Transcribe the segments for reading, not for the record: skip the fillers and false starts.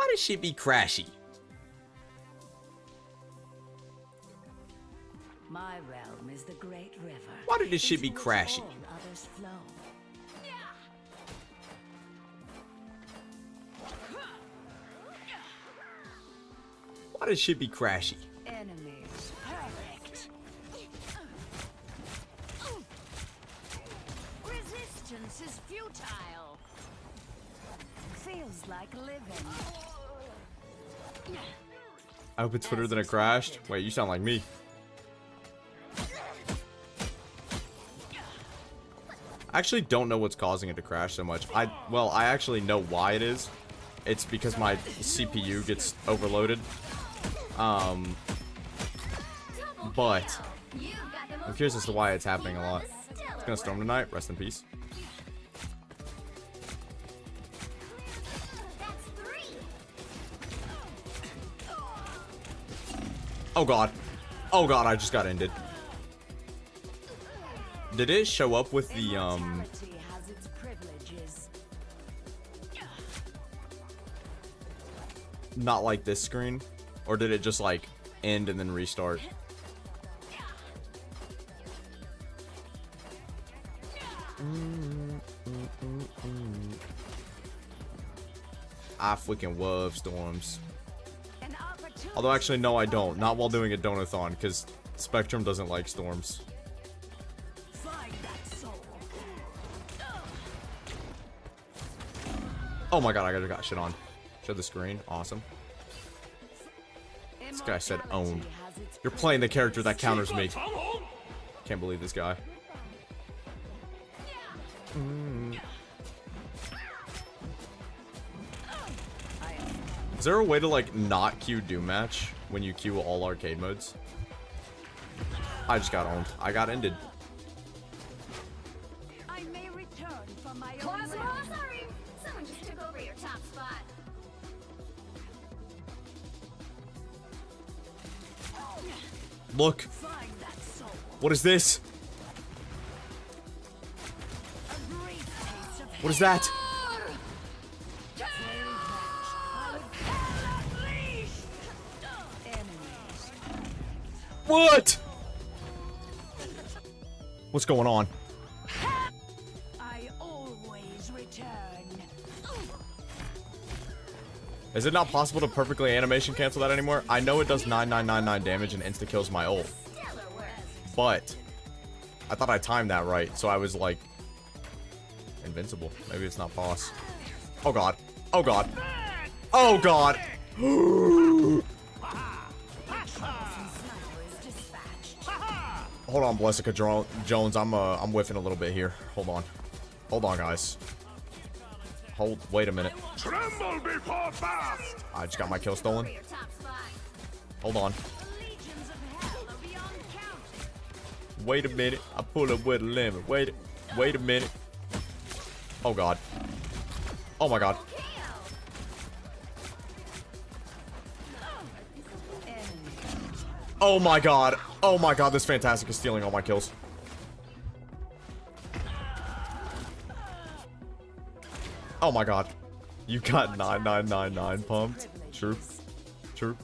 Why does shit be crashy? My realm is the great river. Why did this shit be into which crashy? all others flow. Why does shit be crashy? Enemies perfect. Resistance is futile. Feels like living. I hope it's Twitter than it crashed. Wait, you sound like me. I actually don't know what's causing it to crash so much. Well, I actually know why it is. It's because my CPU gets overloaded. But I'm curious as to why it's happening a lot. It's gonna storm tonight. Rest in peace. Oh god. Oh god, I just got ended. Did it show up with the Immortality has its privileges. not like this screen? Or did it just like end and then restart? I freaking love storms. An opportunity. Although actually no I don't. Not while doing a Donothon, because Spectrum doesn't like storms. Find that soul. Oh my god, I got shit on. Show the screen. Awesome. This guy said owned. You're playing the character that counters me. Can't believe this guy. Is there a way to like not queue Doom Match when you queue all arcade modes? I just got owned. I got ended. I may return from my own Cosmo, realm. sorry. Someone just took over your top spot. Look. Find that soul. What is this? A brief taste of What is that? enemies. What? What's going on? I always return. Is it not possible to perfectly animation cancel that anymore? I know it does 9999 damage and insta kills my ult. But I thought I timed that right, so I was like invincible. Maybe it's not boss. Oh god. Oh god. Oh god. Hold on, Blessica Jones. I'm whiffing a little bit here. Hold on. Hold on, guys. Wait a minute. Tremble before fast! I just got my kill stolen. Your top spot. Hold on. Legions of hell are beyond counting. Wait a minute. I pull up with a limit. Wait a minute. Oh god. Oh my god. Oh my god. Oh my god, this Fantastic is stealing all my kills. Oh my god. You got 9999 pumped. True. True.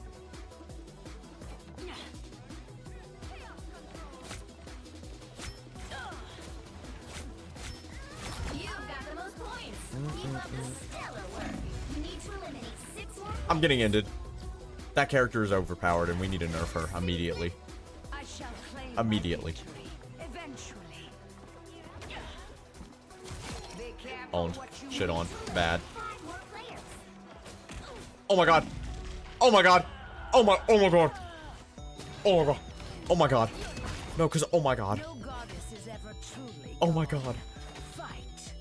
You've got the most points. Keep up the stellar work. You need to eliminate 6 more. I'm getting ended. That character is overpowered and we need to nerf her immediately. I shall claim my Immediately. victory, eventually. Be careful Owned. what you Shit on. wish. Bad. 5 more players. Oh my god. Oh my god. Oh my god. Oh my god. Oh my god. No, cause oh my god. No goddess is ever truly Oh my gone. god. Fight.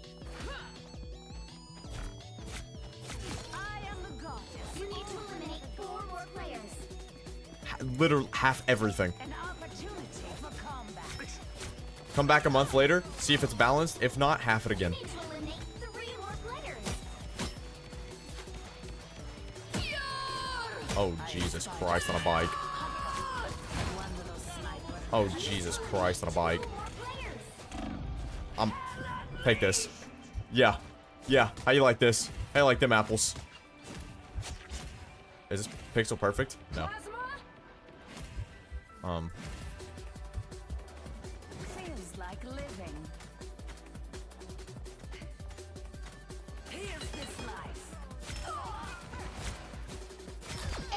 I am the goddess. You need to eliminate 4 more players. Literally half everything. An opportunity for combat. Come back a month later, see if it's balanced. If not, half it again. You need to eliminate 3 more players. Oh, Jesus Christ on a bike. One little sniper. Oh, Jesus Christ on a bike. Take this. Yeah. Yeah. How you like this? How you like them apples? Is this pixel perfect? No. Plasma feels like living. Here's this life.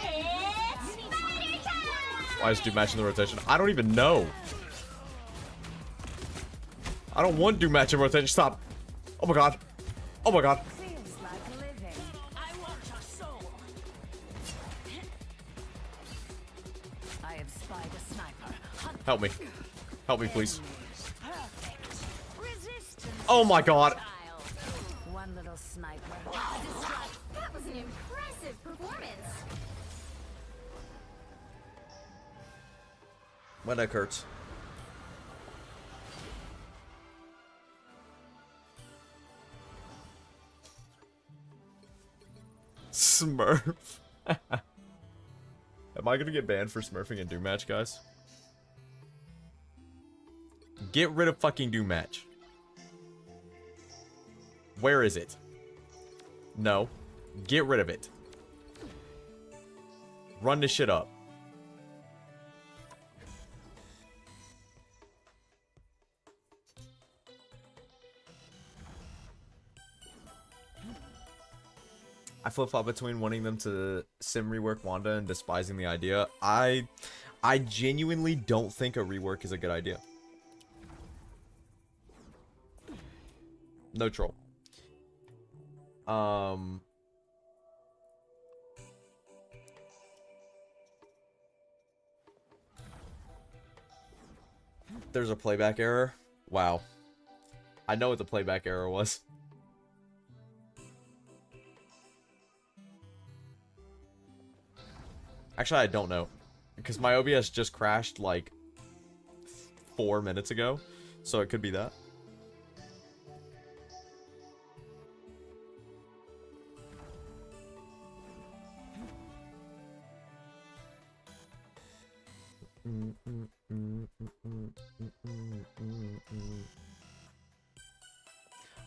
It's spider time! Why is dude matching the rotation? I don't even know. I don't want dude matching rotation. Stop. Oh my god. Oh my god. Feels like living. I want your soul. I have spied a sniper. Hunt Help me. Help me, please. perfect. Resistance. Oh my god. Child. One little sniper. That was an impressive performance. My neck hurts. Smurf. Am I gonna get banned for smurfing in Doom Match, guys? Get rid of fucking Doom Match. Where is it? No. Get rid of it. Run this shit up. I flip-flop between wanting them to sim rework Wanda and despising the idea. I genuinely don't think a rework is a good idea. No troll. There's a playback error. Wow. I know what the playback error was. Actually, I don't know. Because my OBS just crashed like 4 minutes ago. So it could be that. I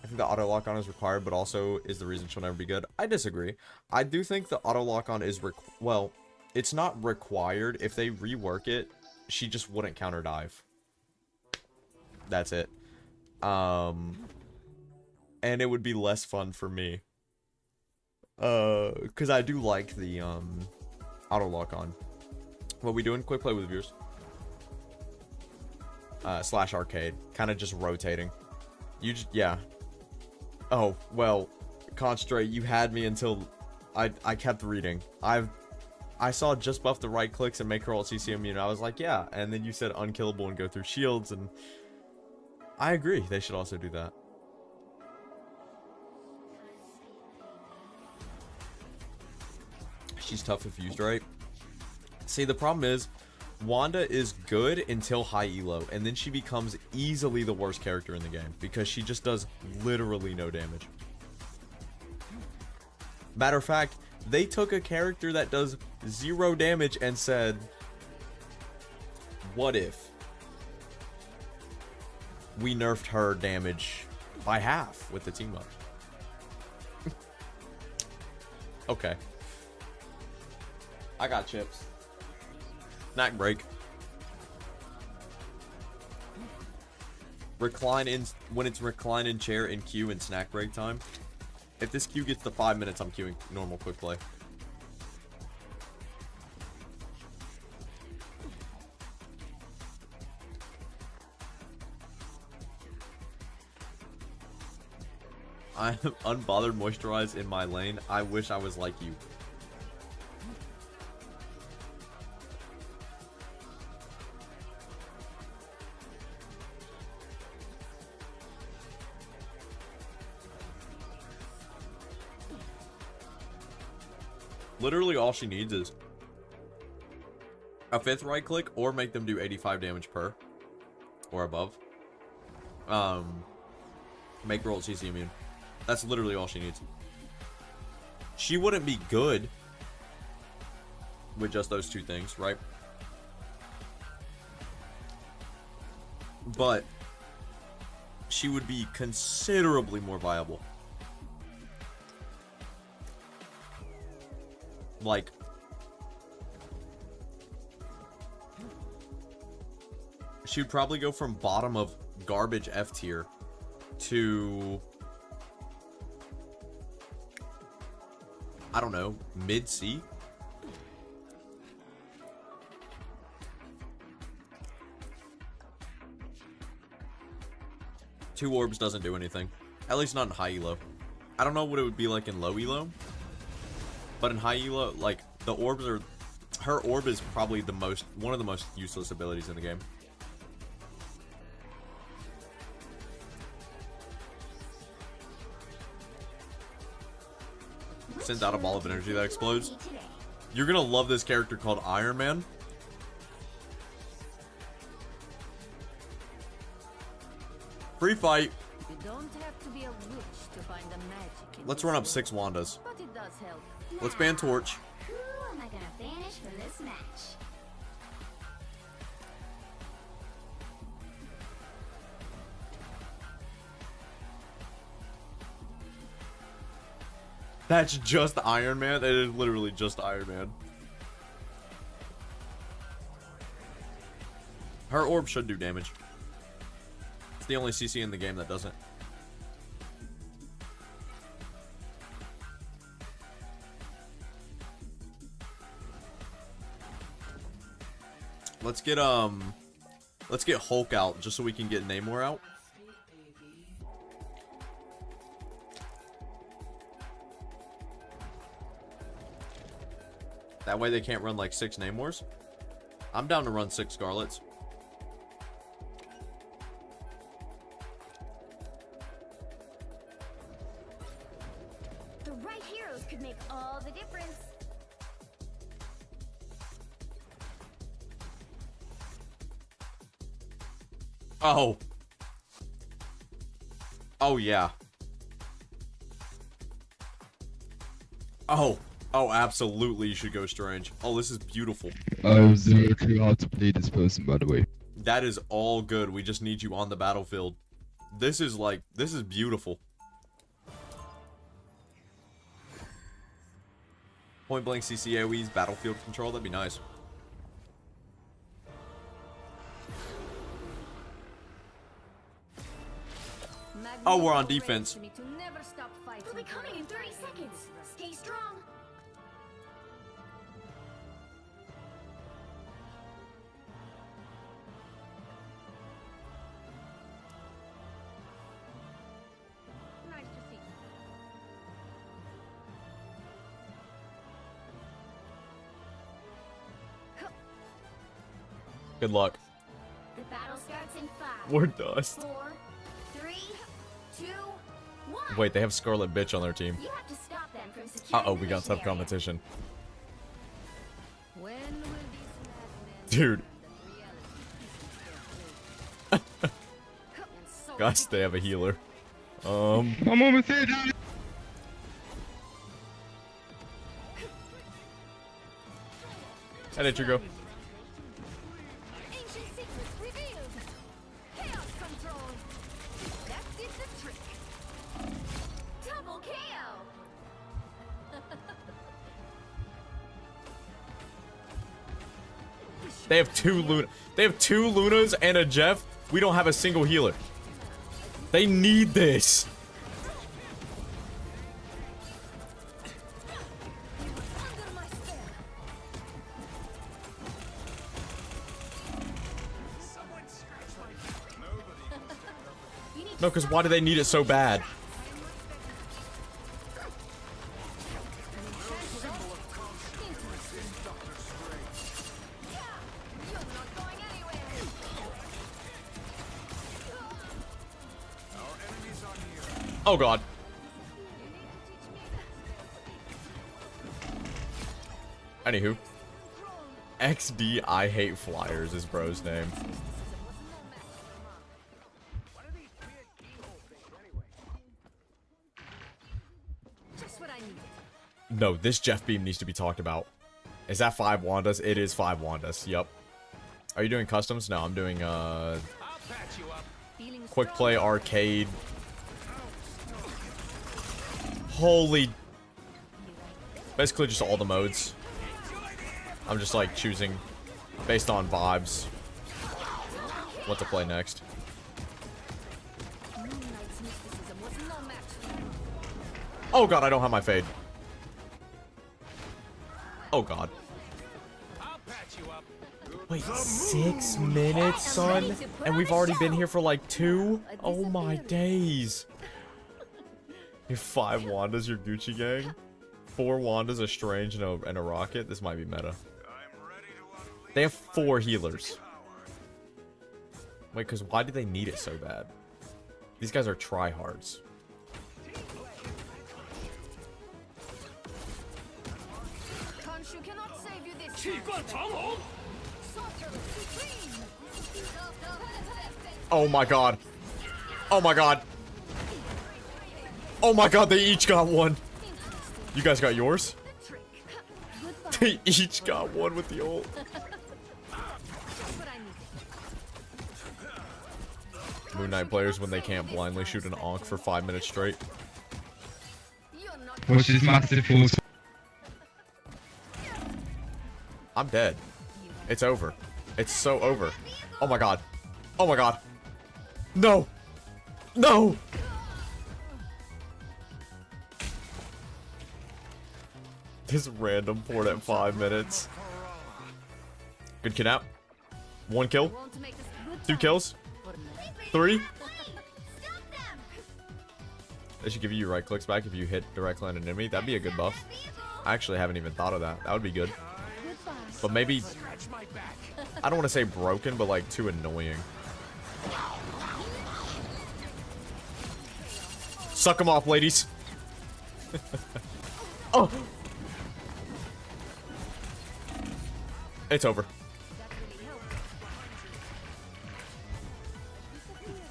think the auto lock on is required, but also is the reason she'll never be good. I disagree. I do think the auto lock on is well, it's not required. If they rework it, she just wouldn't counter dive. That's it. And it would be less fun for me. Because I do like the auto lock on. What we doing? Quick play with viewers. Slash arcade. Kind of just rotating. Yeah. Oh, well, Concentrate, you had me until I kept reading. I saw just buff the right clicks and make her alt CC immune. I was like, yeah. And then you said unkillable and go through shields, and I agree. They should also do that. She's tough if used right. See, the problem is, Wanda is good until high elo, and then she becomes easily the worst character in the game because she just does literally no damage. Matter of fact, they took a character that does 0 damage and said, what if we nerfed her damage by half with the team up? Okay. I got chips. Snack break. Recline in when it's recline in chair in queue in snack break time. If this queue gets to 5 minutes, I'm queuing normal quick play. I'm unbothered moisturize in my lane. I wish I was like you. Literally all she needs is a 5th right click or make them do 85 damage per or above. Make her ult CC immune. That's literally all she needs. She wouldn't be good with just those 2 things, right? But she would be considerably more viable. Like She would probably go from bottom of garbage F tier to, I don't know, mid C. Two orbs doesn't do anything. At least not in high elo. I don't know what it would be like in low elo. But in high elo, like, the orbs are... Her orb is probably one of the most useless abilities in the game. Sends out a ball of energy that explodes. You're gonna love this character called Iron Man. Free fight. You don't have to be a witch to find the magic in Let's this run up world, 6 Wandas. but it does help. Let's ban Torch. Who am I gonna banish for this match? That's just Iron Man. It is literally just Iron Man. Her orb should do damage. It's the only CC in the game that doesn't. Let's get Hulk out just so we can get Namor out. That way they can't run like 6 Namors. I'm down to run 6 Scarlets. The right heroes could make all the difference. Oh. Oh, yeah. Oh. Oh, absolutely you should go Strange. Oh, this is beautiful. I have zero clue how to play this person, by the way. That is all good. We just need you on the battlefield. This is beautiful. Point blank CC AoE's battlefield control, that'd be nice. Oh, we're on defense. They'll be coming in 30 seconds. Stay strong. Nice to see. Good luck. The battle starts in 5, We're dust. 4, 3, 2, 1. Wait, they have Scarlet Bitch on their team. You have to stop them from securing Uh-oh, the we got mission tough area. competition. When will these madmen Dude. and so Gosh, they have a healer. I'm almost here, dude. How did you go? ancient secrets revealed. Chaos control. That did the trick. Double KO. They have 2 Luna. They have 2 Lunas and a Jeff. We don't have a single healer. They need this. Under my spell. No, because why do they need it so bad? You're not going anywhere. Oh god. Anywho. XD I hate flyers is bro's name. Just what I needed. No, this Jeff Beam needs to be talked about. Is that 5 Wandas? It is 5 Wandas. Yep. Are you doing customs? No, I'm doing Feeling quick strong. play arcade. Holy. Basically just all the modes. I'm just like choosing based on vibes. what to play next. Moon Knight's mysticism was no match for you. Oh god, I don't have my fade. Oh god. Wait, 6 minutes, son? And we've already been here for like 2? Oh my days. You have 5 Wandas, your Gucci gang? 4 Wandas, a Strange, and a Rocket? This might be meta. They have 4 healers. Wait, because why do they need it so bad? These guys are tryhards. Khonshu cannot save you this time. Sorcerer supreme. Oh my god. Oh my god. Oh my god, they each got one. You guys got yours? The trick. Goodbye. They each got one with the ult. Just what I needed. Moon Knight players when they can't blindly shoot an Ankh for 5 minutes straight. You're not Watch this massive force. I'm dead. It's over. It's so over. Oh my god. Oh my god. No. No. This random port at 5 minutes. Good kidnap. 1 kill. want to make this good 2 time. kills. For a minute. 3. Stop them! They should give you your right clicks back if you hit direct line an enemy. That'd be a good buff. I actually haven't even thought of that. That would be good. Goodbye. But maybe, I don't want to say broken, but like too annoying. Suck them off, ladies. Oh. It's over.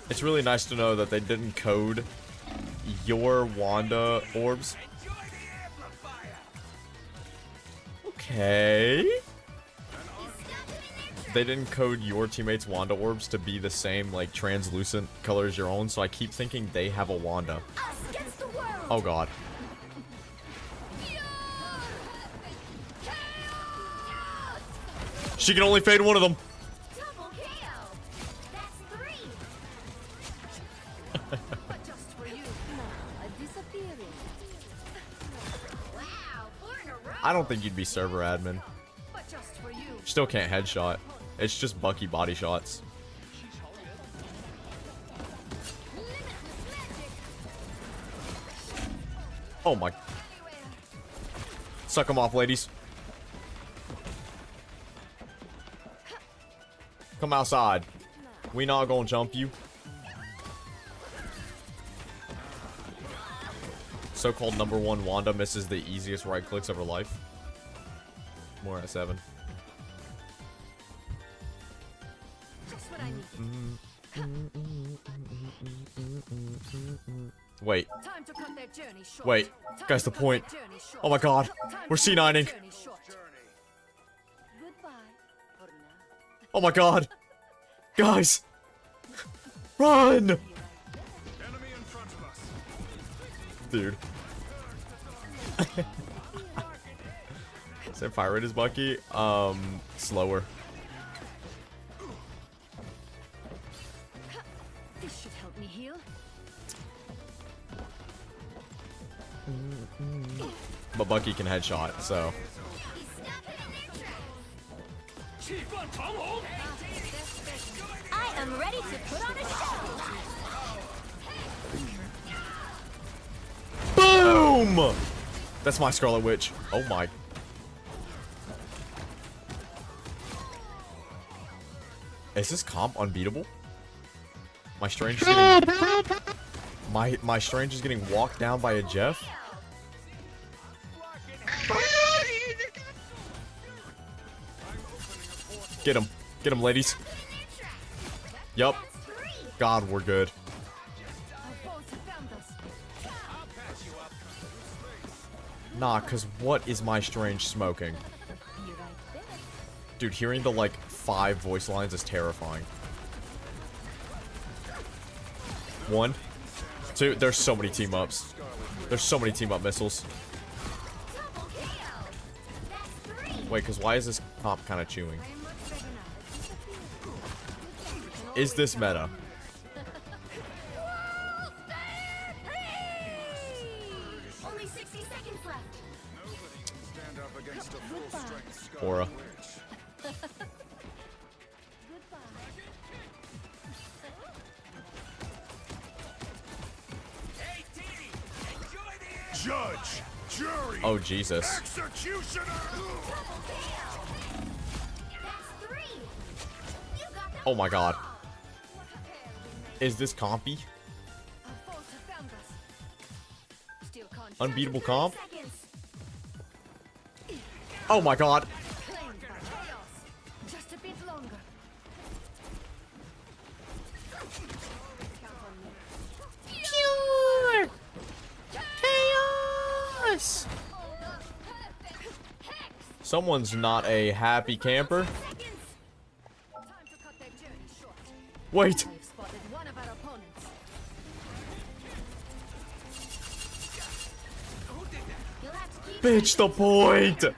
It's really nice to know that they didn't code your Wanda orbs. Okay. They didn't code your teammates' Wanda orbs to be the same, like, translucent color as your own, so I keep thinking they have a Wanda. Us against the world! Oh god. She can only fade one of them. Double KO! That's 3! But just for you. Now, a disappearing. Wow, 4 in a row! I don't think you'd be server admin. But just for you. Still can't headshot. It's just Bucky body shots. Oh my. Suck them off, ladies. Come outside. We not gonna jump you. So-called #1 Wanda misses the easiest right clicks of her life. More at 7. Just what I need. Wait. Time to cut their journey short. Wait. Time Guys, to the cut point. their journey short. Oh my god. Time We're to cut their C9ing. journey short. Goodbye for now. Oh my god. Guys. Run. Enemy in front of us. Dude. Same fire rate as Bucky. Slower. This should help me heal. But Bucky can headshot, so. I am ready to put on a show! Boom! That's my Scarlet Witch. Oh my. Is this comp unbeatable? My Strange is getting... My Strange is getting walked down by a Jeff? Get him. Get him, ladies. Yup. God, we're good. Our boats have found us. Nah, cause what is my Strange smoking? Be right there. Dude, hearing the, like, 5 voice lines is terrifying. 1, 2, there's so many team-ups. There's so many team-up missiles. Double KO! That's 3! Wait, cause why is this comp kind of chewing? I am much better now. A disappearing. You can Is this meta? Only 60 seconds left. Stand up against a full-strength skull Aura. witch. Judge, jury, Oh, Jesus. executioner. That's 3. You got the Oh my god. Is this compy? Still can't Unbeatable comp? seconds. Oh my god. claim by chaos. Just a bit longer. Count on me. Pure chaos. Someone's not a happy camper. Seconds. Time to cut their journey short. Wait. I've spotted one of our opponents. You'll have to keep Bitch, the point. Disappearing.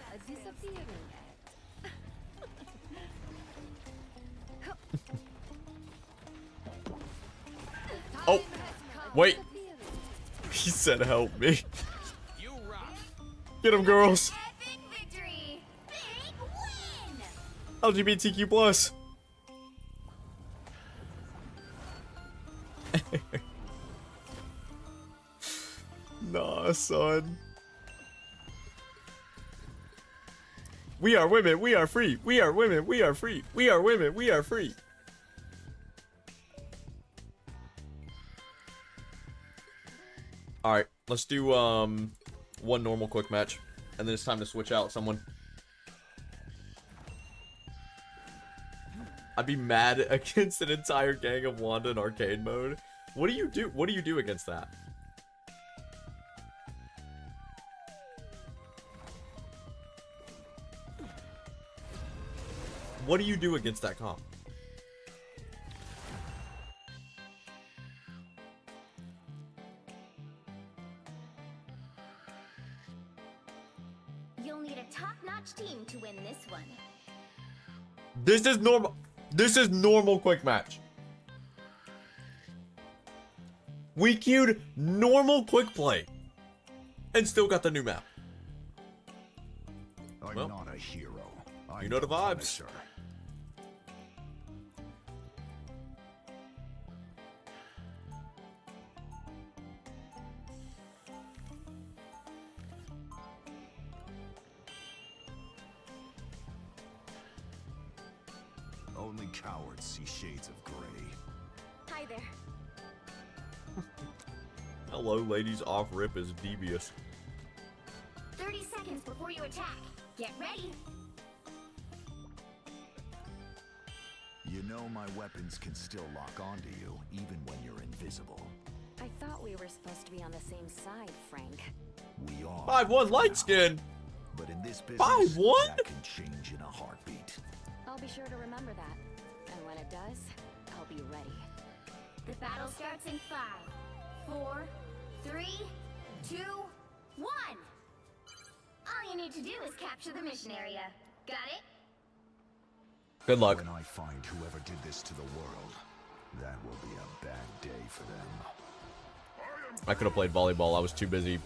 Oh, wait. He said help me. Get him, girls. epic victory. Big win. LGBTQ plus. Nah, son. We are women, we are free. We are women, we are free. We are women, we are free. Alright, let's do one normal quick match. And then it's time to switch out someone. I'd be mad against an entire gang of Wanda in arcade mode. What do you do? What do you do against that? What do you do against that comp? You'll need a top-notch team to win this one. This is normal. This is normal quick match. We queued normal quick play. And still got the new map. I'm Well, not a hero. I'm you know the vibes. Punisher. Only cowards see shades of gray. Hi there. Hello, ladies. Off rip is devious. 30 seconds before you attack. Get ready. You know my weapons can still lock onto you, even when you're invisible. I thought we were supposed to be on the same side, Frank. We are. 5-1 light skin. But in this business, 5-1? that can change in a heartbeat. I'll be sure to remember that. And when it does, I'll be ready. The battle starts in 5, 4, 3, 2, 1. All you need to do is capture the mission area. Got it? Good luck. When I find whoever did this to the world, that will be a bad day for them. I could have played volleyball. I was too busy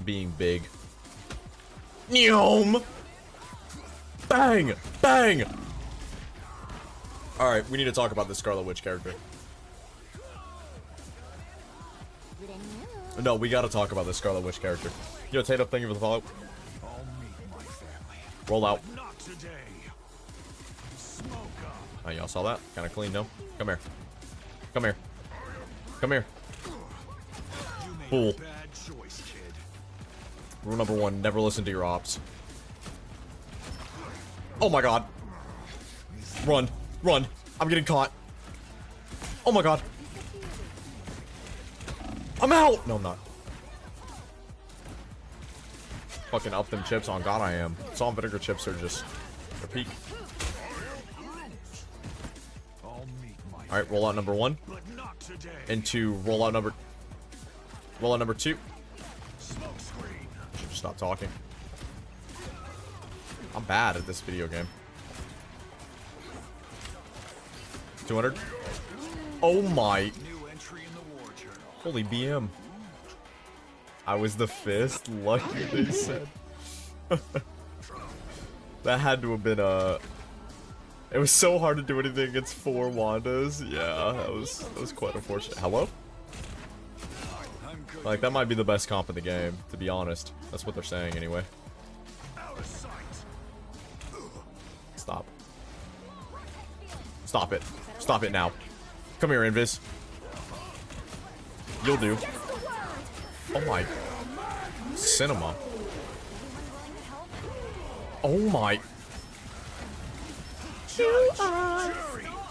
being big. Neom! Bang! Bang! Alright, we need to talk about this Scarlet Witch character. No, we gotta talk about this Scarlet Witch character. Yo, Tato, thank you for the follow. I'll meet my family. Roll out. Not today. Smoke up. Oh, y'all saw that? Kinda clean, no? Come here. Come here. Come here. You made Fool. a bad choice, kid. Rule number 1, never listen to your ops. Oh my god. Run. Run. I'm getting caught. Oh my god. I'm out! No, I'm not. Fucking up them chips. On God, I am. Salt and vinegar chips are just... they're peak. I'll meet my Alright, rollout number 1. but not today. Into rollout number... rollout number 2. Smoke screen. Should just stop talking. I'm bad at this video game. 200. Oh my. Holy BM. I was the fifth. Lucky, they said. That had to have been it was so hard to do anything against 4 Wandas. Yeah, that was quite unfortunate. Hello? Like, that might be the best comp in the game, to be honest. That's what they're saying anyway. Stop. Stop it. Stop it now. Come here, Invis. You'll do. Oh my. Cinema. Oh my. You are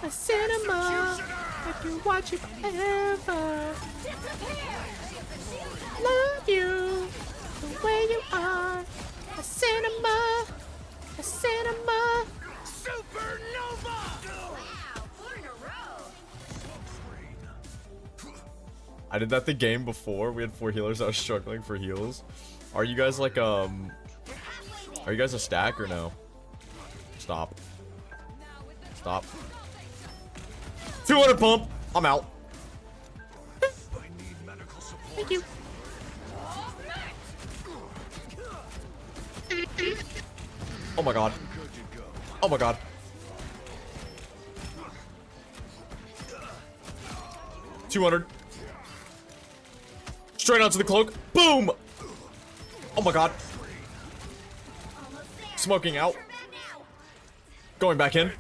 a cinema. I can watch it forever. Love you the way you are. A cinema. A cinema. Supernova! Wow, 4 in a row. I did that the game before. We had 4 healers. I was struggling for heals. Are you guys like are you guys a stack or no? Stop. Stop. 200 pump. I'm out. Thank you. Oh my god. Oh my god. $200. Straight out to the cloak. Boom. Oh my god. Smoking out. Going back in.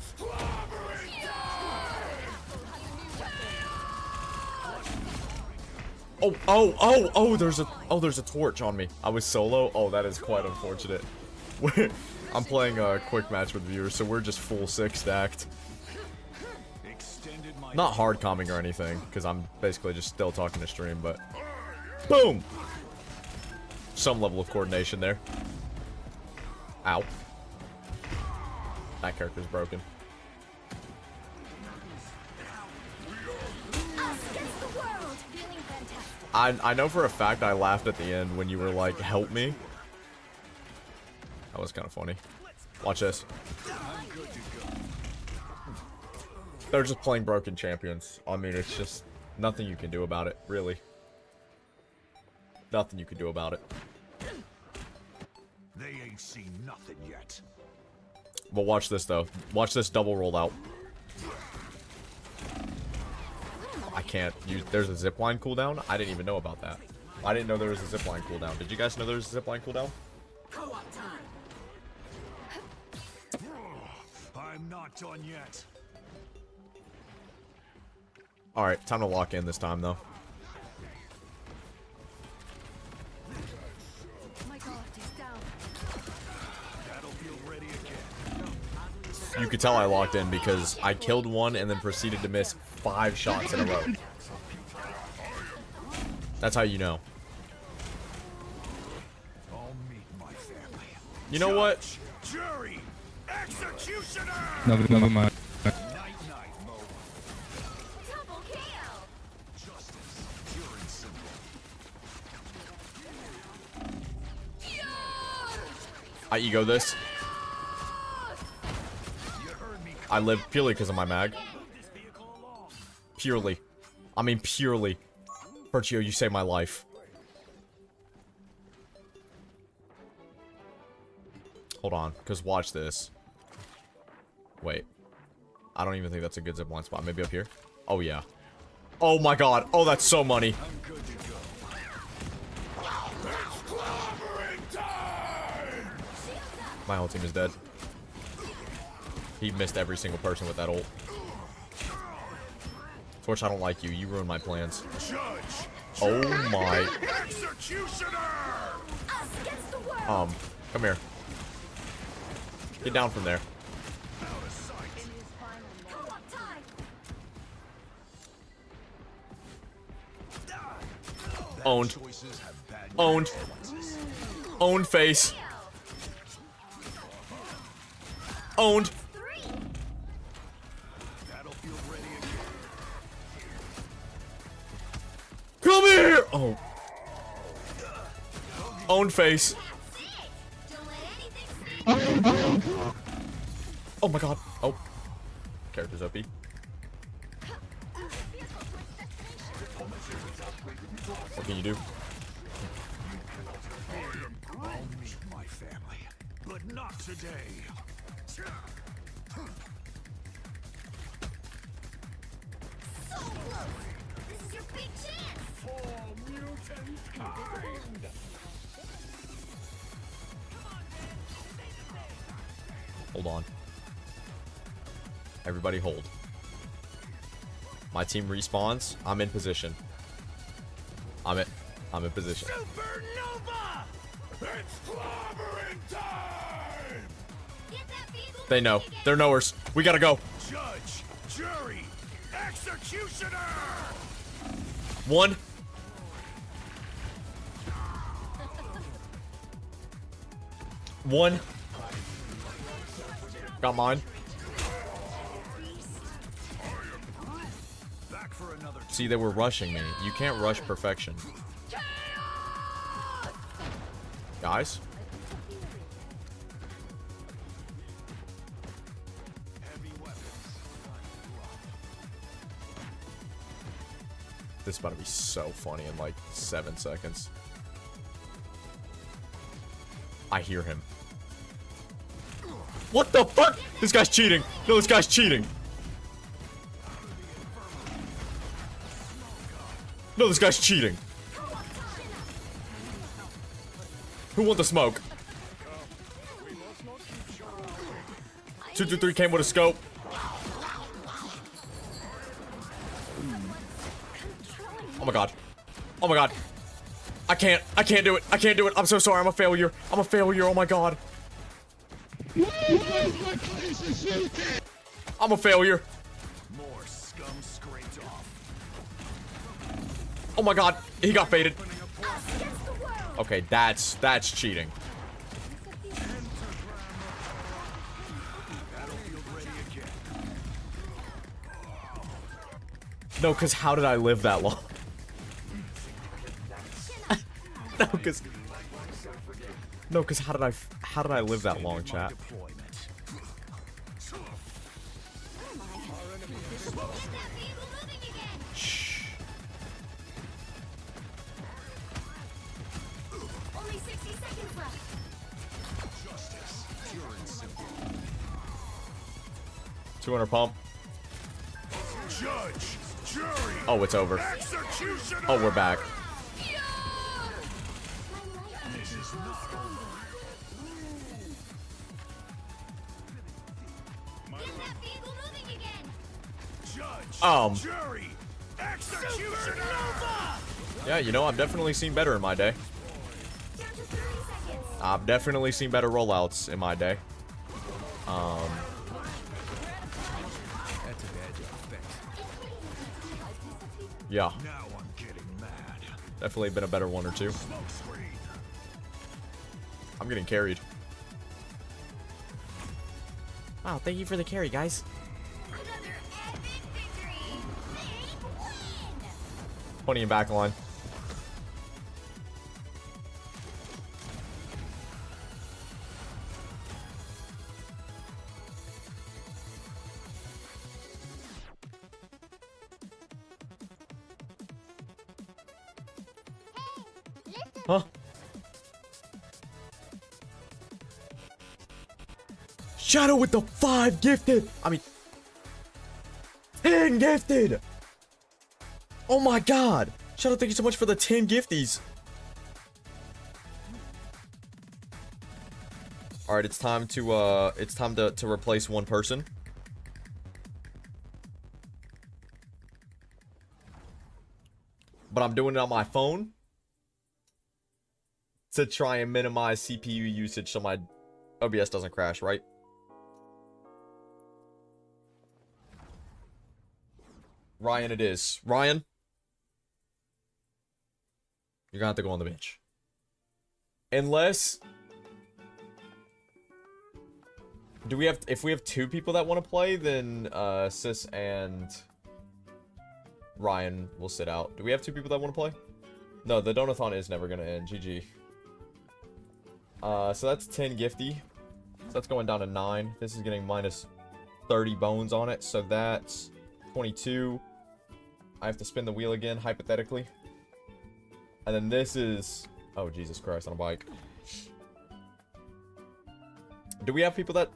Oh, there's a torch on me. I was solo. Oh, that is quite unfortunate. I'm playing a quick match with viewers, so we're just full 6 stacked. Not hard calming or anything, because I'm basically just still talking to stream, but boom! Some level of coordination there. Ow. That character's broken. I know for a fact I laughed at the end when you were like, help me. That was kind of funny. Watch this. They're just playing broken champions. I mean, it's just nothing you can do about it, really. Nothing you can do about it. They ain't seen nothing yet. But watch this, though. Watch this double roll out. I can't use... There's a zipline cooldown? I didn't even know about that. I didn't know there was a zipline cooldown. Did you guys know there was a zipline cooldown? I'm not done yet. Alright, time to lock in this time, though. You could tell I locked in because I killed one and then proceeded to miss 5 shots in a row. That's how you know. You know what? Jury, executioner. Never mind. Double kill. Justice, pure and simple. I ego this. I live purely because of my mag. Purely. I mean purely. Perchio, you saved my life. Hold on, because watch this. Wait. I don't even think that's a good zipline spot. Maybe up here? Oh, yeah. Oh, my God. Oh, that's so money. My whole team is dead. He missed every single person with that ult. Torch, I don't like you. You ruined my plans. Oh, my. Come here. Get down from there. Owned. Owned. Owned face. Owned. Come here! Oh. Owned face. Oh my god. Oh. Character's OP. What can you do? I'll meet my family, but not today. So close! This is your big chance! For mutant kind! Hold on. Everybody hold. My team respawns. I'm in position. I'm in position. Supernova! It's clobbering time! Get that vehicle They know. moving again. They're knowers. We gotta go. Judge, jury, executioner! One. One. Got mine. Back for another. See, they were rushing me. You can't rush perfection. Guys? Heavy weapons. This is about to be so funny in like 7 seconds. I hear him. What the fuck? This guy's cheating. No, this guy's cheating. No, this guy's cheating. Who want the smoke? 223 came with a scope. Oh my god. Oh my god. I can't do it. I can't do it. I'm so sorry. I'm a failure. I'm a failure. Oh my god. I'm a failure. More scum scraped off. Oh my god. He got baited. Us against the world! Okay, that's cheating. Battlefield ready again. No, cause how did I live that long? No, cause how did I live that long, chat? Deployment. Get that vehicle moving again! Shh. Only 60 seconds left. Justice. Pure and simple. 200 pump. Judge, jury, Oh, it's over. executioner! Oh, we're back. This is not over. Get that vehicle moving again! Judge, jury, executioner! Yeah, you know, I've definitely seen better in my day. Down to 30 seconds. I've definitely seen better rollouts in my day. Yeah, Now I'm getting mad. definitely been a better one or two. Smoke screen. I'm getting carried. Wow, thank you for the carry, guys. Another epic victory! Big win! 20 in back line. Huh? Shadow with the 5 gifted! I mean, 10 gifted! Oh my god! Shadow, thank you so much for the 10 gifties. Alright, it's time to replace one person. But I'm doing it on my phone to try and minimize CPU usage so my OBS doesn't crash, right? Ryan it is. Ryan, you're gonna have to go on the bench. Unless... if we have 2 people that want to play, then Sis and Ryan will sit out. Do we have 2 people that want to play? No, the Donathon is never gonna end. GG. So that's 10 gifty. So that's going down to 9. This is getting minus 30 bones on it. So that's 22. I have to spin the wheel again, hypothetically. And then this is... Oh, Jesus Christ, on a bike. Do we have people that...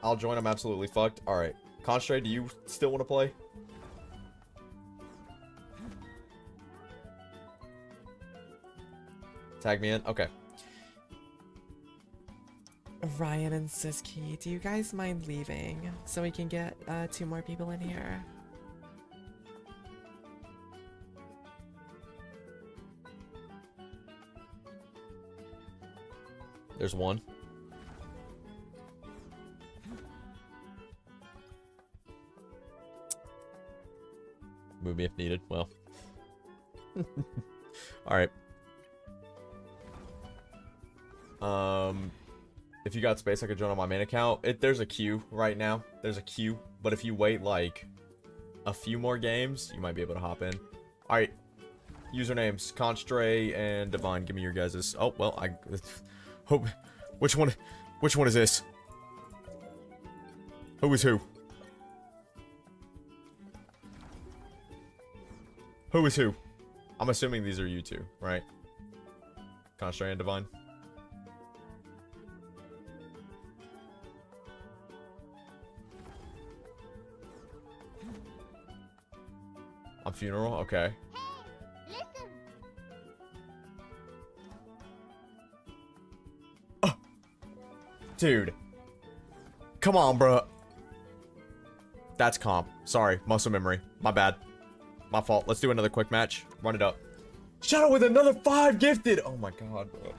I'll join, I'm absolutely fucked. Alright. Constray, do you still want to play? Tag me in? Okay. Ryan and Siski, do you guys mind leaving so we can get 2 more people in here? There's one. Move me if needed. Well. Alright. If you got space, I could join on my main account. There's a queue right now. There's a queue. But if you wait, like, a few more games, you might be able to hop in. Alright. Usernames. Constray and Divine. Give me your guys's. Oh, well, hope. Which one is this? Who is who? Who is who? I'm assuming these are you two, right? Constray and Divine. On funeral? Okay. Listen. Dude. Come on, bro. That's comp. Sorry. Muscle memory. My bad. My fault. Let's do another quick match. Run it up. Shadow with another 5 gifted. Oh my god, bro.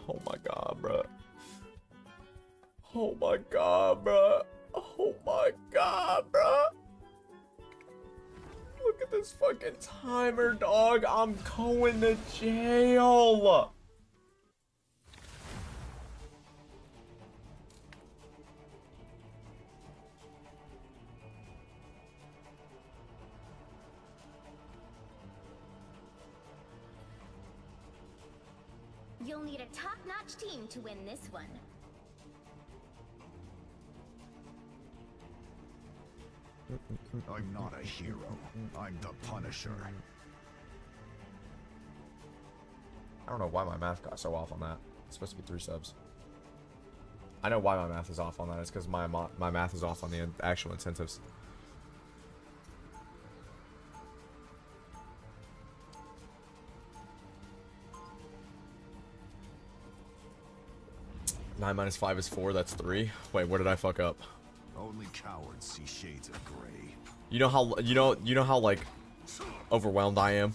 Oh my god, bro. Oh my god, bro. Oh my god, bro. Look at this fucking timer, dog. I'm going to jail. You'll need a top-notch team to win this one. I'm not a hero. I'm the Punisher. I don't know why my math got so off on that. It's supposed to be 3 subs. I know why my math is off on that. It's because my math is off on the actual incentives. Nine minus 5 is 4. That's 3. Wait, where did I fuck up? Only cowards see shades of gray. You know how like overwhelmed I am.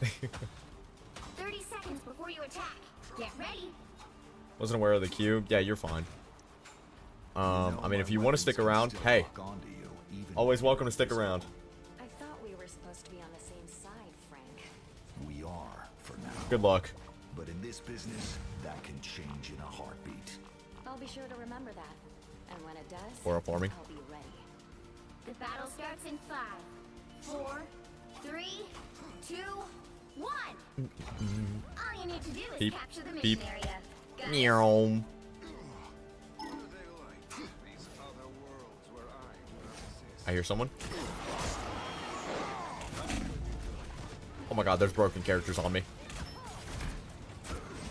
30 seconds before you attack. Get ready. Wasn't aware of the queue. Yeah, you're fine. I mean, if you want to stick around, hey, always welcome to stick around. I thought we were supposed to be on the same side, Frank. We are, for now. Good luck. But in this business, that can change in a heartbeat. I'll be sure to remember that. And when it does, Or for me. I'll be ready. The battle starts in 5, 4, 3, 2, 1. All you need to do is Beep, capture the mission beep. area. Got it? Meow. I hear someone. Oh my god, there's broken characters on me.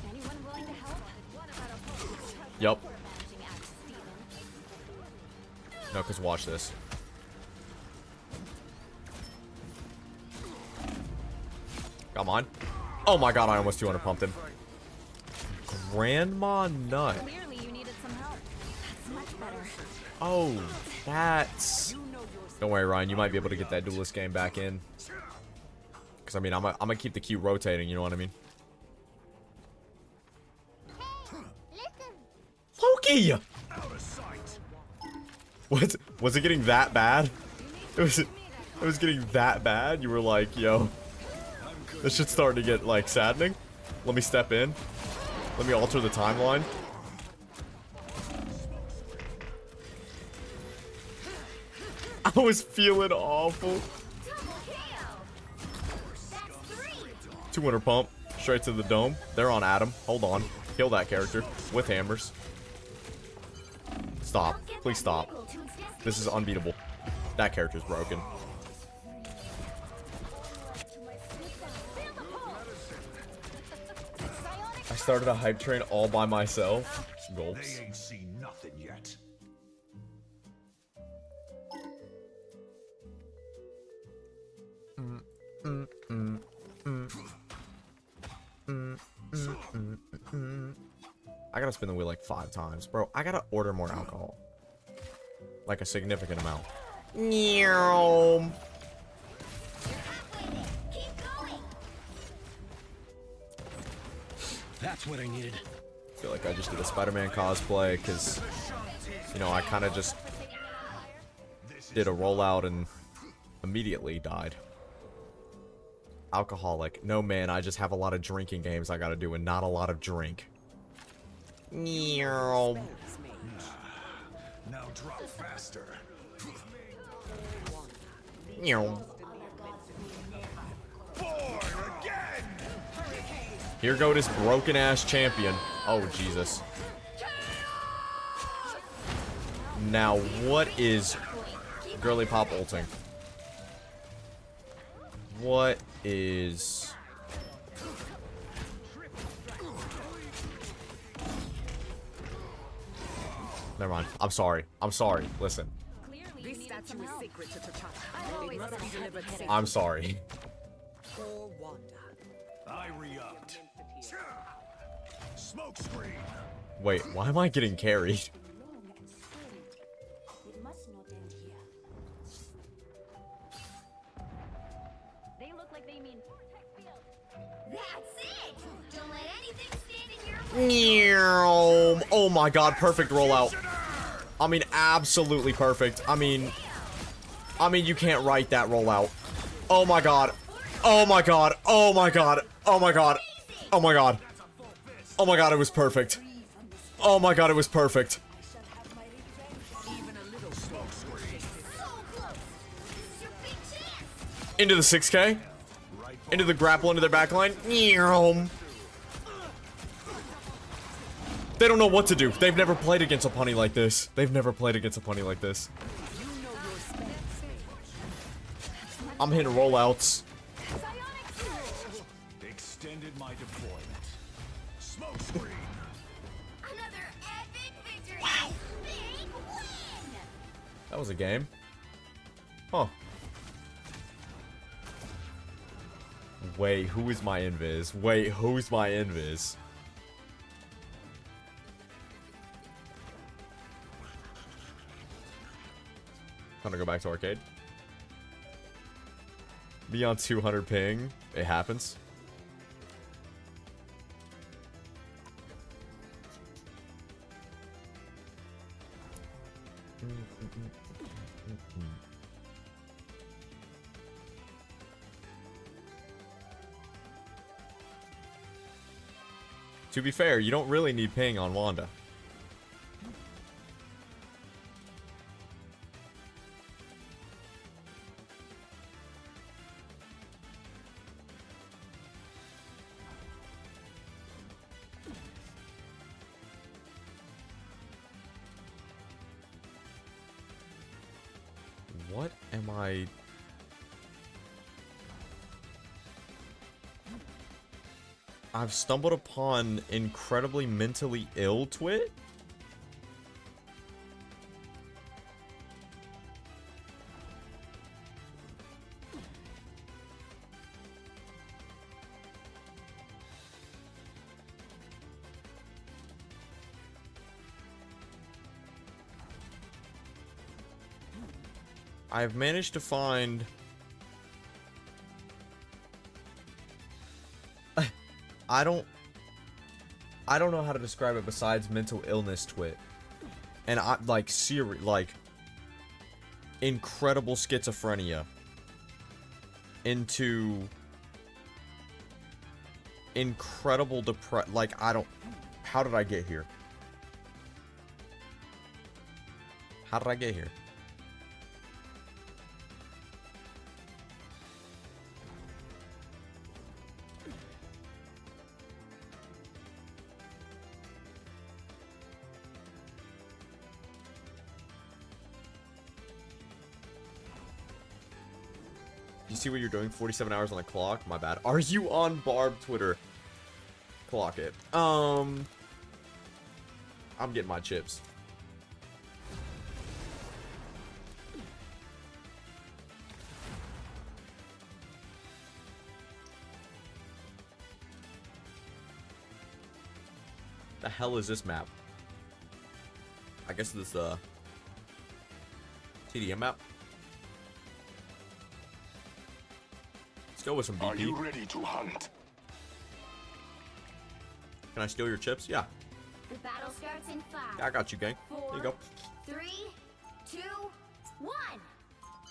Anyone willing to help? Yup. We're managing Act Steven. No, because watch this. Come on. Oh my god, I almost 200 pumped him. Grandma Nut. Clearly you needed some help. That's much better. Oh, that's... Don't worry, Ryan. You might be able to get that duelist game back in. Because, I mean, I'm gonna keep the queue rotating, you know what I mean? Loki! What? Was it getting that bad? It was getting that bad? You were like, yo, this shit's starting to get, like, saddening. Let me step in. Let me alter the timeline. I was feeling awful. 200 pump. Straight to the dome. They're on Adam. Hold on. Kill that character. With hammers. Stop. Please stop. This is unbeatable. That character's broken. I started a hype train all by myself. Gulps. They ain't seen nothing yet. I gotta spin the wheel like 5 times. Bro, I gotta order more alcohol. Like a significant amount. Meow. That's what I needed. I feel like I just did a Spider-Man cosplay because, you know, I kind of just did a rollout and immediately died. Alcoholic. No, man, I just have a lot of drinking games I gotta do and not a lot of drink. Meow. Now drop faster. Meow. Born again! Here go this broken ass champion. Oh, Jesus. Now, what is Girly Pop ulting? What is... Never mind. I'm sorry. I'm sorry. Listen. This statue is sacred to T'Challa. It must be delivered safely. I'm sorry. For Wanda. I re-upped. Smoke screen. Wait, why am I getting carried? It must not end here. They look like they mean vortex field. That's it! Don't let anything stand in your way. Meow. Oh my god, perfect rollout. I mean, absolutely perfect. I mean, you can't write that rollout. Oh my god. Oh my god. Oh my god. Oh my god. Oh my god. Oh my god, it was perfect. Oh my god, it was perfect. Into the 6K. Into the grapple, into their backline. Meow. They don't know what to do. They've never played against a punny like this. They've never played against a punny like this. I'm hitting rollouts. Extended my deployment. Smoke screen. Another epic victory! Wow! Big win! That was a game. Huh. Wait, who is my invis? Wait, who's my invis? Time to go back to arcade. Be on 200 ping. It happens. To be fair, you don't really need ping on Wanda. What am I... I've stumbled upon incredibly mentally ill twit? I've managed to find... I don't know how to describe it besides mental illness twit. And I like incredible schizophrenia into incredible like how did I get here? How did I get here? see what you're doing. 47 hours on the clock. My bad. Are you on Barb Twitter? Clock it. I'm getting my chips. The hell is this map? I guess this TDM map. Let's go with some BP. Are you ready to hunt? Can I steal your chips? Yeah. The battle starts in 5. I got you, gang. There you go. 3, 2, 1.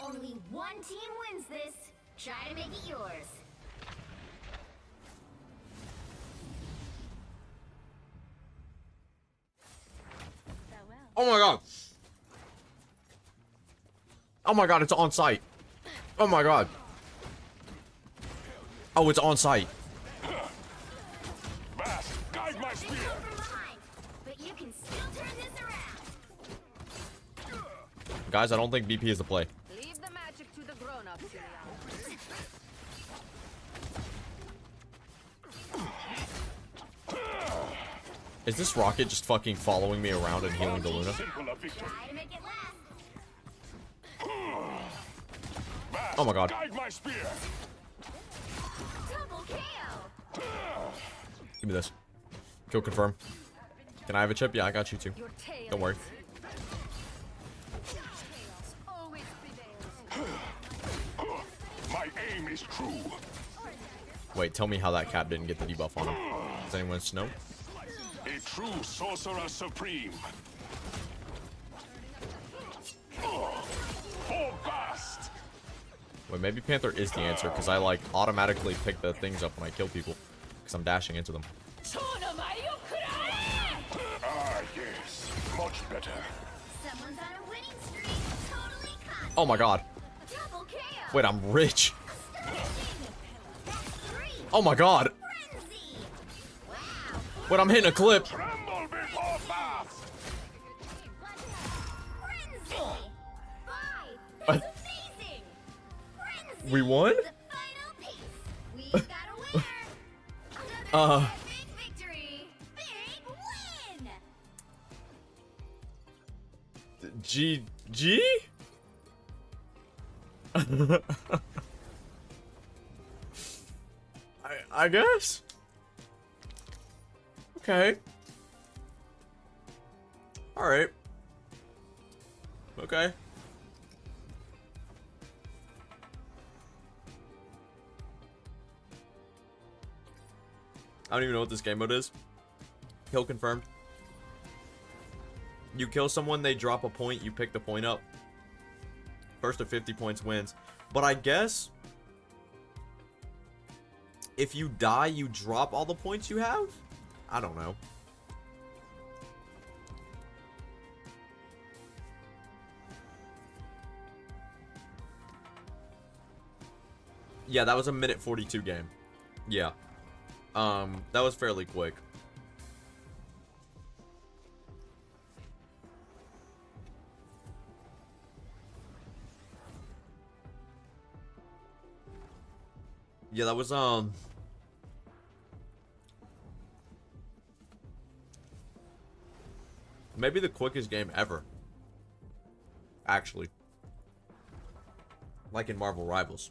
Only one team wins this. Try to make it yours. Oh my god. Oh my god, it's on site. Oh my god. Oh, it's on site. Bass, guide my spear. From behind, but you can still turn this around. Guys, I don't think BP is the play. Leave the magic to the grown-ups, Is this rocket just fucking following me around and healing the Luna? Simple a victory. Try to make it last. Bass, Oh my god. guide my spear. Double KO. Give me this. Kill confirm. Can I have a chip? Yeah, I got you too. Your tail Don't worry. chaos always prevails. My aim is true. Wait, tell me how that cat didn't get the debuff on him. Does anyone know? A true sorcerer supreme. For Bast. Wait, maybe Panther is the answer, because I, like, automatically pick the things up when I kill people. Because I'm dashing into them. Ah, yes. Much better. Someone's on a winning streak. Totally caught. Oh my god. Double KO. Wait, I'm rich. Astonishing. That's 3. Oh my god. Frenzy. Wow. Wait, I'm hitting a clip. Tremble before Bast. Frenzy. 5. What? That's amazing. Frenzy. We won? The final piece. We've got a winner. Another Uh. big victory. Big win. GG? I guess. Okay. All right. Okay. I don't even know what this game mode is. Kill confirmed. You kill someone, they drop a point, you pick the point up. First to 50 points wins. But I guess if you die, you drop all the points you have? I don't know. Yeah, that was a minute 42 game. Yeah. That was fairly quick. Yeah, that was, maybe the quickest game ever. Actually. Like in Marvel Rivals.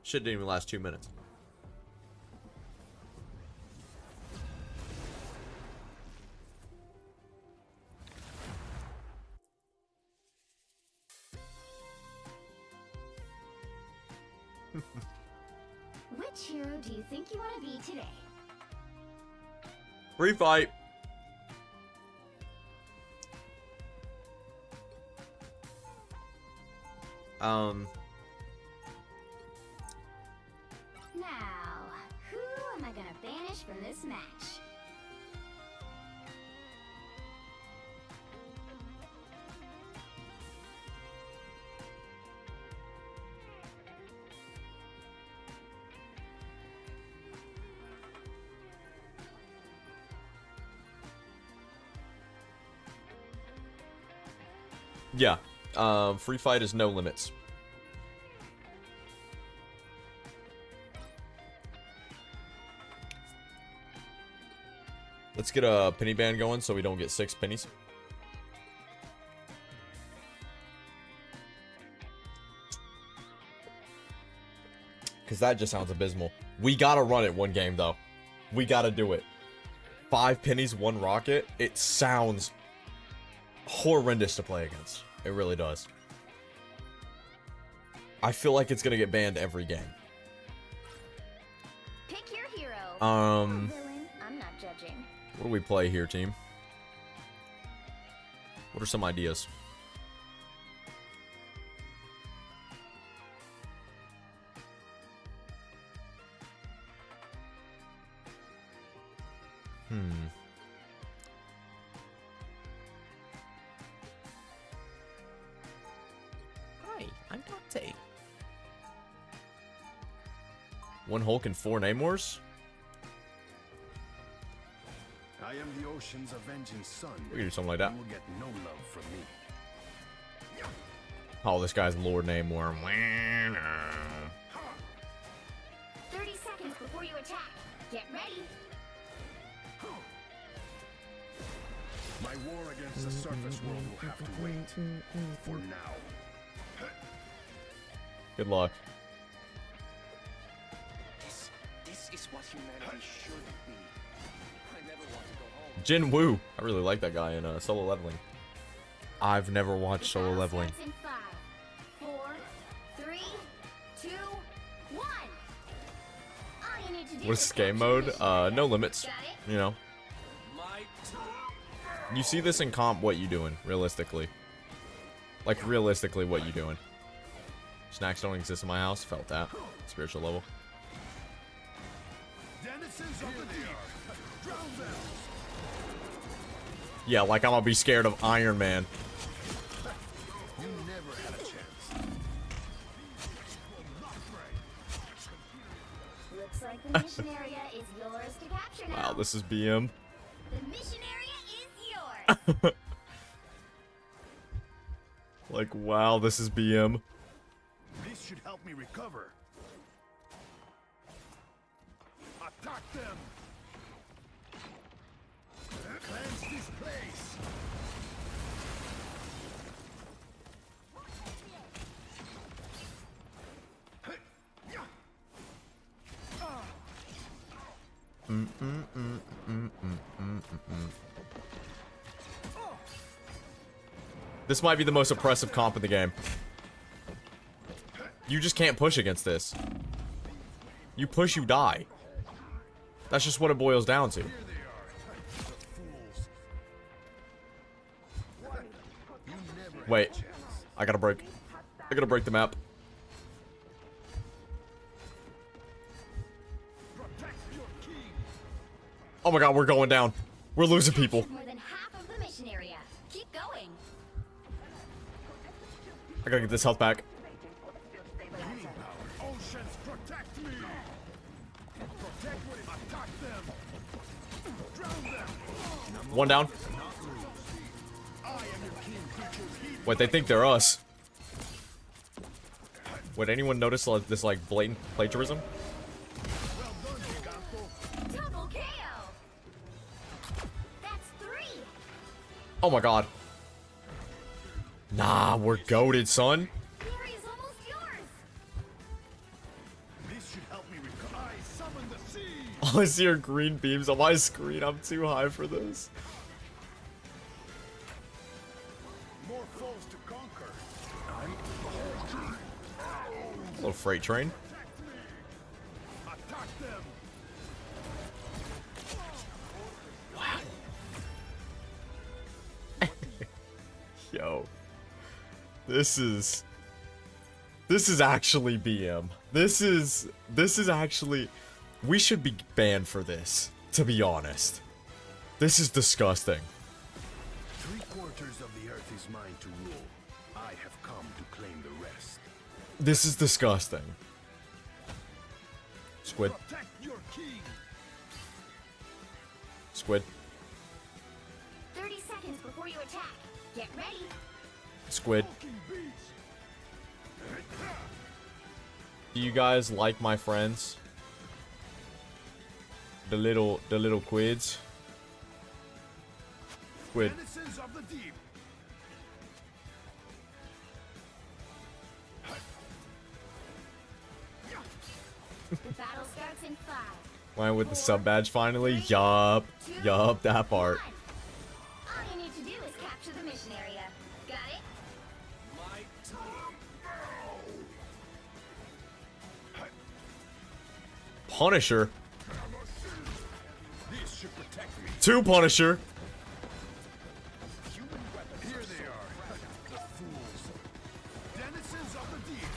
Shit didn't even last 2 minutes. Which hero do you think you want to be today? Free fight. Now, who am I gonna banish from this match? Yeah. Free fight is no limits. Let's get a penny band going so we don't get 6 pennies. Because that just sounds abysmal. We gotta run it one game, though. We gotta do it. 5 pennies, 1 rocket. It sounds horrendous to play against. It really does. I feel like it's gonna get banned every game. Pick your hero. Um, Villain, I'm not judging. What do we play here, team? What are some ideas? Hi, I'm Bday. 1 Hulk and 4 Namors? I am the ocean's avenging sun. We can do something like that. You will get no love from me. Oh, this guy's Lord Namor. 30 seconds before you attack. Get ready. My war against the surface world will have to wait. For now. Good luck. This is what humanity should be. I never want to go home. Jin Woo. I really like that guy in Solo Leveling. I've never watched Solo Battle Leveling. starts in 5, 4, 3, 2, 1. All you need to do What's is this game capture mode? the mission. No limits. Got it? You know. My You see this in comp, what you doing, realistically. Like, realistically, what you doing. Snacks don't exist in my house. Felt that. Spiritual level. Denizens of the deep. Drown them. Yeah, like I'm gonna be scared of Iron Man. You never had a chance. Looks like the mission area is yours to capture now. Wow, this is BM. The mission area is yours. Like, wow, this is BM. This should help me recover. Attack them. Cleanse this place. This might be the most oppressive comp in the game. You just can't push against this. You push, you die. That's just what it boils down to. Wait. I gotta break. I gotta break the map. Oh my god, we're going down. We're losing people. More than half of the mission area. Keep going. I gotta get this health back. Oceans, protect me. Protect me. Attack them. Drown them. One down. I am your king, creatures. Wait, they think they're us. Would anyone notice this like blatant plagiarism? Well done, Giganto. Double KO. That's 3. Oh my god. Nah, we're goated, son. The area's almost yours. This should help me recover. I summon the sea. All I see are green beams on my screen. I'm too high for this. More foes to conquer. Little freight train. Attack them. Yo. This is actually BM. This is actually, we should be banned for this, to be honest. This is disgusting. 3/4 of the earth is mine to rule. I have come to claim the rest. This is disgusting. Squid. Protect your king. Squid. 30 seconds before you attack. Get ready. Squid. King beast. Do you guys like my friends? The little quids? squid. Denizens of the deep. The battle starts in 5. Went with the sub badge finally. Yup, that part. All you need to do is capture the mission area. Got it? Punisher. These should protect me. Two Punisher. Human weapons. Here they are. The fools. Denizens of the deep.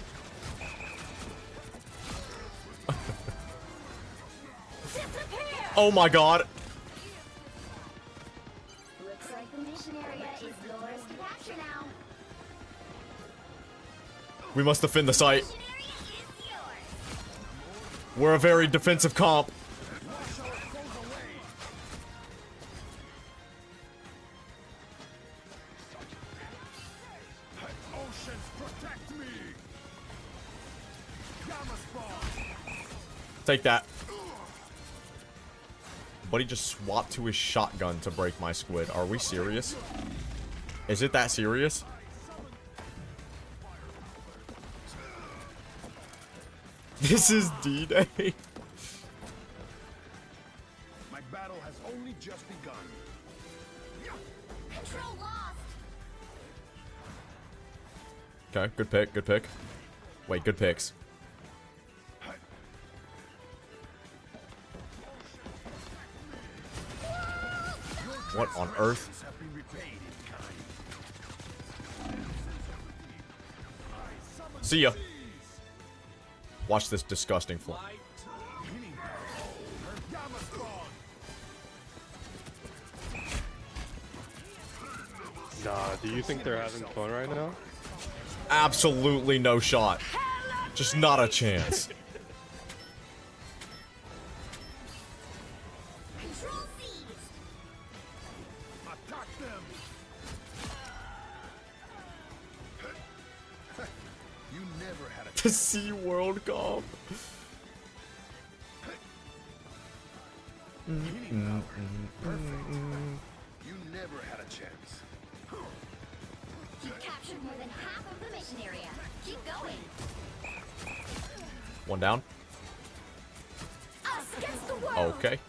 Oh my god. Looks like the mission area is yours to capture now. We must defend the site. Mission area is yours. We're a very defensive comp. Oceans protect me. Gamma spawn. Take that. Buddy just swapped to his shotgun to break my squid. Are we serious? Is it that serious? This is D-Day. My battle has only just begun. Control lost. Okay, good pick, good pick. Wait, good picks. What on earth? Have been repaid in kind. See ya. Watch this disgusting fly. Healing power. Gamma spawn. Nah, do you think they're having fun right now? Absolutely no shot. Just not a chance. Control seized. Attack them. You never had a The Sea World comp. healing power. Perfect. You never had a chance. You've captured more than half of the mission area. Keep going. One down. Us against the world. Okay.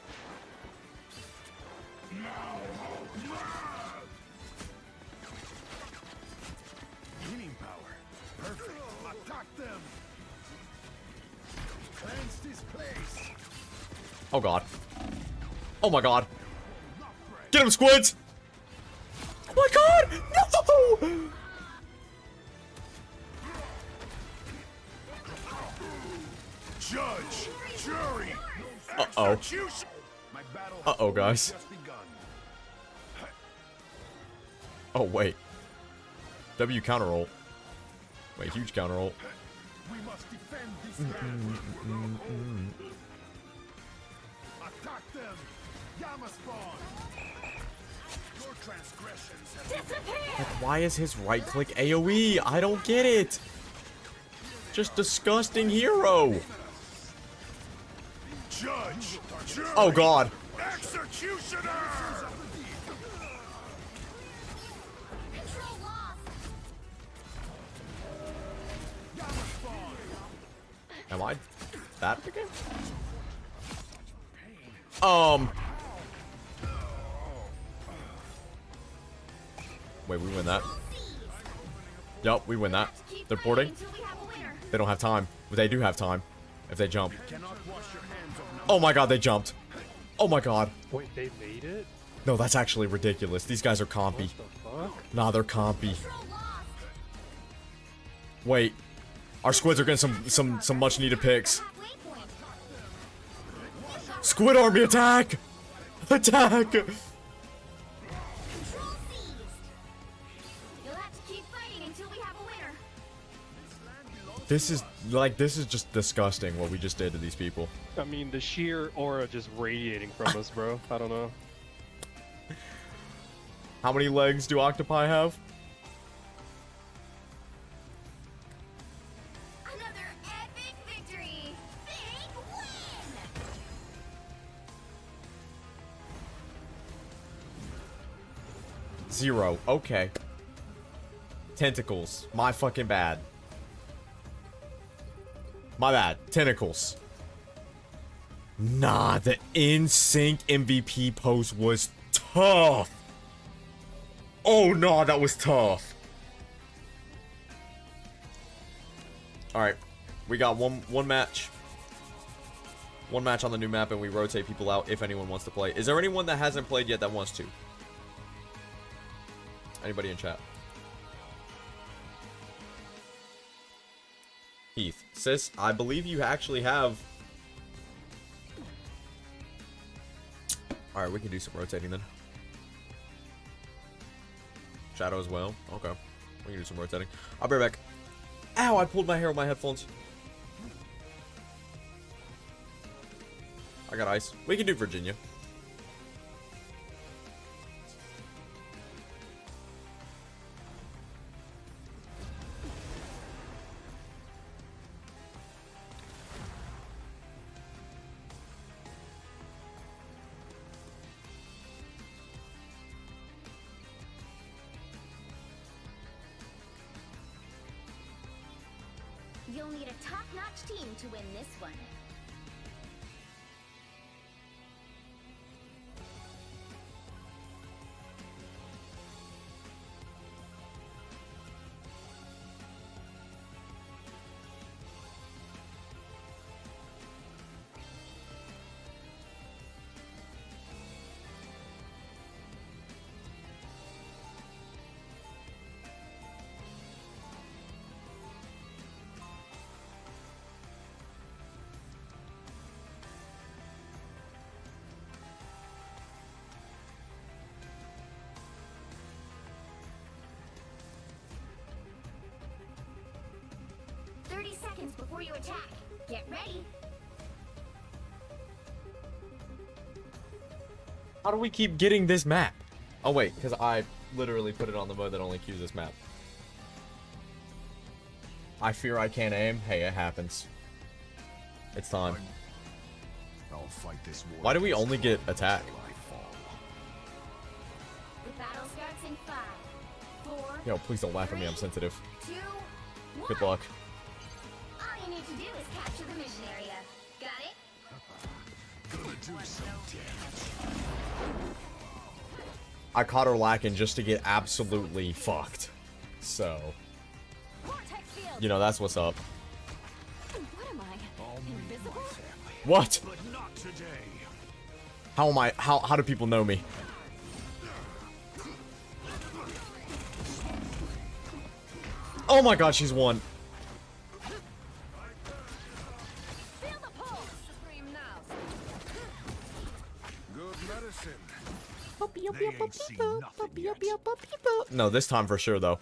Healing power. Perfect. Attack them. Cleanse this place. Oh god. Oh my god. Get him, squids! Oh my god! No! Judge, jury, Uh-oh. execution. My battle has Uh-oh, guys. just begun. Oh, wait. W counter roll. Wait, huge counter roll. We must defend this land. Attack them. Gamma spawn. Your transgressions have Like, why is his right click AoE? I don't get it. Just disgusting hero. judge, jury, Oh god. executioner. Control lost. Gamma spawn. Am I that again? Wait, we win that. Yup, we win that. They're porting. Until we have a winner. They don't have time. But they do have time. If they jump. Cannot wash your hands of no. Oh my god, they jumped. Oh my god. Wait, they made it? No, that's actually ridiculous. These guys are compy. What the fuck? Nah, they're compy. Control lost. Wait. Our squids are getting some much needed picks. Halfway point. Squid army attack! Attack! Control seized. You'll have to keep fighting until we have a winner. This is just disgusting what we just did to these people. I mean, the sheer aura just radiating from us, bro. I don't know. How many legs do octopi have? Another epic victory. Big win. 0. Okay. Tentacles. My fucking bad. My bad. Tentacles. Nah, the in-sync MVP pose was tough. Oh, no, that was tough. Alright. We got one match. One match on the new map, and we rotate people out if anyone wants to play. Is there anyone that hasn't played yet that wants to? Anybody in chat? Heath. Sis, I believe you actually have... Alright, we can do some rotating then. Shadow as well. Okay. We can do some rotating. I'll be right back. Ow, I pulled my hair with my headphones. I got ice. We can do Virginia. You'll need a top-notch team to win this one. Before you attack, get ready. How do we keep getting this map? Oh wait, because I literally put it on the mode that only queues this map. I fear I can't aim. Hey, it happens. It's time. I'll fight this war. Why do we only get attack? The battle starts in 5, 4. Yo, please don't laugh at me. I'm sensitive. 2, 1. Good luck. All you need to do is capture the mission area. Got it? Gonna do some damage. I caught her lacking just to get absolutely fucked. So, you know, that's what's up. What am I? Invisible? What? But not today. How am I? How do people know me? Oh my god, she's won. Good medicine. No, this time for sure though.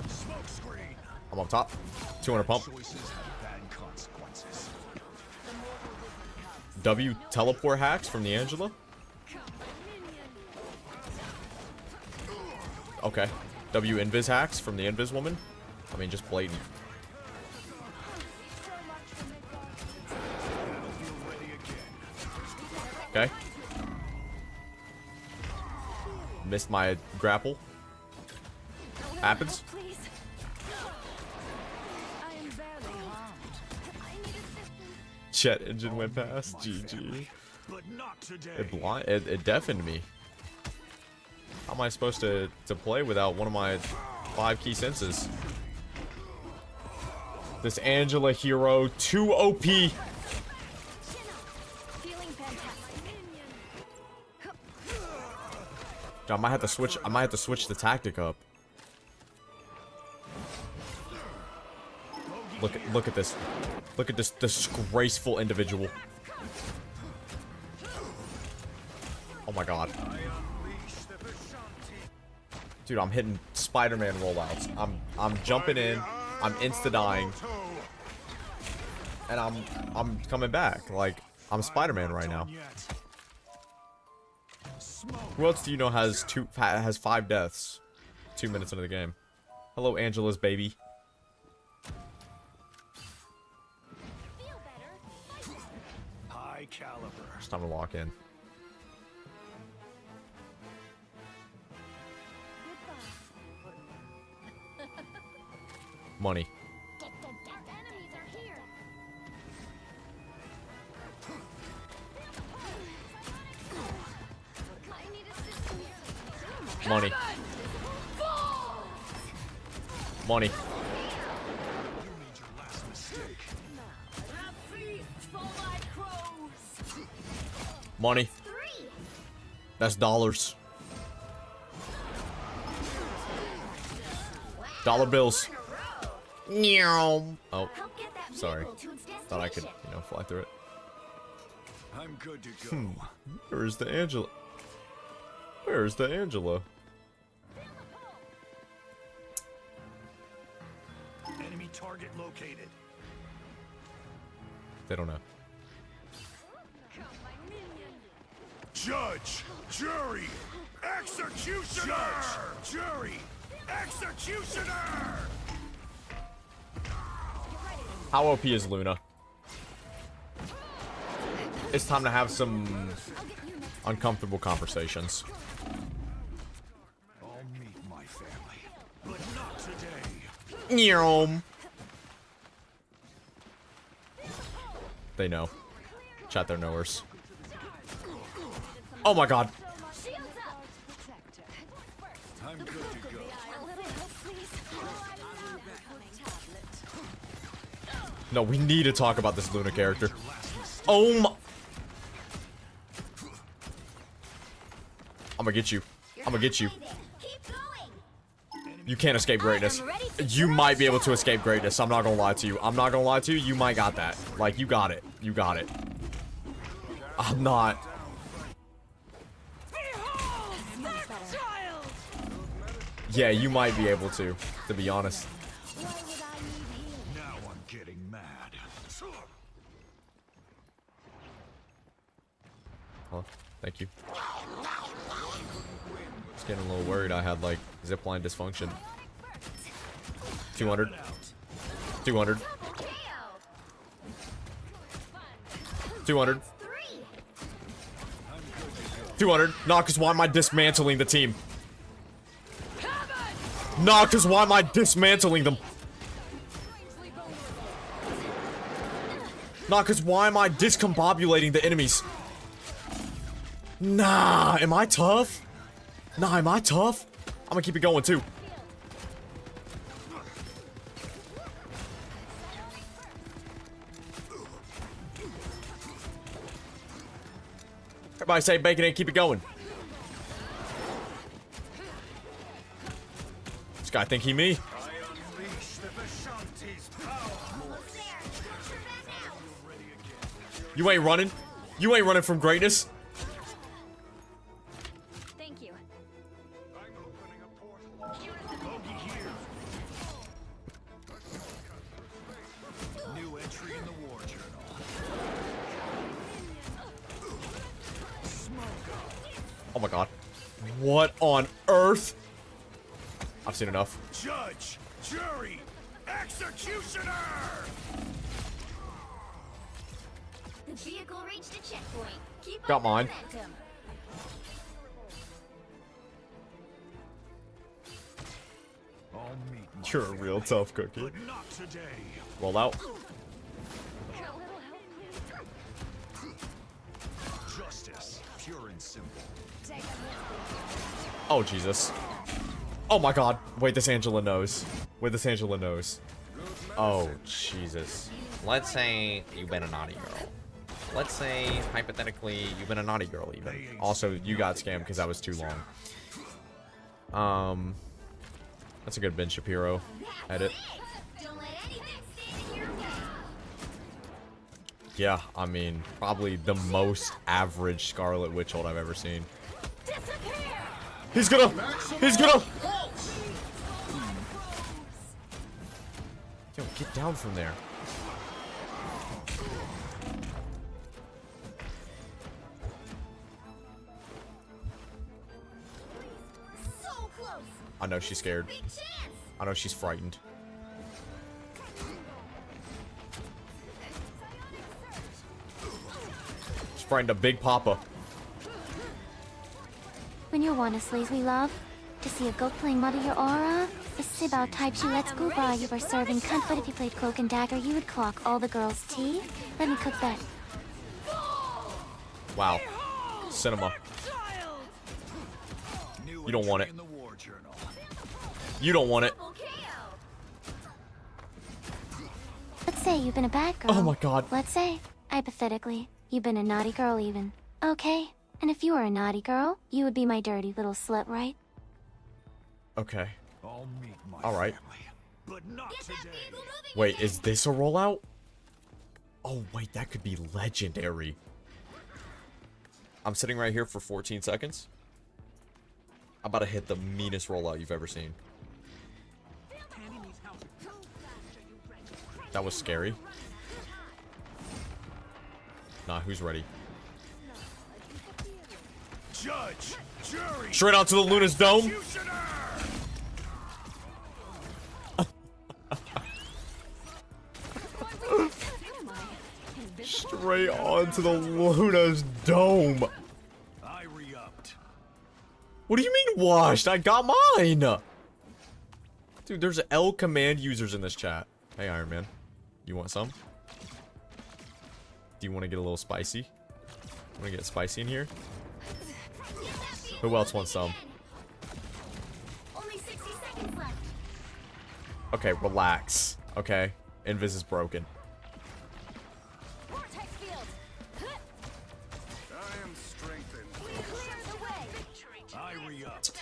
Smoke screen. I'm up top. 200 pump. Choices have bad consequences. W teleport hacks from the Angela. Okay. W invis hacks from the invis woman. I mean, just blatant. Okay. Missed my grapple. Happens. Jet engine went past. GG. But not today. It deafened me. How am I supposed to play without one of my 5 key senses? This Angela hero, too OP. I might have to switch. I might have to switch the tactic up. Look at this. Look at this disgraceful individual. Oh my god. Dude, I'm hitting Spider-Man rollouts. I'm jumping in. I'm insta-dying. And I'm coming back. Like, I'm Spider-Man right now. Who else do you know has 5 deaths 2 minutes into the game? Hello, Angela's baby. High caliber. It's time to lock in. Money. Enemies are here. I need assistance. Money. Money. You made your last mistake. Money. 3. That's dollars. Dollar bills. Meow. Oh, Help get that sorry. vehicle to its Thought I could, destination. fly through it. I'm good to go. Where is the Angela? Where is the Angela? Enemy target located. They don't know. Judge, jury, executioner. Judge, jury, executioner. How OP is Luna? It's time to have some uncomfortable conversations. I'll meet my family, but not today. Meow. They know. Chat, they're knowers. Oh my god. Shields up. I'm good to go. A little help, please. No, we need to talk about this Luna character. Oh my. I'm gonna get you. I'm gonna get you. Keep going. You can't escape greatness. You might be able to escape greatness. I'm not gonna lie to you. I'm not gonna lie to you. You might got that. Like, you got it. You got it. I'm not. Yeah, you might be able to be honest. Now I'm getting mad. Huh? Thank you. Just getting a little worried. I had, like, zipline dysfunction. 200. 200. 200. 200. Nah, cause why am I dismantling the team? Nah, cause why am I dismantling them? Nah, cause why am I discombobulating the enemies? Nah, am I tough? Nah, am I tough? I'm gonna keep it going too. Everybody say bacon and keep it going. This guy think he me. I unleash the Vishanti's power. You ain't running. You ain't running from greatness. Thank you. I'm opening a portal. Bogey here. New entry in the war journal. Smoke up. Oh my god. What on earth? I've seen enough. Judge, jury, executioner. The vehicle reached a checkpoint. Keep Got up the mine. momentum. I'll meet my You're a real tough cookie. but not today. Roll out. Justice, pure and simple. Oh, Jesus. Oh my god. Wait, this Angela knows. Wait, this Angela knows. Oh, Jesus. Let's say you've been a naughty girl. Let's say, hypothetically, you've been a naughty girl even. Also, you got scammed because that was too long. That's a good Ben Shapiro edit. Don't let anything stand in your way. Yeah, I mean, probably the most average Scarlet Witch ult I've ever seen. He's gonna! Yo, get down from there. So close. I know she's scared. Big chance. I know she's frightened. fighting a big papa. When you wanna slays we love, to see a goat playing mother your aura, the Sibao types you let's go by you were serving cunt, but if you played cloak and dagger, you would clock all the girls' tea. Let me cook that. Wow. Cinema. You don't want it. You don't want it. Let's say you've been a bad girl. Oh my god. Let's say, hypothetically, you've been a naughty girl even. Okay, and if you were a naughty girl, you would be my dirty little slut, right? Okay. I'll meet my Alright. family, but not today. Wait, is this a rollout? Oh, wait, that could be legendary. I'm sitting right here for 14 seconds. I'm about to hit the meanest rollout you've ever seen. That was scary. Nah, who's ready? Judge, jury, Straight out to the Luna's Dome. Straight onto the Luna's Dome. I re-upped. What do you mean washed? I got mine. Dude, there's L command users in this chat. Hey, Iron Man. You want some? Do you want to get a little spicy? Want to get spicy in here? Who else wants some? Only 60 seconds left. Okay, relax. Okay, Invis is broken. Vortex field. I am strengthened. Clear the way. I re-upped.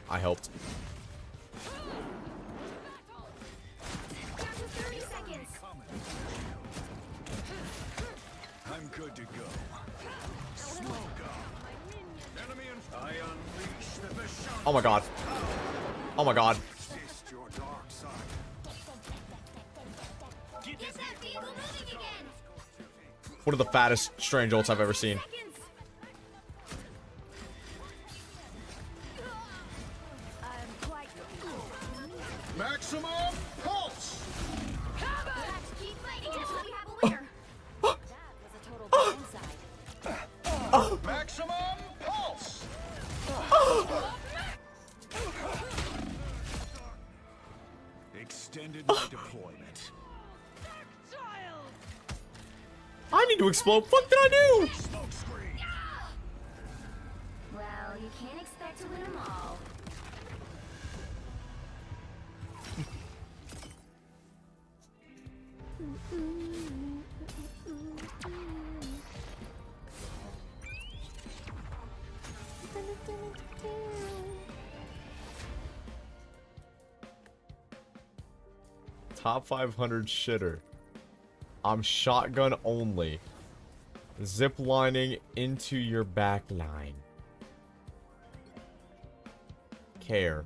I helped. Down to 30 seconds. I'm good to go. Smoke up. Enemy in I unleash the Vishal. Oh my god. Oh my god. Resist your dark side. Get that vehicle moving again. One of the fattest strange ults I've ever seen. Seconds. I'm quite Maximum pulse. Let's keep fighting until we have a winner. That was a total blindside. Maximum pulse. Extended my deployment. I need to explode. Fuck did I do? Smoke screen. Well, you can't expect to win them all. Top 500 shitter. I'm shotgun only. Zip lining into your back line. Care.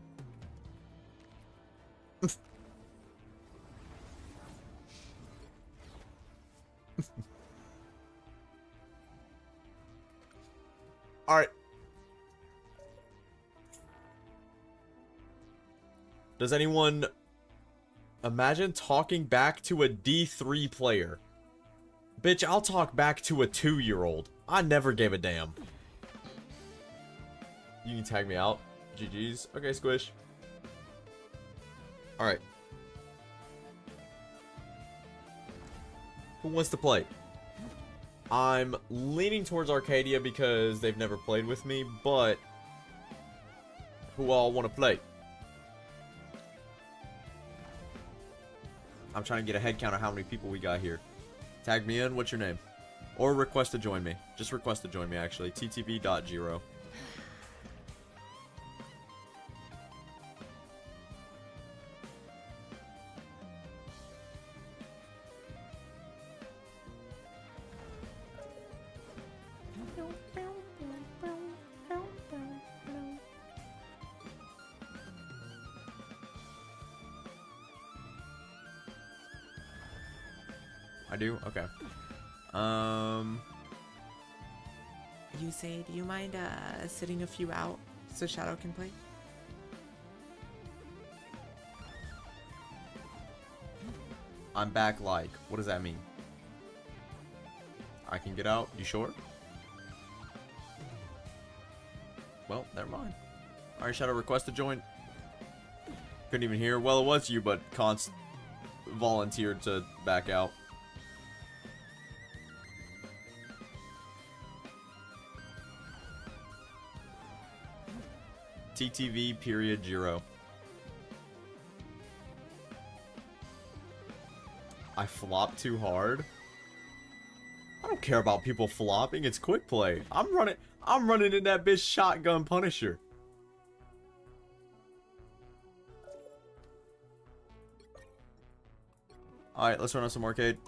Alright. Does anyone imagine talking back to a D3 player? Bitch, I'll talk back to a 2-year-old. I never gave a damn. You can tag me out. GG's. Okay, Squish. Alright. Who wants to play? I'm leaning towards Arcadia because they've never played with me, but who all want to play? I'm trying to get a head count of how many people we got here. Tag me in. What's your name? Or request to join me. Just request to join me, actually. ttv.giro. I do? Okay. You say, do you mind sitting a few out so Shadow can play. I'm back like. What does that mean? I can get out. You sure? Well, never mind. Alright, Shadow, request to join. Couldn't even hear. Well, it was you, but Const volunteered to back out. TTV period 0. I flopped too hard. I don't care about people flopping. It's quick play. I'm running in that bitch shotgun Punisher. Alright, let's run on some arcade.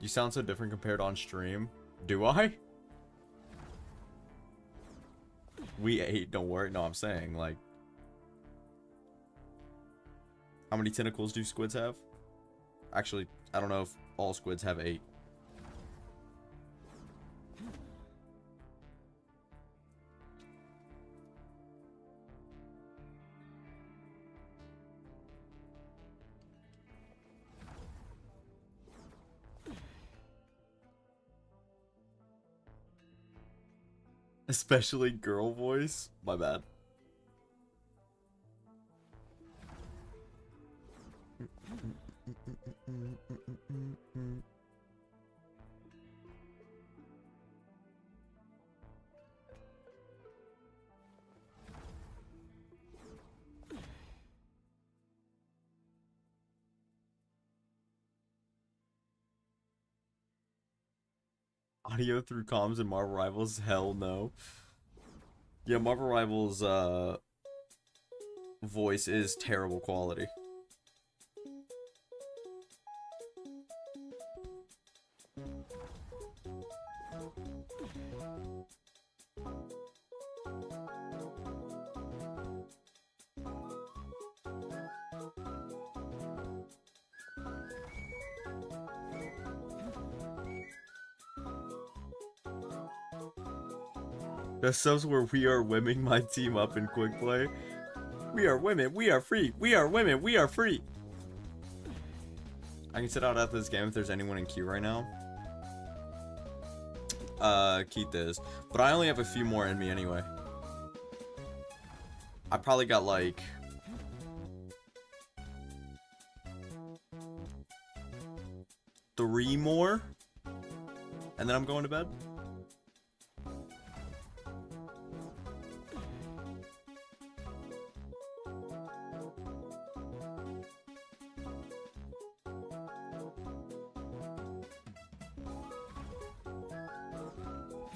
You sound so different compared on stream. Do I? We ate, don't worry. No, I'm saying, like... How many tentacles do squids have? Actually, I don't know if all squids have 8. Especially girl voice. My bad. Audio through comms and Marvel Rivals? Hell no. Yeah, Marvel Rivals voice is terrible quality. That subs where we are women my team up in quick play. We are women, we are free. We are women, we are free. I can sit out after this game if there's anyone in queue right now. Keith is. But I only have a few more in me anyway. I probably got like... three more. And then I'm going to bed.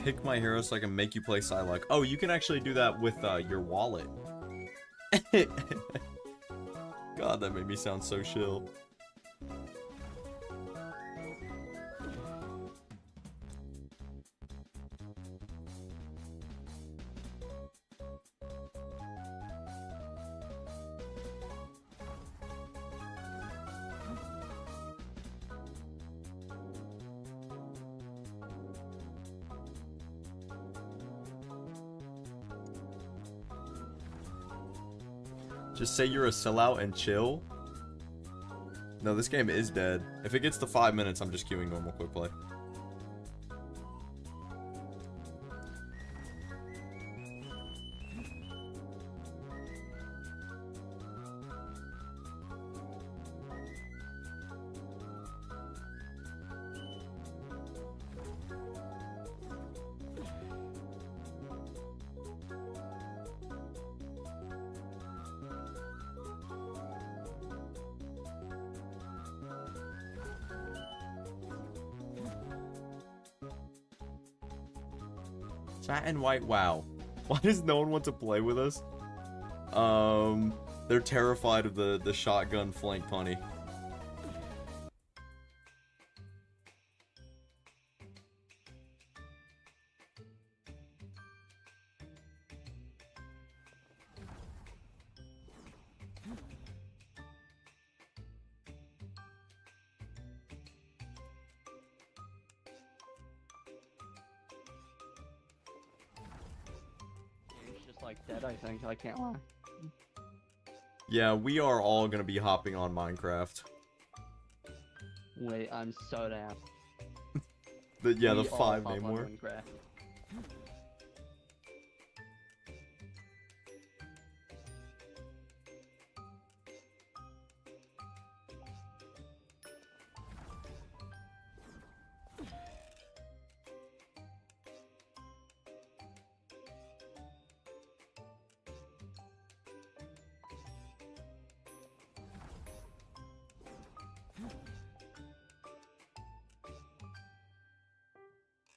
Pick my hero so I can make you play Psylocke. Oh, you can actually do that with your wallet. God, that made me sound so chill. Just say you're a sellout and chill. No, this game is dead. If it gets to 5 minutes, I'm just queuing normal quick play. Fat and white, wow. Why does no one want to play with us? They're terrified of the shotgun flank punny. like dead, I think. I can't lie. Yeah, we are all gonna be hopping on Minecraft. Wait, I'm so down. The We all 5 hop name on war. Minecraft.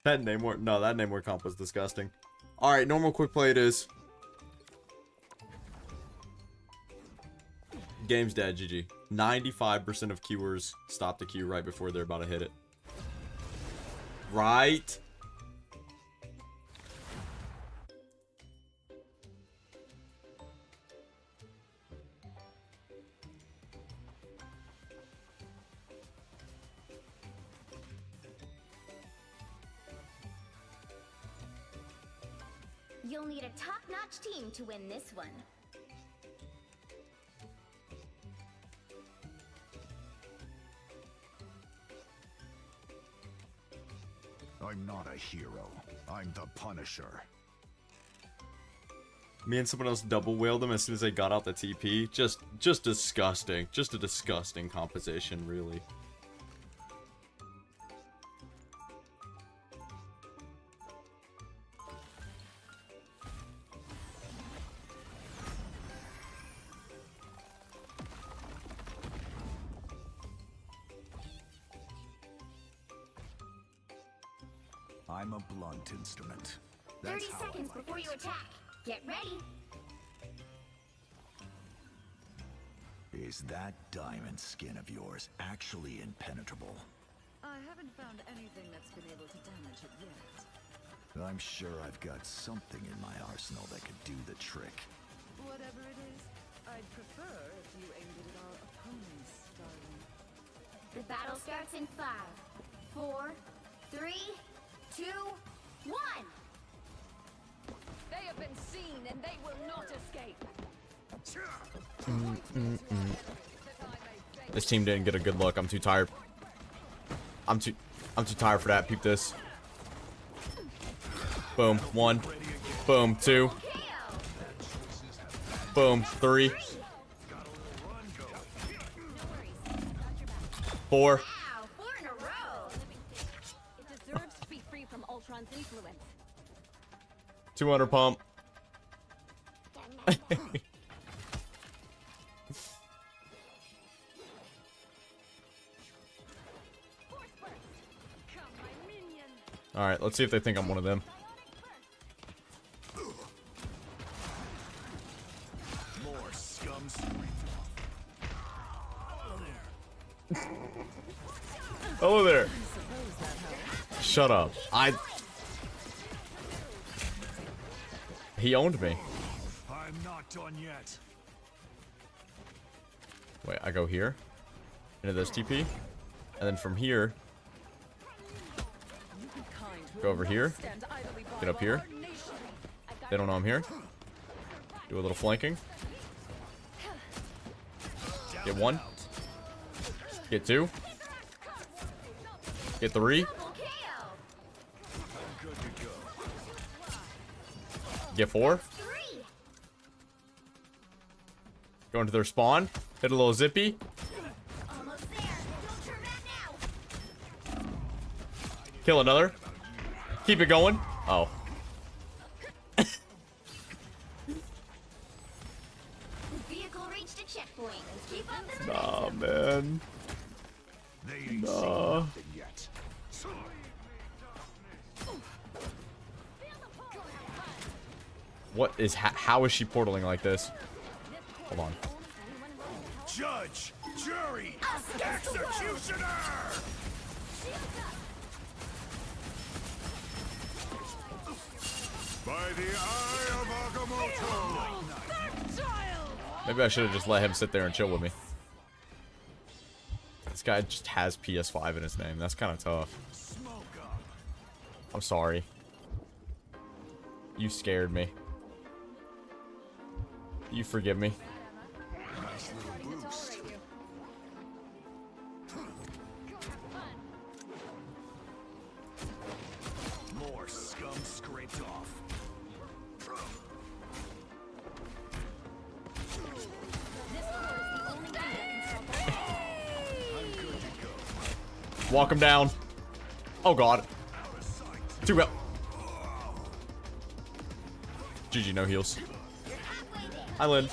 That name war, no, that name war comp was disgusting. All right, normal quick play it is. Game's dead, GG. 95% of Qers stop the Q right before they're about to hit it. Right? You'll need a top-notch team to win this one. I'm not a hero. I'm the Punisher. Me and someone else double whaled them as soon as they got out the TP. Just disgusting. Just a disgusting composition, really. I'm a blunt instrument. 30 That's how I seconds like before it. you attack. Get ready. Is that diamond skin of yours actually impenetrable? I haven't found anything that's been able to damage it yet. I'm sure I've got something in my arsenal that could do the trick. Whatever it is, I'd prefer if you aimed it at our opponents, darling. The battle starts in 5, 4, 3, 2, 1. They have been seen and they will not escape. This team didn't get a good look. I'm too tired. I'm too tired for that. Peep this. Boom. 1. Boom. 2. Boom. 3. 4. Wow, 4 in a row. It deserves to be free from Ultron's influence. 200 pump. Alright, let's see if they think I'm one of them. More scums. Hello there. Shut up. He owned me. I'm not done yet. Wait, I go here. Into this TP. And then from here. Go over here. Get up here. They don't know I'm here. Do a little flanking. Get 1. Get 2. Get 3. Get 4. Go into their spawn. Hit a little zippy. Almost there. Don't turn back now. Kill another. Keep it going. Oh. Vehicle reached a checkpoint. Keep up the Nah, man. They ain't seen Nah. nothing yet. What is how is she portaling like this? Hold on. Judge, jury, executioner. By the eye of Agamotto. Maybe I should have just let him sit there and chill with me. This guy just has PS5 in his name. That's kind of tough. I'm sorry. You scared me. You forgive me. Nice little boost. More scum scraped off. I'm good to go. Walk him down. Oh god. Too well. GG, no heals. Hi, Lynn.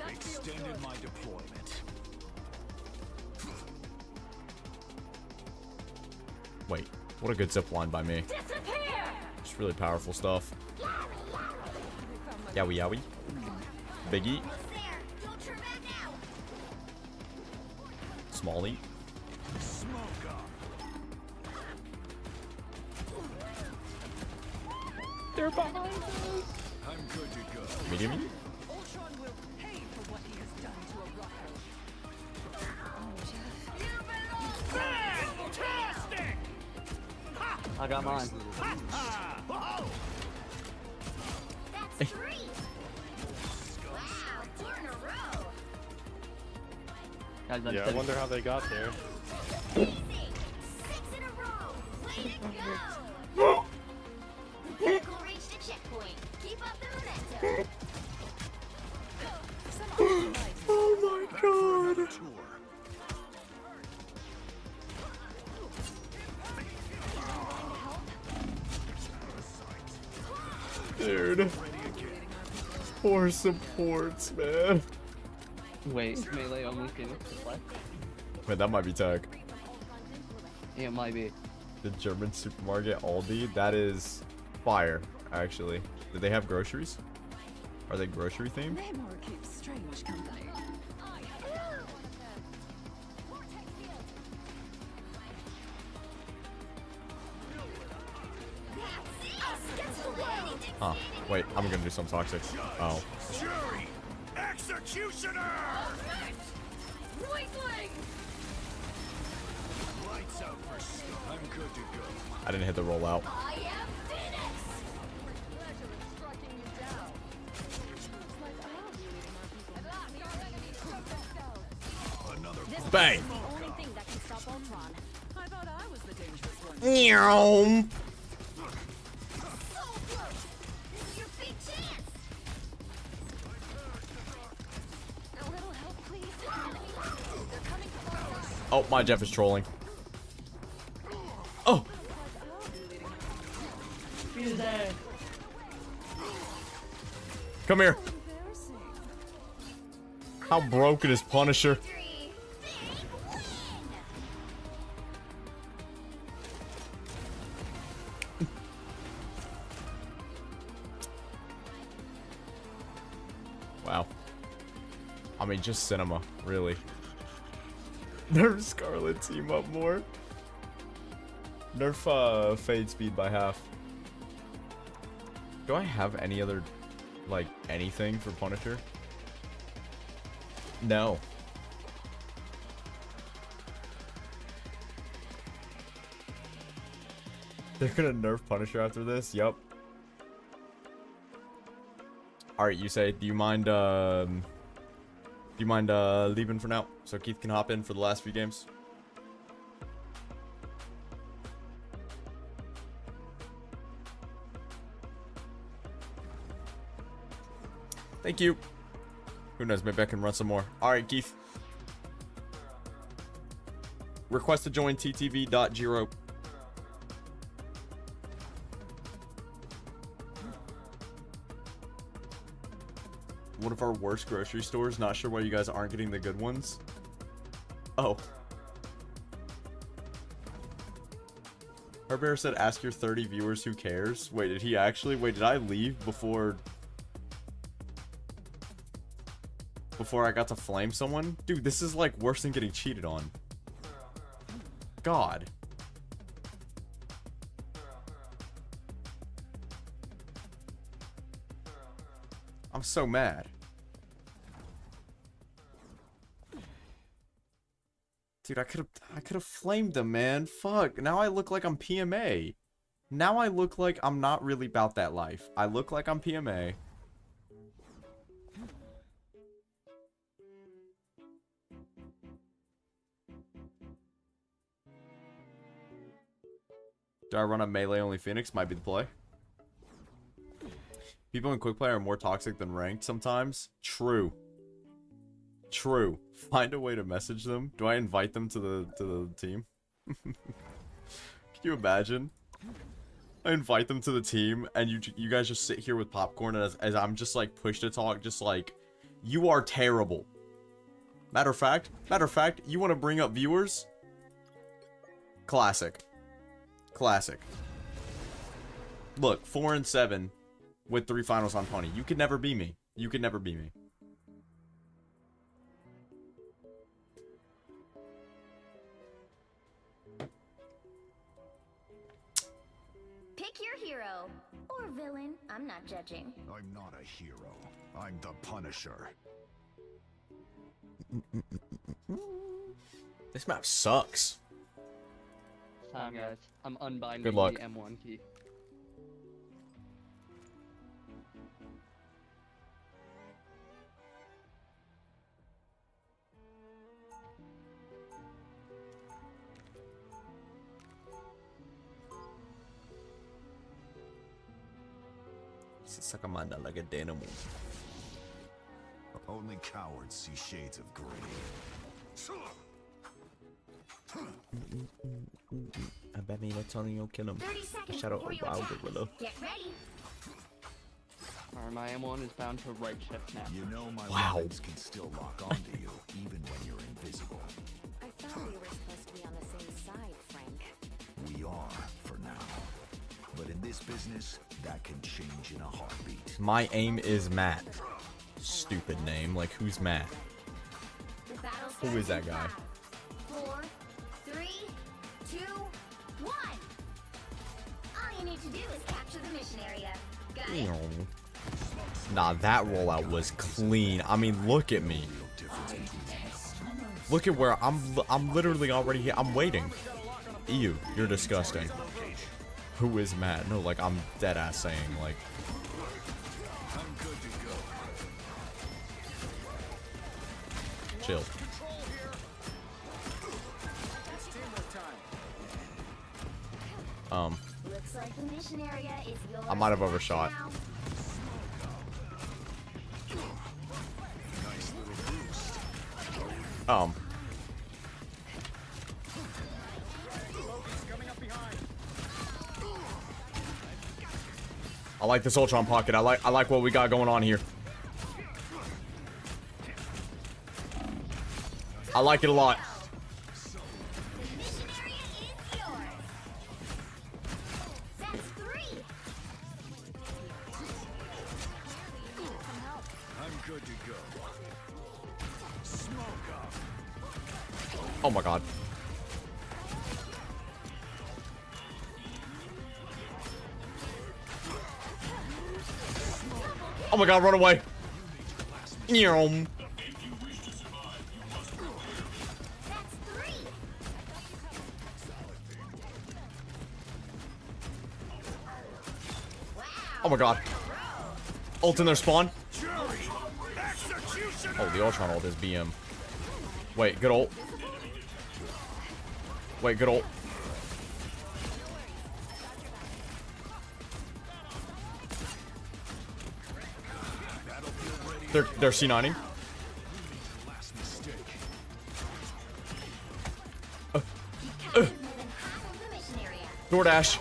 Extended my deployment. Wait, what a good zip line by me. Just really powerful stuff. Yowie yowie. Biggie. Smally. Smoke up. They're behind us. I'm good to go. Medium. Ultron will pay for what he has done to a rocker. Fantastic! I got mine. That's 3. Wow, 4 in a row. Guys, I'm Yeah, I sitting- wonder how they got there. 6 in a row. Way to go. Vehicle reached a checkpoint. Keep up the momentum. Oh my god. Tour. Dude. Poor supports, man. Wait, melee only can play? Wait, that might be tag. Yeah, it might be. The German supermarket Aldi. That is fire, actually. Do they have groceries? Are they grocery themed? Namor keeps strange company. Huh. Wait, I'm gonna do some toxic. Oh. Jury! Executioner! Lights out for scum. I'm good to go. I didn't hit the rollout. I am Phoenix. Another Bang! The only thing that can stop Ultron. I thought I was the dangerous one. Meow. So close. This is your big chance. A little help, please. They're coming for us. Oh, my Jeff is trolling. Oh! Come here. How broken is Punisher? 3. Big win. Wow. I mean, just cinema, really. Nerf Scarlet team up more. Nerf fade speed by half. Do I have any other, like, anything for Punisher? No. They're gonna nerf Punisher after this? Yup. Alright, you say, do you mind leaving for now? So Keith can hop in for the last few games? Thank you. Who knows, maybe I can run some more. Alright, Keith. Request to join ttv.gro. One of our worst grocery stores. Not sure why you guys aren't getting the good ones. Oh. Herbear said, ask your 30 viewers who cares. Wait, did he actually? Wait, did I leave before I got to flame someone? Dude, this is like worse than getting cheated on. God. I'm so mad. Dude, I could have flamed them, man. Fuck. Now I look like I'm PMA. Now I look like I'm not really about that life. I look like I'm PMA. Do I run a melee only Phoenix? Might be the play. People in quick play are more toxic than ranked sometimes. True. True. Find a way to message them. Do I invite them to the team? Can you imagine? I invite them to the team and you guys just sit here with popcorn as I'm just like push to talk, just like, you are terrible. Matter of fact, you want to bring up viewers? Classic. Classic. Look, 4 and 7 with 3 finals on Pony. You could never be me. You could never be me. Pick your hero. Or villain. I'm not judging. I'm not a hero. I'm the Punisher. This map sucks. Time, guys. I'm unbinding Good luck. the M1 key. Sakamanda like a dynamo. Only cowards see shades of gray. I bet me Antonio kill him. 30 seconds Shout out before you Wild attack. Gorilla. Get ready. Alright, my M1 is bound to right shift now. You know my Wow. weapons can still lock onto you, even when you're invisible. I thought we were supposed to be on the same side, Frank. We are, for now. But in this business, that can change in a heartbeat. My aim is Matt. Stupid name. Like, who's Matt? The battle Who is starts that in guy? 5, 4, 3, 2, 1. All you need to do is capture the mission area. Got it? Nah, that rollout was clean. I mean, look at me. Look at where I'm literally already here. I'm waiting. Ew, you're disgusting. Who is Matt? No, like, I'm dead ass saying, like, chill. Looks like the mission area is yours. I might have overshot. now. I like this Ultron pocket. I like what we got going on here. I like it a lot. The mission area is yours. That's 3. I'm good to go. Smoke up. Oh my god. Oh my god, run away. Nyom. That's 3. Oh my god. Ult in their spawn. Oh, the Ultron ult is BM. Wait, good ult. Wait, good ult. They're C9ing. More than half of the mission area. DoorDash.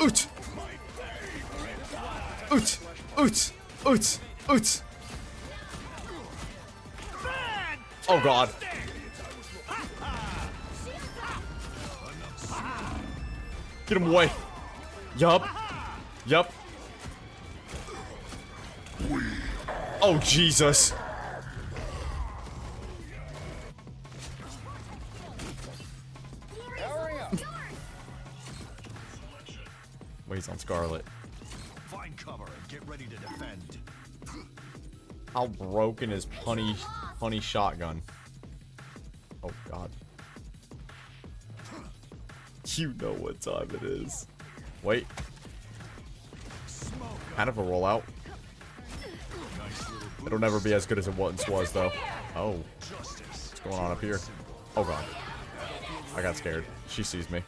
Oot. Oot. Oot. Oot. Oot. Oh god. Get him away. Yup. Yup. Oh Jesus. Wait, he's on Scarlet. Find cover and get ready to defend. How broken is punny shotgun? You know what time it is. Wait. Kind of a rollout. It'll never be as good as it once was, though. Oh. What's going on up here? Oh, God. I got scared. She sees me.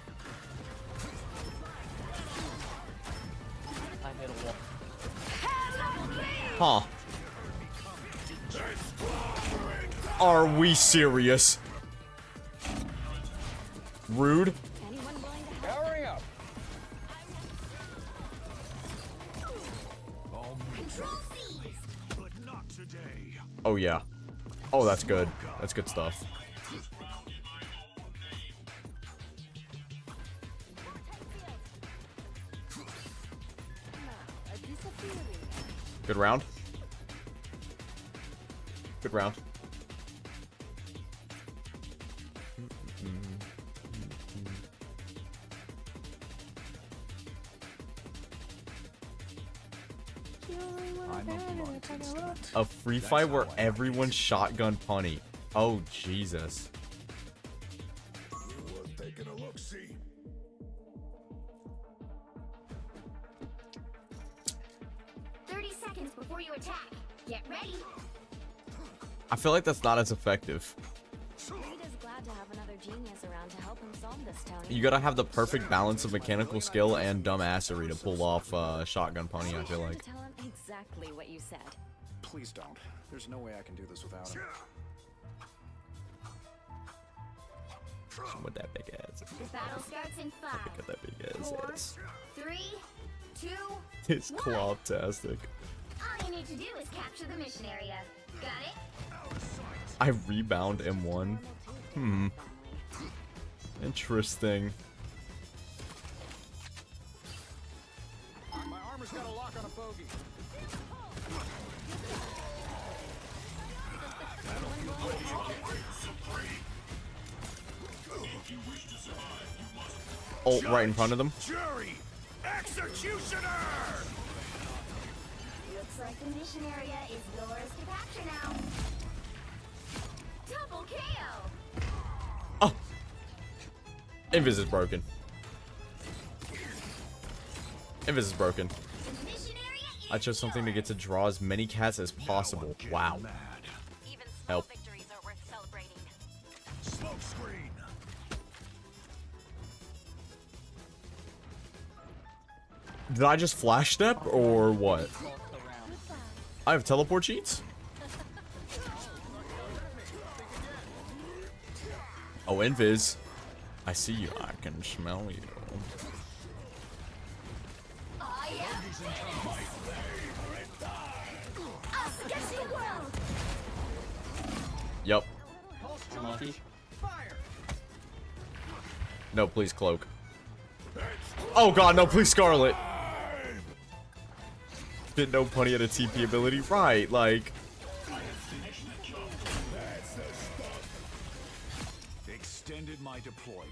I hit a wall. Huh. Are we serious? Rude. Hurry up. Oh, yeah. Oh, that's good. That's good stuff. Good round. Good round. A free fight where everyone shotgun punny. Oh, Jesus. Taking a look, see. 30 seconds before you attack. Get ready. I feel like that's not as effective. Rita's glad to have another genius around to help him solve this, Tony. You gotta have the perfect balance of mechanical skill and dumbassery to pull off shotgun punny, I feel like. Tell him exactly what you said. Please don't. There's no way I can do this without him. With that big ass. The battle starts in 5, Look at that big ass 4, ass. 3, 2, It's 1. claw-tastic. All you need to do is capture the mission area. Got it? I rebound M1. Hmm. Interesting. My armor's got a lock on a bogey. Ult right in front of them. Jury! Executioner! Looks like the mission area is yours to capture now. Double KO! Oh! Invis is broken. Invis is broken. The mission area is I chose something to get to draw as many cats as possible. Wow. Even small Help. victories are worth celebrating. Smoke screen! Did I just flash step or what? I have teleport cheats? Oh, Invis. I see you. I can smell you. Oh, yeah. Us against the world! Yep. Monkey. No, please, Cloak. Oh god, no, please, Scarlet. Didn't know Punny had a TP ability. Right, like... Extended my deployment.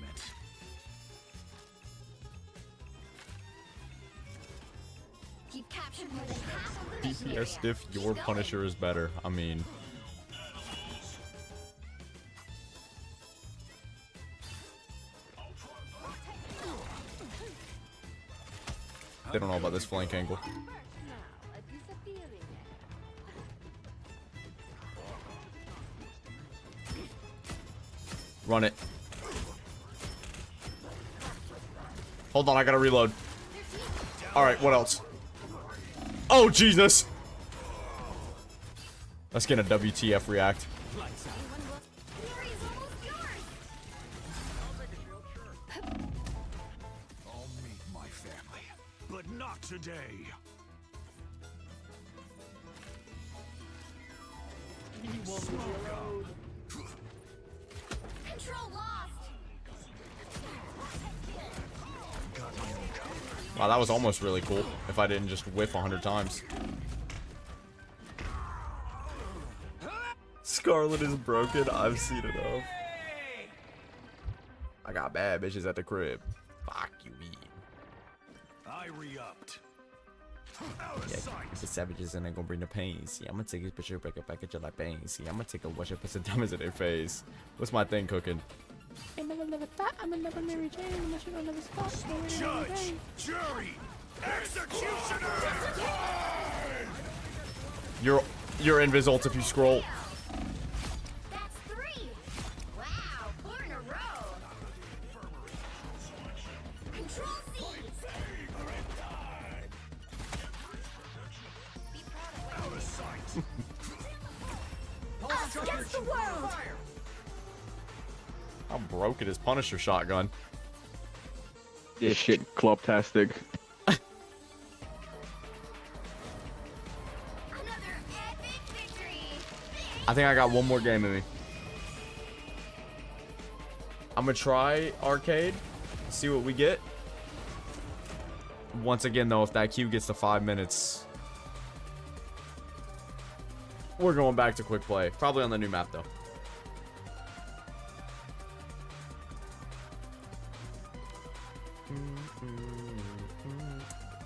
You've captured more than half of the mission area. DPS diff, your Punisher is better. I mean... They don't know about this flank angle. Run it. Hold on, I gotta reload. Alright, what else? Oh, Jesus! Let's get a WTF react. I'll meet my family, but not today. Control lost! Wow, that was almost really cool if I didn't just whiff 100 times. Scarlet is broken. I've seen enough. I got bad bitches at the crib. Fuck you, mean. I re-upped. Yeah, the savages and they gonna bring the pain. See, I'm gonna take this picture, break it back at you like bang. See, I'm gonna take a wash and put some diamonds in their face. What's my thing cooking? I never thought I'm never Mary Jane unless you don't never stop. Judge, jury, executioner! You're invis ult if you scroll. That's 3. Wow, 4 in a row. Control C. Out of sight. Us against the world. How broken is Punisher shotgun? This shit club-tastic. Another epic victory. I think I got one more game in me. I'm gonna try arcade, see what we get. Once again, though, if that queue gets to 5 minutes, we're going back to quick play. Probably on the new map, though.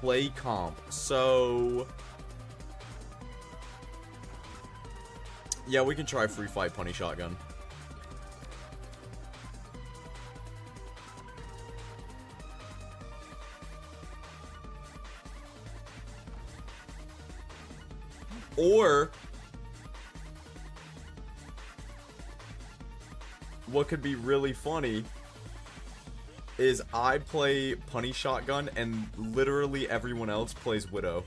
Play comp. So yeah, we can try free fight punny shotgun. Or what could be really funny is I play punny shotgun and literally everyone else plays Widow.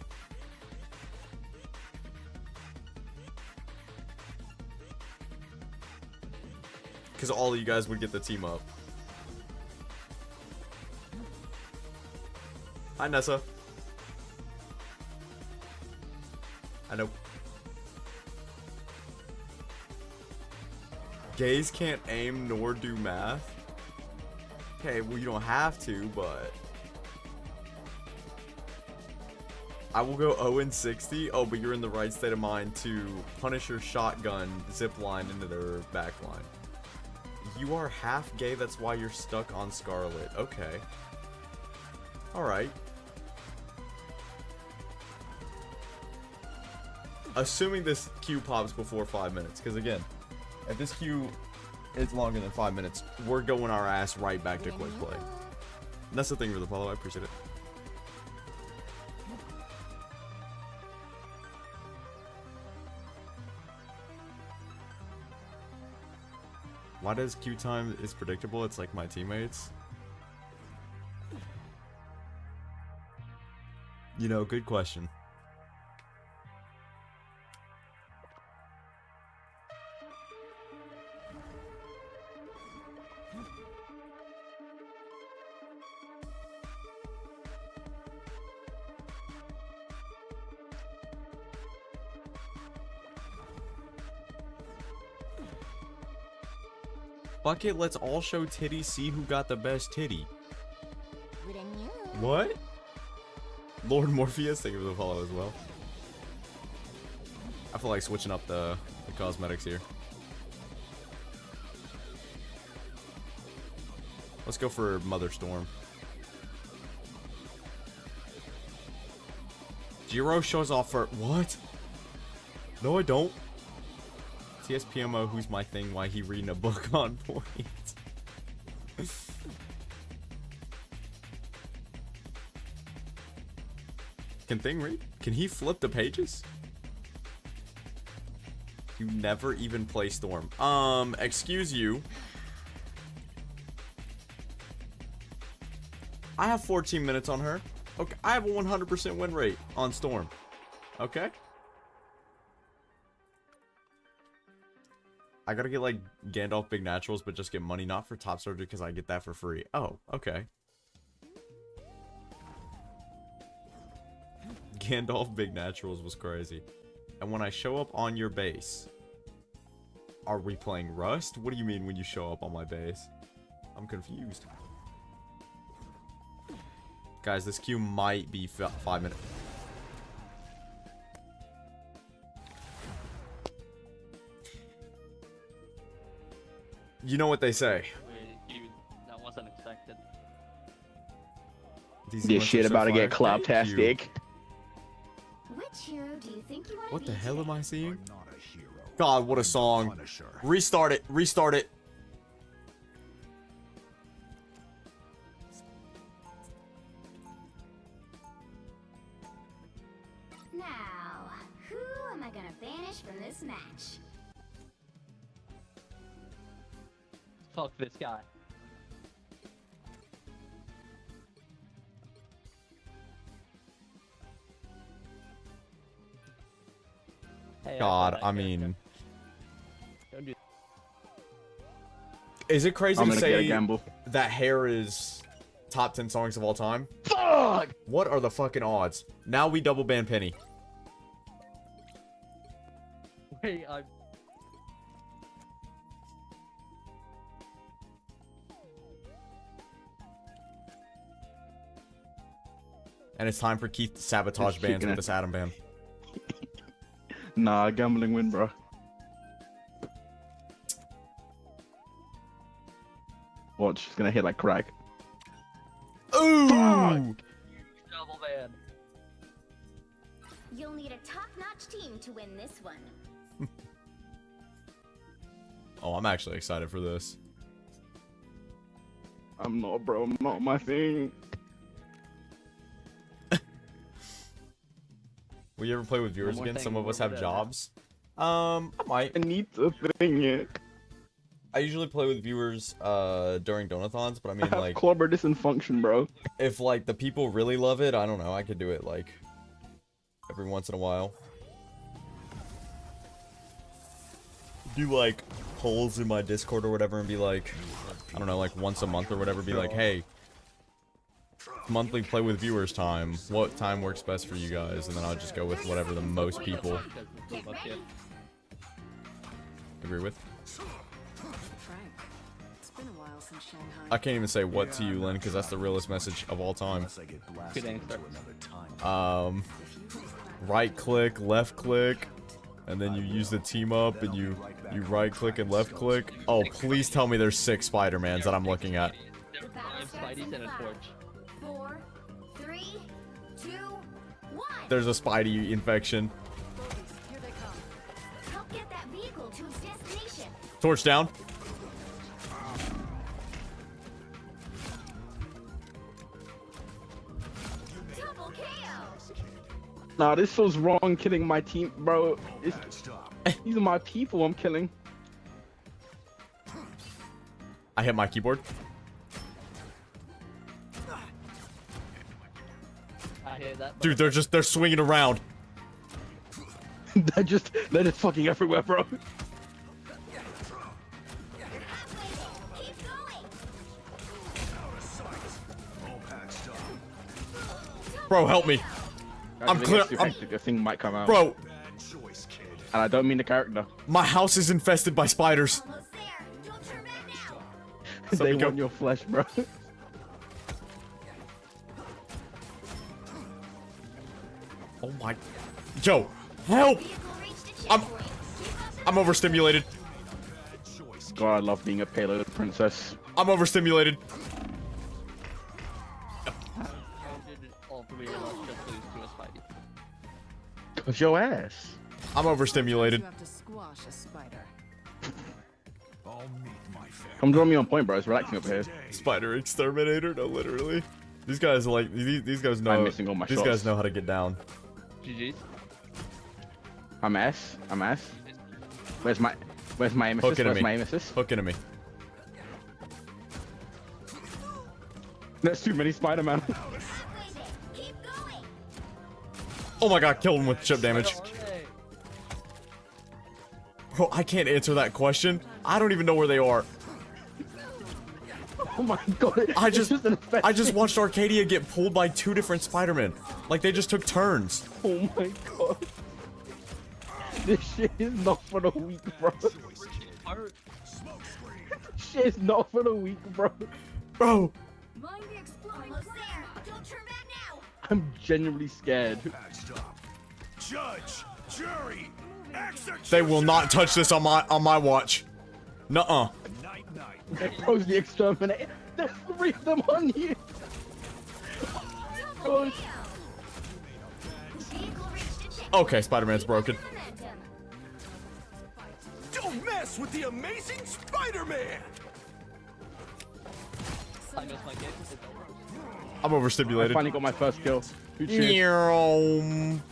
Because all of you guys would get the team up. Hi, Nessa. I know. Gays can't aim nor do math. Okay, well, you don't have to, but I will go 0-60. Oh, but you're in the right state of mind to Punisher shotgun zipline into their backline. You are half gay, that's why you're stuck on Scarlet. Okay. Alright. Assuming this queue pops before 5 minutes, because again, if this queue is longer than 5 minutes, we're going our ass right back to quick play. And that's the thing for the follow, I appreciate it. Why does queue time is predictable? It's like my teammates. You know, good question. Fuck it, let's all show titty, see who got the best titty. What? Lord Morpheus, thank you for the follow as well. I feel like switching up the cosmetics here. Let's go for Mother Storm. Jiro shows off for what? No, I don't. TSPMO, who's my thing? Why he reading a book on point? Can Thing read? Can he flip the pages? You never even play Storm. Excuse you. I have 14 minutes on her. Okay, I have a 100% win rate on Storm. Okay. I gotta get like Gandalf Big Naturals, but just get money, not for top surgery because I get that for free. Oh, okay. Gandalf Big Naturals was crazy. And when I show up on your base, are we playing Rust? What do you mean when you show up on my base? I'm confused. Guys, this queue might be 5 minutes. You know what they say. That wasn't expected. This shit about to get club-tastic. Which hero do you think you want to What be the hell today? am I seeing? I'm not a hero. God, what a song. Punisher. Restart it. Restart it. Now, who am I gonna banish from this match? Fuck this guy. Hey, God, got that I character. mean, Don't do is it crazy I'm to gonna get a say gamble. that Hair is top 10 songs of all time? Fuck! What are the fucking odds? Now we double ban Penny. Wait, I'm... And it's time for Keith to sabotage Just bans kicking with it. this Adam ban. Nah, gambling win, bro. Watch, it's gonna hit like crack. Ooh! Double ban. You'll need a top-notch team to win this one. Oh, I'm actually excited for this. I'm not, bro. Not my thing. Will you ever play with viewers more again? thing, Some of what us have would that jobs. I might. I need to thing it. I usually play with viewers during Donathons, but I I mean, have like, clobber dysfunction, bro. if like the people really love it, I don't know. I could do it like every once in a while. Do like polls in my Discord or whatever, and be like, I don't know, like once a month or whatever. Be like, hey, monthly play with viewers time. What time works best for you guys? And then I'll just go with whatever the most people agree with. Frank, it's been a while since Shanghai. I can't even say what to you, Lynn, because that's the realest message of all time. Unless I get blasted Good into answer. another time. Right click, left click, and then you use the team up, and you right click and left click. Oh, please tell me there's 6 Spider-Mans that I'm looking at. The battle starts Spidey's in and a 5, torch. 4, 3, 2, 1. There's a Spidey infection. Here they come. Help get that vehicle to its destination. Torch down. Double KO. Nah, this feels wrong killing my team, bro. These are my people I'm killing. I hit my keyboard. I hear that. Dude, they're swinging around. they're just fucking everywhere, bro. Keep going. Bro, help me. I'm clear. The thing might come out. Bro, And I don't mean the character. my house is infested by spiders. Almost there. Don't turn back now. They Somebody go- want your flesh, bro. Oh my. Yo, help! Vehicle reached its I'm- checkpoint. Keep up the I'm overstimulated. God, I love being a payload princess. I'm overstimulated. How did all three of us just lose to a Spidey? Cause your ass. I'm overstimulated. You have to squash a spider. I'll meet my family. Come draw me on point, bro. It's relaxing up here. Spider exterminator? No, literally. These guys are like these guys know. I'm missing all my these shots. guys know how to get down. GG's. I'm ass. Where's my aim assist? Hook into Where's me. my aim assist? Hook into me. There's too many Spider-Man. halfway there. Keep going. Oh my god, killed him with chip damage. Bro, I can't answer that question. I don't even know where they are. Oh my god. I it's just an effect. I just watched Arcadia get pulled by 2 different Spider-Men. Like they just took turns. Oh my god. This shit is not for the weak, bro. Shit is not for the weak, bro. Bro, Mind the explosion. Almost there. Don't turn back now. I'm genuinely scared. Patched up. Judge, jury, executioner. they will not touch this on my watch. Nuh-uh. Night, night. That bro's the exterminator. There's 3 of them on you. Double Oh, KO. Vehicle reached its checkpoint. Okay, Spider-Man's broken. Momentum. Don't mess with the amazing Spider-Man. I missed my kick. I'm I overstimulated. finally got my first kill. Good shit.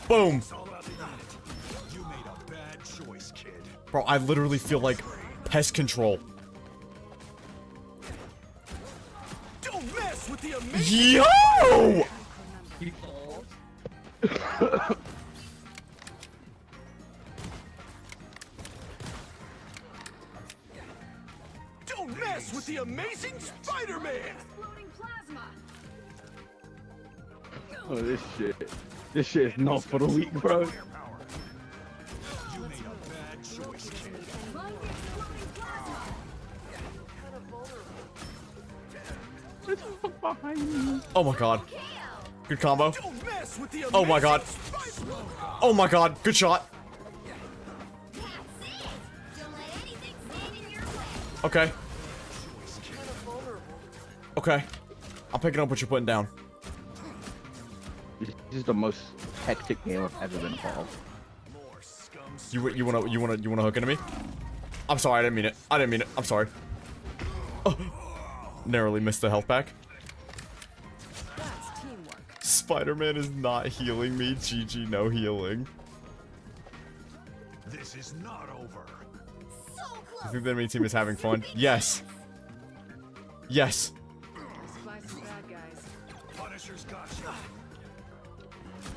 Boom. You made a bad choice, kid. Bro, I literally feel like pest control. Don't mess with the amazing. Yo! Don't mess with the amazing Spider-Man. Exploding plasma. Oh, this shit is not for the weak, bro. You made a bad choice, kid. Find the exploding plasma. It's behind me. Oh my god. Good combo. Don't mess with the Oh my god. Spider-Man. Oh my god. Good shot. That's it. Don't let anything stand in your way. Okay. Okay. I'm picking up what you're putting down. This is the most hectic game I've ever been a part of. More scum. You wanna hook into me? I'm sorry, I didn't mean it. I didn't mean it. I'm sorry. Oh. Narrowly missed the health pack. That's teamwork. Spider-Man is not healing me. GG, no healing. This is not over. So I close. think the enemy team is having fun. Yes. Yes. Spy some bad guys. Punisher's got you.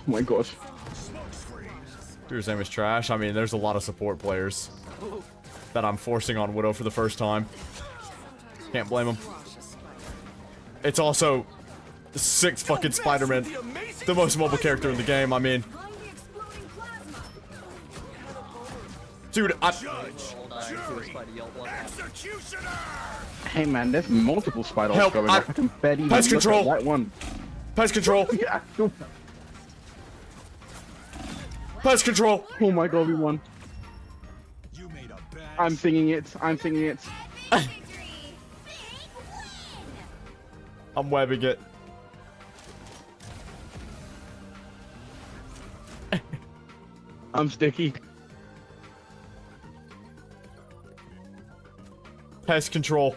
Oh my gosh. Smoke screen. Your name is trash. I mean, there's a lot of support players that I'm forcing on Widow for the first time. Can't blame them. It's also 6 fucking Spider-Man. The most mobile character in the game. I mean, Find the exploding plasma. dude, I... Judge, jury, executioner. Hey man, there's multiple spiders Help, going. I can barely even pest look at control. that one. Pest control. Yeah. Pest control. Oh my god, we won. You made a bad. I'm singing it. I'm singing it. Victory. Big win. I'm webbing it. I'm sticky. Pest control.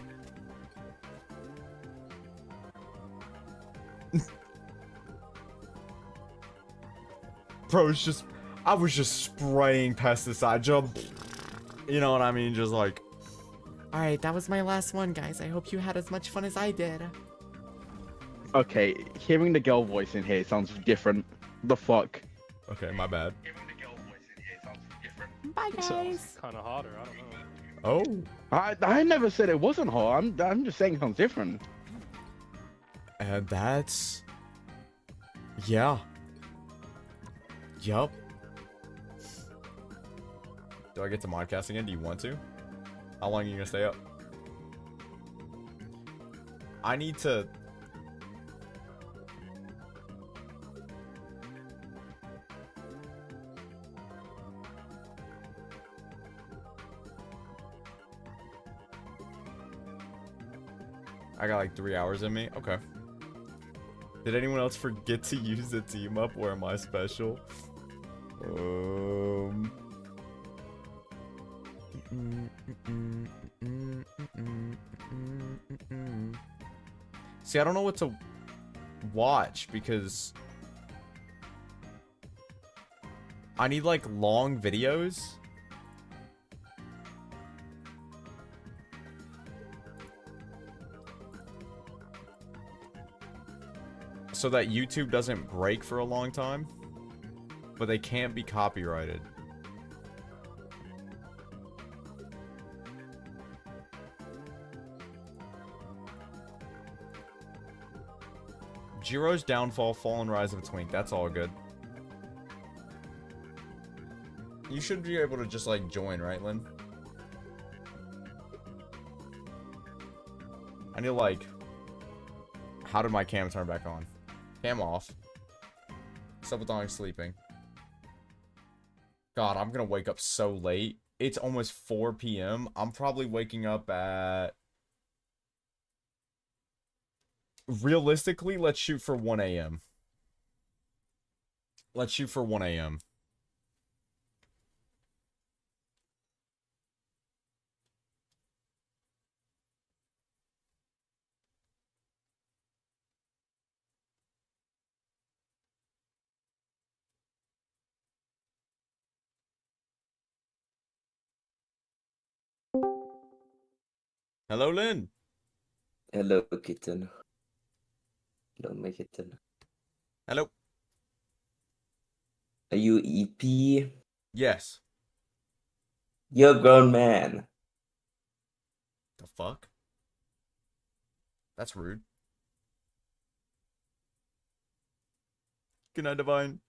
Bro, it's just... I was just spraying pesticide. Jump. You know what I mean? Just like... Alright, that was my last one, guys. I hope you had as much fun as I did. Okay, hearing the girl voice in here sounds different. The fuck? Okay, my bad. Bye, Sounds guys. kind of hotter. I don't know. Oh. I never said it wasn't hot. I'm just saying it sounds different. And that's... Yeah. Yup. Do I get to modcast again? Do you want to? How long are you gonna stay up? I need to... I got like 3 hours in me? Okay. Did anyone else forget to use the team up, or am I special? See, I don't know what to watch because I need like long videos. So that YouTube doesn't break for a long time, but they can't be copyrighted. Jiro's downfall, fall and rise of a twink. That's all good. You should be able to just like join, right, Lynn? I need like... How did my cam turn back on? Cam off. Subathonic sleeping. God, I'm gonna wake up so late. It's almost 4 p.m. I'm probably waking up at... Realistically, let's shoot for 1 a.m. Let's shoot for 1 a.m. Hello, Lynn. Hello, kitten. Hello, my kitten. Hello. Are you EP? Yes. You're a grown man. The fuck? That's rude. Good night, Divine.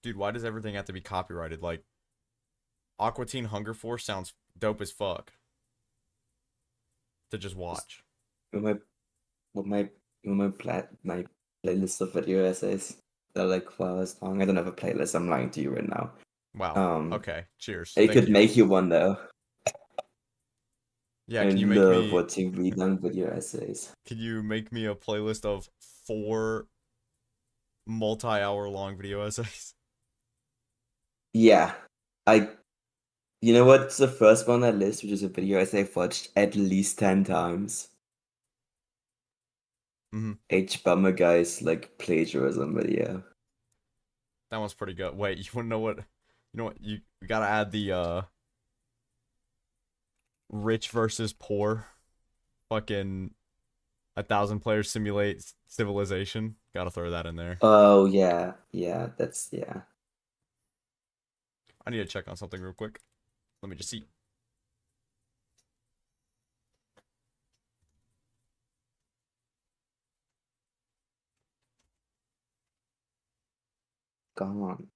Dude, why does everything have to be copyrighted? Like, Aqua Teen Hunger Force sounds dope as fuck. To just watch. With my playlist of video essays. They're like 4 hours long. I don't have a playlist. I'm lying to you right now. Wow. Okay. Cheers. I Thank could you. make you one though. Yeah, I can you make love me watching read long video essays. Can you make me a playlist of 4 multi-hour long video essays? Yeah. You know what's the first one on that list, which is a video essay I've watched at least 10 times? H Bummer Guy's like plagiarism video. That one's pretty good. Wait, you wanna know what? You know what? You gotta add the rich versus poor. Fucking 1,000 players simulate civilization. Gotta throw that in there. Oh yeah, that's yeah. I need to check on something real quick. Let me just see. Gone.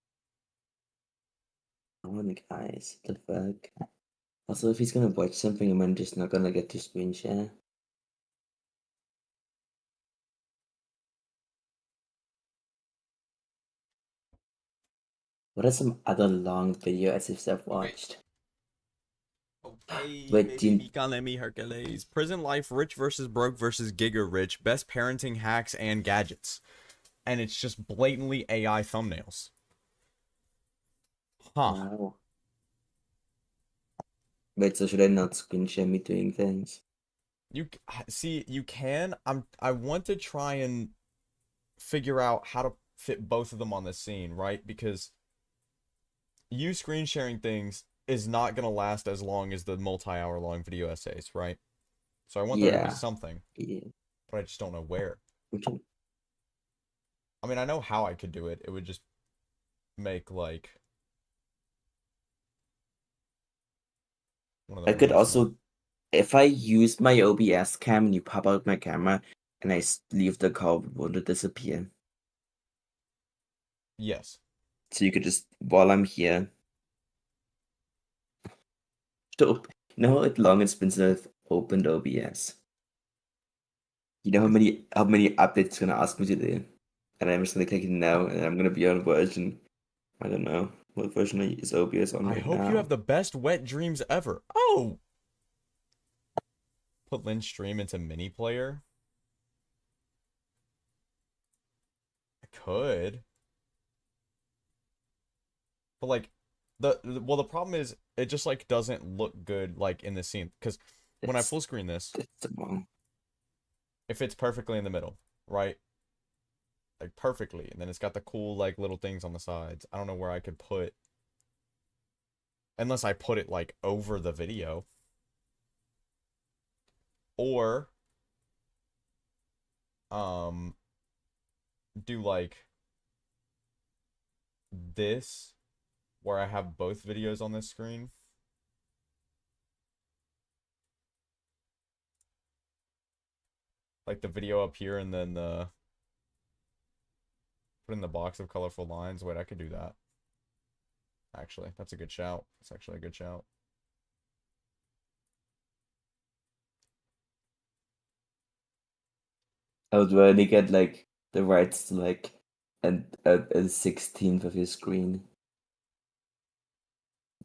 On, guys. The fuck? Also, if he's gonna watch something, I'm just not gonna get to screen share. What are some other long video essays I've watched? Okay, Wait, baby, Mika, Hercules. Prison life, rich versus broke versus Giga Rich. Best parenting hacks and gadgets. And it's just blatantly AI thumbnails. Huh. Wow. Wait, so should I not screen share me doing things? You see, you can. I want to try and figure out how to fit both of them on the scene, right? Because you screen sharing things is not gonna last as long as the multi-hour long video essays, right? So I want there to be something. Yeah. But I just don't know where. I mean, I know how I could do it. It would just make like one of the I could also, if I use my OBS cam and you pop out my camera and I leave the call, will it disappear? Yes. So you could just, while I'm here, you know how long it's been since I've opened OBS? You know how many updates it's gonna ask me to do? And I'm just gonna click no, and I'm gonna be on version, I don't know, what version is OBS on I right hope now? you have the best wet dreams ever. Oh! Put Lynn's stream into mini player. I could. But like the problem is it just like doesn't look good like in the scene because when I full screen this, it fits perfectly in the middle, right? Like perfectly, and then it's got the cool like little things on the sides. I don't know where I could put unless I put it like over the video. Or do like this where I have both videos on this screen. Like the video up here and then the put in the box of colorful lines. Wait, I could do that. Actually, that's a good shout. That's actually a good shout. I would really get like the rights to like a 16th of your screen.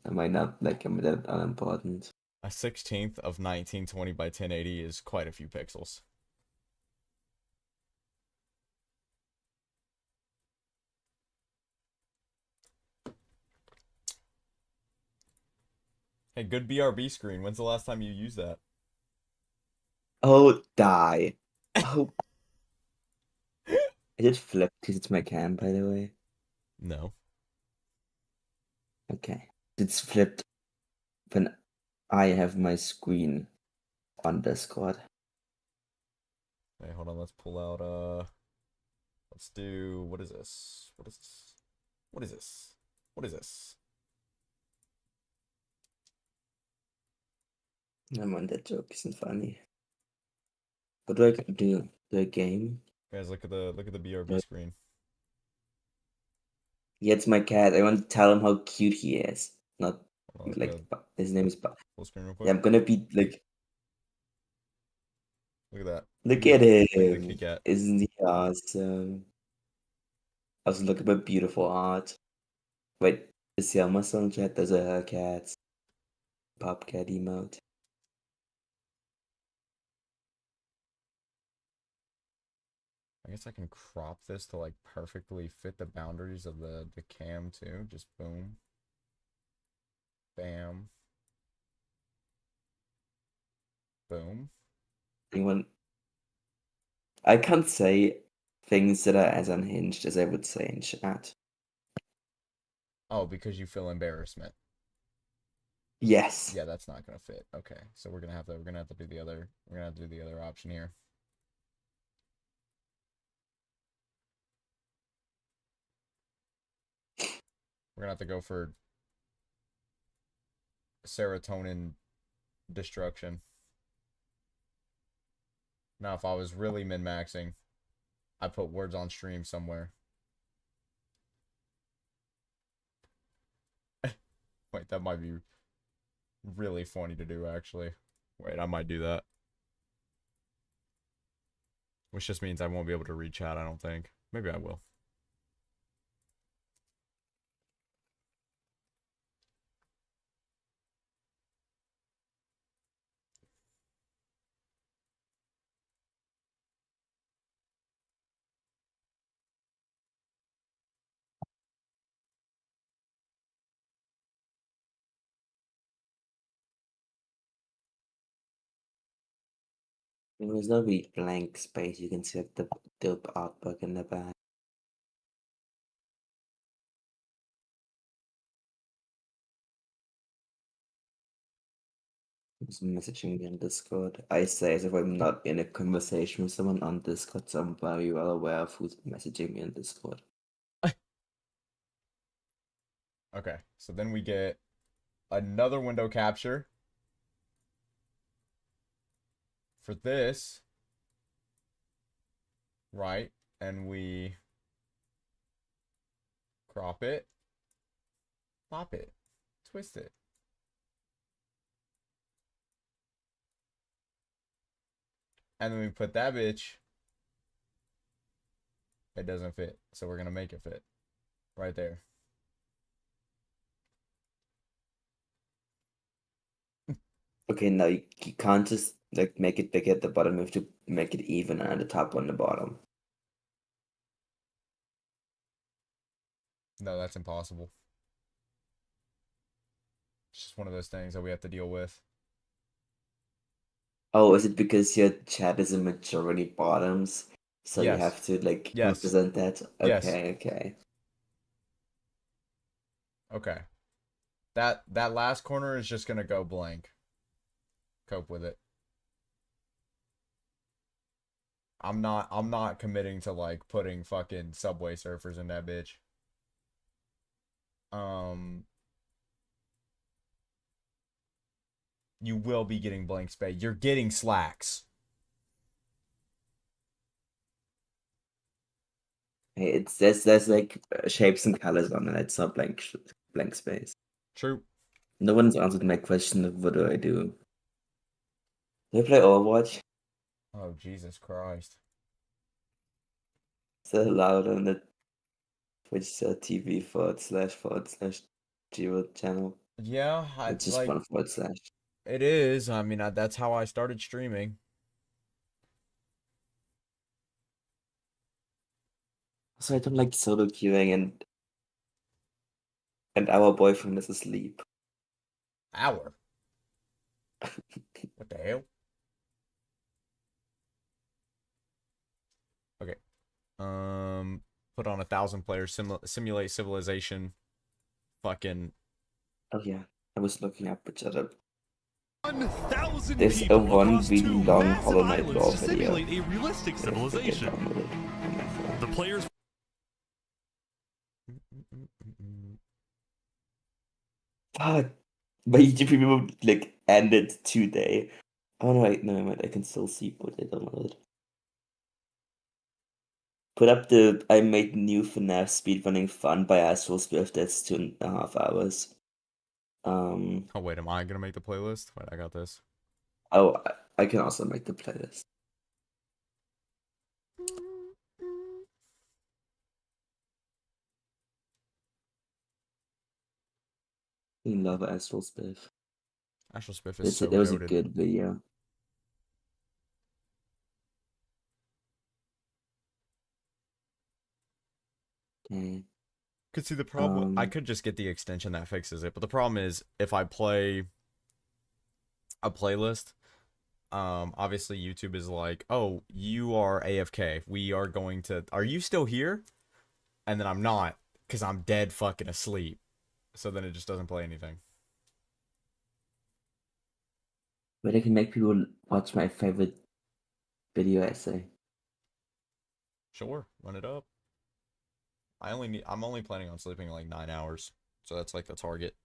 I might not like I'm that unimportant. A 16th of 1920 by 1080 is quite a few pixels. Hey, good BRB screen. When's the last time you used that? Oh, die. Oh. I did flip because it's my cam, by the way. No. Okay. It's flipped when I have my screen on Discord. Hey, hold on. Let's pull out. Let's do. What is this? What is this? What is this? What is this? Come on, that joke isn't funny. What do I do? Do I game? Guys, look at the BRB screen. Yeah, it's my cat. I want to tell him how cute he is. Not like his name is. Full screen real quick. Yeah, I'm gonna be like. Look at that. Look at Look at the him. kitty cat. Isn't he awesome? Also, look at my beautiful art. Wait, is he almost on chat? Those are her cats. Pop cat emote. I guess I can crop this to like perfectly fit the boundaries of the cam too. Just boom. Bam. Boom. Anyone? I can't say things that are as unhinged as I would say in chat. Oh, because you feel embarrassment. Yes. Yeah, that's not gonna fit. Okay, so we're gonna have to do the other option here. We're gonna have to go for serotonin destruction. Now, if I was really min-maxing, I put words on stream somewhere. Wait, that might be really funny to do, actually. Wait, I might do that. Which just means I won't be able to read chat, I don't think. Maybe I will. There's no really blank space. You can see like the dope artwork in the back. Who's messaging me on Discord? I say as if I'm not in a conversation with someone on Discord, so I'm very well aware of who's messaging me on Discord. Okay, so then we get another window capture. For this, right, and we crop it, pop it, twist it. And then we put that bitch. It doesn't fit, so we're gonna make it fit. Right there. Okay, now you can't just like make it bigger at the bottom. You have to make it even at the top and the bottom. No, that's impossible. It's just one of those things that we have to deal with. Oh, is it because your chat is a majority bottoms? So you Yes. have to like Yes. represent that? Yes. Okay, okay. Okay. That last corner is just gonna go blank. Cope with it. I'm not committing to like putting fucking Subway Surfers in that bitch. You will be getting blank space. You're getting slacks. Hey, it's there's like shapes and colors on it. It's not blank space. True. No one's answered my question of what do I do. Do I play Overwatch? Oh, Jesus Christ. Is that allowed on the Twitch.tv// Giro channel? Yeah, It's just like, one /. it is. I mean, that's how I started streaming. So I don't like solo queuing and our boyfriend is asleep. Hour. What the hell? Okay. Put on 1,000 players, simulate civilization. Fucking. Oh yeah. I was looking up, but shut up. 1,000 There's a people one across really 2 long massive Hollow Knight islands lore to video. simulate a realistic civilization. The players. Fuck. My YouTube premium like ended today. Oh no, wait, no, I can still see what I downloaded. Put up the I made new FNAF speedrunning fun by Astral's Swift. That's 2.5 hours. Oh wait, am I gonna make the playlist? Wait, I got this. Oh, I can also make the playlist. I love Astral Spiff. Astral Spiff is so That was a goated. good video. Okay. Could see the problem. I could just get the extension that fixes it, but the problem is if I play a playlist, obviously YouTube is like, oh, you are AFK. We are going to. Are you still here? And then I'm not, because I'm dead fucking asleep. So then it just doesn't play anything. But I can make people watch my favorite video essay. Sure, run it up. I'm only planning on sleeping like 9 hours, so that's like the target.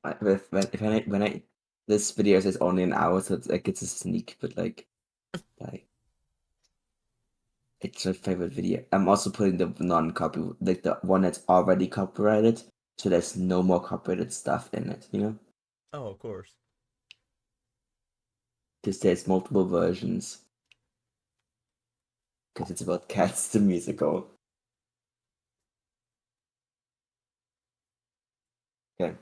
When this video says only an hour, so it's like it's a sneak, but like it's my favorite video. I'm also putting the non-copy, like the one that's already copyrighted, so there's no more copyrighted stuff in it, you know? Oh, of course. Because there's multiple versions. Because it's about Cats the musical. Okay.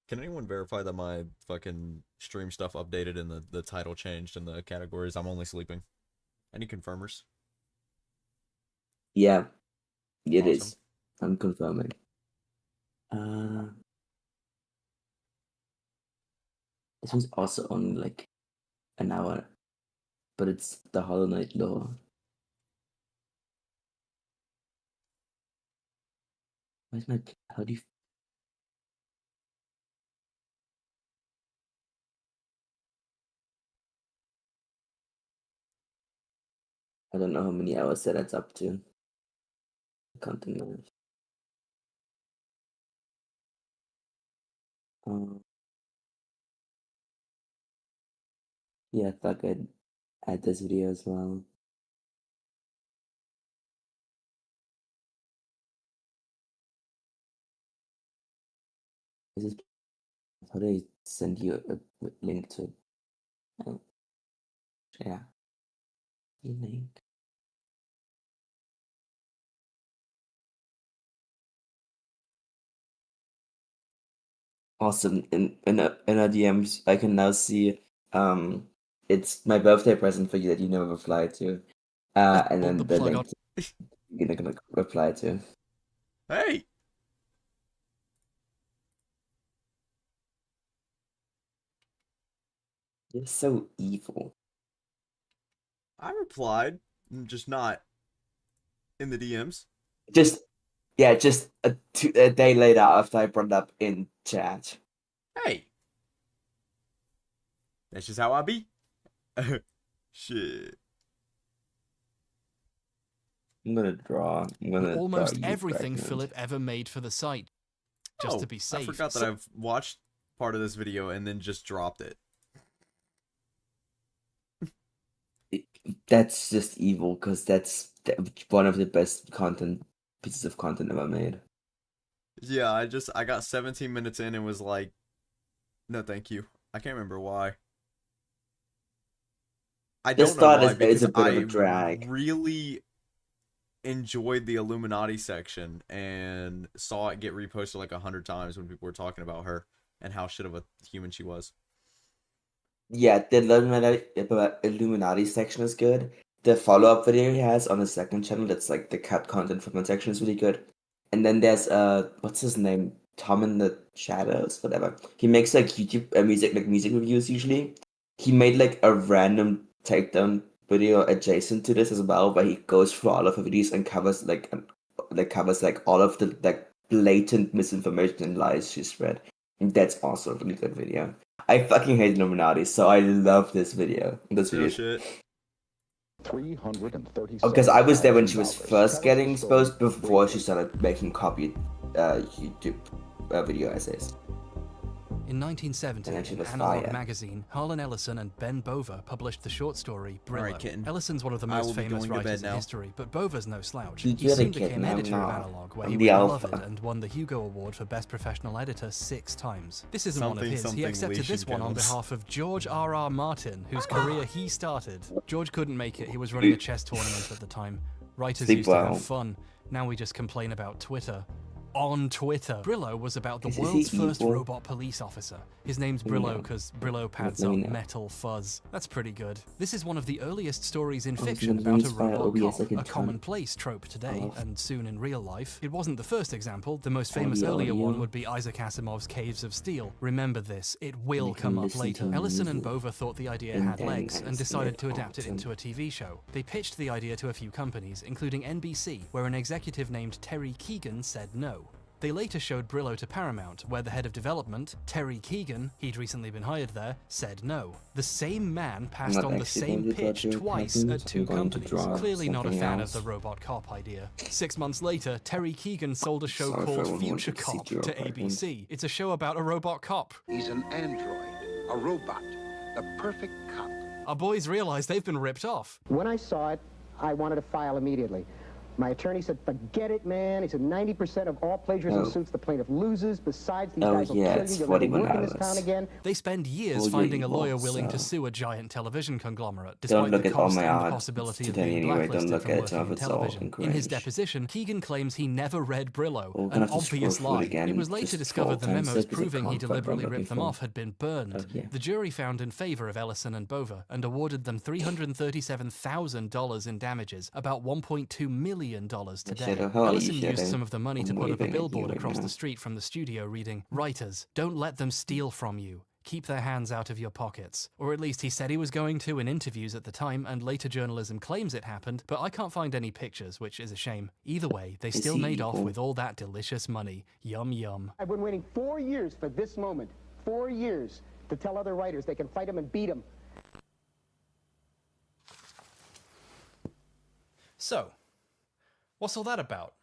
Can anyone verify that my fucking stream stuff updated and the title changed and the categories? I'm only sleeping. Any confirmers? Yeah, it Awesome. is. I'm confirming. This one's also only like an hour, but it's the Hollow Knight lore. Where's my? How do you? I don't know how many hours that adds up to. Content knowledge. Yeah, I thought I'd add this video as well. Is this, how do I send you a link to it? Oh, yeah. Link. Awesome. In our DMs, I can now see it's my birthday present for you that you never replied to. And then the link you're not gonna reply to. Hey! You're so evil. I replied, just not in the DMs. Just a day later after I brought it up in chat. Hey! That's just how I be. Shit. I'm gonna draw. Almost everything Philip ever made for the site. Just to be safe. I forgot that I've watched part of this video and then just dropped it. That's just evil, because that's one of the best pieces of content ever made. Yeah, I got 17 minutes in and was like, no thank you. I can't remember why. I don't know why, because I really enjoyed the Illuminati section and saw it get reposted like 100 times when people were talking about her and how shit of a human she was. Yeah, the Illuminati section is good. The follow-up video he has on his second channel, that's like the cut content from that section, is really good. And then there's what's his name? Tom in the Shadows, whatever. He makes like YouTube music reviews usually. He made like a random takedown video adjacent to this as well, where he goes through all of the videos and covers all of the like blatant misinformation and lies she spread. And that's also a really good video. I fucking hate Illuminati, so I love this video. This video. Shit. Because I was there when she was first getting exposed, before she started making copy YouTube video essays. In 1970, in Analog magazine, Harlan Ellison and Ben Bova published the short story Brillo. Alright, kitten. Ellison's one of the I will most be famous going to bed writers in now. history, but Bova's no slouch. He He soon kitten, became I'm editor of not. Analog, where I'm he the was alpha. beloved and won the Hugo Award for Best Professional Editor 6 times. This isn't one of Something, his. He something, accepted this leashing one on films. behalf of George R.R. Martin, whose career he started. George couldn't make it. He was running a chess tournament at the time. Writers Sleep used to well. have fun. Now we just complain about Twitter. On Twitter, Brillo was about the Is he world's first evil? robot police officer. His name's Brillo because Brillo pads Let up me know. metal fuzz. That's pretty good. This is one of the earliest stories in Oh, fiction so about a used by robot OBS cop, like in a time. commonplace trope today, Oh. and soon in real life. It wasn't the first example. The most famous Audio, earlier one audio. would be Isaac Asimov's Caves of Steel. Remember this, it will You can come up listen later. to Ellison and music Bova thought the idea and had then legs and decided to exit adapt it out into a TV show. They pitched the idea to a few companies, including NBC, where an executive named Terry Keegan said no. They later showed Brillo to Paramount, where the head of development, Terry Keegan, he'd recently been hired there, said no. The same man passed not on the actually same going to pitch draw twice cartoons, at two I'm going to companies. draw Clearly not a something fan else. of the robot cop idea. 6 months later, Terry Keegan sold a show Sorry for called everyone who Future wanted to see Cop draw to cartoons. ABC. It's a show about a robot cop. He's an android, a robot, the perfect cop. Our boys realize they've been ripped off. When I saw it, I wanted to file immediately. My attorney said, forget it, man. He said 90% of all plagiarism Oh. suits, the plaintiff loses. Besides, these Oh, guys will yeah, kill it's you. You'll never 41 work in this hours. town again. They spend years Well, yeah, finding a you lawyer won't, willing to so- sue a giant television conglomerate, Don't despite look the at all cost my and the odds possibility of today being anyway, don't blacklisted look from at it, working in it's all television. In his cringe. deposition, Keegan claims he never read Brillo, We're gonna an have to scroll obvious through it lie. again, It was later just discovered the 12 times memos because I proving he can't find what I'm deliberately ripped them looking off had been burned. Oh, yeah. The jury found in favor of Ellison and Bova and awarded them $337,000 in damages, about $1.2 million today. Shadow, how are you, Ellison used Shadow? some of the money to I'm put up a waving at you billboard right across now. the street from the studio reading, "Writers, don't let them steal from you. Keep their hands out of your pockets." Or at least he said he was going to in interviews at the time, and later journalism claims it happened, but I can't find any pictures, which is a shame. Either way, they Is still he made off evil? with all that delicious money. Yum yum. I've been waiting 4 years for this moment. 4 years to tell other writers they can fight him and beat him. So, what's all that about?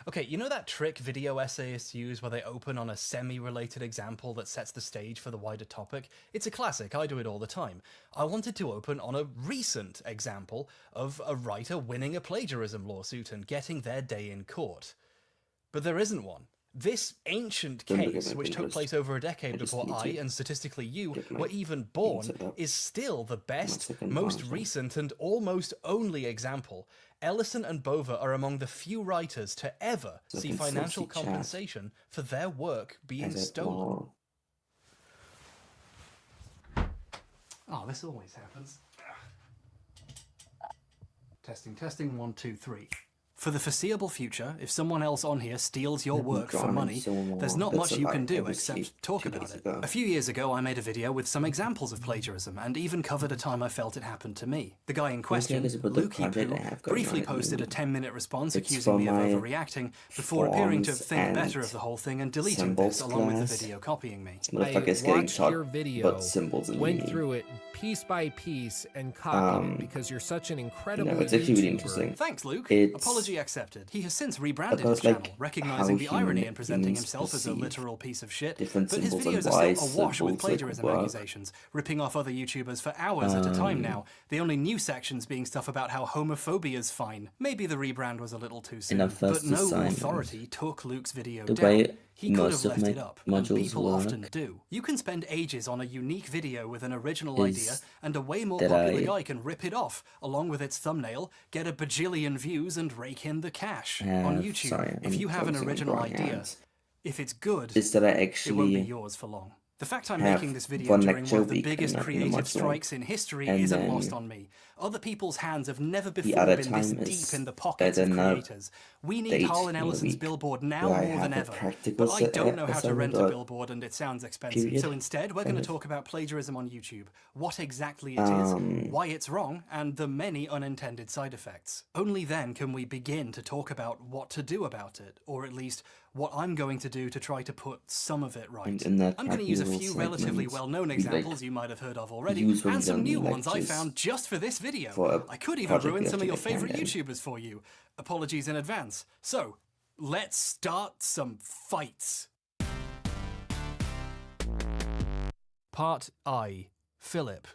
Okay, you know that trick video essayists use where they open on a semi-related example that sets the stage for the wider topic? It's a classic, I do it all the time. I wanted to open on a recent example of a writer winning a plagiarism lawsuit and getting their day in court. But there isn't one. This ancient Don't look at case, my which took fingers. place over a decade I just before need I, to and statistically you, get my were even born, set up. is still the best, second most monitor. recent, and almost only example. Ellison and Bova are among the few writers to ever So I see can still financial see chat. compensation for their work being As it stolen. were. Oh, this always happens. Testing, testing, 1, 2, 3. For the foreseeable future, if someone else on here steals your work for money, there's not much you can do except talk about it. A few years ago, I made a video with some examples of plagiarism and even covered a time I felt it happened to me. The guy in question, Lukey Poo, briefly posted a 10-minute response accusing me of overreacting before appearing to think better of the whole thing and deleting this along with the video copying me. Motherfucker's getting shot, but symbols in went the through it piece by piece and copied it because you're such an incredible it's actually really YouTuber. interesting. Thanks, Luke. It's Apology accepted. He has since rebranded about, his channel, like, recognizing how the irony in human presenting beings himself as a perceive literal piece of shit. different But his symbols and videos are why still awash with symbols, like, plagiarism work. accusations, ripping off other YouTubers for hours at a time now. The only new sections being stuff about how homophobia is fine. Maybe the rebrand was a little too soon, our but first no assignment, authority took Luke's video the down. way He could most have of left my it up, and modules people work often do. You can spend ages on a unique video with an original is idea, and a way more that popular I guy can rip it off, along with its thumbnail, get a bajillion views, and rake in the cash. On YouTube, sorry, if I'm you have an focusing on original drawing idea, hands. if it's good, Is that I it won't be actually yours for long. The fact I'm have making this video one during lecture one of the week biggest and nothing creative much more. strikes in history And isn't then lost on me. Other people's hands have never the before other been this time is deep in the pockets of another creators. We need date Harlan in the Ellison's week billboard now where I more than have a ever. practical But I don't know how to rent a assignment or billboard and it sounds expensive. period. So instead, we're going to And talk about plagiarism on YouTube, what exactly it is, why it's wrong, and the many unintended side effects. Only then can we begin to talk about what to do about it, or at least what I'm going to do to try to put some of it right. And in that I'm going to use a practical few relatively segment, well-known we, examples you might have heard of already, use and some new random ones I lectures found just for this video. for a I could even project ruin we some have of to your favourite defend in. YouTubers for you. Apologies in advance. So, let's start some fights. Part I. Philip.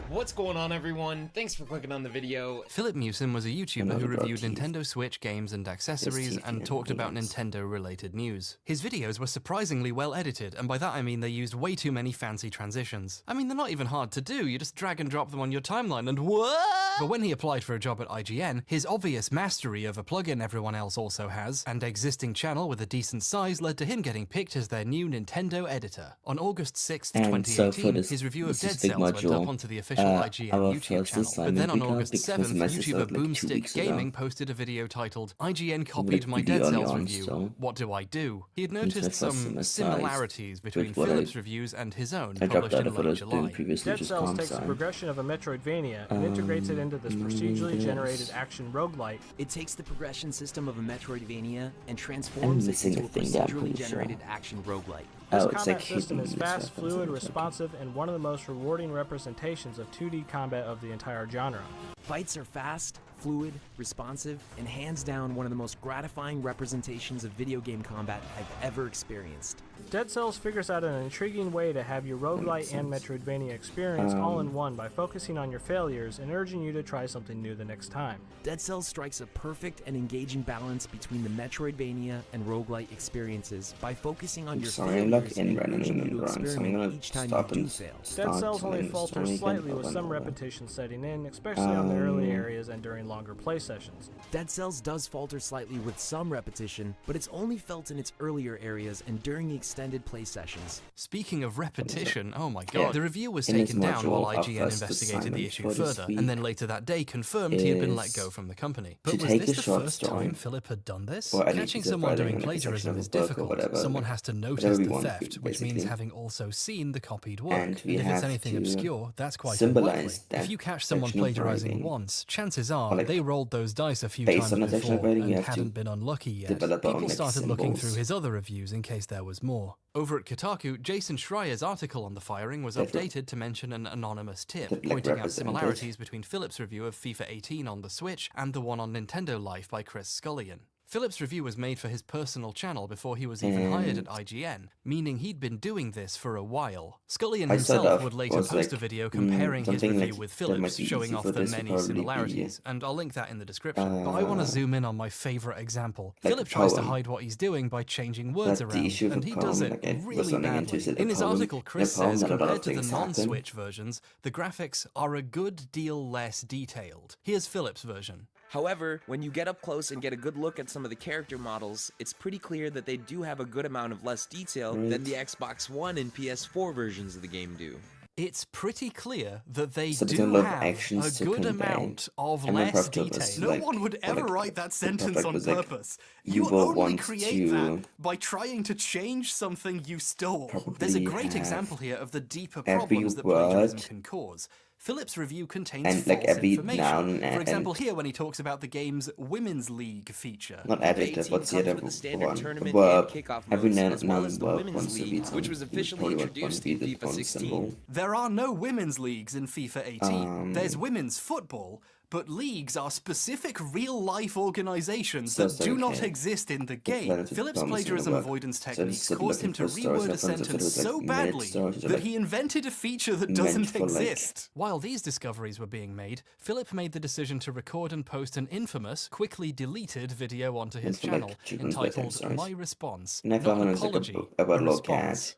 What's going on, everyone? Thanks for clicking on the video. Philip Mewson was a YouTuber Another who reviewed broad teeth. Nintendo Switch games and accessories teeth and and talked about hands. Nintendo-related news. His videos were surprisingly well edited, and by that I mean they used way too many fancy transitions. I mean, they're not even hard to do, you just drag and drop them on your timeline and what? But when he applied for a job at IGN, his obvious mastery of a plugin everyone else also has, and existing channel with a decent size led to him getting picked as their new Nintendo editor. On August 6th, And so for 2018, this, his review of this Dead is big Cells went module, up onto the official IGN our YouTube first channel. But assignment then on we got August because 7th, the message YouTuber was like 2 Boomstick weeks ago. Gaming posted a video titled, IGN copied my video Dead early Cells on, review. so What do I do? He had my noticed first some semester similarities between with what I- Philip's reviews and his own, I dropped published out in of what I late was doing July. previously, Dead just Cells comp takes the sci. progression of a Metroidvania and integrates it into this procedurally yes. generated action roguelite. It takes the progression system of a Metroidvania and transforms it missing into a a thing there, I'm procedurally pretty sure. generated action roguelite. This Oh, it's combat like system hidden is in fast, this fluid, weapons. responsive, and one of the most rewarding representations of 2D combat of the entire genre. Fights are fast, fluid, responsive, and hands down one of the most gratifying representations of video game combat I've ever experienced. Dead Cells figures out an intriguing way to have your roguelite and Metroidvania experience all in one by focusing on your failures and urging you to try something new the next time. Dead Cells strikes a perfect and engaging balance between the Metroidvania and roguelite experiences by focusing on I'm your sorry, I'm like failures in and random urging you to rhymes, so I'm experiment gonna each time stop you do and fail. Dead Cells only telling the falters story slightly again with over some and over. repetition setting in, especially on the early areas and during longer play sessions. Dead Cells does falter slightly with some repetition, but it's only felt in its earlier areas and during the extended play sessions. Speaking of repetition, oh my god, Yeah. the review was In this taken down while module, our IGN first investigated the assignment issue for this further, week and then later that day confirmed he had been let is go from the company. to But was take this a the short first story, time Philip had done this? or any Catching piece of someone writing doing in, like, a section plagiarism of a is book or difficult. whatever, Someone like, has to whatever notice we the want to, theft, which means basically. having also seen the copied work. And we if it's have anything to obscure, that's quite symbolize unlikely. that If you catch someone section of plagiarizing writing, once, chances are or, like, they rolled those dice a few based times on that section of before writing, you and have to hadn't been unlucky yet. develop our own, People like, started looking symbols. through his other reviews in case there was more. Over at Kotaku, Jason Schreier's article on the firing was That updated to mention an anonymous tip, that, like, pointing out represented similarities between Philip's review of FIFA 18 on the Switch and the one on Nintendo Life by Chris Scullion. Philip's review was made for his personal channel before he was even hired at IGN, meaning he'd been doing this for a while. Scullion I himself sort of would later was post a like, video comparing his something review like with that might Philip's, be showing easy off for the this would many probably be, similarities, and I'll link that in the description. But I want to zoom in on my favourite example. like Philip a tries to poem. hide what he's doing by changing words But the around, issue of and a he poem, does it like, I was really running into, badly. is that a In his poem- article, Chris in a poem, says not a lot of compared to the things happen. non-Switch versions, the graphics are a good deal less detailed. Here's Philip's version. However, when you get up close and get a good look at some of the character models, it's pretty clear that they do have a good amount of less detail than the Xbox One and PS4 versions of the game do. It's pretty clear that they So there's do a lot of have actions a to good convey. amount of And the less product detail. was No like- one would ever like, write that the sentence product on was like, purpose. you You will only want create to that by trying to change something you stole. There's a probably great have example here of the deeper every problems that plagiarism word can cause. Philip's review contains and, false like, every information. noun For and- example, here when he talks about the game's Women's League feature. Not every, The 18 what's the comes other with the standard one? tournament Verb. and kickoff Every modes, noun as well as the verb Women's wants to League, be which some- was officially probably what introduced one in be the FIFA one 16. symbol. There are no women's leagues in FIFA 18. There's women's football, but leagues are specific real-life organizations So that do not okay. exist in the Planet game. of Philip's Promise plagiarism gonna work. avoidance So techniques instead of caused him looking to for stories reword a references, it sentence was, like, so minute badly stories, that like, he invented a feature that meant doesn't for, like- exist. While these discoveries were being made, Philip made the decision to record and post an infamous, quickly deleted video onto his It's for, like, channel children's entitled bedtime stories. My Response. And I not found an one was like apology, about a little response. cat.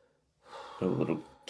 A little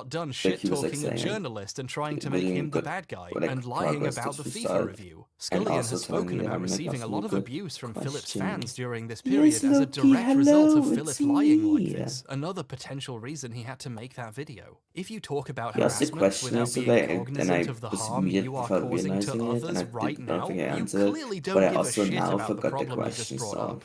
got done he was, shit-talking a saying, journalist and trying to we're make doing him the good, bad guy like, and lying progress about the towards FIFA start, review. and Scullion also has telling spoken me that about I'm like receiving a lot of good abuse from Philip's question. fans during this Yes, period as a Loki, direct result of hello, Philip it's lying like me. this. Another potential reason he had to make that video. If you talk about He asked a harassment question without yesterday, being and I cognizant of the was harm you are causing to realizing it, and others I right don't now, think I you answered, clearly but don't I give a also shit now about the forgot the problem you just question, brought so up.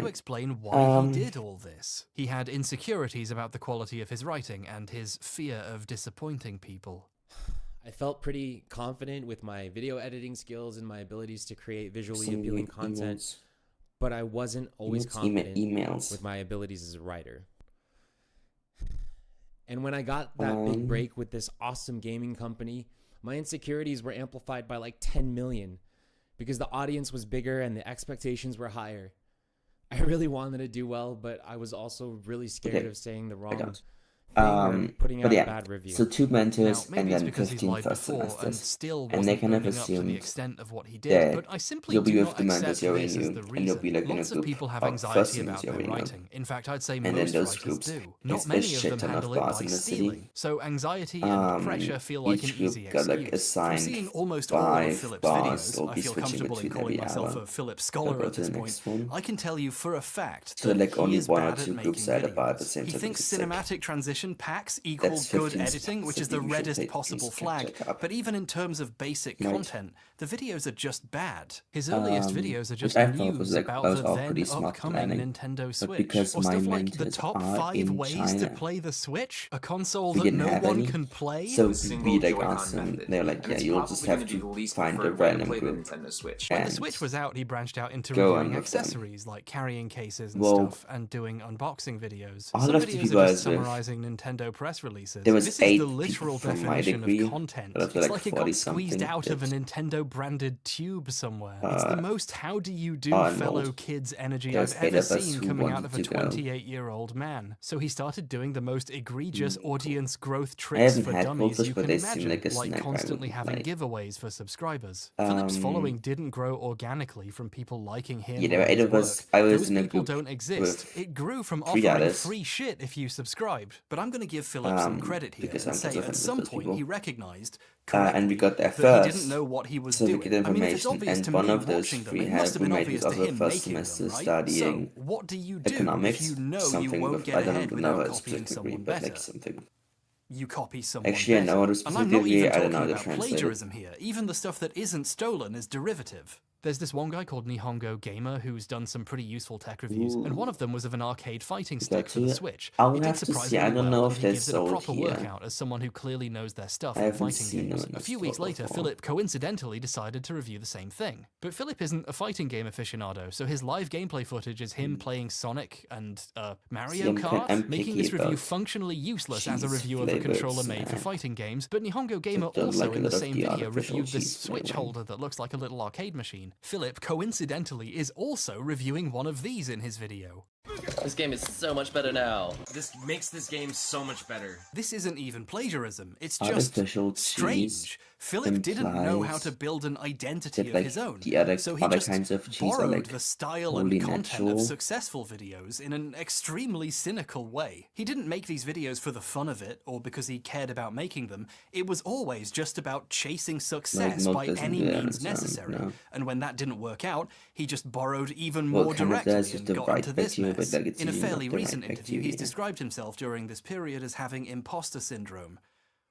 to explain why he did all this. He had insecurities about the quality of his writing and his fear of disappointing people. I felt pretty confident with my video editing skills and my abilities to create visually appealing content, but I wasn't always confident with my abilities as a writer. And when I got that big break with this awesome gaming company, my insecurities were amplified by like 10 million because the audience was bigger and the expectations were higher. I really wanted to do well, but I was also really scared of saying the wrong thing or putting out a bad review. So 2 mentors Now, maybe and it's then because he's 15 lied first before and semesters. still And they wasn't kind of owning up to the assumed extent of what he did, that but I simply you'll be do with not the mentors accept you're this in as you, the and you'll be reason. like in a Lots of group people have of first anxiety about semesters you're their in you. writing. In fact, I'd say And then most those writers groups, do. there's Not a many shit of them ton of handle it bars by in the city. stealing. So anxiety and pressure feel like an Each group easy got like excuse. From assigned seeing almost all of 5 Philip's bars. videos, They'll I be feel switching comfortable in between calling every myself hour. a Philip They'll scholar go at to this the point. next one. I can tell you for a fact So that like he only is 1 or bad at 2 making groups at a bar at the videos. same He time. thinks It's sick. cinematic transition packs equal That's good 15 editing, which is that the you should reddest take. possible Please flag. check up. But even in terms of basic Right. content, the videos are just bad. His earliest videos are just which I thought was news like about was the all then pretty smart upcoming planning. Nintendo But Switch. because Or my stuff like the mentors top are 5 in ways to China, play the Switch, a console we that didn't no have one any. can play. So Single we like Joy-Con asked them, method. they're like, And yeah, it's you'll probably just gonna have be the to least find a preferred way to random play the group. Nintendo Switch. When the and Switch was out, he branched out into go on reviewing with them. accessories like carrying cases and Well, stuff and doing unboxing videos. all Some of the videos people are I just was with, summarizing Nintendo press releases. there was This 8 is the people literal from my definition degree, of content. out of the It's like like it 40 got squeezed something out of a that Nintendo branded tube somewhere. It's the most how do you do are fellow enrolled. kids energy There's I've 8 ever of us seen who coming out wanted of a to go. 28-year-old man. So he started doing the most egregious audience growth I tricks haven't for had dummies quotas, you but can they seem imagine, like a like snack I constantly would having like. giveaways for subscribers. Philip's following didn't grow organically from people liking him Yeah, there or were 8 his of us. work. I was Those in a people group don't exist. with It grew from 3 offering others. free shit if you subscribed. But I'm going to give Philip some credit here because and I'm say just at friends with some those point people. he recognized And we correctly got there that he first, didn't know what he was so we doing. get I mean, if it's information, obvious and to one me of those watching them, 3 it must have been roommate obvious was to also him first making semester them, right? So studying what do you do economics, if you know you something won't with, get I ahead don't know without what copying specific someone degree, but better? like something. You copy someone Actually, I better. know what a And specific I'm not degree, even I don't talking know how to about translate it. plagiarism here. Even the stuff that isn't stolen is derivative. There's this one guy called Nihongo Gamer who's done some pretty useful tech reviews, and one of them was of an arcade fighting stick for the Switch. I'll It did have to see. surprisingly I don't well, know and if he they're gives it a sold proper here. workout as someone who clearly knows their stuff I in haven't fighting seen games. them in A the few weeks store later, before. Philip coincidentally decided to review the same thing. But Philip isn't a fighting game aficionado, so his live gameplay footage is him playing Sonic and Mario I'm Kart, making picky this review about functionally useless as a cheese review of a controller flavors, made for fighting games. But Nihongo Gamer don't also like a in the lot of same the video artificial reviewed this cheese Switch flavoring. holder that looks like a little arcade machine. Philip coincidentally is also reviewing one of these in his video. This game is so much better now. This makes this game so much better. This isn't even plagiarism, it's just Artificial cheese strange. Philip didn't know how implies to build an identity that, of like, his own, the other so he kinds just of cheese are, borrowed like, the style wholly and content natural. of successful videos in an extremely cynical way. He didn't make these videos for the fun of it, or because he cared about making them. It was always just about chasing success Mod by doesn't any do that on means its own, necessary. no. And when that didn't work out, he just borrowed even Well, more it kind of directly does, and just the got right into this back to you, but, mess. like, it's In a usually not fairly the right recent back to interview, you, he's yeah. described himself during this period as having imposter syndrome.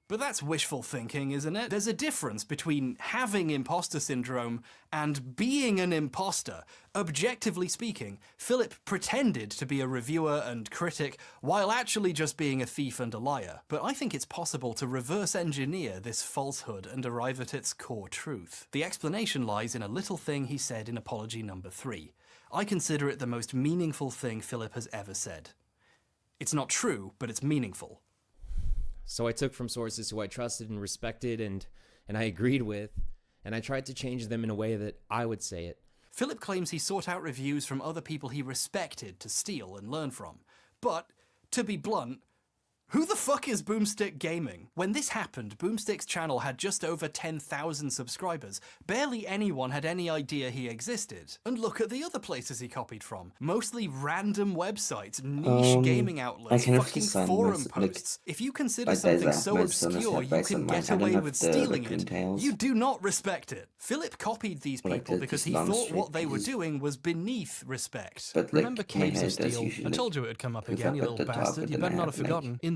But that's wishful thinking, isn't it? There's a difference between having imposter syndrome and being an imposter. Objectively speaking, Philip pretended to be a reviewer and critic while actually just being a thief and a liar. But I think it's possible to reverse engineer this falsehood and arrive at its core truth. The explanation lies in a little thing he said in apology number 3. I consider it the most meaningful thing Philip has ever said. It's not true, but it's meaningful. So I took from sources who I trusted and respected and I agreed with, and I tried to change them in a way that I would say it. Philip claims he sought out reviews from other people he respected to steal and learn from. But, to be blunt, who the fuck is Boomstick Gaming? When this happened, Boomstick's channel had just over 10,000 subscribers. Barely anyone had any idea he existed. And look at the other places he copied from. Mostly random websites, niche gaming outlets, fucking forum posts. If you consider something so obscure you can get away with stealing it, you do not respect it. Philip copied these people because he thought what they were doing was beneath respect. But, like, Remember my Caves hair of does Steel? I usually told you it would come up goes again, up you at little the top, bastard. but You then better I not have have, like, forgotten. In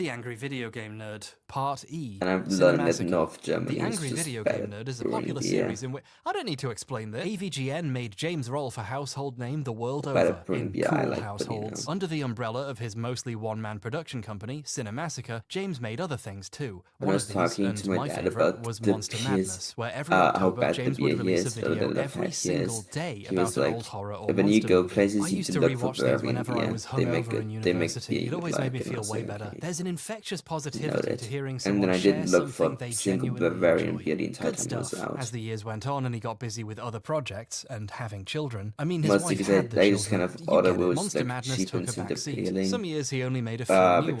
The Angry Video Game Nerd, Part E. And I've learned that Cinemassacre. North Germany The is Angry just Video better Game Nerd is a during popular the year. series in which I don't need to explain this. AVGN made James Rolfe a household name the world Better over during in the year, cool I like, but, households. Under the umbrella of his mostly one-man production company, Cinemassacre, James made other things too. When One I of was these, talking and to my my dad favorite, about was the Monster PS, Madness, where every how October bad James the would beer release a is, or video that I've every had single years. day He was about an like, old horror or when you monster go movie. places, I you used need to to look for rewatch these Bavarian whenever I beer. was They make hungover in it, they make university. beer It always like made me it, and I feel was way like, better. okay. There's an infectious Know positivity that. to hearing And someone then I share didn't look something for they single genuinely Bavarian enjoy. beer the entire Good time I was stuff. out. As the years went on and he got busy with other projects and having children. I mean, his Mostly wife because had the they just children. kind of You other get it. was Monster like Madness cheap took and a seemed back seat. appealing. Some years he only made a few new Because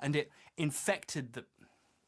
and it infected the...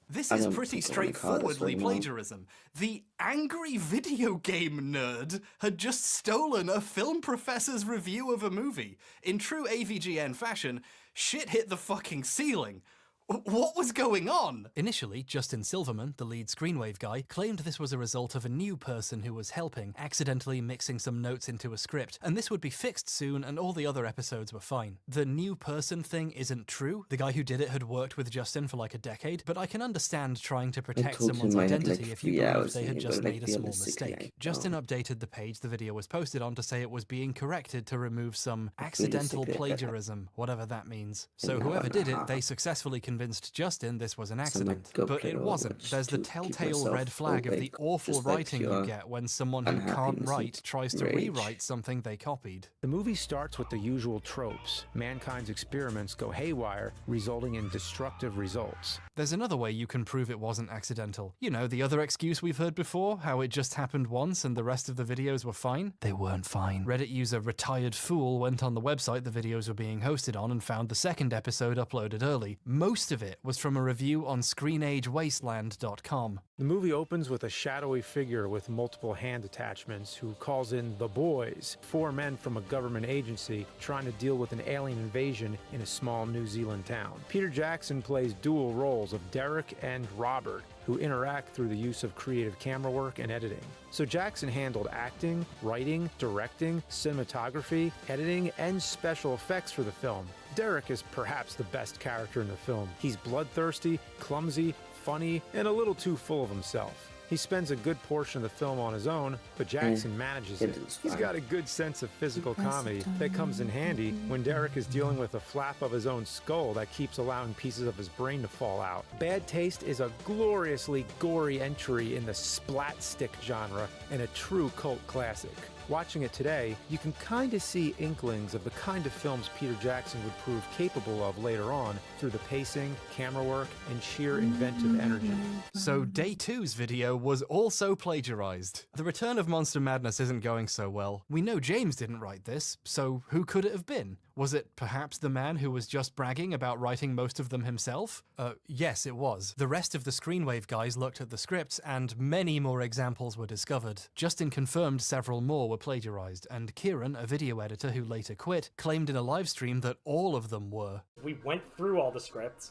This I is don't pretty think I wanna call this straightforwardly right now. plagiarism. The angry video game nerd had just stolen a film professor's review of a movie. In true AVGN fashion, shit hit the fucking ceiling. What was going on? Initially, Justin Silverman, the lead Screenwave guy, claimed this was a result of a new person who was helping, accidentally mixing some notes into a script, and this would be fixed soon and all the other episodes were fine. The new person thing isn't true. The guy who did it had worked with Justin for like a decade, but I can understand trying to protect someone's identity if you believe they had just made a small mistake. Justin updated the page the video was posted on to say it was being corrected to remove some accidental plagiarism, whatever that means. So whoever did it, they successfully convinced Justin this was an accident. But it wasn't. There's the telltale red flag of the awful writing you get when someone who can't write tries to rewrite something they copied. The movie starts with the usual tropes. Mankind's experiments go haywire, resulting in destructive results. There's another way you can prove it wasn't accidental. You know, the other excuse we've heard before, how it just happened once and the rest of the videos were fine? They weren't fine. Reddit user Retired Fool went on the website the videos were being hosted on and found the second episode uploaded early. Most of it was from a review on ScreenAgeWasteland.com. The movie opens with a shadowy figure with multiple hand attachments who calls in the boys, 4 men from a government agency trying to deal with an alien invasion in a small New Zealand town. Peter Jackson plays dual roles of Derek and Robert, who interact through the use of creative camera work and editing. So Jackson handled acting, writing, directing, cinematography, editing, and special effects for the film. Derek is perhaps the best character in the film. He's bloodthirsty, clumsy, funny, and a little too full of himself. He spends a good portion of the film on his own, but Jackson manages it. He's got a good sense of physical comedy that comes in handy when Derek is dealing with a flap of his own skull that keeps allowing pieces of his brain to fall out. Bad Taste is a gloriously gory entry in the splat stick genre and a true cult classic. Watching it today, you can kind of see inklings of the kind of films Peter Jackson would prove capable of later on through the pacing, camera work, and sheer inventive energy. So Day 2's video was also plagiarized. The Return of Monster Madness isn't going so well. We know James didn't write this, so who could it have been? Was it perhaps the man who was just bragging about writing most of them himself? Yes, it was. The rest of the Screenwave guys looked at the scripts, and many more examples were discovered. Justin confirmed several more were plagiarized, and Kieran, a video editor who later quit, claimed in a live stream that all of them were. We went through all the scripts,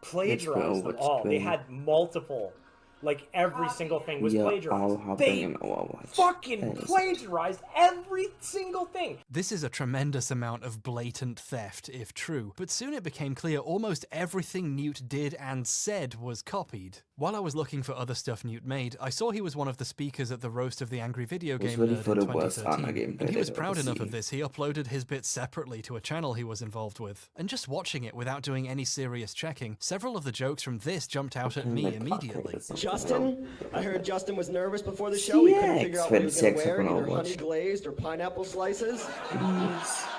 plagiarized them all. They had multiple. Like, every single thing was plagiarized. They fucking plagiarized every single thing. This is a tremendous amount of blatant theft, if true, but soon it became clear almost everything Newt did and said was copied. While I was looking for other stuff Newt made, I saw he was one of the speakers at the Roast of the Angry Video Game Nerd in 2013, and he was proud enough of this he uploaded his bits separately to a channel he was involved with. And just watching it without doing any serious checking, several of the jokes from this jumped out at me immediately. Justin? I heard Justin was nervous before the show. He couldn't figure out what he was going to wear, either honey glazed or pineapple slices.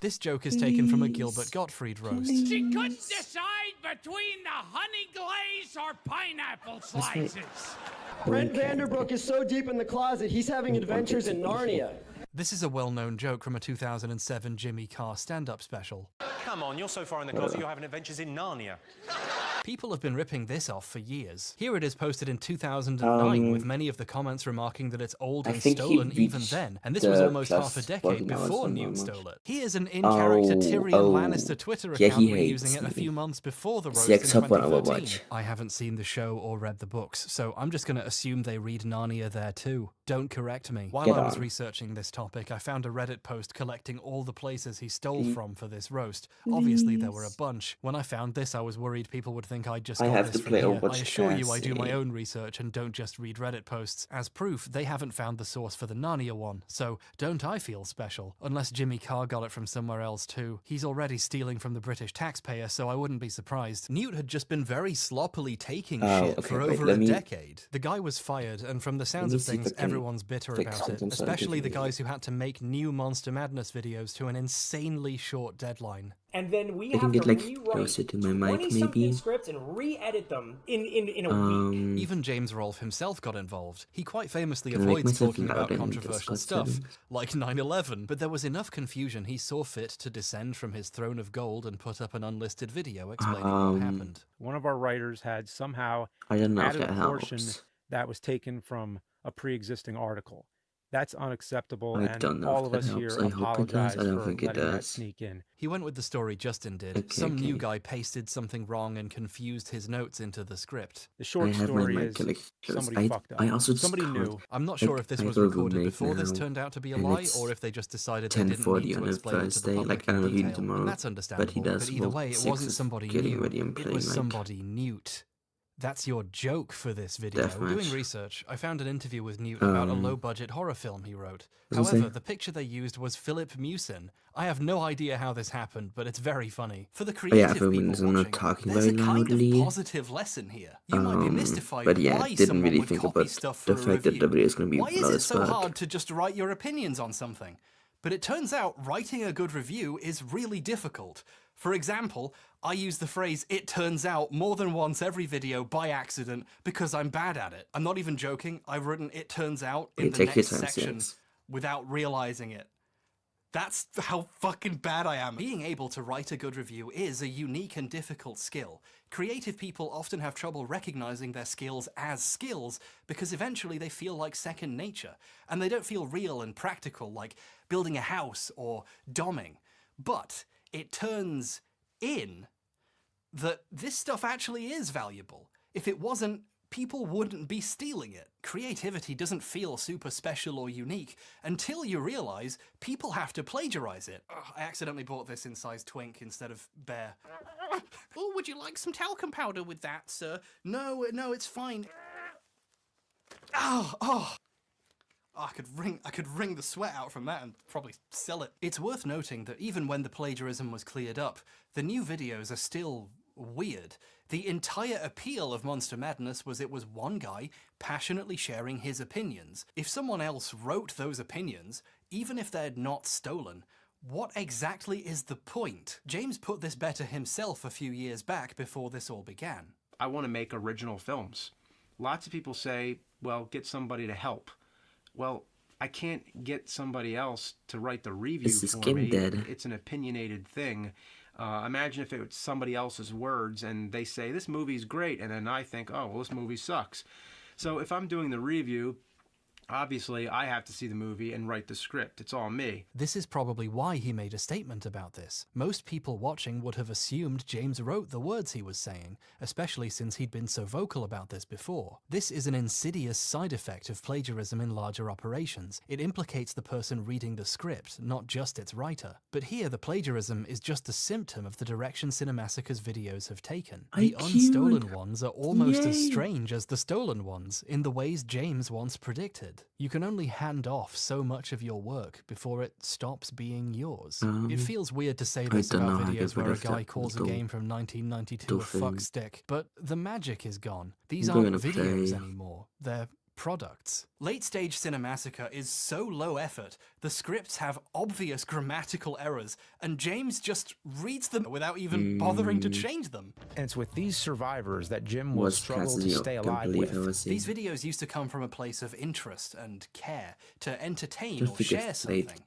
This joke is taken from a Gilbert Gottfried roast. She couldn't decide between the honey glaze or pineapple slices. Brent Vanderbrook is so deep in the closet, he's having adventures in Narnia. This is a well-known joke from a 2007 Jimmy Carr stand-up special. Come on, you're so far in the closet you're having adventures in Narnia. People have been ripping this off for years. Here it is posted in 2009 with many of the comments remarking that it's old and stolen even then, and this was almost half a decade before Newt stole it. Here's an in-character Tyrion Lannister Twitter account reusing it a few months before the roast in 2013. I haven't seen the show or read the books, so I'm just going to assume they read Narnia there too. Don't correct me. While I was researching this topic, I found a Reddit post collecting all the places he stole from for this roast. Obviously, there were a bunch. When I found this, I was worried people would think I just got this from here. I assure you I do my own research and don't just read Reddit posts. As proof, they haven't found the source for the Narnia one, so don't I feel special? Unless Jimmy Carr got it from somewhere else too. He's already stealing from the British taxpayer, so I wouldn't be surprised. Newt had just been very sloppily taking shit for over a decade. The guy was fired, and from the sounds of things, everyone's bitter about it, especially the guys who had to make new Monster Madness videos to an insanely short deadline. And then we have to rewrite 20-something scripts and re-edit them in a week. Even James Rolfe himself got involved. He quite famously avoids talking about controversial stuff, like 9/11, but there was enough confusion he saw fit to descend from his throne of gold and put up an unlisted video explaining what happened. One of our writers had somehow added a portion that was taken from a pre-existing article. That's unacceptable, I and don't know all if of that us here helps. I hope it apologize does. I don't for think it letting that does. sneak in. He went with the story Justin did. Some new guy pasted something wrong and confused his notes into the script. The short story is somebody fucked up. I also just Somebody can't. knew. I'm not sure if this I was have a recorded roommate before this now, turned out to be a and lie, it's or if they just decided they didn't 10:40 need to on a explain it to the Thursday. public Like, I in don't know detail, tomorrow, and that's but he understandable. does But either way, it wasn't is somebody getting new. ready and It playing, was like, somebody Newt. That's your joke for this video. Deathmatch. Doing research, I found an interview with Newt about a low-budget horror film he wrote. However, the picture they used was Philip Mewson. I have no idea how this happened, but it's very funny. For the creative people I'm watching, not talking there's very a kind loudly. of positive lesson here. You might be mystified But yeah, why didn't someone really would think copy about stuff for the a fact that review. the video is going to be Why is loud it as so fuck. hard to just write your opinions on something? But it turns out writing a good review is really difficult. For example, I use the phrase "it turns out" more than once every video by accident because I'm bad at it. I'm not even joking. I've written "it turns out" in the next section without realizing it. That's how fucking bad I am. Being able to write a good review is a unique and difficult skill. Creative people often have trouble recognizing their skills as skills because eventually they feel like second nature, and they don't feel real and practical like building a house or doming. But it turns in that this stuff actually is valuable. If it wasn't, people wouldn't be stealing it. Creativity doesn't feel super special or unique until you realize people have to plagiarize it. Ugh, I accidentally bought this in size twink instead of bear. Oh, would you like some talcum powder with that, sir? No, it's fine. Oh. I could wring the sweat out from that and probably sell it. It's worth noting that even when the plagiarism was cleared up, the new videos are still weird. The entire appeal of Monster Madness was it was one guy passionately sharing his opinions. If someone else wrote those opinions, even if they're not stolen, what exactly is the point? James put this better himself a few years back before this all began. I want to make original films. Lots of people say, well, get somebody to help. Well, I can't get somebody else to write the review for me. It's an opinionated thing. Imagine if it was somebody else's words and they say, this movie's great, and then I think, oh, well, this movie sucks. So if I'm doing the review, obviously I have to see the movie and write the script. It's all me. This is probably why he made a statement about this. Most people watching would have assumed James wrote the words he was saying, especially since he'd been so vocal about this before. This is an insidious side effect of plagiarism in larger operations. It implicates the person reading the script, not just its writer. But here the plagiarism is just a symptom of the direction Cinemassacre's videos have taken. The unstolen ones are almost as strange as the stolen ones, in the ways James once predicted. You can only hand off so much of your work before it stops being yours. It feels weird to say this about videos where a guy calls a game from 1992 a fuckstick, but the magic is gone. These aren't videos anymore. They're products. Late-stage Cinemassacre is so low effort, the scripts have obvious grammatical errors, and James just reads them without even bothering to change them. And it's with these survivors that Jim will struggle to stay alive with. These videos used to come from a place of interest and care, to entertain or share something.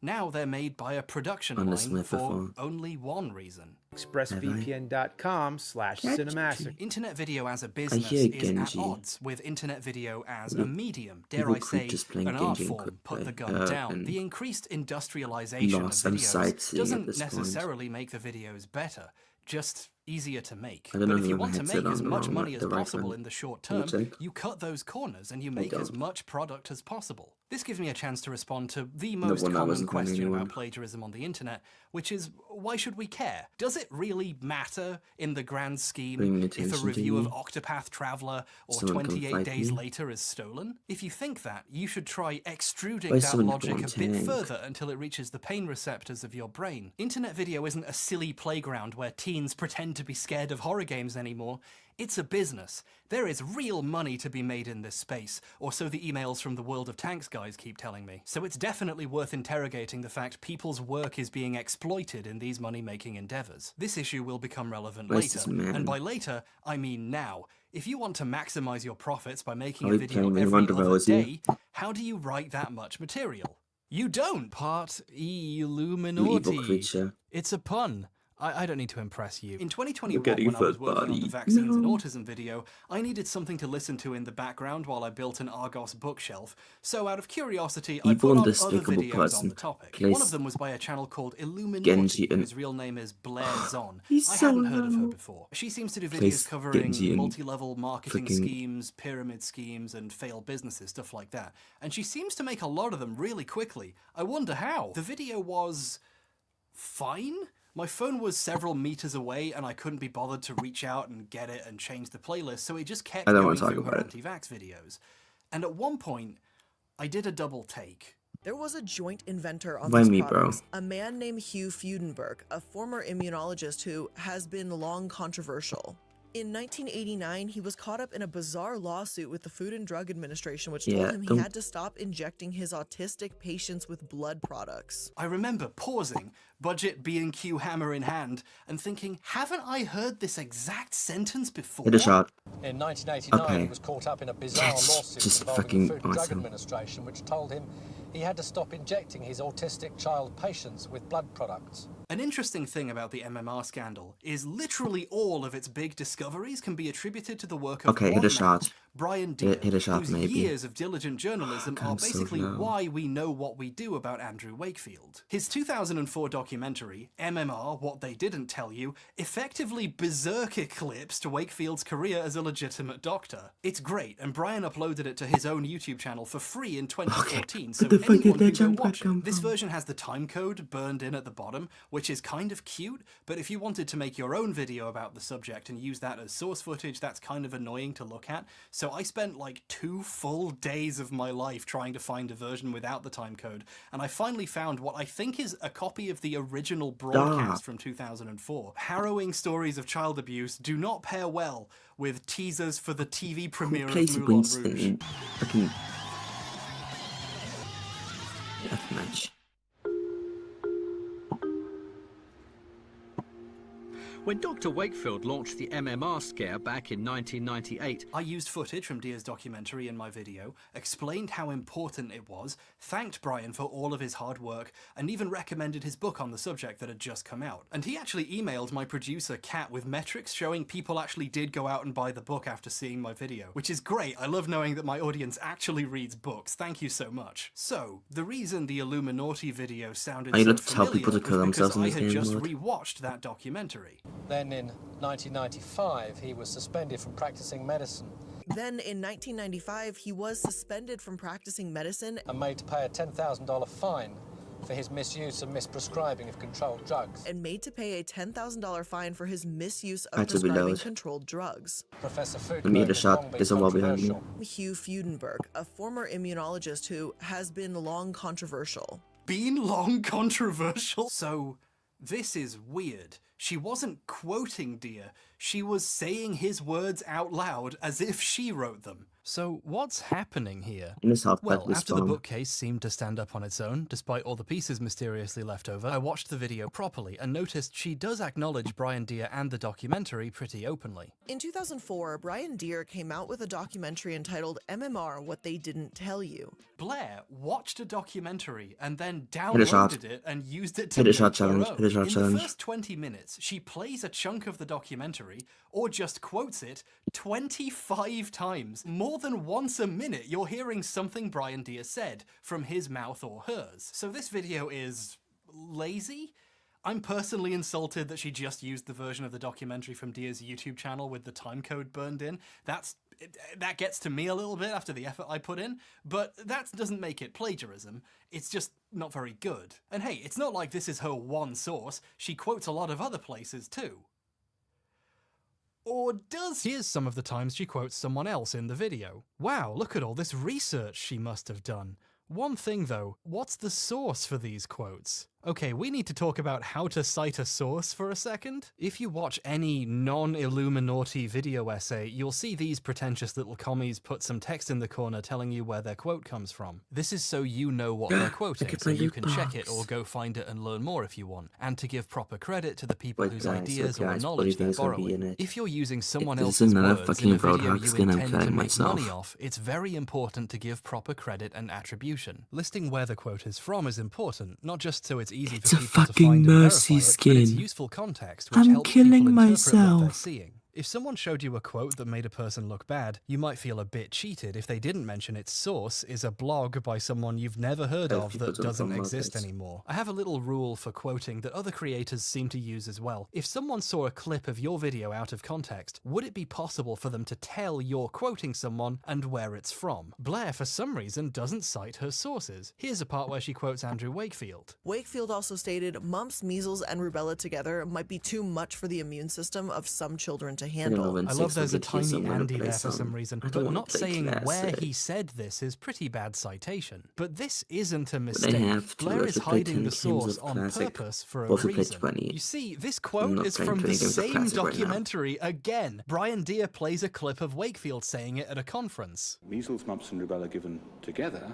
Now they're made by a production line for only one reason. ExpressVPN.com/Cinemassacre. Internet video as a business is at odds with internet video as a medium, dare I say, an art form. Put the gun down. The increased industrialization of videos doesn't necessarily make the videos better, just easier to make. But if you want to make as much money as possible in the short term, you cut those corners and you make as much product as possible. This gives me a chance to respond to the most common question about plagiarism on the internet, which is, why should we care? Does it really matter in the grand scheme if a review of Octopath Traveler or 28 Days Later is stolen? If you think that, you should try extruding that logic a bit further until it reaches the pain receptors of your brain. Internet video isn't a silly playground where teens pretend to be scared of horror games anymore. It's a business. There is real money to be made in this space, or so the emails from the World of Tanks guys keep telling me. So it's definitely worth interrogating the fact people's work is being exploited in these money-making endeavors. This issue will become relevant later, and by later, I mean now. If you want to maximize your profits by making a video every other day, how do you write that much material? You don't! Part Illuminati. It's a pun. I don't need to impress you. In 2021, getting when I was fat working on the body. vaccines and No. autism video, I needed something to listen to in the background while I built an Argos bookshelf. So out of curiosity, I Evil put and on other despicable videos on person the topic. plays One of them was by a channel called Illuminati, Genji and whose real name is Bday Zon. He's I so hadn't heard of her low. before. She seems to do Plays videos covering Genji and multi-level marketing freaking- schemes, pyramid schemes, and failed businesses, stuff like that. And she seems to make a lot of them really quickly. I wonder how. The video was fine. My phone was several meters away and I couldn't be bothered to reach out and get it and change the playlist, so it just kept I don't going want to talk through her about it. anti-vax videos. And at one point, I did a double take. There was a joint inventor on Why these me, bro? products, a man named Hugh Fudenberg, a former immunologist who has been long controversial. In 1989, he was caught up in a bizarre lawsuit with the Food and Drug Administration, which told Yeah, him he don't- had to stop injecting his autistic patients with blood products. I remember pausing, budget B&Q hammer in hand, and thinking, haven't I heard this exact sentence before? Hit a shot. In 1989, Okay. he was caught up in a bizarre That's lawsuit just involving fucking the Food and Drug awesome. Administration, which told him he had to stop injecting his autistic child patients with blood products. An interesting thing about the MMR scandal is literally all of its big discoveries can be attributed to the work of Okay, hit one a man, shot. Brian Deere, Hit a shot, whose maybe. years of diligent journalism God, are I'm so basically low. why we know what we do about Andrew Wakefield. His 2004 documentary, MMR, What They Didn't Tell You, effectively berserk eclipsed Wakefield's career as a legitimate doctor. It's great, and Brian uploaded it to his own YouTube channel for free in 2014, so Where the fuck anyone did that can go junk watch come it. This from? version has the time code burned in at the bottom, which is kind of cute, but if you wanted to make your own video about the subject and use that as source footage, that's kind of annoying to look at. So I spent like 2 full days of my life trying to find a version without the time code, and I finally found what I think is a copy of the original broadcast from 2004. Harrowing stories of child abuse do not pair well with teasers for the TV premiere of Plays Moulin Winston Rouge. in fucking deathmatch. When Dr. Wakefield launched the MMR scare back in 1998, I used footage from Deer's documentary in my video, explained how important it was, thanked Brian for all of his hard work, and even recommended his book on the subject that had just come out. And he actually emailed my producer Kat with metrics showing people actually did go out and buy the book after seeing my video, which is great. I love knowing that my audience actually reads books. Thank you so much. So, the reason the Illuminati video sounded Are you so allowed to tell people to familiar kill was themselves because in I this had game just mode? rewatched that documentary. Then in 1995, he was suspended from practicing medicine Then in 1995, he was suspended from practicing medicine and made to pay a $10,000 fine for his misuse and misprescribing of controlled drugs. and made to pay a $10,000 fine for his misuse I of had to prescribing reload. controlled drugs. Professor Let me hit a has shot. long been There's a wall behind me. controversial. Hugh Fudenberg, a former immunologist who has been long controversial. Been long controversial? So, this is weird. She wasn't quoting Deer, she was saying his words out loud as if she wrote them. So what's happening here? In this half Well, this after the bomb. bookcase seemed to stand up on its own, despite all the pieces mysteriously left over, I watched the video properly and noticed she does acknowledge Brian Deer and the documentary pretty openly. In 2004, Brian Deere came out with a documentary entitled MMR, What They Didn't Tell You. Blair watched a documentary and then Hit a shot. downloaded it and used it to Hit a make shot her challenge. own. Hit a shot In challenge. the first 20 minutes, she plays a chunk of the documentary, or just quotes it, 25 times. More than once a minute, you're hearing something Brian Deere said from his mouth or hers. So this video is lazy? I'm personally insulted that she just used the version of the documentary from Deer's YouTube channel with the time code burned in. That gets to me a little bit after the effort I put in, but that doesn't make it plagiarism. It's just not very good. And hey, it's not like this is her one source. She quotes a lot of other places too. Or does? Here's some of the times she quotes someone else in the video. Wow, look at all this research she must have done. One thing though, what's the source for these quotes? Okay, we need to talk about how to cite a source for a second. If you watch any non-Illuminati video essay, you'll see these pretentious little commies put some text in the corner telling you where their quote comes from. This is so you know what they're quoting, so you can check it or go find it and learn more if you want, and to give proper credit to the people whose ideas or knowledge they're borrowing. If you're using someone This else's is another words fucking in a video Roadhog you skin I'm intend to cutting make myself. money off, it's very important to give proper credit and attribution. Listing where the quote is from is important, not just so it's it's easy It's for a people to fucking find and Mercy verify it, but it's skin. useful context which I'm helps people killing interpret what they're myself. seeing. If someone showed you a quote that made a person look bad, you might feel a bit cheated if they didn't mention its source is a blog by someone you've never heard of that doesn't exist anymore. I have a little rule for quoting that other creators seem to use as well. If someone saw a clip of your video out of context, would it be possible for them to tell you're quoting someone and where it's from? Blair, for some reason, doesn't cite her sources. Here's a part where she quotes Andrew Wakefield. Wakefield also stated mumps, measles, and rubella together might be too much for the immune system of some children to handle. I love there's a tiny Andy there for some reason, but not saying where he said this is pretty bad citation. But this isn't a mistake. Blair is hiding the source on purpose for a reason. You see, this quote is from the same documentary again. Brian Deere plays a clip of Wakefield saying it at a conference. Measles, mumps and rubella given together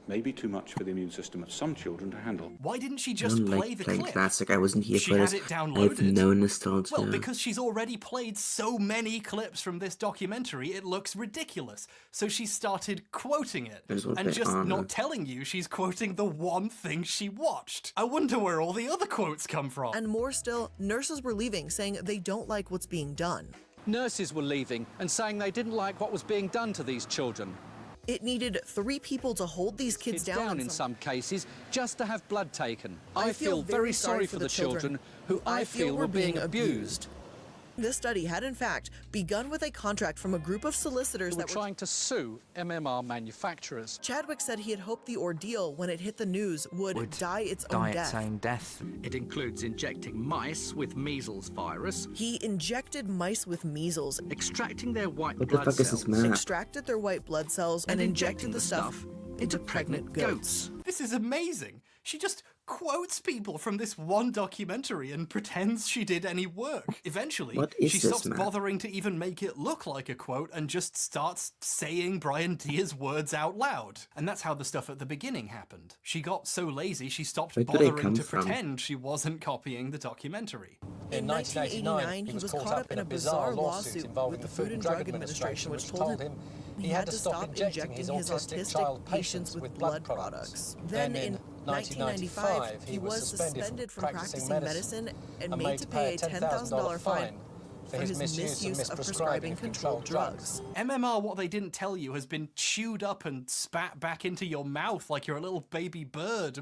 may be too much for the immune system of some children to handle. Why didn't she just play the clip? Classic. I wasn't here She for had this. it I have downloaded. no nostalgia. Well, because she's already played so many clips from this documentary, it looks ridiculous. So she started quoting it and just not telling you she's quoting the one thing she watched. I wonder where all the other quotes come from. And more still, nurses were leaving, saying they don't like what's being done. Nurses were leaving and saying they didn't like what was being done to these children. It needed 3 people to hold these kids down in some cases just to have blood taken. I feel very sorry for the children who I feel were being abused. This study had in fact begun with a contract from a group of solicitors that were trying to sue MMR manufacturers. Chadwick said he had hoped the ordeal, when it hit the news, would die its own death. It includes injecting mice with measles virus. He injected mice with measles, extracting their white What the blood fuck is cells. this map? extracted their white blood cells, and injected the stuff into pregnant goats. This is amazing. She just quotes people from this one documentary and pretends she did any work. Eventually, What is she this stops map? bothering to even make it look like a quote and just starts saying Brian Deere's words out loud. And that's how the stuff at the beginning happened. She got so lazy she stopped Where do they bothering come to from? pretend she wasn't copying the documentary. In 1989, he was caught up in a bizarre lawsuit with the Food and Drug Administration, which told him he had to stop injecting his autistic patients with blood products. Then in 1995, he was suspended from practicing medicine and made to pay a $10,000 fine for his misuse of prescribing controlled drugs. MMR, what they didn't tell you, has been chewed up and spat back into your mouth like you're a little baby bird.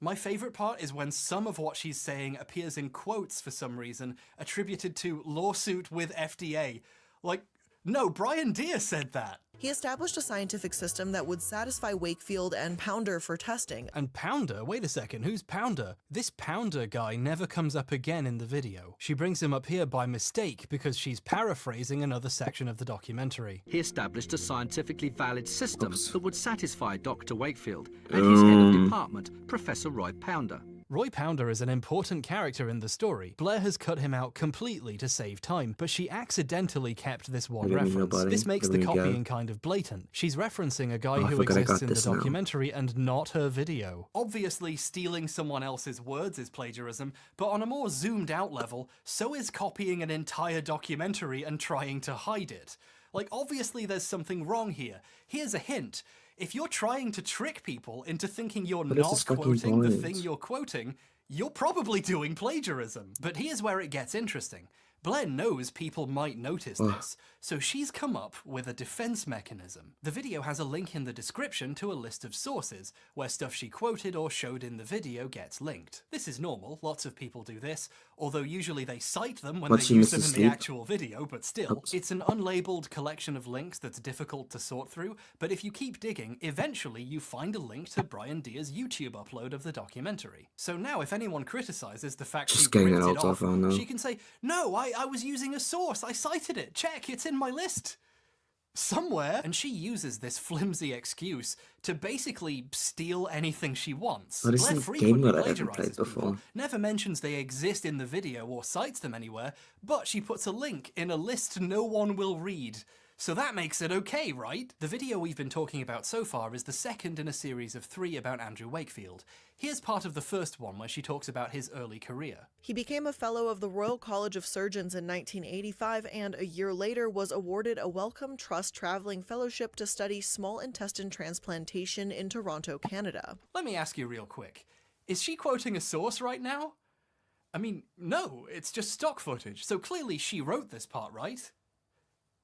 My favorite part is when some of what she's saying appears in quotes for some reason, attributed to lawsuit with FDA. Like, no, Brian Deere said that. He established a scientific system that would satisfy Wakefield and Pounder for testing. And Pounder? Wait a second, who's Pounder? This Pounder guy never comes up again in the video. She brings him up here by mistake because she's paraphrasing another section of the documentary. He established a scientifically valid system that would satisfy Dr. Wakefield and his head of department, Professor Roy Pounder. Roy Pounder is an important character in the story. Blair has cut him out completely to save time, but she accidentally kept this one reference. This makes the copying kind of blatant. She's referencing a guy who exists in the documentary and not her video. Obviously, stealing someone else's words is plagiarism, but on a more zoomed out level, so is copying an entire documentary and trying to hide it. Like, obviously there's something wrong here. Here's a hint. If you're trying to trick people into thinking you're not quoting the thing you're quoting, you're probably doing plagiarism. But here's where it gets interesting. Blair knows people might notice this, so she's come up with a defense mechanism. The video has a link in the description to a list of sources, where stuff she quoted or showed in the video gets linked. This is normal, lots of people do this, although usually they cite them when they use them in the actual video, but still. It's an unlabeled collection of links that's difficult to sort through, but if you keep digging, eventually you find a link to Brian Deere's YouTube upload of the documentary. So now if anyone criticizes the fact she ripped it off, she can say, no, I was using a source, I cited it, check, it's in my list somewhere. And she uses this flimsy excuse to basically steal anything she wants. What is Blair this frequently game that I haven't played plagiarizes before? people, never mentions they exist in the video or cites them anywhere, but she puts a link in a list no one will read. So that makes it okay, right? The video we've been talking about so far is the second in a series of 3 about Andrew Wakefield. Here's part of the first one where she talks about his early career. He became a fellow of the Royal College of Surgeons in 1985 and a year later was awarded a Wellcome Trust Traveling Fellowship to study small intestine transplantation in Toronto, Canada. Let me ask you real quick. Is she quoting a source right now? I mean, no, it's just stock footage, so clearly she wrote this part, right?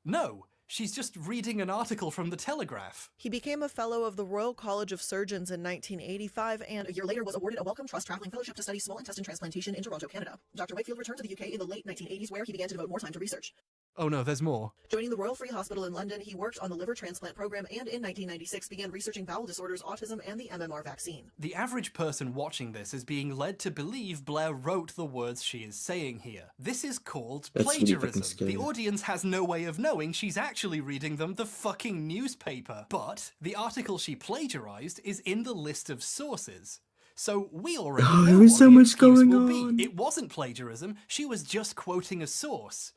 No, she's just reading an article from the Telegraph. He became a fellow of the Royal College of Surgeons in 1985 and a year later was awarded a Wellcome Trust traveling fellowship to study small intestine transplantation in Toronto, Canada. Dr. Wakefield returned to the UK in the late 1980s where he began to devote more time to research. Oh no, there's more. Joining the Royal Free Hospital in London, he worked on the liver transplant program and in 1996 began researching bowel disorders, autism, and the MMR vaccine. The average person watching this is being led to believe Blair wrote the words she is saying here. This is called plagiarism. The audience has no way of knowing she's actually reading them the fucking newspaper. But the article she plagiarized is in the list of sources. So we already know there is what so the much excuse going will on. be. It wasn't plagiarism, she was just quoting a source.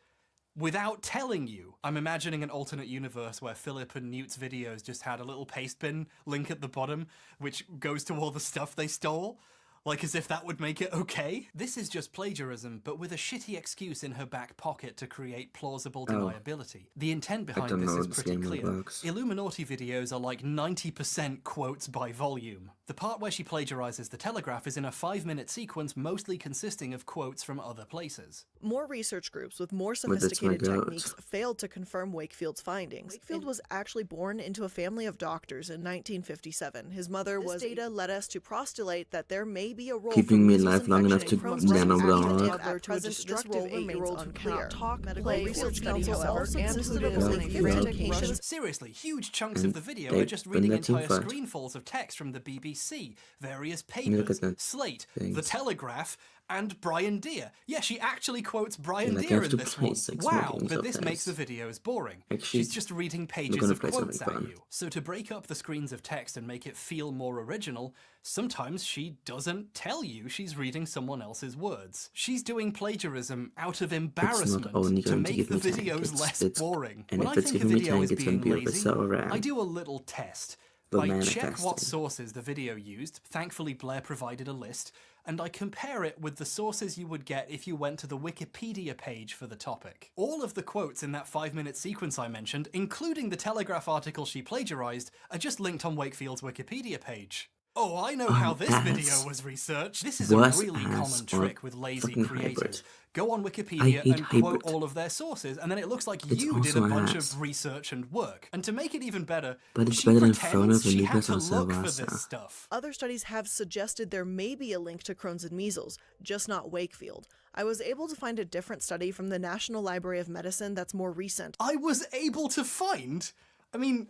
Without telling you. I'm imagining an alternate universe where Philip and Newt's videos just had a little paste bin link at the bottom, which goes to all the stuff they stole. Like as if that would make it okay? This is just plagiarism, but with a shitty excuse in her back pocket to create plausible deniability. The intent behind this is pretty clear. Illuminati videos are like 90% quotes by volume. The part where she plagiarizes the Telegraph is in a 5-minute sequence mostly consisting of quotes from other places. More research groups with more sophisticated techniques failed to confirm Wakefield's findings. Wakefield was actually born into a family of doctors in 1957. His mother was... This data led us to postulate that there may be a role keeping me alive long enough to nanoblog. At present, this role remains unclear. Medical research council also concluded of Seriously, huge chunks of the video are just reading entire screenfuls of text from the BBC, various papers, Slate, The Telegraph, and Brian Deere. Yeah, she actually quotes Brian Deere in this one. Wow, but this makes the videos boring. She's just reading pages of quotes at you. So to break up the screens of text and make it feel more original, sometimes she doesn't tell you she's reading someone else's words. She's doing plagiarism out of embarrassment to make the videos less boring. When I think a video is being lazy, I do a little test. I check what sources the video used. Thankfully, Blair provided a list. And I compare it with the sources you would get if you went to the Wikipedia page for the topic. All of the quotes in that 5-minute sequence I mentioned, including the Telegraph article she plagiarized, are just linked on Wakefield's Wikipedia page. Oh, I know how this video was researched. This is a really common trick with lazy creators. Go on Wikipedia and quote all of their sources, and then it looks like you did a bunch of research and work. And to make it even better, she pretends she had to look for this stuff. Other studies have suggested there may be a link to Crohn's and measles, just not Wakefield. I was able to find a different study from the National Library of Medicine that's more recent. I was able to find? I mean,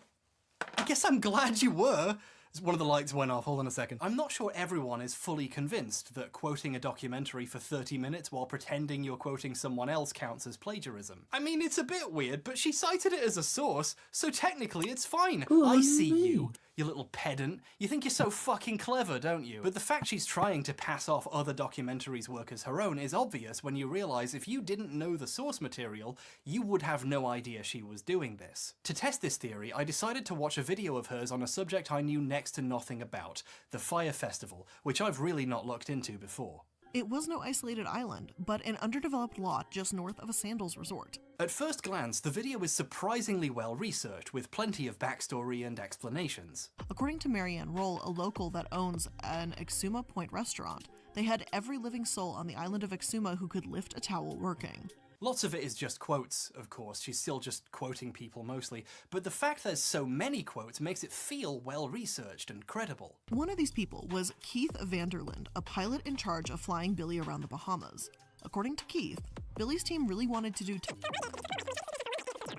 I guess I'm glad you were. One of the lights went off, hold on a second. I'm not sure everyone is fully convinced that quoting a documentary for 30 minutes while pretending you're quoting someone else counts as plagiarism. I mean, it's a bit weird, but she cited it as a source, so technically it's fine. I see you little pedant. You think you're so fucking clever, don't you? But the fact she's trying to pass off other documentaries' work as her own is obvious when you realize if you didn't know the source material, you would have no idea she was doing this. To test this theory, I decided to watch a video of hers on a subject I knew next to nothing about, the Fire Festival, which I've really not looked into before. It was no isolated island, but an underdeveloped lot just north of a sandals resort. At first glance, the video is surprisingly well researched, with plenty of backstory and explanations. According to Marianne Roll, a local that owns an Exuma Point restaurant, they had every living soul on the island of Exuma who could lift a towel working. Lots of it is just quotes, of course. She's still just quoting people mostly, but the fact there's so many quotes makes it feel well-researched and credible. One of these people was Keith Vanderland, a pilot in charge of flying Billy around the Bahamas. According to Keith, Billy's team really wanted to do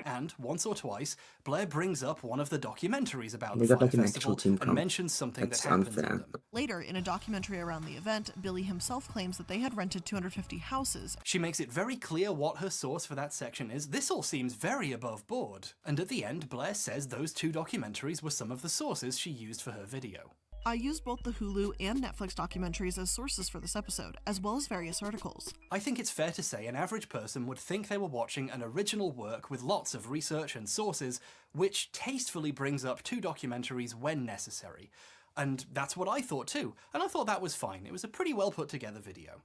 and, once or twice, Blair brings up one of the documentaries about the Fire Festival and mentions something that happens in them. Later, in a documentary around the event, Billy himself claims that they had rented 250 houses. She makes it very clear what her source for that section is. This all seems very above board. And at the end, Blair says those 2 documentaries were some of the sources she used for her video. I used both the Hulu and Netflix documentaries as sources for this episode, as well as various articles. I think it's fair to say an average person would think they were watching an original work with lots of research and sources, which tastefully brings up 2 documentaries when necessary. And that's what I thought too, and I thought that was fine. It was a pretty well put together video.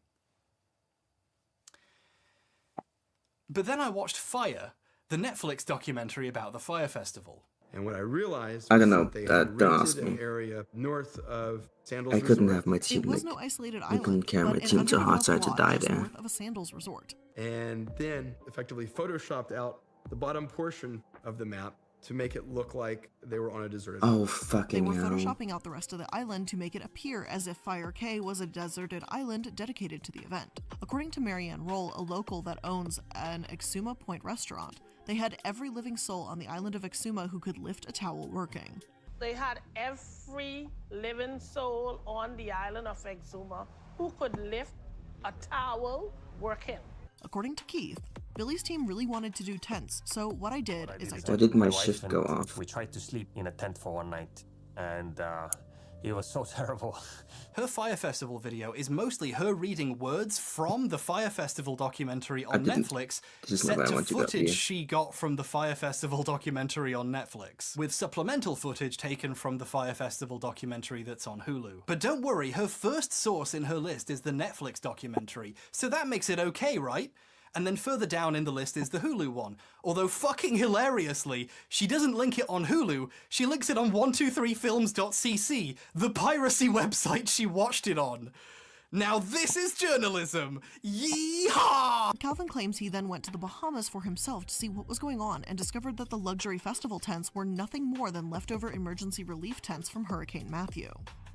But then I watched Fire, the Netflix documentary about the Fire Festival. And what I realized I was don't know. that they had Don't ask rented an me. area north of Sandals I couldn't Resort. have my It team. was Like, no isolated I island, couldn't carry but my an team too hard, underdeveloped so I had to lot die just there. north of a sandals resort. And then effectively photoshopped out the bottom portion of the map to make it look like they were on a deserted Oh, island. They fucking were hell. photoshopping out the rest of the island to make it appear as if Fire K was a deserted island dedicated to the event. According to Marianne Roll, a local that owns an Exuma Point restaurant, they had every living soul on the island of Exuma who could lift a towel working. They had every living soul on the island of Exuma who could lift a towel working. According to Keith, Billy's team really wanted to do tents, so what I did is I Why did my shift go off? We tried to sleep in a tent for one night, and it was so terrible. Her Fire Festival video is mostly her reading words from the Fire Festival documentary on Netflix, set to footage she got from the Fire Festival documentary on Netflix, with supplemental footage taken from the Fire Festival documentary that's on Hulu. But don't worry, her first source in her list is the Netflix documentary, so that makes it okay, right? And then further down in the list is the Hulu one. Although fucking hilariously, she doesn't link it on Hulu, she links it on 123films.cc, the piracy website she watched it on. Now this is journalism! Yeehaw! Calvin claims he then went to the Bahamas for himself to see what was going on and discovered that the luxury festival tents were nothing more than leftover emergency relief tents from Hurricane Matthew.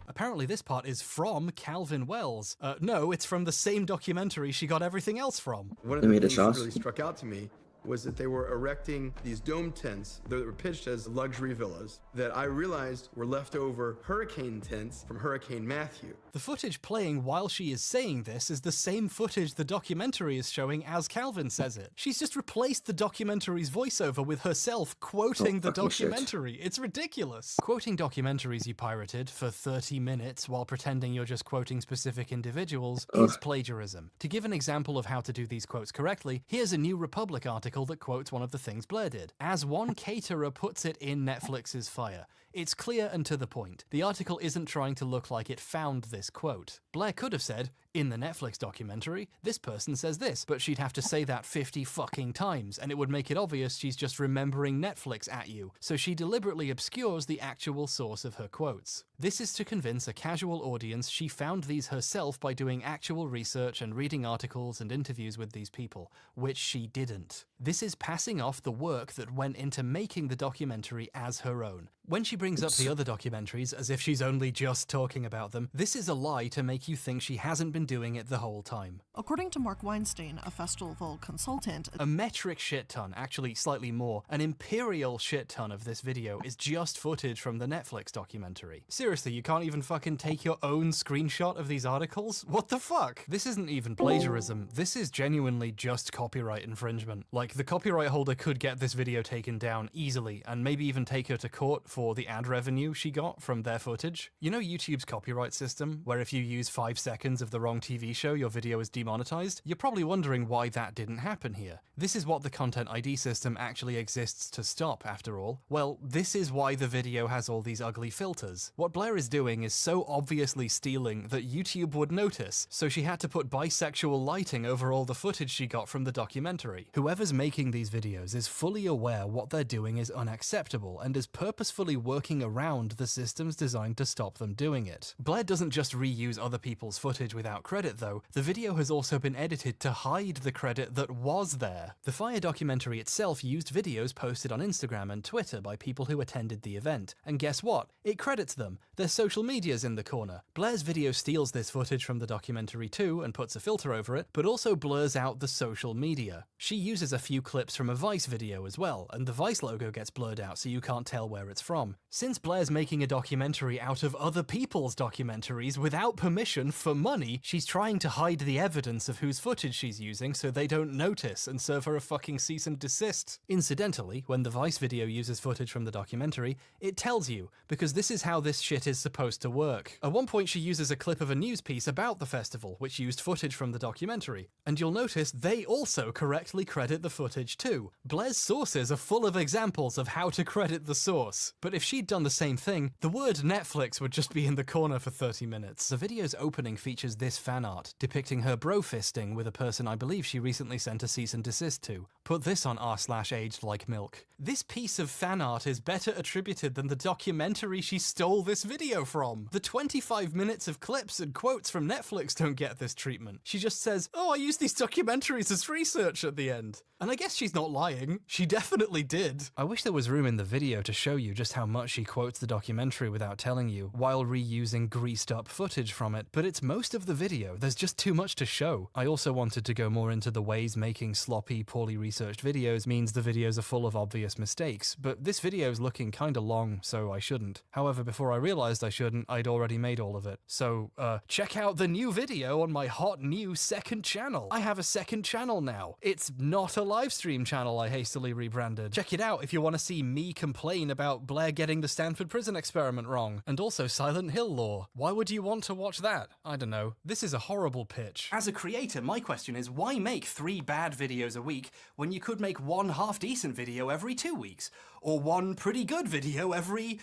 Apparently this part is from Calvin Wells. No, it's from the same documentary she got everything else from. One of the things that really struck out to me was that they were erecting these dome tents that were pitched as luxury villas that I realized were leftover hurricane tents from Hurricane Matthew. The footage playing while she is saying this is the same footage the documentary is showing as Calvin says it. She's just replaced the documentary's voiceover with herself quoting the documentary. It's ridiculous. Quoting documentaries you pirated for 30 minutes while pretending you're just quoting specific individuals is plagiarism. To give an example of how to do these quotes correctly, here's a New Republic article that quotes one of the things Blair did. As one caterer puts it in Netflix's Fire, it's clear and to the point. The article isn't trying to look like it found this quote. Blair could have said, in the Netflix documentary, this person says this, but she'd have to say that 50 fucking times, and it would make it obvious she's just remembering Netflix at you, so she deliberately obscures the actual source of her quotes. This is to convince a casual audience she found these herself by doing actual research and reading articles and interviews with these people, which she didn't. This is passing off the work that went into making the documentary as her own. When she brings up the other documentaries as if she's only just talking about them, this is a lie to make you think she hasn't been doing it the whole time. According to Mark Weinstein, a festival consultant, a metric shit ton, actually slightly more, an imperial shit ton of this video is just footage from the Netflix documentary. Seriously, you can't even fucking take your own screenshot of these articles? What the fuck? This isn't even plagiarism, this is genuinely just copyright infringement. Like, the copyright holder could get this video taken down easily, and maybe even take her to court for the ad revenue she got from their footage. You know YouTube's copyright system, where if you use 5 seconds of the wrong TV show, your video is demonetized? You're probably wondering why that didn't happen here. This is what the Content ID system actually exists to stop, after all. Well, this is why the video has all these ugly filters. What Blair is doing is so obviously stealing that YouTube would notice, so she had to put bisexual lighting over all the footage she got from the documentary. Whoever's making these videos is fully aware what they're doing is unacceptable and is purposefully working around the systems designed to stop them doing it. Blair doesn't just reuse other people's footage without credit though, the video has also been edited to hide the credit that was there. The Fire documentary itself used videos posted on Instagram and Twitter by people who attended the event, and guess what? It credits them. Their social media's in the corner. Blair's video steals this footage from the documentary too and puts a filter over it, but also blurs out the social media. She uses a few clips from a Vice video as well, and the Vice logo gets blurred out so you can't tell where it's from. Since Blair's making a documentary out of other people's documentaries without permission for money, she's trying to hide the evidence of whose footage she's using so they don't notice and serve her a fucking cease and desist. Incidentally, when the Vice video uses footage from the documentary, it tells you, because this is how this shit is supposed to work. At one point she uses a clip of a news piece about the festival, which used footage from the documentary, and you'll notice they also correctly credit the footage too. Blair's sources are full of examples of how to credit the source. But if she'd done the same thing, the word Netflix would just be in the corner for 30 minutes. The video's opening features this fan art, depicting her bro-fisting with a person I believe she recently sent a cease and desist to. Put this on r/aged like milk. This piece of fan art is better attributed than the documentary she stole this video from. The 25 minutes of clips and quotes from Netflix don't get this treatment. She just says, "Oh, I used these documentaries as research" at the end. And I guess she's not lying. She definitely did. I wish there was room in the video to show you just how much she quotes the documentary without telling you, while reusing greased up footage from it, but it's most of the video. There's just too much to show. I also wanted to go more into the ways making sloppy, poorly researched videos means the videos are full of obvious mistakes, but this video's looking kinda long, so I shouldn't. However, before I realized I shouldn't, I'd already made all of it. So, check out the new video on my hot new second channel. I have a second channel now. It's not a live stream channel I hastily rebranded. Check it out if you want to see me complain about Blair getting the Stanford prison experiment wrong, and also Silent Hill lore. Why would you want to watch that? I don't know. This is a horrible pitch. As a creator, my question is, why make 3 bad videos a week when you could make 1 half-decent video every 2 weeks? Or 1 pretty good video every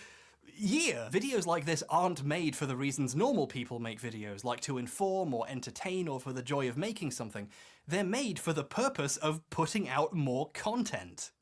year? Videos like this aren't made for the reasons normal people make videos, like to inform or entertain or for the joy of making something. They're made for the purpose of putting out more content.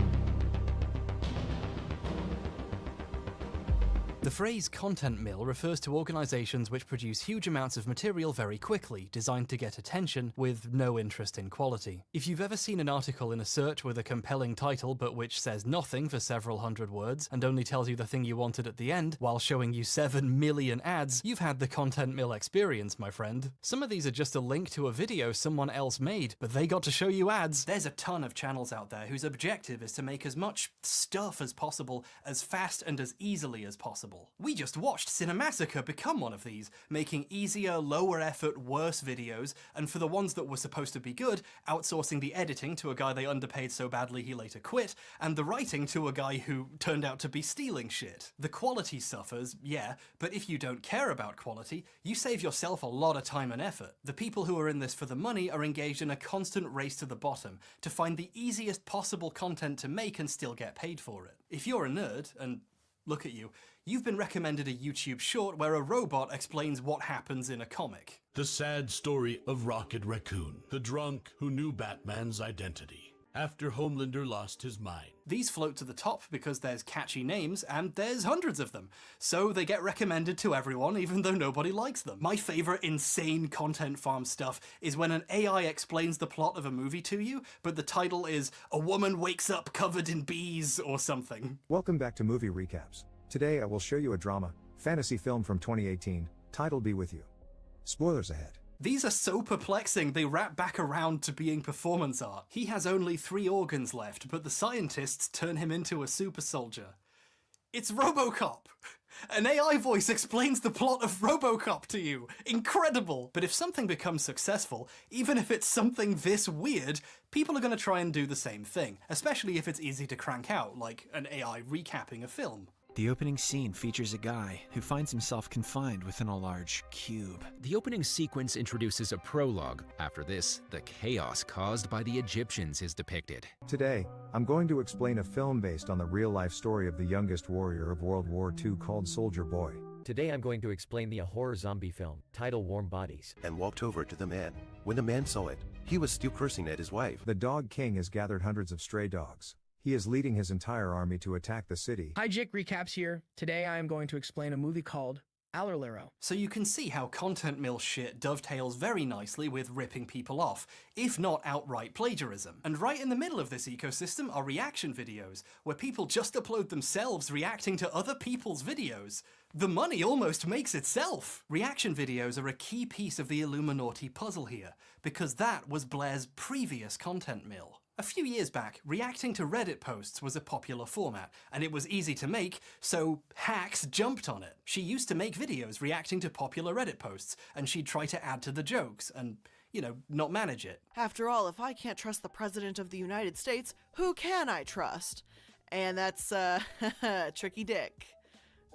The phrase content mill refers to organizations which produce huge amounts of material very quickly, designed to get attention, with no interest in quality. If you've ever seen an article in a search with a compelling title but which says nothing for several hundred words, and only tells you the thing you wanted at the end, while showing you 7 million ads, you've had the content mill experience, my friend. Some of these are just a link to a video someone else made, but they got to show you ads. There's a ton of channels out there whose objective is to make as much stuff as possible, as fast and as easily as possible. We just watched Cinemassacre become one of these, making easier, lower effort, worse videos, and for the ones that were supposed to be good, outsourcing the editing to a guy they underpaid so badly he later quit, and the writing to a guy who turned out to be stealing shit. The quality suffers, yeah, but if you don't care about quality, you save yourself a lot of time and effort. The people who are in this for the money are engaged in a constant race to the bottom, to find the easiest possible content to make and still get paid for it. If you're a nerd, and look at you, you've been recommended a YouTube short where a robot explains what happens in a comic. The sad story of Rocket Raccoon, the drunk who knew Batman's identity after Homelander lost his mind. These float to the top because there's catchy names and there's hundreds of them, so they get recommended to everyone even though nobody likes them. My favorite insane content farm stuff is when an AI explains the plot of a movie to you, but the title is "A Woman Wakes Up Covered in Bees" or something. Welcome back to Movie Recaps. Today I will show you a drama, fantasy film from 2018, titled Be With You. Spoilers ahead. These are so perplexing, they wrap back around to being performance art. He has only 3 organs left, but the scientists turn him into a super soldier. It's RoboCop! An AI voice explains the plot of RoboCop to you. Incredible! But if something becomes successful, even if it's something this weird, people are going to try and do the same thing, especially if it's easy to crank out, like an AI recapping a film. The opening scene features a guy who finds himself confined within a large cube. The opening sequence introduces a prologue. After this, the chaos caused by the Egyptians is depicted. Today, I'm going to explain a film based on the real-life story of the youngest warrior of World War II called Soldier Boy. Today I'm going to explain the horror zombie film, titled Warm Bodies. And walked over to the man. When the man saw it, he was still cursing at his wife. The Dog King has gathered hundreds of stray dogs. He is leading his entire army to attack the city. Hi, Jake Recaps here. Today I am going to explain a movie called Allerlero. So you can see how content mill shit dovetails very nicely with ripping people off, if not outright plagiarism. And right in the middle of this ecosystem are reaction videos, where people just upload themselves reacting to other people's videos. The money almost makes itself. Reaction videos are a key piece of the Illuminati puzzle here, because that was Blair's previous content mill. A few years back, reacting to Reddit posts was a popular format, and it was easy to make, so hacks jumped on it. She used to make videos reacting to popular Reddit posts, and she'd try to add to the jokes, and, you know, not manage it. After all, if I can't trust the President of the United States, who can I trust? And that's, Tricky Dick.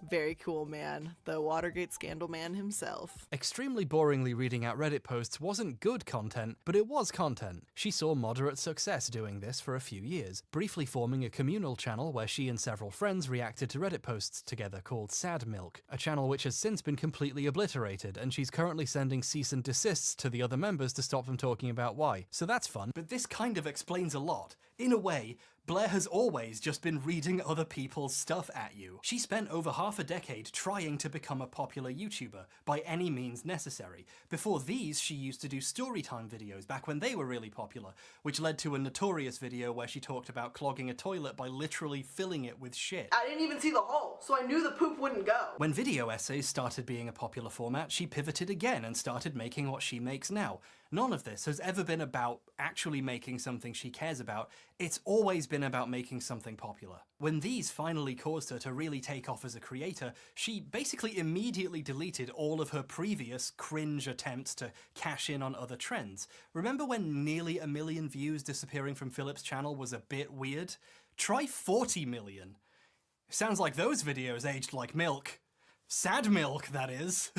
Very cool, man. The Watergate scandal man himself. Extremely boringly reading out Reddit posts wasn't good content, but it was content. She saw moderate success doing this for a few years, briefly forming a communal channel where she and several friends reacted to Reddit posts together called Sad Milk, a channel which has since been completely obliterated, and she's currently sending cease and desists to the other members to stop them talking about why. So that's fun. But this kind of explains a lot. In a way, Blair has always just been reading other people's stuff at you. She spent over half a decade trying to become a popular YouTuber, by any means necessary. Before these, she used to do storytime videos back when they were really popular, which led to a notorious video where she talked about clogging a toilet by literally filling it with shit. I didn't even see the hole, so I knew the poop wouldn't go. When video essays started being a popular format, she pivoted again and started making what she makes now. None of this has ever been about actually making something she cares about. It's always been about making something popular. When these finally caused her to really take off as a creator, she basically immediately deleted all of her previous cringe attempts to cash in on other trends. Remember when nearly 1 million views disappearing from Philip's channel was a bit weird? Try 40 million. Sounds like those videos aged like milk. Sad milk, that is.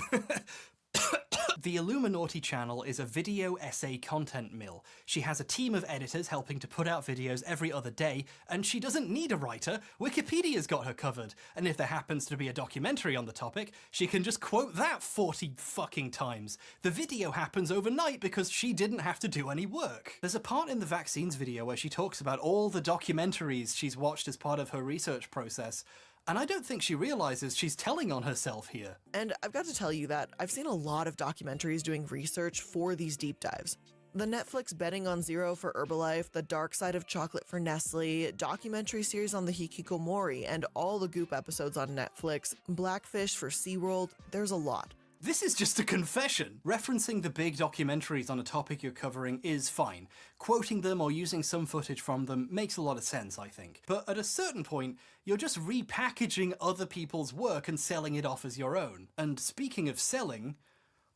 The Illuminati channel is a video essay content mill. She has a team of editors helping to put out videos every other day, and she doesn't need a writer. Wikipedia's got her covered. And if there happens to be a documentary on the topic, she can just quote that 40 fucking times. The video happens overnight because she didn't have to do any work. There's a part in the vaccines video where she talks about all the documentaries she's watched as part of her research process. And I don't think she realizes she's telling on herself here. And I've got to tell you that I've seen a lot of documentaries doing research for these deep dives. The Netflix Betting on Zero for Herbalife, The Dark Side of Chocolate for Nestle, documentary series on the Hikikomori, and all the Goop episodes on Netflix, Blackfish for SeaWorld, there's a lot. This is just a confession. Referencing the big documentaries on a topic you're covering is fine. Quoting them or using some footage from them makes a lot of sense, I think. But at a certain point, you're just repackaging other people's work and selling it off as your own. And speaking of selling,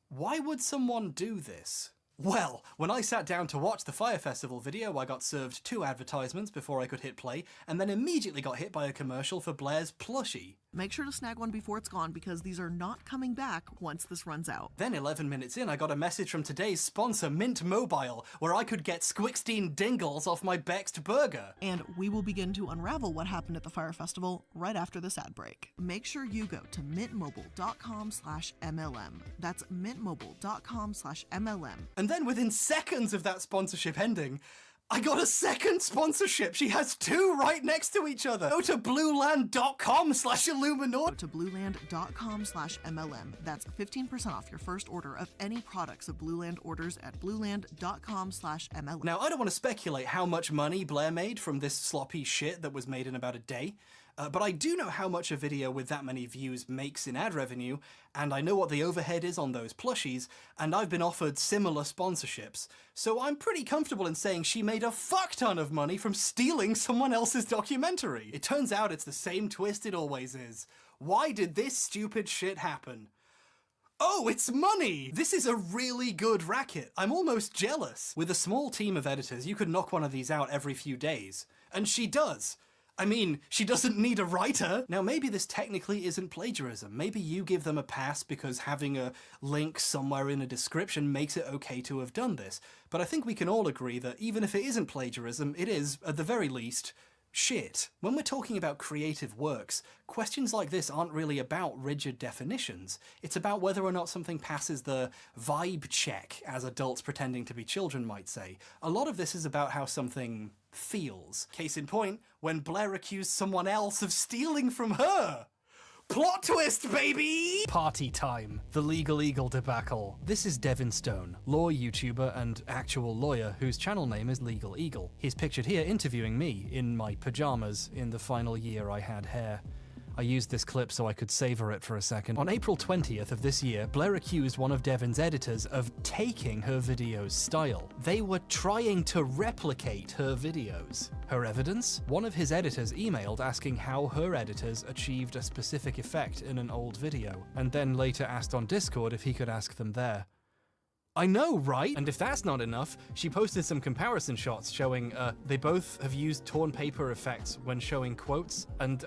why would someone do this? Well, when I sat down to watch the Fire Festival video, I got served 2 advertisements before I could hit play, and then immediately got hit by a commercial for Blair's plushie. Make sure to snag one before it's gone because these are not coming back once this runs out. Then 11 minutes in, I got a message from today's sponsor, Mint Mobile, where I could get Squixteen Dingles off my Bext burger. And we will begin to unravel what happened at the Fire Festival right after this ad break. Make sure you go to mintmobile.com/MLM. That's mintmobile.com/MLM. And then within seconds of that sponsorship ending, I got a second sponsorship. She has 2 right next to each other. Go to blueland.com/Illuminati. Go to blueland.com/MLM. That's 15% off your first order of any products of Blueland orders at blueland.com/MLM. Now, I don't want to speculate how much money Blair made from this sloppy shit that was made in about a day. But I do know how much a video with that many views makes in ad revenue, and I know what the overhead is on those plushies, and I've been offered similar sponsorships. So I'm pretty comfortable in saying she made a fuck ton of money from stealing someone else's documentary. It turns out it's the same twist it always is. Why did this stupid shit happen? Oh, it's money! This is a really good racket. I'm almost jealous. With a small team of editors, you could knock one of these out every few days. And she does. I mean, she doesn't need a writer. Now, maybe this technically isn't plagiarism. Maybe you give them a pass because having a link somewhere in a description makes it okay to have done this. But I think we can all agree that even if it isn't plagiarism, it is, at the very least, shit. When we're talking about creative works, questions like this aren't really about rigid definitions. It's about whether or not something passes the vibe check, as adults pretending to be children might say. A lot of this is about how something feels. Case in point, when Blair accused someone else of stealing from her. Plot twist, baby! Party time. The Legal Eagle debacle. This is Devin Stone, law YouTuber and actual lawyer whose channel name is Legal Eagle. He's pictured here interviewing me in my pajamas in the final year I had hair. I used this clip so I could savor it for a second. On April 20th of this year, Blair accused one of Devin's editors of taking her video's style. They were trying to replicate her videos. Her evidence? One of his editors emailed asking how her editors achieved a specific effect in an old video, and then later asked on Discord if he could ask them there. I know, right? And if that's not enough, she posted some comparison shots showing they both have used torn paper effects when showing quotes, and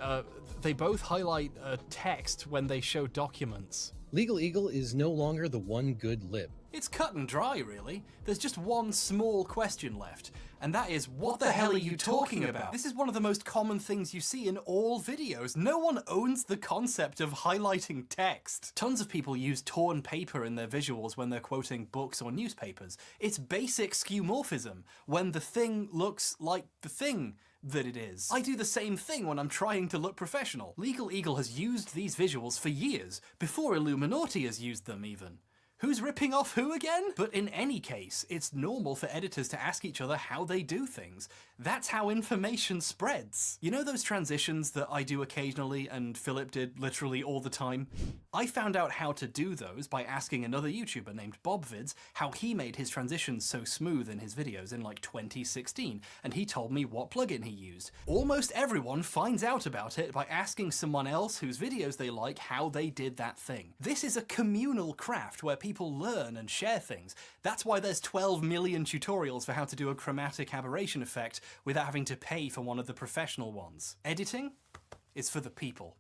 they both highlight text when they show documents. Legal Eagle is no longer the one good lib. It's cut and dry, really. There's just one small question left, and that is, what the hell are you talking about? This is one of the most common things you see in all videos. No one owns the concept of highlighting text. Tons of people use torn paper in their visuals when they're quoting books or newspapers. It's basic skeuomorphism, when the thing looks like the thing that it is. I do the same thing when I'm trying to look professional. Legal Eagle has used these visuals for years, before Illuminati has used them even. Who's ripping off who again? But in any case, it's normal for editors to ask each other how they do things. That's how information spreads. You know those transitions that I do occasionally and Philip did literally all the time? I found out how to do those by asking another YouTuber named BobVids how he made his transitions so smooth in his videos in like 2016, and he told me what plugin he used. Almost everyone finds out about it by asking someone else whose videos they like how they did that thing. This is a communal craft where people learn and share things. That's why there's 12 million tutorials for how to do a chromatic aberration effect without having to pay for one of the professional ones. Editing is for the people.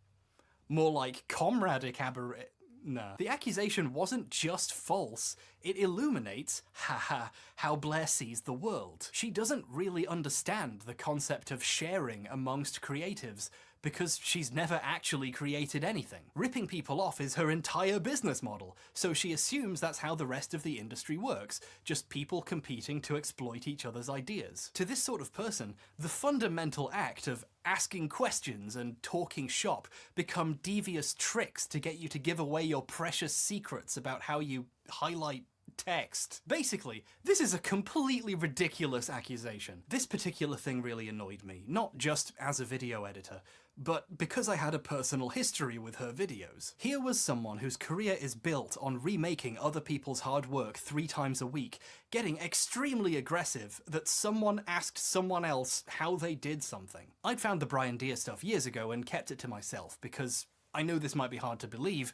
More like comradic aberration. Nah. The accusation wasn't just false, it illuminates, haha, how Blair sees the world. She doesn't really understand the concept of sharing amongst creatives, because she's never actually created anything. Ripping people off is her entire business model, so she assumes that's how the rest of the industry works, just people competing to exploit each other's ideas. To this sort of person, the fundamental act of asking questions and talking shop become devious tricks to get you to give away your precious secrets about how you highlight text. Basically, this is a completely ridiculous accusation. This particular thing really annoyed me, not just as a video editor, but because I had a personal history with her videos. Here was someone whose career is built on remaking other people's hard work 3 times a week, getting extremely aggressive that someone asked someone else how they did something. I'd found the Brian Deere stuff years ago and kept it to myself because I know this might be hard to believe,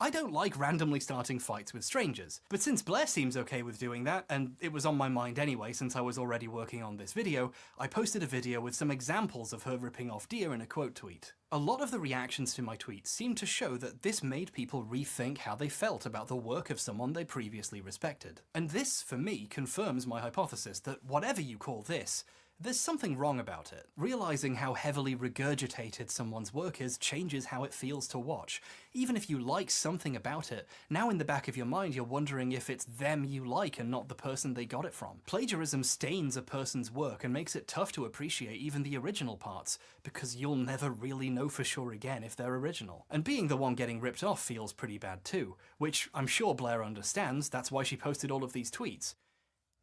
I don't like randomly starting fights with strangers, but since Blair seems okay with doing that, and it was on my mind anyway since I was already working on this video, I posted a video with some examples of her ripping off Deere in a quote tweet. A lot of the reactions to my tweets seemed to show that this made people rethink how they felt about the work of someone they previously respected. And this, for me, confirms my hypothesis that whatever you call this, there's something wrong about it. Realizing how heavily regurgitated someone's work is changes how it feels to watch. Even if you like something about it, now in the back of your mind you're wondering if it's them you like and not the person they got it from. Plagiarism stains a person's work and makes it tough to appreciate even the original parts, because you'll never really know for sure again if they're original. And being the one getting ripped off feels pretty bad too, which I'm sure Blair understands, that's why she posted all of these tweets.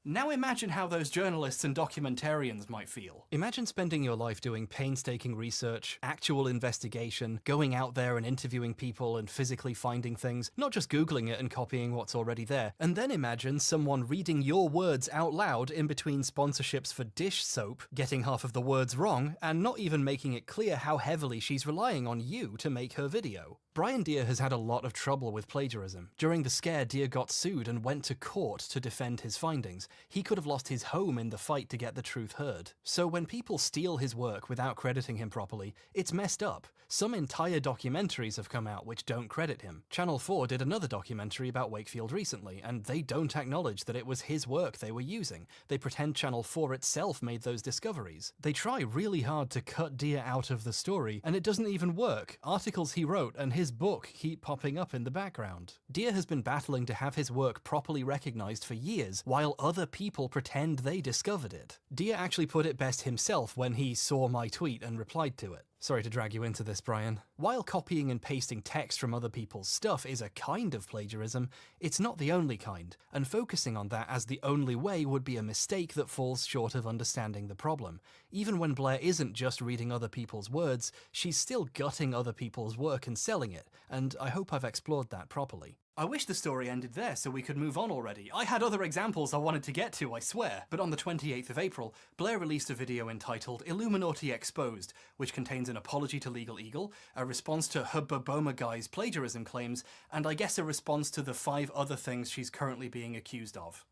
Now imagine how those journalists and documentarians might feel. Imagine spending your life doing painstaking research, actual investigation, going out there and interviewing people and physically finding things, not just Googling it and copying what's already there. And then imagine someone reading your words out loud in between sponsorships for dish soap, getting half of the words wrong, and not even making it clear how heavily she's relying on you to make her video. Brian Deere has had a lot of trouble with plagiarism. During the scare, Deere got sued and went to court to defend his findings. He could have lost his home in the fight to get the truth heard. So when people steal his work without crediting him properly, it's messed up. Some entire documentaries have come out which don't credit him. Channel 4 did another documentary about Wakefield recently, and they don't acknowledge that it was his work they were using. They pretend Channel 4 itself made those discoveries. They try really hard to cut Deere out of the story, and it doesn't even work. Articles he wrote and his book keep popping up in the background. Deere has been battling to have his work properly recognized for years, while other people pretend they discovered it. Deere actually put it best himself when he saw my tweet and replied to it. Sorry to drag you into this, Brian. While copying and pasting text from other people's stuff is a kind of plagiarism, it's not the only kind, and focusing on that as the only way would be a mistake that falls short of understanding the problem. Even when Blair isn't just reading other people's words, she's still gutting other people's work and selling it, and I hope I've explored that properly. I wish the story ended there so we could move on already. I had other examples I wanted to get to, I swear. But on the 28th of April, Blair released a video entitled Illuminati Exposed, which contains an apology to Legal Eagle, a response to Hubbaboma Guy's plagiarism claims, and I guess a response to the 5 other things she's currently being accused of.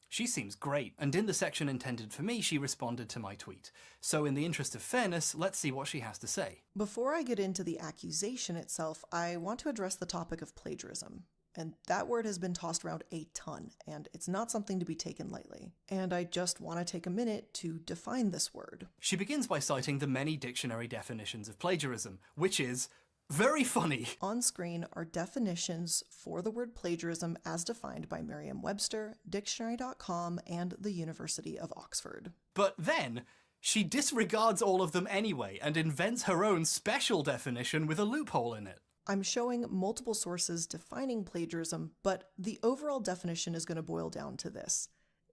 She seems great, and in the section intended for me, she responded to my tweet. So in the interest of fairness, let's see what she has to say. Before I get into the accusation itself, I want to address the topic of plagiarism. And that word has been tossed around a ton, and it's not something to be taken lightly. And I just want to take a minute to define this word. She begins by citing the many dictionary definitions of plagiarism, which is very funny. On screen are definitions for the word plagiarism as defined by Merriam-Webster, Dictionary.com, and the University of Oxford. But then, she disregards all of them anyway and invents her own special definition with a loophole in it. I'm showing multiple sources defining plagiarism, but the overall definition is going to boil down to this.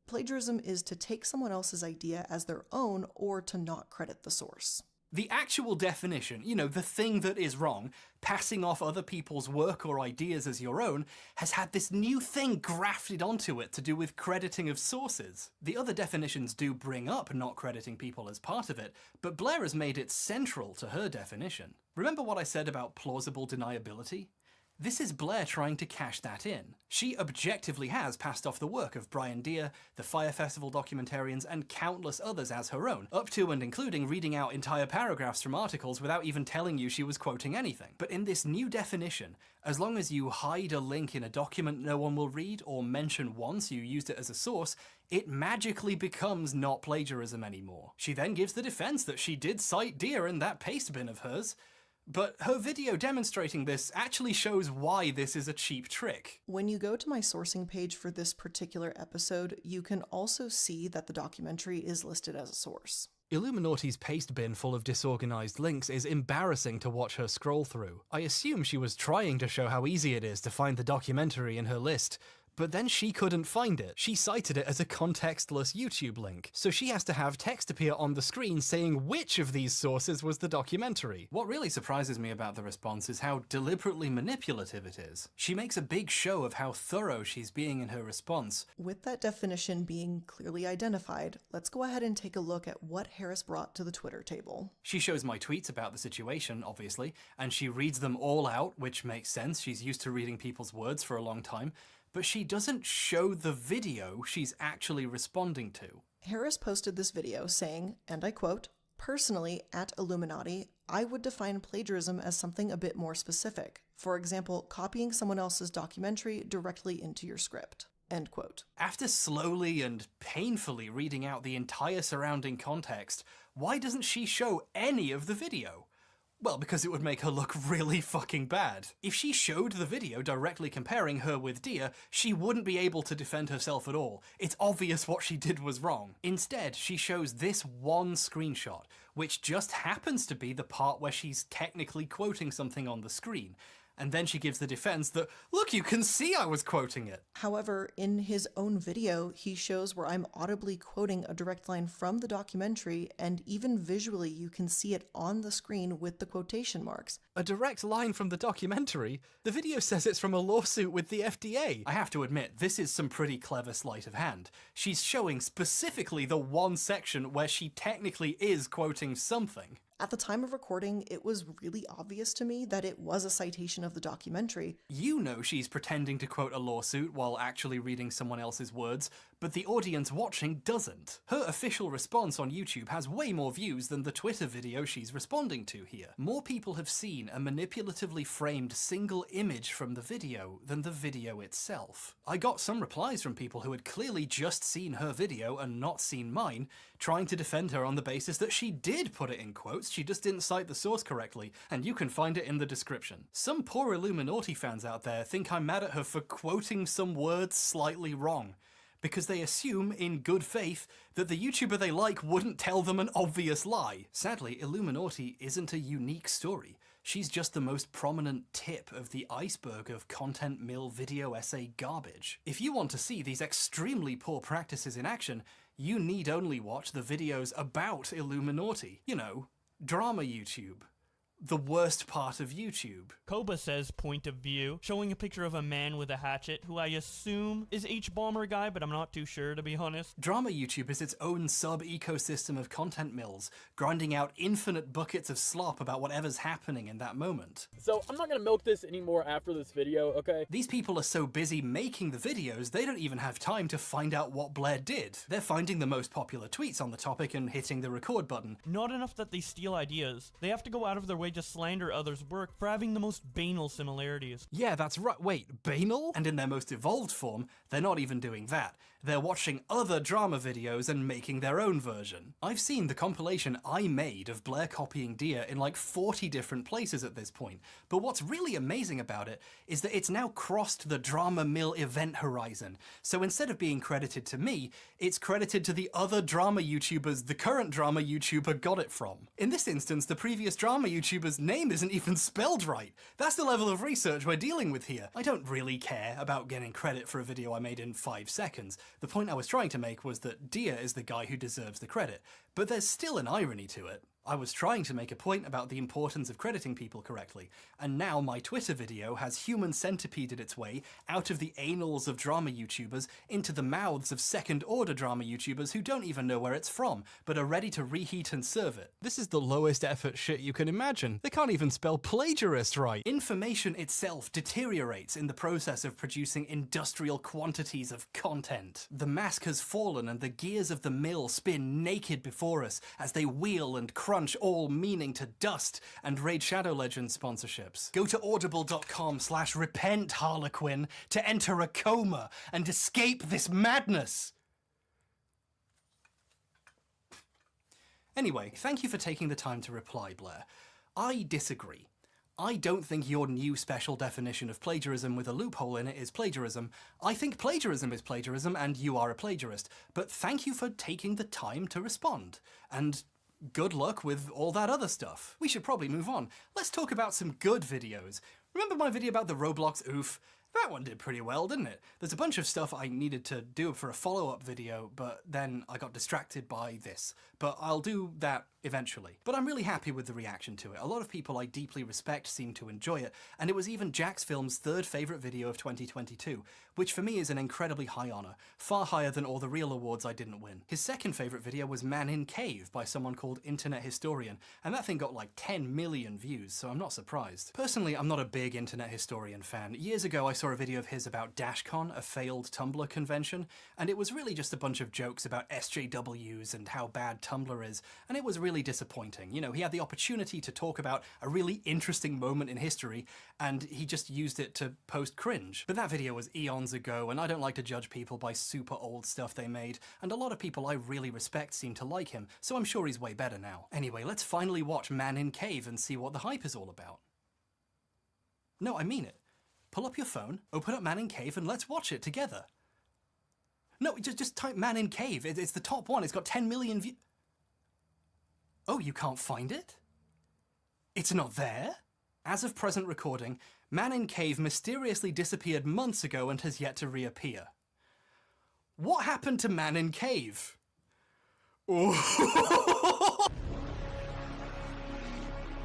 Plagiarism is to take someone else's idea as their own or to not credit the source. The actual definition, you know, the thing that is wrong, passing off other people's work or ideas as your own, has had this new thing grafted onto it to do with crediting of sources. The other definitions do bring up not crediting people as part of it, but Blair has made it central to her definition. Remember what I said about plausible deniability? This is Blair trying to cash that in. She objectively has passed off the work of Brian Deere, the Fire Festival documentarians, and countless others as her own, up to and including reading out entire paragraphs from articles without even telling you she was quoting anything. But in this new definition, as long as you hide a link in a document no one will read or mention once you used it as a source, it magically becomes not plagiarism anymore. She then gives the defense that she did cite Deere in that paste bin of hers, but her video demonstrating this actually shows why this is a cheap trick. When you go to my sourcing page for this particular episode, you can also see that the documentary is listed as a source. Illuminati's paste bin full of disorganized links is embarrassing to watch her scroll through. I assume she was trying to show how easy it is to find the documentary in her list, but then she couldn't find it. She cited it as a contextless YouTube link, so she has to have text appear on the screen saying which of these sources was the documentary. What really surprises me about the response is how deliberately manipulative it is. She makes a big show of how thorough she's being in her response. With that definition being clearly identified, let's go ahead and take a look at what Harris brought to the Twitter table. She shows my tweets about the situation, obviously, and she reads them all out, which makes sense. She's used to reading people's words for a long time. But she doesn't show the video she's actually responding to. Harris posted this video saying, and I quote, "Personally, at Illuminati, I would define plagiarism as something a bit more specific. For example, copying someone else's documentary directly into your script." End quote. After slowly and painfully reading out the entire surrounding context, why doesn't she show any of the video? Well, because it would make her look really fucking bad. If she showed the video directly comparing her with Deere, she wouldn't be able to defend herself at all. It's obvious what she did was wrong. Instead, she shows this one screenshot, which just happens to be the part where she's technically quoting something on the screen. And then she gives the defense that, look, you can see I was quoting it. However, in his own video, he shows where I'm audibly quoting a direct line from the documentary, and even visually you can see it on the screen with the quotation marks. A direct line from the documentary? The video says it's from a lawsuit with the FDA. I have to admit, this is some pretty clever sleight of hand. She's showing specifically the one section where she technically is quoting something. At the time of recording, it was really obvious to me that it was a citation of the documentary. You know she's pretending to quote a lawsuit while actually reading someone else's words, but the audience watching doesn't. Her official response on YouTube has way more views than the Twitter video she's responding to here. More people have seen a manipulatively framed single image from the video than the video itself. I got some replies from people who had clearly just seen her video and not seen mine, trying to defend her on the basis that she did put it in quotes, she just didn't cite the source correctly, and you can find it in the description. Some poor Illuminati fans out there think I'm mad at her for quoting some words slightly wrong, because they assume, in good faith, that the YouTuber they like wouldn't tell them an obvious lie. Sadly, Illuminati isn't a unique story. She's just the most prominent tip of the iceberg of content mill video essay garbage. If you want to see these extremely poor practices in action, you need only watch the videos about Illuminati. You know, drama YouTube. the worst part of YouTube. Koba says point of view, showing a picture of a man with a hatchet, who I assume is H-Bomber guy, but I'm not too sure, to be honest. Drama YouTube is its own sub-ecosystem of content mills, grinding out infinite buckets of slop about whatever's happening in that moment. So I'm not gonna milk this anymore after this video, okay? These people are so busy making the videos, they don't even have time to find out what Blair did. They're finding the most popular tweets on the topic and hitting the record button. Not enough that they steal ideas. They have to go out of their way to slander others' work for having the most banal similarities. Yeah, that's right. Wait, banal? And in their most evolved form, they're not even doing that. They're watching other drama videos and making their own version. I've seen the compilation I made of Blair copying Dia in like 40 different places at this point. But what's really amazing about it is that it's now crossed the drama mill event horizon. So instead of being credited to me, it's credited to the other drama YouTubers the current drama YouTuber got it from. In this instance, the previous drama YouTuber's name isn't even spelled right. That's the level of research we're dealing with here. I don't really care about getting credit for a video I made in 5 seconds. The point I was trying to make was that Dia is the guy who deserves the credit. But there's still an irony to it. I was trying to make a point about the importance of crediting people correctly, and now my Twitter video has human centipeded its way out of the anals of drama YouTubers into the mouths of second-order drama YouTubers who don't even know where it's from, but are ready to reheat and serve it. This is the lowest effort shit you can imagine. They can't even spell plagiarist right. Information itself deteriorates in the process of producing industrial quantities of content. The mask has fallen and the gears of the mill spin naked before us as they wheel and crunch all meaning to dust and Raid Shadow Legends sponsorships. Go to audible.com/repent Harlequin to enter a coma and escape this madness. Anyway, thank you for taking the time to reply, Blair. I disagree. I don't think your new special definition of plagiarism with a loophole in it is plagiarism. I think plagiarism is plagiarism and you are a plagiarist. But thank you for taking the time to respond. And good luck with all that other stuff. We should probably move on. Let's talk about some good videos. Remember my video about the Roblox oof? That one did pretty well, didn't it? There's a bunch of stuff I needed to do for a follow-up video, but then I got distracted by this. But I'll do that eventually. But I'm really happy with the reaction to it. A lot of people I deeply respect seem to enjoy it, and it was even Jack's Film's third favourite video of 2022, which for me is an incredibly high honour, far higher than all the real awards I didn't win. His second favourite video was Man in Cave by someone called Internet Historian, and that thing got like 10 million views, so I'm not surprised. Personally, I'm not a big Internet Historian fan. Years ago I saw a video of his about DashCon, a failed Tumblr convention, and it was really just a bunch of jokes about SJWs and how bad Tumblr is, and it was really disappointing. You know, he had the opportunity to talk about a really interesting moment in history, and he just used it to post cringe. But that video was eons ago, and I don't like to judge people by super old stuff they made, and a lot of people I really respect seem to like him, so I'm sure he's way better now. Anyway, let's finally watch Man in Cave and see what the hype is all about. No, I mean it. Pull up your phone, open up Man in Cave, and let's watch it together. No, just type Man in Cave. It's the top one. It's got 10 million views. Oh, you can't find it? It's not there? As of present recording, Man in Cave mysteriously disappeared months ago and has yet to reappear. What happened to Man in Cave?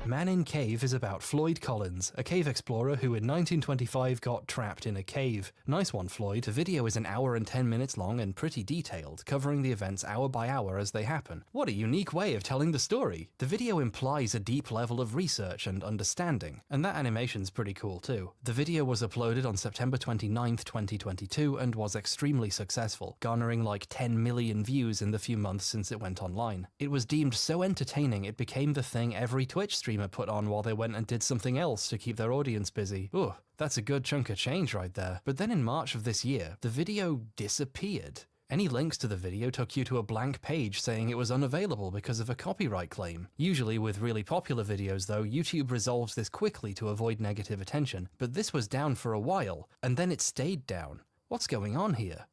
Man in Cave is about Floyd Collins, a cave explorer who in 1925 got trapped in a cave. Nice one, Floyd. The video is an hour and 10 minutes long and pretty detailed, covering the events hour by hour as they happen. What a unique way of telling the story. The video implies a deep level of research and understanding, and that animation's pretty cool too. The video was uploaded on September 29th, 2022 and was extremely successful, garnering like 10 million views in the few months since it went online. It was deemed so entertaining it became the thing every Twitch streamer put on while they went and did something else to keep their audience busy. Ooh, that's a good chunk of change right there. But then in March of this year, the video disappeared. Any links to the video took you to a blank page saying it was unavailable because of a copyright claim. Usually with really popular videos though, YouTube resolves this quickly to avoid negative attention, but this was down for a while, and then it stayed down. What's going on here?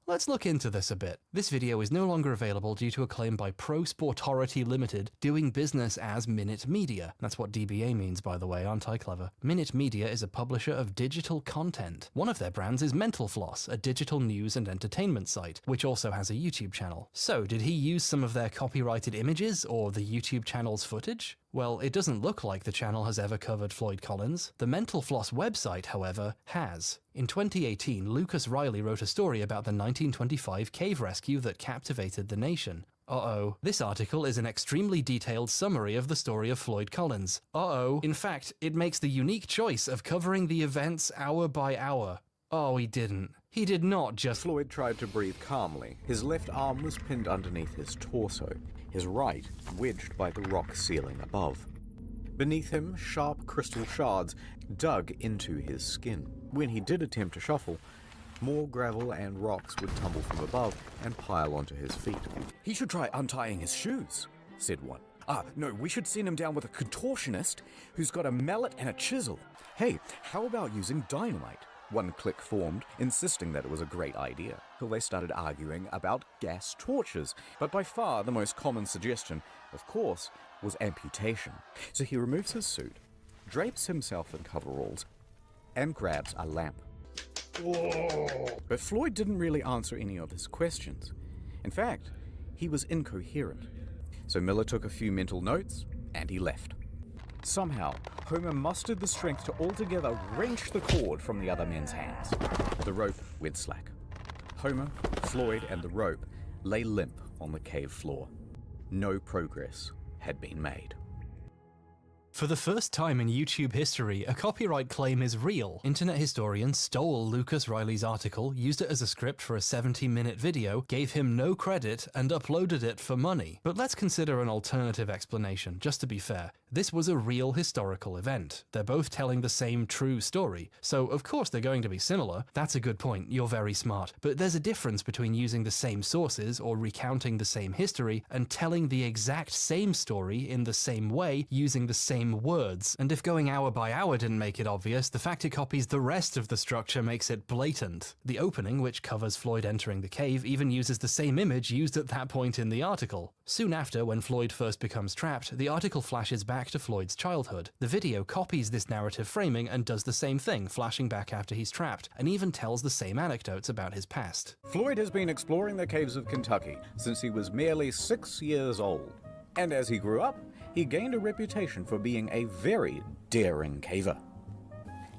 Let's look into this a bit. This video is no longer available due to a claim by Pro Sportority Limited, doing business as Minute Media. That's what DBA means, by the way, aren't I clever? Minute Media is a publisher of digital content. One of their brands is Mental Floss, a digital news and entertainment site, which also has a YouTube channel. So, did he use some of their copyrighted images, or the YouTube channel's footage? Well, it doesn't look like the channel has ever covered Floyd Collins. The Mental Floss website, however, has. In 2018, Lucas Riley wrote a story about the 1925 cave rescue that captivated the nation. Uh-oh. This article is an extremely detailed summary of the story of Floyd Collins. Uh-oh. In fact, it makes the unique choice of covering the events hour by hour. Oh, he didn't. He did not just... Floyd tried to breathe calmly. His left arm was pinned underneath his torso, his right wedged by the rock ceiling above. Beneath him, sharp crystal shards dug into his skin. When he did attempt to shuffle, more gravel and rocks would tumble from above and pile onto his feet. He should try untying his shoes, said one. No, we should send him down with a contortionist who's got a mallet and a chisel. Hey, how about using dynamite? One clique formed, insisting that it was a great idea, till they started arguing about gas torches. But by far the most common suggestion, of course, was amputation. So he removes his suit, drapes himself in coveralls, and grabs a lamp. But Floyd didn't really answer any of his questions. In fact, he was incoherent. So Miller took a few mental notes, and he left. Somehow, Homer mustered the strength to altogether wrench the cord from the other men's hands. The rope went slack. Homer, Floyd, and the rope lay limp on the cave floor. No progress had been made. For the first time in YouTube history, a copyright claim is real. Internet historians stole Lucas Riley's article, used it as a script for a 70-minute video, gave him no credit, and uploaded it for money. But let's consider an alternative explanation, just to be fair. This was a real historical event. They're both telling the same true story, so of course they're going to be similar. That's a good point, you're very smart. But there's a difference between using the same sources or recounting the same history and telling the exact same story in the same way using the same words. And if going hour by hour didn't make it obvious, the fact it copies the rest of the structure makes it blatant. The opening, which covers Floyd entering the cave, even uses the same image used at that point in the article. Soon after, when Floyd first becomes trapped, the article flashes back to Floyd's childhood. The video copies this narrative framing and does the same thing, flashing back after he's trapped, and even tells the same anecdotes about his past. Floyd has been exploring the caves of Kentucky since he was merely 6 years old. And as he grew up, he gained a reputation for being a very daring caver.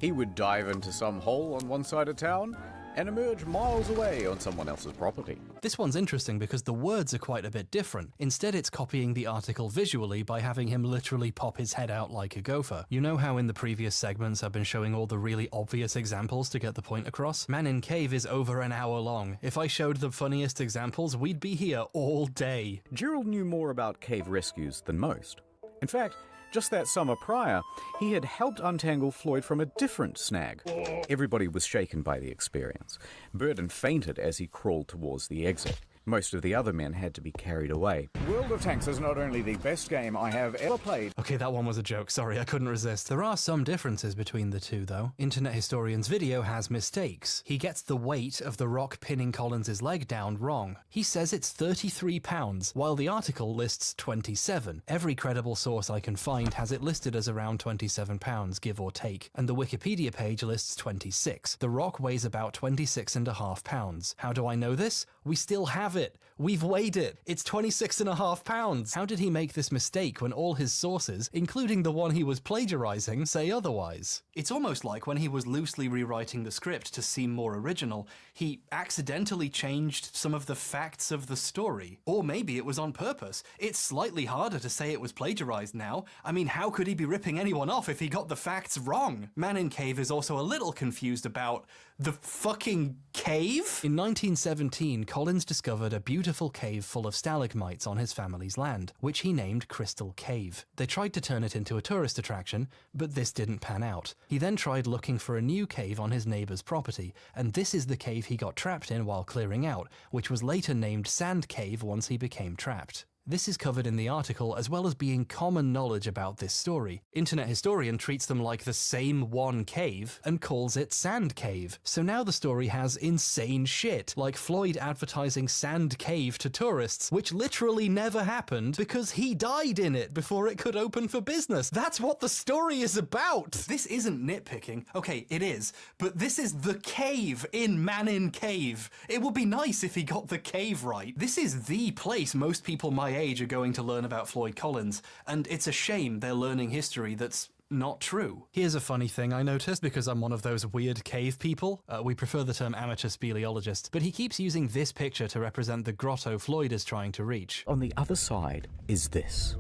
He would dive into some hole on one side of town and emerge miles away on someone else's property. This one's interesting because the words are quite a bit different. Instead, it's copying the article visually by having him literally pop his head out like a gopher. You know how in the previous segments I've been showing all the really obvious examples to get the point across? Man in Cave is over an hour long. If I showed the funniest examples, we'd be here all day. Gerald knew more about cave rescues than most. In fact, just that summer prior, he had helped untangle Floyd from a different snag. Everybody was shaken by the experience. Burden fainted as he crawled towards the exit. Most of the other men had to be carried away. World of Tanks is not only the best game I have ever played. Okay, that one was a joke. Sorry, I couldn't resist. There are some differences between the two, though. Internet Historian's video has mistakes. He gets the weight of the rock pinning Collins' leg down wrong. He says it's 33 pounds, while the article lists 27. Every credible source I can find has it listed as around 27 pounds, give or take, and the Wikipedia page lists 26. The rock weighs about 26.5 pounds. How do I know this? We still have it. We've weighed it. It's 26.5 pounds. How did he make this mistake when all his sources, including the one he was plagiarizing, say otherwise? It's almost like when he was loosely rewriting the script to seem more original, he accidentally changed some of the facts of the story. Or maybe it was on purpose. It's slightly harder to say it was plagiarized now. I mean, how could he be ripping anyone off if he got the facts wrong? Man in Cave is also a little confused about the fucking cave? In 1917, Collins discovered a beautiful cave full of stalagmites on his family's land, which he named Crystal Cave. They tried to turn it into a tourist attraction, but this didn't pan out. He then tried looking for a new cave on his neighbor's property, and this is the cave he got trapped in while clearing out, which was later named Sand Cave once he became trapped. This is covered in the article as well as being common knowledge about this story. Internet Historian treats them like the same one cave and calls it Sand Cave. So now the story has insane shit, like Floyd advertising Sand Cave to tourists, which literally never happened because he died in it before it could open for business. That's what the story is about! This isn't nitpicking. Okay, it is. But this is the cave in Man in Cave. It would be nice if he got the cave right. This is the place most people my age are going to learn about Floyd Collins, and it's a shame they're learning history that's not true. Here's a funny thing I noticed, because I'm one of those weird cave people. We prefer the term amateur speleologist, but he keeps using this picture to represent the grotto Floyd is trying to reach. On the other side is this.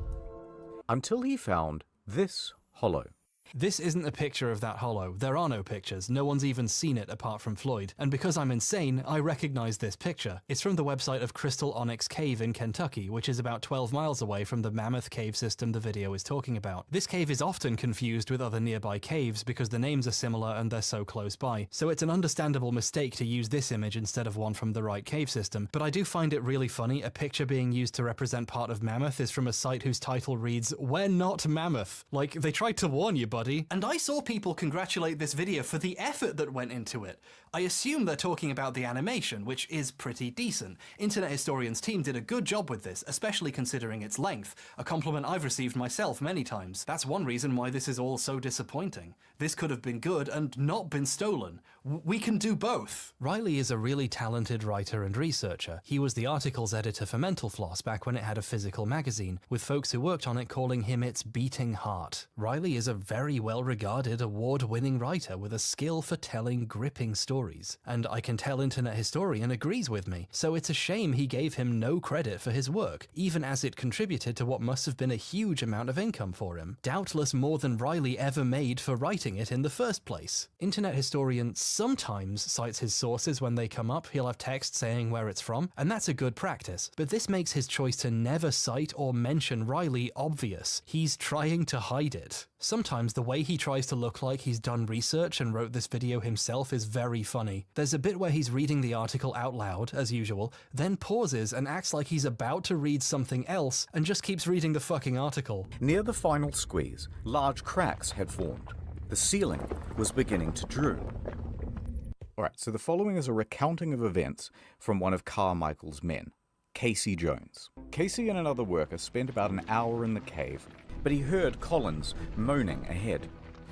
Until he found this hollow. This isn't a picture of that hollow. There are no pictures. No one's even seen it apart from Floyd. And because I'm insane, I recognize this picture. It's from the website of Crystal Onyx Cave in Kentucky, which is about 12 miles away from the Mammoth Cave system the video is talking about. This cave is often confused with other nearby caves because the names are similar and they're so close by. So it's an understandable mistake to use this image instead of one from the right cave system. But I do find it really funny a picture being used to represent part of Mammoth is from a site whose title reads, "We're not Mammoth." Like, they tried to warn you, buddy. And I saw people congratulate this video for the effort that went into it. I assume they're talking about the animation, which is pretty decent. Internet Historian's team did a good job with this, especially considering its length, a compliment I've received myself many times. That's one reason why this is all so disappointing. This could have been good and not been stolen. We can do both. Riley is a really talented writer and researcher. He was the articles editor for Mental Floss back when it had a physical magazine, with folks who worked on it calling him its beating heart. Riley is a very well-regarded, award-winning writer with a skill for telling gripping stories. And I can tell Internet Historian agrees with me, so it's a shame he gave him no credit for his work, even as it contributed to what must have been a huge amount of income for him. Doubtless more than Riley ever made for writing it in the first place. Internet Historian sometimes cites his sources when they come up. He'll have text saying where it's from, and that's a good practice. But this makes his choice to never cite or mention Riley obvious. He's trying to hide it. Sometimes the way he tries to look like he's done research and wrote this video himself is very funny. There's a bit where he's reading the article out loud, as usual, then pauses and acts like he's about to read something else and just keeps reading the fucking article. Near the final squeeze, large cracks had formed. The ceiling was beginning to droop. Alright, so the following is a recounting of events from one of Carmichael's men, Casey Jones. Casey and another worker spent about an hour in the cave, but he heard Collins moaning ahead,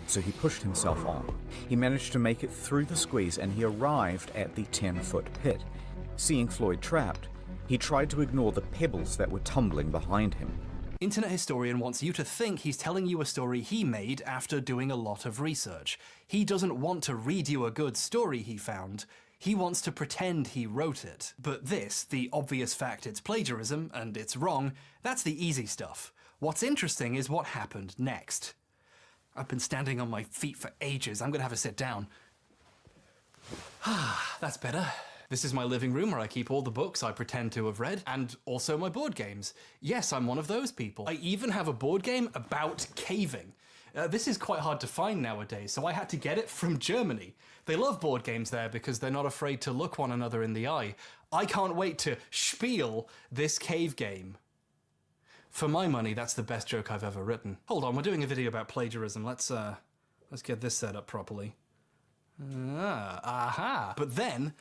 so he pushed himself on. He managed to make it through the squeeze and he arrived at the 10-foot pit. Seeing Floyd trapped, he tried to ignore the pebbles that were tumbling behind him. Internet Historian wants you to think he's telling you a story he made after doing a lot of research. He doesn't want to read you a good story he found. He wants to pretend he wrote it. But this, the obvious fact it's plagiarism and it's wrong, that's the easy stuff. What's interesting is what happened next. I've been standing on my feet for ages. I'm gonna have to sit down. That's better. This is my living room where I keep all the books I pretend to have read, and also my board games. Yes, I'm one of those people. I even have a board game about caving. This is quite hard to find nowadays, so I had to get it from Germany. They love board games there because they're not afraid to look one another in the eye. I can't wait to spiel this cave game. For my money, that's the best joke I've ever written. Hold on, we're doing a video about plagiarism. Let's get this set up properly. Aha! But then...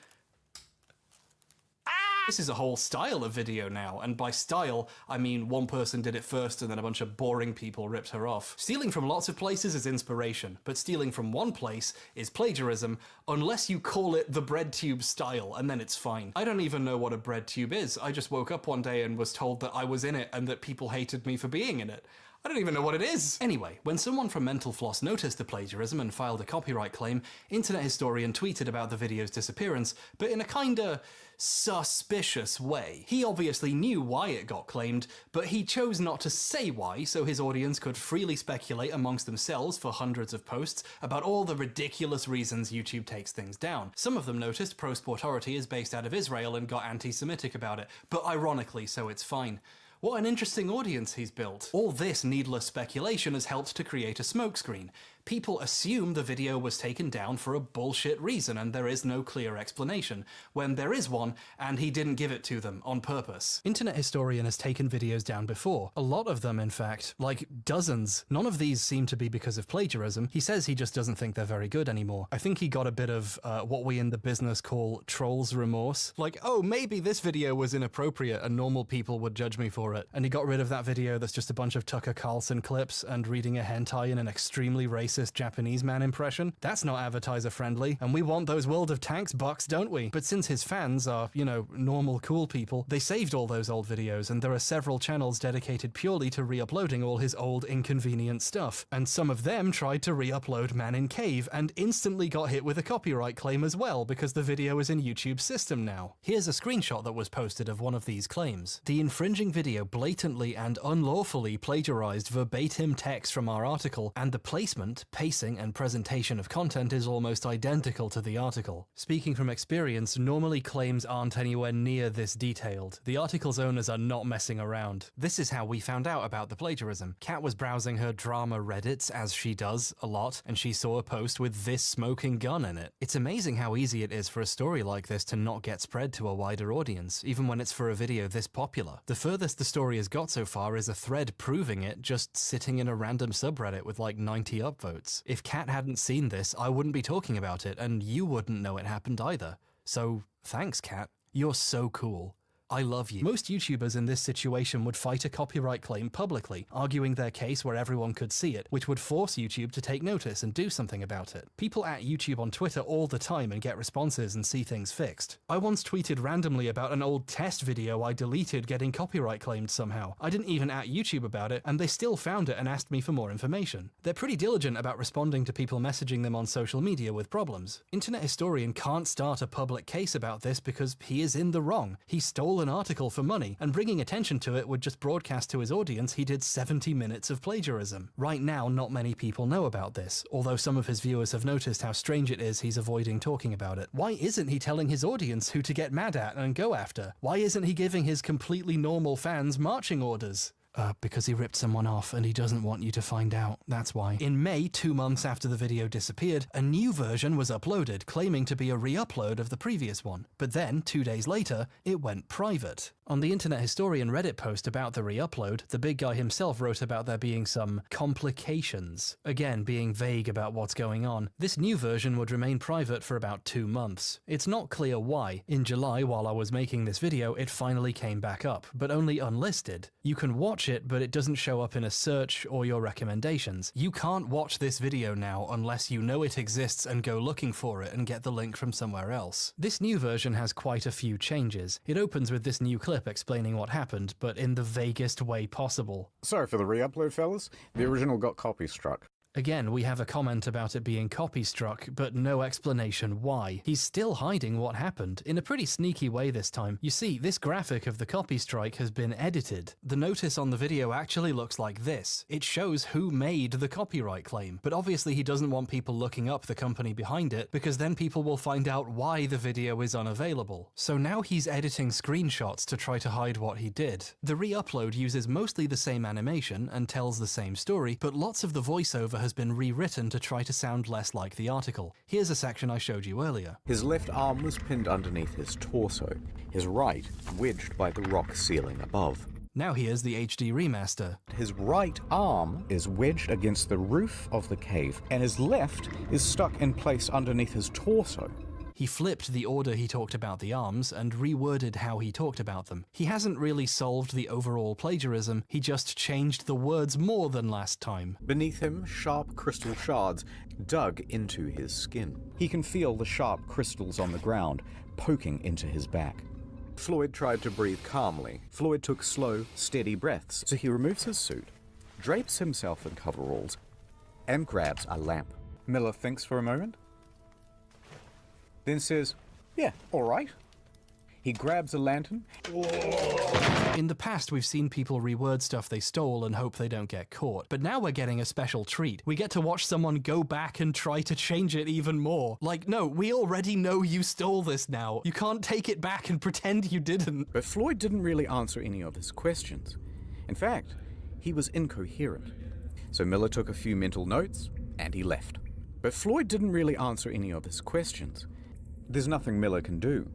This is a whole style of video now, and by style, I mean one person did it first and then a bunch of boring people ripped her off. Stealing from lots of places is inspiration, but stealing from one place is plagiarism, unless you call it the bread tube style, and then it's fine. I don't even know what a bread tube is. I just woke up one day and was told that I was in it and that people hated me for being in it. I don't even know what it is. Anyway, when someone from Mental Floss noticed the plagiarism and filed a copyright claim, Internet Historian tweeted about the video's disappearance, but in a kinda suspicious way. He obviously knew why it got claimed, but he chose not to say why, so his audience could freely speculate amongst themselves for hundreds of posts about all the ridiculous reasons YouTube takes things down. Some of them noticed Pro-Sport Authority is based out of Israel and got anti-Semitic about it, but ironically, so it's fine. What an interesting audience he's built. All this needless speculation has helped to create a smokescreen. People assume the video was taken down for a bullshit reason and there is no clear explanation, when there is one and he didn't give it to them on purpose. Internet Historian has taken videos down before. A lot of them, in fact. Like dozens. None of these seem to be because of plagiarism. He says he just doesn't think they're very good anymore. I think he got a bit of what we in the business call troll's remorse. Like, oh, maybe this video was inappropriate and normal people would judge me for it. And he got rid of that video that's just a bunch of Tucker Carlson clips and reading a hentai in an extremely racist racist Japanese man impression. That's not advertiser friendly, and we want those World of Tanks bucks, don't we? But since his fans are, you know, normal cool people, they saved all those old videos, and there are several channels dedicated purely to re-uploading all his old inconvenient stuff. And some of them tried to re-upload Man in Cave and instantly got hit with a copyright claim as well because the video is in YouTube's system now. Here's a screenshot that was posted of one of these claims. The infringing video blatantly and unlawfully plagiarized verbatim text from our article, and the placement, pacing, and presentation of content is almost identical to the article. Speaking from experience, normally claims aren't anywhere near this detailed. The article's owners are not messing around. This is how we found out about the plagiarism. Kat was browsing her drama Reddits, as she does a lot, and she saw a post with this smoking gun in it. It's amazing how easy it is for a story like this to not get spread to a wider audience, even when it's for a video this popular. The furthest the story has got so far is a thread proving it, just sitting in a random subreddit with like 90 upvotes. If Kat hadn't seen this, I wouldn't be talking about it, and you wouldn't know it happened either. So, thanks, Kat. You're so cool. I love you. Most YouTubers in this situation would fight a copyright claim publicly, arguing their case where everyone could see it, which would force YouTube to take notice and do something about it. People at YouTube on Twitter all the time and get responses and see things fixed. I once tweeted randomly about an old test video I deleted getting copyright claimed somehow. I didn't even at YouTube about it, and they still found it and asked me for more information. They're pretty diligent about responding to people messaging them on social media with problems. Internet Historian can't start a public case about this because he is in the wrong. He stole an article for money, and bringing attention to it would just broadcast to his audience he did 70 minutes of plagiarism. Right now, not many people know about this, although some of his viewers have noticed how strange it is he's avoiding talking about it. Why isn't he telling his audience who to get mad at and go after? Why isn't he giving his completely normal fans marching orders? Because he ripped someone off and he doesn't want you to find out, that's why. In May, 2 months after the video disappeared, a new version was uploaded, claiming to be a re-upload of the previous one. But then, 2 days later, it went private. On the Internet Historian Reddit post about the re-upload, the big guy himself wrote about there being some complications. Again, being vague about what's going on. This new version would remain private for about 2 months. It's not clear why. In July, while I was making this video, it finally came back up, but only unlisted. You can watch it, but it doesn't show up in a search or your recommendations. You can't watch this video now unless you know it exists and go looking for it and get the link from somewhere else. This new version has quite a few changes. It opens with this new clip explaining what happened, but in the vaguest way possible. Sorry for the re-upload, fellas. The original got copy struck. Again, we have a comment about it being copy struck, but no explanation why. He's still hiding what happened, in a pretty sneaky way this time. You see, this graphic of the copy strike has been edited. The notice on the video actually looks like this. It shows who made the copyright claim, but obviously he doesn't want people looking up the company behind it, because then people will find out why the video is unavailable. So now he's editing screenshots to try to hide what he did. The re-upload uses mostly the same animation and tells the same story, but lots of the voiceover has been rewritten to try to sound less like the article. Here's a section I showed you earlier. His left arm was pinned underneath his torso, his right wedged by the rock ceiling above. Now here's the HD remaster. His right arm is wedged against the roof of the cave, and his left is stuck in place underneath his torso. He flipped the order he talked about the arms and reworded how he talked about them. He hasn't really solved the overall plagiarism, he just changed the words more than last time. Beneath him, sharp crystal shards dug into his skin. He can feel the sharp crystals on the ground poking into his back. Floyd tried to breathe calmly. Floyd took slow, steady breaths, so he removes his suit, drapes himself in coveralls, and grabs a lamp. Miller thinks for a moment, then says, "Yeah, all right." He grabs a lantern. In the past, we've seen people reword stuff they stole and hope they don't get caught. But now we're getting a special treat. We get to watch someone go back and try to change it even more. Like, no, we already know you stole this now. You can't take it back and pretend you didn't. But Floyd didn't really answer any of his questions. In fact, he was incoherent. So Miller took a few mental notes, and he left. But Floyd didn't really answer any of his questions. There's nothing Miller can do.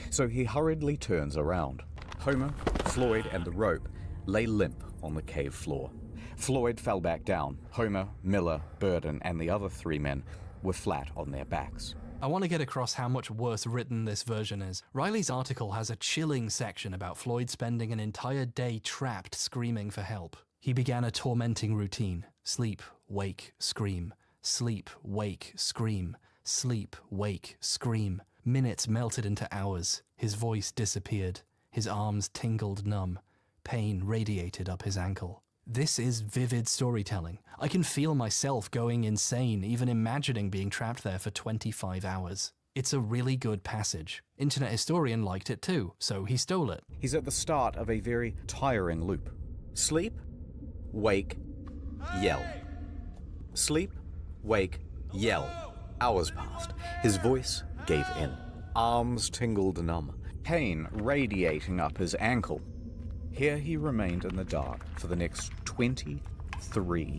So he hurriedly turns around. Homer, Floyd, and the rope lay limp on the cave floor. Floyd fell back down. Homer, Miller, Burden, and the other 3 men were flat on their backs. I want to get across how much worse written this version is. Riley's article has a chilling section about Floyd spending an entire day trapped screaming for help. He began a tormenting routine. Sleep, wake, scream. Sleep, wake, scream. Sleep, wake, scream. Minutes melted into hours. His voice disappeared. His arms tingled numb. Pain radiated up his ankle. This is vivid storytelling. I can feel myself going insane, even imagining being trapped there for 25 hours. It's a really good passage. Internet historian liked it too, so he stole it. He's at the start of a very tiring loop. Sleep, wake, yell. Sleep, wake, yell. Hours passed. His voice gave in. Arms tingled numb. Pain radiating up his ankle. Here he remained in the dark for the next 23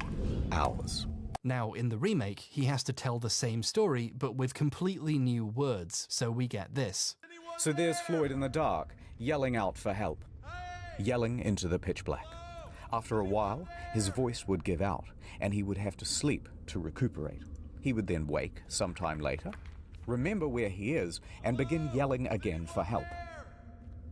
hours. Now, in the remake, he has to tell the same story, but with completely new words, so we get this. So there's Floyd in the dark, yelling out for help. Yelling into the pitch black. After a while, his voice would give out, and he would have to sleep to recuperate. He would then wake sometime later, remember where he is, and begin yelling again for help.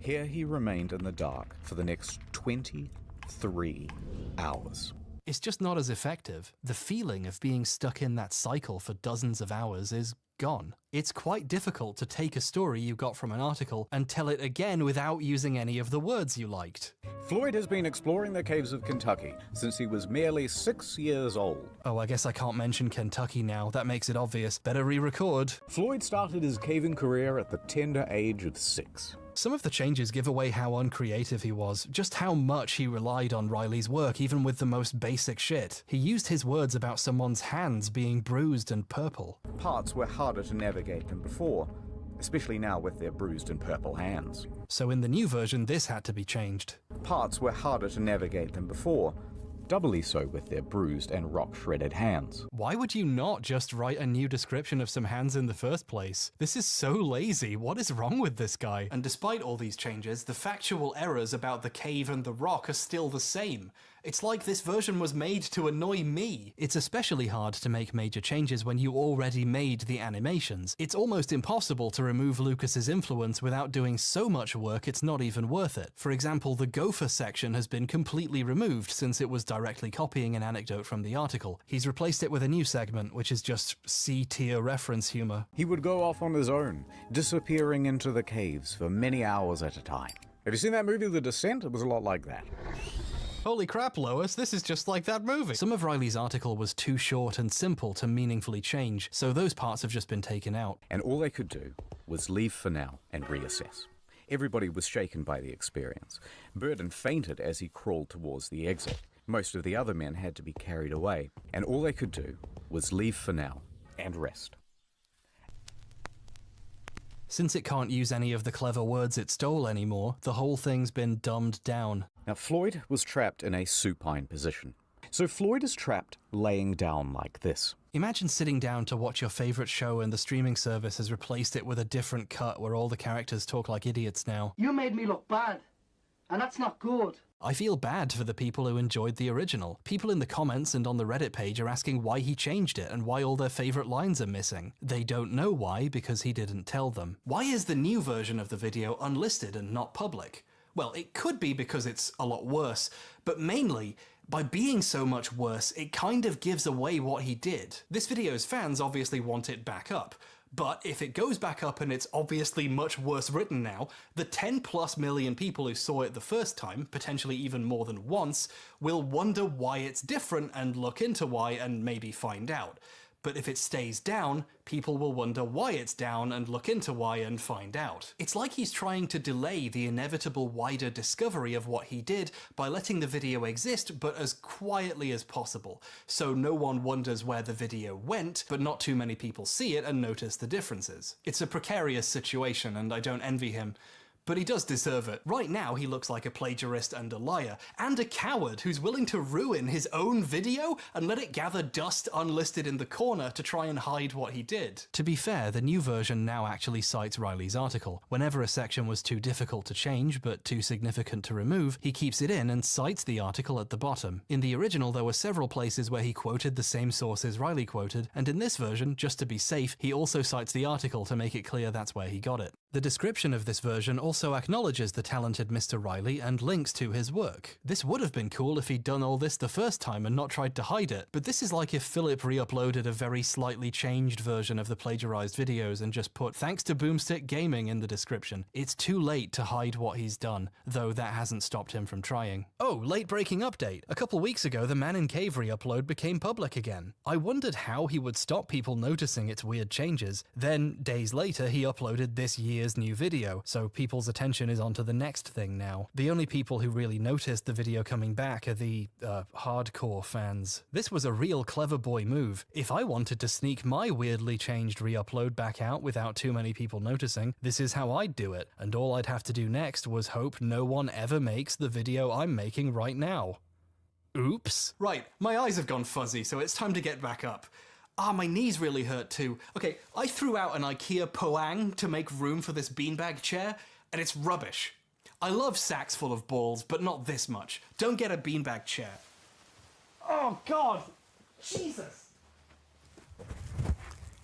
Here he remained in the dark for the next 23 hours. It's just not as effective. The feeling of being stuck in that cycle for dozens of hours is gone. It's quite difficult to take a story you got from an article and tell it again without using any of the words you liked. Floyd has been exploring the caves of Kentucky since he was merely 6 years old. Oh, I guess I can't mention Kentucky now. That makes it obvious. Better re-record. Floyd started his caving career at the tender age of 6. Some of the changes give away how uncreative he was, just how much he relied on Riley's work even with the most basic shit. He used his words about someone's hands being bruised and purple. Parts were harder to navigate than before, especially now with their bruised and purple hands. So in the new version, this had to be changed. Parts were harder to navigate than before, doubly so with their bruised and rock-shredded hands. Why would you not just write a new description of some hands in the first place? This is so lazy. What is wrong with this guy? And despite all these changes, the factual errors about the cave and the rock are still the same. It's like this version was made to annoy me. It's especially hard to make major changes when you already made the animations. It's almost impossible to remove Lucas's influence without doing so much work it's not even worth it. For example, the gopher section has been completely removed since it was directly copying an anecdote from the article. He's replaced it with a new segment, which is just C-tier reference humor. He would go off on his own, disappearing into the caves for many hours at a time. Have you seen that movie, The Descent? It was a lot like that. Holy crap, Lois, this is just like that movie. Some of Riley's article was too short and simple to meaningfully change, so those parts have just been taken out. And all they could do was leave for now and reassess. Everybody was shaken by the experience. Burden fainted as he crawled towards the exit. Most of the other men had to be carried away, and all they could do was leave for now and rest. Since it can't use any of the clever words it stole anymore, the whole thing's been dumbed down. Now, Floyd was trapped in a supine position. So Floyd is trapped laying down like this. Imagine sitting down to watch your favorite show and the streaming service has replaced it with a different cut where all the characters talk like idiots now. You made me look bad, and that's not good. I feel bad for the people who enjoyed the original. People in the comments and on the Reddit page are asking why he changed it and why all their favorite lines are missing. They don't know why because he didn't tell them. Why is the new version of the video unlisted and not public? Well, it could be because it's a lot worse, but mainly, by being so much worse, it kind of gives away what he did. This video's fans obviously want it back up, but if it goes back up and it's obviously much worse written now, the 10+ million people who saw it the first time, potentially even more than once, will wonder why it's different and look into why and maybe find out. But if it stays down, people will wonder why it's down and look into why and find out. It's like he's trying to delay the inevitable wider discovery of what he did by letting the video exist, but as quietly as possible, so no one wonders where the video went, but not too many people see it and notice the differences. It's a precarious situation, and I don't envy him. But he does deserve it. Right now, he looks like a plagiarist and a liar, and a coward who's willing to ruin his own video and let it gather dust unlisted in the corner to try and hide what he did. To be fair, the new version now actually cites Riley's article. Whenever a section was too difficult to change, but too significant to remove, he keeps it in and cites the article at the bottom. In the original, there were several places where he quoted the same sources Riley quoted, and in this version, just to be safe, he also cites the article to make it clear that's where he got it. The description of this version also acknowledges the talented Mr. Riley and links to his work. This would have been cool if he'd done all this the first time and not tried to hide it, but this is like if Philip re-uploaded a very slightly changed version of the plagiarized videos and just put "thanks to Boomstick Gaming" in the description. It's too late to hide what he's done, though that hasn't stopped him from trying. Oh, late breaking update. A couple weeks ago, the Man in Cave re-upload became public again. I wondered how he would stop people noticing its weird changes. Then, days later, he uploaded this year's new video, so people's attention is onto the next thing now. The only people who really noticed the video coming back are the, hardcore fans. This was a real clever boy move. If I wanted to sneak my weirdly changed re-upload back out without too many people noticing, this is how I'd do it, and all I'd have to do next was hope no one ever makes the video I'm making right now. Oops. Right, my eyes have gone fuzzy, so it's time to get back up. My knees really hurt too. Okay, I threw out an IKEA Poang to make room for this beanbag chair, and it's rubbish. I love sacks full of balls, but not this much. Don't get a beanbag chair. Oh God! Jesus!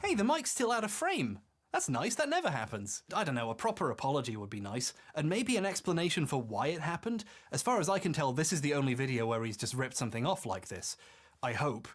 Hey, the mic's still out of frame. That's nice, that never happens. I don't know, a proper apology would be nice, and maybe an explanation for why it happened. As far as I can tell, this is the only video where he's just ripped something off like this. I hope.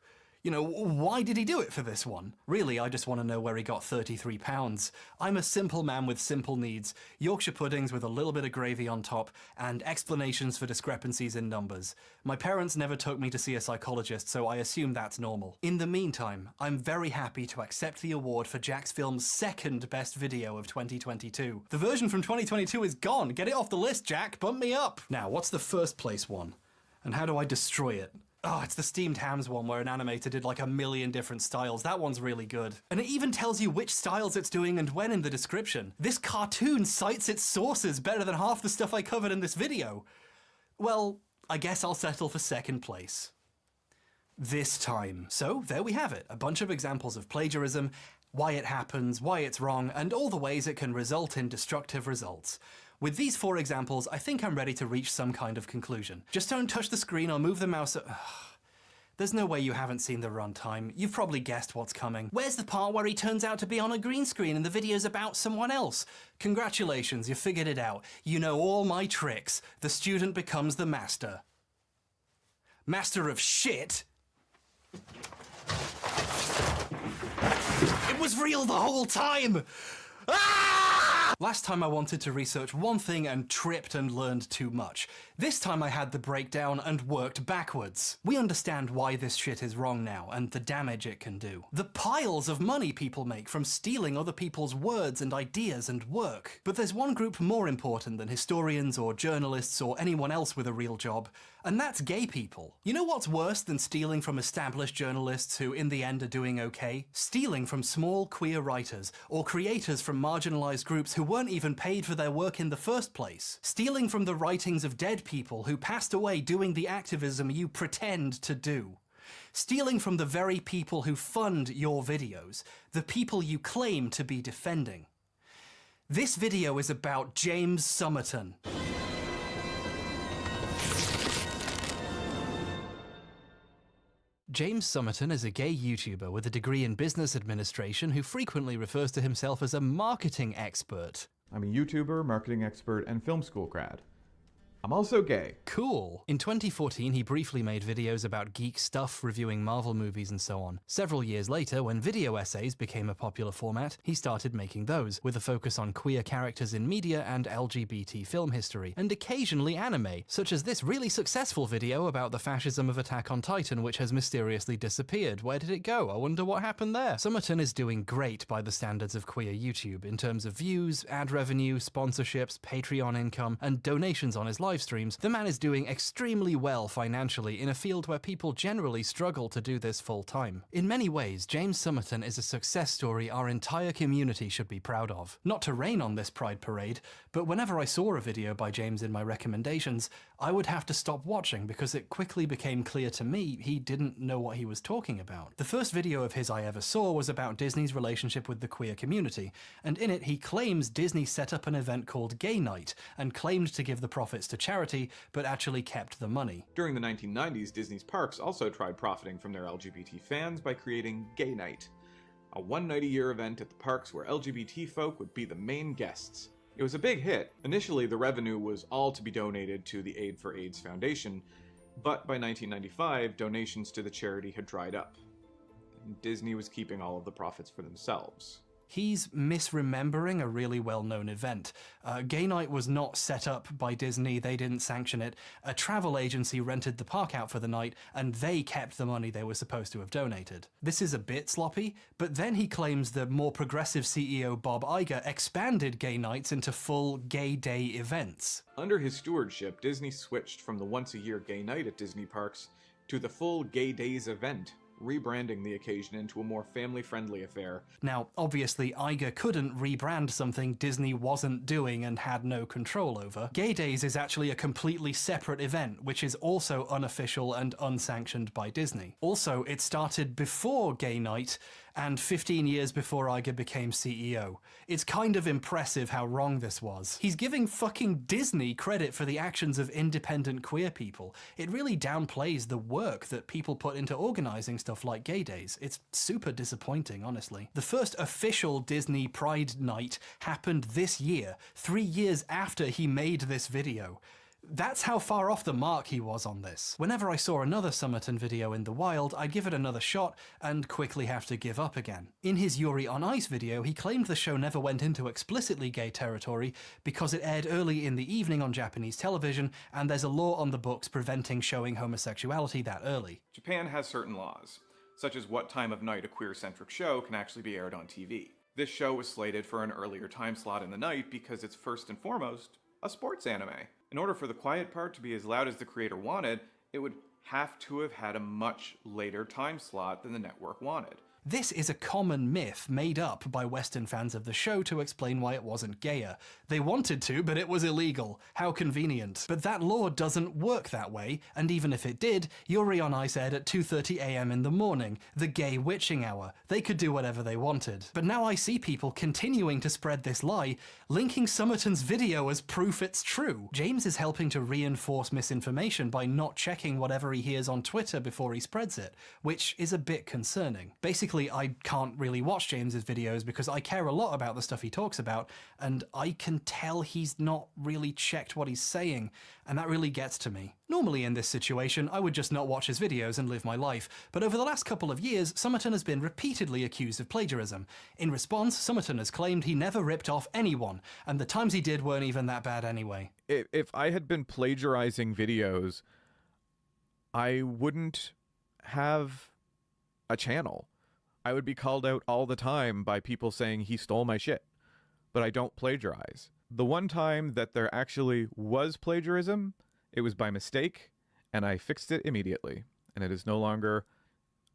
You know, why did he do it for this one? Really, I just want to know where he got £33. I'm a simple man with simple needs, Yorkshire puddings with a little bit of gravy on top, and explanations for discrepancies in numbers. My parents never took me to see a psychologist, so I assume that's normal. In the meantime, I'm very happy to accept the award for Jack's Film's second best video of 2022. The version from 2022 is gone. Get it off the list, Jack. Bump me up. Now, what's the first place one? And how do I destroy it? Oh, it's the steamed hams one where an animator did like 1,000,000 different styles. That one's really good. And it even tells you which styles it's doing and when in the description. This cartoon cites its sources better than half the stuff I covered in this video. Well, I guess I'll settle for second place. This time. So, there we have it. A bunch of examples of plagiarism, why it happens, why it's wrong, and all the ways it can result in destructive results. With these 4 examples, I think I'm ready to reach some kind of conclusion. Just don't touch the screen or move the mouse. There's no way you haven't seen the runtime. You've probably guessed what's coming. Where's the part where he turns out to be on a green screen and the video's about someone else? Congratulations, you figured it out. You know all my tricks. The student becomes the master. Master of shit? It was real the whole time! Ah! Last time I wanted to research one thing and tripped and learned too much. This time I had the breakdown and worked backwards. We understand why this shit is wrong now and the damage it can do. The piles of money people make from stealing other people's words and ideas and work. But there's one group more important than historians or journalists or anyone else with a real job, and that's gay people. You know what's worse than stealing from established journalists who in the end are doing okay? Stealing from small queer writers or creators from marginalized groups who weren't even paid for their work in the first place. Stealing from the writings of dead people who passed away doing the activism you pretend to do. Stealing from the very people who fund your videos, the people you claim to be defending. This video is about James Somerton. James Somerton is a gay YouTuber with a degree in business administration who frequently refers to himself as a marketing expert. I'm a YouTuber, marketing expert, and film school grad. I'm also gay. Cool. In 2014, he briefly made videos about geek stuff, reviewing Marvel movies and so on. Several years later, when video essays became a popular format, he started making those, with a focus on queer characters in media and LGBT film history, and occasionally anime, such as this really successful video about the fascism of Attack on Titan, which has mysteriously disappeared. Where did it go? I wonder what happened there. Somerton is doing great by the standards of queer YouTube, in terms of views, ad revenue, sponsorships, Patreon income, and donations on his live streams. The man is doing extremely well financially in a field where people generally struggle to do this full time. In many ways, James Somerton is a success story our entire community should be proud of. Not to rain on this pride parade, but whenever I saw a video by James in my recommendations, I would have to stop watching because it quickly became clear to me he didn't know what he was talking about. The first video of his I ever saw was about Disney's relationship with the queer community, and in it he claims Disney set up an event called Gay Night and claimed to give the profits to charity, but actually kept the money. During the 1990s, Disney's parks also tried profiting from their LGBT fans by creating Gay Night. a one-night-a-year event at the parks where LGBT folk would be the main guests. It was a big hit. Initially, the revenue was all to be donated to the Aid for AIDS Foundation, but by 1995, donations to the charity had dried up. Disney was keeping all of the profits for themselves. He's misremembering a really well-known event. Gay Night was not set up by Disney, they didn't sanction it. A travel agency rented the park out for the night, and they kept the money they were supposed to have donated. This is a bit sloppy, but then he claims the more progressive CEO Bob Iger expanded Gay Nights into full Gay Day events. Under his stewardship, Disney switched from the once-a-year Gay Night at Disney parks to the full Gay Days event, rebranding the occasion into a more family-friendly affair. Now, obviously, Iger couldn't rebrand something Disney wasn't doing and had no control over. Gay Days is actually a completely separate event, which is also unofficial and unsanctioned by Disney. Also, it started before Gay Night, and 15 years before Iger became CEO. It's kind of impressive how wrong this was. He's giving fucking Disney credit for the actions of independent queer people. It really downplays the work that people put into organizing stuff like Gay Days. It's super disappointing, honestly. The first official Disney Pride Night happened this year, 3 years after he made this video. That's how far off the mark he was on this. Whenever I saw another Summerton video in the wild, I'd give it another shot and quickly have to give up again. In his Yuri on Ice video, he claimed the show never went into explicitly gay territory because it aired early in the evening on Japanese television, and there's a law on the books preventing showing homosexuality that early. Japan has certain laws, such as what time of night a queer-centric show can actually be aired on TV. This show was slated for an earlier time slot in the night because it's first and foremost a sports anime. In order for the quiet part to be as loud as the creator wanted, it would have to have had a much later time slot than the network wanted. This is a common myth made up by Western fans of the show to explain why it wasn't gayer. They wanted to, but it was illegal. How convenient. But that law doesn't work that way, and even if it did, Yuri on Ice aired at 2:30 AM in the morning, the gay witching hour. They could do whatever they wanted. But now I see people continuing to spread this lie, linking Summerton's video as proof it's true. James is helping to reinforce misinformation by not checking whatever he hears on Twitter before he spreads it, which is a bit concerning. Basically, I can't really watch James's videos because I care a lot about the stuff he talks about, and I can tell he's not really checked what he's saying, and that really gets to me. Normally in this situation, I would just not watch his videos and live my life, but over the last couple of years, Summerton has been repeatedly accused of plagiarism. In response, Summerton has claimed he never ripped off anyone, and the times he did weren't even that bad anyway. If I had been plagiarizing videos, I wouldn't have a channel. I would be called out all the time by people saying he stole my shit, but I don't plagiarize. The one time that there actually was plagiarism, it was by mistake, and I fixed it immediately, and it is no longer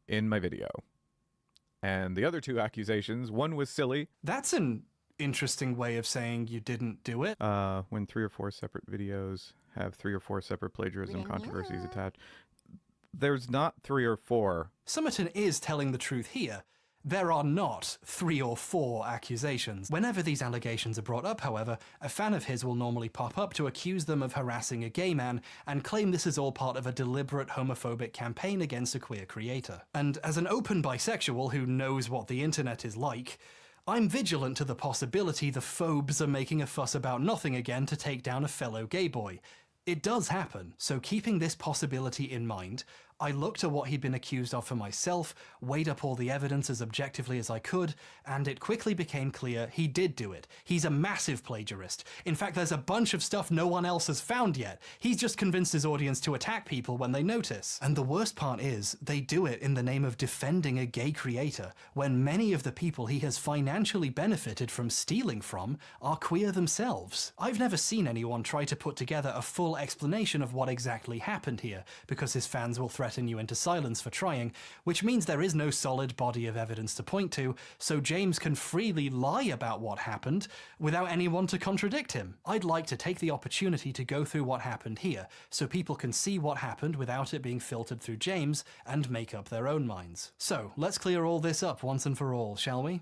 in my video. And the other two accusations, one was silly. That's an interesting way of saying you didn't do it. When 3 or 4 separate videos have 3 or 4 separate plagiarism controversies attached. There's not 3 or 4. Summerton is telling the truth here. There are not 3 or 4 accusations. Whenever these allegations are brought up, however, a fan of his will normally pop up to accuse them of harassing a gay man and claim this is all part of a deliberate homophobic campaign against a queer creator. And as an open bisexual who knows what the internet is like, I'm vigilant to the possibility the phobes are making a fuss about nothing again to take down a fellow gay boy. It does happen, so keeping this possibility in mind, I looked at what he'd been accused of for myself, weighed up all the evidence as objectively as I could, and it quickly became clear he did do it. He's a massive plagiarist. In fact, there's a bunch of stuff no one else has found yet. He's just convinced his audience to attack people when they notice. And the worst part is, they do it in the name of defending a gay creator, when many of the people he has financially benefited from stealing from are queer themselves. I've never seen anyone try to put together a full explanation of what exactly happened here, because his fans will threaten you into silence for trying, which means there is no solid body of evidence to point to, so James can freely lie about what happened without anyone to contradict him. I'd like to take the opportunity to go through what happened here, so people can see what happened without it being filtered through James and make up their own minds. So, let's clear all this up once and for all, shall we?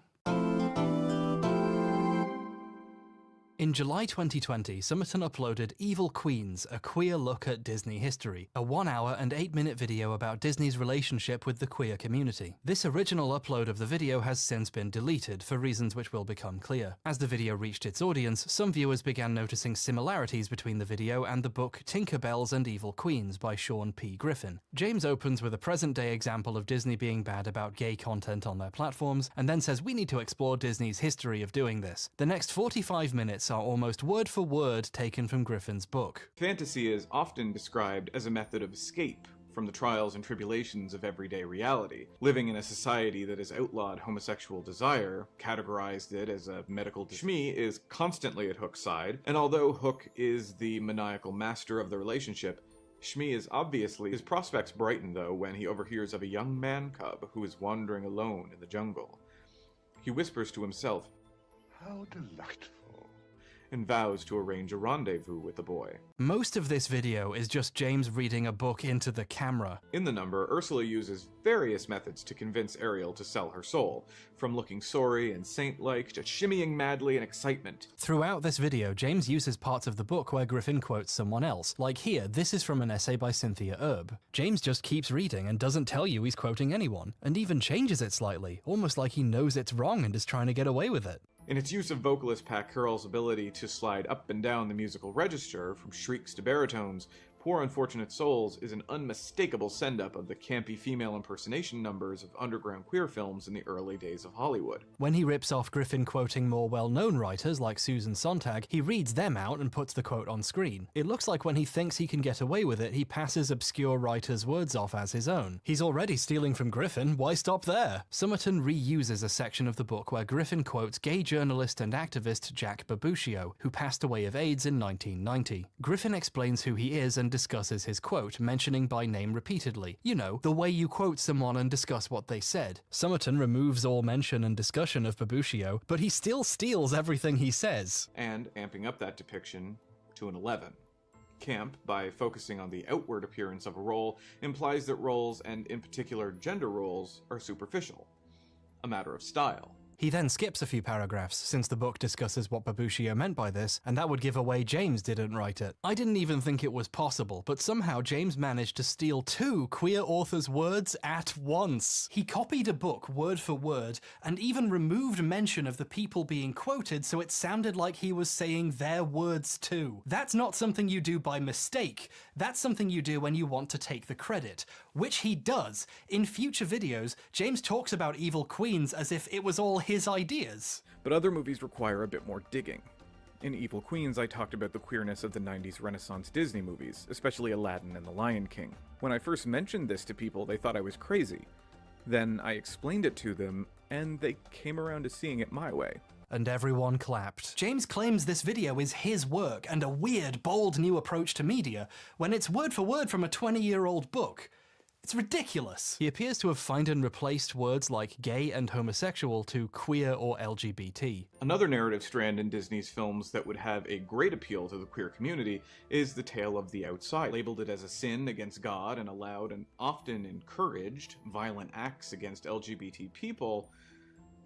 In July 2020, Summerton uploaded Evil Queens, a queer look at Disney history, a 1 hour and 8-minute video about Disney's relationship with the queer community. This original upload of the video has since been deleted for reasons which will become clear. As the video reached its audience, some viewers began noticing similarities between the video and the book Tinkerbells and Evil Queens by Sean P. Griffin. James opens with a present-day example of Disney being bad about gay content on their platforms, and then says we need to explore Disney's history of doing this. The next 45 minutes are almost word for word taken from Griffin's book. Fantasy is often described as a method of escape from the trials and tribulations of everyday reality. Living in a society that has outlawed homosexual desire, categorized it as a medical Shmi is constantly at Hook's side, and although Hook is the maniacal master of the relationship, Shmi is obviously his prospects brighten, though, when he overhears of a young man cub who is wandering alone in the jungle. He whispers to himself, "How delightful," and vows to arrange a rendezvous with the boy. Most of this video is just James reading a book into the camera. In the number, Ursula uses various methods to convince Ariel to sell her soul, from looking sorry and saint-like to shimmying madly in excitement. Throughout this video, James uses parts of the book where Griffin quotes someone else. Like here, this is from an essay by Cynthia Erb. James just keeps reading and doesn't tell you he's quoting anyone, and even changes it slightly, almost like he knows it's wrong and is trying to get away with it. In its use of vocalist Pat Carroll's ability to slide up and down the musical register, from shrieks to baritones, Poor Unfortunate Souls is an unmistakable send-up of the campy female impersonation numbers of underground queer films in the early days of Hollywood. When he rips off Griffin quoting more well-known writers like Susan Sontag, he reads them out and puts the quote on screen. It looks like when he thinks he can get away with it, he passes obscure writers' words off as his own. He's already stealing from Griffin, why stop there? Summerton reuses a section of the book where Griffin quotes gay journalist and activist Jack Babuccio, who passed away of AIDS in 1990. Griffin explains who he is and discusses his quote, mentioning by name repeatedly. You know, the way you quote someone and discuss what they said. Summerton removes all mention and discussion of Babuccio, but he still steals everything he says. And amping up that depiction to an 11. Camp, by focusing on the outward appearance of a role, implies that roles, and in particular gender roles, are superficial. A matter of style. He then skips a few paragraphs, since the book discusses what Babuccio meant by this, and that would give away James didn't write it. I didn't even think it was possible, but somehow James managed to steal 2 queer authors' words at once. He copied a book word for word, and even removed mention of the people being quoted so it sounded like he was saying their words too. That's not something you do by mistake, that's something you do when you want to take the credit, which he does. In future videos, James talks about Evil Queens as if it was all his ideas. But other movies require a bit more digging. In Evil Queens, I talked about the queerness of the 90s Renaissance Disney movies, especially Aladdin and The Lion King. When I first mentioned this to people, they thought I was crazy. Then I explained it to them, and they came around to seeing it my way. And everyone clapped. James claims this video is his work and a weird, bold new approach to media, when it's word for word from a 20-year-old book. It's ridiculous. He appears to have found and replaced words like gay and homosexual to queer or LGBT. Another narrative strand in Disney's films that would have a great appeal to the queer community is the tale of the outside. Labeled it as a sin against God and allowed and often encouraged violent acts against LGBT people,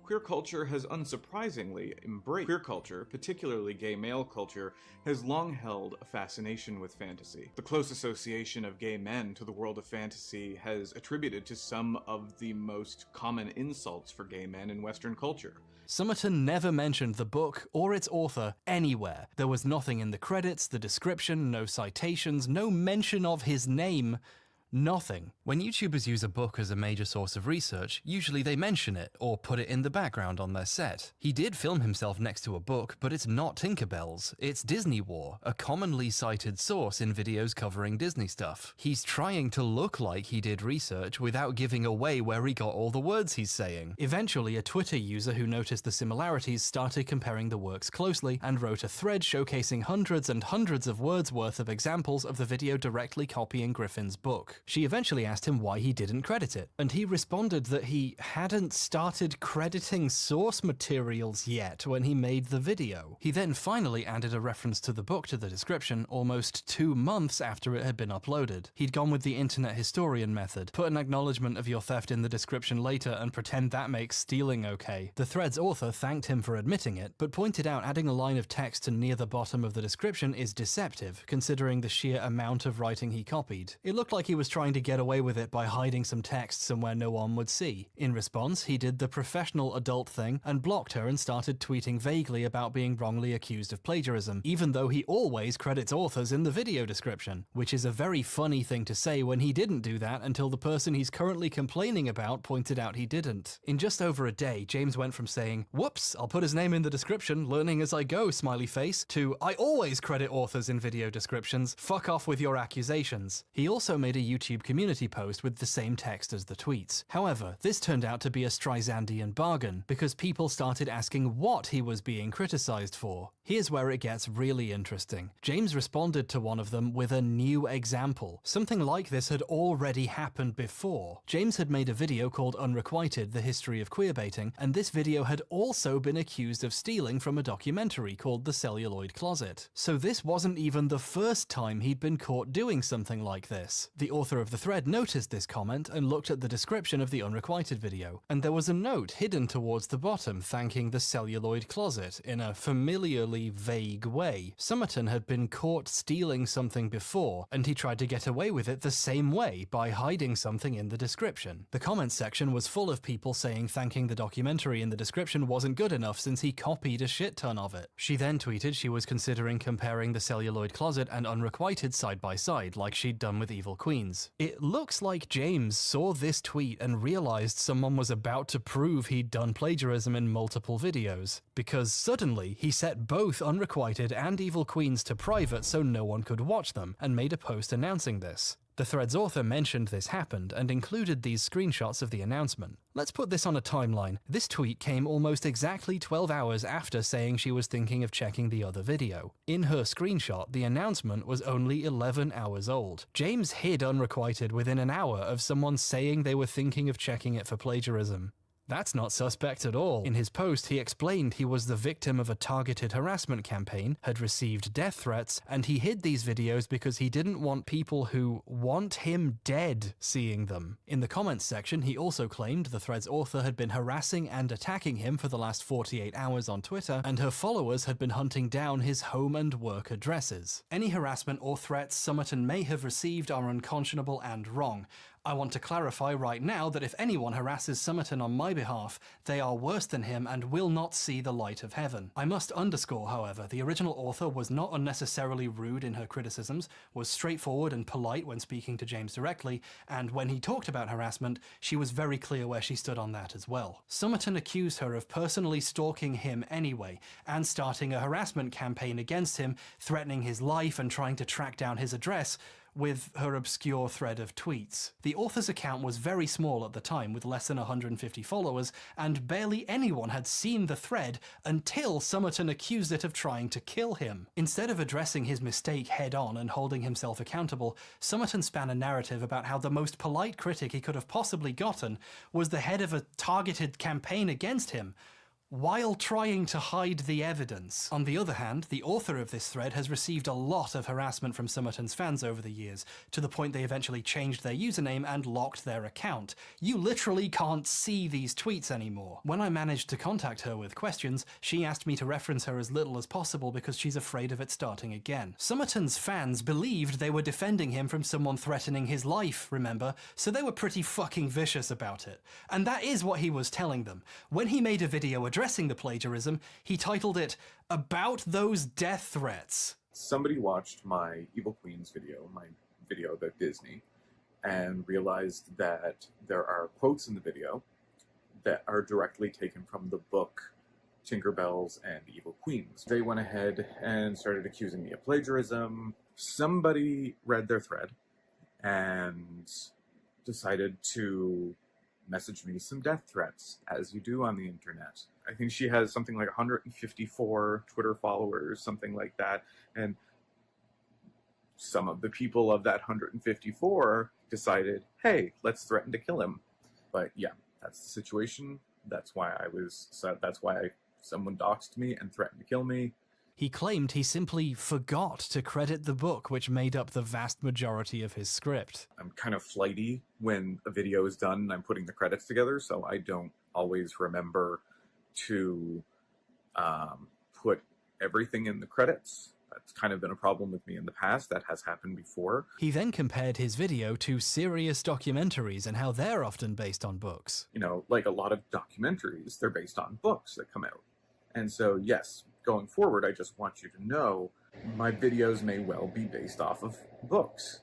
queer culture has unsurprisingly embraced. Queer culture, particularly gay male culture, has long held a fascination with fantasy. The close association of gay men to the world of fantasy has attributed to some of the most common insults for gay men in Western culture. Summerton never mentioned the book or its author anywhere. There was nothing in the credits, the description, no citations, no mention of his name. Nothing. When YouTubers use a book as a major source of research, usually they mention it, or put it in the background on their set. He did film himself next to a book, but it's not Tinkerbells. It's Disney War, a commonly cited source in videos covering Disney stuff. He's trying to look like he did research without giving away where he got all the words he's saying. Eventually, a Twitter user who noticed the similarities started comparing the works closely, and wrote a thread showcasing hundreds and hundreds of words worth of examples of the video directly copying Griffin's book. book. She eventually asked him why he didn't credit it, and he responded that he hadn't started crediting source materials yet when he made the video. He then finally added a reference to the book to the description almost 2 months after it had been uploaded. He'd gone with the internet historian method, put an acknowledgement of your theft in the description later and pretend that makes stealing okay. The thread's author thanked him for admitting it, but pointed out adding a line of text to near the bottom of the description is deceptive, considering the sheer amount of writing he copied. It looked like he was trying to get away with it by hiding some text somewhere no one would see. In response, he did the professional adult thing and blocked her and started tweeting vaguely about being wrongly accused of plagiarism, even though he always credits authors in the video description, which is a very funny thing to say when he didn't do that until the person he's currently complaining about pointed out he didn't. In just over a day, James went from saying, "Whoops, I'll put his name in the description, learning as I go, smiley face," to "I always credit authors in video descriptions, fuck off with your accusations." He also made a YouTube community post with the same text as the tweets. However, this turned out to be a Streisand'ian bargain, because people started asking what he was being criticized for. Here's where it gets really interesting. James responded to one of them with a new example. Something like this had already happened before. James had made a video called Unrequited: The History of Queerbaiting, and this video had also been accused of stealing from a documentary called The Celluloid Closet. So this wasn't even the first time he'd been caught doing something like this. The author of the thread noticed this comment and looked at the description of the Unrequited video, and there was a note hidden towards the bottom thanking The Celluloid Closet in a familiarly vague way. Somerton had been caught stealing something before, and he tried to get away with it the same way by hiding something in the description. The comments section was full of people saying thanking the documentary in the description wasn't good enough since he copied a shit ton of it. She then tweeted she was considering comparing The Celluloid Closet and Unrequited side by side, like she'd done with Evil Queens. It looks like James saw this tweet and realized someone was about to prove he'd done plagiarism in multiple videos, because suddenly he set both Unrequited and Evil Queens to private so no one could watch them, and made a post announcing this. The thread's author mentioned this happened and included these screenshots of the announcement. Let's put this on a timeline. This tweet came almost exactly 12 hours after saying she was thinking of checking the other video. In her screenshot, the announcement was only 11 hours old. James hid Unrequited within an hour of someone saying they were thinking of checking it for plagiarism. That's not suspect at all. In his post, he explained he was the victim of a targeted harassment campaign, had received death threats, and he hid these videos because he didn't want people who want him dead seeing them. In the comments section, he also claimed the thread's author had been harassing and attacking him for the last 48 hours on Twitter, and her followers had been hunting down his home and work addresses. Any harassment or threats Somerton may have received are unconscionable and wrong. I want to clarify right now that if anyone harasses Somerton on my behalf, they are worse than him and will not see the light of heaven. I must underscore, however, the original author was not unnecessarily rude in her criticisms, was straightforward and polite when speaking to James directly, and when he talked about harassment, she was very clear where she stood on that as well. Somerton accused her of personally stalking him anyway, and starting a harassment campaign against him, threatening his life and trying to track down his address, with her obscure thread of tweets. The author's account was very small at the time, with less than 150 followers, and barely anyone had seen the thread until Somerton accused it of trying to kill him. Instead of addressing his mistake head-on and holding himself accountable, Somerton span a narrative about how the most polite critic he could have possibly gotten was the head of a targeted campaign against him, while trying to hide the evidence. On the other hand, the author of this thread has received a lot of harassment from Somerton's fans over the years, to the point they eventually changed their username and locked their account. You literally can't see these tweets anymore. When I managed to contact her with questions, she asked me to reference her as little as possible because she's afraid of it starting again. Somerton's fans believed they were defending him from someone threatening his life, remember? So they were pretty fucking vicious about it. And that is what he was telling them. When he made a video addressing the plagiarism, he titled it, "About Those Death Threats." Somebody watched my Evil Queens video, my video about Disney, and realized that there are quotes in the video that are directly taken from the book Tinkerbells and Evil Queens. They went ahead and started accusing me of plagiarism. Somebody read their thread and decided to message me some death threats, as you do on the internet. I think she has something like 154 Twitter followers, something like that, and some of the people of that 154 decided, hey, let's threaten to kill him. But yeah, that's the situation. That's why someone doxed me and threatened to kill me. He claimed he simply forgot to credit the book, which made up the vast majority of his script. I'm kind of flighty when a video is done and I'm putting the credits together, so I don't always remember to put everything in the credits. That's kind of been a problem with me in the past. That has happened before. He then compared his video to serious documentaries and how they're often based on books. You know, like a lot of documentaries, they're based on books that come out. And so, yes, going forward, I just want you to know my videos may well be based off of books.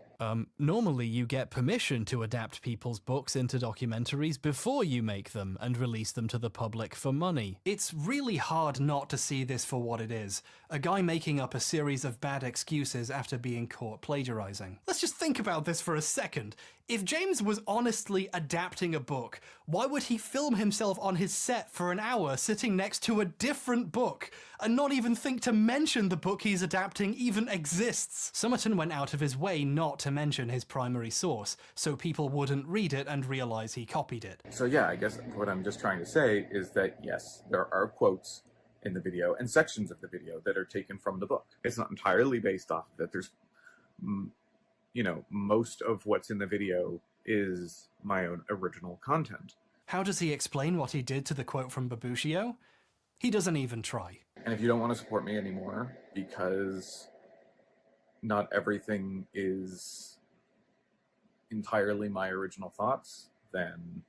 Normally you get permission to adapt people's books into documentaries before you make them and release them to the public for money. It's really hard not to see this for what it is. A guy making up a series of bad excuses after being caught plagiarizing. Let's just think about this for a second. If James was honestly adapting a book, why would he film himself on his set for an hour sitting next to a different book and not even think to mention the book he's adapting even exists? Somerton went out of his way not to mention his primary source, so people wouldn't read it and realize he copied it. So yeah, I guess what I'm just trying to say is that yes, there are quotes in the video and sections of the video that are taken from the book. It's not entirely based off of it. There's, you know, most of what's in the video is my own original content. How does he explain what he did to the quote from Babushio? He doesn't even try. And if you don't want to support me anymore because not everything is entirely my original thoughts, then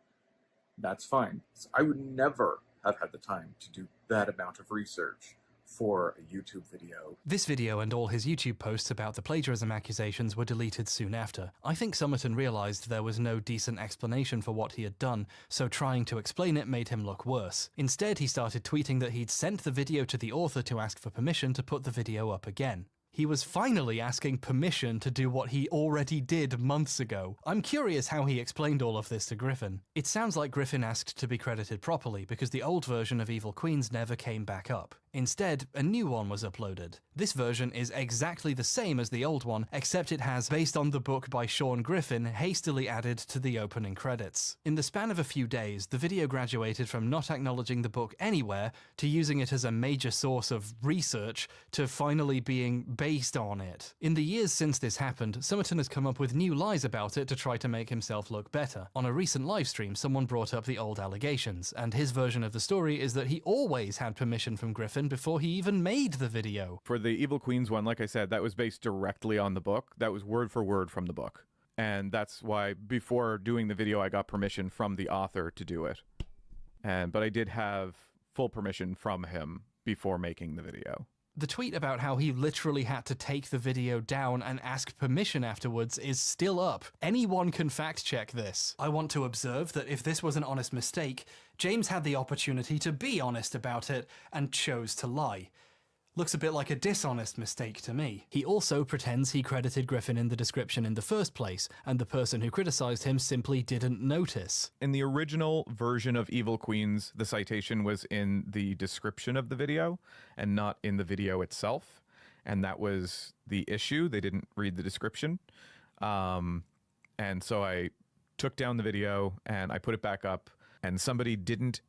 that's fine. I would never have had the time to do that amount of research for a YouTube video. This video and all his YouTube posts about the plagiarism accusations were deleted soon after. I think Somerton realized there was no decent explanation for what he had done, so trying to explain it made him look worse. Instead, he started tweeting that he'd sent the video to the author to ask for permission to put the video up again. He was finally asking permission to do what he already did months ago. I'm curious how he explained all of this to Griffin. It sounds like Griffin asked to be credited properly because the old version of Evil Queens never came back up. Instead, a new one was uploaded. This version is exactly the same as the old one, except it has based on the book by Sean Griffin hastily added to the opening credits. In the span of a few days, the video graduated from not acknowledging the book anywhere to using it as a major source of research to finally being based on it. In the years since this happened, Somerton has come up with new lies about it to try to make himself look better. On a recent livestream, someone brought up the old allegations, and his version of the story is that he always had permission from Griffin before he even made the video. For the Evil Queens one, like I said, that was based directly on the book. That was word for word from the book. And that's why before doing the video, I got permission from the author to do it. But I did have full permission from him before making the video. The tweet about how he literally had to take the video down and ask permission afterwards is still up. Anyone can fact check this. I want to observe that if this was an honest mistake, James had the opportunity to be honest about it and chose to lie. Looks a bit like a dishonest mistake to me. He also pretends he credited Griffin in the description in the first place, and the person who criticized him simply didn't notice. In the original version of Evil Queens, the citation was in the description of the video and not in the video itself. And that was the issue. They didn't read the description. And so I took down the video and I put it back up, and somebody didn't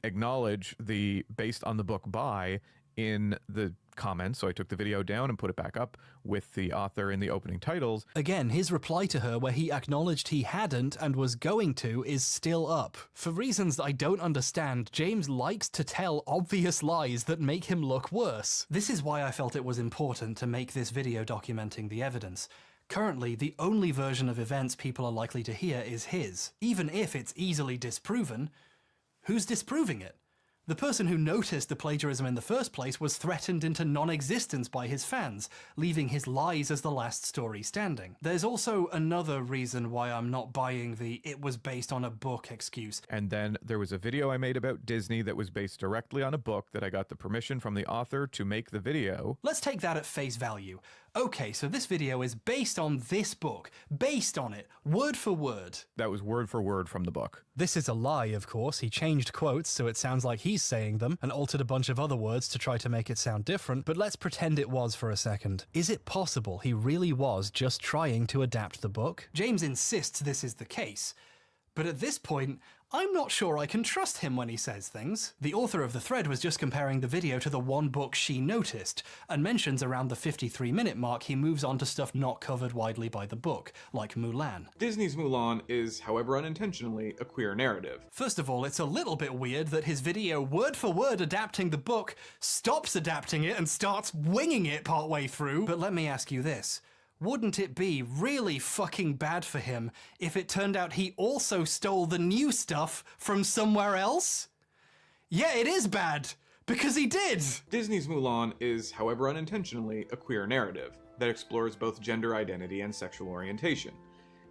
acknowledge the based on the book by in the comments, so I took the video down and put it back up with the author in the opening titles. Again, his reply to her where he acknowledged he hadn't and was going to is still up. For reasons that I don't understand, James likes to tell obvious lies that make him look worse. This is why I felt it was important to make this video documenting the evidence. Currently, the only version of events people are likely to hear is his. Even if it's easily disproven, who's disproving it? The person who noticed the plagiarism in the first place was threatened into non-existence by his fans, leaving his lies as the last story standing. There's also another reason why I'm not buying the "it was based on a book" excuse. And then there was a video I made about Disney that was based directly on a book that I got the permission from the author to make the video. Let's take that at face value. Okay, so this video is based on this book. Based on it, word for word. That was word for word from the book. This is a lie, of course. He changed quotes, so it sounds like he he's saying them and altered a bunch of other words to try to make it sound different, but let's pretend it was for a second. Is it possible he really was just trying to adapt the book? James insists this is the case, but at this point, I'm not sure I can trust him when he says things. The author of the thread was just comparing the video to the one book she noticed, and mentions around the 53-minute mark he moves on to stuff not covered widely by the book, like Mulan. Disney's Mulan is, however unintentionally, a queer narrative. First of all, it's a little bit weird that his video, word for word adapting the book, stops adapting it and starts winging it partway through. But let me ask you this. Wouldn't it be really fucking bad for him if it turned out he also stole the new stuff from somewhere else? Yeah, it is bad, because he did! Disney's Mulan is, however unintentionally, a queer narrative that explores both gender identity and sexual orientation.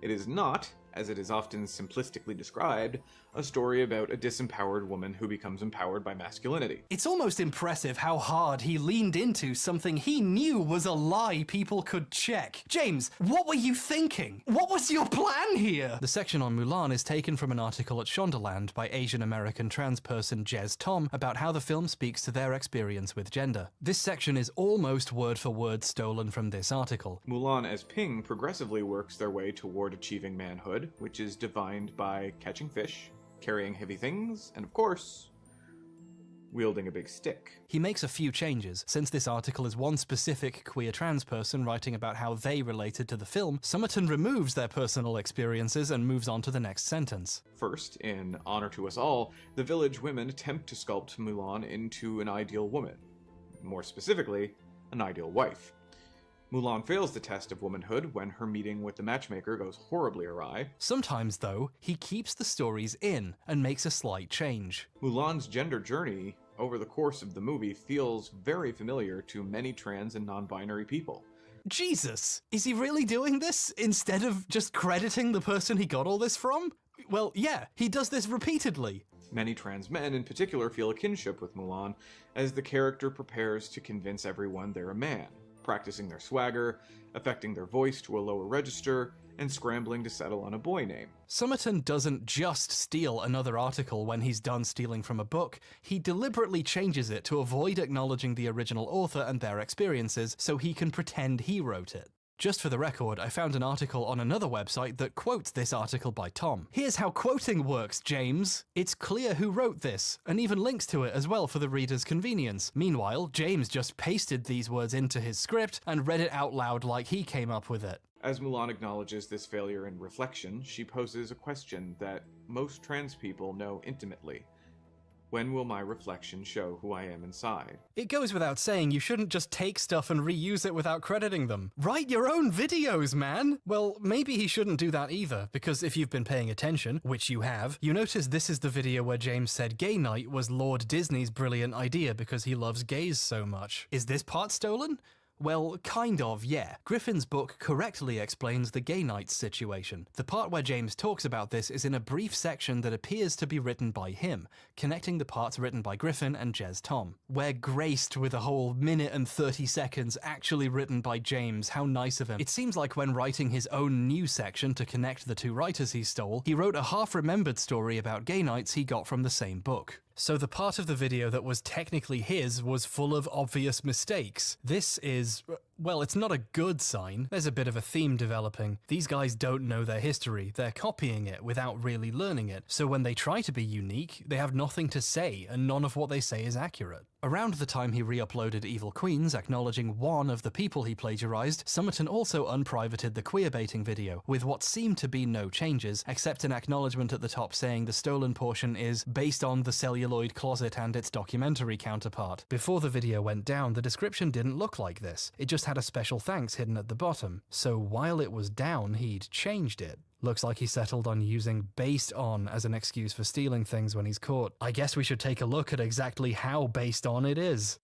It is not, as it is often simplistically described, a story about a disempowered woman who becomes empowered by masculinity. It's almost impressive how hard he leaned into something he knew was a lie people could check. James, what were you thinking? What was your plan here? The section on Mulan is taken from an article at Shondaland by Asian American trans person Jez Tom about how the film speaks to their experience with gender. This section is almost word for word stolen from this article. Mulan as Ping progressively works their way toward achieving manhood, which is defined by catching fish, carrying heavy things, and of course, wielding a big stick. He makes a few changes. Since this article is one specific queer trans person writing about how they related to the film, Somerton removes their personal experiences and moves on to the next sentence. First, in Honor to Us All, the village women attempt to sculpt Mulan into an ideal woman. More specifically, an ideal wife. Mulan fails the test of womanhood when her meeting with the matchmaker goes horribly awry. Sometimes, though, he keeps the stories in and makes a slight change. Mulan's gender journey over the course of the movie feels very familiar to many trans and non-binary people. Jesus! Is he really doing this instead of just crediting the person he got all this from? Well, yeah, he does this repeatedly. Many trans men in particular feel a kinship with Mulan as the character prepares to convince everyone they're a man, practicing their swagger, affecting their voice to a lower register, and scrambling to settle on a boy name. Somerton doesn't just steal another article when he's done stealing from a book, he deliberately changes it to avoid acknowledging the original author and their experiences so he can pretend he wrote it. Just for the record, I found an article on another website that quotes this article by Tom. Here's how quoting works, James. It's clear who wrote this, and even links to it as well for the reader's convenience. Meanwhile, James just pasted these words into his script and read it out loud like he came up with it. As Mulan acknowledges this failure in reflection, she poses a question that most trans people know intimately. When will my reflection show who I am inside? It goes without saying you shouldn't just take stuff and reuse it without crediting them. Write your own videos, man! Well, maybe he shouldn't do that either, because if you've been paying attention, which you have, you notice this is the video where James said gay night was Lord Disney's brilliant idea because he loves gays so much. Is this part stolen? Well, kind of, yeah. Griffin's book correctly explains the gay nights situation. The part where James talks about this is in a brief section that appears to be written by him, connecting the parts written by Griffin and Jez Tom. We're graced with a whole minute and 30 seconds actually written by James, how nice of him. It seems like when writing his own new section to connect the two writers he stole, he wrote a half-remembered story about gay nights he got from the same book. So the part of the video that was technically his was full of obvious mistakes. This is, well, it's not a good sign. There's a bit of a theme developing. These guys don't know their history. They're copying it without really learning it. So when they try to be unique, they have nothing to say, and none of what they say is accurate. Around the time he re-uploaded Evil Queens, acknowledging one of the people he plagiarized, Somerton also unprivated the queerbaiting video, with what seemed to be no changes, except an acknowledgement at the top saying the stolen portion is based on the celluloid closet and its documentary counterpart. Before the video went down, the description didn't look like this. It just had a special thanks hidden at the bottom. So while it was down, he'd changed it. Looks like he settled on using based on as an excuse for stealing things when he's caught. I guess we should take a look at exactly how based on it is.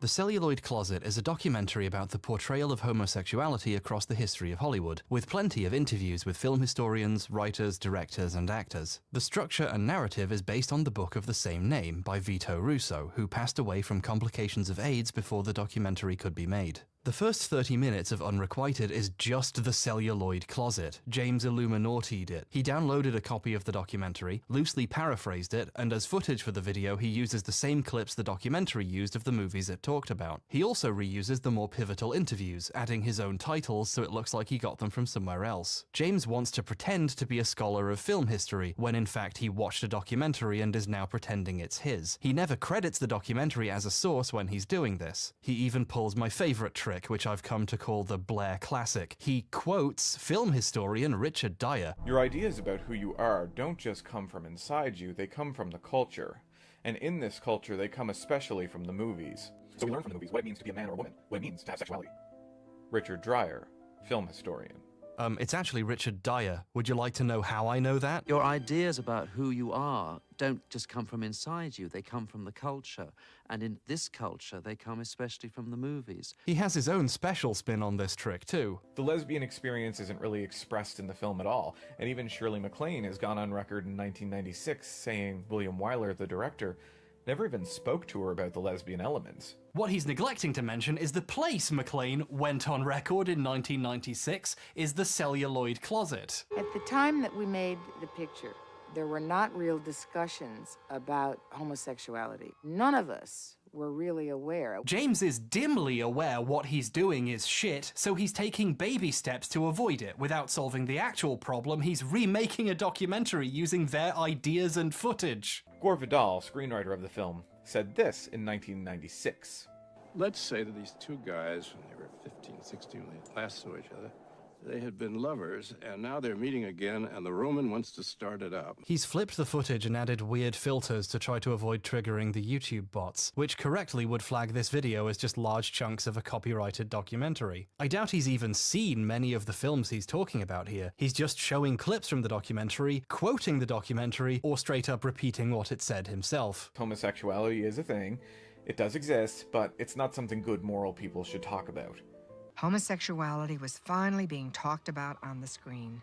The Celluloid Closet is a documentary about the portrayal of homosexuality across the history of Hollywood, with plenty of interviews with film historians, writers, directors, and actors. The structure and narrative is based on the book of the same name by Vito Russo, who passed away from complications of AIDS before the documentary could be made. The first 30 minutes of Unrequited is just the celluloid closet. James Illuminati'd it. He downloaded a copy of the documentary, loosely paraphrased it, and as footage for the video he uses the same clips the documentary used of the movies it talked about. He also reuses the more pivotal interviews, adding his own titles so it looks like he got them from somewhere else. James wants to pretend to be a scholar of film history, when in fact he watched a documentary and is now pretending it's his. He never credits the documentary as a source when he's doing this. He even pulls my favorite trick, which I've come to call the Blair Classic. He quotes film historian Richard Dyer. Your ideas about who you are don't just come from inside you, they come from the culture. And in this culture, they come especially from the movies. So we learn from the movies what it means to be a man or a woman, what it means to have sexuality. Richard Dyer, film historian. It's actually Richard Dyer. Would you like to know how I know that? Your ideas about who you are don't just come from inside you, they come from the culture. And in this culture, they come especially from the movies. He has his own special spin on this trick, too. The lesbian experience isn't really expressed in the film at all, and even Shirley MacLaine has gone on record in 1996 saying William Wyler, the director, never even spoke to her about the lesbian elements. What he's neglecting to mention is the place MacLaine went on record in 1996 is the celluloid closet. At the time that we made the picture, there were not real discussions about homosexuality. None of us were really aware. James is dimly aware what he's doing is shit, so he's taking baby steps to avoid it. Without solving the actual problem, he's remaking a documentary using their ideas and footage. Gore Vidal, screenwriter of the film, said this in 1996. Let's say that these two guys, when they were 15, 16, when they last saw each other, they had been lovers, and now they're meeting again, and the Roman wants to start it up. He's flipped the footage and added weird filters to try to avoid triggering the YouTube bots, which correctly would flag this video as just large chunks of a copyrighted documentary. I doubt he's even seen many of the films he's talking about here. He's just showing clips from the documentary, quoting the documentary, or straight up repeating what it said himself. Homosexuality is a thing. It does exist, but it's not something good moral people should talk about. Homosexuality was finally being talked about on the screen,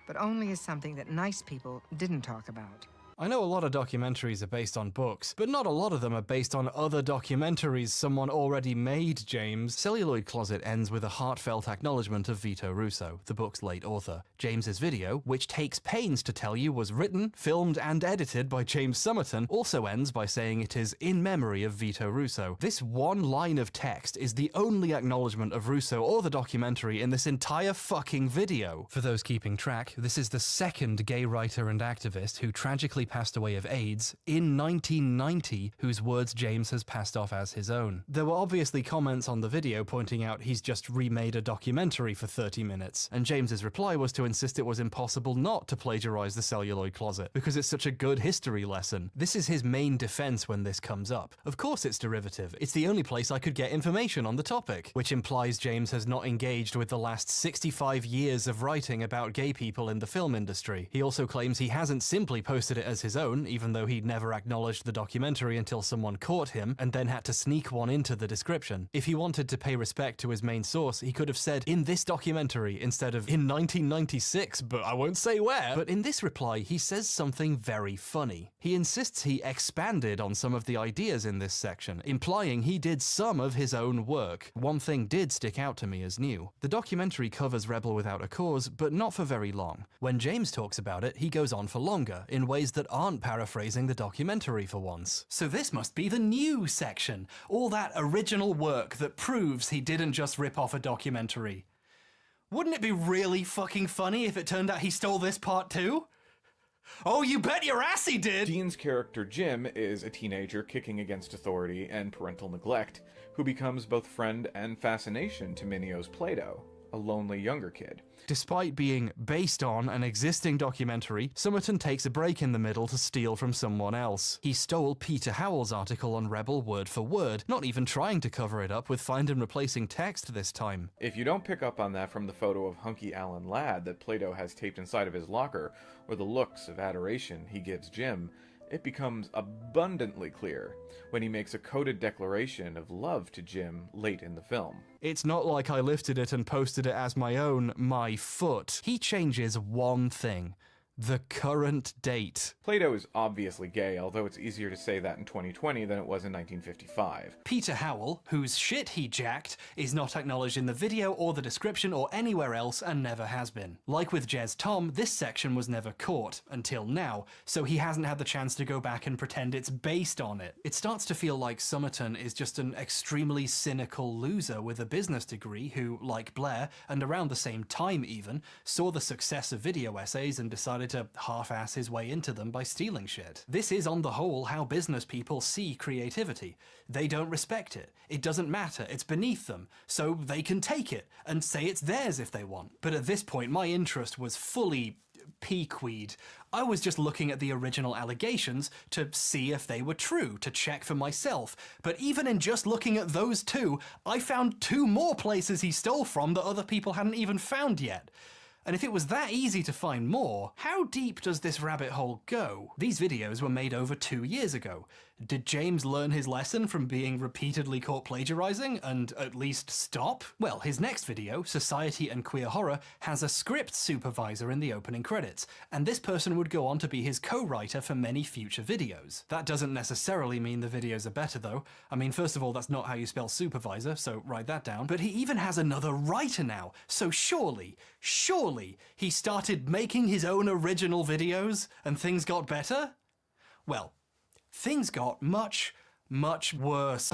but only as something that nice people didn't talk about. I know a lot of documentaries are based on books, but not a lot of them are based on other documentaries someone already made, James. Celluloid Closet ends with a heartfelt acknowledgement of Vito Russo, the book's late author. James's video, which takes pains to tell you was written, filmed, and edited by James Somerton, also ends by saying it is in memory of Vito Russo. This one line of text is the only acknowledgement of Russo or the documentary in this entire fucking video. For those keeping track, this is the second gay writer and activist who tragically passed away of AIDS in 1990, whose words James has passed off as his own. There were obviously comments on the video pointing out he's just remade a documentary for 30 minutes, and James's reply was to insist it was impossible not to plagiarize the Celluloid Closet, because it's such a good history lesson. This is his main defense when this comes up. Of course it's derivative. It's the only place I could get information on the topic, which implies James has not engaged with the last 65 years of writing about gay people in the film industry. He also claims he hasn't simply posted it as his own, even though he'd never acknowledged the documentary until someone caught him and then had to sneak one into the description. If he wanted to pay respect to his main source, he could have said, in this documentary, instead of in 1996, but I won't say where. But in this reply, he says something very funny. He insists he expanded on some of the ideas in this section, implying he did some of his own work. One thing did stick out to me as new. The documentary covers Rebel Without a Cause, but not for very long. When James talks about it, he goes on for longer, in ways that aren't paraphrasing the documentary for once. So this must be the new section. All that original work that proves he didn't just rip off a documentary. Wouldn't it be really fucking funny if it turned out he stole this part too? Oh, you bet your ass he did! Dean's character Jim is a teenager kicking against authority and parental neglect, who becomes both friend and fascination to Minio's Plato, a lonely younger kid. Despite being based on an existing documentary, Somerton takes a break in the middle to steal from someone else. He stole Peter Howell's article on Rebel word for word, not even trying to cover it up with find and replacing text this time. If you don't pick up on that from the photo of hunky Alan Ladd that Plato has taped inside of his locker, or the looks of adoration he gives Jim, it becomes abundantly clear when he makes a coded declaration of love to Jim late in the film. It's not like I lifted it and posted it as my own, my foot. He changes one thing. The current date. Plato is obviously gay, although it's easier to say that in 2020 than it was in 1955. Peter Howell, whose shit he jacked, is not acknowledged in the video or the description or anywhere else and never has been. Like with Jez Tom, this section was never caught, until now, so he hasn't had the chance to go back and pretend it's based on it. It starts to feel like Somerton is just an extremely cynical loser with a business degree who, like Blair, and around the same time even, saw the success of video essays and decided to half-ass his way into them by stealing shit. This is on the whole how business people see creativity. They don't respect it. It doesn't matter. It's beneath them. So they can take it and say it's theirs if they want. But at this point, my interest was fully peaqueed. I was just looking at the original allegations to see if they were true, to check for myself. But even in just looking at those two, I found 2 more places he stole from that other people hadn't even found yet. And if it was that easy to find more, how deep does this rabbit hole go? These videos were made over 2 years ago. Did James learn his lesson from being repeatedly caught plagiarizing and at least stop? Well, his next video, Society and Queer Horror, has a script supervisor in the opening credits, and this person would go on to be his co-writer for many future videos. That doesn't necessarily mean the videos are better though. I mean, first of all, that's not how you spell supervisor, so write that down. But he even has another writer now, so surely he started making his own original videos and things got better? Well, things got much, much worse.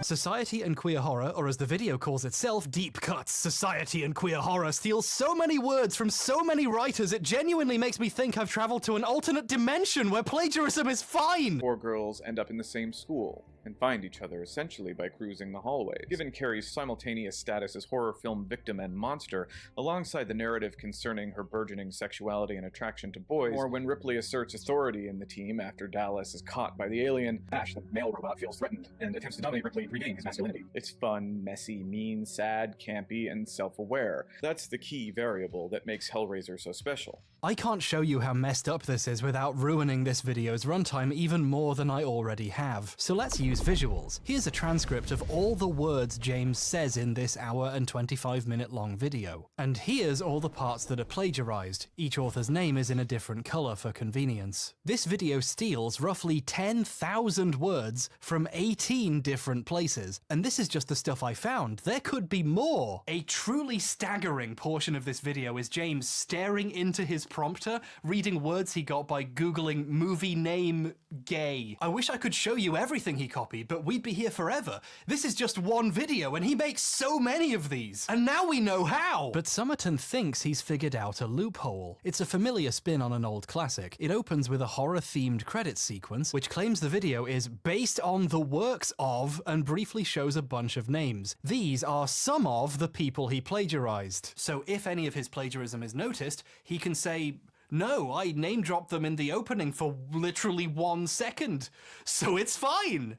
Society and Queer Horror, or as the video calls itself, Deep Cuts Society and Queer Horror, steals so many words from so many writers it genuinely makes me think I've traveled to an alternate dimension where plagiarism is fine! 4 girls end up in the same school and find each other essentially by cruising the hallways. Given Carrie's simultaneous status as horror film victim and monster, alongside the narrative concerning her burgeoning sexuality and attraction to boys, or when Ripley asserts authority in the team after Dallas is caught by the alien, Ash, the male robot, feels threatened and attempts to dominate Ripley, regaining his masculinity. It's fun, messy, mean, sad, campy, and self-aware. That's the key variable that makes Hellraiser so special. I can't show you how messed up this is without ruining this video's runtime even more than I already have. So let's use visuals. Here's a transcript of all the words James says in this hour and 25-minute long video. And here's all the parts that are plagiarized. Each author's name is in a different color for convenience. This video steals roughly 10,000 words from 18 different places. And this is just the stuff I found. There could be more. A truly staggering portion of this video is James staring into his prompter, reading words he got by Googling movie name gay. I wish I could show you everything he copied, but we'd be here forever. This is just one video, and he makes so many of these. And now we know how! But Somerton thinks he's figured out a loophole. It's a familiar spin on an old classic. It opens with a horror-themed credits sequence, which claims the video is based on the works of, and briefly shows a bunch of names. These are some of the people he plagiarized. So if any of his plagiarism is noticed, he can say, no, I name-dropped them in the opening for literally 1 second, so it's fine!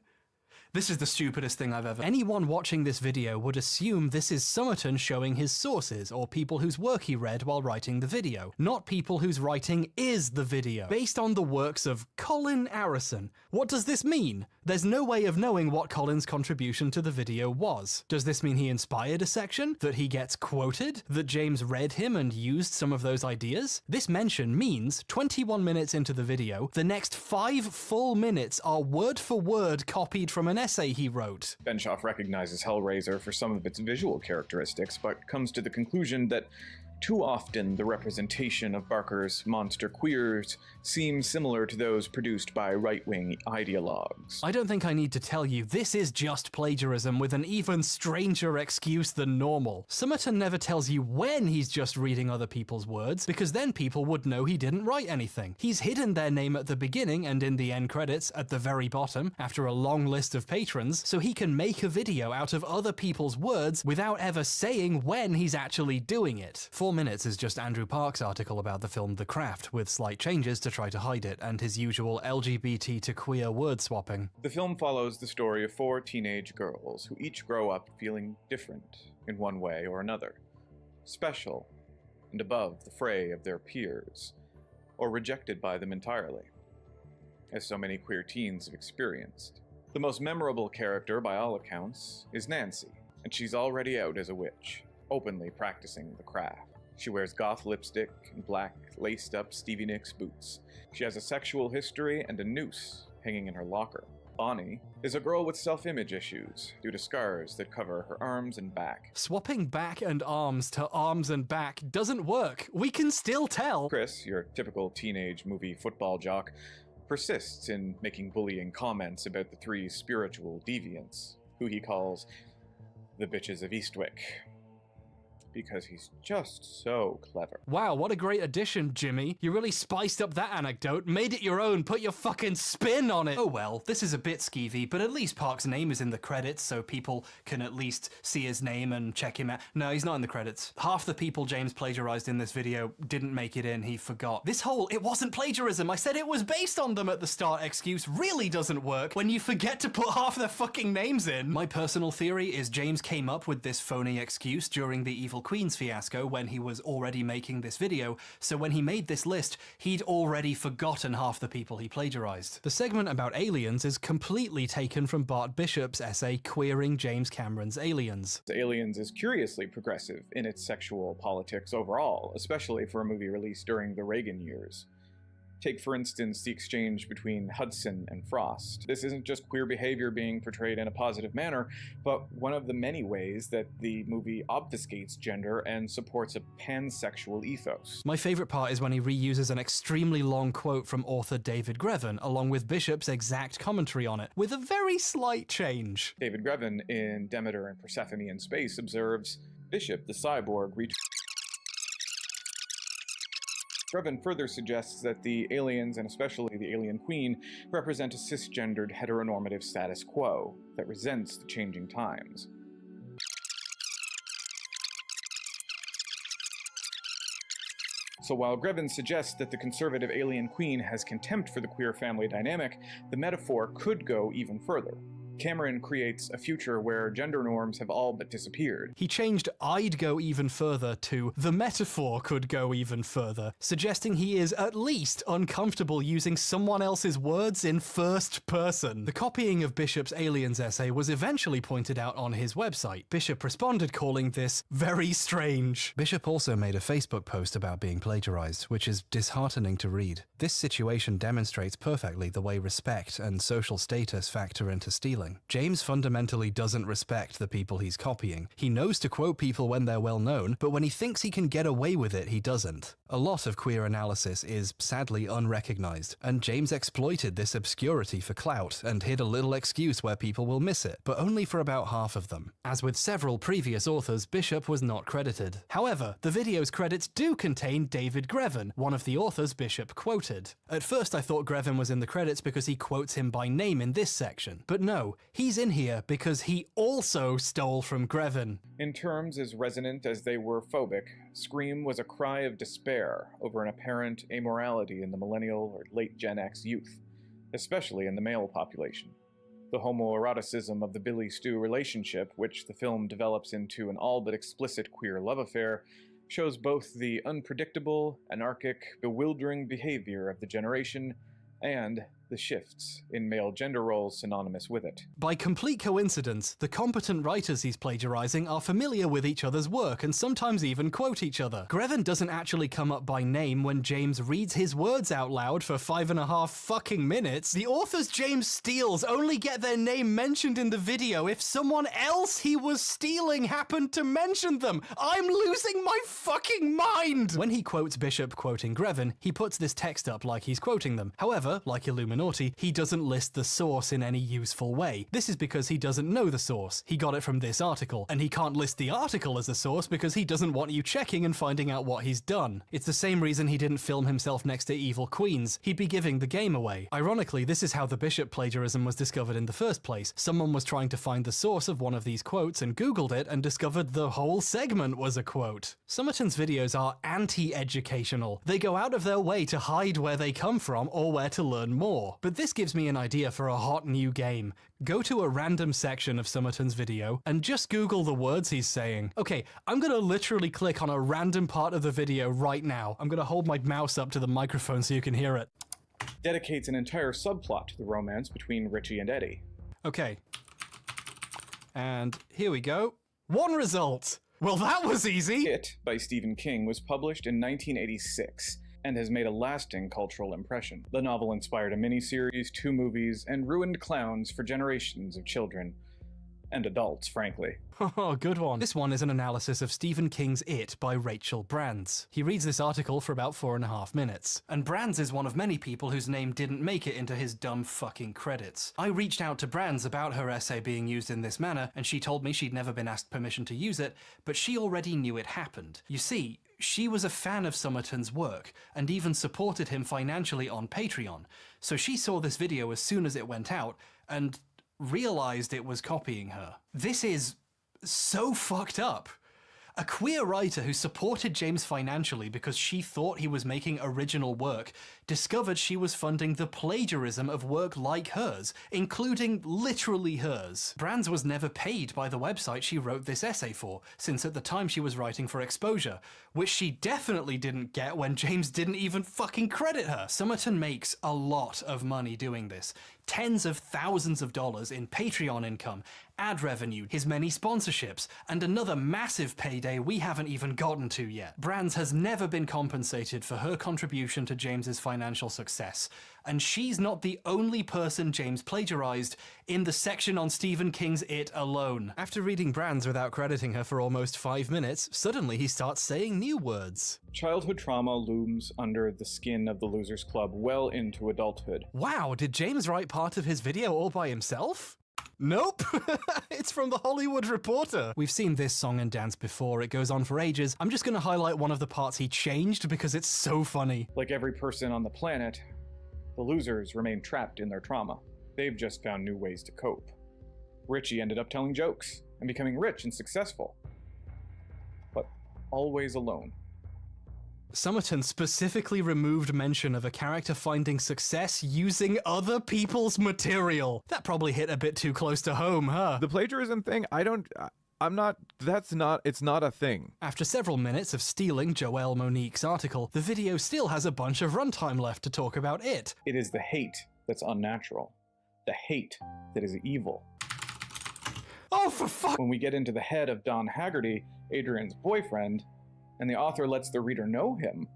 This is the stupidest thing I've ever... Anyone watching this video would assume this is Somerton showing his sources, or people whose work he read while writing the video, not people whose writing is the video. Based on the works of Colin Arison. What does this mean? There's no way of knowing what Colin's contribution to the video was. Does this mean he inspired a section? That he gets quoted? That James read him and used some of those ideas? This mention means 21 minutes into the video, the next 5 full minutes are word for word copied from an essay he wrote. Benshoff recognizes Hellraiser for some of its visual characteristics, but comes to the conclusion that too often the representation of Barker's monster queers seems similar to those produced by right-wing ideologues. I don't think I need to tell you, this is just plagiarism with an even stranger excuse than normal. Somerton never tells you when he's just reading other people's words, because then people would know he didn't write anything. He's hidden their name at the beginning and in the end credits at the very bottom, after a long list of patrons, so he can make a video out of other people's words without ever saying when he's actually doing it. 4 minutes is just Andrew Park's article about the film The Craft, with slight changes to try to hide it, and his usual LGBT to queer word swapping. The film follows the story of 4 teenage girls who each grow up feeling different in one way or another. Special, and above the fray of their peers, or rejected by them entirely, as so many queer teens have experienced. The most memorable character, by all accounts, is Nancy, and she's already out as a witch, openly practicing the craft. She wears goth lipstick and black, laced-up Stevie Nicks boots. She has a sexual history and a noose hanging in her locker. Bonnie is a girl with self-image issues due to scars that cover her arms and back. Swapping back and arms to arms and back doesn't work. We can still tell. Chris, your typical teenage movie football jock, persists in making bullying comments about the three spiritual deviants, who he calls the bitches of Eastwick. Because he's just so clever. Wow, what a great addition, Jimmy. You really spiced up that anecdote, made it your own, put your fucking spin on it. Oh well, this is a bit skeevy, but at least Park's name is in the credits, so people can at least see his name and check him out. No, he's not in the credits. Half the people James plagiarized in this video didn't make it in, he forgot. This whole, it wasn't plagiarism, I said it was based on them at the start excuse really doesn't work when you forget to put half their fucking names in. My personal theory is James came up with this phony excuse during the Evil Queen's fiasco when he was already making this video, so when he made this list, he'd already forgotten half the people he plagiarized. The segment about aliens is completely taken from Bart Bishop's essay Queering James Cameron's Aliens. Aliens is curiously progressive in its sexual politics overall, especially for a movie released during the Reagan years. Take, for instance, the exchange between Hudson and Frost. This isn't just queer behavior being portrayed in a positive manner, but one of the many ways that the movie obfuscates gender and supports a pansexual ethos. My favorite part is when he reuses an extremely long quote from author David Grevin, along with Bishop's exact commentary on it, with a very slight change. David Grevin, in Demeter and Persephone in Space, observes, Bishop, the cyborg, Grevin further suggests that the aliens, and especially the alien queen, represent a cisgendered heteronormative status quo that resents the changing times. So while Grevin suggests that the conservative alien queen has contempt for the queer family dynamic, the metaphor could go even further. Cameron creates a future where gender norms have all but disappeared. He changed "I'd go even further" to "the metaphor could go even further," suggesting he is at least uncomfortable using someone else's words in first person. The copying of Bishop's Aliens essay was eventually pointed out on his website. Bishop responded calling this very strange. Bishop also made a Facebook post about being plagiarized, which is disheartening to read. This situation demonstrates perfectly the way respect and social status factor into stealing. James fundamentally doesn't respect the people he's copying. He knows to quote people when they're well known, but when he thinks he can get away with it, he doesn't. A lot of queer analysis is sadly unrecognized, and James exploited this obscurity for clout and hid a little excuse where people will miss it, but only for about half of them. As with several previous authors, Bishop was not credited. However, the video's credits do contain David Grevin, one of the authors Bishop quoted. At first I thought Grevin was in the credits because he quotes him by name in this section, but no, he's in here because he also stole from Grevin. In terms as resonant as they were phobic, Scream was a cry of despair over an apparent amorality in the millennial or late Gen X youth, especially in the male population. The homoeroticism of the Billy Stu relationship, which the film develops into an all but explicit queer love affair, shows both the unpredictable, anarchic, bewildering behavior of the generation and the shifts in male gender roles synonymous with it. By complete coincidence, the competent writers he's plagiarizing are familiar with each other's work and sometimes even quote each other. Grevin doesn't actually come up by name when James reads his words out loud for 5.5 fucking minutes. The authors James steals only get their name mentioned in the video if someone else he was stealing happened to mention them. I'm losing my fucking mind! When he quotes Bishop quoting Grevin, he puts this text up like he's quoting them. However, like Illuminati, he doesn't list the source in any useful way. This is because he doesn't know the source. He got it from this article, and he can't list the article as a source because he doesn't want you checking and finding out what he's done. It's the same reason he didn't film himself next to evil queens. He'd be giving the game away. Ironically, this is how the Bishop plagiarism was discovered in the first place. Someone was trying to find the source of one of these quotes and Googled it and discovered the whole segment was a quote. Somerton's videos are anti-educational. They go out of their way to hide where they come from or where to learn more. But this gives me an idea for a hot new game. Go to a random section of Somerton's video and just Google the words he's saying. Okay, I'm gonna literally click on a random part of the video right now. I'm gonna hold my mouse up to the microphone so you can hear it. Dedicates an entire subplot to the romance between Richie and Eddie. Okay. And here we go. One result! Well, that was easy! It, by Stephen King, was published in 1986 and has made a lasting cultural impression. The novel inspired a miniseries, 2 movies, and ruined clowns for generations of children. And adults, frankly. Oh, good one. This one is an analysis of Stephen King's It by Rachel Brands. He reads this article for about 4.5 minutes. And Brands is one of many people whose name didn't make it into his dumb fucking credits. I reached out to Brands about her essay being used in this manner, and she told me she'd never been asked permission to use it, but she already knew it happened. You see, she was a fan of Somerton's work, and even supported him financially on Patreon. So she saw this video as soon as it went out, and realized it was copying her. This is so fucked up. A queer writer who supported James financially because she thought he was making original work discovered she was funding the plagiarism of work like hers, including literally hers. Brands was never paid by the website she wrote this essay for, since at the time she was writing for exposure, which she definitely didn't get when James didn't even fucking credit her. Somerton makes a lot of money doing this. Tens of thousands of dollars in Patreon income, ad revenue, his many sponsorships, and another massive payday we haven't even gotten to yet. Brands has never been compensated for her contribution to James's financial success, and she's not the only person James plagiarized in the section on Stephen King's It alone. After reading Brands without crediting her for almost 5 minutes, suddenly he starts saying new words. Childhood trauma looms under the skin of the Losers Club well into adulthood. Wow, did James write part of his video all by himself? Nope! It's from The Hollywood Reporter. We've seen this song and dance before, it goes on for ages. I'm just gonna highlight one of the parts he changed because it's so funny. Like every person on the planet, the losers remain trapped in their trauma. They've just found new ways to cope. Richie ended up telling jokes and becoming rich and successful, but always alone. Somerton specifically removed mention of a character finding success using other people's material. That probably hit a bit too close to home, huh? The plagiarism thing, it's not a thing. After several minutes of stealing Joelle Monique's article, the video still has a bunch of runtime left to talk about it. It is the hate that's unnatural. The hate that is evil. Oh, for fuck! When we get into the head of Don Haggerty, Adrian's boyfriend, and the author lets the reader know him,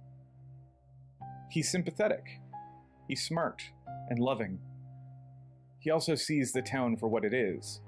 he's sympathetic, he's smart and loving. He also sees the town for what it is,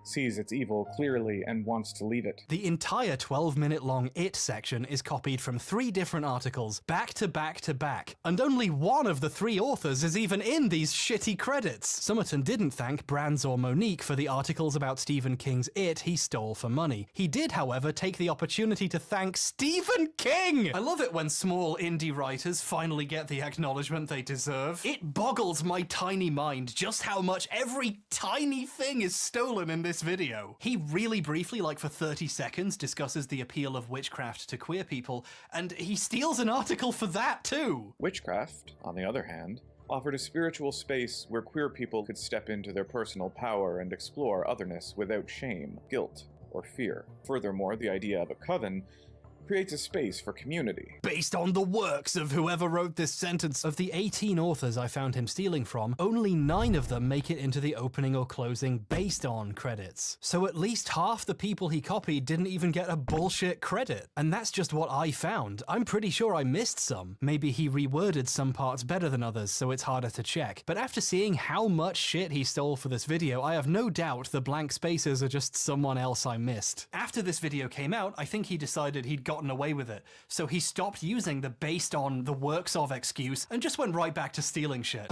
sees its evil clearly and wants to leave it. The entire 12-minute long It section is copied from 3 different articles, back to back to back, and only one of the 3 authors is even in these shitty credits. Somerton didn't thank Brands or Monique for the articles about Stephen King's It he stole for money. He did, however, take the opportunity to thank Stephen King! I love it when small indie writers finally get the acknowledgement they deserve. It boggles my tiny mind just how much every tiny thing is stolen in this video. He really briefly, like for 30 seconds, discusses the appeal of witchcraft to queer people, and he steals an article for that too! Witchcraft, on the other hand, offered a spiritual space where queer people could step into their personal power and explore otherness without shame, guilt, or fear. Furthermore, the idea of a coven creates a space for community. Based on the works of whoever wrote this sentence. Of the 18 authors I found him stealing from, only 9 of them make it into the opening or closing based on credits. So at least half the people he copied didn't even get a bullshit credit. And that's just what I found. I'm pretty sure I missed some. Maybe he reworded some parts better than others, so it's harder to check. But after seeing how much shit he stole for this video, I have no doubt the blank spaces are just someone else I missed. After this video came out, I think he decided he'd gotten away with it, so he stopped using the based on the works of excuse and just went right back to stealing shit.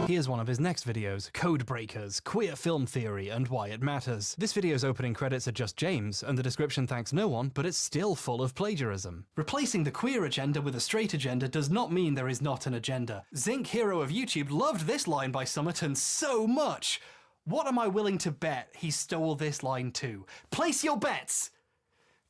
Here's one of his next videos, Code Breakers, Queer Film Theory and Why It Matters. This video's opening credits are just James, and the description thanks no one, but it's still full of plagiarism. Replacing the queer agenda with a straight agenda does not mean there is not an agenda. Zinc Hero of YouTube loved this line by Somerton so much. What am I willing to bet he stole this line too? Place your bets!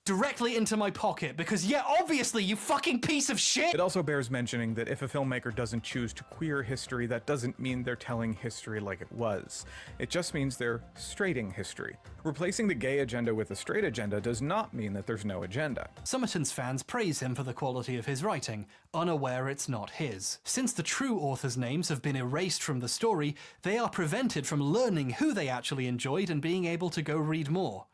Directly into my pocket, because yeah, obviously, you fucking piece of shit! It also bears mentioning that if a filmmaker doesn't choose to queer history, that doesn't mean they're telling history like it was. It just means they're straighting history. Replacing the gay agenda with a straight agenda does not mean that there's no agenda. Somerton's fans praise him for the quality of his writing, unaware it's not his. Since the true authors' names have been erased from the story, they are prevented from learning who they actually enjoyed and being able to go read more.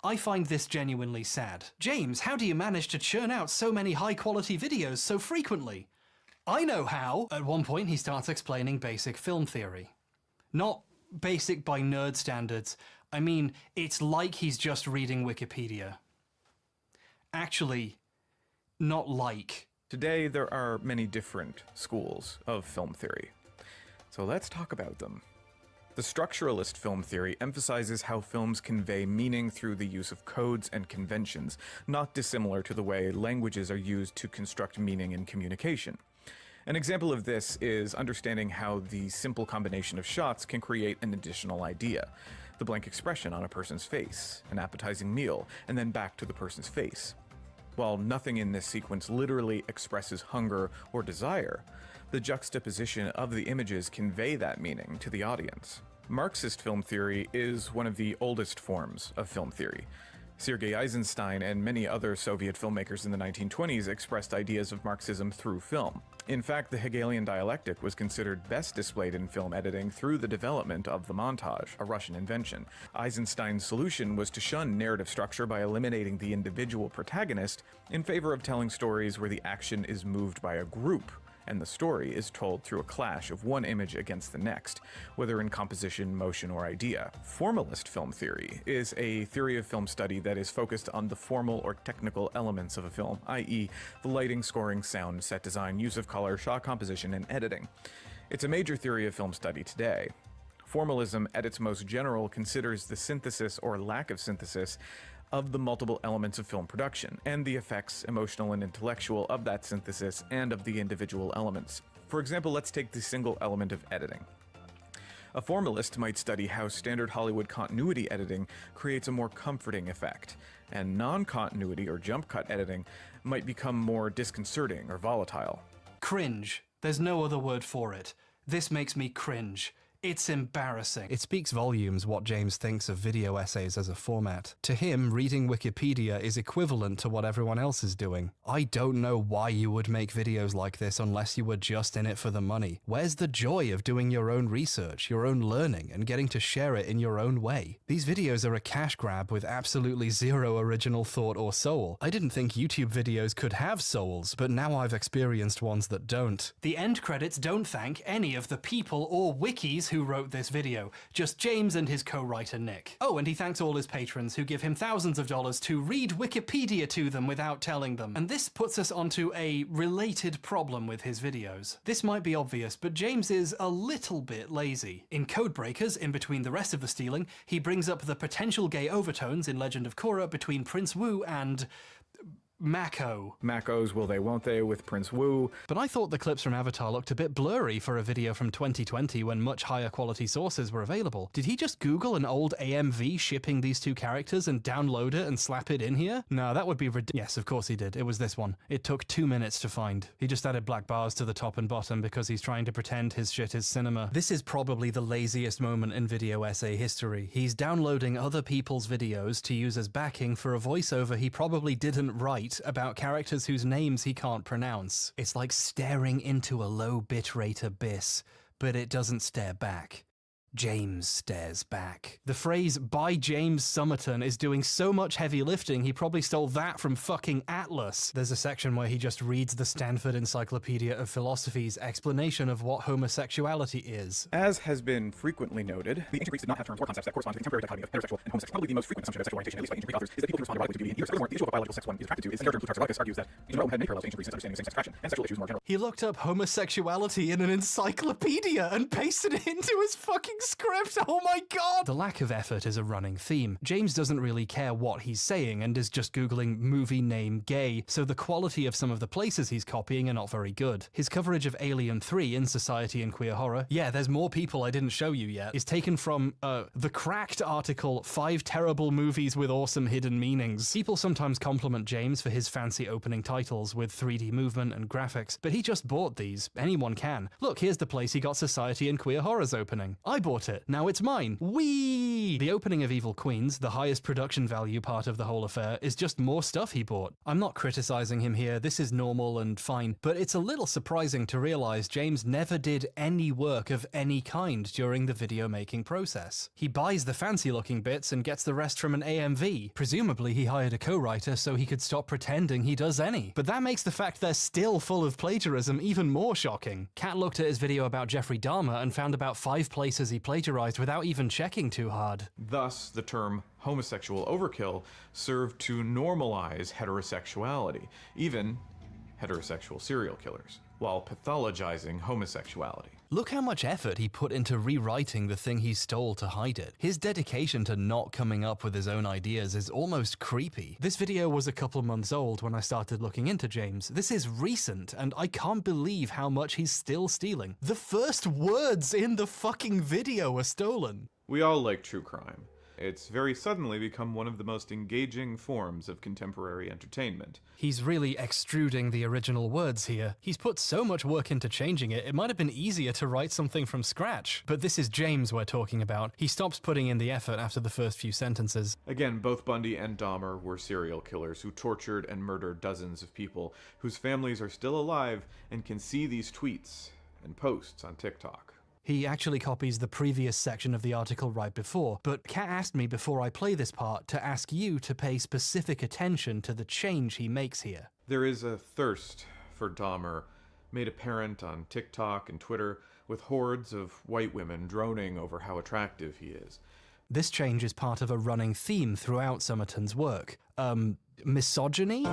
I find this genuinely sad. James, how do you manage to churn out so many high-quality videos so frequently? I know how! At one point, he starts explaining basic film theory. Not basic by nerd standards. I mean, it's like he's just reading Wikipedia. Actually, not like. Today, there are many different schools of film theory. So let's talk about them. The structuralist film theory emphasizes how films convey meaning through the use of codes and conventions, not dissimilar to the way languages are used to construct meaning in communication. An example of this is understanding how the simple combination of shots can create an additional idea. The blank expression on a person's face, an appetizing meal, and then back to the person's face. While nothing in this sequence literally expresses hunger or desire, the juxtaposition of the images convey that meaning to the audience. Marxist film theory is one of the oldest forms of film theory. Sergei Eisenstein and many other Soviet filmmakers in the 1920s expressed ideas of Marxism through film. In fact, the Hegelian dialectic was considered best displayed in film editing through the development of the montage, a Russian invention. Eisenstein's solution was to shun narrative structure by eliminating the individual protagonist in favor of telling stories where the action is moved by a group, and the story is told through a clash of one image against the next, whether in composition, motion, or idea. Formalist film theory is a theory of film study that is focused on the formal or technical elements of a film, i.e. the lighting, scoring, sound, set design, use of color, shot composition, and editing. It's a major theory of film study today. Formalism, at its most general, considers the synthesis or lack of synthesis of the multiple elements of film production, and the effects, emotional and intellectual, of that synthesis and of the individual elements. For example, let's take the single element of editing. A formalist might study how standard Hollywood continuity editing creates a more comforting effect, and non-continuity or jump cut editing might become more disconcerting or volatile. Cringe. There's no other word for it. This makes me cringe. It's embarrassing. It speaks volumes what James thinks of video essays as a format. To him, reading Wikipedia is equivalent to what everyone else is doing. I don't know why you would make videos like this unless you were just in it for the money. Where's the joy of doing your own research, your own learning, and getting to share it in your own way? These videos are a cash grab with absolutely zero original thought or soul. I didn't think YouTube videos could have souls, but now I've experienced ones that don't. The end credits don't thank any of the people or wikis who wrote this video, just James and his co-writer Nick. Oh, and he thanks all his patrons who give him thousands of dollars to read Wikipedia to them without telling them. And this puts us onto a related problem with his videos. This might be obvious, but James is a little bit lazy. In Codebreakers, in between the rest of the stealing, he brings up the potential gay overtones in Legend of Korra between Prince Wu and Mako. Mako's Will They Won't They with Prince Wu. But I thought the clips from Avatar looked a bit blurry for a video from 2020 when much higher quality sources were available. Did he just Google an old AMV shipping these two characters and download it and slap it in here? No, that would be ridiculous. Yes, of course he did. It was this one. It took 2 minutes to find. He just added black bars to the top and bottom because he's trying to pretend his shit is cinema. This is probably the laziest moment in video essay history. He's downloading other people's videos to use as backing for a voiceover he probably didn't write about characters whose names he can't pronounce. It's like staring into a low bitrate abyss, but it doesn't stare back. James stares back. The phrase, by James Somerton, is doing so much heavy lifting, he probably stole that from fucking Atlas. There's a section where he just reads the Stanford Encyclopedia of Philosophy's explanation of what homosexuality is. As has been frequently noted, the ancient Greeks did not have terms or concepts that correspond to the contemporary dichotomy of heterosexual and homosexual. Probably the most frequent assumption of sexual orientation, at least by ancient Greek authors, is that people who respond biologically to beauty and years. Furthermore, the issue of what biological sex one is attracted to is the character in Plutarch's argues that in Rome had many parallels to ancient Greece's understanding of same-sex attraction, and sexual issues more general. He looked up homosexuality in an encyclopedia and pasted it into his fucking script. Oh my god! The lack of effort is a running theme. James doesn't really care what he's saying and is just googling movie name gay, so the quality of some of the places he's copying are not very good. His coverage of Alien 3 in Society and Queer Horror, yeah, there's more people I didn't show you yet, is taken from, the Cracked article, 5 Terrible Movies with Awesome Hidden Meanings. People sometimes compliment James for his fancy opening titles with 3D movement and graphics, but he just bought these. Anyone can. Look, here's the place he got Society and Queer Horror's opening. I bought bought it. Now it's mine. Whee! The opening of Evil Queens, the highest production value part of the whole affair, is just more stuff he bought. I'm not criticizing him here, this is normal and fine, but it's a little surprising to realize James never did any work of any kind during the video making process. He buys the fancy looking bits and gets the rest from an AMV. Presumably he hired a co-writer so he could stop pretending he does any. But that makes the fact they're still full of plagiarism even more shocking. Kat looked at his video about Jeffrey Dahmer and found about 5 places he plagiarized without even checking too hard. Thus, the term homosexual overkill served to normalize heterosexuality, even heterosexual serial killers, while pathologizing homosexuality. Look how much effort he put into rewriting the thing he stole to hide it. His dedication to not coming up with his own ideas is almost creepy. This video was a couple months old when I started looking into James. This is recent, and I can't believe how much he's still stealing. The first words in the fucking video are stolen. We all like true crime. It's very suddenly become one of the most engaging forms of contemporary entertainment. He's really extruding the original words here. He's put so much work into changing it, it might have been easier to write something from scratch. But this is James we're talking about. He stops putting in the effort after the first few sentences. Again, both Bundy and Dahmer were serial killers who tortured and murdered dozens of people, whose families are still alive and can see these tweets and posts on TikTok. He actually copies the previous section of the article right before, but Kat asked me before I play this part to ask you to pay specific attention to the change he makes here. There is a thirst for Dahmer made apparent on TikTok and Twitter, with hordes of white women droning over how attractive he is. This change is part of a running theme throughout Summerton's work. Misogyny?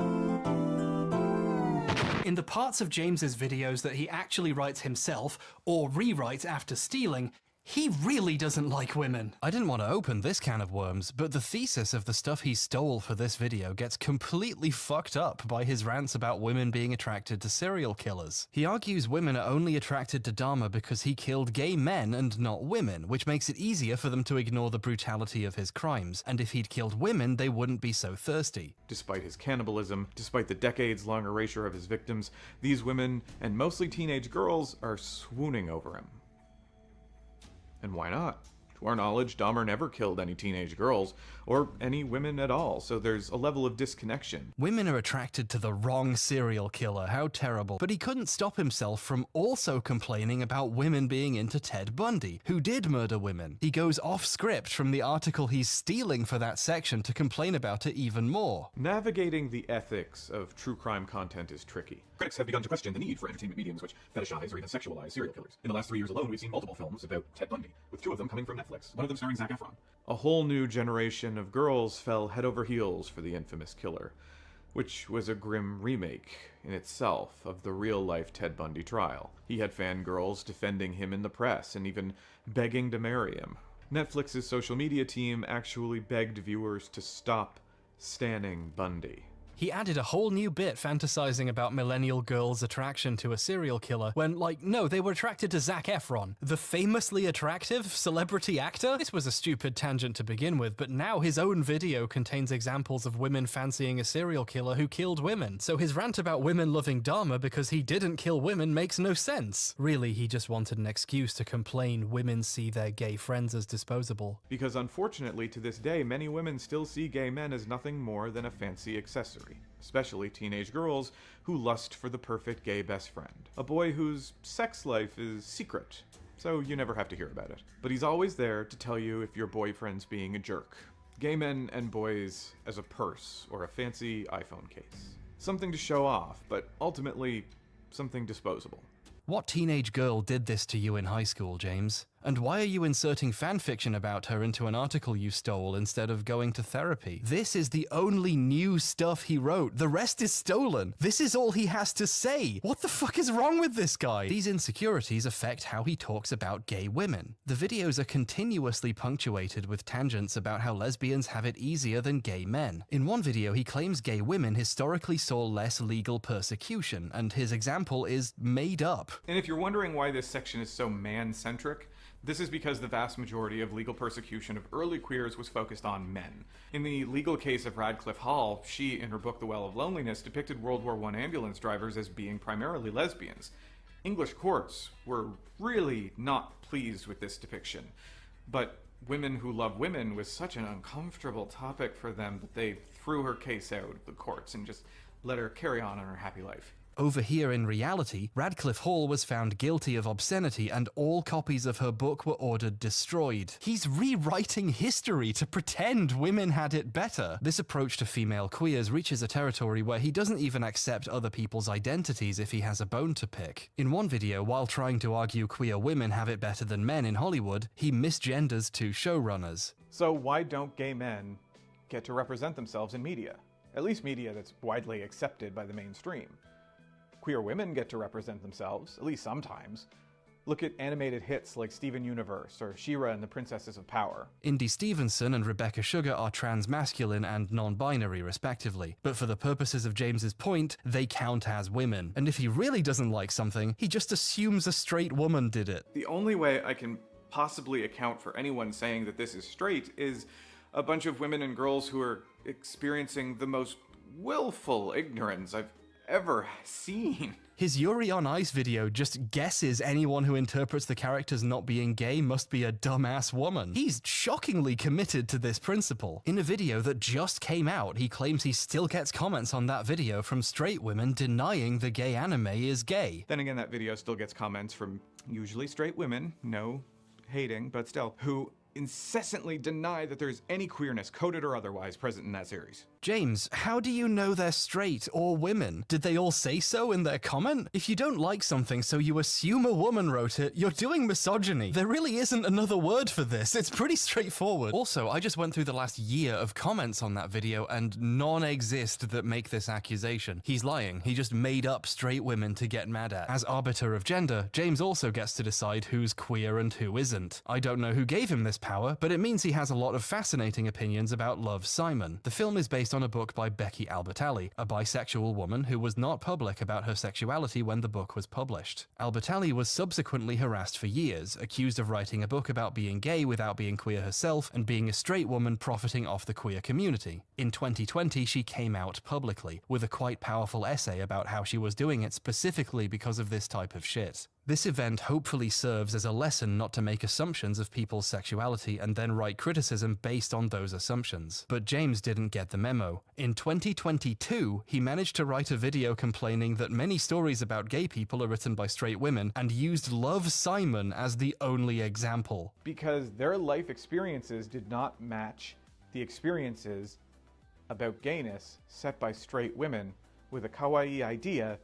In the parts of James's videos that he actually writes himself, or rewrites after stealing, he really doesn't like women. I didn't want to open this can of worms, but the thesis of the stuff he stole for this video gets completely fucked up by his rants about women being attracted to serial killers. He argues women are only attracted to Dahmer because he killed gay men and not women, which makes it easier for them to ignore the brutality of his crimes, and if he'd killed women, they wouldn't be so thirsty. Despite his cannibalism, despite the decades-long erasure of his victims, these women, and mostly teenage girls, are swooning over him. And why not? To our knowledge, Dahmer never killed any teenage girls, or any women at all, so there's a level of disconnection. Women are attracted to the wrong serial killer, how terrible. But he couldn't stop himself from also complaining about women being into Ted Bundy, who did murder women. He goes off script from the article he's stealing for that section to complain about it even more. Navigating the ethics of true crime content is tricky. Critics have begun to question the need for entertainment mediums which fetishize or even sexualize serial killers. In the last 3 years alone, we've seen multiple films about Ted Bundy, with 2 of them coming from Netflix, one of them starring Zac Efron. A whole new generation of girls fell head over heels for the infamous killer, which was a grim remake in itself of the real-life Ted Bundy trial. He had fangirls defending him in the press and even begging to marry him. Netflix's social media team actually begged viewers to stop stanning Bundy. He added a whole new bit fantasizing about millennial girls' attraction to a serial killer when, like, no, they were attracted to Zac Efron, the famously attractive celebrity actor. This was a stupid tangent to begin with, but now his own video contains examples of women fancying a serial killer who killed women. So his rant about women loving Dahmer because he didn't kill women makes no sense. Really, he just wanted an excuse to complain women see their gay friends as disposable. Because unfortunately, to this day, many women still see gay men as nothing more than a fancy accessory. Especially teenage girls who lust for the perfect gay best friend. A boy whose sex life is secret, so you never have to hear about it. But he's always there to tell you if your boyfriend's being a jerk. Gay men and boys as a purse or a fancy iPhone case. Something to show off, but ultimately something disposable. What teenage girl did this to you in high school, James? And why are you inserting fanfiction about her into an article you stole instead of going to therapy? This is the only new stuff he wrote. The rest is stolen. This is all he has to say. What the fuck is wrong with this guy? These insecurities affect how he talks about gay women. The videos are continuously punctuated with tangents about how lesbians have it easier than gay men. In one video, he claims gay women historically saw less legal persecution, and his example is made up. And if you're wondering why this section is so man-centric, this is because the vast majority of legal persecution of early queers was focused on men. In the legal case of Radcliffe Hall, she, in her book The Well of Loneliness, depicted World War I ambulance drivers as being primarily lesbians. English courts were really not pleased with this depiction, but women who love women was such an uncomfortable topic for them that they threw her case out of the courts and just let her carry on in her happy life. Over here in reality, Radcliffe Hall was found guilty of obscenity and all copies of her book were ordered destroyed. He's rewriting history to pretend women had it better. This approach to female queers reaches a territory where he doesn't even accept other people's identities if he has a bone to pick. In one video, while trying to argue queer women have it better than men in Hollywood, he misgenders two showrunners. So why don't gay men get to represent themselves in media? At least media that's widely accepted by the mainstream. Queer women get to represent themselves, at least sometimes. Look at animated hits like Steven Universe or She-Ra and the Princesses of Power. Indy Stevenson and Rebecca Sugar are trans-masculine and non-binary, respectively. But for the purposes of James's point, they count as women. And if he really doesn't like something, he just assumes a straight woman did it. The only way I can possibly account for anyone saying that this is straight is a bunch of women and girls who are experiencing the most willful ignorance I've ever seen. His Yuri on Ice video just guesses anyone who interprets the characters not being gay must be a dumbass woman. He's shockingly committed to this principle. In a video that just came out, he claims he still gets comments on that video from straight women denying the gay anime is gay. Then again, that video still gets comments from usually straight women, no hating, but still, who incessantly deny that there's any queerness, coded or otherwise, present in that series. James, how do you know they're straight or women? Did they all say so in their comment? If you don't like something so you assume a woman wrote it, you're doing misogyny. There really isn't another word for this. It's pretty straightforward. Also, I just went through the last year of comments on that video and none exist that make this accusation. He's lying. He just made up straight women to get mad at. As arbiter of gender, James also gets to decide who's queer and who isn't. I don't know who gave him this power, but it means he has a lot of fascinating opinions about Love, Simon. The film is based on a book by Becky Albertalli, a bisexual woman who was not public about her sexuality when the book was published. Albertalli was subsequently harassed for years, accused of writing a book about being gay without being queer herself and being a straight woman profiting off the queer community. In 2020, she came out publicly, with a quite powerful essay about how she was doing it specifically because of this type of shit. This event hopefully serves as a lesson not to make assumptions of people's sexuality and then write criticism based on those assumptions. But James didn't get the memo. In 2022, he managed to write a video complaining that many stories about gay people are written by straight women and used Love, Simon as the only example. Because their life experiences did not match the experiences about gayness set by straight women with a kawaii idea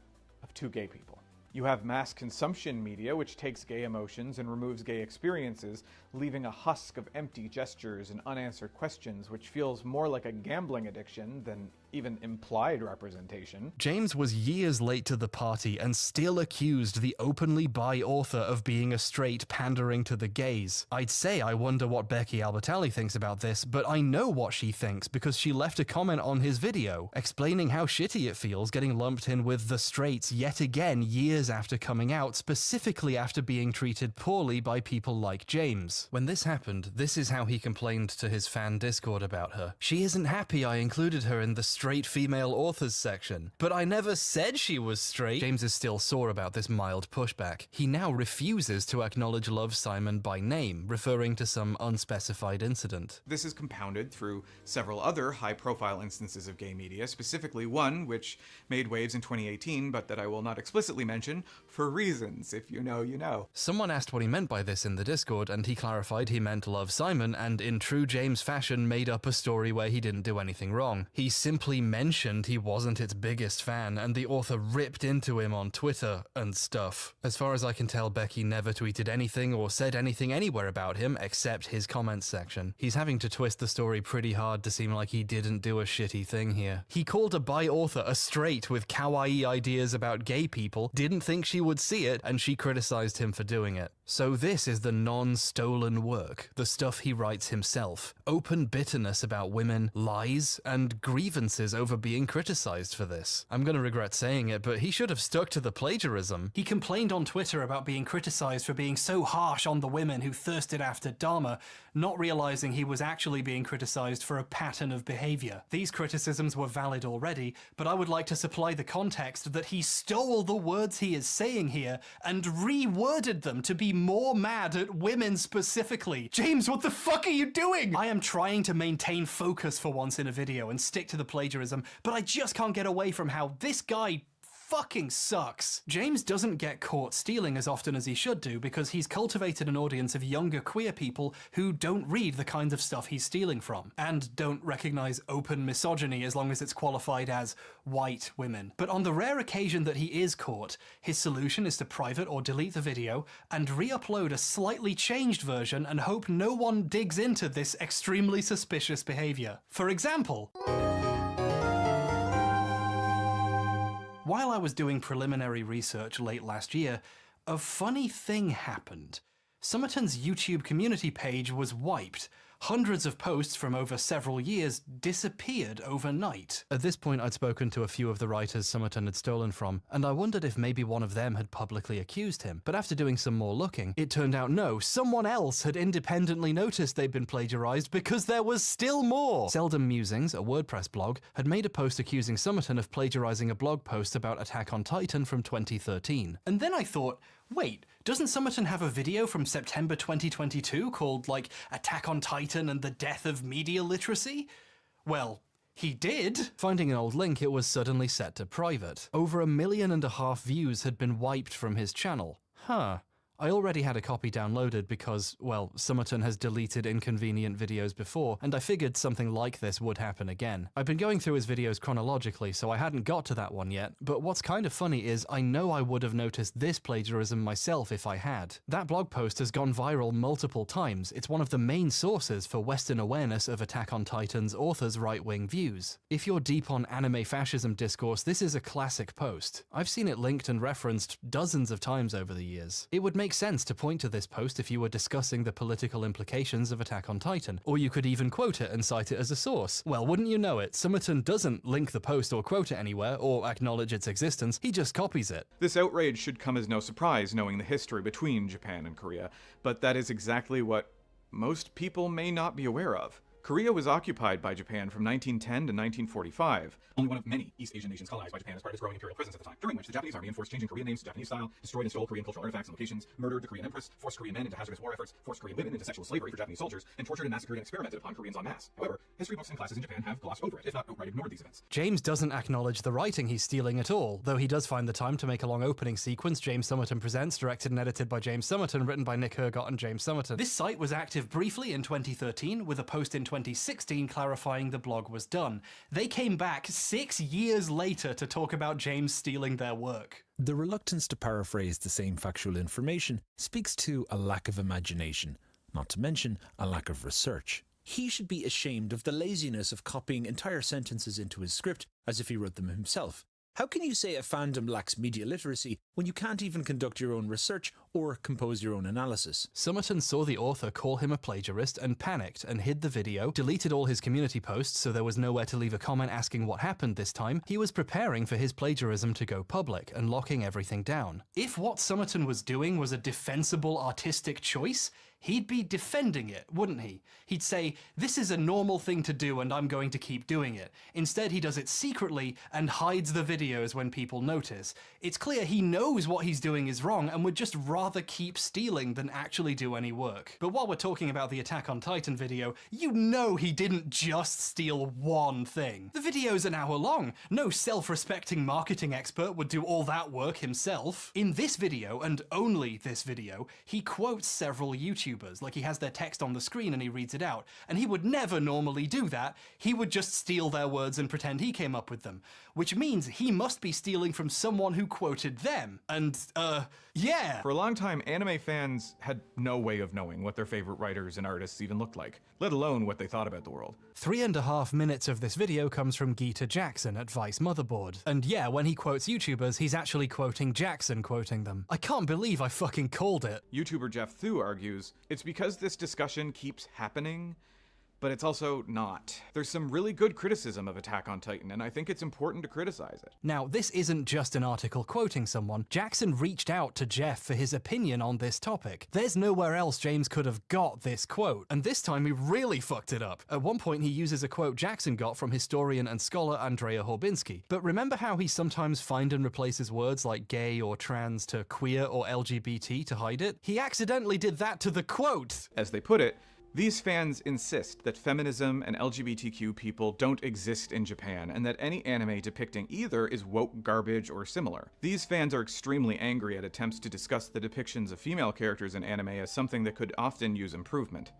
of two gay people. You have mass consumption media, which takes gay emotions and removes gay experiences, leaving a husk of empty gestures and unanswered questions, which feels more like a gambling addiction than even implied representation. James was years late to the party and still accused the openly bi author of being a straight pandering to the gays. I'd say I wonder what Becky Albertalli thinks about this, but I know what she thinks because she left a comment on his video, explaining how shitty it feels getting lumped in with the straights yet again years after coming out, specifically after being treated poorly by people like James. When this happened, this is how he complained to his fan Discord about her. She isn't happy I included her in the straight female authors section, but I never said she was straight. James is still sore about this mild pushback. He now refuses to acknowledge Love, Simon by name, referring to some unspecified incident. This is compounded through several other high-profile instances of gay media, specifically one which made waves in 2018, but that I will not explicitly mention for reasons. If you know, you know. Someone asked what he meant by this in the Discord, and he clarified he meant Love, Simon, and in true James fashion made up a story where he didn't do anything wrong. He simply mentioned he wasn't its biggest fan, and the author ripped into him on Twitter and stuff. As far as I can tell, Becky never tweeted anything or said anything anywhere about him except his comments section. He's having to twist the story pretty hard to seem like he didn't do a shitty thing here. He called a bi author a straight with kawaii ideas about gay people, didn't think she would see it, and she criticized him for doing it. So this is the non-stolen work, the stuff he writes himself. Open bitterness about women, lies, and grievances over being criticized for this. I'm gonna regret saying it, but he should have stuck to the plagiarism. He complained on Twitter about being criticized for being so harsh on the women who thirsted after Dharma, not realizing he was actually being criticized for a pattern of behavior. These criticisms were valid already, but I would like to supply the context that he stole the words he is saying here and reworded them to be more mad at women specifically. James, what the fuck are you doing? I am trying to maintain focus for once in a video and stick to the plagiarism, but I just can't get away from how this guy fucking sucks. James doesn't get caught stealing as often as he should do because he's cultivated an audience of younger queer people who don't read the kinds of stuff he's stealing from, and don't recognize open misogyny as long as it's qualified as white women. But on the rare occasion that he is caught, his solution is to private or delete the video and re-upload a slightly changed version and hope no one digs into this extremely suspicious behavior. For example, while I was doing preliminary research late last year, a funny thing happened. Summerton's YouTube community page was wiped. Hundreds of posts from over several years disappeared overnight. At this point, I'd spoken to a few of the writers Summerton had stolen from, and I wondered if maybe one of them had publicly accused him. But after doing some more looking, it turned out no, someone else had independently noticed they'd been plagiarized because there was still more. Seldom Musings, a WordPress blog, had made a post accusing Summerton of plagiarizing a blog post about Attack on Titan from 2013. And then I thought, wait, doesn't Summerton have a video from September 2022 called, like, Attack on Titan and the Death of Media Literacy? Well, he did. Finding an old link, it was suddenly set to private. Over 1.5 million views had been wiped from his channel. Huh. I already had a copy downloaded because, well, Summerton has deleted inconvenient videos before, and I figured something like this would happen again. I've been going through his videos chronologically, so I hadn't got to that one yet, but what's kind of funny is I know I would have noticed this plagiarism myself if I had. That blog post has gone viral multiple times. It's one of the main sources for Western awareness of Attack on Titan's author's right-wing views. If you're deep on anime fascism discourse, this is a classic post. I've seen it linked and referenced dozens of times over the years. It would make sense to point to this post if you were discussing the political implications of Attack on Titan, or you could even quote it and cite it as a source. Well, wouldn't you know it, Summerton doesn't link the post or quote it anywhere, or acknowledge its existence, he just copies it. This outrage should come as no surprise knowing the history between Japan and Korea, but that is exactly what most people may not be aware of. Korea was occupied by Japan from 1910 to 1945, only one of many East Asian nations colonized by Japan as part of its growing imperial presence at the time, during which the Japanese army enforced changing Korean names to Japanese style, destroyed and stole Korean cultural artifacts and locations, murdered the Korean empress, forced Korean men into hazardous war efforts, forced Korean women into sexual slavery for Japanese soldiers, and tortured and massacred and experimented upon Koreans en masse. However, history books and classes in Japan have glossed over it, if not outright ignored these events. James doesn't acknowledge the writing he's stealing at all, though he does find the time to make a long opening sequence, James Summerton Presents, directed and edited by James Summerton, written by Nick Hergott and James Summerton. This site was active briefly in 2013, with a post in 2016 clarifying the blog was done. They came back 6 years later to talk about James stealing their work. The reluctance to paraphrase the same factual information speaks to a lack of imagination, not to mention a lack of research. He should be ashamed of the laziness of copying entire sentences into his script as if he wrote them himself. How can you say a fandom lacks media literacy when you can't even conduct your own research or compose your own analysis? Summerton saw the author call him a plagiarist and panicked and hid the video, deleted all his community posts so there was nowhere to leave a comment asking what happened this time. He was preparing for his plagiarism to go public and locking everything down. If what Summerton was doing was a defensible artistic choice, he'd be defending it, wouldn't he? He'd say, this is a normal thing to do and I'm going to keep doing it. Instead, he does it secretly and hides the videos when people notice. It's clear he knows what he's doing is wrong and would just rather keep stealing than actually do any work. But while we're talking about the Attack on Titan video, you know he didn't just steal one thing. The video's an hour long. No self-respecting marketing expert would do all that work himself. In this video, and only this video, he quotes several YouTubers, like he has their text on the screen and he reads it out. And he would never normally do that. He would just steal their words and pretend he came up with them. Which means he must be stealing from someone who quoted them. And, Yeah! For a long time, anime fans had no way of knowing what their favorite writers and artists even looked like, let alone what they thought about the world. 3.5 minutes of this video comes from Geeta Jackson at Vice Motherboard. And yeah, when he quotes YouTubers, he's actually quoting Jackson quoting them. I can't believe I fucking called it. YouTuber Jeff Thu argues, it's because this discussion keeps happening, but it's also not. There's some really good criticism of Attack on Titan, and I think it's important to criticize it. Now, this isn't just an article quoting someone. Jackson reached out to Jeff for his opinion on this topic. There's nowhere else James could have got this quote, and this time he really fucked it up. At one point, he uses a quote Jackson got from historian and scholar Andrea Horbinski. But remember how he sometimes finds and replaces words like gay or trans to queer or LGBT to hide it? He accidentally did that to the quote! As they put it, these fans insist that feminism and LGBTQ people don't exist in Japan, and that any anime depicting either is woke garbage or similar. These fans are extremely angry at attempts to discuss the depictions of female characters in anime as something that could often use improvement,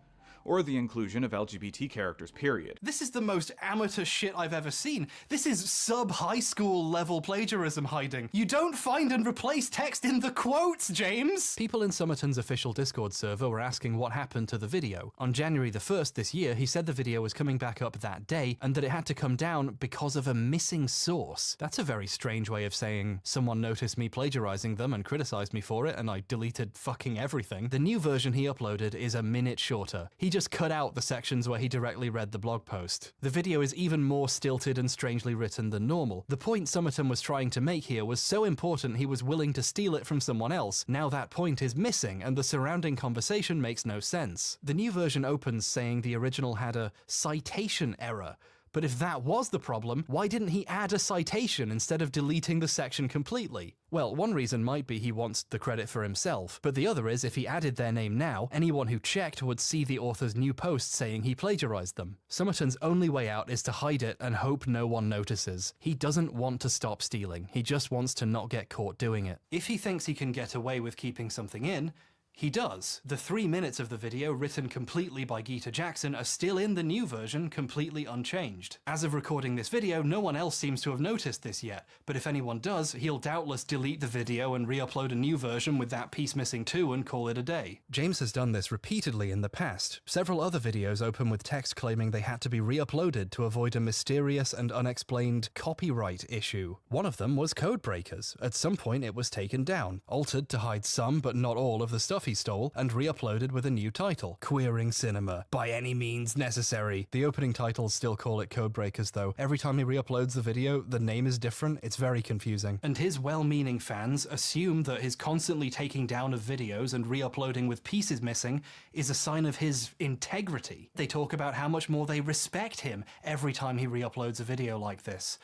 or the inclusion of LGBT characters, period. This is the most amateur shit I've ever seen. This is sub-high school level plagiarism hiding. You don't find and replace text in the quotes, James! People in Summerton's official Discord server were asking what happened to the video. On January the 1st this year, he said the video was coming back up that day, and that it had to come down because of a missing source. That's a very strange way of saying, someone noticed me plagiarizing them and criticized me for it, and I deleted fucking everything. The new version he uploaded is a minute shorter. He just cut out the sections where he directly read the blog post. The video is even more stilted and strangely written than normal. The point Summerton was trying to make here was so important he was willing to steal it from someone else. Now that point is missing, and the surrounding conversation makes no sense. The new version opens saying the original had a citation error. But if that was the problem, why didn't he add a citation instead of deleting the section completely? Well, one reason might be he wants the credit for himself, but the other is if he added their name now, anyone who checked would see the author's new post saying he plagiarized them. Summerton's only way out is to hide it and hope no one notices. He doesn't want to stop stealing, he just wants to not get caught doing it. If he thinks he can get away with keeping something in, he does. The 3 minutes of the video, written completely by Geeta Jackson, are still in the new version, completely unchanged. As of recording this video, no one else seems to have noticed this yet, but if anyone does, he'll doubtless delete the video and re-upload a new version with that piece missing too and call it a day. James has done this repeatedly in the past. Several other videos open with text claiming they had to be re-uploaded to avoid a mysterious and unexplained copyright issue. One of them was Codebreakers. At some point it was taken down, altered to hide some but not all of the stuff he stole, and re-uploaded with a new title, Queering Cinema, by any means necessary. The opening titles still call it Codebreakers though. Every time he re-uploads the video, the name is different. It's very confusing. And his well-meaning fans assume that his constantly taking down of videos and re-uploading with pieces missing is a sign of his integrity. They talk about how much more they respect him every time he re-uploads a video like this.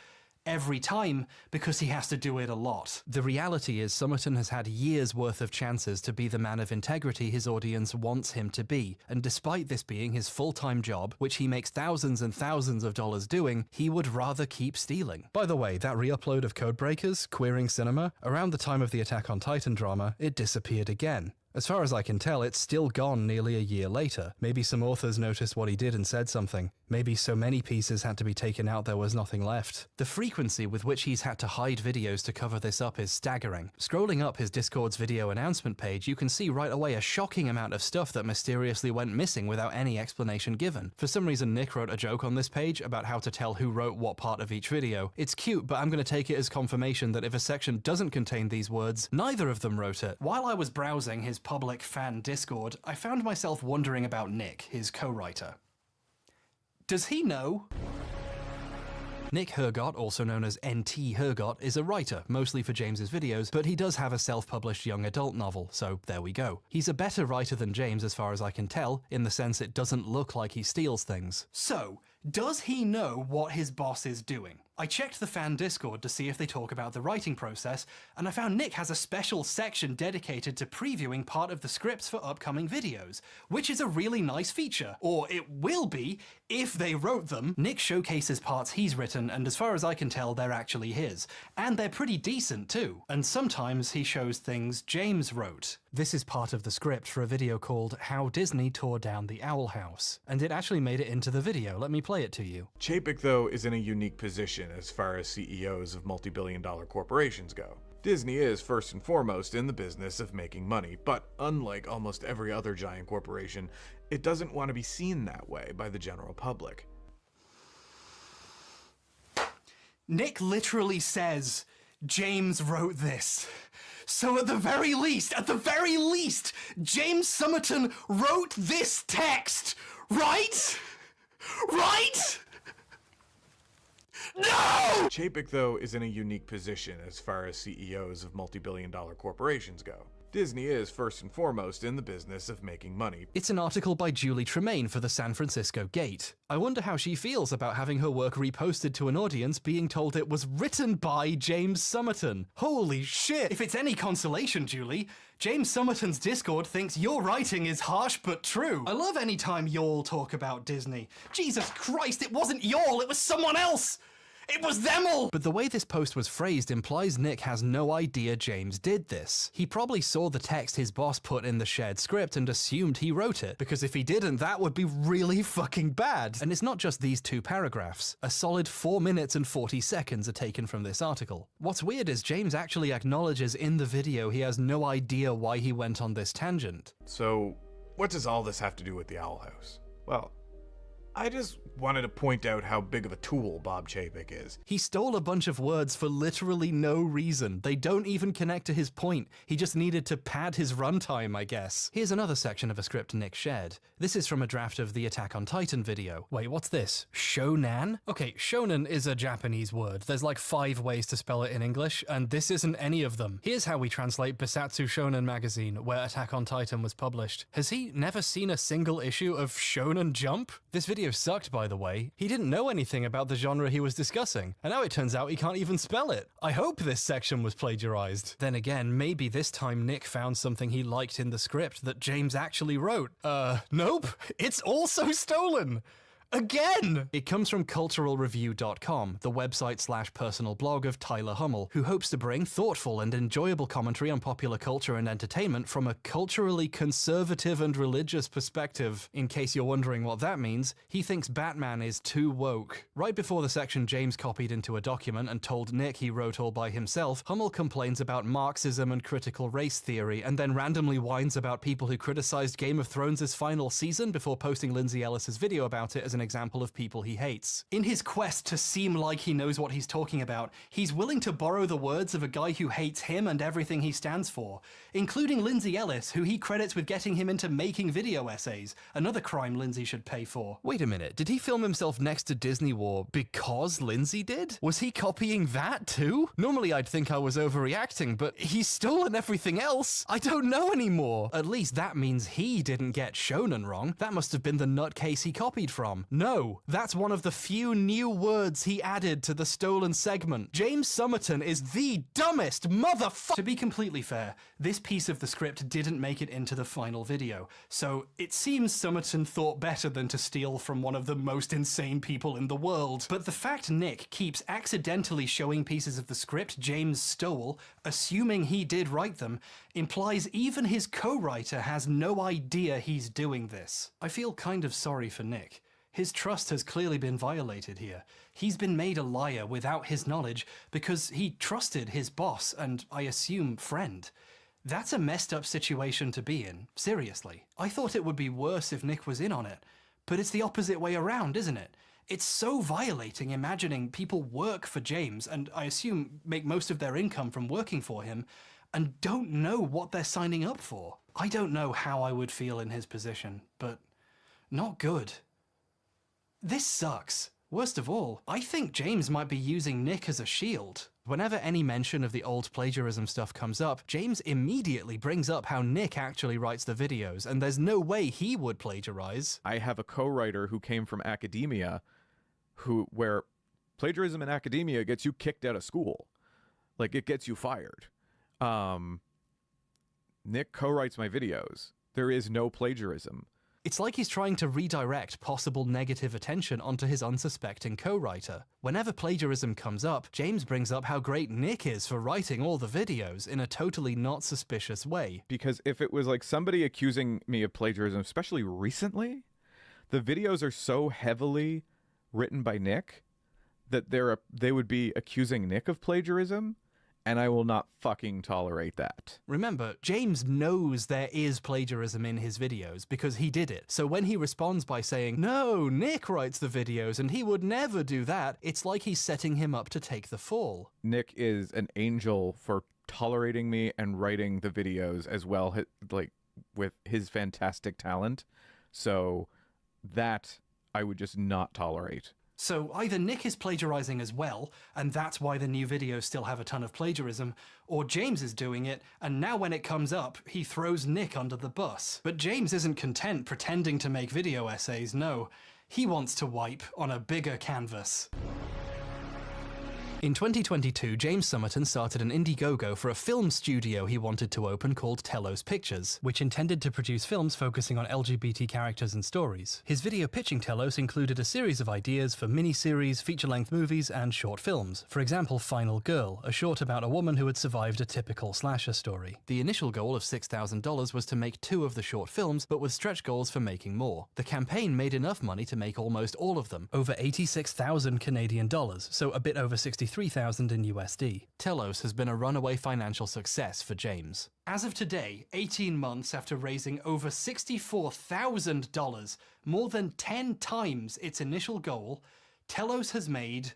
Every time, because he has to do it a lot. The reality is Summerton has had years worth of chances to be the man of integrity his audience wants him to be, and despite this being his full-time job, which he makes thousands and thousands of dollars doing, he would rather keep stealing. By the way, that re-upload of Codebreakers, Queering Cinema, around the time of the Attack on Titan drama, it disappeared again. As far as I can tell, it's still gone nearly a year later. Maybe some authors noticed what he did and said something. Maybe so many pieces had to be taken out there was nothing left. The frequency with which he's had to hide videos to cover this up is staggering. Scrolling up his Discord's video announcement page, you can see right away a shocking amount of stuff that mysteriously went missing without any explanation given. For some reason, Nick wrote a joke on this page about how to tell who wrote what part of each video. It's cute, but I'm going to take it as confirmation that if a section doesn't contain these words, neither of them wrote it. While I was browsing his public fan Discord, I found myself wondering about Nick, his co-writer. Does he know? Nick Hergott, also known as NT Hergott, is a writer, mostly for James's videos, but he does have a self-published young adult novel, so there we go. He's a better writer than James as far as I can tell, in the sense it doesn't look like he steals things. So, does he know what his boss is doing? I checked the fan Discord to see if they talk about the writing process, and I found Nick has a special section dedicated to previewing part of the scripts for upcoming videos, which is a really nice feature. Or it will be, if they wrote them. Nick showcases parts he's written, and as far as I can tell, they're actually his. And they're pretty decent too. And sometimes he shows things James wrote. This is part of the script for a video called How Disney Tore Down the Owl House. And it actually made it into the video. Let me play it to you. Chapek, though, is in a unique position as far as CEOs of multi-billion-dollar corporations go. Disney is first and foremost in the business of making money, but unlike almost every other giant corporation, it doesn't want to be seen that way by the general public. Nick literally says, James wrote this. So at the very least, James Somerton wrote this text, right? Right? No! Chapek, though, is in a unique position as far as CEOs of multi-billion-dollar corporations go. Disney is first and foremost in the business of making money. It's an article by Julie Tremaine for the San Francisco Gate. I wonder how she feels about having her work reposted to an audience being told it was written by James Somerton. Holy shit! If it's any consolation, Julie, James Somerton's Discord thinks your writing is harsh but true. I love any time y'all talk about Disney. Jesus Christ, it wasn't y'all, it was someone else! It was them all! But the way this post was phrased implies Nick has no idea James did this. He probably saw the text his boss put in the shared script and assumed he wrote it, because if he didn't, that would be really fucking bad. And it's not just these 2 paragraphs. A solid 4 minutes and 40 seconds are taken from this article. What's weird is James actually acknowledges in the video he has no idea why he went on this tangent. So, what does all this have to do with the Owl House? Well, I just wanted to point out how big of a tool Bob Chapek is. He stole a bunch of words for literally no reason. They don't even connect to his point. He just needed to pad his runtime, I guess. Here's another section of a script Nick shared. This is from a draft of the Attack on Titan video. Wait, what's this? Shonan? Okay, shonen is a Japanese word. There's like 5 ways to spell it in English, and this isn't any of them. Here's how we translate Bisatsu Shonen magazine, where Attack on Titan was published. Has he never seen a single issue of Shonen Jump? This video sucked, by the way. He didn't know anything about the genre he was discussing, and now it turns out he can't even spell it. I hope this section was plagiarized. Then again, maybe this time Nick found something he liked in the script that James actually wrote. Nope. It's also stolen! Again! It comes from culturalreview.com, the website/personal blog of Tyler Hummel, who hopes to bring thoughtful and enjoyable commentary on popular culture and entertainment from a culturally conservative and religious perspective. In case you're wondering what that means, he thinks Batman is too woke. Right before the section James copied into a document and told Nick he wrote all by himself, Hummel complains about Marxism and critical race theory, and then randomly whines about people who criticized Game of Thrones' final season before posting Lindsay Ellis's video about it as an example of people he hates. In his quest to seem like he knows what he's talking about, he's willing to borrow the words of a guy who hates him and everything he stands for, including Lindsay Ellis, who he credits with getting him into making video essays, another crime Lindsay should pay for. Wait a minute, did he film himself next to Disney War because Lindsay did? Was he copying that too? Normally I'd think I was overreacting, but he's stolen everything else. I don't know anymore. At least that means he didn't get Shonen wrong. That must have been the nutcase he copied from. No, that's one of the few new words he added to the stolen segment. James Somerton is the dumbest motherfucker. To be completely fair, this piece of the script didn't make it into the final video, so it seems Somerton thought better than to steal from one of the most insane people in the world. But the fact Nick keeps accidentally showing pieces of the script James stole, assuming he did write them, implies even his co-writer has no idea he's doing this. I feel kind of sorry for Nick. His trust has clearly been violated here. He's been made a liar without his knowledge because he trusted his boss and, I assume, friend. That's a messed up situation to be in, seriously. I thought it would be worse if Nick was in on it, but it's the opposite way around, isn't it? It's so violating imagining people work for James and, I assume, make most of their income from working for him and don't know what they're signing up for. I don't know how I would feel in his position, but not good. This sucks. Worst of all, I think James might be using Nick as a shield. Whenever any mention of the old plagiarism stuff comes up, James immediately brings up how Nick actually writes the videos, and there's no way he would plagiarize. I have a co-writer who came from academia, where plagiarism in academia gets you kicked out of school. Like, it gets you fired. Nick co-writes my videos. There is no plagiarism. It's like he's trying to redirect possible negative attention onto his unsuspecting co-writer. Whenever plagiarism comes up, James brings up how great Nick is for writing all the videos in a totally not suspicious way. Because if it was like somebody accusing me of plagiarism, especially recently, the videos are so heavily written by Nick that they would be accusing Nick of plagiarism, and I will not fucking tolerate that. Remember, James knows there is plagiarism in his videos because he did it. So when he responds by saying, no, Nick writes the videos and he would never do that, it's like he's setting him up to take the fall. Nick is an angel for tolerating me and writing the videos as well, like with his fantastic talent. So that I would just not tolerate. So either Nick is plagiarizing as well, and that's why the new videos still have a ton of plagiarism, or James is doing it, and now when it comes up, he throws Nick under the bus. But James isn't content pretending to make video essays, no. He wants to wipe on a bigger canvas. In 2022, James Somerton started an Indiegogo for a film studio he wanted to open called Telos Pictures, which intended to produce films focusing on LGBT characters and stories. His video pitching Telos included a series of ideas for miniseries, feature-length movies, and short films. For example, Final Girl, a short about a woman who had survived a typical slasher story. The initial goal of $6,000 was to make 2 of the short films, but with stretch goals for making more. The campaign made enough money to make almost all of them, over 86,000 Canadian dollars, so a bit over 63,000 in USD. Telos has been a runaway financial success for James. As of today, 18 months after raising over $64,000, more than 10 times its initial goal, Telos has made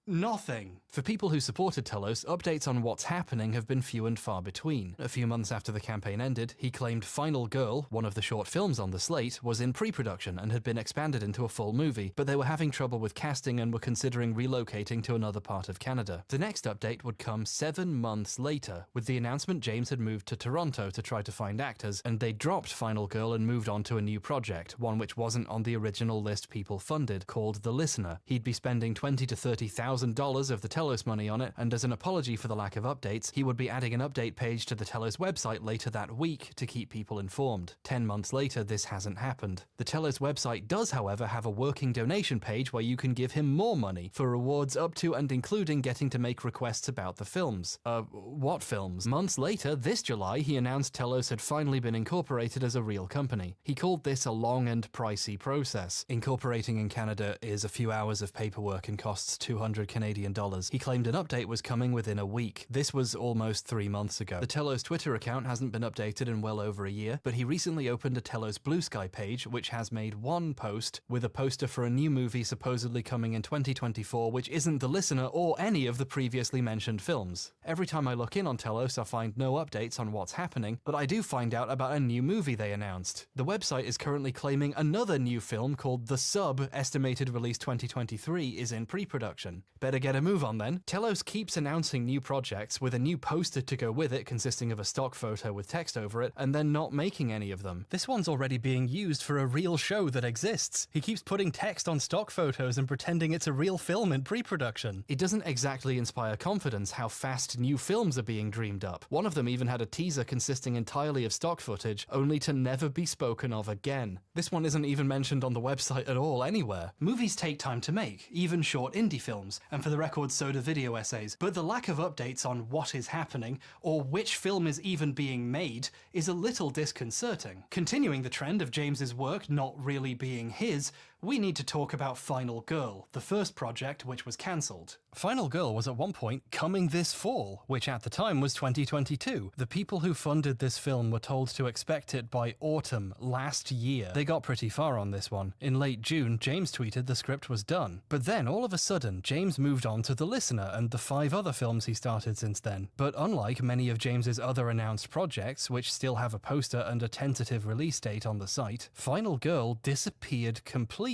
nothing. For people who supported Telos, updates on what's happening have been few and far between. A few months after the campaign ended, he claimed Final Girl, one of the short films on the slate, was in pre-production and had been expanded into a full movie, but they were having trouble with casting and were considering relocating to another part of Canada. The next update would come 7 months later, with the announcement James had moved to Toronto to try to find actors, and they dropped Final Girl and moved on to a new project, one which wasn't on the original list people funded, called The Listener. He'd be spending $20,000 to $30,000 of the Telos money on it, and as an apology for the lack of updates, he would be adding an update page to the Telos website later that week to keep people informed. 10 months later, this hasn't happened. The Telos website does, however, have a working donation page where you can give him more money for rewards up to and including getting to make requests about the films. What films? Months later, this July, he announced Telos had finally been incorporated as a real company. He called this a long and pricey process. Incorporating in Canada is a few hours of paperwork and costs $200 Canadian dollars. He claimed an update was coming within a week. This was almost 3 months ago. The Telos Twitter account hasn't been updated in well over a year, but he recently opened a Telos Blue Sky page, which has made one post with a poster for a new movie supposedly coming in 2024, which isn't The Listener or any of the previously mentioned films. Every time I look in on Telos, I find no updates on what's happening, but I do find out about a new movie they announced. The website is currently claiming another new film called The Sub, estimated release 2023, is in pre-production. Better get a move on then. Telos keeps announcing new projects with a new poster to go with it consisting of a stock photo with text over it, and then not making any of them. This one's already being used for a real show that exists. He keeps putting text on stock photos and pretending it's a real film in pre-production. It doesn't exactly inspire confidence how fast new films are being dreamed up. One of them even had a teaser consisting entirely of stock footage, only to never be spoken of again. This one isn't even mentioned on the website at all anywhere. Movies take time to make, even short indie films, and for the record so do video essays, but the lack of updates on what is happening, or which film is even being made, is a little disconcerting. Continuing the trend of James's work not really being his, we need to talk about Final Girl, the first project which was cancelled. Final Girl was at one point coming this fall, which at the time was 2022. The people who funded this film were told to expect it by autumn last year. They got pretty far on this one. In late June, James tweeted the script was done. But then, all of a sudden, James moved on to The Listener and the 5 other films he started since then. But unlike many of James's other announced projects, which still have a poster and a tentative release date on the site, Final Girl disappeared completely.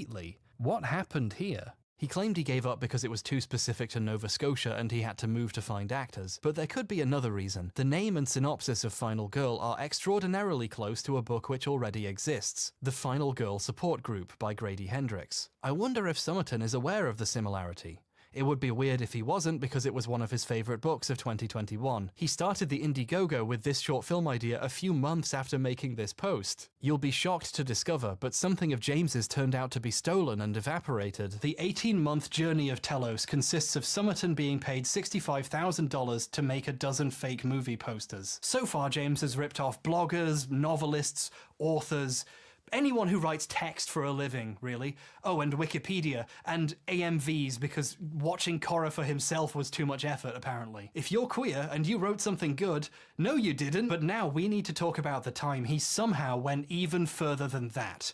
What happened here? He claimed he gave up because it was too specific to Nova Scotia and he had to move to find actors. But there could be another reason. The name and synopsis of Final Girl are extraordinarily close to a book which already exists, The Final Girl Support Group by Grady Hendrix. I wonder if Somerton is aware of the similarity. It would be weird if he wasn't, because it was one of his favourite books of 2021. He started the Indiegogo with this short film idea a few months after making this post. You'll be shocked to discover, but something of James's turned out to be stolen and evaporated. The 18-month journey of Telos consists of Somerton being paid $65,000 to make a dozen fake movie posters. So far, James has ripped off bloggers, novelists, authors, anyone who writes text for a living, really. Oh, and Wikipedia, and AMVs, because watching Korra for himself was too much effort, apparently. If you're queer and you wrote something good, no you didn't, but now we need to talk about the time he somehow went even further than that.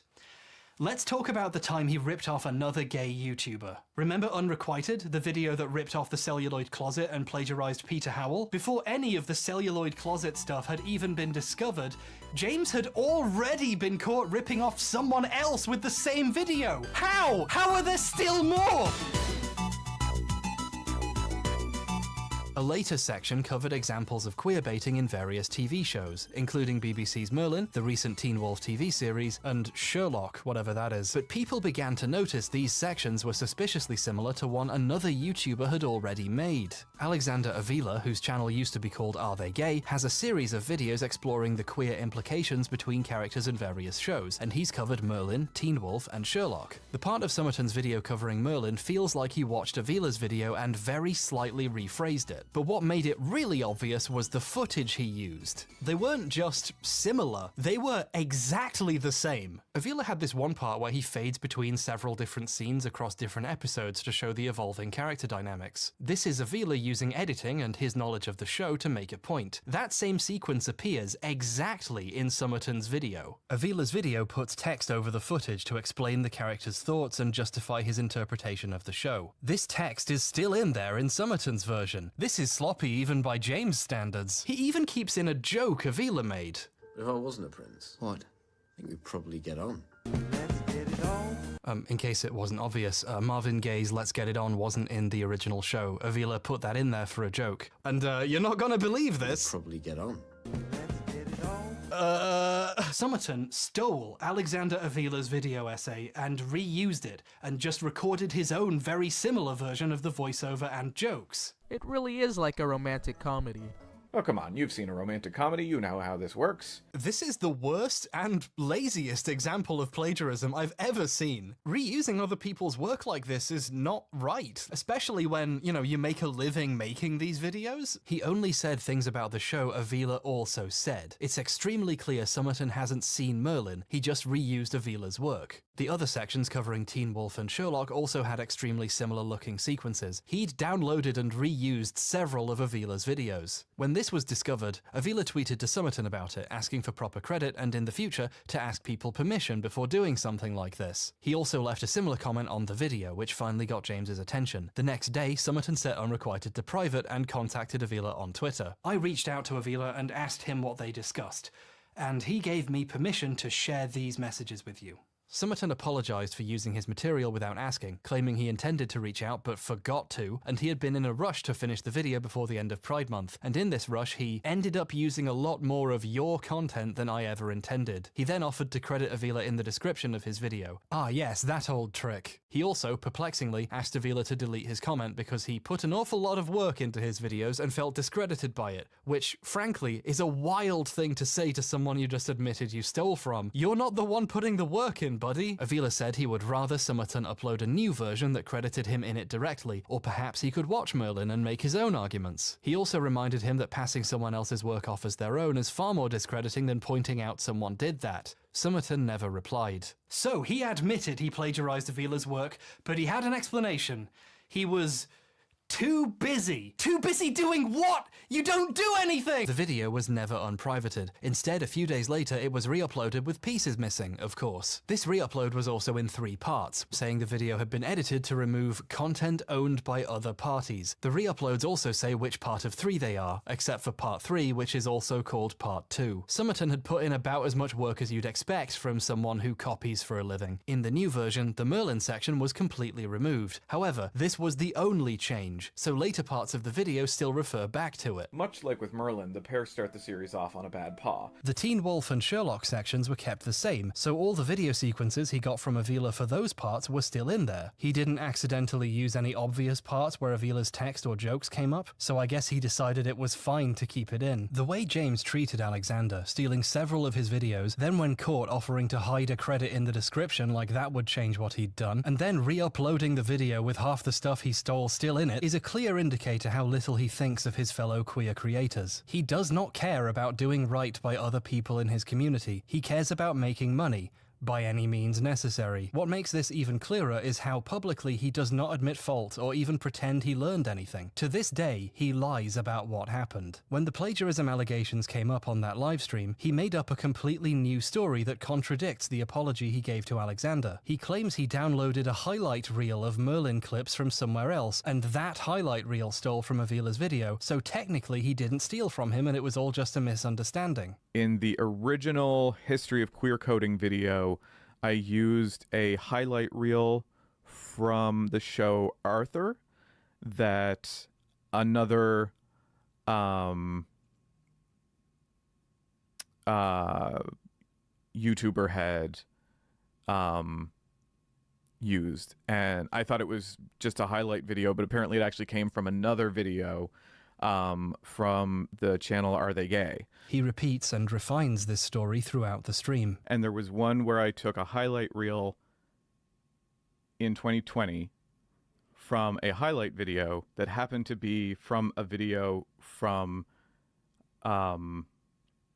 Let's talk about the time he ripped off another gay YouTuber. Remember Unrequited, the video that ripped off the celluloid closet and plagiarized Peter Howell? Before any of the celluloid closet stuff had even been discovered, James had already been caught ripping off someone else with the same video. How? How are there still more? A later section covered examples of queerbaiting in various TV shows, including BBC's Merlin, the recent Teen Wolf TV series, and Sherlock, whatever that is. But people began to notice these sections were suspiciously similar to one another YouTuber had already made. Alexander Avila, whose channel used to be called Are They Gay, has a series of videos exploring the queer implications between characters in various shows, and he's covered Merlin, Teen Wolf, and Sherlock. The part of Summerton's video covering Merlin feels like he watched Avila's video and very slightly rephrased it. But what made it really obvious was the footage he used. They weren't just similar, they were exactly the same. Avila had this one part where he fades between several different scenes across different episodes to show the evolving character dynamics. This is Avila using editing and his knowledge of the show to make a point. That same sequence appears exactly in Summerton's video. Avila's video puts text over the footage to explain the character's thoughts and justify his interpretation of the show. This text is still in there in Summerton's version. This is sloppy even by James' standards. He even keeps in a joke Avila made. If I wasn't a prince, what? I think we'd probably get on. In case it wasn't obvious, Marvin Gaye's Let's Get It On wasn't in the original show. Avila put that in there for a joke. And you're not gonna believe this. We'd probably get on. Summerton stole Alexander Avila's video essay and reused it, and just recorded his own very similar version of the voiceover and jokes. It really is like a romantic comedy. Oh, come on, you've seen a romantic comedy, you know how this works. This is the worst and laziest example of plagiarism I've ever seen. Reusing other people's work like this is not right, especially when, you know, you make a living making these videos. He only said things about the show Avila also said. It's extremely clear Summerton hasn't seen Merlin, he just reused Avila's work. The other sections covering Teen Wolf and Sherlock also had extremely similar looking sequences. He'd downloaded and reused several of Avila's videos. When this was discovered, Avila tweeted to Summerton about it, asking for proper credit and in the future to ask people permission before doing something like this. He also left a similar comment on the video, which finally got James's attention. The next day, Summerton set Unrequited to private and contacted Avila on Twitter. I reached out to Avila and asked him what they discussed, and he gave me permission to share these messages with you. Summerton apologized for using his material without asking, claiming he intended to reach out but forgot to, and he had been in a rush to finish the video before the end of Pride Month, and in this rush he ended up using a lot more of your content than I ever intended. He then offered to credit Avila in the description of his video. Ah yes, that old trick. He also, perplexingly, asked Avila to delete his comment because he put an awful lot of work into his videos and felt discredited by it, which, frankly, is a wild thing to say to someone you just admitted you stole from. You're not the one putting the work in, buddy. Avila said he would rather Summerton upload a new version that credited him in it directly, or perhaps he could watch Merlin and make his own arguments. He also reminded him that passing someone else's work off as their own is far more discrediting than pointing out someone did that. Summerton never replied. So he admitted he plagiarized Avila's work, but he had an explanation. He was too busy. Too busy doing what? You don't do anything! The video was never unprivated. Instead, a few days later, it was re-uploaded with pieces missing, of course. This re-upload was also in 3 parts, saying the video had been edited to remove content owned by other parties. The re-uploads also say which part of 3 they are, except for part 3, which is also called part 2. Summerton had put in about as much work as you'd expect from someone who copies for a living. In the new version, the Merlin section was completely removed. However, this was the only change, so later parts of the video still refer back to it. Much like with Merlin, the pair start the series off on a bad paw. The Teen Wolf and Sherlock sections were kept the same, so all the video sequences he got from Avila for those parts were still in there. He didn't accidentally use any obvious parts where Avila's text or jokes came up, so I guess he decided it was fine to keep it in. The way James treated Alexander, stealing several of his videos, then when caught offering to hide a credit in the description like that would change what he'd done, and then re-uploading the video with half the stuff he stole still in it, is a clear indicator how little he thinks of his fellow queer creators. He does not care about doing right by other people in his community. He cares about making money, by any means necessary. What makes this even clearer is how publicly he does not admit fault or even pretend he learned anything. To this day, he lies about what happened. When the plagiarism allegations came up on that livestream, he made up a completely new story that contradicts the apology he gave to Alexander. He claims he downloaded a highlight reel of Merlin clips from somewhere else, and that highlight reel stole from Avila's video, so technically he didn't steal from him and it was all just a misunderstanding. In the original History of Queer Coding video, I used a highlight reel from the show Arthur that another YouTuber had used, and I thought it was just a highlight video, but apparently it actually came from another video from the channel Are They Gay? He repeats and refines this story throughout the stream. And there was one where I took a highlight reel in 2020 from a highlight video that happened to be from a video from a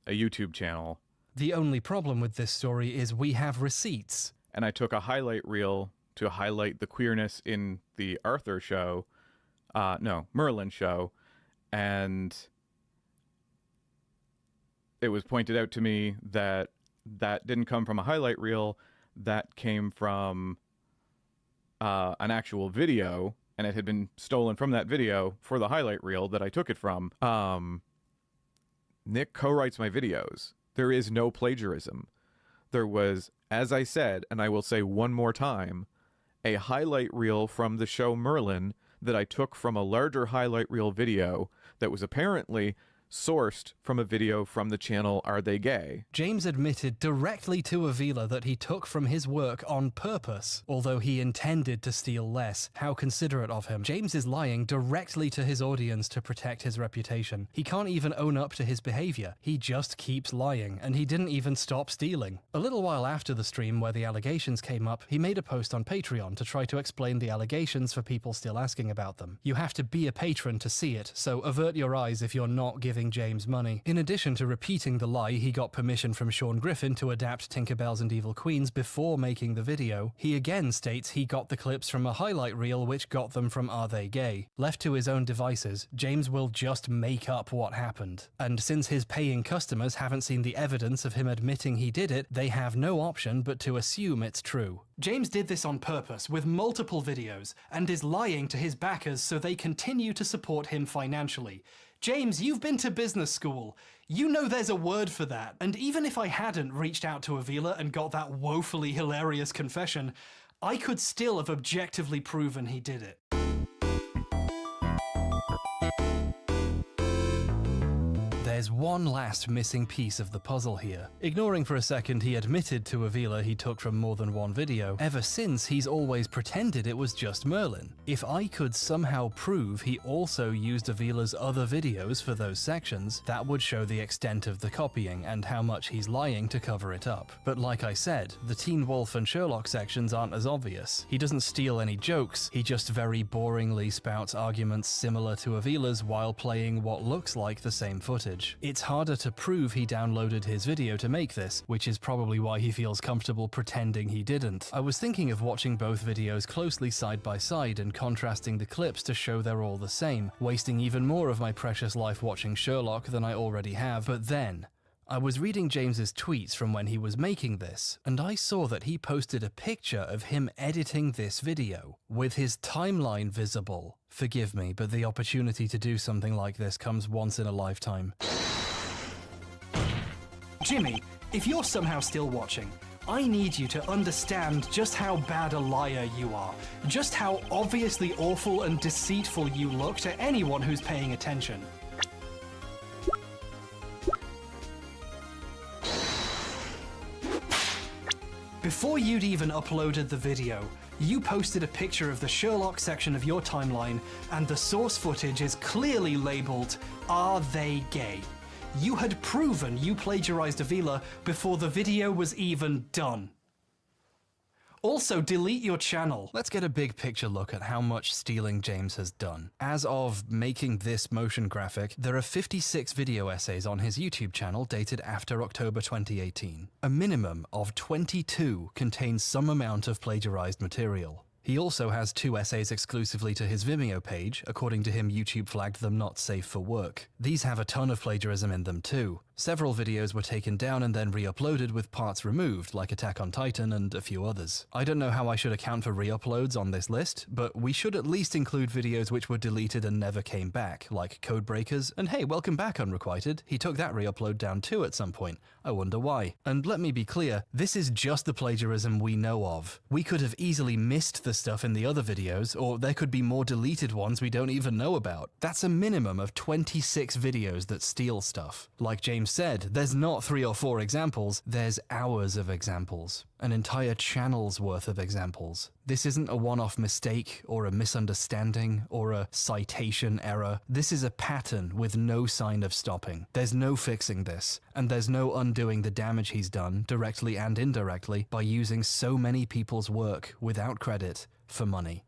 YouTube channel. The only problem with this story is we have receipts. And I took a highlight reel to highlight the queerness in the Arthur show, Merlin show, and it was pointed out to me that that didn't come from a highlight reel, that came from an actual video, and it had been stolen from that video for the highlight reel that I took it from. Nick co-writes my videos. There is no plagiarism. There was, as I said, and I will say one more time, a highlight reel from the show Merlin that I took from a larger highlight reel video that was apparently sourced from a video from the channel Are They Gay? James admitted directly to Avila that he took from his work on purpose, although he intended to steal less. How considerate of him. James is lying directly to his audience to protect his reputation. He can't even own up to his behavior. He just keeps lying, and he didn't even stop stealing. A little while after the stream where the allegations came up, he made a post on Patreon to try to explain the allegations for people still asking about them. You have to be a patron to see it, so avert your eyes if you're not giving James money. In addition to repeating the lie, he got permission from Sean Griffin to adapt Tinkerbells and Evil Queens before making the video. He again states he got the clips from a highlight reel which got them from Are They Gay? Left to his own devices, James will just make up what happened. And since his paying customers haven't seen the evidence of him admitting he did it, they have no option but to assume it's true. James did this on purpose with multiple videos and is lying to his backers so they continue to support him financially. James, you've been to business school. You know there's a word for that. And even if I hadn't reached out to Avila and got that woefully hilarious confession, I could still have objectively proven he did it. There's one last missing piece of the puzzle here. Ignoring for a second he admitted to Avila he took from more than one video, ever since he's always pretended it was just Merlin. If I could somehow prove he also used Avila's other videos for those sections, that would show the extent of the copying and how much he's lying to cover it up. But like I said, the Teen Wolf and Sherlock sections aren't as obvious. He doesn't steal any jokes, he just very boringly spouts arguments similar to Avila's while playing what looks like the same footage. It's harder to prove he downloaded his video to make this, which is probably why he feels comfortable pretending he didn't. I was thinking of watching both videos closely side by side and contrasting the clips to show they're all the same, wasting even more of my precious life watching Sherlock than I already have, but then I was reading James's tweets from when he was making this, and I saw that he posted a picture of him editing this video, with his timeline visible. Forgive me, but the opportunity to do something like this comes once in a lifetime. Jimmy, if you're somehow still watching, I need you to understand just how bad a liar you are, just how obviously awful and deceitful you look to anyone who's paying attention. Before you'd even uploaded the video, you posted a picture of the Sherlock section of your timeline, and the source footage is clearly labeled, "Are They Gay?" You had proven you plagiarized Avila before the video was even done. Also, delete your channel. Let's get a big picture look at how much stealing James has done. As of making this motion graphic, there are 56 video essays on his YouTube channel dated after October 2018. A minimum of 22 contains some amount of plagiarized material. He also has 2 essays exclusively to his Vimeo page. According to him, YouTube flagged them not safe for work. These have a ton of plagiarism in them too. Several videos were taken down and then re-uploaded with parts removed, like Attack on Titan and a few others. I don't know how I should account for re-uploads on this list, but we should at least include videos which were deleted and never came back, like Codebreakers, and hey, welcome back Unrequited. He took that re-upload down too at some point. I wonder why. And let me be clear, this is just the plagiarism we know of. We could have easily missed the stuff in the other videos, or there could be more deleted ones we don't even know about. That's a minimum of 26 videos that steal stuff. Like James said, there's not 3 or 4 examples, there's hours of examples. An entire channel's worth of examples. This isn't a one-off mistake, or a misunderstanding, or a citation error. This is a pattern with no sign of stopping. There's no fixing this, and there's no undoing the damage he's done, directly and indirectly, by using so many people's work without credit for money.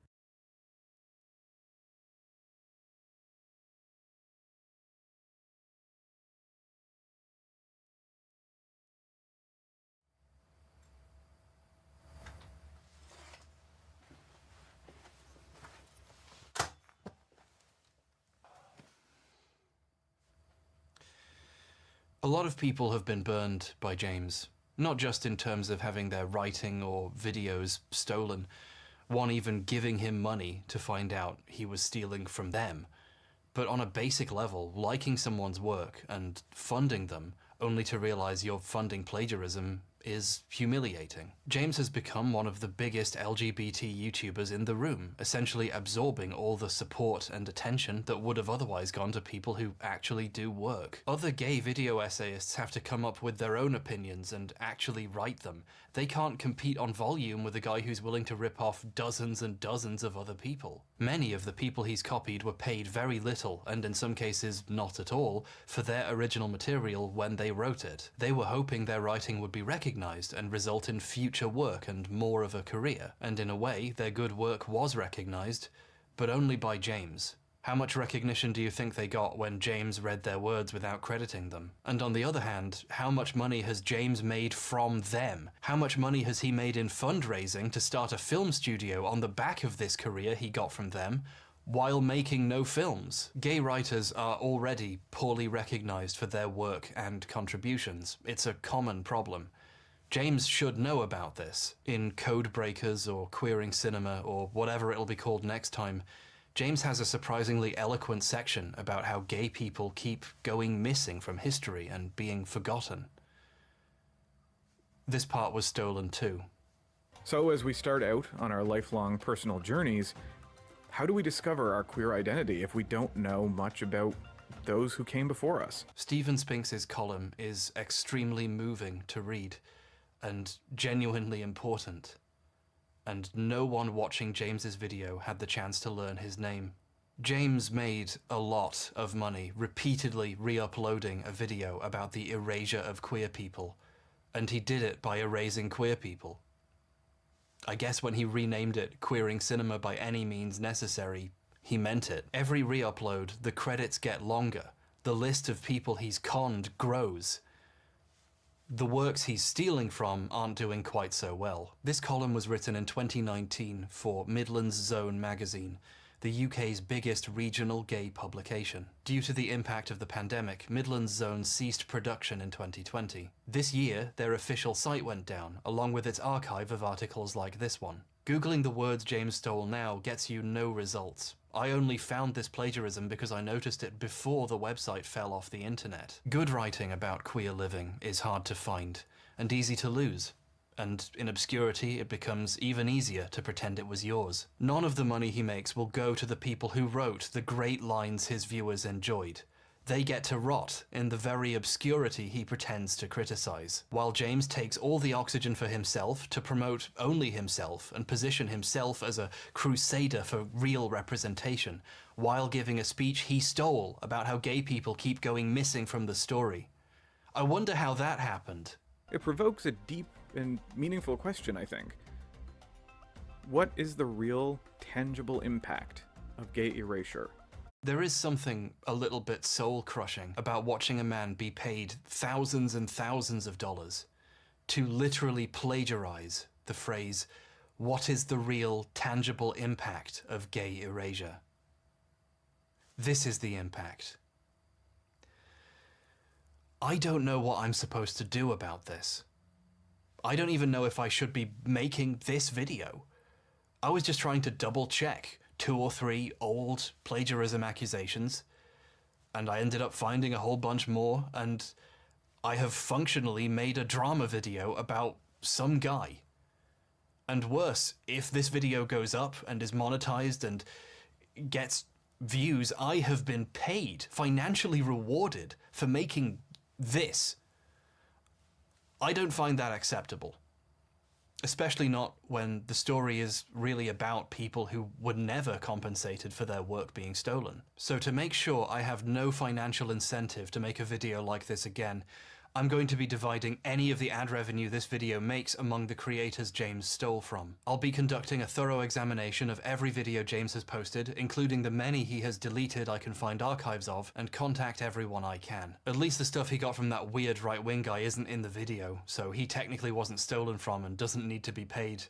A lot of people have been burned by James, not just in terms of having their writing or videos stolen, one even giving him money to find out he was stealing from them, but on a basic level, liking someone's work and funding them only to realize you're funding plagiarism is humiliating. James has become one of the biggest LGBT YouTubers in the room, essentially absorbing all the support and attention that would have otherwise gone to people who actually do work. Other gay video essayists have to come up with their own opinions and actually write them. They can't compete on volume with a guy who's willing to rip off dozens and dozens of other people. Many of the people he's copied were paid very little, and in some cases not at all, for their original material when they wrote it. They were hoping their writing would be recognized and result in future work and more of a career. And in a way, their good work was recognized, but only by James. How much recognition do you think they got when James read their words without crediting them? And on the other hand, how much money has James made from them? How much money has he made in fundraising to start a film studio on the back of this career he got from them, while making no films? Gay writers are already poorly recognized for their work and contributions. It's a common problem. James should know about this. In Codebreakers or Queering Cinema or whatever it'll be called next time, James has a surprisingly eloquent section about how gay people keep going missing from history and being forgotten. This part was stolen too. So as we start out on our lifelong personal journeys, how do we discover our queer identity if we don't know much about those who came before us? Stephen Spinks's column is extremely moving to read and genuinely important. And no one watching James's video had the chance to learn his name. James made a lot of money repeatedly re-uploading a video about the erasure of queer people, and he did it by erasing queer people. I guess when he renamed it Queering Cinema by any means necessary, he meant it. Every re-upload, the credits get longer. The list of people he's conned grows. The works he's stealing from aren't doing quite so well. This column was written in 2019 for Midlands Zone magazine, the UK's biggest regional gay publication. Due to the impact of the pandemic, Midlands Zone ceased production in 2020. This year, their official site went down, along with its archive of articles like this one. Googling the words James stole now gets you no results. I only found this plagiarism because I noticed it before the website fell off the internet. Good writing about queer living is hard to find and easy to lose. And in obscurity, it becomes even easier to pretend it was yours. None of the money he makes will go to the people who wrote the great lines his viewers enjoyed. They get to rot in the very obscurity he pretends to criticize, while James takes all the oxygen for himself to promote only himself and position himself as a crusader for real representation, while giving a speech he stole about how gay people keep going missing from the story. I wonder how that happened. It provokes a deep and meaningful question, I think. What is the real, tangible impact of gay erasure? There is something a little bit soul-crushing about watching a man be paid thousands and thousands of dollars to literally plagiarize the phrase, "What is the real, tangible impact of gay erasure?" This is the impact. I don't know what I'm supposed to do about this. I don't even know if I should be making this video. I was just trying to double-check 2 or 3 old plagiarism accusations, and I ended up finding a whole bunch more, and I have functionally made a drama video about some guy. And worse, if this video goes up and is monetized and gets views, I have been paid, financially rewarded for making this. I don't find that acceptable. Especially not when the story is really about people who were never compensated for their work being stolen. So to make sure I have no financial incentive to make a video like this again, I'm going to be dividing any of the ad revenue this video makes among the creators James stole from. I'll be conducting a thorough examination of every video James has posted, including the many he has deleted I can find archives of, and contact everyone I can. At least the stuff he got from that weird right-wing guy isn't in the video, so he technically wasn't stolen from and doesn't need to be paid.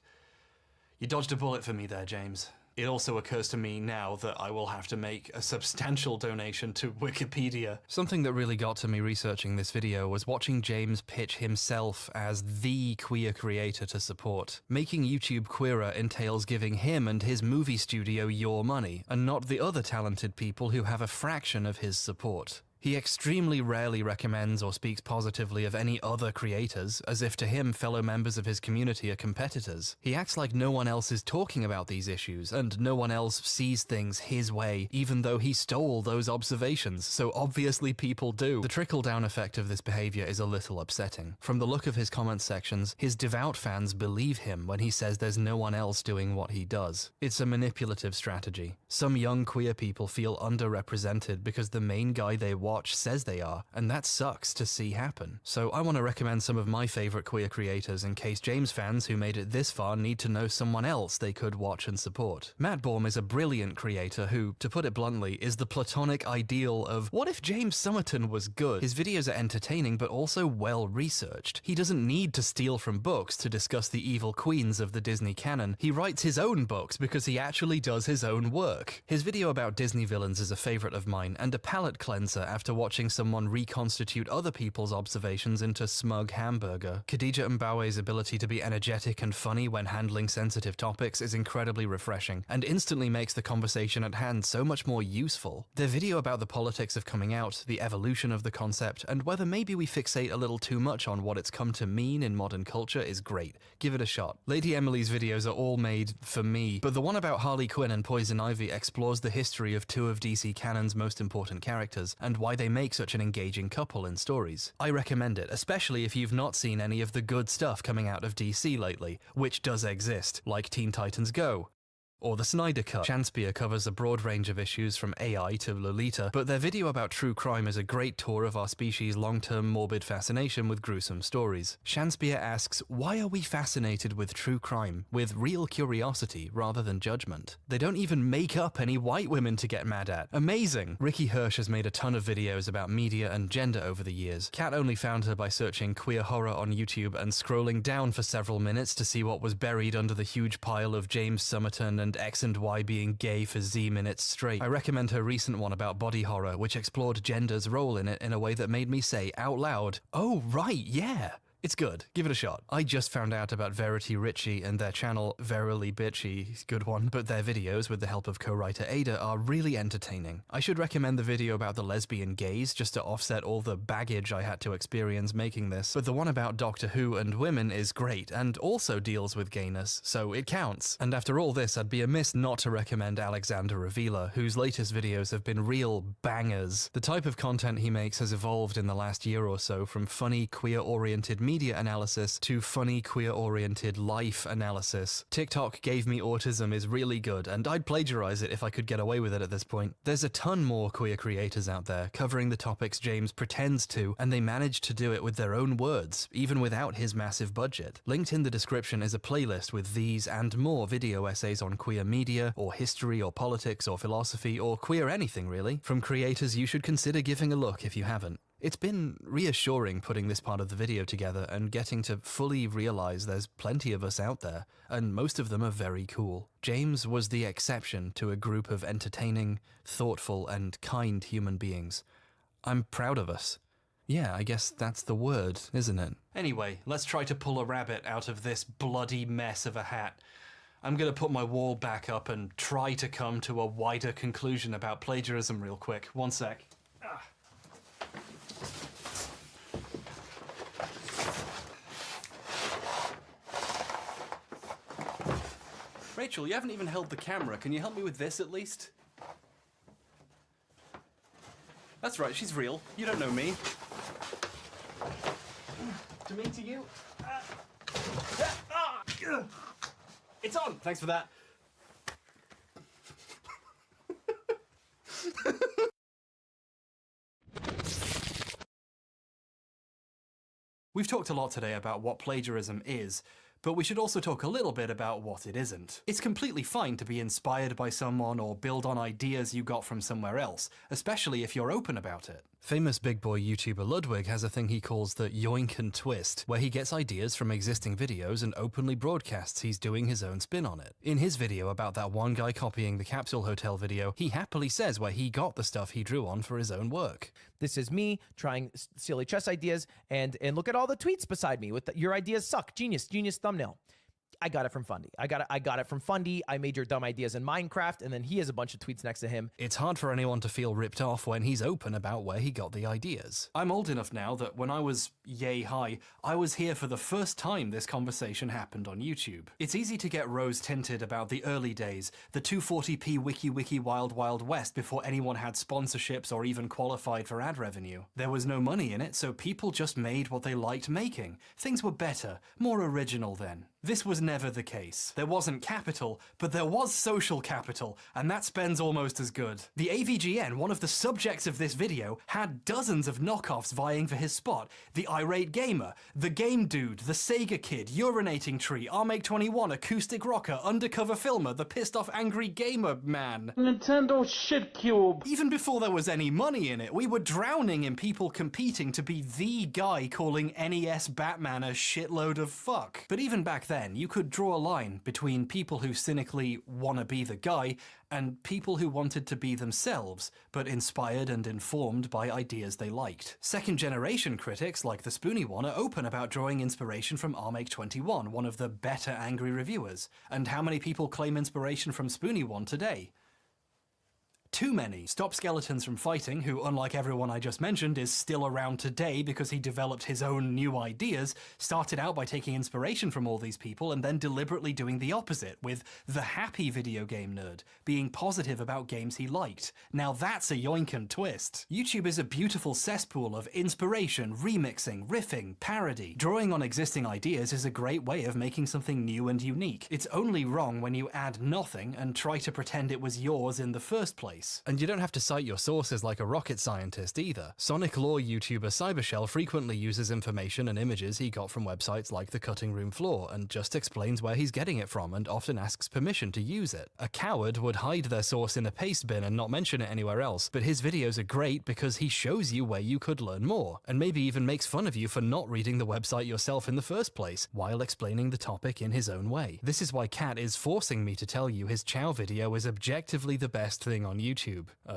You dodged a bullet for me there, James. It also occurs to me now that I will have to make a substantial donation to Wikipedia. Something that really got to me researching this video was watching James pitch himself as the queer creator to support. Making YouTube queerer entails giving him and his movie studio your money, and not the other talented people who have a fraction of his support. He extremely rarely recommends or speaks positively of any other creators, as if to him fellow members of his community are competitors. He acts like no one else is talking about these issues, and no one else sees things his way, even though he stole those observations, so obviously people do. The trickle-down effect of this behavior is a little upsetting. From the look of his comment sections, his devout fans believe him when he says there's no one else doing what he does. It's a manipulative strategy. Some young queer people feel underrepresented because the main guy they watch says they are, and that sucks to see happen. So I want to recommend some of my favorite queer creators in case James fans who made it this far need to know someone else they could watch and support. Matt Baum is a brilliant creator who, to put it bluntly, is the platonic ideal of what if James Somerton was good? His videos are entertaining but also well researched. He doesn't need to steal from books to discuss the evil queens of the Disney canon. He writes his own books because he actually does his own work. His video about Disney villains is a favorite of mine and a palate cleanser after watching someone reconstitute other people's observations into smug hamburger. Khadija Mbawe's ability to be energetic and funny when handling sensitive topics is incredibly refreshing, and instantly makes the conversation at hand so much more useful. Their video about the politics of coming out, the evolution of the concept, and whether maybe we fixate a little too much on what it's come to mean in modern culture is great. Give it a shot. Lady Emily's videos are all made for me, but the one about Harley Quinn and Poison Ivy explores the history of 2 of DC canon's most important characters, and why they make such an engaging couple in stories. I recommend it, especially if you've not seen any of the good stuff coming out of DC lately, which does exist, like Teen Titans Go, or the Snyder Cut. Shanspia covers a broad range of issues from AI to Lolita, but their video about true crime is a great tour of our species' long-term morbid fascination with gruesome stories. Shanspia asks, why are we fascinated with true crime, with real curiosity rather than judgment? They don't even make up any white women to get mad at. Amazing! Ricky Hirsch has made a ton of videos about media and gender over the years. Kat only found her by searching queer horror on YouTube and scrolling down for several minutes to see what was buried under the huge pile of James Somerton and X and Y being gay for Z minutes straight. I recommend her recent one about body horror, which explored gender's role in it in a way that made me say out loud, "Oh right, yeah!" It's good. Give it a shot. I just found out about Verity Ritchie and their channel Verily Bitchy, good one, but their videos with the help of co-writer Ada are really entertaining. I should recommend the video about the lesbian gays just to offset all the baggage I had to experience making this, but the one about Doctor Who and women is great and also deals with gayness, so it counts. And after all this, I'd be amiss not to recommend Alexander Avila, whose latest videos have been real bangers. The type of content he makes has evolved in the last year or so from funny, queer-oriented media analysis to funny queer-oriented life analysis. TikTok gave me autism is really good, and I'd plagiarize it if I could get away with it at this point. There's a ton more queer creators out there covering the topics James pretends to, and they manage to do it with their own words, even without his massive budget. Linked in the description is a playlist with these and more video essays on queer media, or history, or politics, or philosophy, or queer anything really, from creators you should consider giving a look if you haven't. It's been reassuring putting this part of the video together and getting to fully realize there's plenty of us out there, and most of them are very cool. James was the exception to a group of entertaining, thoughtful, and kind human beings. I'm proud of us. Yeah, I guess that's the word, isn't it? Anyway, let's try to pull a rabbit out of this bloody mess of a hat. I'm gonna put my wall back up and try to come to a wider conclusion about plagiarism real quick. One sec. Rachel, you haven't even held the camera. Can you help me with this at least? That's right, she's real. You don't know me. To me, to you. It's on! Thanks for that. We've talked a lot today about what plagiarism is, but we should also talk a little bit about what it isn't. It's completely fine to be inspired by someone or build on ideas you got from somewhere else, especially if you're open about it. Famous big boy YouTuber Ludwig has a thing he calls the yoink and twist, where he gets ideas from existing videos and openly broadcasts he's doing his own spin on it. In his video about that one guy copying the Capsule Hotel video, he happily says where he got the stuff he drew on for his own work. This is me trying silly chess ideas, and look at all the tweets beside me with your ideas suck. Genius thumbnail. I got it from Fundy. I got it from Fundy. I made your dumb ideas in Minecraft, and then he has a bunch of tweets next to him. It's hard for anyone to feel ripped off when he's open about where he got the ideas. I'm old enough now that when I was yay high, I was here for the first time this conversation happened on YouTube. It's easy to get rose-tinted about the early days, the 240p wiki wild wild west before anyone had sponsorships or even qualified for ad revenue. There was no money in it, so people just made what they liked making. Things were better, more original then. This was never the case. There wasn't capital, but there was social capital, and that spends almost as good. The AVGN, one of the subjects of this video, had dozens of knockoffs vying for his spot. The Irate Gamer, the Game Dude, the Sega Kid, Urinating Tree, Armake21, Acoustic Rocker, Undercover Filmer, the Pissed Off Angry Gamer Man. Nintendo Shit Cube. Even before there was any money in it, we were drowning in people competing to be the guy calling NES Batman a shitload of fuck. But even back then, you could draw a line between people who cynically wanna be the guy and people who wanted to be themselves, but inspired and informed by ideas they liked. Second-generation critics, like the Spoony one, are open about drawing inspiration from Armake21, one of the better angry reviewers. And how many people claim inspiration from Spoony one today? Too many. Stop Skeletons from Fighting, who, unlike everyone I just mentioned, is still around today because he developed his own new ideas, started out by taking inspiration from all these people and then deliberately doing the opposite, with the happy video game nerd, being positive about games he liked. Now that's a yoink and twist. YouTube is a beautiful cesspool of inspiration, remixing, riffing, parody. Drawing on existing ideas is a great way of making something new and unique. It's only wrong when you add nothing and try to pretend it was yours in the first place. And you don't have to cite your sources like a rocket scientist either. Sonic lore YouTuber Cybershell frequently uses information and images he got from websites like the Cutting Room Floor and just explains where he's getting it from and often asks permission to use it. A coward would hide their source in a paste bin and not mention it anywhere else, but his videos are great because he shows you where you could learn more, and maybe even makes fun of you for not reading the website yourself in the first place, while explaining the topic in his own way. This is why Kat is forcing me to tell you his Chow video is objectively the best thing on YouTube.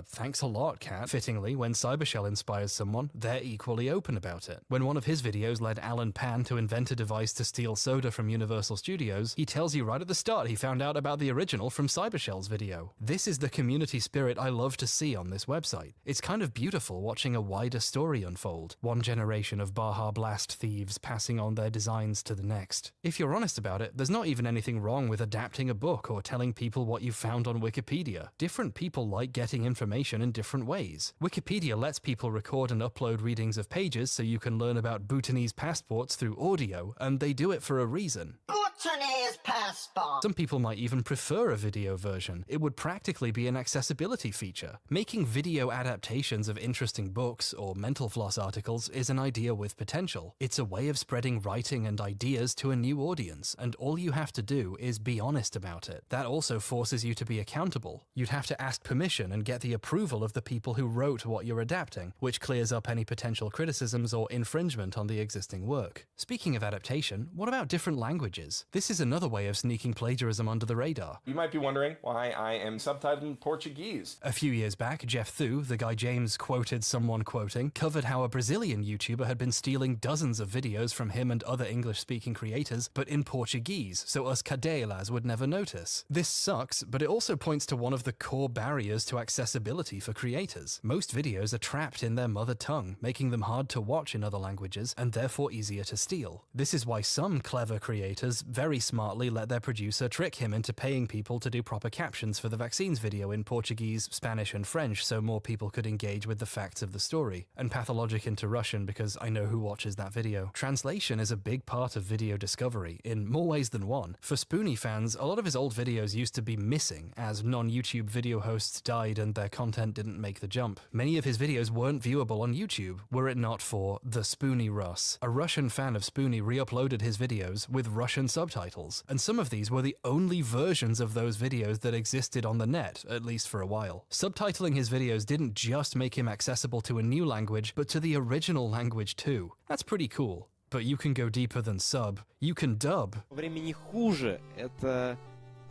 Thanks a lot, Kat. Fittingly, when Cybershell inspires someone, they're equally open about it. When one of his videos led Alan Pan to invent a device to steal soda from Universal Studios, he tells you right at the start he found out about the original from Cybershell's video. This is the community spirit I love to see on this website. It's kind of beautiful watching a wider story unfold. One generation of Baja Blast thieves passing on their designs to the next. If you're honest about it, there's not even anything wrong with adapting a book or telling people what you found on Wikipedia. Different people like like getting information in different ways. Wikipedia lets people record and upload readings of pages so you can learn about Bhutanese passports through audio, and they do it for a reason. Bhutanese passport! Some people might even prefer a video version. It would practically be an accessibility feature. Making video adaptations of interesting books or mental floss articles is an idea with potential. It's a way of spreading writing and ideas to a new audience, and all you have to do is be honest about it. That also forces you to be accountable. You'd have to ask permission and get the approval of the people who wrote what you're adapting, which clears up any potential criticisms or infringement on the existing work. Speaking of adaptation, what about different languages? This is another way of sneaking plagiarism under the radar. You might be wondering why I am subtitled in Portuguese. A few years back, Jeff Thu, the guy James quoted someone quoting, covered how a Brazilian YouTuber had been stealing dozens of videos from him and other English-speaking creators, but in Portuguese, so us cadelas would never notice. This sucks, but it also points to one of the core barriers to accessibility for creators. Most videos are trapped in their mother tongue, making them hard to watch in other languages, and therefore easier to steal. This is why some clever creators very smartly let their producer trick him into paying people to do proper captions for the vaccines video in Portuguese, Spanish, and French so more people could engage with the facts of the story, and Pathologic into Russian because I know who watches that video. Translation is a big part of video discovery, in more ways than one. For Spoonie fans, a lot of his old videos used to be missing, as non-YouTube video hosts died and their content didn't make the jump. Many of his videos weren't viewable on YouTube, were it not for the Spoonie Russ. A Russian fan of Spoonie re-uploaded his videos with Russian subtitles, and some of these were the only versions of those videos that existed on the net, at least for a while. Subtitling his videos didn't just make him accessible to a new language, but to the original language too. That's pretty cool. But you can go deeper than sub. You can dub. Времени хуже. Это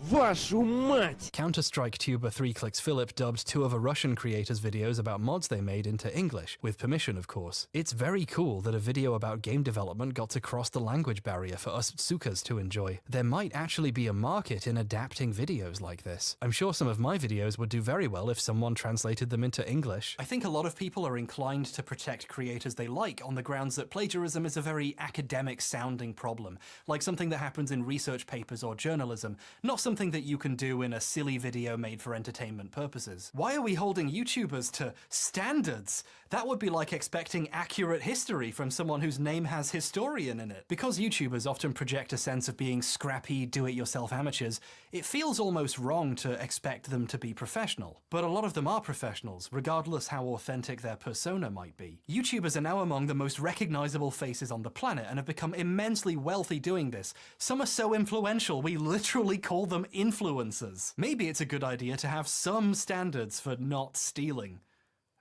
Вашу мать! Counter-Strike tuber 3Clicks Philip dubbed two of a Russian creator's videos about mods they made into English, with permission of course. It's very cool that a video about game development got to cross the language barrier for us tsukas to enjoy. There might actually be a market in adapting videos like this. I'm sure some of my videos would do very well if someone translated them into English. I think a lot of people are inclined to protect creators they like on the grounds that plagiarism is a very academic-sounding problem, like something that happens in research papers or journalism, not something that you can do in a silly video made for entertainment purposes. Why are we holding YouTubers to standards? That would be like expecting accurate history from someone whose name has historian in it. Because YouTubers often project a sense of being scrappy, do-it-yourself amateurs, it feels almost wrong to expect them to be professional. But a lot of them are professionals, regardless how authentic their persona might be. YouTubers are now among the most recognizable faces on the planet and have become immensely wealthy doing this. Some are so influential, we literally call them influencers. Maybe it's a good idea to have some standards for not stealing.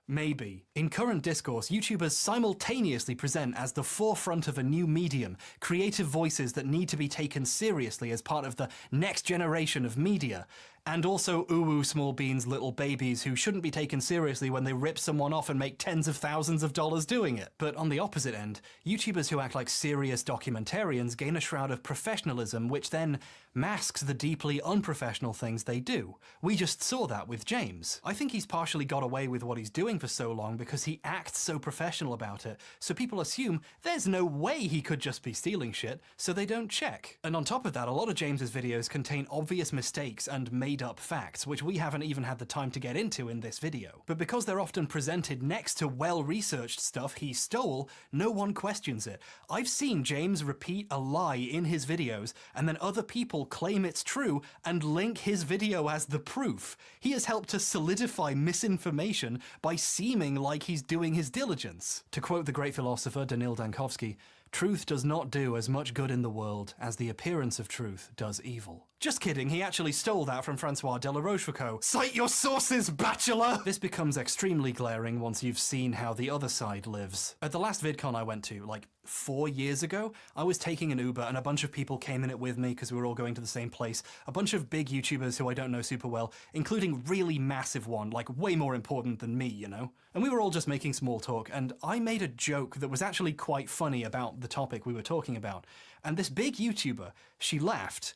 Maybe. In current discourse, YouTubers simultaneously present as the forefront of a new medium, creative voices that need to be taken seriously as part of the next generation of media, and also uwu small beans little babies who shouldn't be taken seriously when they rip someone off and make tens of thousands of dollars doing it. But on the opposite end, YouTubers who act like serious documentarians gain a shroud of professionalism which then masks the deeply unprofessional things they do. We just saw that with James. I think he's partially got away with what he's doing for so long because he acts so professional about it, so people assume there's no way he could just be stealing shit, so they don't check. And on top of that, a lot of James's videos contain obvious mistakes and made-up facts, which we haven't even had the time to get into in this video. But because they're often presented next to well-researched stuff he stole, no one questions it. I've seen James repeat a lie in his videos, and then other people claim it's true and link his video as the proof. He has helped to solidify misinformation by seeming like he's doing his diligence. To quote the great philosopher Danil Dankovsky, "Truth does not do as much good in the world as the appearance of truth does evil." Just kidding, he actually stole that from Francois de la Rochefoucauld. Cite your sources, bachelor! This becomes extremely glaring once you've seen how the other side lives. At the last VidCon I went to, like 4 years ago, I was taking an Uber and a bunch of people came in it with me because we were all going to the same place. A bunch of big YouTubers who I don't know super well, including really massive one, like way more important than me, you know? And we were all just making small talk, and I made a joke that was actually quite funny about the topic we were talking about. And this big YouTuber, she laughed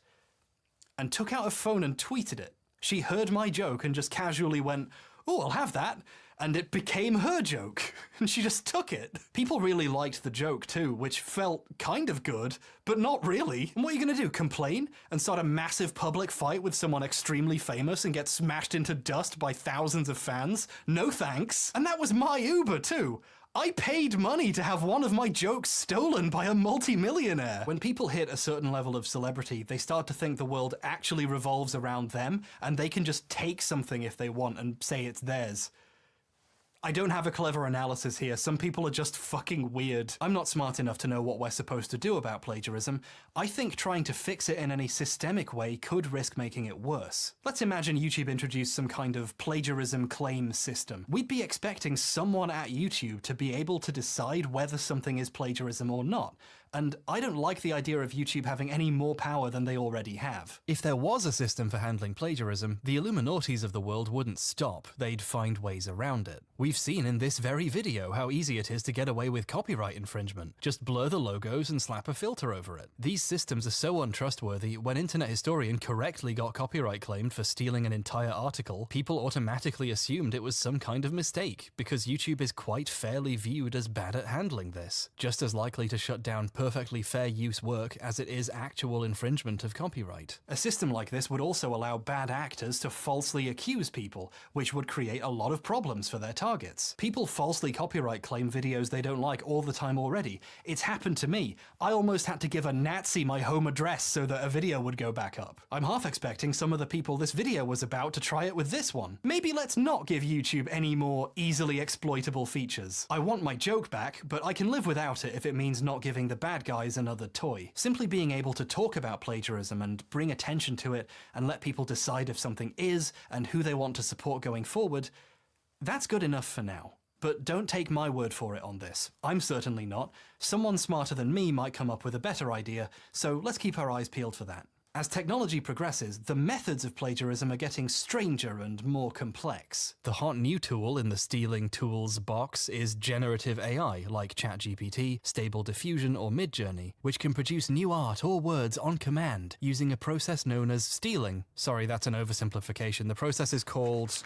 and took out her phone and tweeted it. She heard my joke and just casually went, "Oh, I'll have that." and it became her joke, and she just took it. People really liked the joke too, which felt kind of good, but not really. And what are you gonna do, complain? And start a massive public fight with someone extremely famous and get smashed into dust by thousands of fans? No thanks. And that was my Uber too. I paid money to have one of my jokes stolen by a multi-millionaire. When people hit a certain level of celebrity, they start to think the world actually revolves around them, and they can just take something if they want and say it's theirs. I don't have a clever analysis here. Some people are just fucking weird. I'm not smart enough to know what we're supposed to do about plagiarism. I think trying to fix it in any systemic way could risk making it worse. Let's imagine YouTube introduced some kind of plagiarism claim system. We'd be expecting someone at YouTube to be able to decide whether something is plagiarism or not. And I don't like the idea of YouTube having any more power than they already have. If there was a system for handling plagiarism, the Illuminatis of the world wouldn't stop. They'd find ways around it. We've seen in this very video how easy it is to get away with copyright infringement. Just blur the logos and slap a filter over it. These systems are so untrustworthy, when Internet Historian correctly got copyright claimed for stealing an entire article, people automatically assumed it was some kind of mistake, because YouTube is quite fairly viewed as bad at handling this. Just as likely to shut down perfectly fair use work as it is actual infringement of copyright. A system like this would also allow bad actors to falsely accuse people, which would create a lot of problems for their targets. People falsely copyright claim videos they don't like all the time already. It's happened to me. I almost had to give a Nazi my home address so that a video would go back up. I'm half expecting some of the people this video was about to try it with this one. Maybe let's not give YouTube any more easily exploitable features. I want my joke back, but I can live without it if it means not giving the bad guys another toy. Simply being able to talk about plagiarism and bring attention to it and let people decide if something is and who they want to support going forward, that's good enough for now. But don't take my word for it on this. I'm certainly not. Someone smarter than me might come up with a better idea, so let's keep our eyes peeled for that. As technology progresses, the methods of plagiarism are getting stranger and more complex. The hot new tool in the stealing tools box is generative AI, like ChatGPT, Stable Diffusion, or Midjourney, which can produce new art or words on command using a process known as stealing. Sorry, that's an oversimplification. The process is called,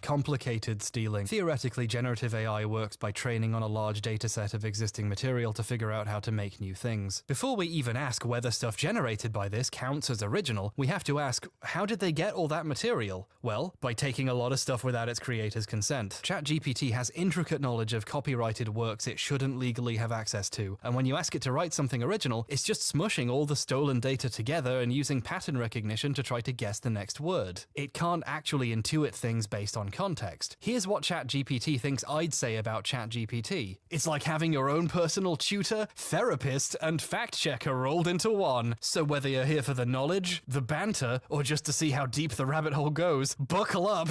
complicated stealing. Theoretically, generative AI works by training on a large dataset of existing material to figure out how to make new things. Before we even ask whether stuff generated by this counts as original, we have to ask, how did they get all that material? Well, by taking a lot of stuff without its creator's consent. ChatGPT has intricate knowledge of copyrighted works it shouldn't legally have access to, and when you ask it to write something original, it's just smushing all the stolen data together and using pattern recognition to try to guess the next word. It can't actually intuit things based on context. Here's what ChatGPT thinks I'd say about ChatGPT. It's like having your own personal tutor, therapist, and fact-checker rolled into one. So whether you're here for the knowledge, the banter, or just to see how deep the rabbit hole goes, buckle up.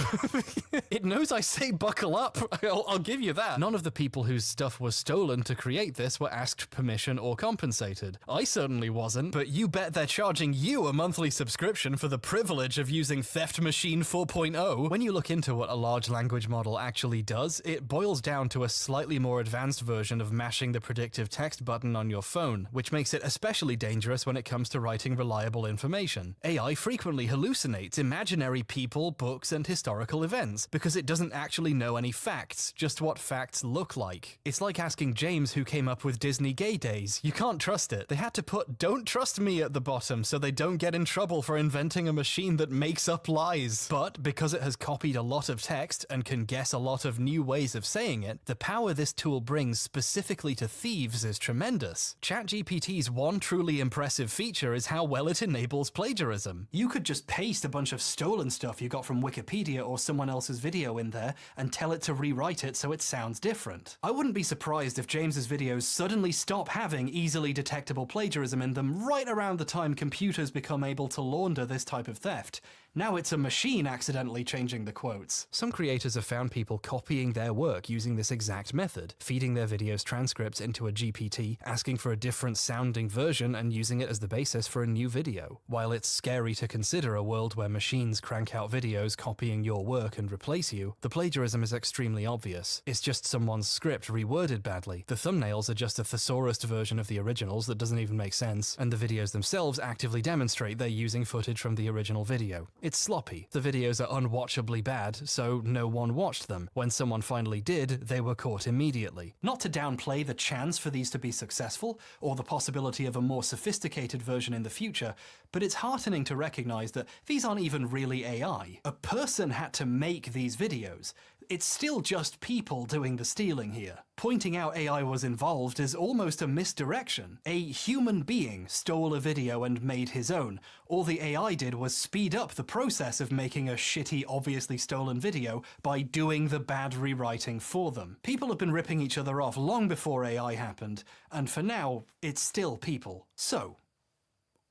It knows I say buckle up. I'll give you that. None of the people whose stuff was stolen to create this were asked permission or compensated. I certainly wasn't, but you bet they're charging you a monthly subscription for the privilege of using Theft Machine 4.0. When you look into what a large language model actually does, it boils down to a slightly more advanced version of mashing the predictive text button on your phone, which makes it especially dangerous when it comes to writing reliable information. AI frequently hallucinates imaginary people, books, and historical events, because it doesn't actually know any facts, just what facts look like. It's like asking James who came up with Disney Gay Days. You can't trust it. They had to put "Don't trust me" at the bottom so they don't get in trouble for inventing a machine that makes up lies. But because it has copied a lot of text and can guess a lot of new ways of saying it, the power this tool brings specifically to thieves is tremendous. ChatGPT's one truly impressive feature is how well it enables plagiarism. You could just paste a bunch of stolen stuff you got from Wikipedia or someone else's video in there and tell it to rewrite it so it sounds different. I wouldn't be surprised if James's videos suddenly stop having easily detectable plagiarism in them right around the time computers become able to launder this type of theft. Now it's a machine accidentally changing the quotes. Some creators have found people copying their work using this exact method, feeding their videos' transcripts into a GPT, asking for a different sounding version and using it as the basis for a new video. While it's scary to consider a world where machines crank out videos copying your work and replace you, the plagiarism is extremely obvious. It's just someone's script reworded badly. The thumbnails are just a thesaurus version of the originals that doesn't even make sense, and the videos themselves actively demonstrate they're using footage from the original video. It's sloppy. The videos are unwatchably bad, so no one watched them. When someone finally did, they were caught immediately. Not to downplay the chance for these to be successful, or the possibility of a more sophisticated version in the future, but it's heartening to recognize that these aren't even really AI. A person had to make these videos. It's still just people doing the stealing here. Pointing out AI was involved is almost a misdirection. A human being stole a video and made his own. All the AI did was speed up the process of making a shitty, obviously stolen video by doing the bad rewriting for them. People have been ripping each other off long before AI happened, and for now, it's still people. So,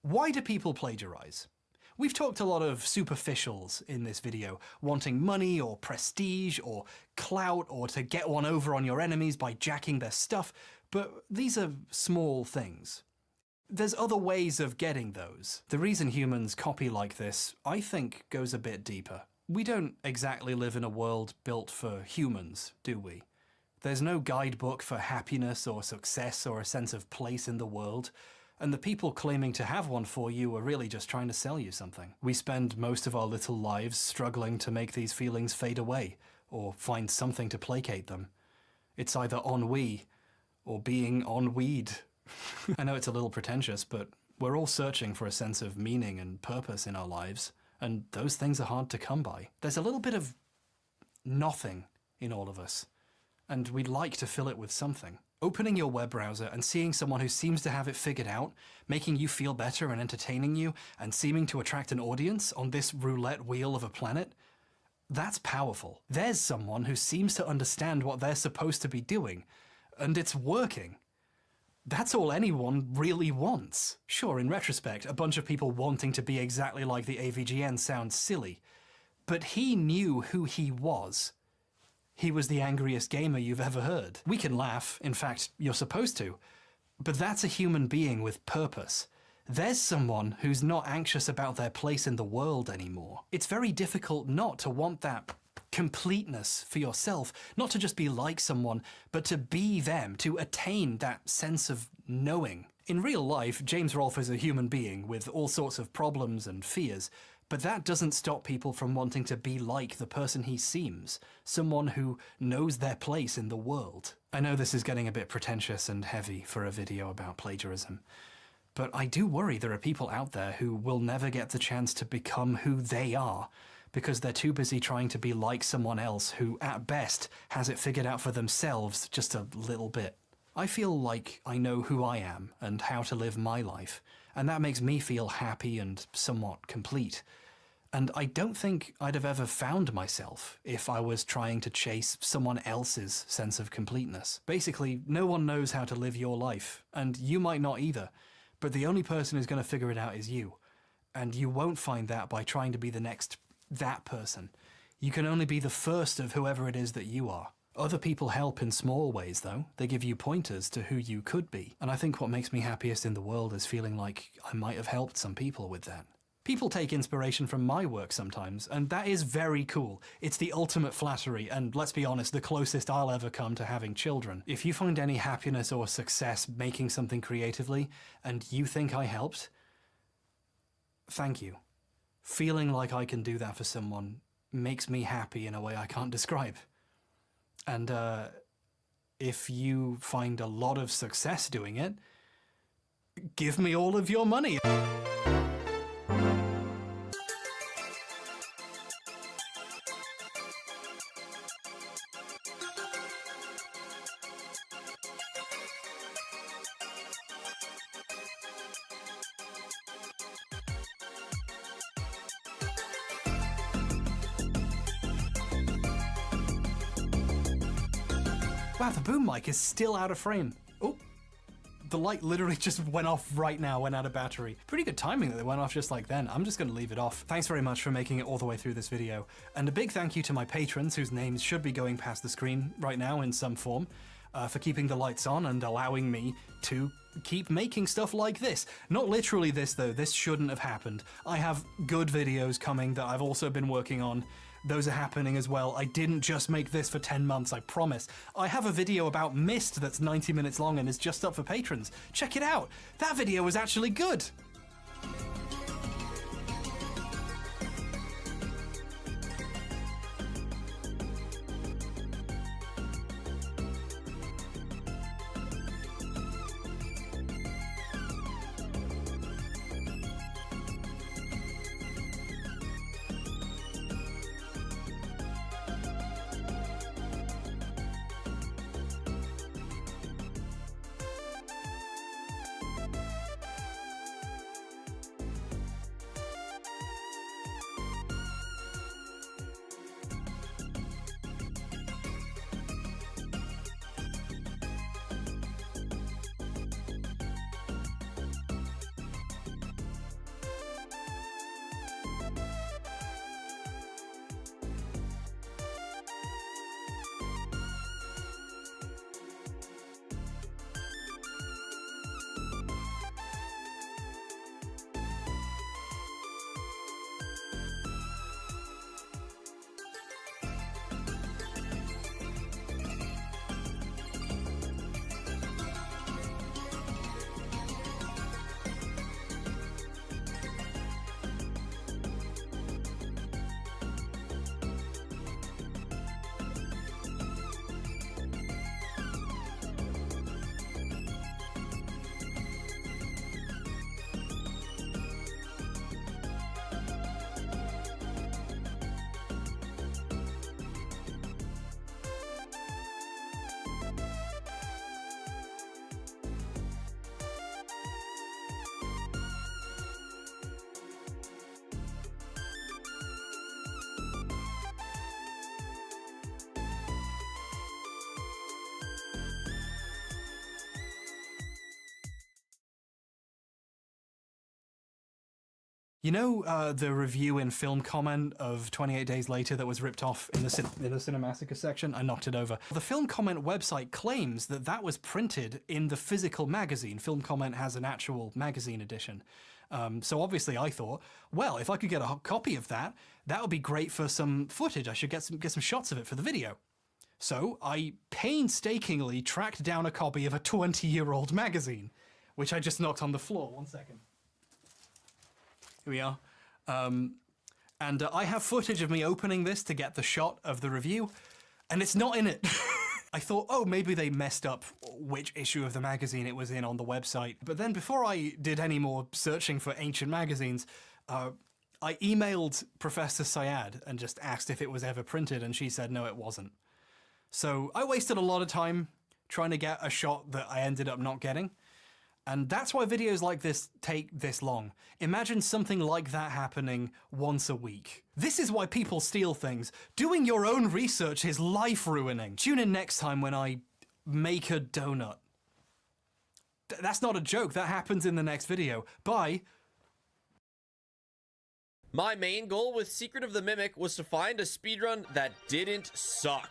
why do people plagiarize? We've talked a lot of superficials in this video, wanting money or prestige or clout or to get one over on your enemies by jacking their stuff, but these are small things. There's other ways of getting those. The reason humans copy like this, I think, goes a bit deeper. We don't exactly live in a world built for humans, do we? There's no guidebook for happiness or success or a sense of place in the world. And the people claiming to have one for you are really just trying to sell you something. We spend most of our little lives struggling to make these feelings fade away, or find something to placate them. It's either ennui, or being ennuied. I know it's a little pretentious, but we're all searching for a sense of meaning and purpose in our lives, and those things are hard to come by. There's a little bit of nothing in all of us, and we'd like to fill it with something. Opening your web browser and seeing someone who seems to have it figured out, making you feel better and entertaining you, and seeming to attract an audience on this roulette wheel of a planet, that's powerful. There's someone who seems to understand what they're supposed to be doing, and it's working. That's all anyone really wants. Sure, in retrospect, a bunch of people wanting to be exactly like the AVGN sounds silly, but he knew who he was. He was the angriest gamer you've ever heard. We can laugh, in fact, you're supposed to, but that's a human being with purpose. There's someone who's not anxious about their place in the world anymore. It's very difficult not to want that completeness for yourself, not to just be like someone, but to be them, to attain that sense of knowing. In real life, James Rolfe is a human being with all sorts of problems and fears, but that doesn't stop people from wanting to be like the person he seems, someone who knows their place in the world. I know this is getting a bit pretentious and heavy for a video about plagiarism, but I do worry there are people out there who will never get the chance to become who they are, because they're too busy trying to be like someone else who, at best, has it figured out for themselves just a little bit. I feel like I know who I am and how to live my life, and that makes me feel happy and somewhat complete. And I don't think I'd have ever found myself if I was trying to chase someone else's sense of completeness. Basically, no one knows how to live your life, and you might not either, but the only person who's going to figure it out is you. And you won't find that by trying to be the next that person. You can only be the first of whoever it is that you are. Other people help in small ways, though. They give you pointers to who you could be. And I think what makes me happiest in the world is feeling like I might have helped some people with that. People take inspiration from my work sometimes, and that is very cool. It's the ultimate flattery, and let's be honest, the closest I'll ever come to having children. If you find any happiness or success making something creatively, and you think I helped, thank you. Feeling like I can do that for someone makes me happy in a way I can't describe. And if you find a lot of success doing it, give me all of your money. Wow, the boom mic is still out of frame. Oh, the light literally just went off right now, went out of battery. Pretty good timing that they went off just like then. I'm just gonna leave it off. Thanks very much for making it all the way through this video. And a big thank you to my patrons, whose names should be going past the screen right now in some form, for keeping the lights on and allowing me to keep making stuff like this. Not literally this though, this shouldn't have happened. I have good videos coming that I've also been working on. Those are happening as well. I didn't just make this for 10 months, I promise. I have a video about Myst that's 90 minutes long and is just up for patrons. Check it out. That video was actually good. You know the review in Film Comment of 28 Days Later that was ripped off in the Cinemassacre section? I knocked it over. The Film Comment website claims that that was printed in the physical magazine. Film Comment has an actual magazine edition. So obviously I thought, well, if I could get a copy of that, that would be great for some footage. I should get some shots of it for the video. So I painstakingly tracked down a copy of a 20-year-old magazine, which I just knocked on the floor. 1 second. Here we are. And I have footage of me opening this to get the shot of the review, and it's not in it. I thought, oh, maybe they messed up which issue of the magazine it was in on the website. But then before I did any more searching for ancient magazines, I emailed Professor Syad and just asked if it was ever printed, and she said no, it wasn't. So I wasted a lot of time trying to get a shot that I ended up not getting. And that's why videos like this take this long. Imagine something like that happening once a week. This is why people steal things. Doing your own research is life-ruining. Tune in next time when I make a donut. That's not a joke. That happens in the next video. Bye. My main goal with Secret of the Mimic was to find a speedrun that didn't suck.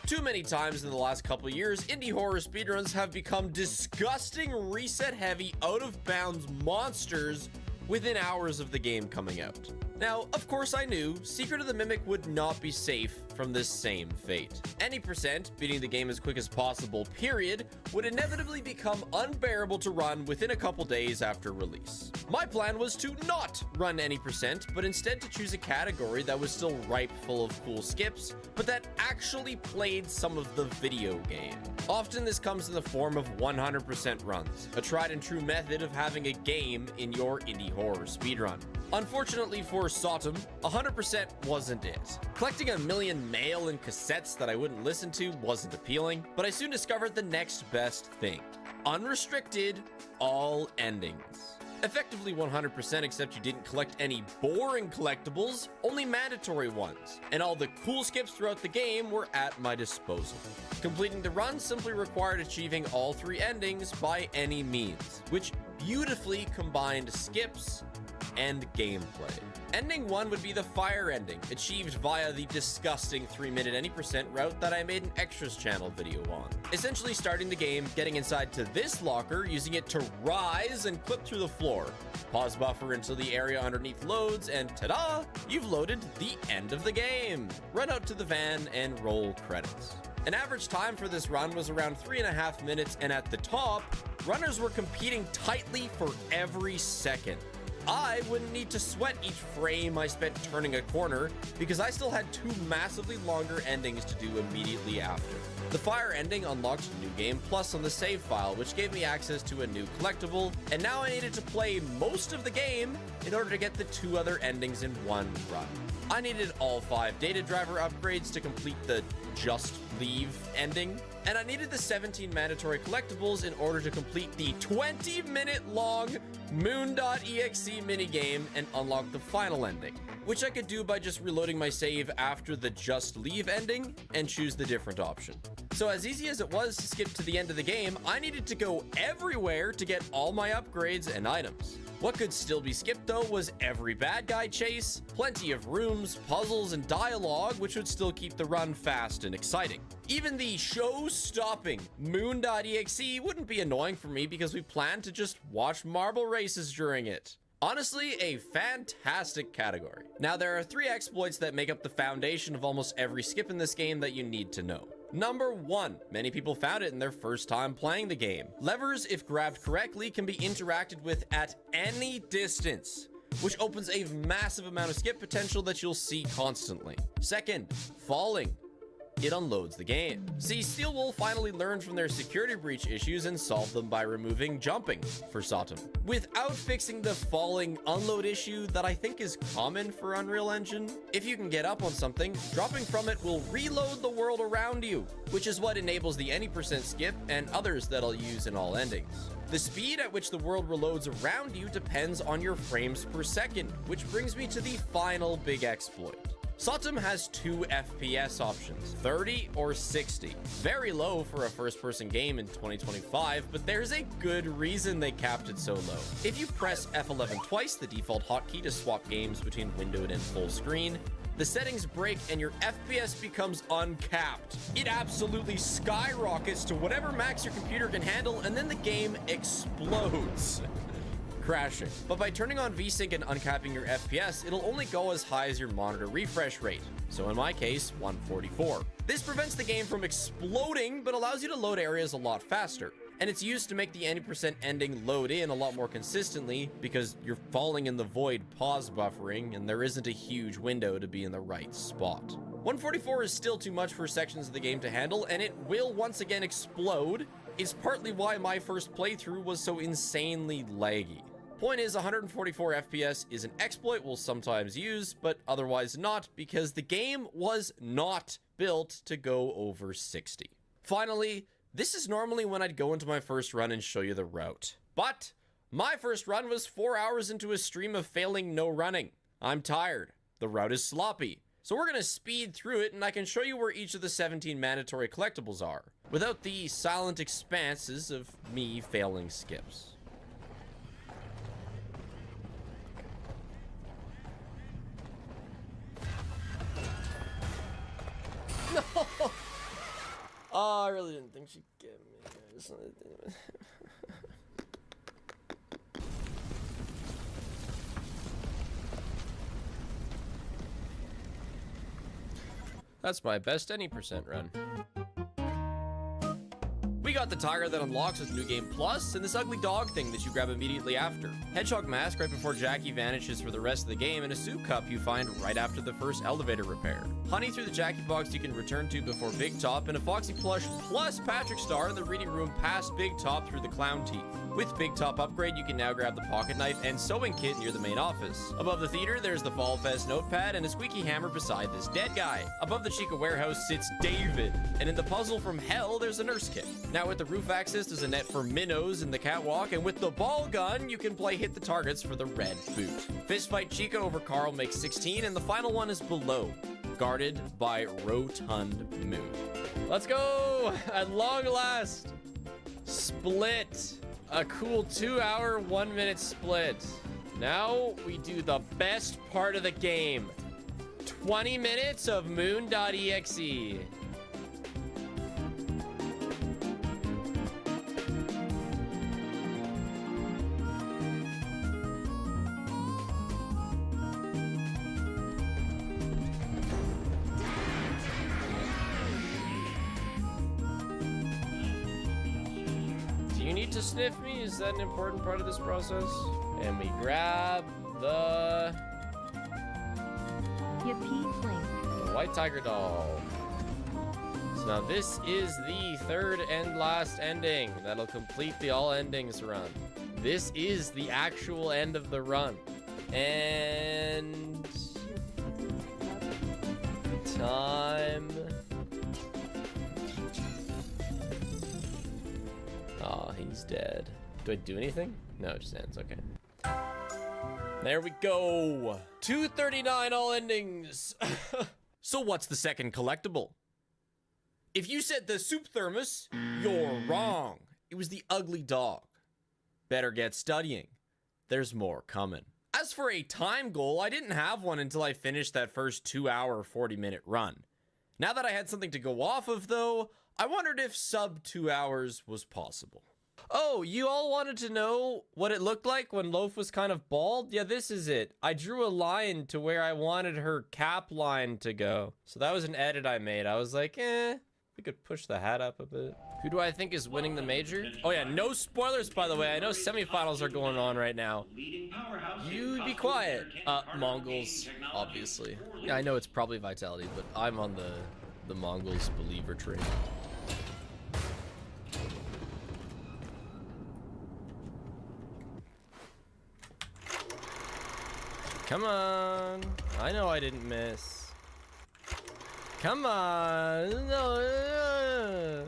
Too many times in the last couple of years, indie horror speedruns have become disgusting, reset-heavy, out-of-bounds monsters within hours of the game coming out. Now, of course I knew Secret of the Mimic would not be safe from this same fate. Any percent, beating the game as quick as possible, period, would inevitably become unbearable to run within a couple days after release. My plan was to not run any percent, but instead to choose a category that was still ripe full of cool skips, but that actually played some of the video game. Often this comes in the form of 100% runs, a tried and true method of having a game in your indie horror speedrun. Unfortunately for Sotum, 100% wasn't it. Collecting a million mail and cassettes that I wouldn't listen to wasn't appealing, but I soon discovered the next best thing. Unrestricted, all endings. Effectively 100% except you didn't collect any boring collectibles, only mandatory ones, and all the cool skips throughout the game were at my disposal. Completing the run simply required achieving all 3 endings by any means, which beautifully combined skips and gameplay. Ending 1 would be the fire ending, achieved via the disgusting 3-minute any percent route that I made an extras channel video on. Essentially starting the game, getting inside to this locker, using it to rise and clip through the floor. Pause buffer until the area underneath loads, and ta-da! You've loaded the end of the game. Run out to the van and roll credits. An average time for this run was around 3.5 minutes, and at the top, runners were competing tightly for every second. I wouldn't need to sweat each frame I spent turning a corner because I still had 2 massively longer endings to do immediately after. The fire ending unlocked New Game Plus on the save file, which gave me access to a new collectible, and now I needed to play most of the game in order to get the 2 other endings in one run. I needed all 5 data driver upgrades to complete the Just Leave ending, and I needed the 17 mandatory collectibles in order to complete the 20-minute long Moon.exe minigame and unlock the final ending, which I could do by just reloading my save after the Just Leave ending and choose the different option. So as easy as it was to skip to the end of the game, I needed to go everywhere to get all my upgrades and items. What could still be skipped though was every bad guy chase, plenty of rooms, puzzles, and dialogue, which would still keep the run fast and exciting. Even the show-stopping Moon.exe wouldn't be annoying for me because we planned to just watch marble races during it. Honestly, a fantastic category. Now, there are 3 exploits that make up the foundation of almost every skip in this game that you need to know. Number 1, many people found it in their first time playing the game. Levers, if grabbed correctly, can be interacted with at any distance, which opens a massive amount of skip potential that you'll see constantly. Second, falling. It unloads the game. See, Steelwool finally learned from their security breach issues and solved them by removing jumping for Sotum, without fixing the falling unload issue that I think is common for Unreal Engine. If you can get up on something, dropping from it will reload the world around you, which is what enables the any percent skip and others that I'll use in all endings. The speed at which the world reloads around you depends on your frames per second, which brings me to the final big exploit. Sotum has 2 FPS options, 30 or 60. Very low for a first-person game in 2025, but there's a good reason they capped it so low. If you press F11 twice, the default hotkey to swap games between windowed and full screen, the settings break and your FPS becomes uncapped. It absolutely skyrockets to whatever max your computer can handle, and then the game explodes. Crashing. But by turning on VSync and uncapping your FPS, it'll only go as high as your monitor refresh rate. So in my case, 144. This prevents the game from exploding, but allows you to load areas a lot faster. And it's used to make the 80% ending load in a lot more consistently because you're falling in the void pause buffering and there isn't a huge window to be in the right spot. 144 is still too much for sections of the game to handle, and it will once again explode. It's partly why my first playthrough was so insanely laggy. Point is, 144 FPS is an exploit we'll sometimes use, but otherwise not, because the game was not built to go over 60. Finally, this is normally when I'd go into my first run and show you the route. But my first run was 4 hours into a stream of failing no running. I'm tired. The route is sloppy. So we're gonna speed through it and I can show you where each of the 17 mandatory collectibles are, without the silent expanses of me failing skips. No! Oh, I really didn't think she'd get me. That's my best any percent run. We got the tiger that unlocks with New Game Plus, and this ugly dog thing that you grab immediately after. Hedgehog mask right before Jackie vanishes for the rest of the game, and a soup cup you find right after the first elevator repair. Honey through the Jackie box you can return to before Big Top, and a Foxy plush plus Patrick Star in the reading room past Big Top through the clown teeth. With Big Top upgrade, you can now grab the pocket knife and sewing kit near the main office. Above the theater, there's the Fall Fest notepad and a squeaky hammer beside this dead guy. Above the Chica warehouse sits David, and in the puzzle from hell, there's a nurse kit. Now with the roof access, there's a net for minnows in the catwalk, and with the ball gun, you can play hit the targets for the red boot. Fistfight Chica over Carl makes 16, and the final one is below, guarded by Rotund Moon. Let's go! At long last! Split! A cool 2-hour, 1-minute split. Now we do the best part of the game. 20 minutes of Moon.exe. To sniff me? Is that an important part of this process? And we grab the white tiger doll. So now this is the third and last ending. That'll complete the all endings run. This is the actual end of the run. And time. Oh, he's dead. Do I do anything? No, it just ends. Okay. There we go. 239 all endings. So what's the second collectible? If you said the soup thermos, you're wrong. It was the ugly dog. Better get studying. There's more coming. As for a time goal, I didn't have one until I finished that first 2-hour, 40-minute run. Now that I had something to go off of, though, I wondered if sub 2 hours was possible. Oh, you all wanted to know what it looked like when Loaf was kind of bald? Yeah, this is it. I drew a line to where I wanted her cap line to go. So that was an edit I made. I was like, we could push the hat up a bit. Who do I think is winning the major? Oh yeah, no spoilers, by the way. I know semifinals are going on right now. You be quiet. Mongols, obviously. Yeah, I know it's probably Vitality, but I'm on the Mongols believer train. Come on. I know I didn't miss. Come on. No.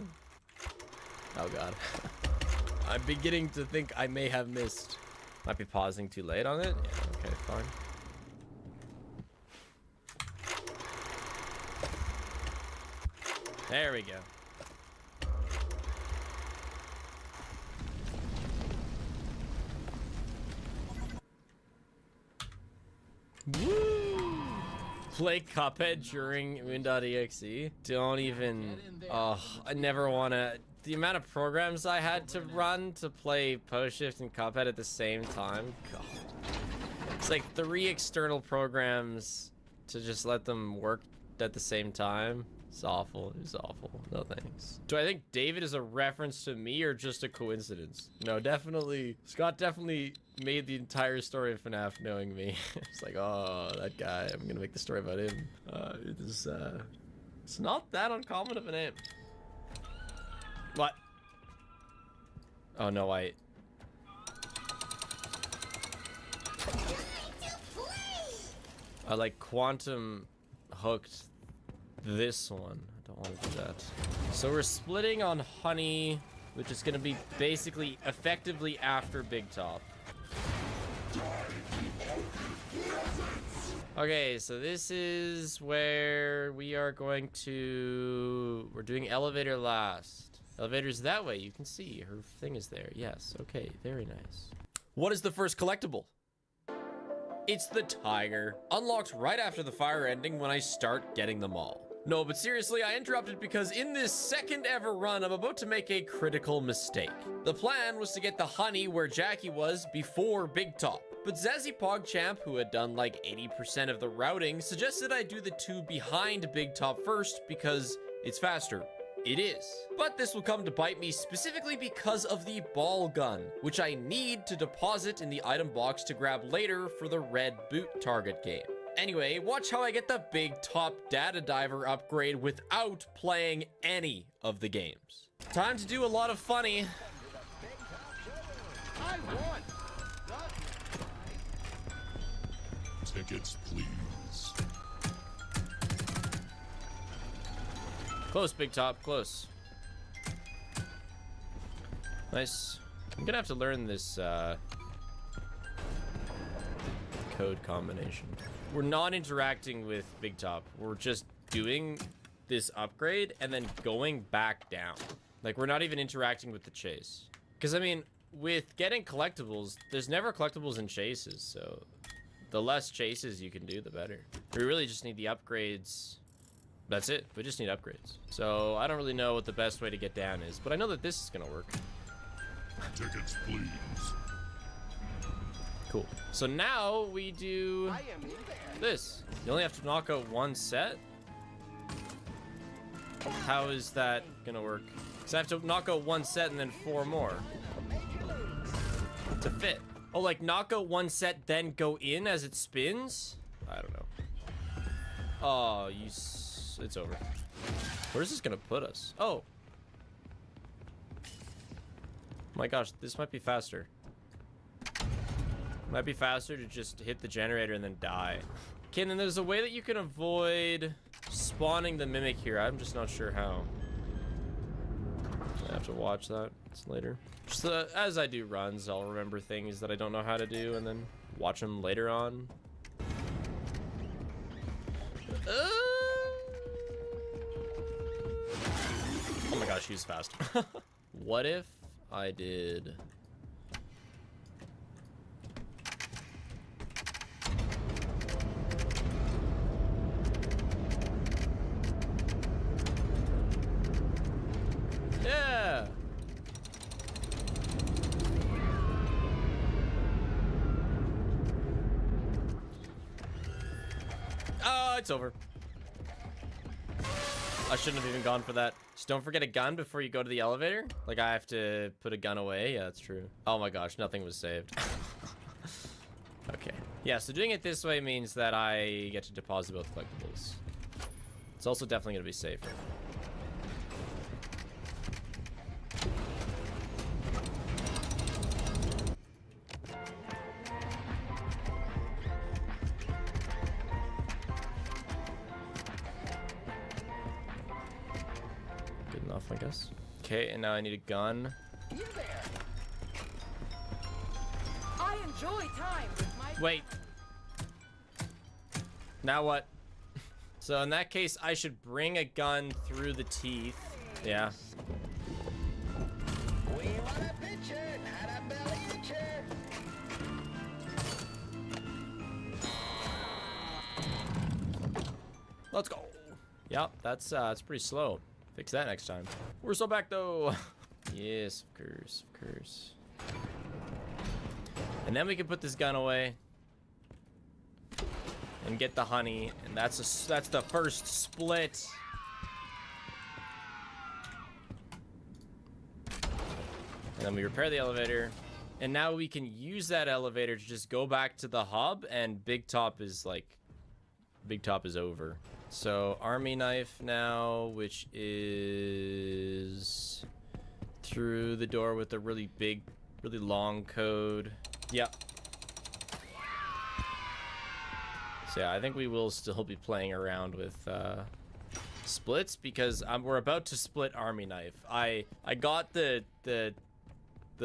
Oh god. I'm beginning to think I may have missed. Might be pausing too late on it. Yeah, okay, fine. There we go. Woo! Play Cuphead during Win.exe. Don't even... Oh, I never want to... The amount of programs I had to run to play Postshift and Cuphead at the same time. God. It's like 3 external programs to just let them work at the same time. It's awful. It was awful. No thanks. Do I think David is a reference to me or just a coincidence? No, definitely. Scott definitely made the entire story of FNAF knowing me. It's like, oh, that guy. I'm gonna make the story about him. It's not that uncommon of a name. What? Oh no, I like quantum hooked this one. I don't want to do that. So we're splitting on honey, which is going to be basically effectively after Big Top. Okay, so this is where we are going to... We're doing elevator last. Elevator's that way. You can see her thing is there. Yes. Okay. Very nice. What is the first collectible? It's the tiger. Unlocked right after the fire ending when I start getting them all. No, but seriously, I interrupted because in this second ever run, I'm about to make a critical mistake. The plan was to get the honey where Jackie was before Big Top. But Zazzy PogChamp, who had done like 80% of the routing, suggested I do the 2 behind Big Top first because it's faster. It is. But this will come to bite me specifically because of the ball gun, which I need to deposit in the item box to grab later for the red boot target game. Anyway, watch how I get the Big Top Data Diver upgrade without playing any of the games. Time to do a lot of funny. I want tickets, please. Close, Big Top, close. Nice. I'm gonna have to learn this code combination. We're not interacting with Big Top. We're just doing this upgrade and then going back down. Like, we're not even interacting with the chase. Because, I mean, with getting collectibles, there's never collectibles in chases, so the less chases you can do, the better. We really just need the upgrades. That's it. We just need upgrades. So I don't really know what the best way to get down is, but I know that this is gonna work. Tickets, please. Cool. So now we do this. You only have to knock out 1 set. How is that gonna work? Because I have to knock out 1 set and then 4 more to fit. Oh, like knock out 1 set, then go in as it spins? I don't know. Oh, it's over. Where's this gonna put us? Oh. My gosh, this might be faster. Might be faster to just hit the generator and then die. Okay, and then there's a way that you can avoid spawning the mimic here. I'm just not sure how. I have to watch that. It's later. Just as I do runs, I'll remember things that I don't know how to do and then watch them later on. Oh my gosh, he's fast. What if I did... Yeah! Oh, it's over. I shouldn't have even gone for that. Just don't forget a gun before you go to the elevator. Like, I have to put a gun away. Yeah, that's true. Oh my gosh, nothing was saved. Okay. Yeah, so doing it this way means that I get to deposit both collectibles. It's also definitely going to be safer. I guess. Okay, and now I need a gun. You there. I enjoy time with my... Wait. Now what? So in that case, I should bring a gun through the teeth. Yeah. We want a picture, not a belly itcher. Let's go. Yep, that's pretty slow. Fix that next time. We're so back though. Yes, of course, of course. And then we can put this gun away and get the honey, and that's the first split. And then we repair the elevator, and now we can use that elevator to just go back to the hub, and Big Top is over. So army knife now, which is through the door with a really big, really long code. Yep. So yeah, I think we will still be playing around with splits because we're about to split army knife. I got the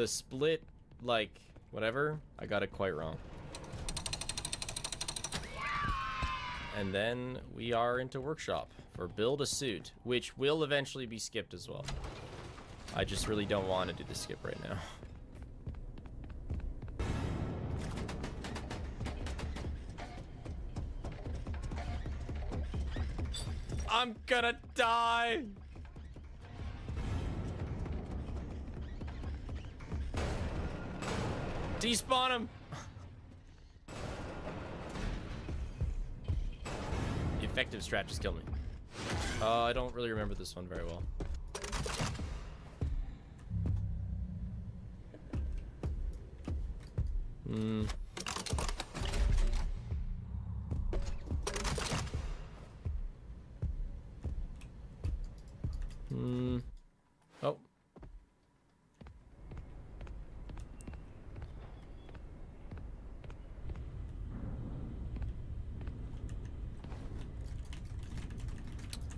split, like, whatever. I got it quite wrong. And then we are into workshop for build a suit, which will eventually be skipped as well. I just really don't want to do the skip right now. I'm gonna die. Despawn him. The effective strat just killed me. I don't really remember this one very well. Oh.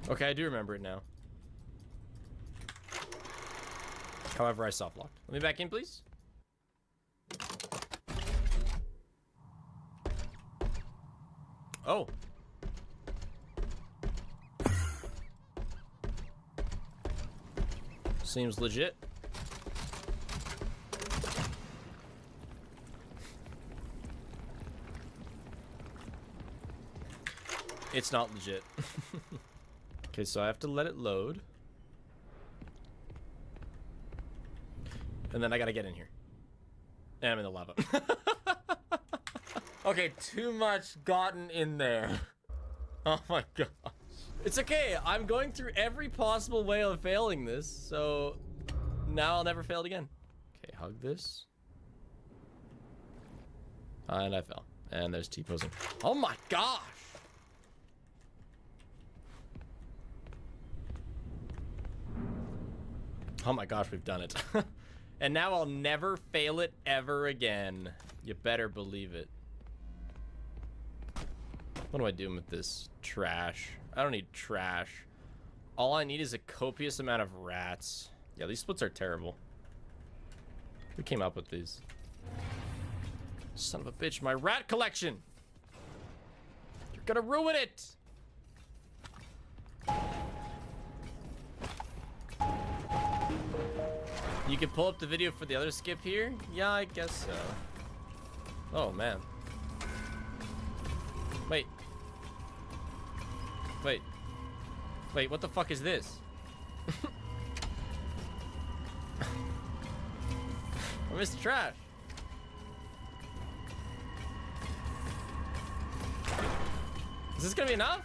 Okay, I do remember it now. However, I soft locked. Let me back in, please. Oh. Seems legit. It's not legit. Okay, so I have to let it load. And then I gotta get in here. And I'm in the lava. Okay, too much gotten in there. Oh my gosh. It's okay, I'm going through every possible way of failing this, so now I'll never fail it again. Okay, hug this. And I fell. And there's T-posing. Oh my gosh! Oh my gosh, we've done it. And now I'll never fail it ever again. You better believe it. What am I doing with this trash? I don't need trash. All I need is a copious amount of rats. Yeah, these splits are terrible. Who came up with these? Son of a bitch, my rat collection! You're gonna ruin it! You can pull up the video for the other skip here? Yeah, I guess so. Oh, man. Wait. Wait. Wait, what the fuck is this? I missed the trash. Is this gonna be enough?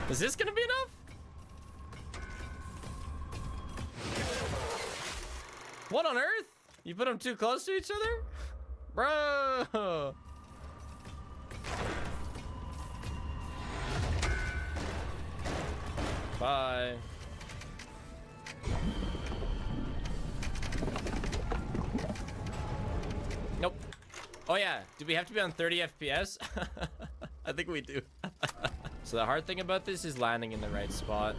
Is this gonna be enough? What on earth? You put them too close to each other? Bro! Bye. Nope. Oh yeah, do we have to be on 30 FPS? I think we do. So the hard thing about this is landing in the right spot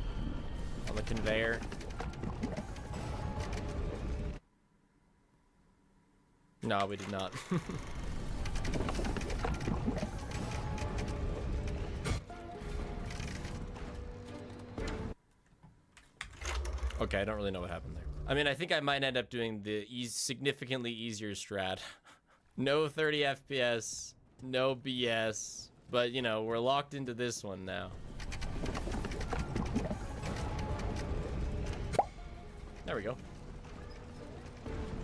on the conveyor. No, we did not. Okay, I don't really know what happened there. I mean, I think I might end up doing the significantly easier strat. No 30 FPS, no BS, but you know, we're locked into this one now. There we go.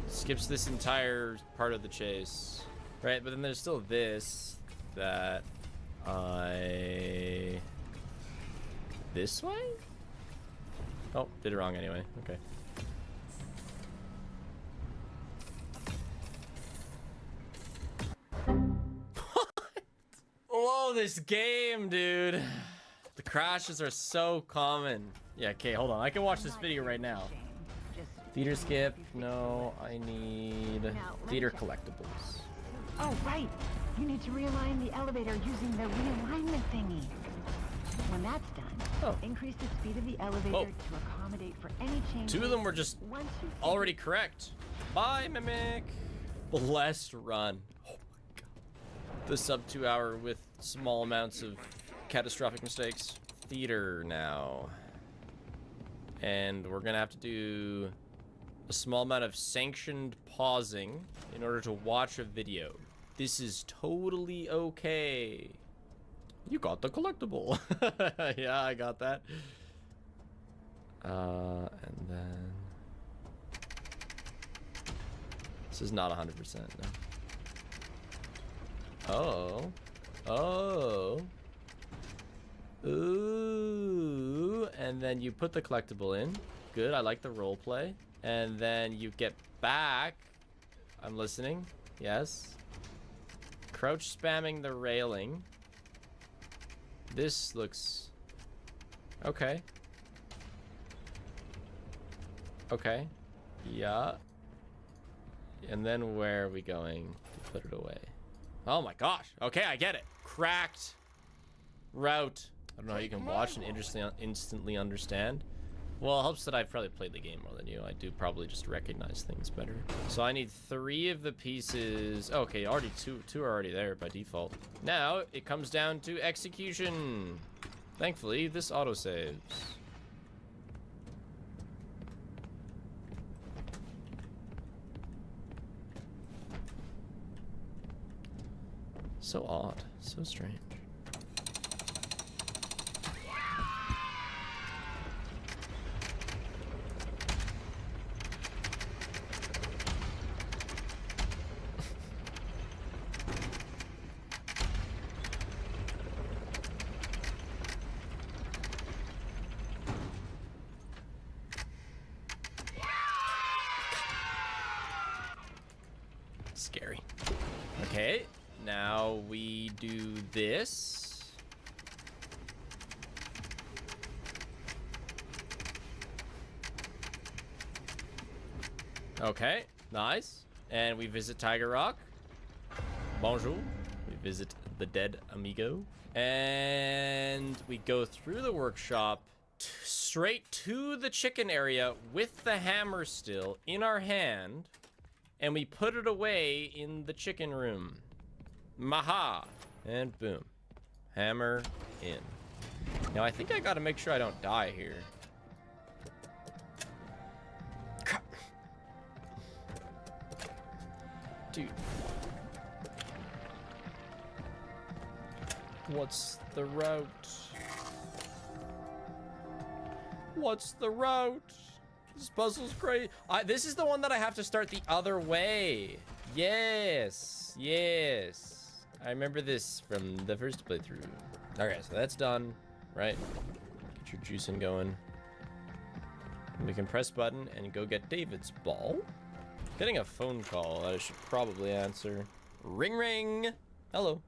Skips this entire part of the chase. Right, but then there's still this that I... This way? Oh, did it wrong anyway. Okay. Whoa, this game, dude. The crashes are so common. Yeah, okay, hold on. I can watch this video right now. Theater skip. No, I need theater collectibles. Oh, right. You need to realign the elevator using the realignment thingy. When that's done, increase the speed of the elevator to accommodate for any changes. Two of them were just already correct. Bye, Mimic. Blessed run. Oh my god. The sub 2 hour with small amounts of catastrophic mistakes. Theater now. And we're gonna have to do a small amount of sanctioned pausing in order to watch a video. This is totally okay. You got the collectible. Yeah, I got that. And then... This is not 100%, no. Oh. Oh. Ooh. And then you put the collectible in. Good, I like the role play. And then you get back. I'm listening. Yes. Crouch spamming the railing. This looks... Okay. Okay. Yeah. And then where are we going to put it away? Oh my gosh. Okay, I get it. Cracked route. I don't know how you can watch and instantly understand. Well, it helps that I've probably played the game more than you. I do probably just recognize things better. So I need 3 of the pieces. Okay, already two are already there by default. Now it comes down to execution. Thankfully, this autosaves. So odd, so strange. Scary. Okay, now we do this. Okay, nice. And we visit Tiger Rock. Bonjour. We visit the dead amigo. And we go through the workshop straight to the chicken area with the hammer still in our hand. And we put it away in the chicken room. Maha. And boom. Hammer in. Now, I think I gotta make sure I don't die here. Dude. What's the route? What's the route? This puzzle's great. This is the one that I have to start the other way. Yes. Yes. I remember this from the first playthrough. Okay, so that's done, right? Get your juicing going. We can press button and go get David's ball. Getting a phone call that I should probably answer. Ring ring. Hello.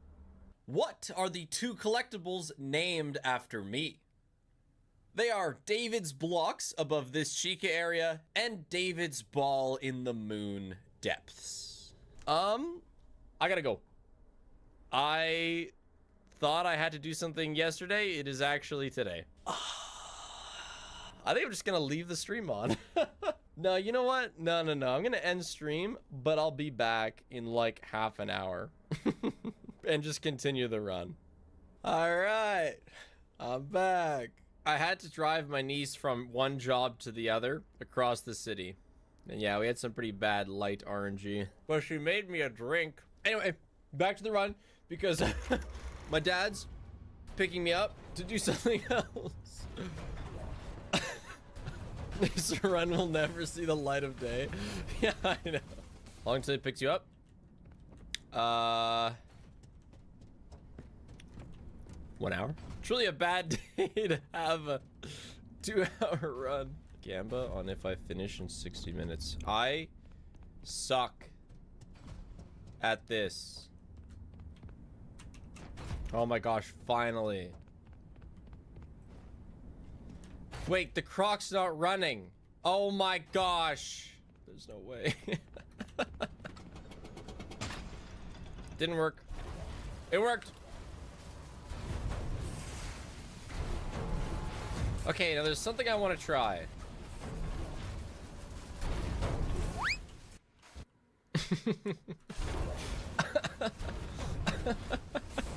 What are the 2 collectibles named after me? They are David's blocks above this Chica area and David's ball in the moon depths. I gotta go. I thought I had to do something yesterday. It is actually today. I think I'm just gonna leave the stream on. No, you know what? No. I'm gonna end stream, but I'll be back in like half an hour and just continue the run. All right, I'm back. I had to drive my niece from one job to the other across the city. And yeah, we had some pretty bad light RNG. But she made me a drink. Anyway, back to the run because my dad's picking me up to do something else. This run will never see the light of day. Yeah, I know. How long till it picks you up? 1 hour. Truly a bad day to have a 2-hour run. Gamba on if I finish in 60 minutes. I suck at this. Oh my gosh, finally. Wait, the Croc's not running. Oh my gosh. There's no way. Didn't work. It worked. Okay, now there's something I want to try.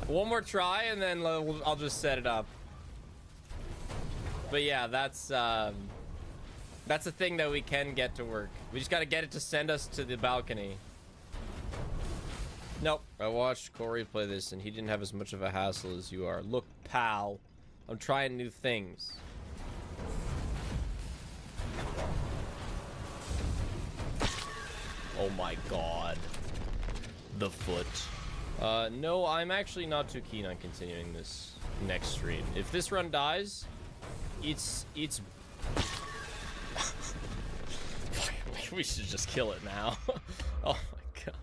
One more try and then I'll just set it up. But yeah, that's a thing that we can get to work. We just gotta get it to send us to the balcony. Nope. I watched Corey play this and he didn't have as much of a hassle as you are. Look, pal, I'm trying new things. Oh my god. The foot. No, I'm actually not too keen on continuing this next stream. If this run dies, it's we should just kill it now. Oh my god.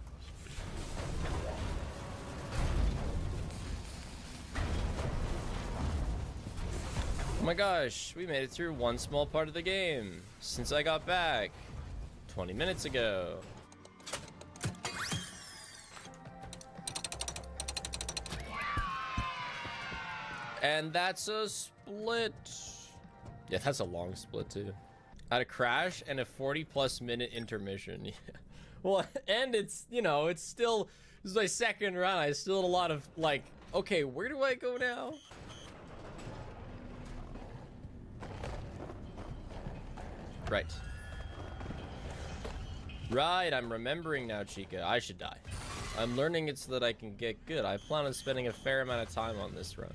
Oh my gosh, we made it through one small part of the game since I got back 20 minutes ago. And that's a split. Yeah, that's a long split too. I had a crash and a 40+ minute intermission. Yeah. Well, and it's, you know, it's still, this is my second run. I still had a lot of like, okay, where do I go now? Right. Right, I'm remembering now, Chica. I should die. I'm learning it so that I can get good. I plan on spending a fair amount of time on this run.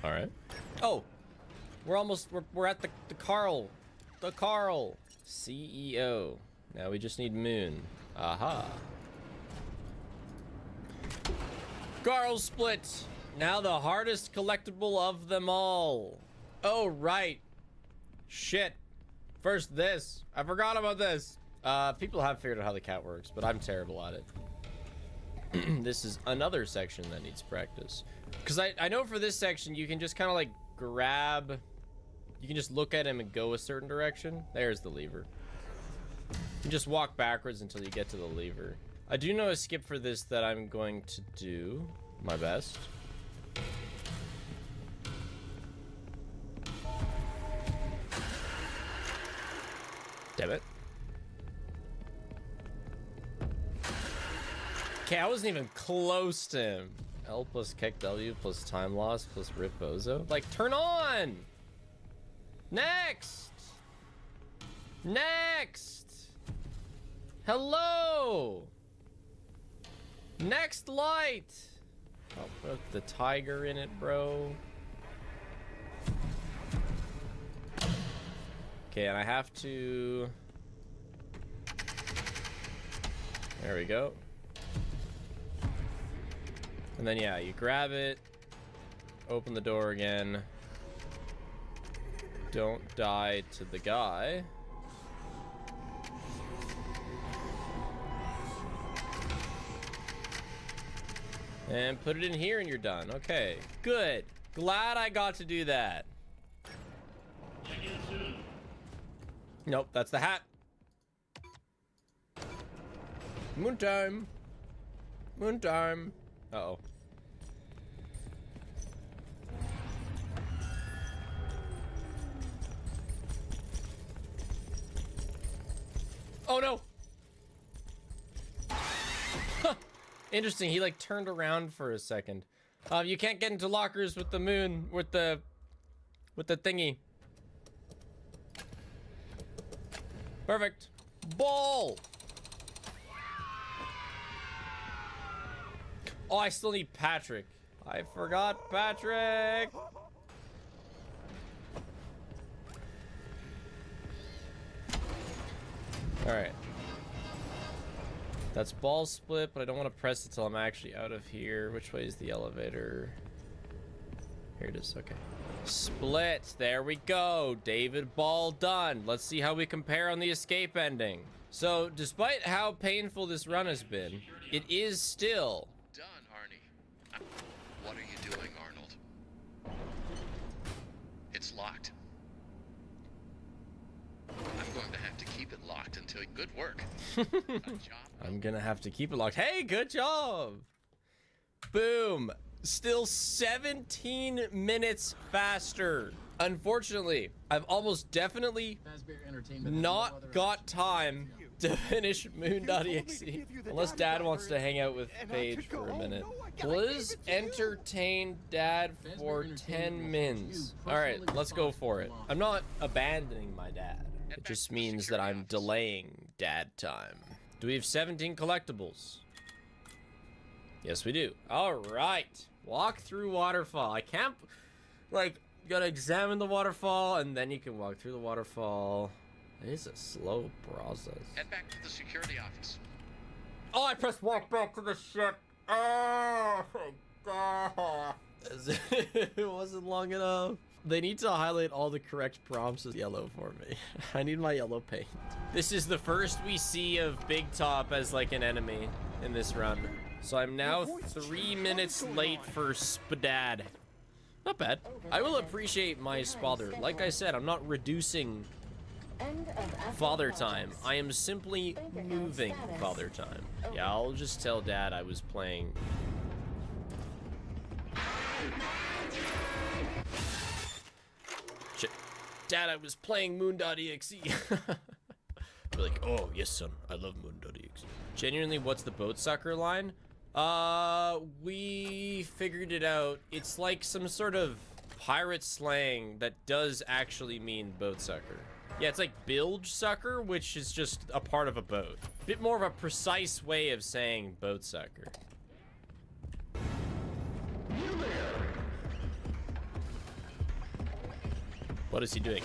All right. Oh, we're at the Carl CEO. Now we just need Moon. Aha. Carl split. Now the hardest collectible of them all. Oh right. Shit. First this. I forgot about this. People have figured out how the cat works, but I'm terrible at it. This is another section that needs practice. Because I know for this section, you can just kind of like grab, you can just look at him and go a certain direction. There's the lever. You just walk backwards until you get to the lever. I do know a skip for this that I'm going to do my best. Damn it. Okay, I wasn't even close to him. L plus kick W plus time loss plus rip bozo. Like, turn on! Next! Next! Hello! Next light! I'll put the tiger in it, bro. Okay, and I have to... There we go. And then, yeah, you grab it, open the door again. Don't die to the guy. And put it in here and you're done. Okay, good. Glad I got to do that. Nope, that's the hat. Moon time. Moon time. Uh-oh. Oh no! Huh. Interesting, he like turned around for a second. You can't get into lockers with the moon, with the thingy. Perfect. Ball! Oh, I still need Patrick. I forgot Patrick! Alright. That's ball split, but I don't want to press it till I'm actually out of here. Which way is the elevator? Here it is, okay. Split, there we go. David Ball done. Let's see how we compare on the escape ending. So, despite how painful this run has been, it is still... Done, Arnie. What are you doing, Arnold? It's locked. I'm going to have to keep it locked until good work. I'm gonna have to keep it locked. Hey, good job! Boom! Still 17 minutes faster. Unfortunately, I've almost definitely not got time to finish Moon.exe. Unless Dad wants to hang out with Paige for a minute. Please entertain Dad for 10 mins. Alright, let's go for it. I'm not abandoning my dad. It just means that I'm delaying dad time. Do we have 17 collectibles? Yes, we do. All right. Walk through waterfall. I can't, like, you gotta examine the waterfall and then you can walk through the waterfall. It is a slow process. Head back to the security office. Oh, I pressed walk back to the ship. Oh, thank God. It wasn't long enough. They need to highlight all the correct prompts as yellow for me. I need my yellow paint. This is the first we see of Big Top as like an enemy in this run. So I'm now 3 minutes late for Spadad. Not bad. I will appreciate my father. Like I said, I'm not reducing father time. I am simply moving father time. Yeah, I'll just tell Dad I was playing. Shit. Dad, I was playing Moon.exe. Be like, oh, yes, son. I love Moon.exe. Genuinely, what's the boat sucker line? We figured it out. It's like some sort of pirate slang that does actually mean boat sucker. Yeah, it's like bilge sucker, which is just a part of a boat. Bit more of a precise way of saying boat sucker. What is he doing?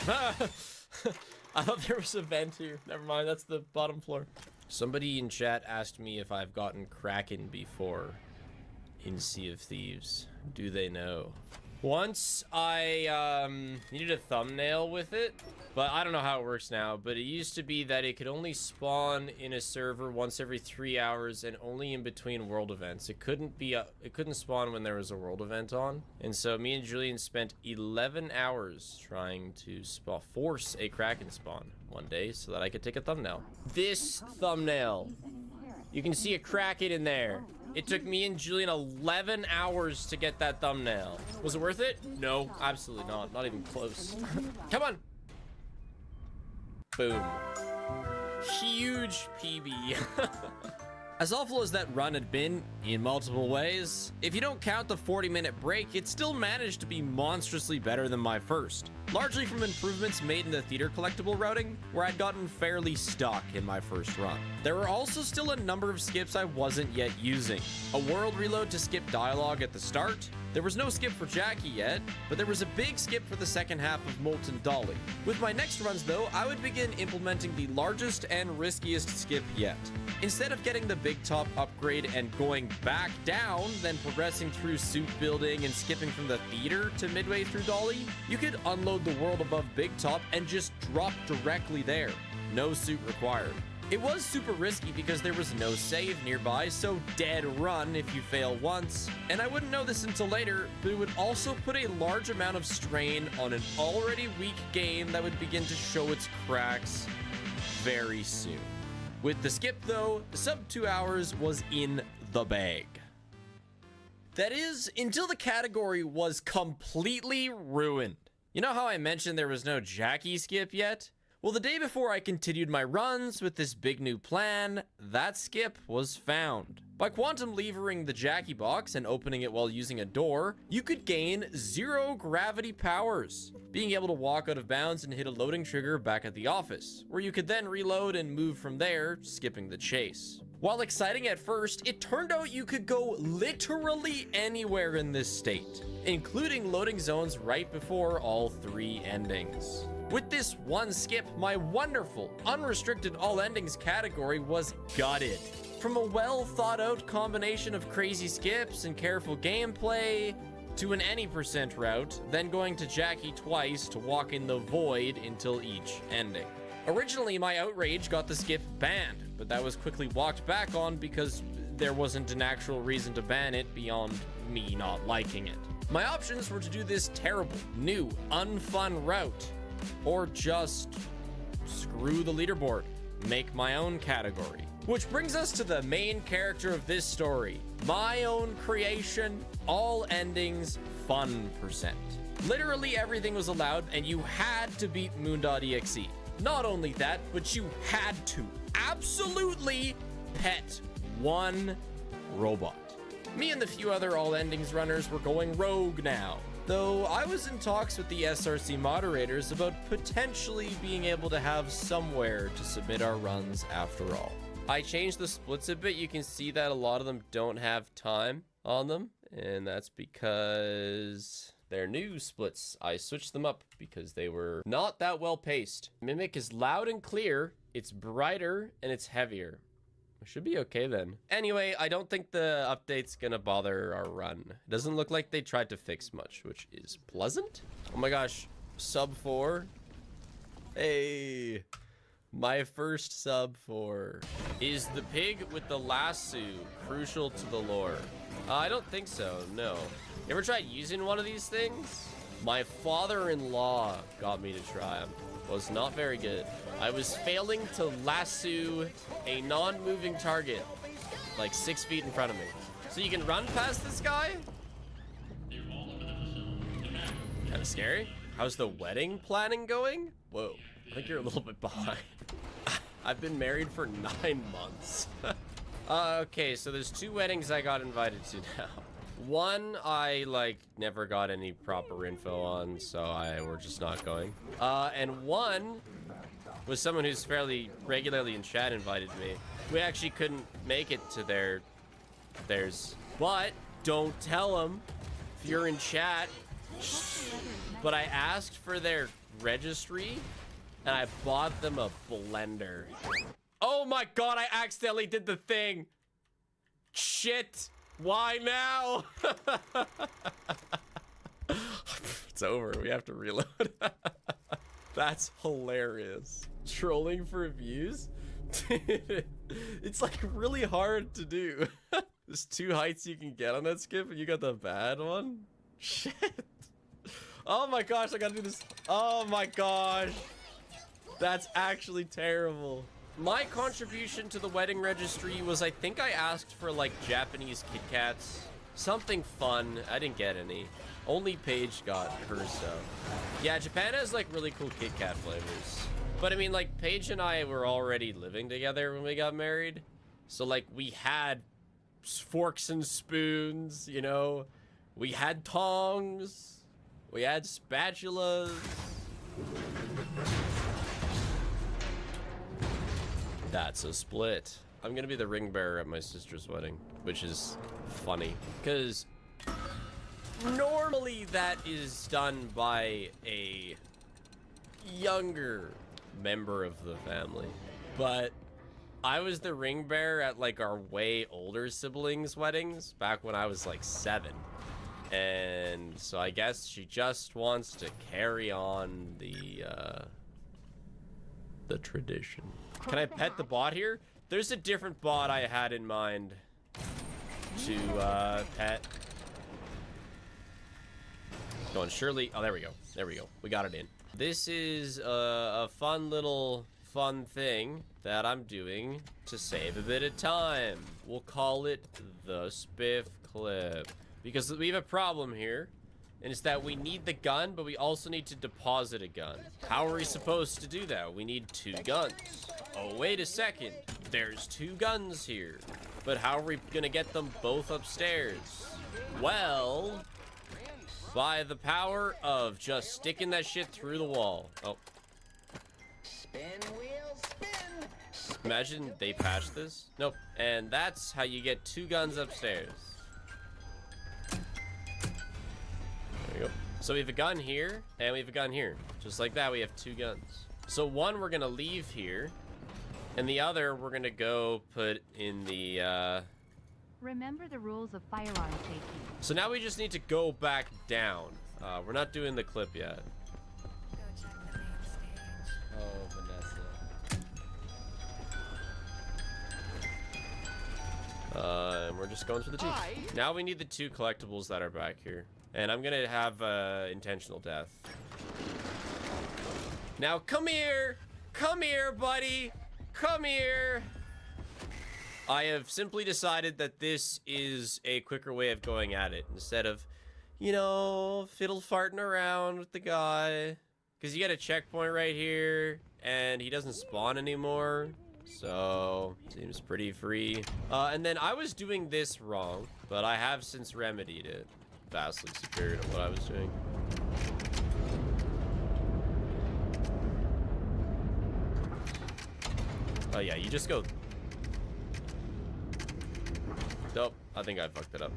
I thought there was a vent here. Never mind, that's the bottom floor. Somebody in chat asked me if I've gotten Kraken before in Sea of Thieves. Do they know? Once I needed a thumbnail with it, but I don't know how it works now, but it used to be that it could only spawn in a server once every 3 hours and only in between world events. It couldn't be it couldn't spawn when there was a world event on. And so me and Julian spent 11 hours trying to force a Kraken spawn one day so that I could take a thumbnail. This thumbnail. You can see a Kraken in there. It took me and Julian 11 hours to get that thumbnail. Was it worth it? No, absolutely not. Not even close. Come on. Boom. Huge PB. As awful as that run had been in multiple ways, if you don't count the 40-minute break, it still managed to be monstrously better than my first. Largely from improvements made in the theater collectible routing, where I'd gotten fairly stuck in my first run. There were also still a number of skips I wasn't yet using. A world reload to skip dialogue at the start. There was no skip for Jackie yet, but there was a big skip for the second half of Molten Dolly. With my next runs though, I would begin implementing the largest and riskiest skip yet. Instead of getting the Big Top upgrade and going back down, then progressing through suit building and skipping from the theater to midway through Dolly, you could unload the world above Big Top and just drop directly there. No suit required. It was super risky because there was no save nearby, so dead run if you fail once. And I wouldn't know this until later, but it would also put a large amount of strain on an already weak game that would begin to show its cracks very soon. With the skip though, sub 2 hours was in the bag. That is, until the category was completely ruined. You know how I mentioned there was no Jackie skip yet? Well, the day before I continued my runs with this big new plan, that skip was found. By quantum levering the Jackie box and opening it while using a door, you could gain 0 gravity powers, being able to walk out of bounds and hit a loading trigger back at the office, where you could then reload and move from there, skipping the chase. While exciting at first, it turned out you could go literally anywhere in this state, including loading zones right before all 3 endings. With this one skip, my wonderful, unrestricted all endings category was gutted. From a well thought out combination of crazy skips and careful gameplay, to an any % route, then going to Jackie twice to walk in the void until each ending. Originally, my outrage got the skip banned, but that was quickly walked back on because there wasn't an actual reason to ban it beyond me not liking it. My options were to do this terrible, new, unfun route, or just screw the leaderboard, make my own category. Which brings us to the main character of this story. My own creation, all endings, fun %. Literally everything was allowed and you had to beat Moon.exe. Not only that, but you had to absolutely pet one robot. Me and the few other all endings runners were going rogue now. Though I was in talks with the SRC moderators about potentially being able to have somewhere to submit our runs after all. I changed the splits a bit. You can see that a lot of them don't have time on them, and that's because they're new splits. I switched them up because they were not that well paced. Mimic is loud and clear, it's brighter, and it's heavier. It should be okay then. Anyway, I don't think the update's gonna bother our run. It doesn't look like they tried to fix much, which is pleasant. Oh my gosh, sub 4. Hey, my first sub 4. Is the pig with the lasso crucial to the lore? I don't think so, no. You ever tried using one of these things? My father-in-law got me to try them. Was not very good. I was failing to lasso a non-moving target like 6 feet in front of me. So you can run past this guy? Kind of scary. How's the wedding planning going? Whoa, I think you're a little bit behind. I've been married for 9 months. Okay, so there's 2 weddings I got invited to now. One I never got any proper info on, so we're just not going. And one was someone who's fairly regularly in chat invited me. We actually couldn't make it to theirs. But don't tell them if you're in chat. But I asked for their registry and I bought them a blender. Oh my god, I accidentally did the thing. Shit. Why now? It's over. We have to reload. That's hilarious. Trolling for views? It's really hard to do. There's 2 heights you can get on that skip and you got the bad one? Shit. Oh my gosh, I gotta do this. Oh my gosh. That's actually terrible. My contribution to the wedding registry was I think I asked for Japanese Kit Kats. Something fun. I didn't get any. Only Paige got her stuff. Yeah, Japan has really cool Kit Kat flavors. But I mean Paige and I were already living together when we got married. So we had forks and spoons, you know. We had tongs. We had spatulas. That's a split. I'm gonna be the ring bearer at my sister's wedding, which is funny because normally that is done by a younger member of the family, but I was the ring bearer at our way older siblings' weddings back when I was 7, and so I guess she just wants to carry on the tradition. Can I pet the bot here? There's a different bot I had in mind to pet. Go on, Shirley. Oh, there we go. There we go. We got it in. This is a fun little fun thing that I'm doing to save a bit of time. We'll call it the spiff clip. Because we have a problem here, and it's that we need the gun, but we also need to deposit a gun. How are we supposed to do that? We need 2 guns. Oh, wait a second. There's 2 guns here. But how are we gonna get them both upstairs? Well, by the power of just sticking that shit through the wall. Oh. Spin wheel, spin. Imagine they patched this. Nope. And that's how you get 2 guns upstairs. There we go. So we have a gun here, and we have a gun here. Just like that, we have 2 guns. So one we're gonna leave here, and the other we're gonna go put in the, Remember the rules of firearm safety. So now we just need to go back down. We're not doing the clip yet. Oh, Vanessa. And we're just going through the Jeep. Now we need the 2 collectibles that are back here. And I'm gonna have intentional death. Now come here! Come here, buddy! Come here! I have simply decided that this is a quicker way of going at it. Instead of, you know, fiddle-farting around with the guy. Because you get a checkpoint right here, and he doesn't spawn anymore. So, seems pretty free. And then I was doing this wrong, but I have since remedied it. Vastly superior to what I was doing. Oh yeah, you just go. Nope, I think I fucked it up.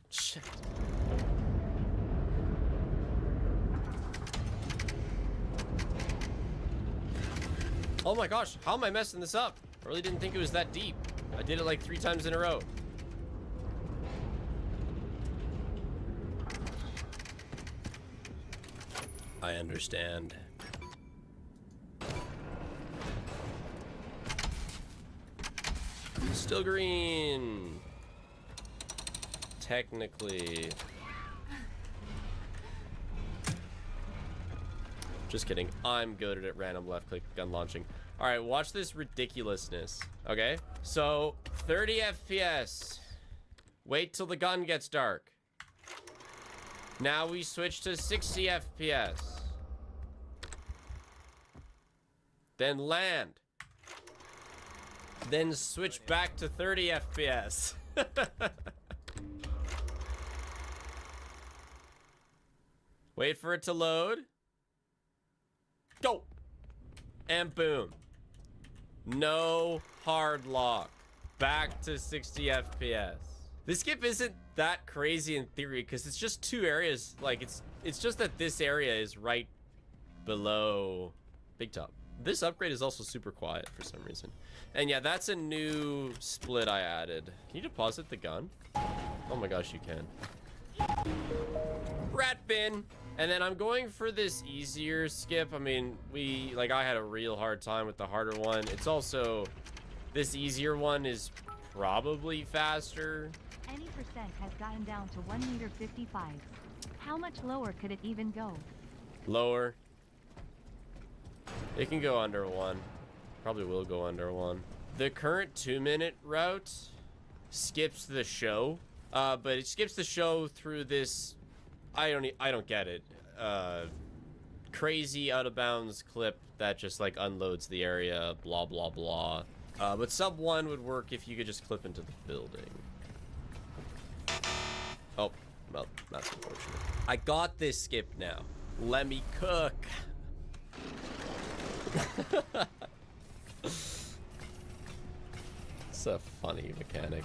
Shit. Oh my gosh, how am I messing this up? I really didn't think it was that deep. I did it like 3 times in a row. I understand. Still green. Technically. Just kidding. I'm good at random left click gun launching. All right, watch this ridiculousness. Okay, so 30 FPS. Wait till the gun gets dark. Now we switch to 60 FPS. Then land. Then switch back to 30 FPS. Wait for it to load. Go. And boom. No hard lock. Back to 60 FPS. This skip isn't that crazy in theory because it's just 2 areas. Like it's just that this area is right below Big Top. This upgrade is also super quiet for some reason. And yeah, that's a new split I added. Can you deposit the gun? Oh my gosh, you can. Rat bin. And then I'm going for this easier skip. I mean, I had a real hard time with the harder one. It's also, this easier one is probably faster. Any percent has gotten down to 1.55 meters. How much lower could it even go? Lower. It can go under 1. Probably will go under 1. The current 2-minute route skips the show, but it skips the show through this. I don't get it. Crazy out of bounds clip that just like unloads the area. Blah blah blah. But sub 1 would work if you could just clip into the building. Oh, well, that's unfortunate. I got this skip now. Let me cook. It's a funny mechanic.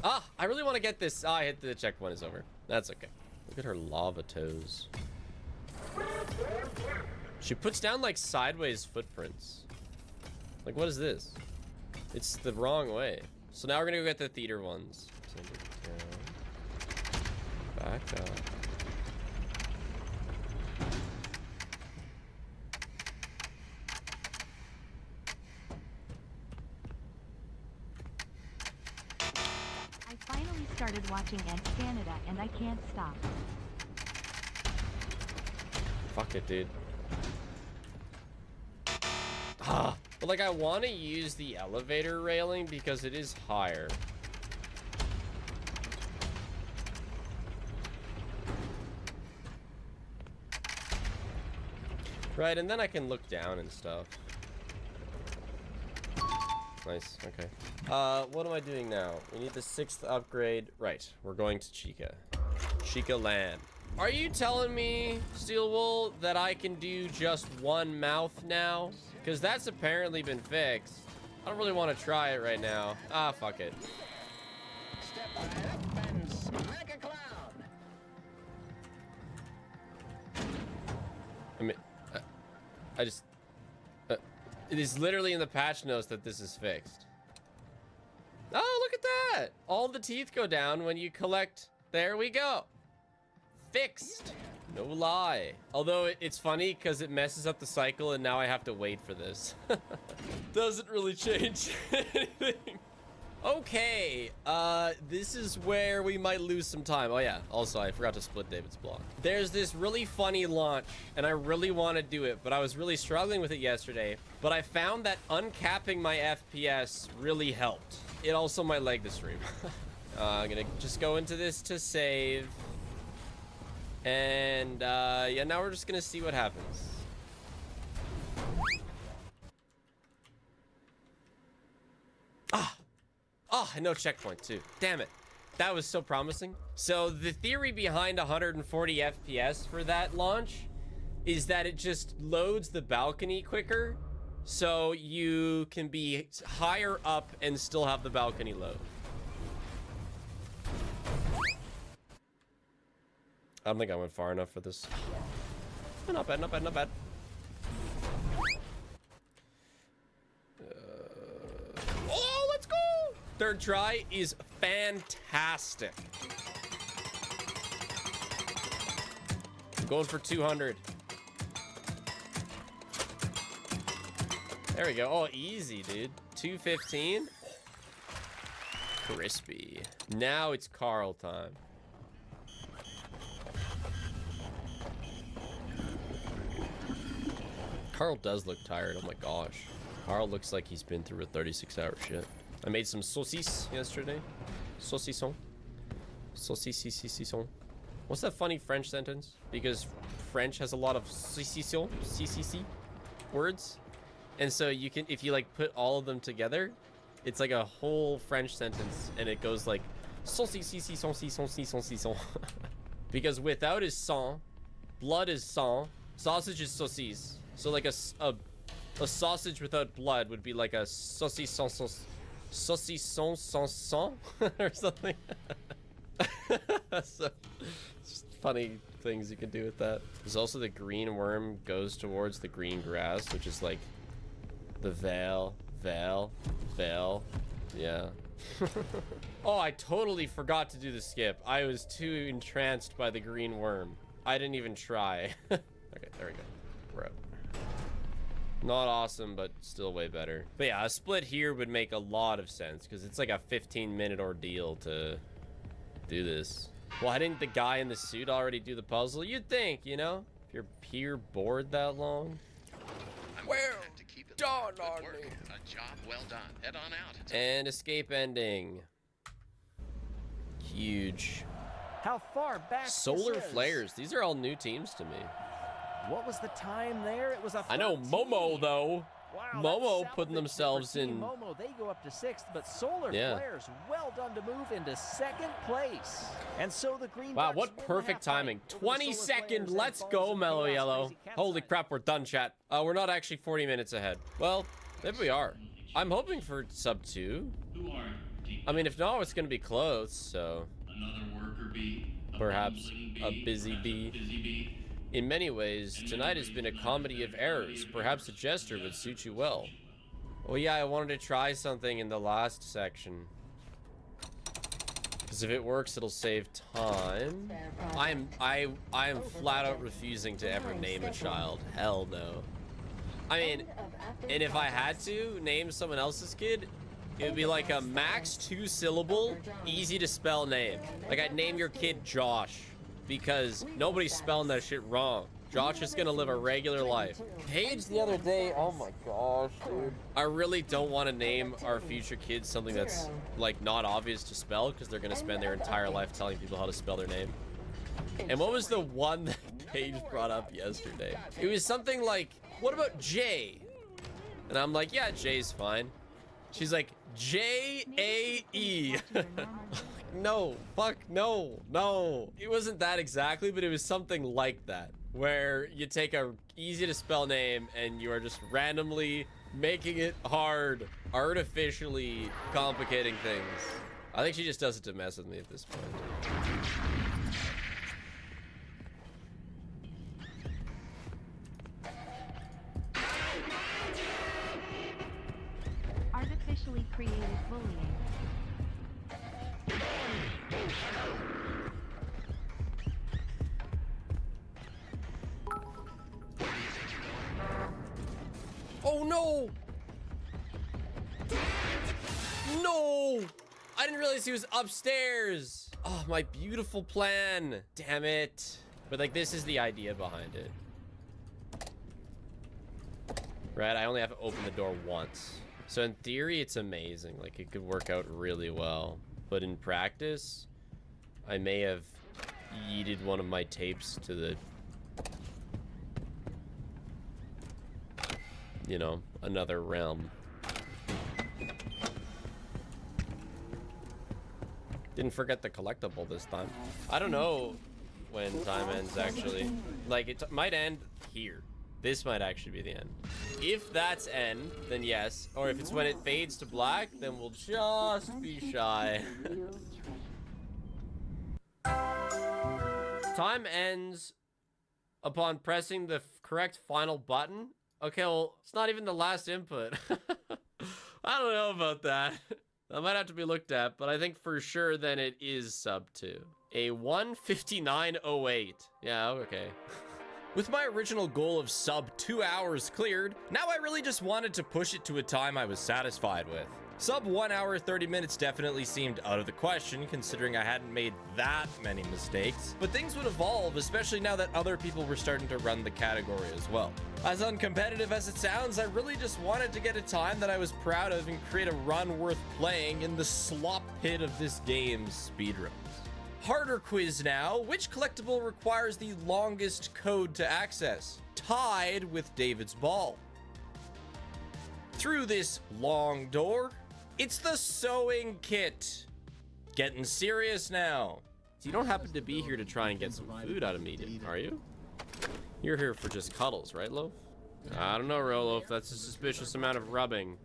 Ah, I really want to get this. Ah, I hit the checkpoint is over. That's okay. Look at her lava toes. She puts down like sideways footprints. Like, what is this? It's the wrong way. So now we're gonna go get the theater ones. Send it down. Back up. I finally started watching Ant Canada and I can't stop. Fuck it, dude. Ah, but like I want to use the elevator railing because it is higher. Right, and then I can look down and stuff. Nice, okay. What am I doing now? We need the 6th upgrade. Right, we're going to Chica. Chica Land. Are you telling me, Steel Wool, that I can do just one mouth now? Because that's apparently been fixed. I don't really want to try it right now. Ah, fuck it. Step right up and smack a cloud. I mean, I just... it is literally in the patch notes that this is fixed. Oh, look at that! All the teeth go down when you collect... There we go. Fixed. No lie. Although it's funny because it messes up the cycle and now I have to wait for this. Doesn't really change anything. Okay, this is where we might lose some time. Oh yeah, also I forgot to split David's block. There's this really funny launch and I really want to do it, but I was really struggling with it yesterday. But I found that uncapping my FPS really helped. It also might lag the stream. I'm gonna just go into this to save. And yeah, now we're just gonna see what happens. Oh, and no checkpoint too. Damn it. That was so promising. So the theory behind 140 FPS for that launch is that it just loads the balcony quicker. So you can be higher up and still have the balcony load. I don't think I went far enough for this. Not bad, not bad, not bad. Oh, let's go! Third try is fantastic. I'm going for 200. There we go. Oh, easy, dude. 215. Crispy. Now it's Carl time. Carl does look tired. Oh my gosh. Carl looks like he's been through a 36-hour shit. I made some saucisses yesterday. Saucisson. Saucisson. What's that funny French sentence? Because French has a lot of saucisson, CCC words. And so you can, if you like put all of them together, it's like a whole French sentence and it goes like saucisson. Because without is sang, blood is sang, sausage is saucisse. So like a sausage without blood would be like a saucisson or something. So just funny things you can do with that. There's also the green worm goes towards the green grass, which is like the veil. Yeah. Oh, I totally forgot to do the skip. I was too entranced by the green worm. I didn't even try. Okay, there we go. We're up. Not awesome, but still way better. But yeah, a split here would make a lot of sense because it's like a 15-minute ordeal to do this. Why didn't the guy in the suit already do the puzzle? You'd think, you know, if you're here bored that long. Well done on me. A job well done. Head on out. And escape ending. Huge. How far back? Solar flares. These are all new teams to me. What was the time there? It was a 13. I know Momo though. Wow, Momo putting themselves in. Momo, they go up to 6th, but Solar Flares well done to move into 2nd place. And so the Green Wow, Ducks what win perfect the half timing. fight. 20 second. Let's go, Mellow Yellow. Holy crap, we're done, chat. We're not actually 40 minutes ahead. Well, maybe we are. I'm hoping for sub 2. I mean, if not, it's gonna be close. So another worker bee, perhaps a busy bee. In many ways, tonight has been a comedy of errors. Perhaps a jester would suit you well. Oh yeah, I wanted to try something in the last section. Because if it works, it'll save time. I am flat out refusing to ever name a child. Hell no. I mean, and if I had to name someone else's kid, it would be like a max 2-syllable, easy to spell name. Like I'd name your kid Josh. Because nobody's spelling that shit wrong. Josh is gonna live a regular life. Paige the other day, oh my gosh, dude. I really don't want to name our future kids something that's like not obvious to spell because they're gonna spend their entire life telling people how to spell their name. And what was the one that Paige brought up yesterday? It was something like, what about Jay? And I'm like, yeah, Jay's fine. She's like, J-A-E. No, fuck, no, no. It wasn't that exactly, but it was something like that, where you take a easy to spell name and you are just randomly making it hard, artificially complicating things. I think she just does it to mess with me at this point. Artificially created bullying. Oh no! No! I didn't realize he was upstairs. Oh, my beautiful plan. Damn it. But like, this is the idea behind it. Right, I only have to open the door once. So in theory, it's amazing. Like, it could work out really well. But in practice, I may have yeeted one of my tapes to the, you know, another realm. Didn't forget the collectible this time. I don't know when time ends, actually. Like, it might end here. This might actually be the end. If that's end, then yes. Or if it's when it fades to black, then we'll just be shy. Time ends upon pressing the correct final button. Okay, well, it's not even the last input. I don't know about that. That might have to be looked at, but I think for sure then it is sub 2. A 1:59:08. Yeah, okay. With my original goal of sub 2 hours cleared, now I really just wanted to push it to a time I was satisfied with. Sub 1 hour 30 minutes definitely seemed out of the question, considering I hadn't made that many mistakes, but things would evolve, especially now that other people were starting to run the category as well. As uncompetitive as it sounds, I really just wanted to get a time that I was proud of and create a run worth playing in the slop pit of this game's speedruns. Harder quiz now. Which collectible requires the longest code to access? Tied with David's ball. Through this long door, it's the sewing kit. Getting serious now. So you don't happen to be here to try and get some food out of me, are you? You're here for just cuddles, right, Loaf? I don't know, Roloaf. That's a suspicious amount of rubbing.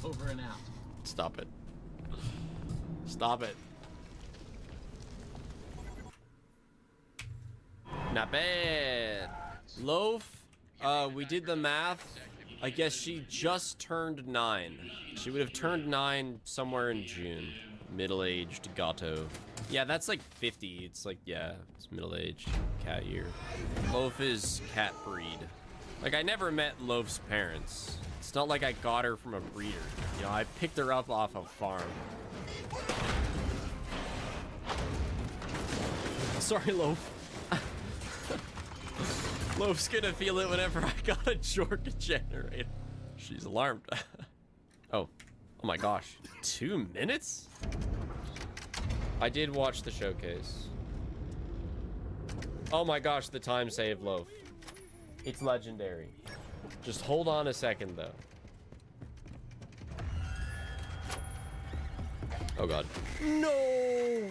Over and out. Stop it. Stop it. Not bad. Loaf, we did the math. I guess she just turned 9. She would have turned 9 somewhere in June. Middle-aged gato. Yeah, that's like 50. It's like, yeah, it's middle-aged cat year. Loaf is cat breed. Like, I never met Loaf's parents. It's not like I got her from a breeder. You know, I picked her up off a farm. Sorry, Loaf. Loaf's gonna feel it whenever I got a Jorka generator. She's alarmed. Oh my gosh. 2 minutes? I did watch the showcase. Oh my gosh, the time save, Loaf. It's legendary. Just hold on a second, though. Oh god. No!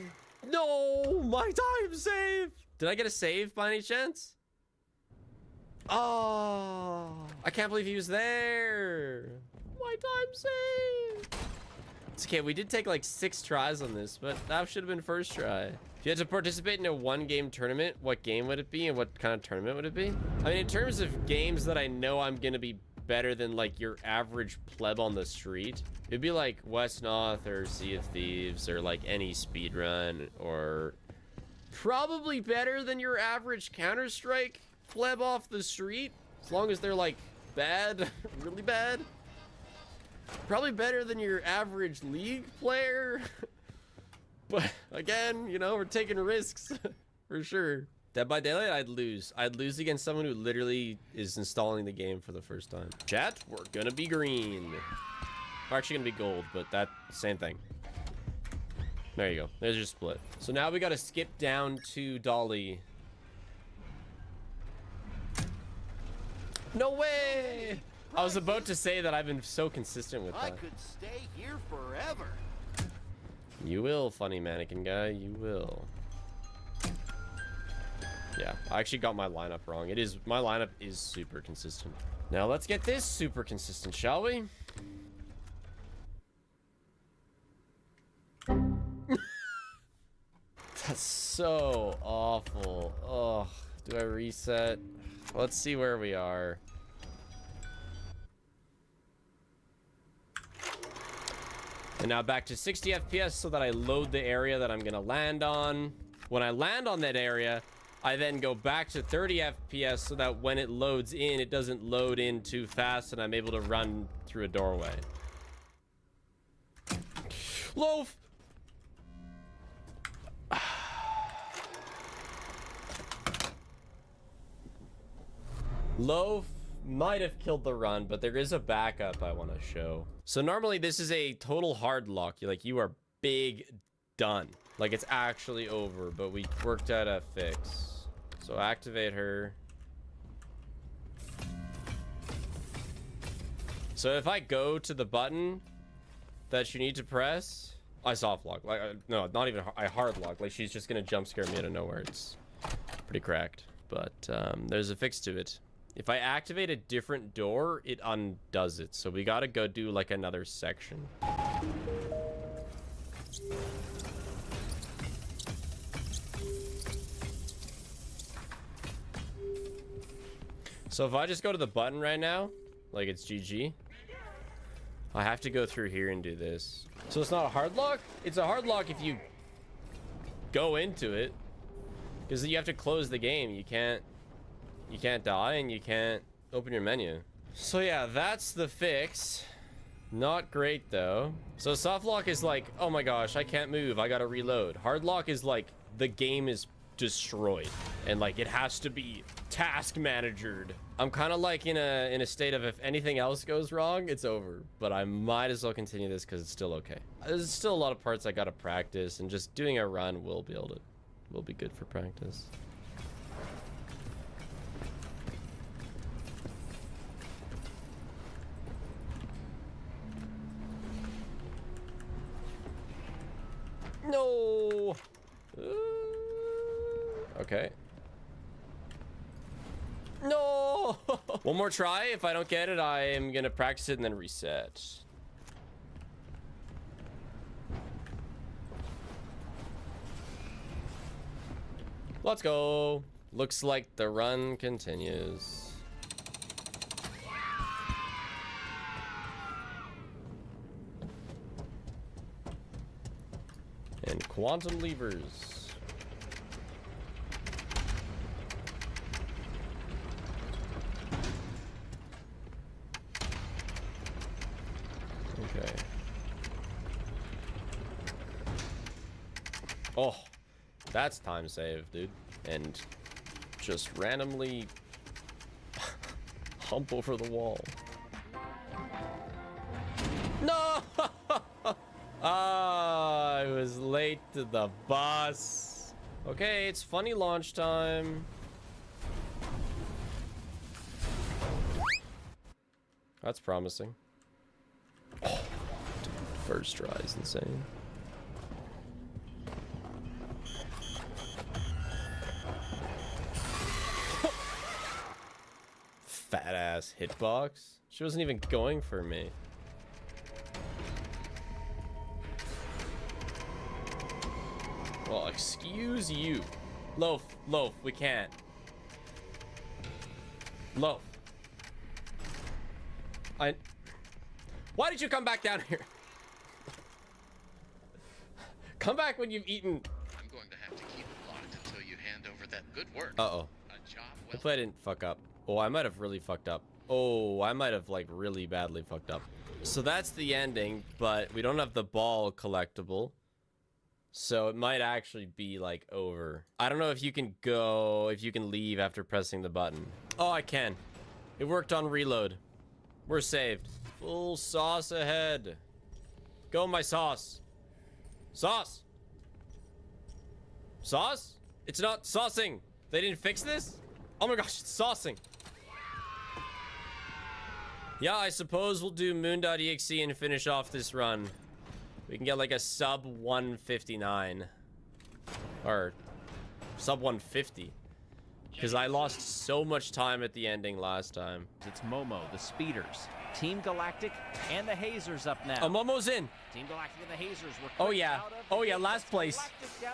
No! My time save! Did I get a save by any chance? Oh, I can't believe he was there. My time save. It's okay, we did take like 6 tries on this, but that should have been first try. If you had to participate in a 1-game tournament, what game would it be and what kind of tournament would it be? I mean, in terms of games that I know I'm gonna be better than like your average pleb on the street, it'd be like West North or Sea of Thieves or like any speedrun, or probably better than your average Counter-Strike pleb off the street, as long as they're like bad, really bad. Probably better than your average League player. But again, you know, we're taking risks for sure. Dead by Daylight, I'd lose. I'd lose against someone who literally is installing the game for the first time. Chat, we're gonna be green. We're actually gonna be gold, but that same thing. There you go. There's your split. So now we gotta skip down to Dolly. No way! I was about to say that I've been so consistent with that. I could stay here forever. You will, funny mannequin guy. You will. Yeah, I actually got my lineup wrong. My lineup is super consistent. Now let's get this super consistent, shall we? That's so awful. Oh, do I reset? Let's see where we are. And now back to 60 FPS so that I load the area that I'm gonna land on. When I land on that area, I then go back to 30 FPS so that when it loads in, it doesn't load in too fast and I'm able to run through a doorway. Loaf! Loaf might have killed the run, but there is a backup I want to show. So normally this is a total hard lock. You are big done. Like it's actually over, but we worked out a fix. So activate her. So if I go to the button that you need to press, I soft lock. Like no, not even I hard lock. Like she's just gonna jump scare me out of nowhere. It's pretty cracked, but there's a fix to it. If I activate a different door, it undoes it. So we gotta go do like another section. So if I just go to the button right now, like it's GG, I have to go through here and do this. So it's not a hard lock? It's a hard lock if you go into it, because you have to close the game. You can't die and you can't open your menu. So yeah, that's the fix. Not great though. So soft lock is like, oh my gosh, I can't move, I gotta reload. Hard lock is like the game is destroyed and like it has to be task managered. I'm kind of like in a state of if anything else goes wrong, it's over, but I might as well continue this because it's still okay. There's still a lot of parts I gotta practice, and just doing a run will be good for practice. No. Okay. No. One more try. If I don't get it, I am gonna practice it and then reset. Let's go. Looks like the run continues. And quantum levers. Okay. Oh, that's time save, dude. And just randomly hump over the wall. No! Ah, I was late to the bus. Okay, it's funny launch time. That's promising. Oh, dude, first try is insane. Fat ass hitbox. She wasn't even going for me. Well, excuse you. Loaf, we can't. Loaf. Why did you come back down here? Come back when you've eaten. I'm going to have to keep it locked until you hand over that good work. Uh-oh. A job well Hopefully I didn't fuck up. Oh, I might have really fucked up. Oh, I might have like really badly fucked up. So that's the ending, but we don't have the ball collectible. So it might actually be like over. I don't know if you can leave after pressing the button. Oh, I can. It worked on reload. We're saved. Full sauce ahead. Go, my sauce. Sauce. Sauce? It's not saucing. They didn't fix this? Oh my gosh, it's saucing. Yeah, I suppose we'll do moon.exe and finish off this run. We can get like a sub 159. Or sub 150. Because I lost so much time at the ending last time. It's Momo, the Speeders, Team Galactic, and the Hazers up now. Oh, Momo's in. Team Galactic and the Hazers were oh yeah. Oh yeah, last place.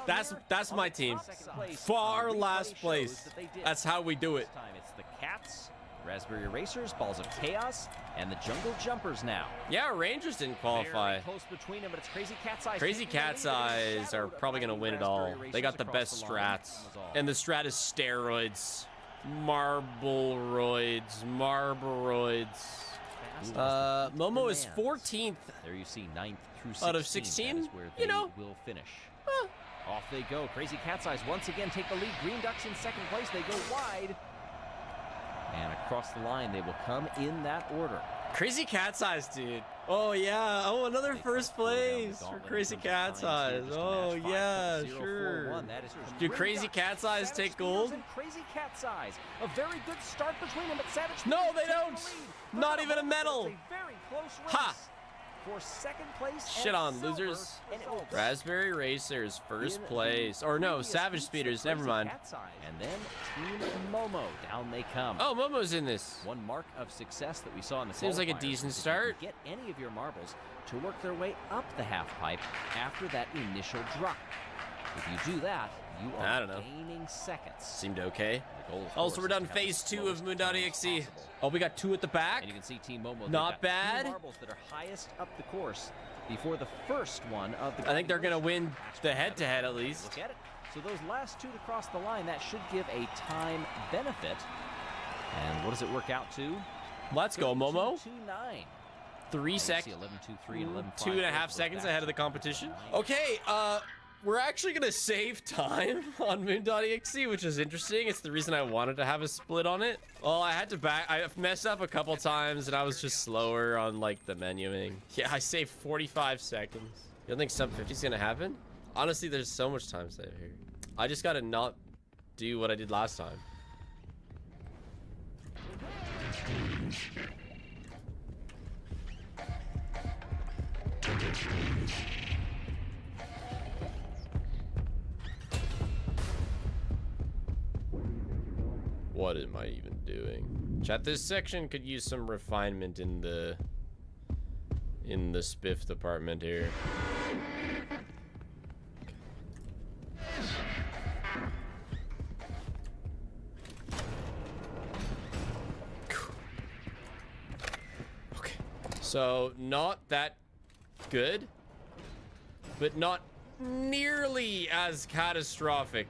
That's my team. Far last place. That's how we do it. It's the Cats, Raspberry Racers, Balls of Chaos, and the Jungle Jumpers now. Yeah, Rangers didn't qualify. Very close between them, but it's Crazy Cat's Eyes. Crazy Cat's Eyes are probably going to win it all. They got the best strats. And the strat is steroids. Marbleroids. Momo is 14th. There you see 9th through 16. Out of 16? You know. Will finish. Off they go. Crazy Cat's Eyes once again take the lead. Green Ducks in second place. They go wide. And across the line, they will come in that order. Crazy Cat's Eyes, dude. Oh, yeah. Oh, another first place for Crazy Cat's Eyes. Oh, yeah, sure. Do Crazy Cat's Eyes take gold? Crazy Cat's Eyes. A very good start between them, but Savage... No, they don't. Not even a medal. Very close race. Ha! For second place. Shit on, losers. Raspberry Racers, first place. Or no, Savage Speeders, never mind. And then Team Momo, down they come. Oh, Momo's in this. One mark of success that we saw in the seems like a decent start. Get any of your marbles to work their way up the half pipe after that initial drop. If you do that, you are gaining seconds. Seemed okay. Also, we're done phase 2 of moon.exe. Oh, we got 2 at the back. And you can see Team Momo. Not bad. 2 marbles that are highest up the course before the first one of the. I think they're gonna win the head-to-head at least. Look at it. So those last 2 to cross the line, that should give a time benefit. And what does it work out to? Let's go, Momo. 2-9. 3 seconds. 11-2-3 and 11-5. 2.5 seconds ahead of the competition. Okay, we're actually gonna save time on moon.exe, which is interesting. It's the reason I wanted to have a split on it. Well, I messed up a couple times and I was just slower on like the menuing. Yeah, I saved 45 seconds. You don't think sub 50 is gonna happen? Honestly, there's so much time saved here. I just gotta not do what I did last time. What am I even doing? Chat, this section could use some refinement in the spiff department here. Okay. So, not that good, but not nearly as catastrophic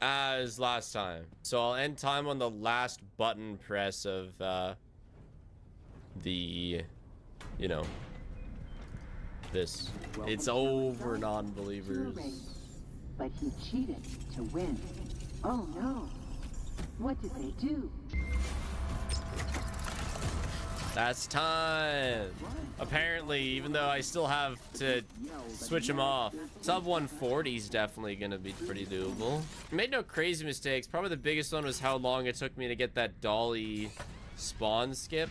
as last time. So I'll end time on the last button press of the, you know, this. It's over, non-believers. But he cheated to win. Oh no. What did they do? That's time. Apparently, even though I still have to switch them off. Sub 140 is definitely going to be pretty doable. I made no crazy mistakes. Probably the biggest one was how long it took me to get that dolly spawn skip.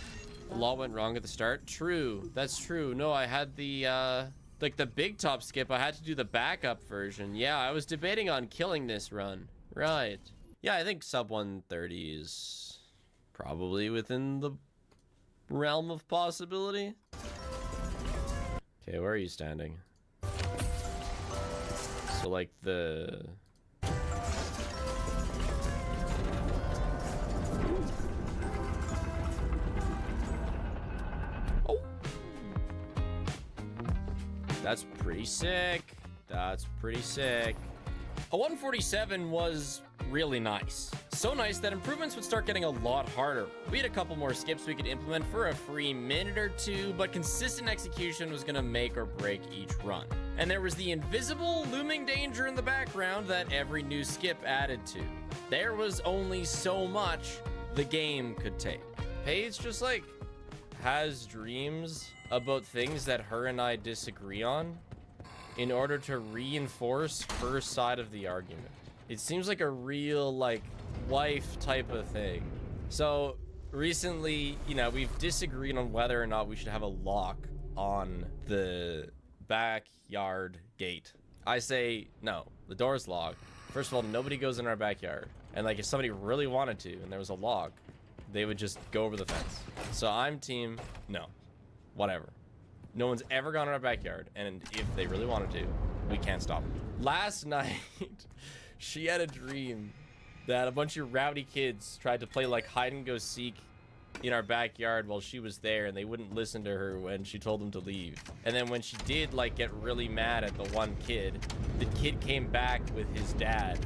A lot went wrong at the start. True. That's true. No, I had the, like the big top skip. I had to do the backup version. Yeah, I was debating on killing this run. Right. Yeah, I think sub 130 is probably within the realm of possibility. Okay, where are you standing? So like the... Oh! That's pretty sick. That's pretty sick. A 147 was really nice. So nice that improvements would start getting a lot harder. We had a couple more skips we could implement for a free minute or two, but consistent execution was gonna make or break each run. And there was the invisible looming danger in the background that every new skip added to. There was only so much the game could take. Paige just like has dreams about things that her and I disagree on in order to reinforce her side of the argument. It seems like a real like wife type of thing. So recently, you know, we've disagreed on whether or not we should have a lock on the backyard gate. I say no, the door's locked. First of all, nobody goes in our backyard. And like if somebody really wanted to and there was a lock, they would just go over the fence. So I'm team no, whatever. No one's ever gone in our backyard, and if they really wanted to, we can't stop them. Last night, she had a dream that a bunch of rowdy kids tried to play like hide and go seek in our backyard while she was there, and they wouldn't listen to her when she told them to leave. And then when she did like get really mad at the one kid, the kid came back with his dad.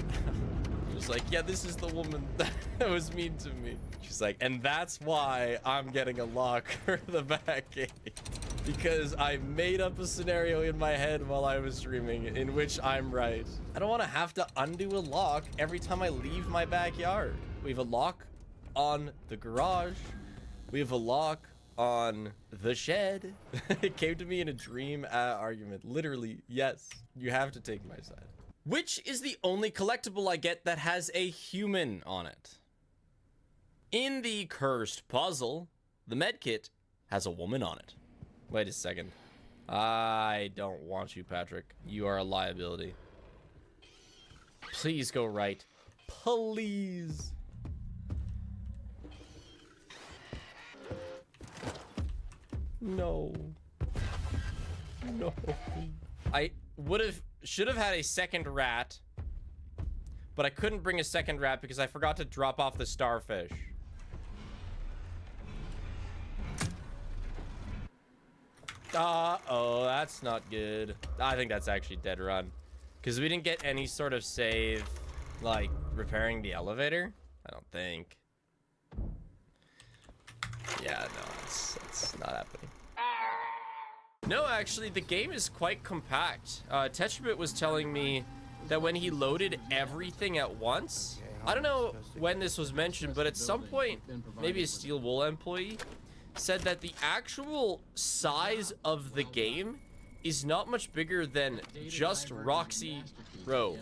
He was like, yeah, this is the woman that was mean to me. She's like, and that's why I'm getting a lock for the back gate. Because I made up a scenario in my head while I was streaming in which I'm right. I don't want to have to undo a lock every time I leave my backyard. We have a lock on the garage. We have a lock on the shed. It came to me in a dream argument. Literally, yes, you have to take my side. Which is the only collectible I get that has a human on it? In the cursed puzzle, the medkit has a woman on it. Wait a second. I don't want you, Patrick. You are a liability. Please go right. Please. No. No. I should have had a second rat, but I couldn't bring a second rat because I forgot to drop off the starfish. Oh, that's not good. I think that's actually dead run. Because we didn't get any sort of save, like, repairing the elevator? I don't think. Yeah, no, that's not happening. No, actually, the game is quite compact. Tetrabit was telling me that when he loaded everything at once, I don't know when this was mentioned, but at some point, maybe a Steel Wool employee said that the actual size of the game is not much bigger than just Roxy Row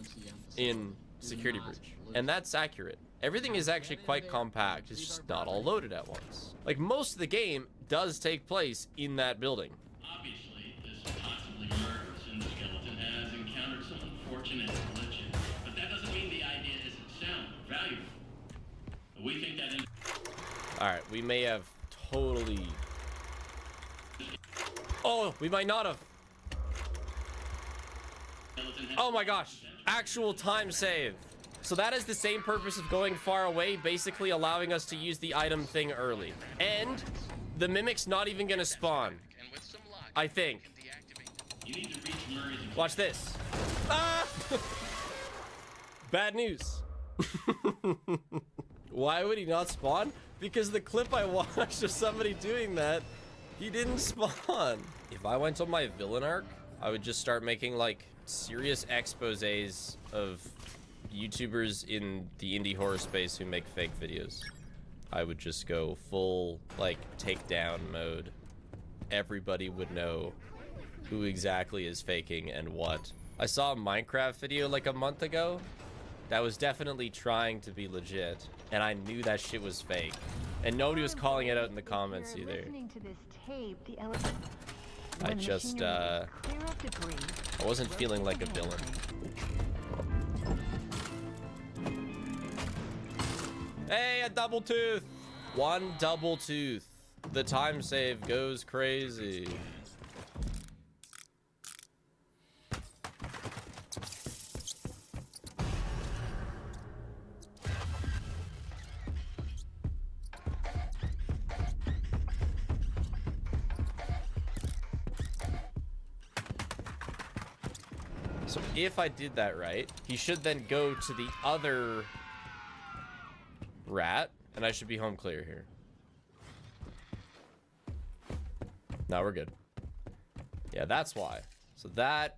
in Security Breach. And that's accurate. Everything is actually quite compact. It's just not all loaded at once. Like, most of the game does take place in that building. Obviously, this is possibly murderous, and the skeleton has encountered some unfortunate glitches. But that doesn't mean the idea isn't sound or valuable. We think that... Alright, we may have totally... Oh, we might not have. Oh my gosh. Actual time save. So that is the same purpose of going far away, basically allowing us to use the item thing early. And the mimic's not even gonna spawn. I think. Watch this. Ah! Bad news. Why would he not spawn? Because the clip I watched of somebody doing that, he didn't spawn. If I went on my villain arc, I would just start making like serious exposés of YouTubers in the indie horror space who make fake videos. I would just go full like takedown mode. Everybody would know who exactly is faking and what. I saw a Minecraft video like a month ago that was definitely trying to be legit, and I knew that shit was fake. And nobody was calling it out in the comments either. I just, I wasn't feeling like a villain. Hey, a double tooth! One double tooth. The time save goes crazy. So if I did that right, he should then go to the other rat, and I should be home clear here. No, we're good. Yeah, that's why. So that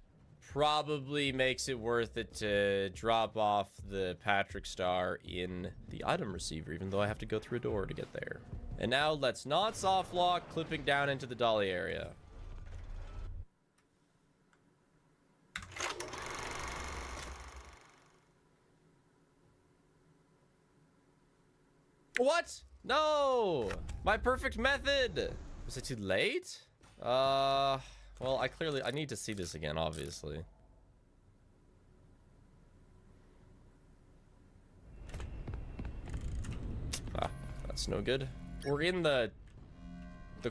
probably makes it worth it to drop off the Patrick Star in the item receiver, even though I have to go through a door to get there. And now let's not soft lock, clipping down into the dolly area. What? No! My perfect method! Was it too late? Well, I need to see this again, obviously. Ah, that's no good. We're in the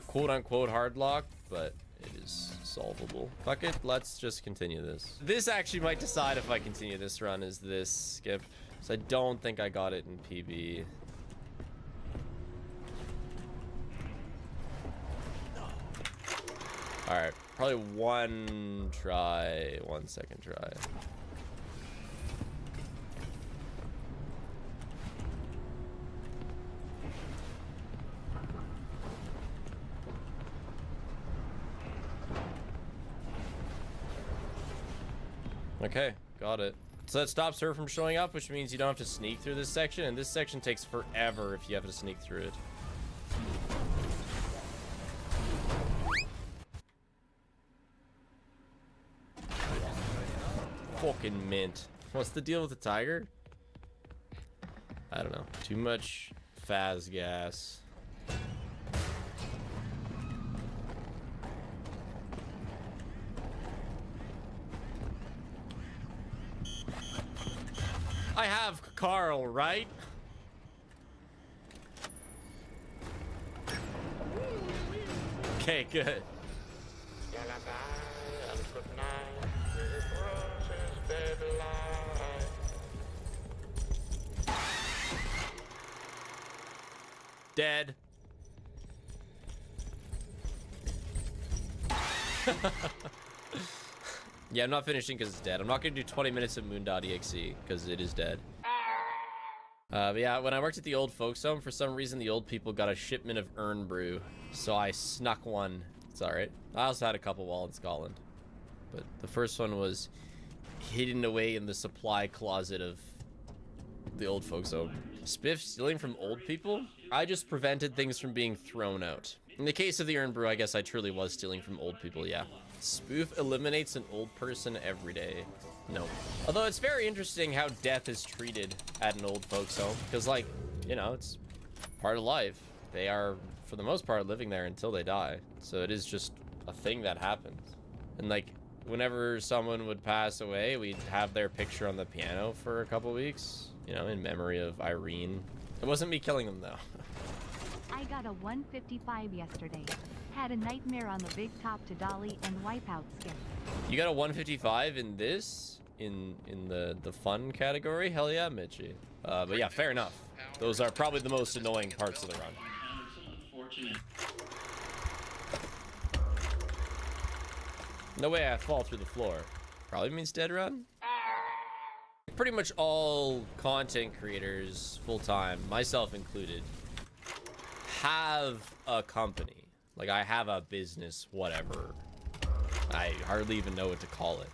quote-unquote hard lock, but it is solvable. Fuck it, let's just continue this. This actually might decide if I continue this run as this skip. So I don't think I got it in PB. Alright, probably one second try. Okay, got it. So that stops her from showing up, which means you don't have to sneak through this section, and this section takes forever if you have to sneak through it. Fucking mint. What's the deal with the tiger? I don't know. Too much Faz gas. I have Carl, right? Okay, good. Dead. Yeah, I'm not finishing because it's dead. I'm not going to do 20 minutes of moon.exe because it is dead. But yeah, when I worked at the old folks home, for some reason the old people got a shipment of urn brew. So I snuck one. It's alright. I also had a couple while in Scotland. But the first one was hidden away in the supply closet of the old folks home. Spiff stealing from old people? I just prevented things from being thrown out. In the case of the urn brew, I guess I truly was stealing from old people, yeah. Spoof eliminates an old person every day. No. Although it's very interesting how death is treated at an old folks home. Because, like, you know, it's part of life. They are, for the most part, living there until they die. So it is just a thing that happens. And, like, whenever someone would pass away, we'd have their picture on the piano for a couple weeks. You know, in memory of Irene. It wasn't me killing them, though. I got a 155 yesterday. Had a nightmare on the big top to dolly and wipeout skip. You got a 155 in this? In the fun category? Hell yeah, Mitchie. But yeah, fair enough. Those are probably the most annoying parts of the run. No way I fall through the floor. Probably means dead run. Pretty much all content creators, full-time, myself included, have a company. Like, I have a business, whatever. I hardly even know what to call it.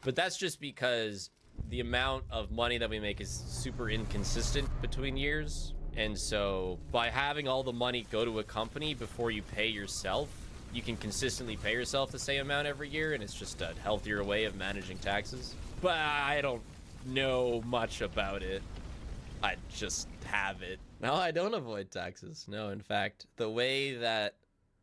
But that's just because the amount of money that we make is super inconsistent between years. And so by having all the money go to a company before you pay yourself, you can consistently pay yourself the same amount every year, and it's just a healthier way of managing taxes. But I don't know much about it. I just have it. No, I don't avoid taxes. No, in fact, the way that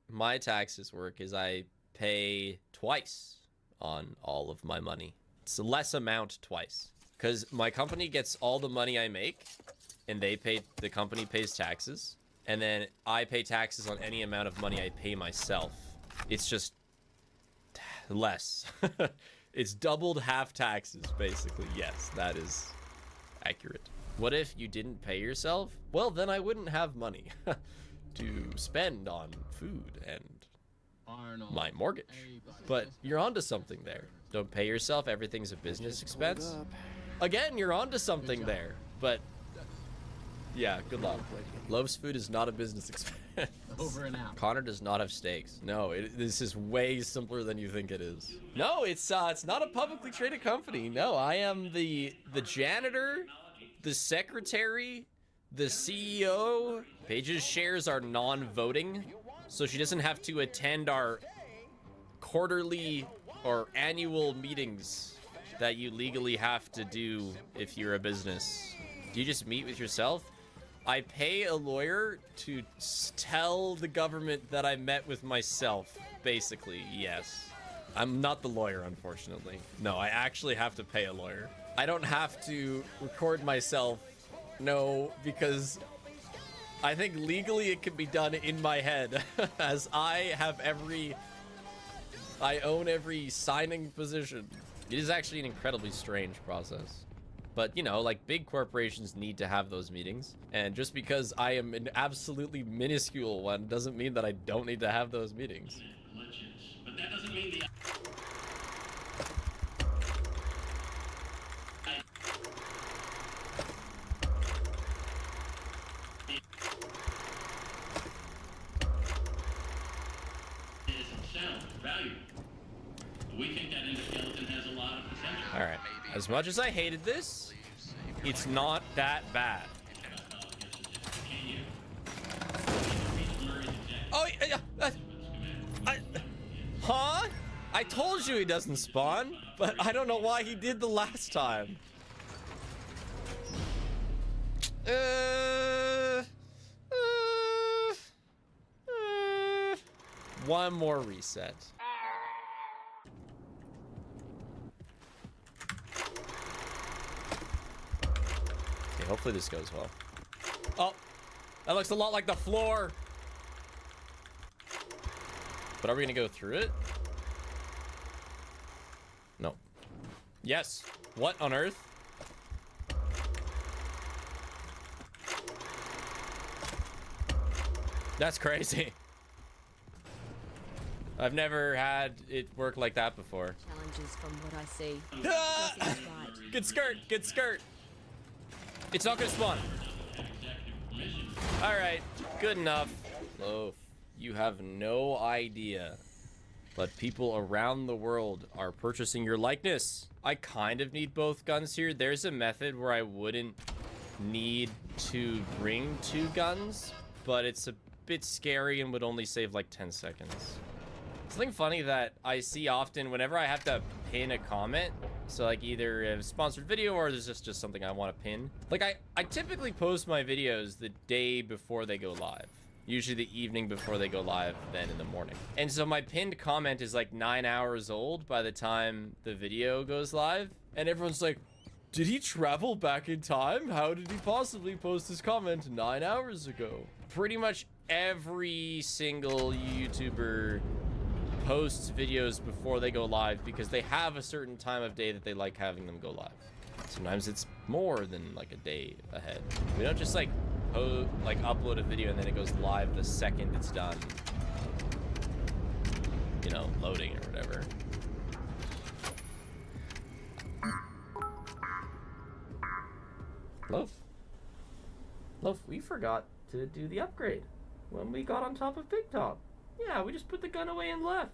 my taxes work is I pay twice on all of my money. It's a less amount twice. Because my company gets all the money I make, and the company pays taxes, and then I pay taxes on any amount of money I pay myself. It's just less. It's doubled half taxes, basically. Yes, that is accurate. What if you didn't pay yourself? Well, then I wouldn't have money to spend on food and my mortgage. But you're onto something there. Don't pay yourself, everything's a business expense. Again, you're onto something there. But Yeah, good luck. Love's food is not a business expense. Over and out. Connor does not have stakes. No, this is way simpler than you think it is. No, it's not a publicly traded company. No, I am the janitor, the secretary, the CEO. Paige's shares are non-voting, so she doesn't have to attend our quarterly or annual meetings that you legally have to do if you're a business. Do you just meet with yourself? I pay a lawyer to tell the government that I met with myself, basically, yes. I'm not the lawyer, unfortunately. No, I actually have to pay a lawyer. I don't have to record myself, no, because I think legally it can be done in my head, as I own every signing position. It is actually an incredibly strange process. But, you know, like, big corporations need to have those meetings. And just because I am an absolutely minuscule one doesn't mean that I don't need to have those meetings. But that doesn't mean the... We think that endoskeleton has a lot of potential. All right. As much as I hated this, it's not that bad. Oh, yeah. Huh? I told you he doesn't spawn, but I don't know why he did the last time. One more reset. Okay, hopefully this goes well. Oh, that looks a lot like the floor. But are we gonna go through it? No. Yes. What on earth? That's crazy. I've never had it work like that before. Challenges from what I see. Ah! Good skirt, good skirt. It's not gonna spawn. All right, good enough. Loaf, you have no idea, but people around the world are purchasing your likeness. I kind of need both guns here. There's a method where I wouldn't need to bring 2 guns, but it's a bit scary and would only save like 10 seconds. Something funny that I see often whenever I have to pin a comment, so like either a sponsored video or there's just something I want to pin. Like I typically post my videos the day before they go live. Usually the evening before they go live, then in the morning. And so my pinned comment is like 9 hours old by the time the video goes live. And everyone's like, did he travel back in time? How did he possibly post his comment 9 hours ago? Pretty much every single YouTuber posts videos before they go live because they have a certain time of day that they like having them go live. Sometimes it's more than like a day ahead. We don't just like upload a video and then it goes live the second it's done, you know, loading or whatever. Loaf, we forgot to do the upgrade when we got on top of Big Top. Yeah, we just put the gun away and left.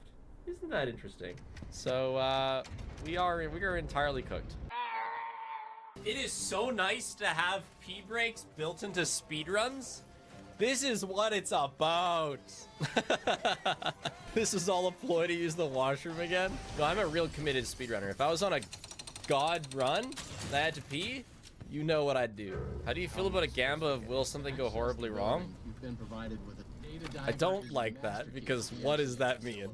Isn't that interesting? So, we are entirely cooked. It is so nice to have P-brakes built into speedruns. This is what it's about. This is all a ploy to use the washroom again. No, I'm a real committed speedrunner. If I was on a god run that I had to pee, you know what I'd do. How do you feel about a gamba of will something go horribly wrong? You've been provided with a I don't like that because what does that mean?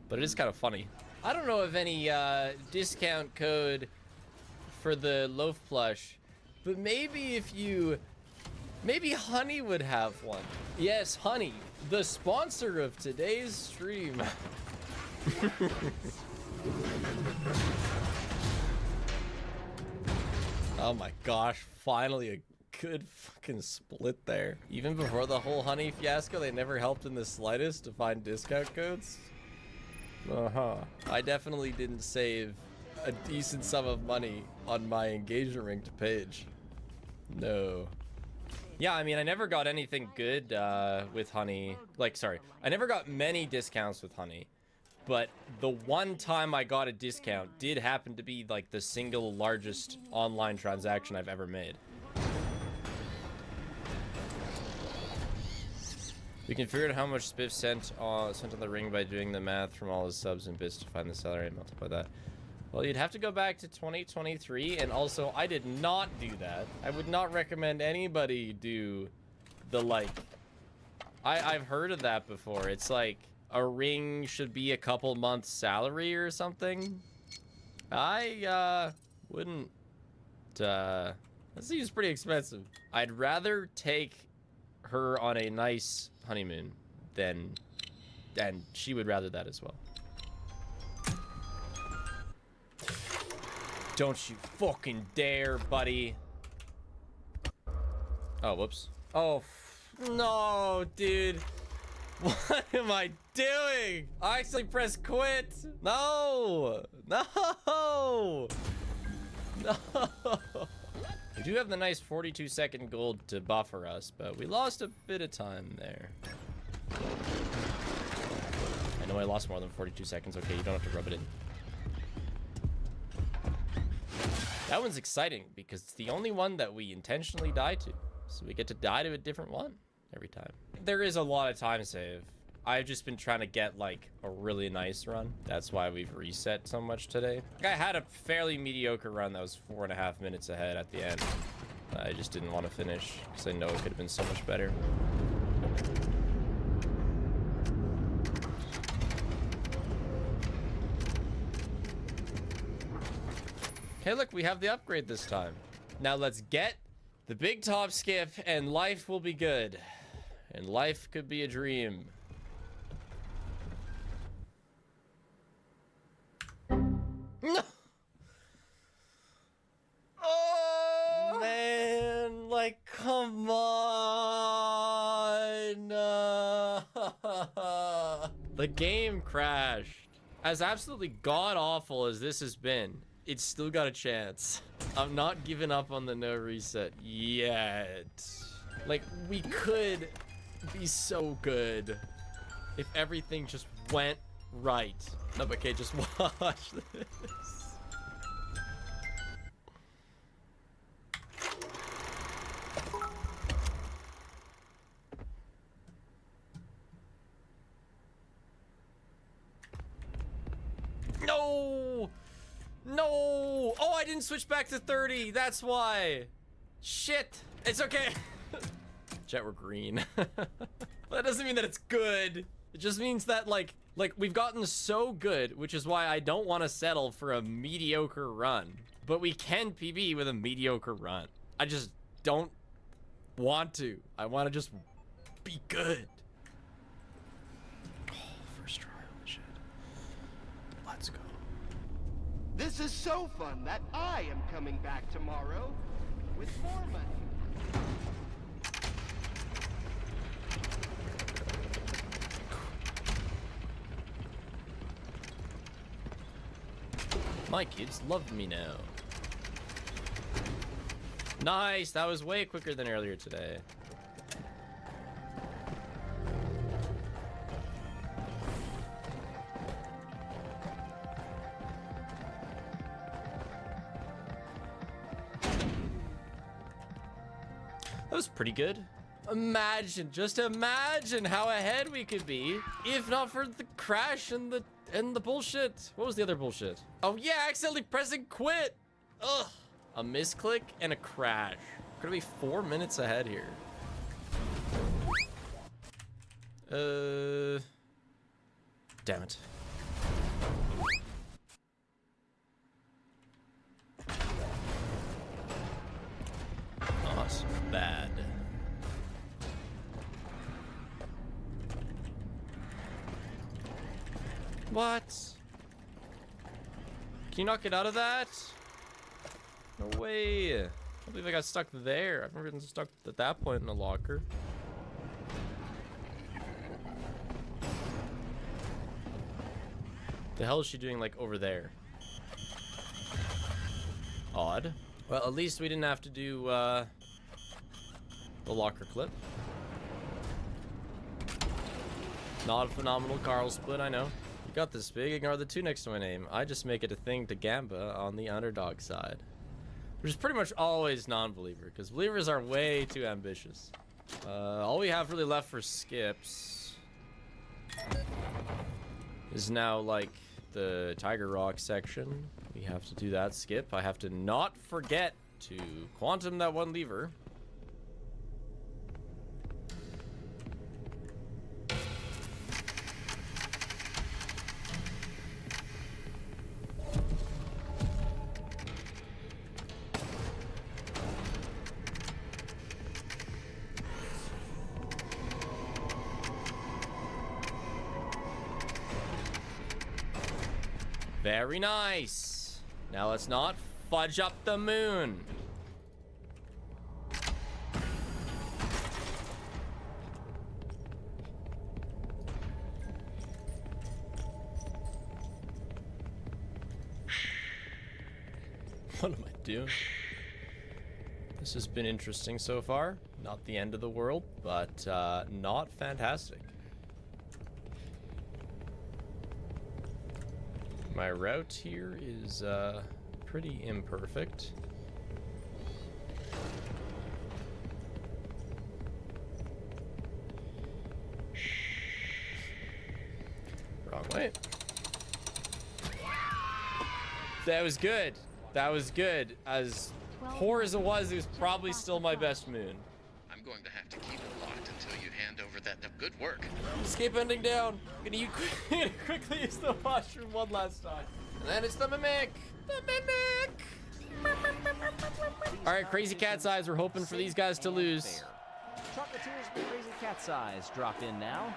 But it is kind of funny. I don't know of any discount code for the loaf plush, but maybe maybe Honey would have one. Yes, Honey, the sponsor of today's stream. Oh my gosh, finally a good fucking split there. Even before the whole Honey fiasco, they never helped in the slightest to find discount codes. I definitely didn't save a decent sum of money on my engagement ring to Paige. No. Yeah, I mean, I never got anything good with Honey. Like, sorry, I never got many discounts with Honey. But the one time I got a discount did happen to be like the single largest online transaction I've ever made. We can figure out how much Spiff sent on the ring by doing the math from all his subs and bits to find the salary and multiply that. Well, you'd have to go back to 2023, and also I did not do that. I would not recommend anybody do the like. I've heard of that before. It's like a ring should be a couple months' salary or something. I wouldn't. That seems pretty expensive. I'd rather take her on a nice honeymoon than, and she would rather that as well. Don't you fucking dare, buddy. Oh, whoops. Oh, no, dude. What am I doing? I actually pressed quit. No. No. No. We do have the nice 42-second gold to buffer us, but we lost a bit of time there. I know I lost more than 42 seconds. Okay, you don't have to rub it in. That one's exciting because it's the only one that we intentionally die to. So we get to die to a different one every time. There is a lot of time save. I've just been trying to get like a really nice run. That's why we've reset so much today. I had a fairly mediocre run that was 4.5 minutes ahead at the end. I just didn't want to finish because I know it could have been so much better. Okay, look, we have the upgrade this time. Now let's get the big top skip and life will be good. And life could be a dream. No! Oh! Man, like, come on! The game crashed. As absolutely god-awful as this has been, it's still got a chance. I'm not giving up on the no reset yet. Like, we could be so good if everything just went right. No, but okay, just watch this. No! No! Oh, I didn't switch back to 30. That's why. Shit. It's okay. Chat, we're green. That doesn't mean that it's good. It just means that like we've gotten so good, which is why I don't want to settle for a mediocre run. But we can PB with a mediocre run. I just don't want to. I want to just be good. Oh, first try. Holy shit. Let's go. This is so fun that I am coming back tomorrow with more money. My kids love me now. Nice, that was way quicker than earlier today. That was pretty good. Imagine, just imagine how ahead we could be if not for the crash and the bullshit. What was the other bullshit? Oh yeah, accidentally pressing quit. Ugh. A misclick and a crash. We're gonna be 4 minutes ahead here. Damn it. Not bad. What? Can you not get out of that? No way. I can't believe I got stuck there. I've never been stuck at that point in a locker. The hell is she doing like over there? Odd. Well, at least we didn't have to do the locker clip. Not a phenomenal Carl split, I know. You got this big, ignore the 2 next to my name. I just make it a thing to Gamba on the underdog side. Which is pretty much always non-believer, because believers are way too ambitious. All we have really left for skips is now, like, the Tiger Rock section. We have to do that skip. I have to not forget to quantum that one lever. Very nice. Now let's not fudge up the moon. What am I doing? This has been interesting so far. Not the end of the world, but not fantastic. My route here is pretty imperfect. Wrong way. That was good. That was good. As poor as it was probably still my best moon. I'm going to have to keep it locked until you hand over that. Good work. Escape ending down. I'm gonna quickly use the washroom one last time. And then it's the mimic. The mimic. All right, Crazy Cat's Eyes. We're hoping for these guys to lose. Chocolatiers with Crazy Cat's Eyes drop in now.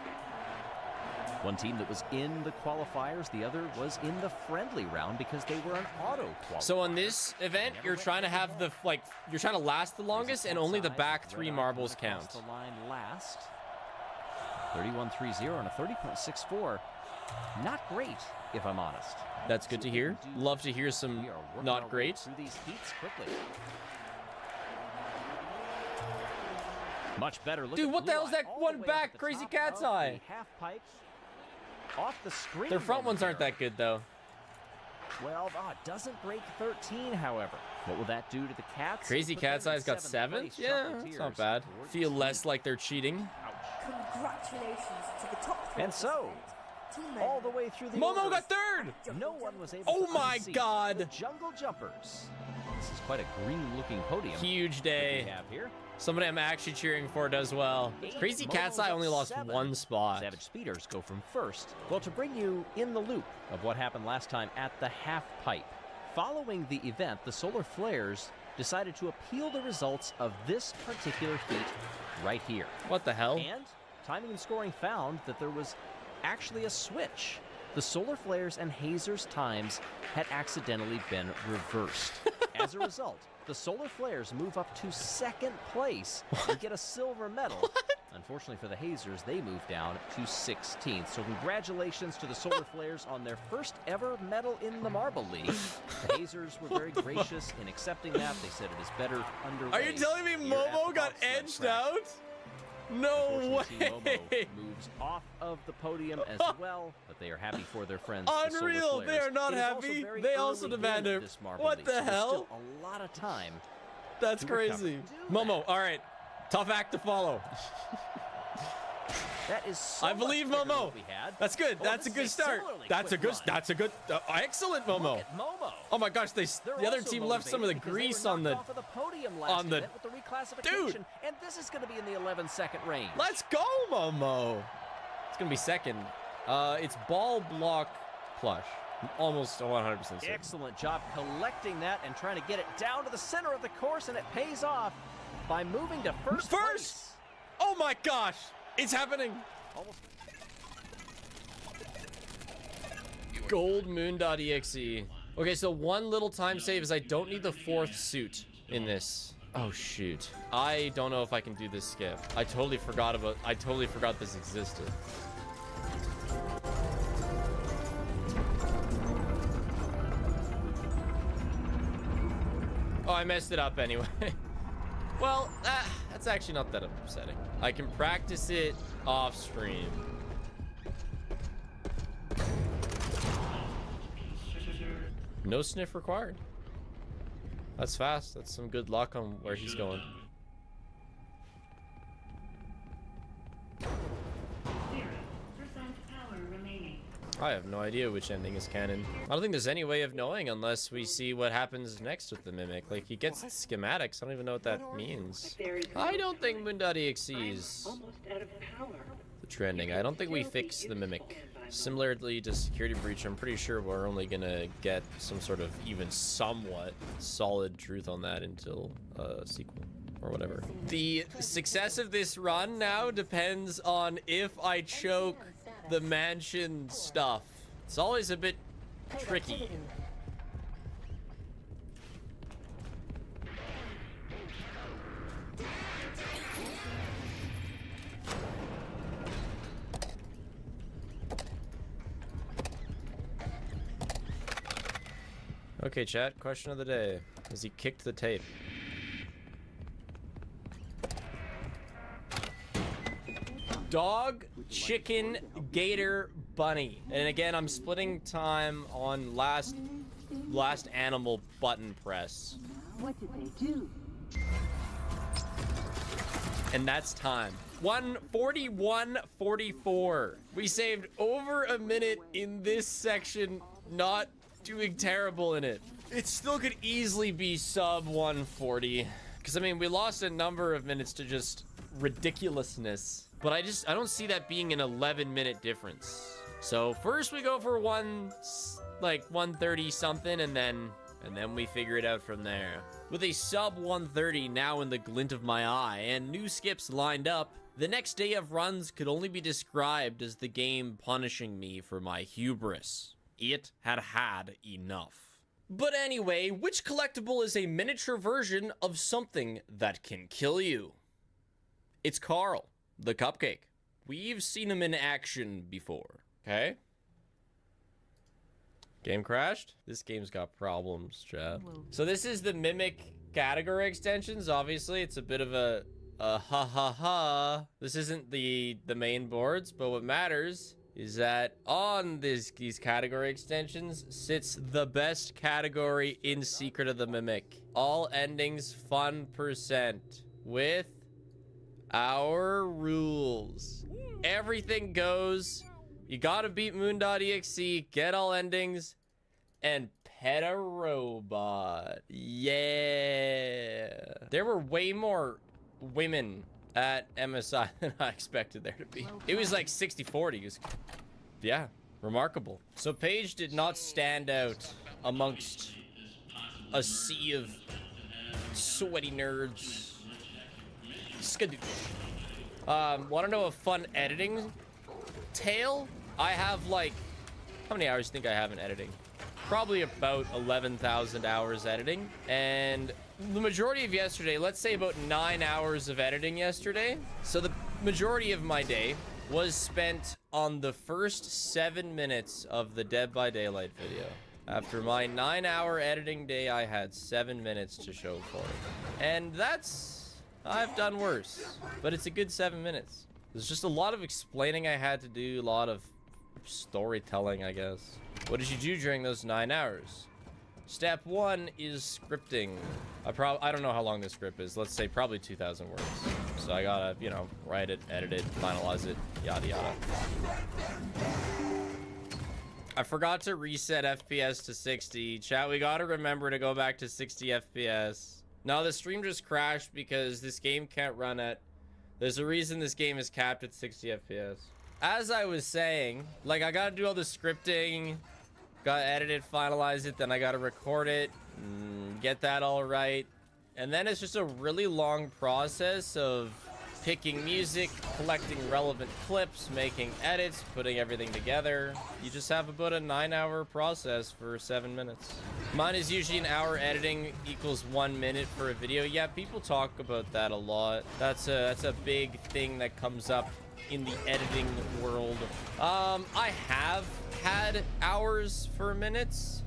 One team that was in the qualifiers, the other was in the friendly round because they were an auto qualifier. So on this event, you're trying to have the you're trying to last the longest, and only the back 3 marbles count. The line last. 31.30 and a 30.64. Not great, if I'm honest. That's good to hear. Love to hear some not great. Through these heats quickly. Much better. Dude, what the hell's that one back? Crazy Cat's Eye. Half pipe. Off the screen. Their front ones aren't that good, though. 12. Oh, it doesn't break 13, however. What will that do to the Cats? Crazy Cat's Eye's got 7? Yeah, that's not bad. Feel less like they're cheating. Congratulations to the top 3%. And so, all the way through the Momo got 3rd! No one was able oh to my god! The Jungle Jumpers. This is quite a green-looking podium. Huge day. We have here. Somebody I'm actually cheering for does well. Crazy Cat's Eye only lost 1 spot. Savage Speeders go from first. Well, to bring you in the loop of what happened last time at the half pipe. Following the event, the Solar Flares decided to appeal the results of this particular heat right here. What the hell? And timing and scoring found that there was actually a switch. The Solar Flares and Hazers' times had accidentally been reversed. As a result, the Solar Flares move up to 2nd place and get a silver medal. What? Unfortunately for the Hazers, they move down to 16th. So congratulations to the Solar Flares on their first ever medal in the Marble League. The Hazers were very gracious in accepting that. They said it is better underway. Are you telling me Momo got edged out? No way! Momo moves off of the podium as well, but they are happy for their friends. Unreal! The they are not happy. They also demand it. What the hell? Still a lot of time. That's crazy. Momo, all right, tough act to follow. That is so I believe Momo. That's good. Oh, that's a good start. That's a good. Excellent, Momo. Momo. Oh my gosh, the other team left some of the grease on the podium last event with the reclassification, dude. And this is going to be in the 11-second range. Let's go, Momo. It's gonna be 2nd. It's ball block plush. Almost 100% certain. Excellent job collecting that and trying to get it down to the center of the course, and it pays off by moving to first place. Oh my gosh. It's happening. Almost. Goldmoon.exe. Okay, so one little time save is I don't need the 4th suit in this. Oh shoot. I don't know if I can do this skip. I totally forgot this existed. Oh, I messed it up anyway. Well, that's actually not that upsetting. I can practice it off stream. No sniff required. That's fast. That's some good luck on where he's going. I have no idea which ending is canon. I don't think there's any way of knowing unless we see what happens next with the Mimic. Like, he gets schematics. I don't even know what that means. I don't think Moon.exe is the trending. I don't think we fix the Mimic. Similarly to Security Breach, I'm pretty sure we're only gonna get some sort of even somewhat solid truth on that until sequel or whatever. The success of this run now depends on if I choke the mansion stuff. It's always a bit tricky. Okay, chat, question of the day. Has he kicked the tape? Dog, chicken, gator, bunny. And again, I'm splitting time on last animal button press. What did they do? And that's time. 1:41:44. We saved over a minute in this section, not doing terrible in it. It still could easily be sub 140. Because, I mean, we lost a number of minutes to just ridiculousness. But I don't see that being an 11-minute difference. So first we go for 130 something, and then we figure it out from there. With a sub 130 now in the glint of my eye and new skips lined up, the next day of runs could only be described as the game punishing me for my hubris. It had had enough. But anyway, which collectible is a miniature version of something that can kill you? It's Carl, the cupcake. We've seen him in action before, okay? Game crashed? This game's got problems, chat. So this is the Mimic category extensions. Obviously, it's a bit of a ha. This isn't the main boards, but what matters is that on these category extensions sits the best category in Secret of the Mimic. All endings fun % with our rules. Everything goes. You gotta beat Moon.exe, get all endings, and pet a robot. Yeah. There were way more women at MSI than I expected there to be. It was like 60-40. Yeah, remarkable. So Paige did not stand out amongst a sea of sweaty nerds. Skadoosh. Want to know a fun editing tale? I have like, how many hours do you think I have in editing? Probably about 11,000 hours editing. And the majority of yesterday, let's say about 9 hours of editing yesterday. So the majority of my day was spent on the first 7 minutes of the Dead by Daylight video. After my 9-hour editing day, I had 7 minutes to show for it. And I've done worse, but it's a good 7 minutes. There's just a lot of explaining I had to do, a lot of storytelling, I guess. What did you do during those 9 hours? Step 1 is scripting. I don't know how long this script is. Let's say probably 2,000 words. So I gotta, write it, edit it, finalize it, yada yada. I forgot to reset FPS to 60. Chat, we gotta remember to go back to 60 FPS. No, the stream just crashed because this game can't run at... There's a reason this game is capped at 60 FPS. As I was saying, like, I gotta do all the scripting, gotta edit it, finalize it, then I gotta record it, get that all right. And then it's just a really long process of picking music, collecting relevant clips, making edits, putting everything together. You just have about a 9-hour process for 7 minutes. Mine is usually an hour editing equals 1 minute for a video. Yeah, people talk about that a lot. That's a big thing that comes up in the editing world. I have had hours for minutes,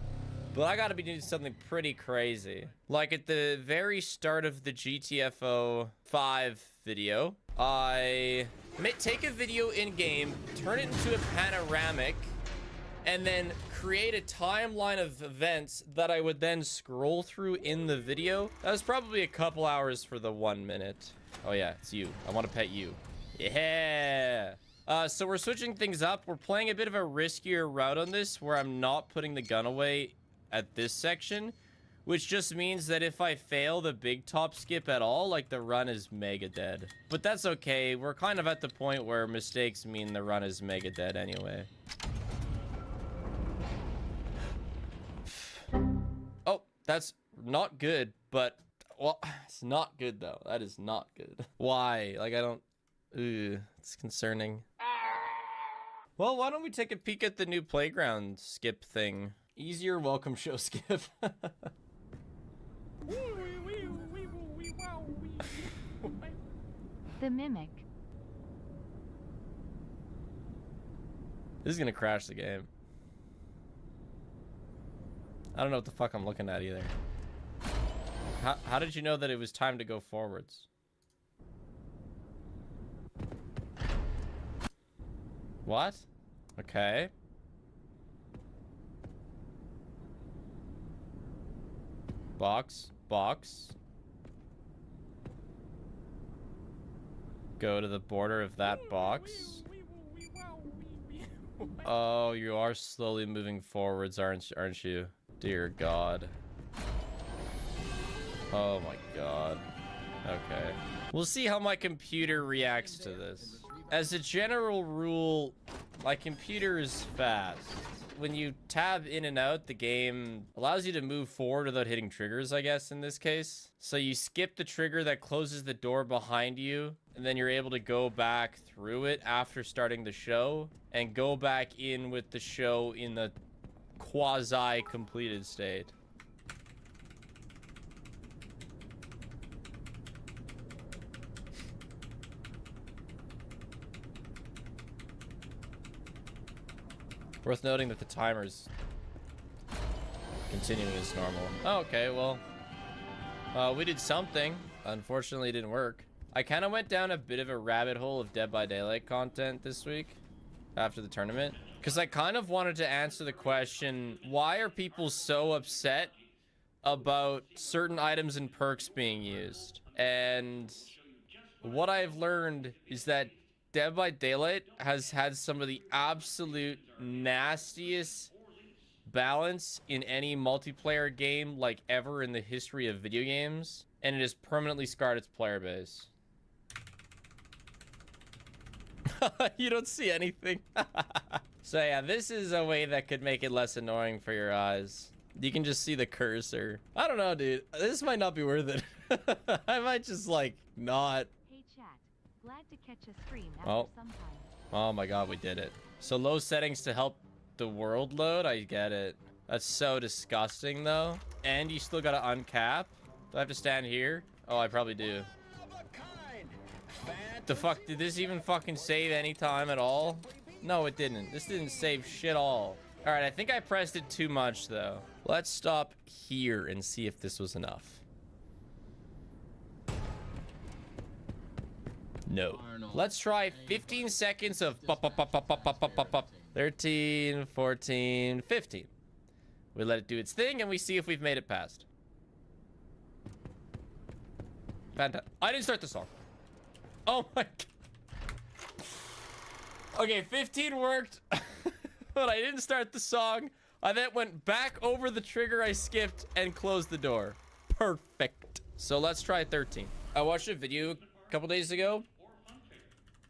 But I gotta be doing something pretty crazy. Like at the very start of the GTFO 5 video, I take a video in-game, turn it into a panoramic, and then create a timeline of events that I would then scroll through in the video. That was probably a couple hours for the 1 minute. Oh yeah, it's you. I want to pet you. Yeah. So we're switching things up. We're playing a bit of a riskier route on this, where I'm not putting the gun away at this section, which just means that if I fail the big top skip at all, like, the run is mega dead. But that's okay. We're kind of at the point where mistakes mean the run is mega dead anyway. Oh, that's not good, but, well, it's not good though. That is not good. Why? Like, I don't, it's concerning. Well, why don't we take a peek at the new playground skip thing? Easier welcome show skip. The Mimic. This is gonna crash the game. I don't know what the fuck I'm looking at either. How did you know that it was time to go forwards? What? Okay. Box. Go to the border of that box. Oh, you are slowly moving forwards, aren't you? Dear God. Oh my God. Okay. We'll see how my computer reacts to this. As a general rule, my computer is fast. When you tab in and out, the game allows you to move forward without hitting triggers, I guess, in this case. So you skip the trigger that closes the door behind you, and then you're able to go back through it after starting the show, and go back in with the show in the quasi-completed state. Worth noting that the timer's continuing as normal. Oh, okay, well, we did something. Unfortunately, it didn't work. I kind of went down a bit of a rabbit hole of Dead by Daylight content this week after the tournament, because I kind of wanted to answer the question, why are people so upset about certain items and perks being used? And what I've learned is that Dead by Daylight has had some of the absolute nastiest balance in any multiplayer game like ever in the history of video games, and it has permanently scarred its player base. You don't see anything. So yeah, this is a way that could make it less annoying for your eyes. You can just see the cursor. I don't know, dude. This might not be worth it. I might just, like, not. Hey chat, glad to catch a stream after some time. Oh my God, we did it. So low settings to help the world load? I get it. That's so disgusting, though. And you still gotta uncap? Do I have to stand here? Oh, I probably do. The fuck? Did this even fucking save any time at all? No, it didn't. This didn't save shit all. All right, I think I pressed it too much, though. Let's stop here and see if this was enough. No. Let's try 15 seconds of pop, pop, pop, pop, pop, pop, pop, pop, pop. 13, 14, 15. We let it do its thing, and we see if we've made it past. Fantastic. I didn't start the song. Oh my God. Okay, 15 worked, but I didn't start the song. I then went back over the trigger I skipped and closed the door. Perfect. So let's try 13. I watched a video a couple days ago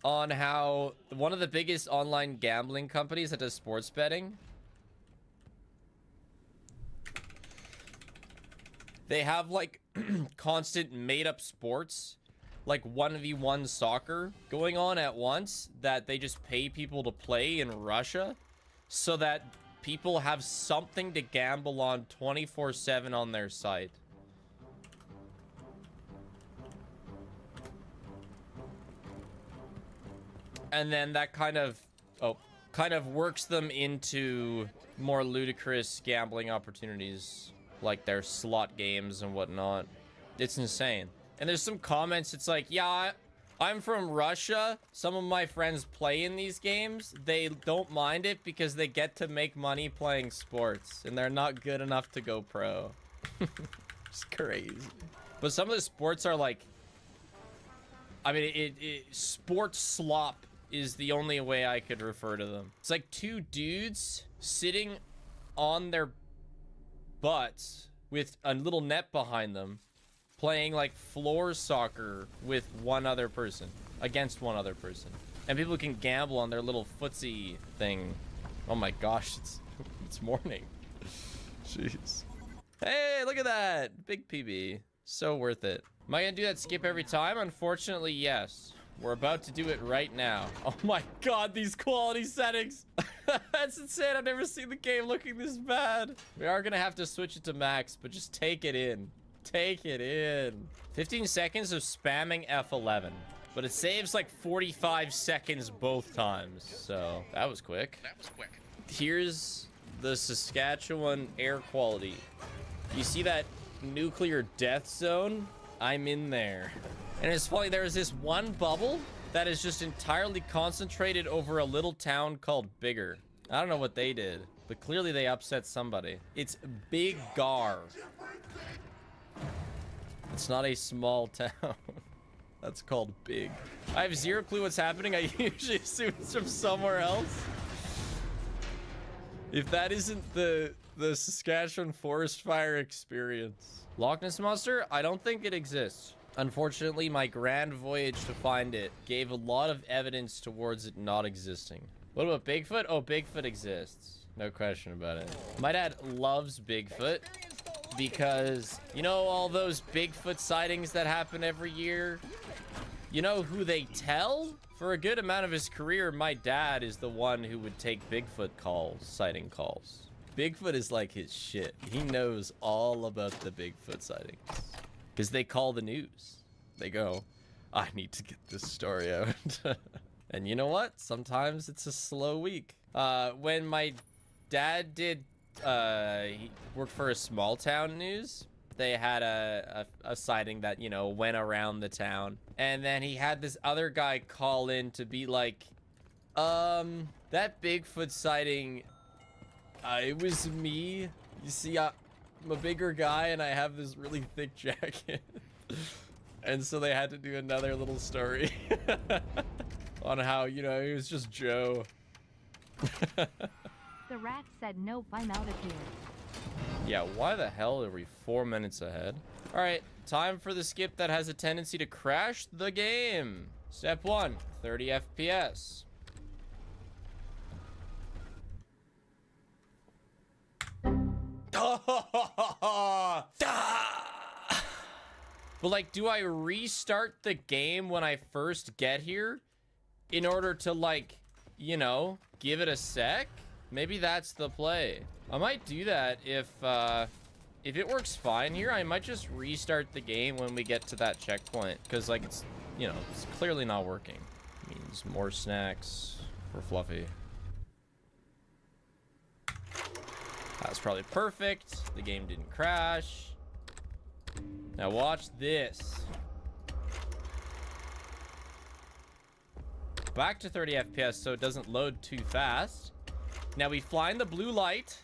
on how one of the biggest online gambling companies that does sports betting, they have like constant made-up sports, like 1v1 soccer going on at once, that they just pay people to play in Russia so that people have something to gamble on 24/7 on their site. And then that kind of... Oh, kind of works them into more ludicrous gambling opportunities, like their slot games and whatnot. It's insane. And there's some comments, it's like, yeah, I'm from Russia. Some of my friends play in these games. They don't mind it because they get to make money playing sports, and they're not good enough to go pro. It's crazy. But some of the sports are like, I mean, sports slop is the only way I could refer to them. It's like two dudes sitting on their butts with a little net behind them, playing like floor soccer with one other person, against one other person. And people can gamble on their little footsie thing. Oh my gosh, it's morning. Jeez. Hey, look at that. Big PB. So worth it. Am I gonna do that skip every time? Unfortunately, yes. We're about to do it right now. Oh my god, these quality settings. That's insane. I've never seen the game looking this bad. We are gonna have to switch it to max, but just take it in. Take it in. 15 seconds of spamming F11. But it saves like 45 seconds both times. So that was quick. That was quick. Here's the Saskatchewan air quality. You see that nuclear death zone? I'm in there. And it's funny, there's this one bubble that is just entirely concentrated over a little town called Bigger. I don't know what they did, but clearly they upset somebody. It's Big Gar. It's not a small town. That's called Big. I have zero clue what's happening. I usually assume it's from somewhere else. If that isn't the Saskatchewan forest fire experience. Loch Ness Monster? I don't think it exists. Unfortunately, my grand voyage to find it gave a lot of evidence towards it not existing. What about Bigfoot? Oh, Bigfoot exists. No question about it. My dad loves Bigfoot because, you know, all those Bigfoot sightings that happen every year? You know who they tell? For a good amount of his career, my dad is the one who would take Bigfoot calls, sighting calls. Bigfoot is like his shit. He knows all about the Bigfoot sightings. Because they call the news. They go, I need to get this story out. And you know what? Sometimes it's a slow week. When my dad did, he worked for a small town news. They had a sighting that, you know, went around the town. And then he had this other guy call in to be like, that Bigfoot sighting, it was me. You see, I'm a bigger guy and I have this really thick jacket. And so they had to do another little story on how, you know, it was just Joe. The rat said, nope, I'm out of here. Yeah, why the hell are we 4 minutes ahead? All right, time for the skip that has a tendency to crash the game. Step 1, 30 FPS. But like, do I restart the game when I first get here in order to, like, you know, give it a sec? Maybe that's the play. I might do that if it works fine here. I might just restart the game when we get to that checkpoint, because like it's, you know, it's clearly not working. It means more snacks for Fluffy. That's probably perfect. The game didn't crash. Now watch this. Back to 30 FPS so it doesn't load too fast. Now we fly in the blue light.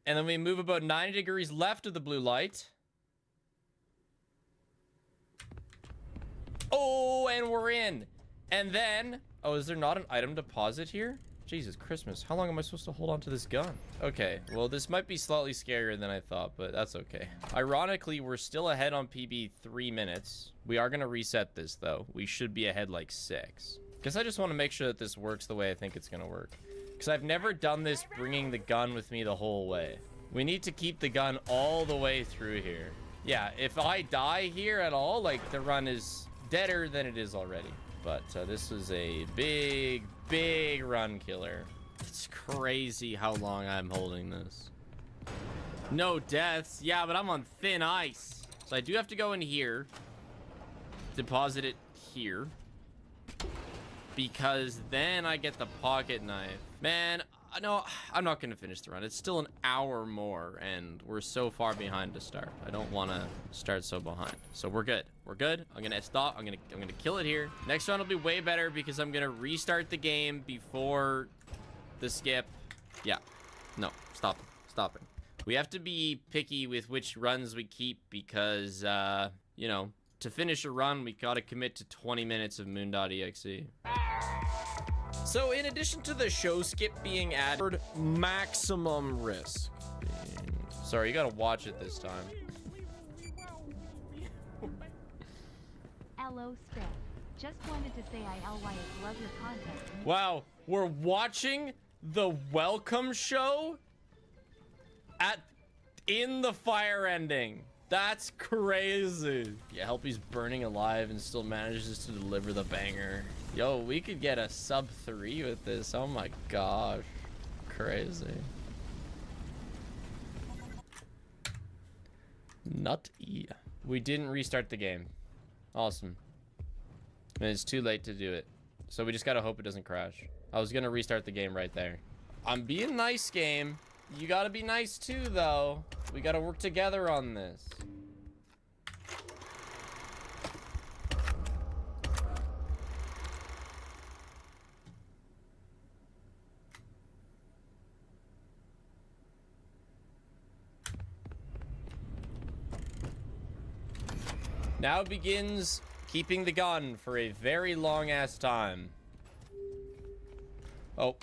And then we move about 90 degrees left of the blue light. Oh, and we're in. And then, oh, is there not an item deposit here? Jesus Christmas, how long am I supposed to hold on to this gun? Okay, well, this might be slightly scarier than I thought, but that's okay. Ironically, we're still ahead on PB 3 minutes. We are gonna reset this though. We should be ahead like 6. Guess I just wanna make sure that this works the way I think it's gonna work. Because I've never done this bringing the gun with me the whole way. We need to keep the gun all the way through here. Yeah, if I die here at all, like, the run is deader than it is already. But this is a big, big run killer. It's crazy how long I'm holding this. No deaths. Yeah, but I'm on thin ice. So I do have to go in here. Deposit it here. because then I get the pocket knife. Man, no, I'm not gonna finish the run. It's still an hour more, and we're so far behind to start. I don't want to start so behind. So we're good. We're good. I'm gonna stop. I'm gonna kill it here. Next round will be way better because I'm gonna restart the game before the skip. Yeah. No. Stop. Stopping. We have to be picky with which runs we keep because, you know, to finish a run, we gotta commit to 20 minutes of moon.exe. So in addition to the show skip being added, maximum risk. Sorry, you gotta watch it this time. LO Spit. Just wanted to say I LYS love your content. Wow, we're watching the welcome show in the fire ending. That's crazy. Yeah, Helpy's burning alive and still manages to deliver the banger. Yo, we could get a sub 3 with this. Oh my gosh. Crazy. Nutty. We didn't restart the game. Awesome. And it's too late to do it. So we just gotta hope it doesn't crash. I was gonna restart the game right there. I'm being nice, game. You gotta be nice too, though. We gotta work together on this. Now begins keeping the gun for a very long ass time. Oh,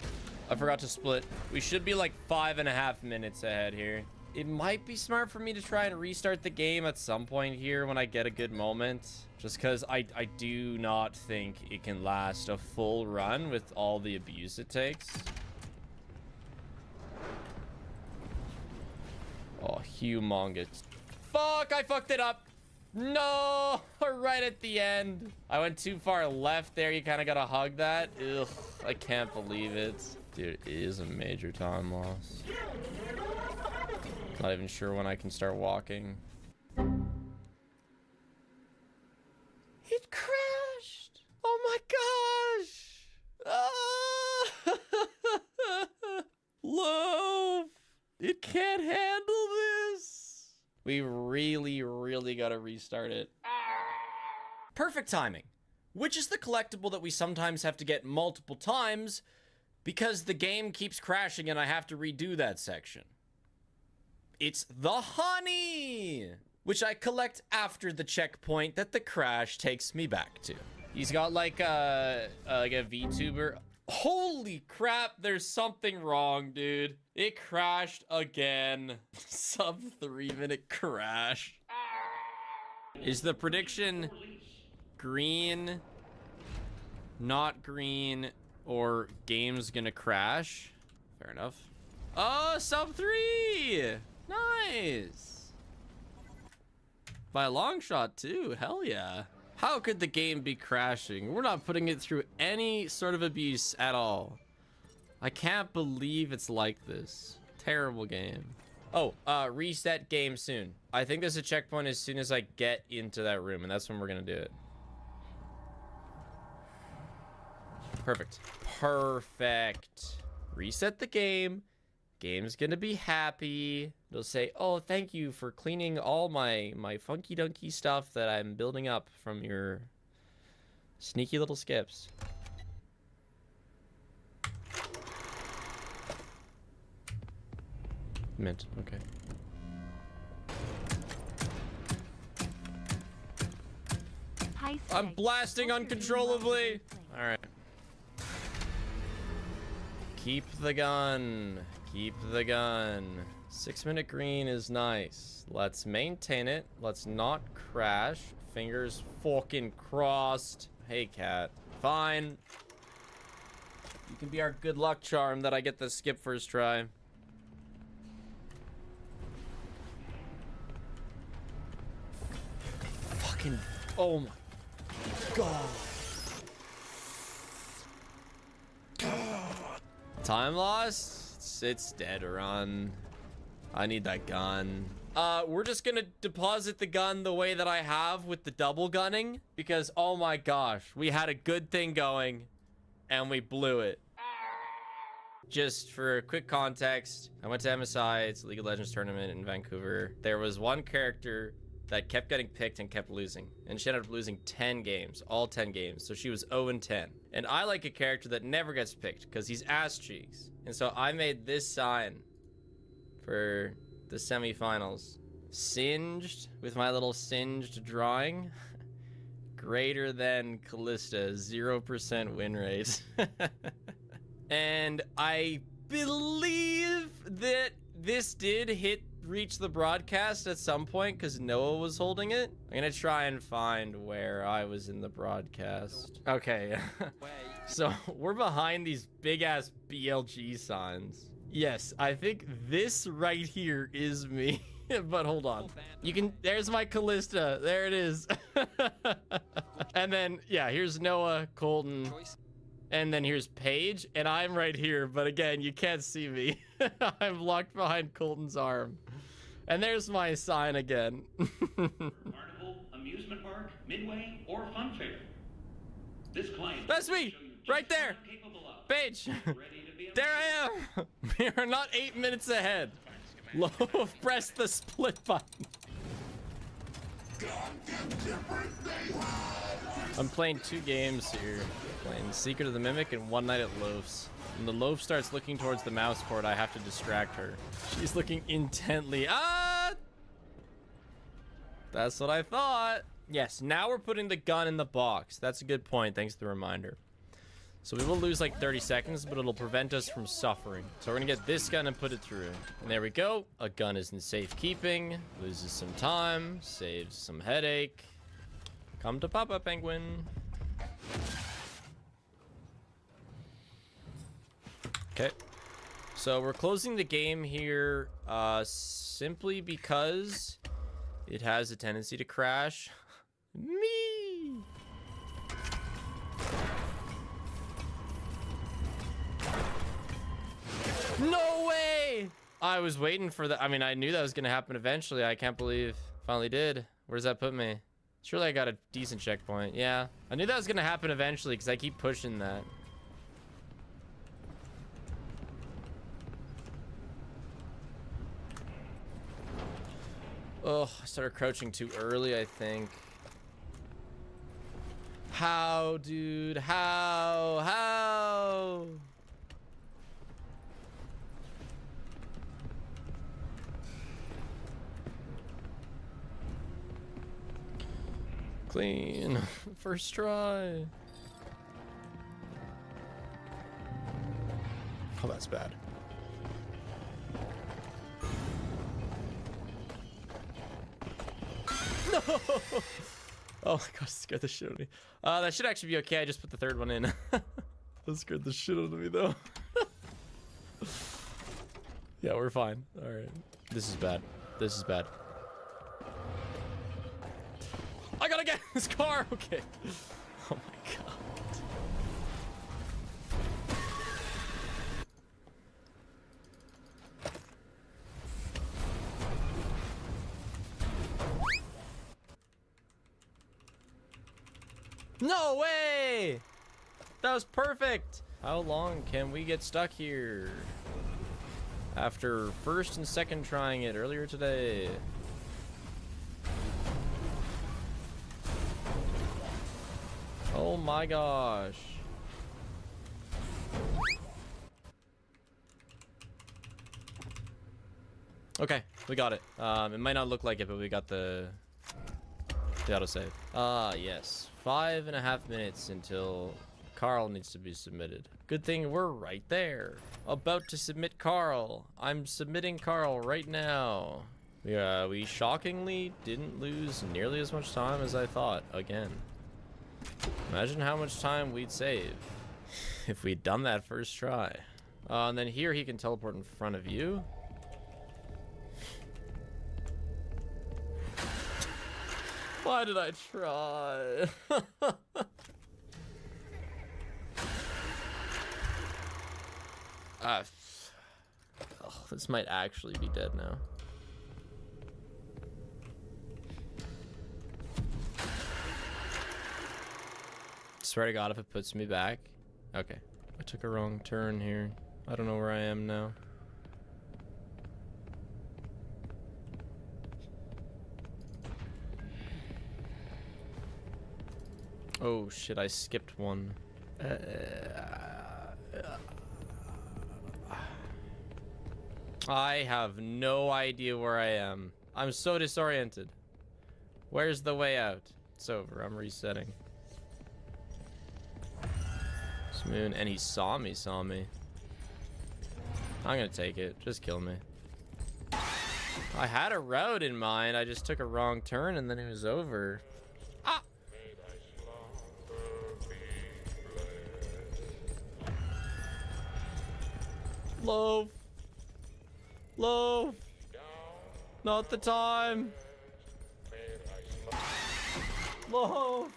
I forgot to split. We should be like 5.5 minutes ahead here. It might be smart for me to try and restart the game at some point here when I get a good moment. Just because I do not think it can last a full run with all the abuse it takes. Oh, humongous. Fuck, I fucked it up. No, right at the end. I went too far left there. You kind of got to hug that. Ugh, I can't believe it. Dude, it is a major time loss. Not even sure when I can start walking. It crashed. Oh my gosh. Ah. Loaf. It can't handle this. We really gotta restart it. Perfect timing, which is the collectible that we sometimes have to get multiple times because the game keeps crashing and I have to redo that section. It's the honey, which I collect after the checkpoint that the crash takes me back to. He's got like a VTuber. Holy crap, there's something wrong, dude. It crashed again. Sub 3-minute crash. Is the prediction green, not green, or game's gonna crash? Fair enough. Oh, sub 3! Nice! By a long shot too, hell yeah. How could the game be crashing? We're not putting it through any sort of abuse at all. I can't believe it's like this. Terrible game. Oh, reset game soon. I think there's a checkpoint as soon as I get into that room, and that's when we're gonna do it. Perfect. Perfect. Reset the game. Game's gonna be happy. It'll say, oh, thank you for cleaning all my funky dunky stuff that I'm building up from your sneaky little skips. Mint, okay. I'm blasting uncontrollably. All right. Keep the gun. Keep the gun. 6-minute green is nice. Let's maintain it. Let's not crash. Fingers fucking crossed. Hey, cat. Fine. You can be our good luck charm that I get the skip first try. Fucking... Oh my god. Time loss? It's dead, run. I need that gun. We're just gonna deposit the gun the way that I have with the double gunning because, oh my gosh, we had a good thing going and we blew it. Just for quick context, I went to MSI, it's a League of Legends tournament in Vancouver. There was one character that kept getting picked and kept losing. And she ended up losing 10 games, all 10 games. So she was 0-10. And I like a character that never gets picked because he's ass cheeks. And so I made this sign for the semifinals. Singed, with my little singed drawing. Greater than Callista, 0% win rate. And I believe that this did reach the broadcast at some point because Noah was holding it. I'm gonna try and find where I was in the broadcast. Okay. So we're behind these big ass BLG signs. Yes, I think this right here is me. But hold on. You can, there's my Callista. There it is. And then, yeah, here's Noah, Colton. And then here's Paige, and I'm right here. But again, you can't see me. I'm locked behind Colton's arm. And there's my sign again. Carnival, amusement park, midway, or fun fair. This client. That's me, right there. Paige, there I am. We are not 8 minutes ahead. Low, press the split button. I'm playing 2 games here. Playing Secret of the Mimic and One Night at Loaf's. When the Loaf starts looking towards the mouse cord, I have to distract her. She's looking intently. Ah! That's what I thought. Yes, now we're putting the gun in the box. That's a good point. Thanks for the reminder. So we will lose like 30 seconds, but it'll prevent us from suffering. So we're gonna get this gun and put it through. And there we go. A gun is in safekeeping. Loses some time. Saves some headache. Come to Papa Penguin. Okay. So we're closing the game here simply because it has a tendency to crash. Me! No way! I was waiting for that. I mean, I knew that was gonna happen eventually. I can't believe finally did. Where does that put me? Surely I got a decent checkpoint. Yeah. I knew that was gonna happen eventually because I keep pushing that. Oh, I started crouching too early, I think. How, dude? How? Clean. First try. Oh, that's bad. No! Oh my god, it scared the shit out of me. That should actually be okay. I just put the third one in. That scared the shit out of me though. Yeah, we're fine. Alright. This is bad. This is bad. I gotta get in this car! Okay. Oh my god. No way! That was perfect! How long can we get stuck here? After first and second trying it earlier today. Oh my gosh. Okay, we got it. It might not look like it, but we got the autosave. Yes. 5.5 minutes until Carl needs to be submitted. Good thing we're right there. About to submit Carl. I'm submitting Carl right now. Yeah, we shockingly didn't lose nearly as much time as I thought again. Imagine how much time we'd save if we'd done that first try. And then here he can teleport in front of you. Why did I try? Oh, this might actually be dead now. Swear to God, if it puts me back Okay. I took a wrong turn here. I don't know where I am now. Oh shit, I skipped one. I have no idea where I am. I'm so disoriented. Where's the way out? It's over. I'm resetting. Moon, and he saw me. I'm gonna take it. Just kill me. I had a route in mind. I just took a wrong turn and then it was over. Ah! Loaf. Loaf. Not the time. Loaf.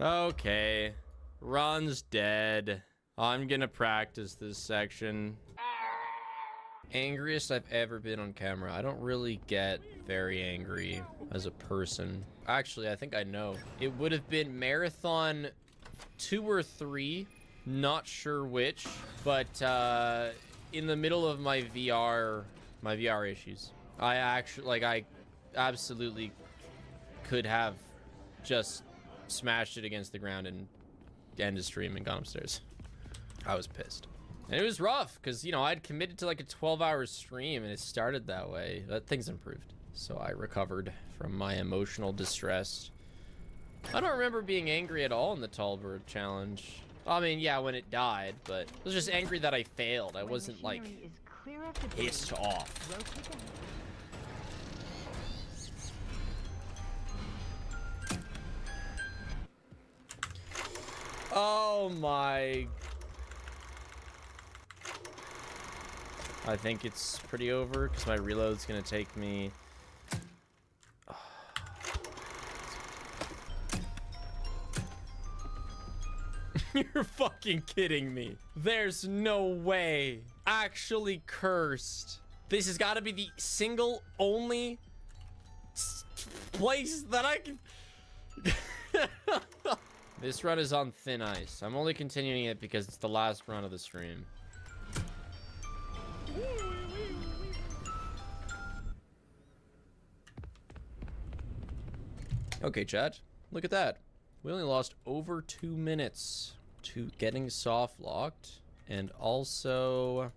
Okay. Ron's dead. I'm gonna practice this section. Angriest I've ever been on camera. I don't really get very angry as a person. Actually, I think I know. It would have been Marathon 2 or 3. Not sure which. But in the middle of my VR issues. I absolutely could have just smashed it against the ground and ended stream and gone upstairs. I was pissed. And it was rough because, you know, I'd committed to like a 12-hour stream and it started that way. But things improved. So I recovered from my emotional distress. I don't remember being angry at all in the Tallbird challenge. I mean, yeah, when it died, but I was just angry that I failed. I wasn't like pissed off. Oh my. I think it's pretty over because my reload's gonna take me. You're fucking kidding me. There's no way. Actually cursed. This has got to be the single only place that I can. This run is on thin ice. I'm only continuing it because it's the last run of the stream. Okay, chat. Look at that. We only lost over 2 minutes to getting soft locked and also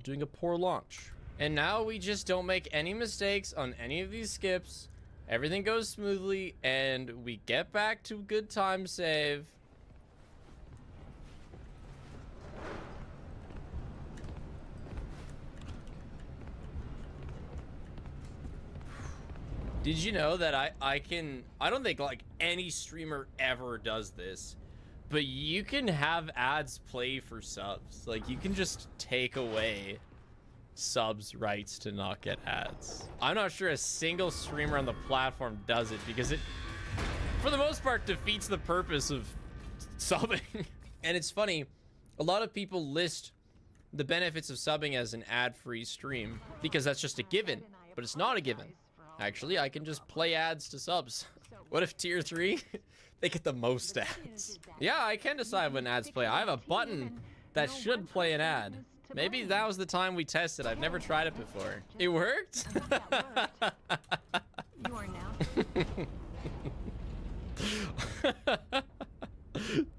doing a poor launch. And now we just don't make any mistakes on any of these skips. Everything goes smoothly and we get back to good time save. Did you know that I don't think like any streamer ever does this, but you can have ads play for subs. Like you can just take away subs rights to not get ads. I'm not sure a single streamer on the platform does it because it, for the most part, defeats the purpose of subbing. And it's funny, a lot of people list the benefits of subbing as an ad-free stream because that's just a given, but it's not a given. Actually, I can just play ads to subs. What if tier 3? They get the most ads. Yeah, I can decide when ads play. I have a button that should play an ad. Maybe that was the time we tested. I've never tried it before. It worked? You are now.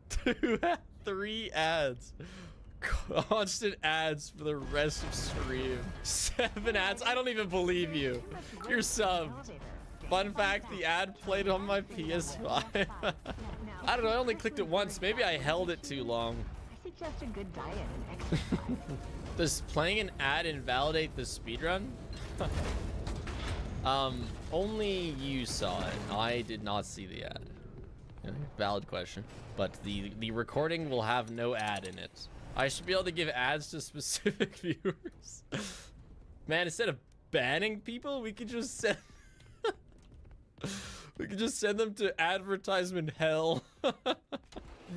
2, 3 ads. Constant ads for the rest of stream. 7 ads. I don't even believe you. You're subbed. Fun fact, the ad played on my PS5. I don't know, I only clicked it once. Maybe I held it too long. I suggest a good diet and exercise. Does playing an ad invalidate the speedrun? Only you saw it. I did not see the ad. Yeah, valid question. But the recording will have no ad in it. I should be able to give ads to specific viewers. Man, instead of banning people, we could just send we could just send them to advertisement hell.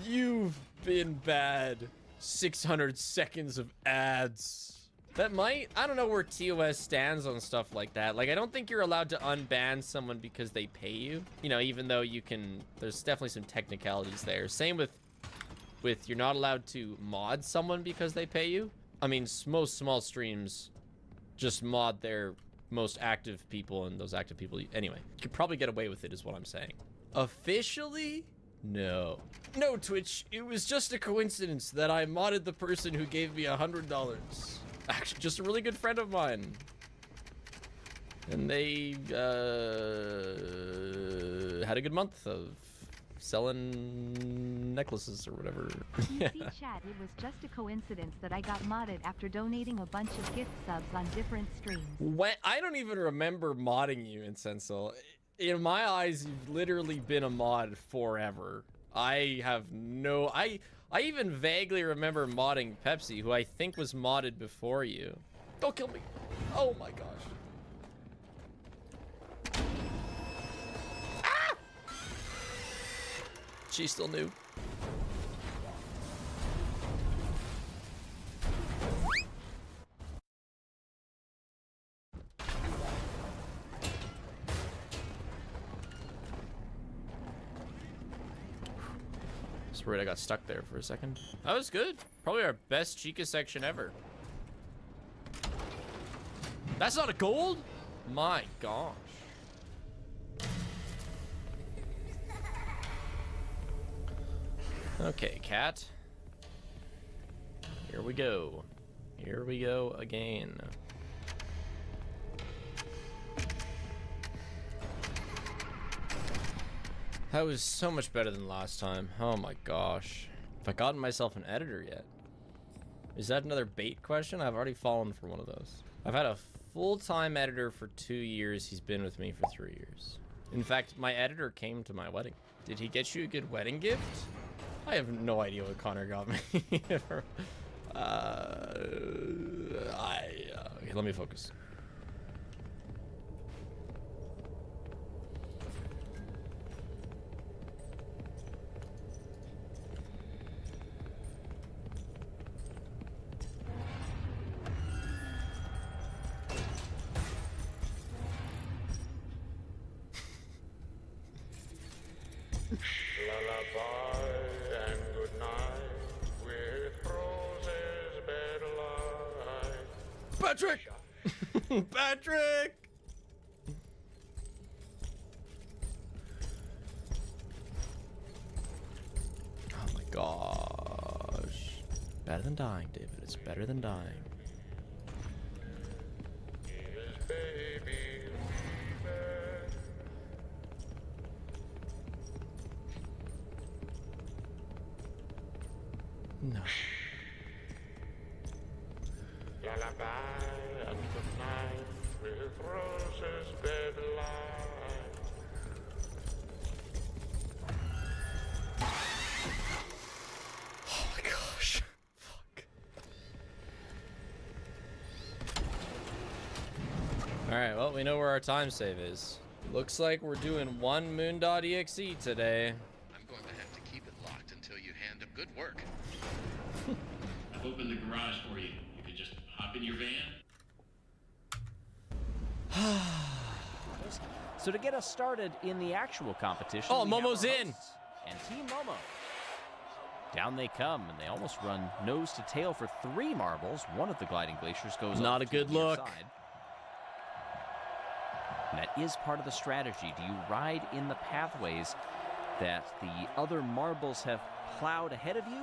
You've been bad. 600 seconds of ads. That might, I don't know where TOS stands on stuff like that. Like, I don't think you're allowed to unban someone because they pay you. You know, even though you can, there's definitely some technicalities there. Same with you're not allowed to mod someone because they pay you. I mean, most small streams just mod their most active people, and those active people, anyway, you could probably get away with it is what I'm saying. Officially? No. No, Twitch, it was just a coincidence that I modded the person who gave me $100. Actually, just a really good friend of mine. And they had a good month of selling necklaces or whatever. PC chat, it was just a coincidence that I got modded after donating a bunch of gift subs on different streams. When, I don't even remember modding you, Incensal. In my eyes, you've literally been a mod forever. I have no... I even vaguely remember modding Pepsi, who I think was modded before you. Don't kill me. Oh my gosh. Ah! She's still new. I got stuck there for a second. That was good. Probably our best Chica section ever. That's not a gold? My gosh. Okay, cat. Here we go. Here we go again. That was so much better than last time. Oh my gosh. Have I gotten myself an editor yet? Is that another bait question? I've already fallen for one of those. I've had a full-time editor for 2 years. He's been with me for 3 years. In fact, my editor came to my wedding. Did he get you a good wedding gift? I have no idea what Connor got me. Okay, let me focus. Lullaby and good night with roses bed light. Patrick! Patrick! Oh my gosh. Better than dying, David. It's better than dying. Yes, baby, No. lullaby and good night with roses bed light. Oh my gosh. Fuck. Alright, well, we know where our time save is. Looks like we're doing one moon.exe today. I'm going to have to keep it locked until you hand up good work. I've opened the garage for you. You can just hop in your van. So to get us started in the actual competition, oh, we have Momo's our in. hosts and Team Momo. Down they come, and they almost run nose to tail for 3 marbles. One of the gliding glaciers goes Not up a good to the near look. side. And that is part of the strategy. Do you ride in the pathways that the other marbles have plowed ahead of you,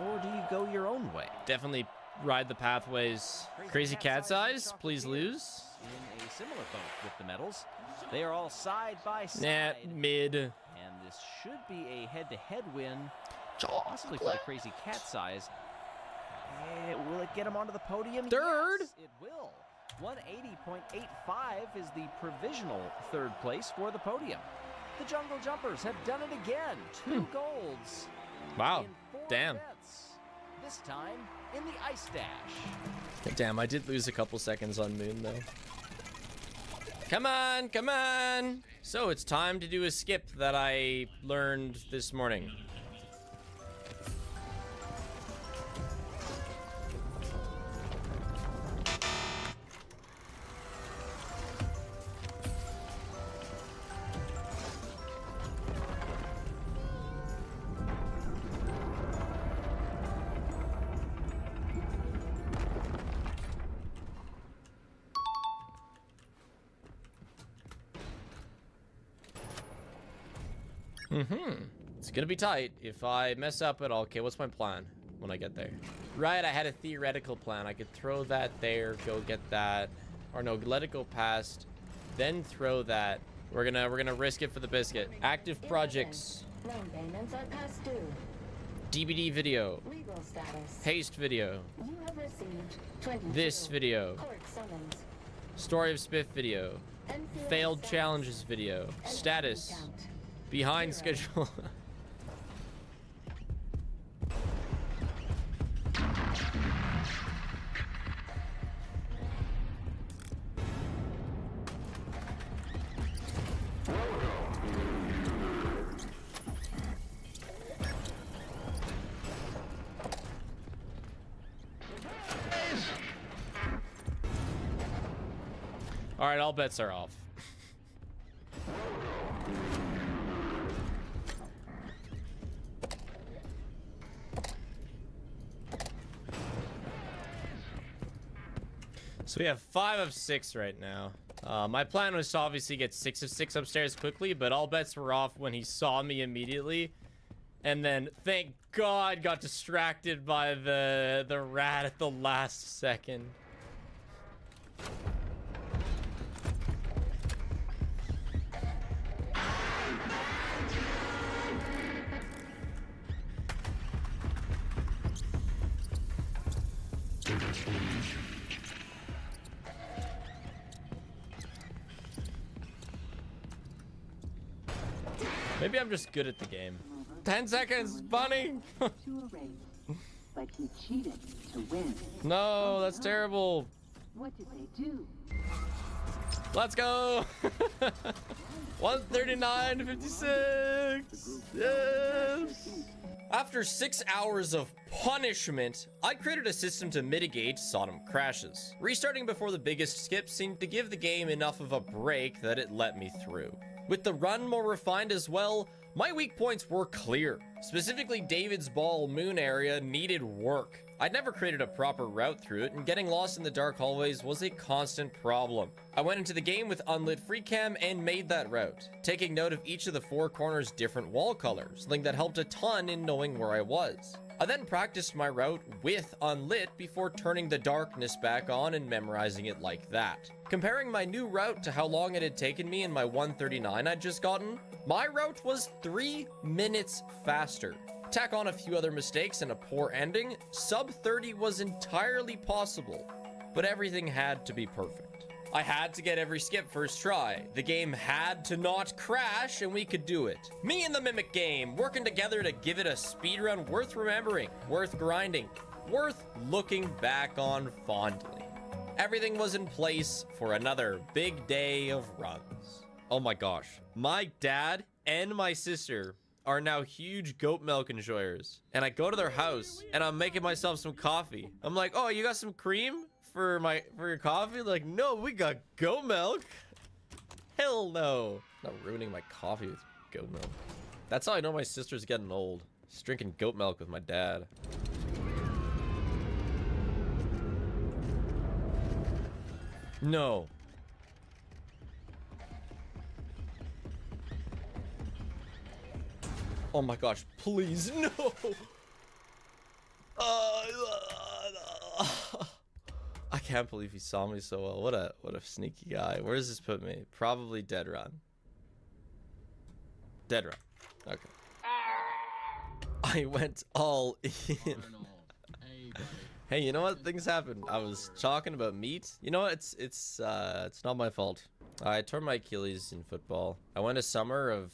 or do you go your own way? Definitely ride the pathways. Crazy cat's eyes, please lose. In a similar boat with the medals. They are all side by side. Nah, mid. And this should be a head-to-head win, possibly for the Crazy Cat's eyes. Will it get him onto the podium? Third. Yes, it will. 180.85 is the provisional third place for the podium. The Jungle Jumpers have done it again. 2 golds. Wow. In 4 Damn. events. This time in the Ice Dash. Damn, I did lose a couple seconds on Moon, though. Come on, come on. So it's time to do a skip that I learned this morning. It's gonna be tight. If I mess up at all, okay, what's my plan when I get there? Right, I had a theoretical plan. I could throw that there, go get that. Or no, let it go past, then throw that. We're gonna risk it for the biscuit. Active projects. Loan payments are past due. DVD video. Legal status. Paste video. You have received 22 This video. court summons. Story of Spiff video. NCO Failed status. challenges video. Status. Count. Behind 0. schedule. All right, all bets are off. So we have 5 of 6 right now. My plan was to obviously get 6 of 6 upstairs quickly, but all bets were off when he saw me immediately. And then, thank God, got distracted by the rat at the last second. Maybe I'm just good at the game. 10 seconds, bunny! To erase, but he cheated to win. No, that's terrible. What did they do? Let's go! 139 to 56! Yes! After 6 hours of punishment, I created a system to mitigate Sodom crashes. Restarting before the biggest skip seemed to give the game enough of a break that it let me through. With the run more refined as well, my weak points were clear. Specifically, David's Ball Moon area needed work. I'd never created a proper route through it, and getting lost in the dark hallways was a constant problem. I went into the game with unlit free cam and made that route, taking note of each of the 4 corners' different wall colors, something that helped a ton in knowing where I was. I then practiced my route with unlit before turning the darkness back on and memorizing it like that. Comparing my new route to how long it had taken me in my 139 I'd just gotten, my route was 3 minutes faster. Tack on a few other mistakes and a poor ending, sub 30 was entirely possible, but everything had to be perfect. I had to get every skip first try. The game had to not crash, and we could do it. Me and the Mimic game, working together to give it a speedrun worth remembering, worth grinding, worth looking back on fondly. Everything was in place for another big day of runs. Oh my gosh, my dad and my sister are now huge goat milk enjoyers. And I go to their house, and I'm making myself some coffee. I'm like, oh, you got some cream for your coffee? Like, no, we got goat milk. Hell no. I'm not ruining my coffee with goat milk. That's how I know my sister's getting old. She's drinking goat milk with my dad. No. Oh my gosh, please, no. I can't believe he saw me so well. What a sneaky guy. Where does this put me? Probably dead run. Dead run. Okay. I went all in. Hey, you know what? Things happen. I was talking about meat. You know what? It's not my fault. I tore my Achilles in football. I went a summer of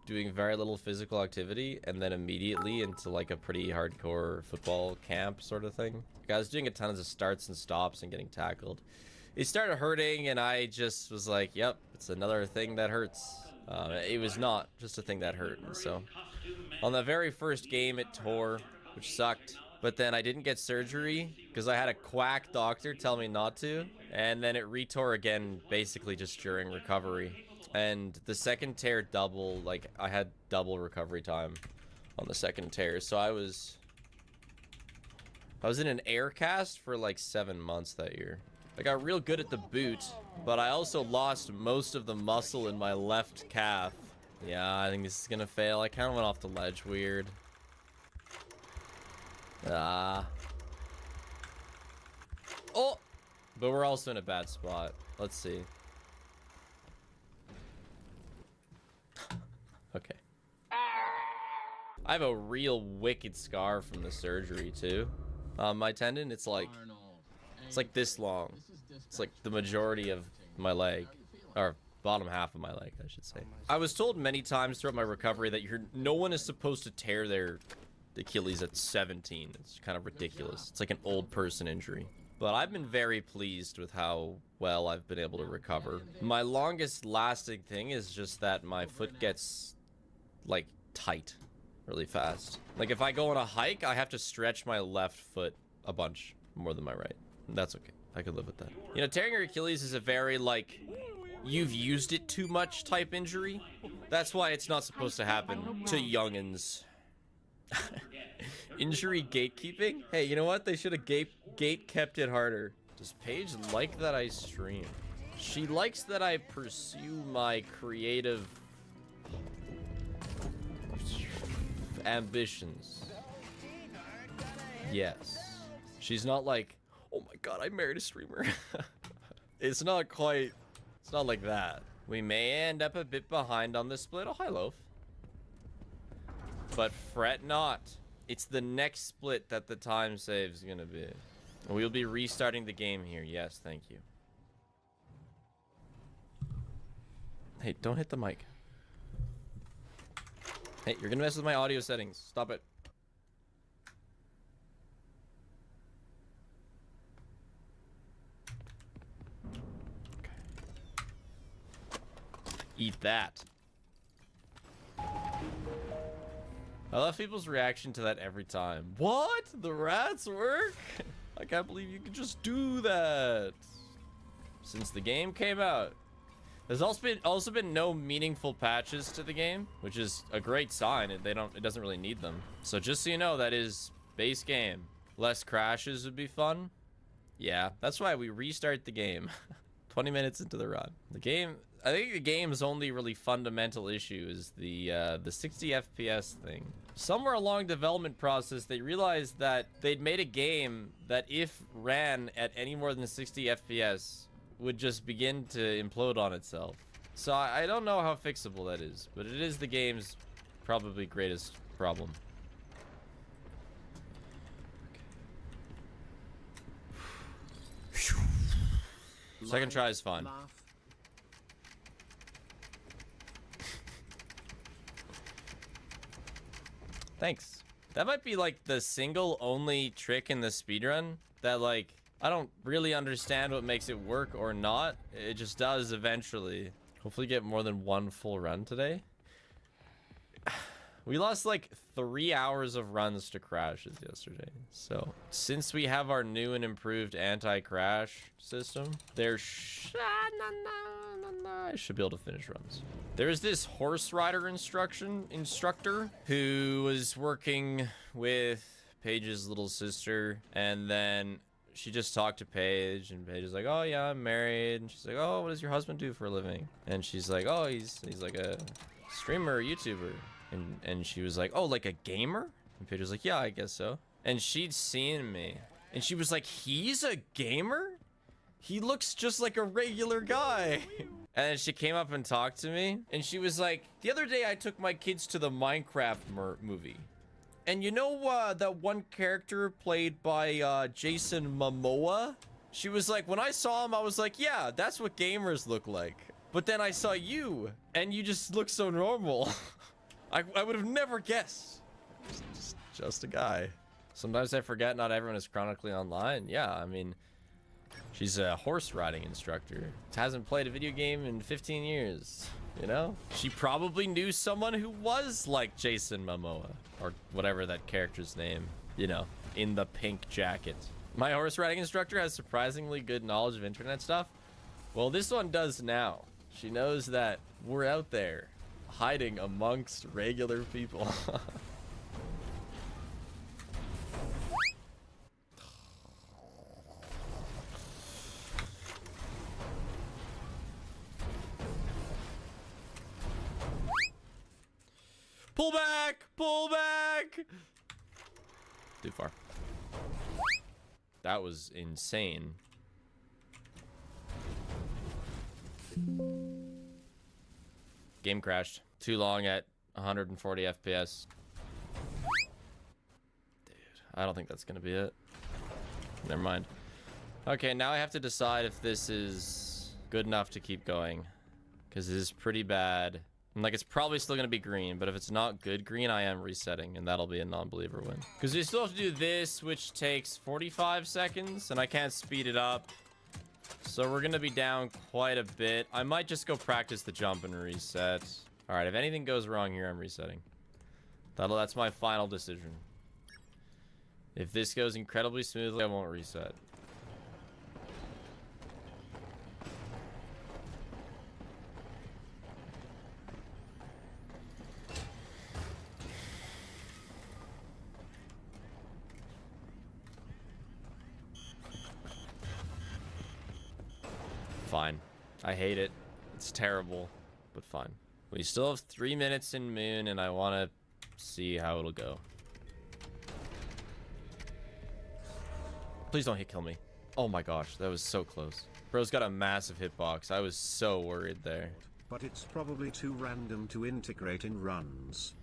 doing very little physical activity and then immediately into like a pretty hardcore football camp sort of thing. Like, I was doing a ton of starts and stops and getting tackled. It started hurting and I just was like, yep, it's another thing that hurts. It was not just a thing that hurt. And so on the very first game it tore, which sucked. But then I didn't get surgery because I had a quack doctor tell me not to. And then it retore again basically just during recovery. And the second tear double, like I had double recovery time on the second tear. So I was in an air cast for like 7 months that year. I got real good at the boot, but I also lost most of the muscle in my left calf Yeah, I think this is gonna fail. I kind of went off the ledge weird. Oh! But we're also in a bad spot. Let's see. Okay. I have a real wicked scar from the surgery, too. My tendon, it's like this long. It's like the majority of my leg. Or bottom half of my leg, I should say. I was told many times throughout my recovery that no one is supposed to tear their Achilles at 17. It's kind of ridiculous. It's like an old person injury. But I've been very pleased with how well I've been able to recover. My longest lasting thing is just that my foot gets, like, tight really fast. Like, if I go on a hike, I have to stretch my left foot a bunch more than my right. That's okay. I could live with that. You know, tearing your Achilles is a very, like, you've used it too much type injury. That's why it's not supposed to happen to youngins. Injury gatekeeping? Hey, you know what? They should have gate kept it harder. Does Paige like that I stream? She likes that I pursue my creative ambitions. Yes. She's not like, oh my god, I married a streamer. It's not like that. We may end up a bit behind on this split. Oh, hi, Loaf. But fret not. It's the next split that the time save's gonna be. We'll be restarting the game here. Yes, thank you. Hey, don't hit the mic. Hey, you're gonna mess with my audio settings. Stop it. Okay. Eat that. I love people's reaction to that every time. What? The rats work? I can't believe you could just do that. Since the game came out. There's also been no meaningful patches to the game, which is a great sign. It doesn't really need them. So just so you know, that is base game. Less crashes would be fun. Yeah, that's why we restart the game. 20 minutes into the run. I think the game's only really fundamental issue is the 60 FPS thing. Somewhere along the development process, they realized that they'd made a game that if ran at any more than 60 FPS, would just begin to implode on itself. So I don't know how fixable that is, but it is the game's probably greatest problem. Second try is fine. Thanks. That might be like the single only trick in the speedrun that, like, I don't really understand what makes it work or not. It just does eventually. Hopefully get more than one full run today. We lost like 3 hours of runs to crashes yesterday. So since we have our new and improved anti-crash system, I should be able to finish runs. There's this horse rider instructor who was working with Paige's little sister, and then she just talked to Paige, and Paige is like, oh yeah, I'm married. And she's like, oh, what does your husband do for a living? And she's like, oh, he's like a streamer, YouTuber. And she was like, oh, like a gamer? And Paige was like, yeah, I guess so. And she'd seen me, and she was like, he's a gamer? He looks just like a regular guy. And then she came up and talked to me, and she was like, the other day I took my kids to the Minecraft movie. And you know that one character played by Jason Momoa? She was like, when I saw him, I was like, yeah, that's what gamers look like. But then I saw you, and you just look so normal. I would have never guessed. Just a guy. Sometimes I forget not everyone is chronically online. Yeah, I mean, she's a horse riding instructor. Hasn't played a video game in 15 years, you know? She probably knew someone who was like Jason Momoa, or whatever that character's name, you know, in the pink jacket. My horse riding instructor has surprisingly good knowledge of internet stuff. Well, this one does now. She knows that we're out there hiding amongst regular people. Pull back! Pull back! Too far. That was insane. Game crashed. Too long at 140 FPS. Dude, I don't think that's gonna be it. Never mind. Okay, now I have to decide if this is good enough to keep going. Because it is pretty bad. And like, it's probably still gonna be green, but if it's not good green, I am resetting, and that'll be a non-believer win. Because you still have to do this, which takes 45 seconds, and I can't speed it up. So we're gonna be down quite a bit. I might just go practice the jump and reset. All right, if anything goes wrong here, I'm resetting. That's my final decision. If this goes incredibly smoothly, I won't reset. Fine. I hate it. It's terrible, but fine. We still have 3 minutes in Moon, and I want to see how it'll go. Please don't kill me. Oh my gosh, that was so close. Bro's got a massive hitbox. I was so worried there. But it's probably too random to integrate in runs.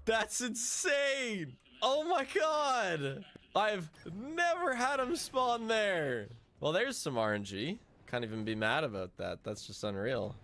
That's insane! Oh my god! I've never had him spawn there. Well, there's some RNG. Can't even be mad about that. That's just unreal.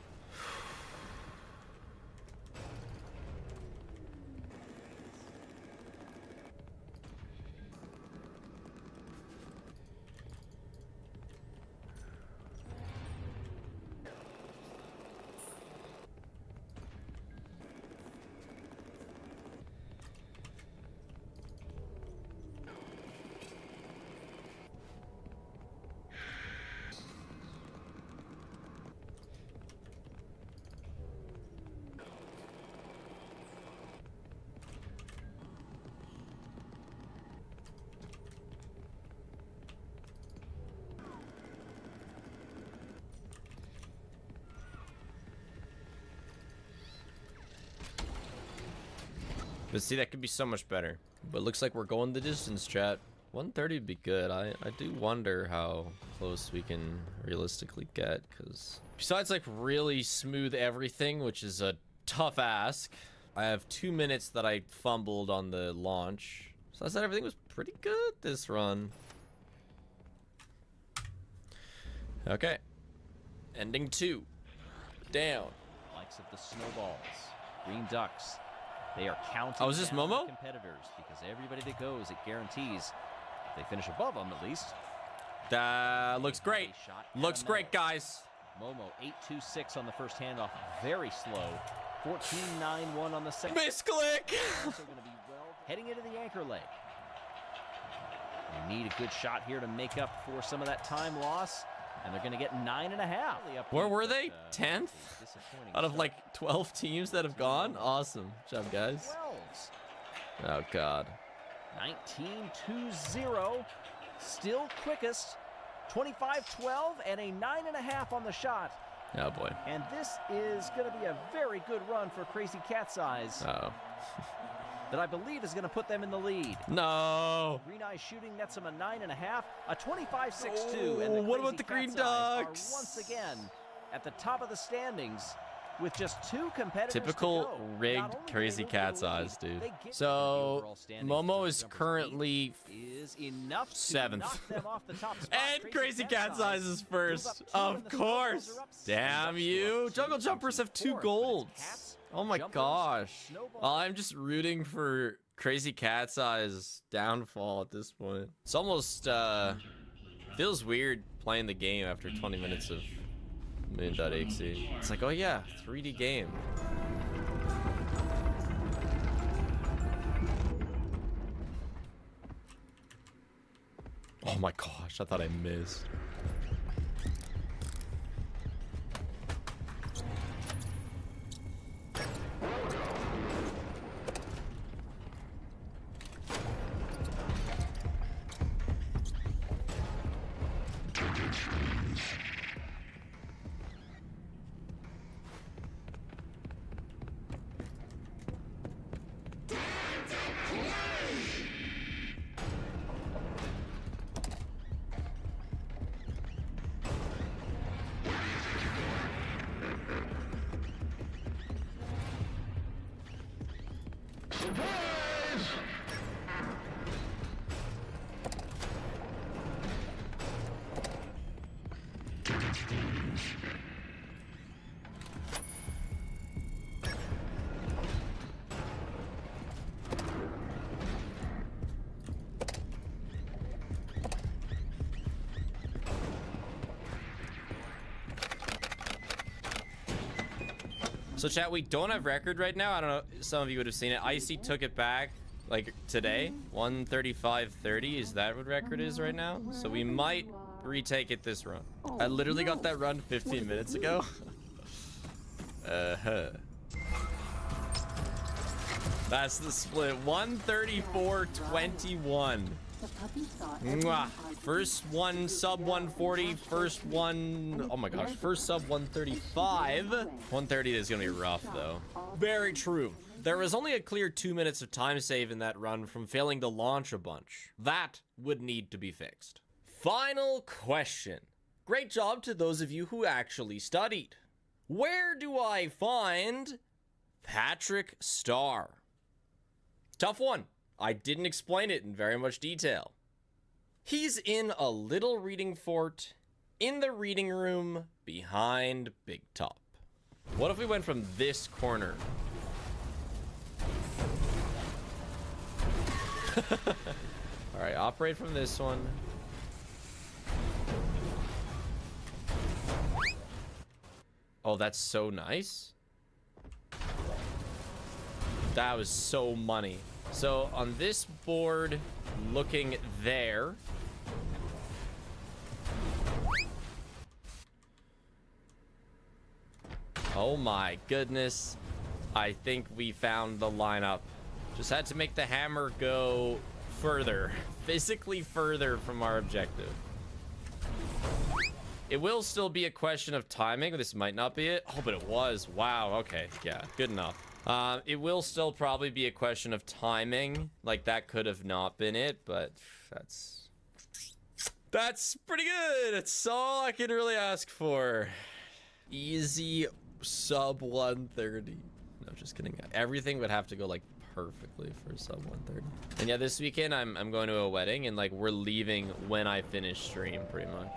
But see, that could be so much better. But it looks like we're going the distance, chat. 130 would be good. I do wonder how close we can realistically get, because besides like really smooth everything, which is a tough ask, I have 2 minutes that I fumbled on the launch. So I said everything was pretty good this run. Okay. Ending 2. Down. Likes of the snowballs. Green Ducks. They are counting oh, is this down Momo? Competitors, because everybody that goes, it guarantees if they finish above them at least. That looks great. Looks great, guys. Momo 8.26 on the first handoff, very slow. 14.91 on the second. Misclick. Also going to be well heading into the anchor leg. They need a good shot here to make up for some of that time loss. And they're going to get 9.5. Where were they? 10th? Out of like 12 teams that have gone? Awesome. Good job, guys. Oh, God. 19.20. Still quickest. 25.12 and a 9.5 on the shot. Oh, boy. And this is going to be a very good run for Crazy Cat's Eyes. Uh-oh. That I believe is going to put them in the lead. No. Green Eye shooting, that's him a 9.5, a 25.62. And the what about the Green Ducks? are once again at the top of the standings with just 2 competitors. Typical to go. rigged Crazy Cat's Eyes, dude. So Momo is currently 7th. And Crazy Cat's Eyes is first. Of course. Damn you. Jungle Jumpers have 2 golds. Oh my gosh. Well, I'm just rooting for Crazy Cat's Eyes downfall at this point. It's almost feels weird playing the game after 20 minutes of Moon.exe. It's like, oh yeah, 3D game. Oh my gosh, I thought I missed. So chat, we don't have record right now. I don't know, some of you would have seen it. Icy took it back like today. 135.30, is that what record is right now? So we might retake it this run. I literally got that run 15 minutes ago. That's the split. 134.21. Mwah. First one sub 140, first one, oh my gosh, first sub 135. 130 is gonna be rough though. Very true. There was only a clear 2 minutes of time save in that run from failing to launch a bunch. That would need to be fixed. Final question. Great job to those of you who actually studied. Where do I find Patrick Star? Tough one. I didn't explain it in very much detail. He's in a little reading fort in the reading room behind Big Top. What if we went from this corner? All right, operate from this one. Oh, that's so nice. That was so money. So on this board, looking there. Oh my goodness. I think we found the lineup. Just had to make the hammer go further, physically further from our objective. It will still be a question of timing. This might not be it. Oh, but it was. Wow. Okay. Yeah, good enough. It will still probably be a question of timing. Like, that could have not been it, but that's pretty good. That's all I can really ask for. Easy sub 130. No, just kidding. Everything would have to go, like, perfectly for sub 130. And yeah, this weekend I'm going to a wedding, and, like, we're leaving when I finish stream, pretty much.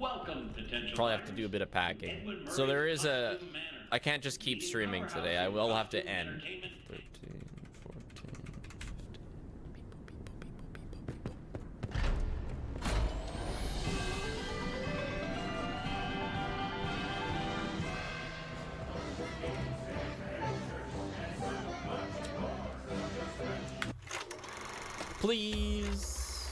Welcome, potential Probably have to do a bit of packing. So there is a... I can't just keep streaming today. I will have to end. 13, 14, 15. Please.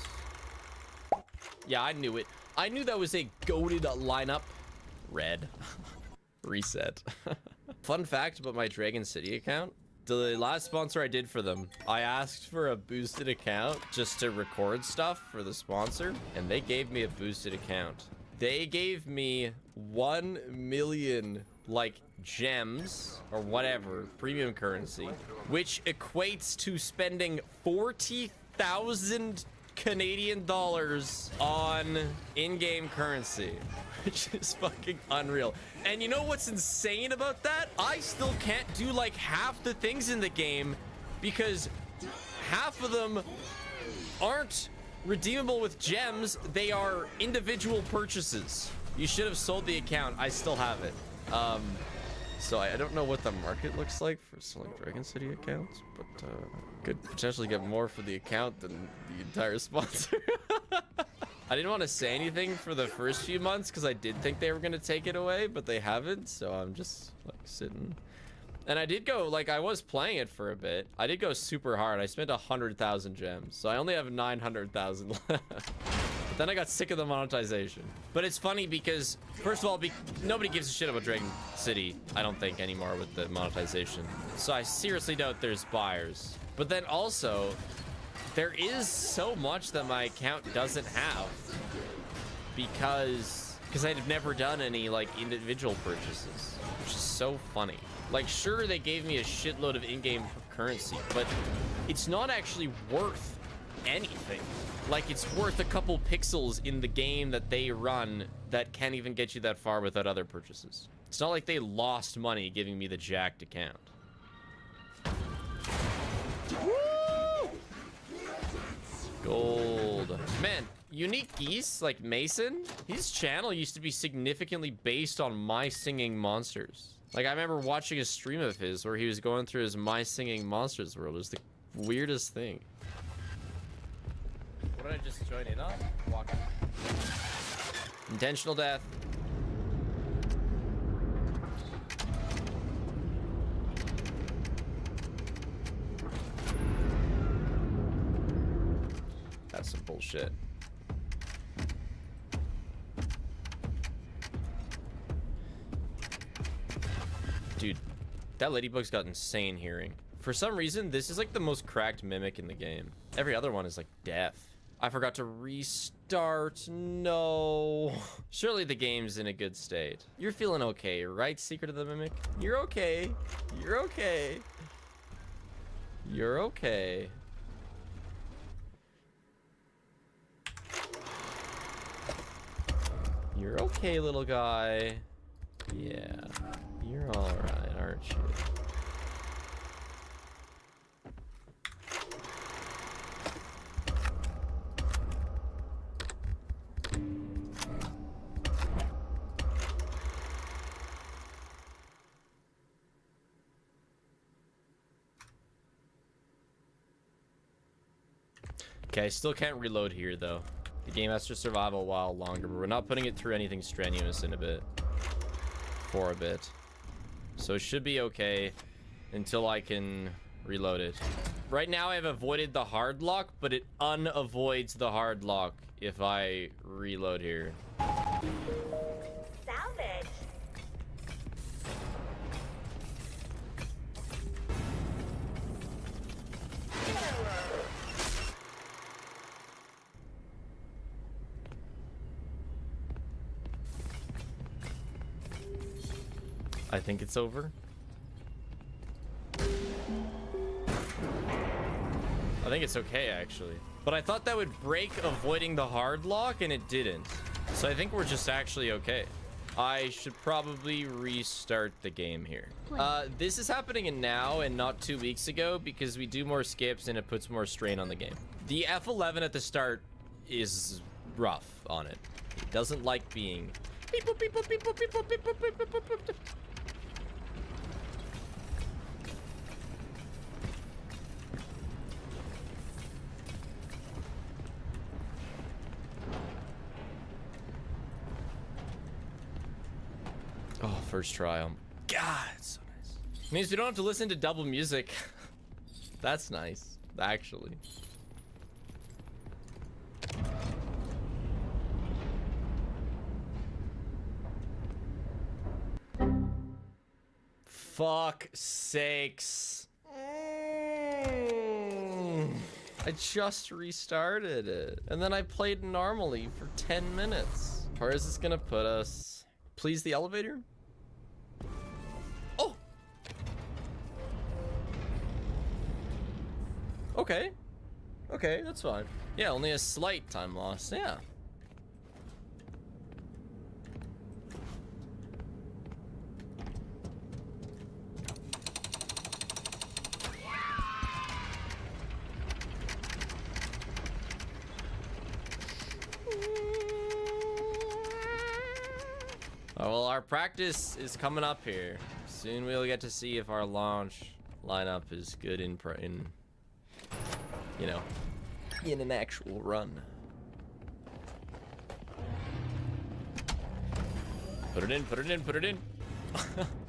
Yeah, I knew it. I knew that was a goated lineup. Red. Reset. Fun fact about my Dragon City account. The last sponsor I did for them, I asked for a boosted account just to record stuff for the sponsor, and they gave me a boosted account. They gave me 1 million, like, gems or whatever, premium currency, which equates to spending 40,000 Canadian dollars on in-game currency, which is fucking unreal. And you know what's insane about that? I still can't do like half the things in the game because half of them aren't redeemable with gems. They are individual purchases. You should have sold the account. I still have it. So I don't know what the market looks like for selling Dragon City accounts, but could potentially get more for the account than the entire sponsor. I didn't want to say anything for the first few months because I did think they were going to take it away, but they haven't, so I'm just like sitting. And I did go, like, I was playing it for a bit. I did go super hard. I spent 100,000 gems, so I only have 900,000 left. But then I got sick of the monetization. But it's funny because, first of all, nobody gives a shit about Dragon City, I don't think, anymore with the monetization. So I seriously doubt there's buyers. But then also, there is so much that my account doesn't have because I've never done any, like, individual purchases, which is so funny. Like, sure, they gave me a shitload of in-game currency, but it's not actually worth anything. Like, it's worth a couple pixels in the game that they run that can't even get you that far without other purchases. It's not like they lost money giving me the jacked account. Gold. Man, Unique Geese, like Mason, his channel used to be significantly based on My Singing Monsters. Like, I remember watching a stream of his where he was going through his My Singing Monsters world. It was the weirdest thing. What did I just join in on? Walking. Intentional death. That's some bullshit. Dude, that ladybug's got insane hearing. For some reason, this is like the most cracked mimic in the game. Every other one is like deaf. I forgot to restart. No. Surely the game's in a good state. You're feeling okay, right, Secret of the Mimic? You're okay. You're okay. You're okay. You're okay, little guy. Yeah. You're alright, aren't you? Okay, I still can't reload here, though. The game has to survive a while longer, but we're not putting it through anything strenuous in a bit. For a bit. So it should be okay until I can reload it. Right now, I've avoided the hard lock, but it unavoids the hard lock if I reload here. Salvage. I think it's over. I think it's okay, actually. But I thought that would break avoiding the hard lock, and it didn't. So I think we're just actually okay. I should probably restart the game here. This is happening in now and not 2 weeks ago because we do more skips and it puts more strain on the game. The F11 at the start is rough on it. It doesn't like being... beep, boop, beep, boop, beep, boop, beep, boop, beep, boop, beep, boop, beep, boop. Oh, first try. Oh my God, it's so nice. Means we don't have to listen to double music. That's nice, actually. Fuck sakes. I just restarted it. And then I played normally for 10 minutes. Where is this gonna put us? Please, the elevator? Oh! Okay. Okay, that's fine. Yeah, only a slight time loss, yeah. Oh, well, our practice is coming up here. Soon we'll get to see if our launch lineup is good in you know, in an actual run. Put it in, put it in, put it in.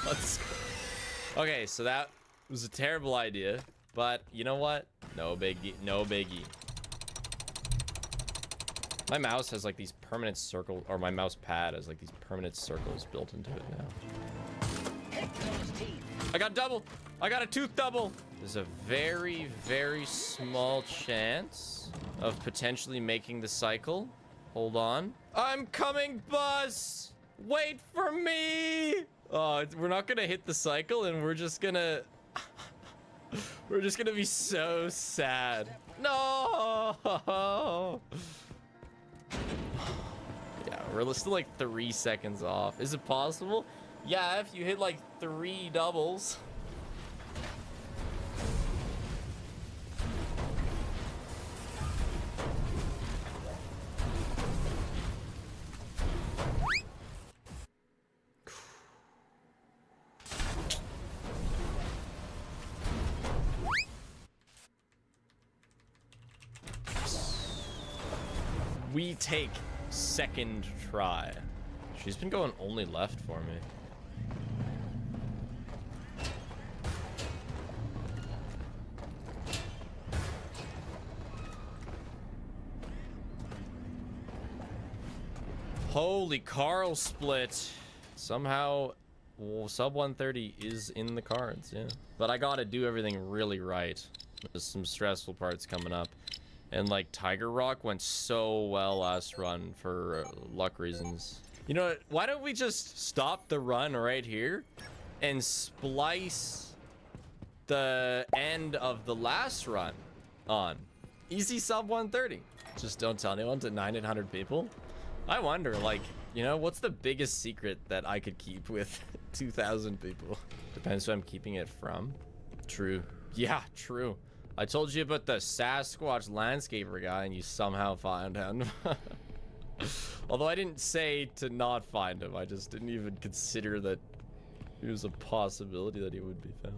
Let's go. Okay, so that was a terrible idea, but you know what? No biggie, no biggie. My mouse has like these permanent circles, or my mouse pad has like these permanent circles built into it now. I got double. I got a tooth double. There's a very, very small chance of potentially making the cycle. Hold on. I'm coming, Buzz. Wait for me. Oh, we're not gonna hit the cycle, and we're just gonna be so sad. No. Yeah, we're still like 3 seconds off. Is it possible? Yeah, if you hit like 3 doubles. We take second try. She's been going only left for me. Holy Carl split. Somehow, well, sub 130 is in the cards, yeah. But I gotta do everything really right. There's some stressful parts coming up. And like Tiger Rock went so well last run for luck reasons. You know what? Why don't we just stop the run right here and splice the end of the last run on? Easy sub 130. Just don't tell anyone to 900 people. I wonder, like, you know, what's the biggest secret that I could keep with 2,000 people? Depends who I'm keeping it from. True. Yeah, true. I told you about the Sasquatch landscaper guy and you somehow found him. Although I didn't say to not find him. I just didn't even consider that it was a possibility that he would be found.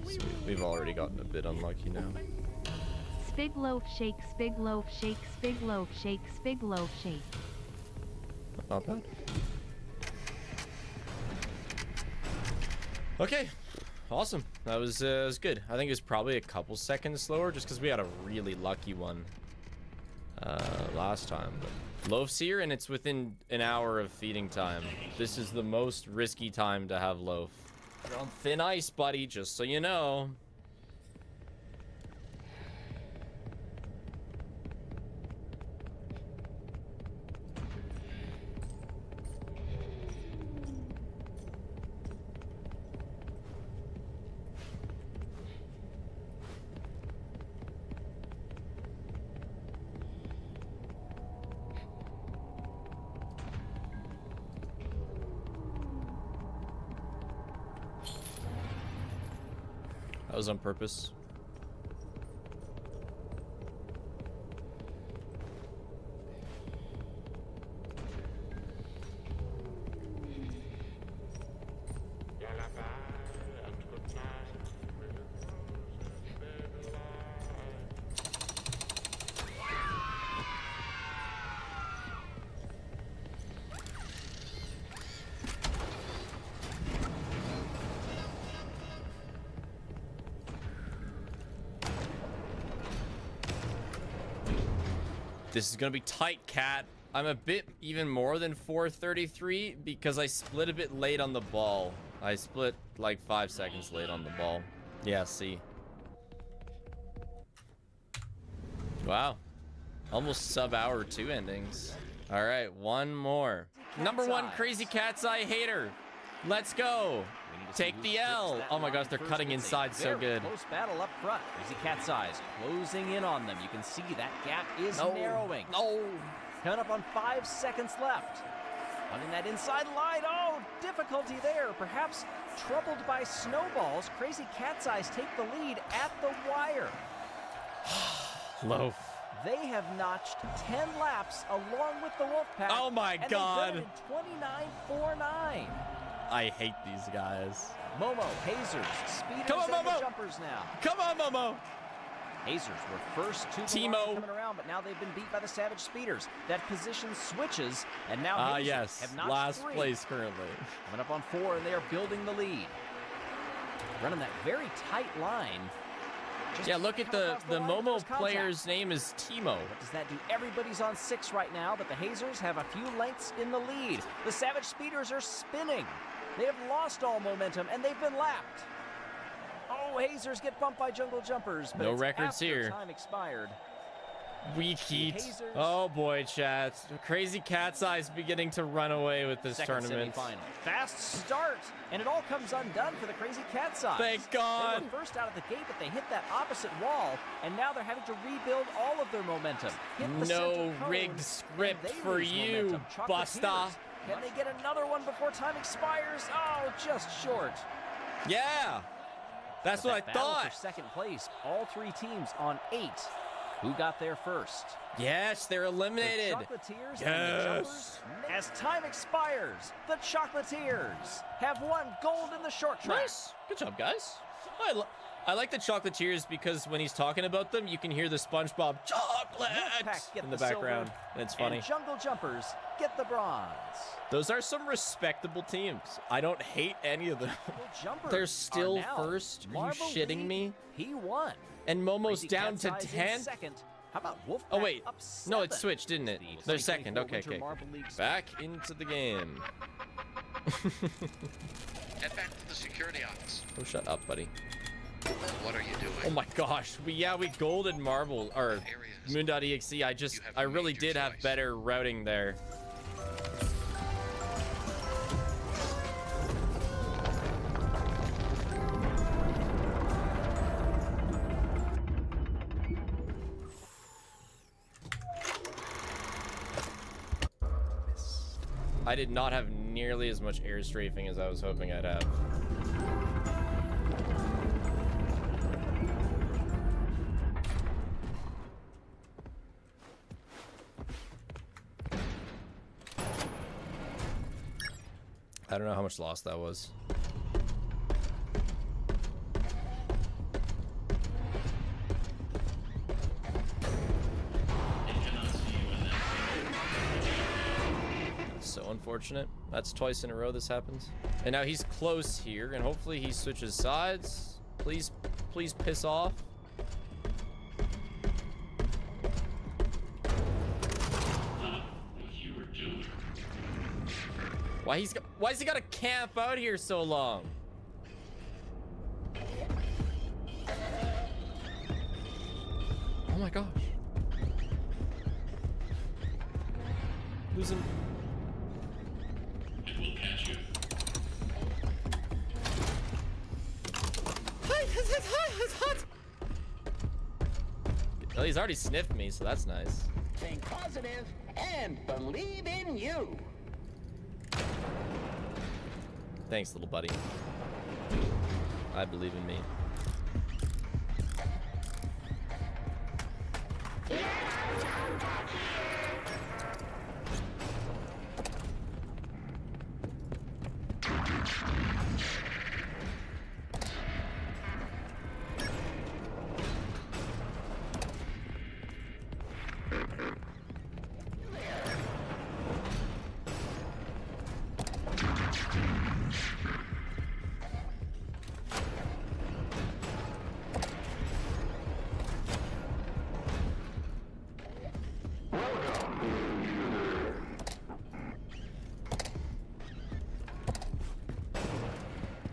Sweet. We've already gotten a bit unlucky now. Spig loaf shake, spig loaf shake, spig loaf shake, spig loaf shake. Not bad. Okay, awesome. That was good. I think it was probably a couple seconds slower just because we had a really lucky one last time. But Loaf's here and it's within an hour of feeding time. This is the most risky time to have Loaf. You're on thin ice, buddy, just so you know. That was on purpose. This is gonna be tight, Cat. I'm a bit even more than 433 because I split a bit late on the ball. I split like 5 seconds late on the ball. Yeah, see. Wow. Almost sub-hour 2 endings. All right, one more. Number 1 Crazy Cat's Eye hater. Let's go. Take the L. Oh my gosh, they're cutting inside so good. Close battle up front. Crazy Cat's Eyes closing in on them. You can see that gap is narrowing. No. Coming up on 5 seconds left. Hunting that inside line. Oh, difficulty there. Perhaps troubled by snowballs. Crazy Cat's Eyes take the lead at the wire. Loaf. They have notched 10 laps along with the Wolfpack. Oh my God. And they've done it in 29.49. I hate these guys. Momo, Hazers, Speeders, Come on, and Momo. the Jumpers now. Come on, Momo. Hazers were first to the line coming around, but now they've been beat by the Savage Speeders. That position switches, and now Hazers have notched last 3. place currently. Coming up on 4, and they are building the lead. Running that very tight line. Yeah, look at the Momo player's name is Timo. What does that do? Everybody's on 6 right now, but the Hazers have a few lengths in the lead. The Savage Speeders are spinning. They have lost all momentum, and they've been lapped. Oh, Hazers get bumped by Jungle Jumpers, but no it's records after here. Time expired. Weak heat. Oh boy, chat. Crazy Cat's Eyes beginning to run away with this tournament. Semi-final. Fast start, and it all comes undone for the Crazy Cat's Eyes. Thank God. They were first out of the gate, but they hit that opposite wall, and now they're having to rebuild all of their momentum. Hit the center cone, rigged script for you, momentum. Busta. Can they get another one before time expires? Oh, just short. Yeah, that's what I thought. For second place, all 3 teams on 8. Who got there first? Yes, they're eliminated. The Chocolatiers and the Jumpers. As time expires, the Chocolatiers have won gold in the short track. Nice. Good job, guys. I like the Chocolatiers because when he's talking about them, you can hear the SpongeBob chocolate Get in the background. silver, And it's funny. And Jungle Jumpers get the bronze. Those are some respectable teams. I don't hate any of them. Jumpers They're are still now first. Are you Marble shitting League. me? He won. And Momo's Crazy down Cat's to Eyes in 10. second. How about Wolfpack Oh wait, up no, it 7? switched, didn't it? The They're second. 2024 Okay, Winter okay. Marble League Back into the game. Head back to the security office. Oh, shut up, buddy. What are you doing? Oh my gosh, we golded marble or Moon.exe. I really did have better routing there. I did not have nearly as much air strafing as I was hoping I'd have. I don't know how much loss that was. So unfortunate. That's twice in a row this happens. And now he's close here, and hopefully he switches sides. Please, please piss off. Why has he got to camp out here so long? Oh my gosh. Losing. It will catch you. Well, he's already sniffed me, so that's nice. Think positive and believe in you. Thanks, little buddy. I believe in me.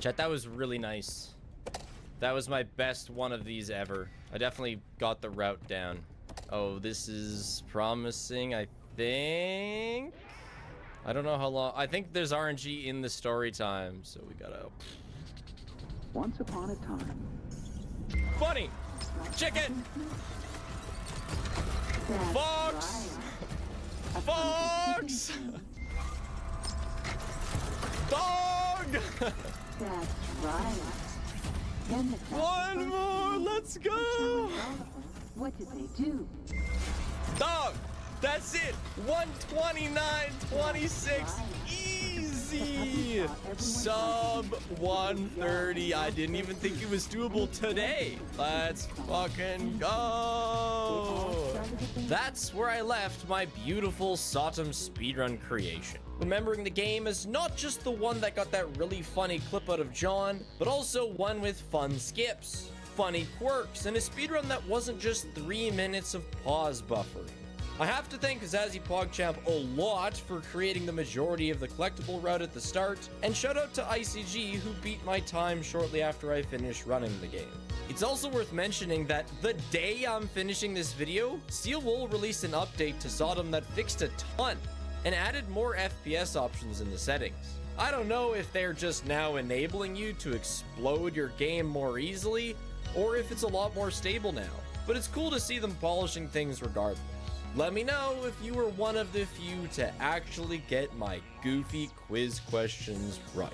Chat, that was really nice. That was my best one of these ever. I definitely got the route down. Oh, this is promising, I think. I don't know how long. I think there's RNG in the story time, so we gotta. Once upon a time. Bunny! Chicken! Fox! Fox! Dog! That's right. One more, let's go! What did they do? Dog! That's it! 129.26. Easy! Sub 130. I didn't even think it was doable today. Let's fucking go! That's where I left my beautiful Sotum speedrun creation. Remembering the game as not just the one that got that really funny clip out of John, but also one with fun skips, funny quirks, and a speedrun that wasn't just 3 minutes of pause buffering. I have to thank Zazzy PogChamp a lot for creating the majority of the collectible route at the start, and shout out to ICG who beat my time shortly after I finished running the game. It's also worth mentioning that the day I'm finishing this video, Steel Wool released an update to Sotum that fixed a ton, and added more FPS options in the settings. I don't know if they're just now enabling you to explode your game more easily, or if it's a lot more stable now, but it's cool to see them polishing things regardless. Let me know if you were one of the few to actually get my goofy quiz questions right.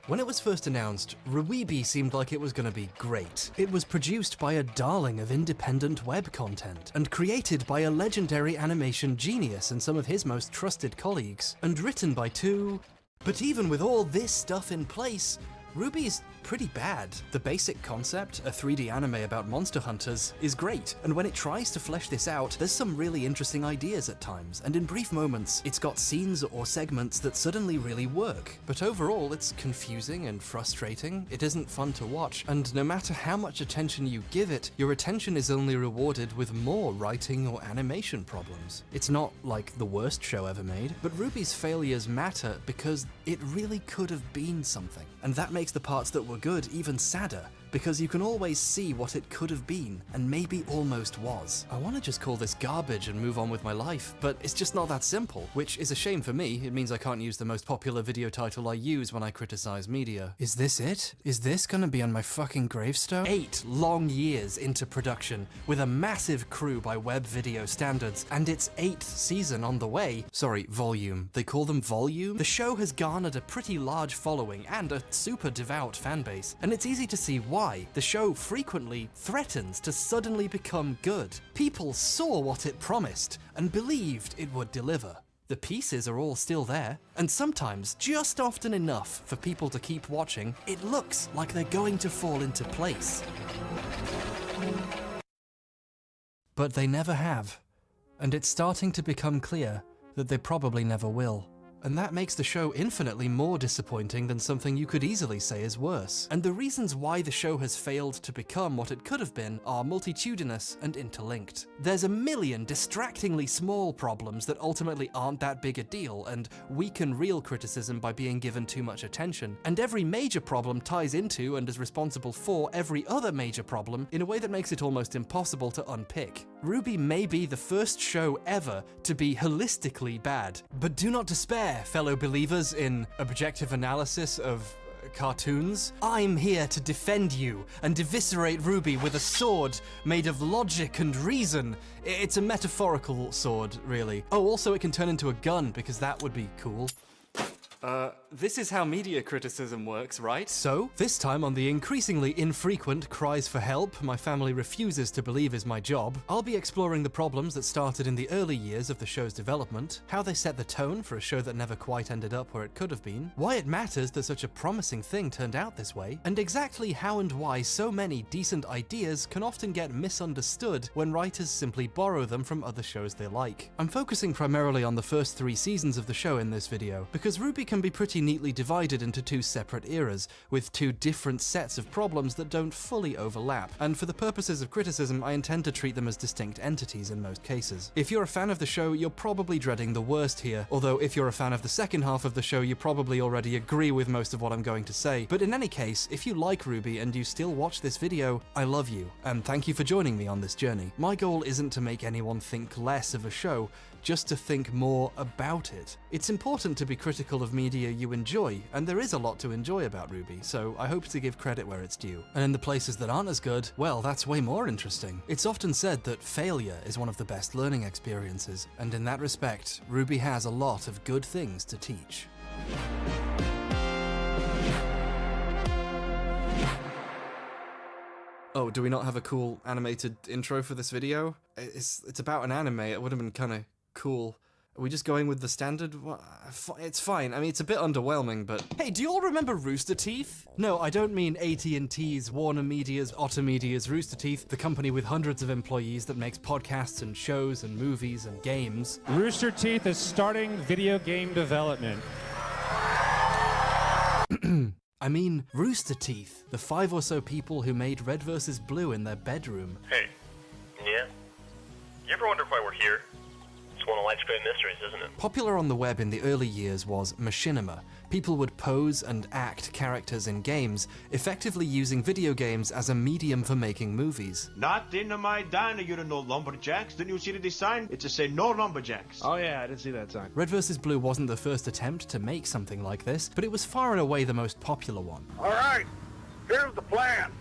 When it was first announced, Ruibi seemed like it was going to be great. It was produced by a darling of independent web content, and created by a legendary animation genius and some of his most trusted colleagues, and written by two... But even with all this stuff in place, RWBY's pretty bad. The basic concept, a 3D anime about monster hunters, is great, and when it tries to flesh this out, there's some really interesting ideas at times, and in brief moments, it's got scenes or segments that suddenly really work. But overall, it's confusing and frustrating, it isn't fun to watch, and no matter how much attention you give it, your attention is only rewarded with more writing or animation problems. It's not like the worst show ever made, but RWBY's failures matter because it really could have been something, and that makes the parts that were good even sadder, because you can always see what it could have been, and maybe almost was. I want to just call this garbage and move on with my life, but it's just not that simple, which is a shame for me. It means I can't use the most popular video title I use when I criticize media. Is this it? Is this gonna be on my fucking gravestone? 8 long years into production, with a massive crew by web video standards, and its 8th season on the way. Sorry, volume. They call them volume? The show has garnered a pretty large following and a super devout fanbase, and it's easy to see why. The show frequently threatens to suddenly become good. People saw what it promised and believed it would deliver. The pieces are all still there, and sometimes just often enough for people to keep watching, it looks like they're going to fall into place. But they never have, and it's starting to become clear that they probably never will. And that makes the show infinitely more disappointing than something you could easily say is worse. And the reasons why the show has failed to become what it could have been are multitudinous and interlinked. There's a million distractingly small problems that ultimately aren't that big a deal and weaken real criticism by being given too much attention. And every major problem ties into and is responsible for every other major problem in a way that makes it almost impossible to unpick. RWBY may be the first show ever to be holistically bad, but do not despair, fellow believers in objective analysis of cartoons. I'm here to defend you and eviscerate RWBY with a sword made of logic and reason. It's a metaphorical sword, really. Oh, also it can turn into a gun, because that would be cool. This is how media criticism works, right? So, this time on the increasingly infrequent Cries for Help my family refuses to believe is my job, I'll be exploring the problems that started in the early years of the show's development, how they set the tone for a show that never quite ended up where it could have been, why it matters that such a promising thing turned out this way, and exactly how and why so many decent ideas can often get misunderstood when writers simply borrow them from other shows they like. I'm focusing primarily on the first 3 seasons of the show in this video, because RWBY can be pretty neatly divided into 2 separate eras, with 2 different sets of problems that don't fully overlap, and for the purposes of criticism, I intend to treat them as distinct entities in most cases. If you're a fan of the show, you're probably dreading the worst here, although if you're a fan of the second half of the show, you probably already agree with most of what I'm going to say. But in any case, if you like RWBY and you still watch this video, I love you, and thank you for joining me on this journey. My goal isn't to make anyone think less of a show, just to think more about it. It's important to be critical of media you enjoy, and there is a lot to enjoy about RWBY, so I hope to give credit where it's due. And in the places that aren't as good, well, that's way more interesting. It's often said that failure is one of the best learning experiences, and in that respect, RWBY has a lot of good things to teach. Oh, do we not have a cool animated intro for this video? It's about an anime, it would have been kinda cool. Are we just going with the standard? It's fine. I mean, it's a bit underwhelming, but... Hey, do you all remember Rooster Teeth? No, I don't mean AT&T's, Warner Media's, Otter Media's Rooster Teeth, the company with hundreds of employees that makes podcasts and shows and movies and games. Rooster Teeth is starting video game development. I mean, Rooster Teeth, the 5 or so people who made Red vs. Blue in their bedroom. Hey, yeah? You ever wonder why we're here? It's one of life's great mysteries, isn't it? Popular on the web in the early years was machinima. People would pose and act characters in games, effectively using video games as a medium for making movies. Not in my diner, you don't know lumberjacks. Didn't you see the design? It just say no lumberjacks. Oh yeah, I didn't see that sign. Red vs. Blue wasn't the first attempt to make something like this, but it was far and away the most popular one. All right, here's the plan.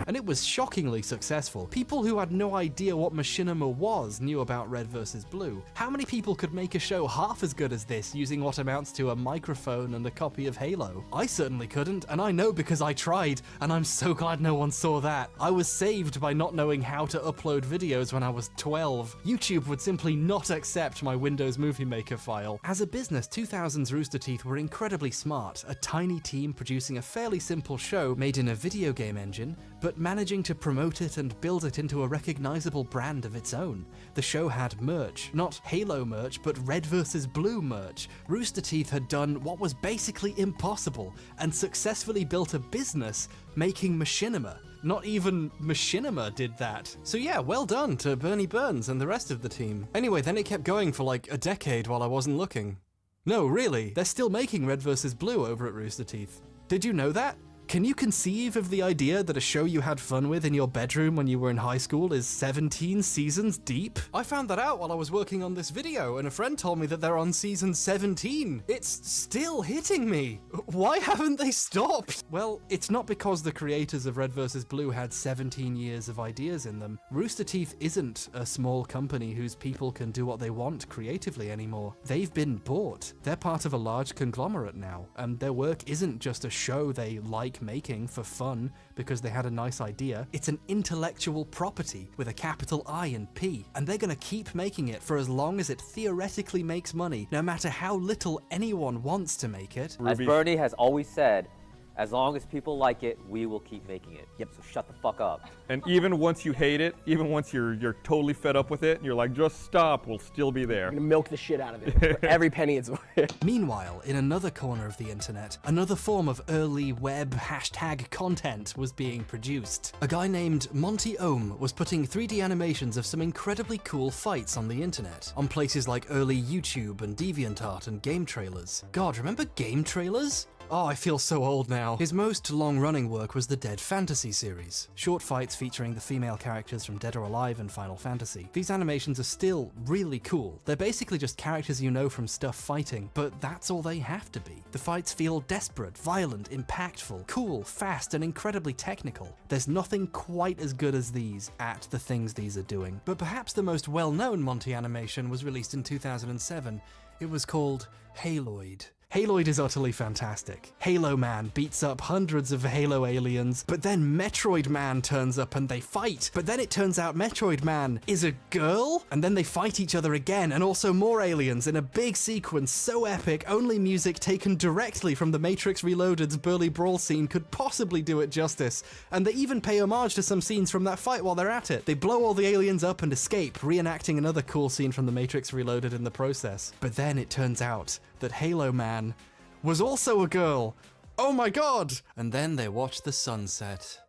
And it was shockingly successful. People who had no idea what machinima was knew about Red vs. Blue. How many people could make a show half as good as this using what amounts to a microphone and a copy of Halo? I certainly couldn't, and I know because I tried, and I'm so glad no one saw that. I was saved by not knowing how to upload videos when I was 12. YouTube would simply not accept my Windows Movie Maker file. As a business, 2000's Rooster Teeth were incredibly smart, a tiny team producing a fairly simple show made in a video game engine, but managing to promote it and build it into a recognizable brand of its own. The show had merch, not Halo merch, but Red vs. Blue merch. Rooster Teeth had done what was basically impossible, and successfully built a business making machinima. Not even machinima did that. So yeah, well done to Bernie Burns and the rest of the team. Anyway, then it kept going for like a decade while I wasn't looking. No, really, they're still making Red vs. Blue over at Rooster Teeth. Did you know that? Can you conceive of the idea that a show you had fun with in your bedroom when you were in high school is 17 seasons deep? I found that out while I was working on this video, and a friend told me that they're on season 17. It's still hitting me. Why haven't they stopped? Well, it's not because the creators of Red vs. Blue had 17 years of ideas in them. Rooster Teeth isn't a small company whose people can do what they want creatively anymore. They've been bought. They're part of a large conglomerate now, and their work isn't just a show they like making for fun because they had a nice idea. It's an intellectual property with a capital I and P, and they're gonna keep making it for as long as it theoretically makes money, no matter how little anyone wants to make it. As Bernie has always said, as long as people like it, we will keep making it. Yep, so shut the fuck up. And even once you hate it, even once you're totally fed up with it, and you're like, just stop, we'll still be there. I'm gonna milk the shit out of it for every penny it's worth. Meanwhile, in another corner of the internet, another form of early web hashtag content was being produced. A guy named Monty Ohm was putting 3D animations of some incredibly cool fights on the internet, on places like early YouTube and DeviantArt and game trailers. God, remember game trailers? Oh, I feel so old now. His most long-running work was the Dead Fantasy series, short fights featuring the female characters from Dead or Alive and Final Fantasy. These animations are still really cool. They're basically just characters you know from stuff fighting, but that's all they have to be. The fights feel desperate, violent, impactful, cool, fast, and incredibly technical. There's nothing quite as good as these at the things these are doing. But perhaps the most well-known Monty animation was released in 2007. It was called Haloid. Haloid is utterly fantastic. Halo Man beats up hundreds of Halo aliens, but then Metroid Man turns up and they fight. But then it turns out Metroid Man is a girl, and then they fight each other again, and also more aliens in a big sequence so epic, only music taken directly from The Matrix Reloaded's Burly Brawl scene could possibly do it justice. And they even pay homage to some scenes from that fight while they're at it. They blow all the aliens up and escape, reenacting another cool scene from The Matrix Reloaded in the process. But then it turns out that Halo Man was also a girl. Oh my god! And then they watched the sunset.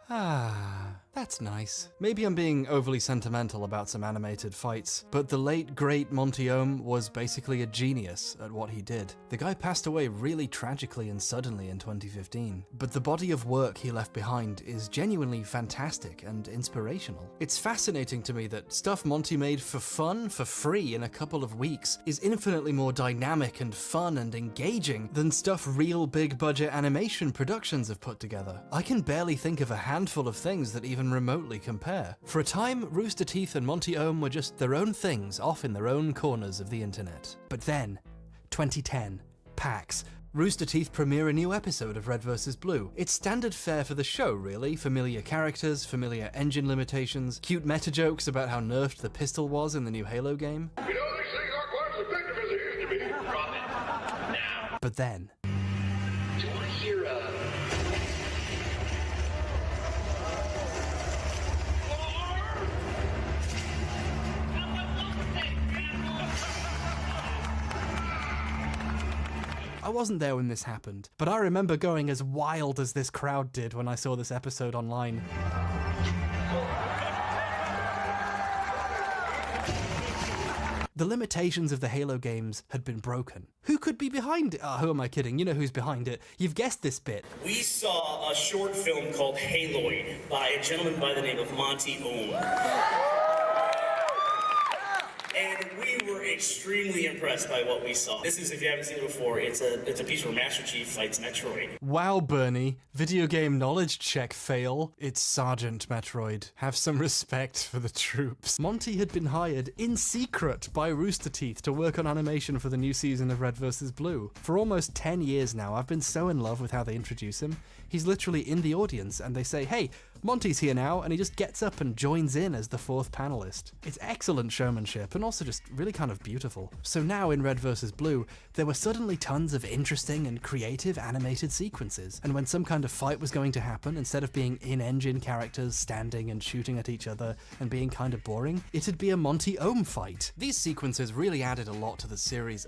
Ah, that's nice. Maybe I'm being overly sentimental about some animated fights, but the late great Monty Ohm was basically a genius at what he did. The guy passed away really tragically and suddenly in 2015, but the body of work he left behind is genuinely fantastic and inspirational. It's fascinating to me that stuff Monty made for fun, for free in a couple of weeks, is infinitely more dynamic and fun and engaging than stuff real big budget animation productions have put together. I can barely think of a handful of things that even remotely compare. For a time, Rooster Teeth and Monty Ohm were just their own things off in their own corners of the internet. But then, 2010, PAX. Rooster Teeth premiere a new episode of Red vs. Blue. It's standard fare for the show, really. Familiar characters, familiar engine limitations, cute meta jokes about how nerfed the pistol was in the new Halo game. You know, these things aren't quite as effective as they used to be. Drop it. Now. But then... Do you want to hear, I wasn't there when this happened, but I remember going as wild as this crowd did when I saw this episode online. The limitations of the Halo games had been broken. Who could be behind it? Who am I kidding? You know who's behind it. You've guessed this bit. We saw a short film called Haloid by a gentleman by the name of Monty Ohm. And we were extremely impressed by what we saw. This is, if you haven't seen it before, it's a piece where Master Chief fights Metroid. Wow, Bernie. Video game knowledge check fail. It's Sergeant Metroid. Have some respect for the troops. Monty had been hired in secret by Rooster Teeth to work on animation for the new season of Red vs. Blue. For almost 10 years now, I've been so in love with how they introduce him. He's literally in the audience and they say, hey, Monty's here now, and he just gets up and joins in as the fourth panelist. It's excellent showmanship and also just really kind of beautiful. So now in Red vs. Blue, there were suddenly tons of interesting and creative animated sequences, and when some kind of fight was going to happen, instead of being in-engine characters standing and shooting at each other and being kind of boring, it'd be a Monty Ohm fight. These sequences really added a lot to the series.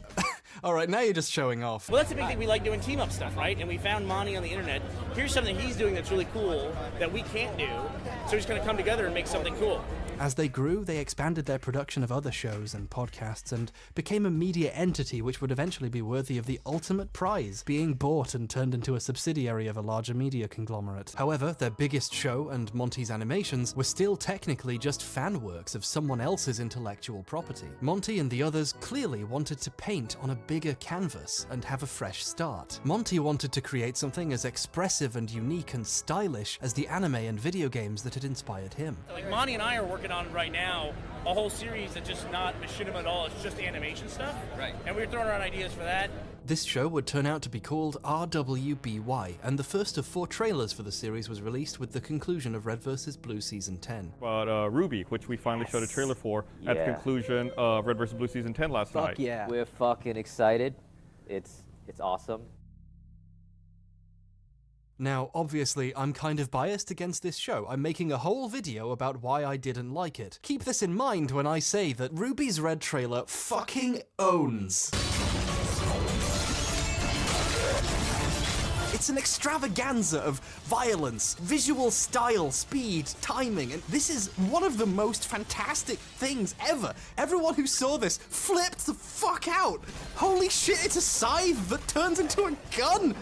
Alright, now you're just showing off. Well, that's the big thing. We like doing team-up stuff, right? And we found Monty on the internet. Here's something he's doing that's really cool that we can't do, so we're just going to come together and make something cool. As they grew, they expanded their production of other shows and podcasts and became a media entity which would eventually be worthy of the ultimate prize, being bought and turned into a subsidiary of a larger media conglomerate. However, their biggest show and Monty's animations were still technically just fan works of someone else's intellectual property. Monty and the others clearly wanted to paint on a bigger canvas and have a fresh start. Monty wanted to create something as expressive and unique and stylish as the anime and video games that had inspired him. Like Monty and I are working on right now a whole series that's just not machinima at all, it's just animation stuff. Right. And we were throwing around ideas for that. This show would turn out to be called RWBY, and the first of 4 trailers for the series was released with the conclusion of Red vs. Blue Season 10. But Ruby, which we finally showed a trailer for at the conclusion of Red vs. Blue Season 10 last night. Yeah. We're fucking excited. It's awesome. Now, obviously, I'm kind of biased against this show. I'm making a whole video about why I didn't like it. Keep this in mind when I say that Ruby's Red trailer fucking owns. It's an extravaganza of violence, visual style, speed, timing, and this is one of the most fantastic things ever. Everyone who saw this flipped the fuck out. Holy shit, it's a scythe that turns into a gun.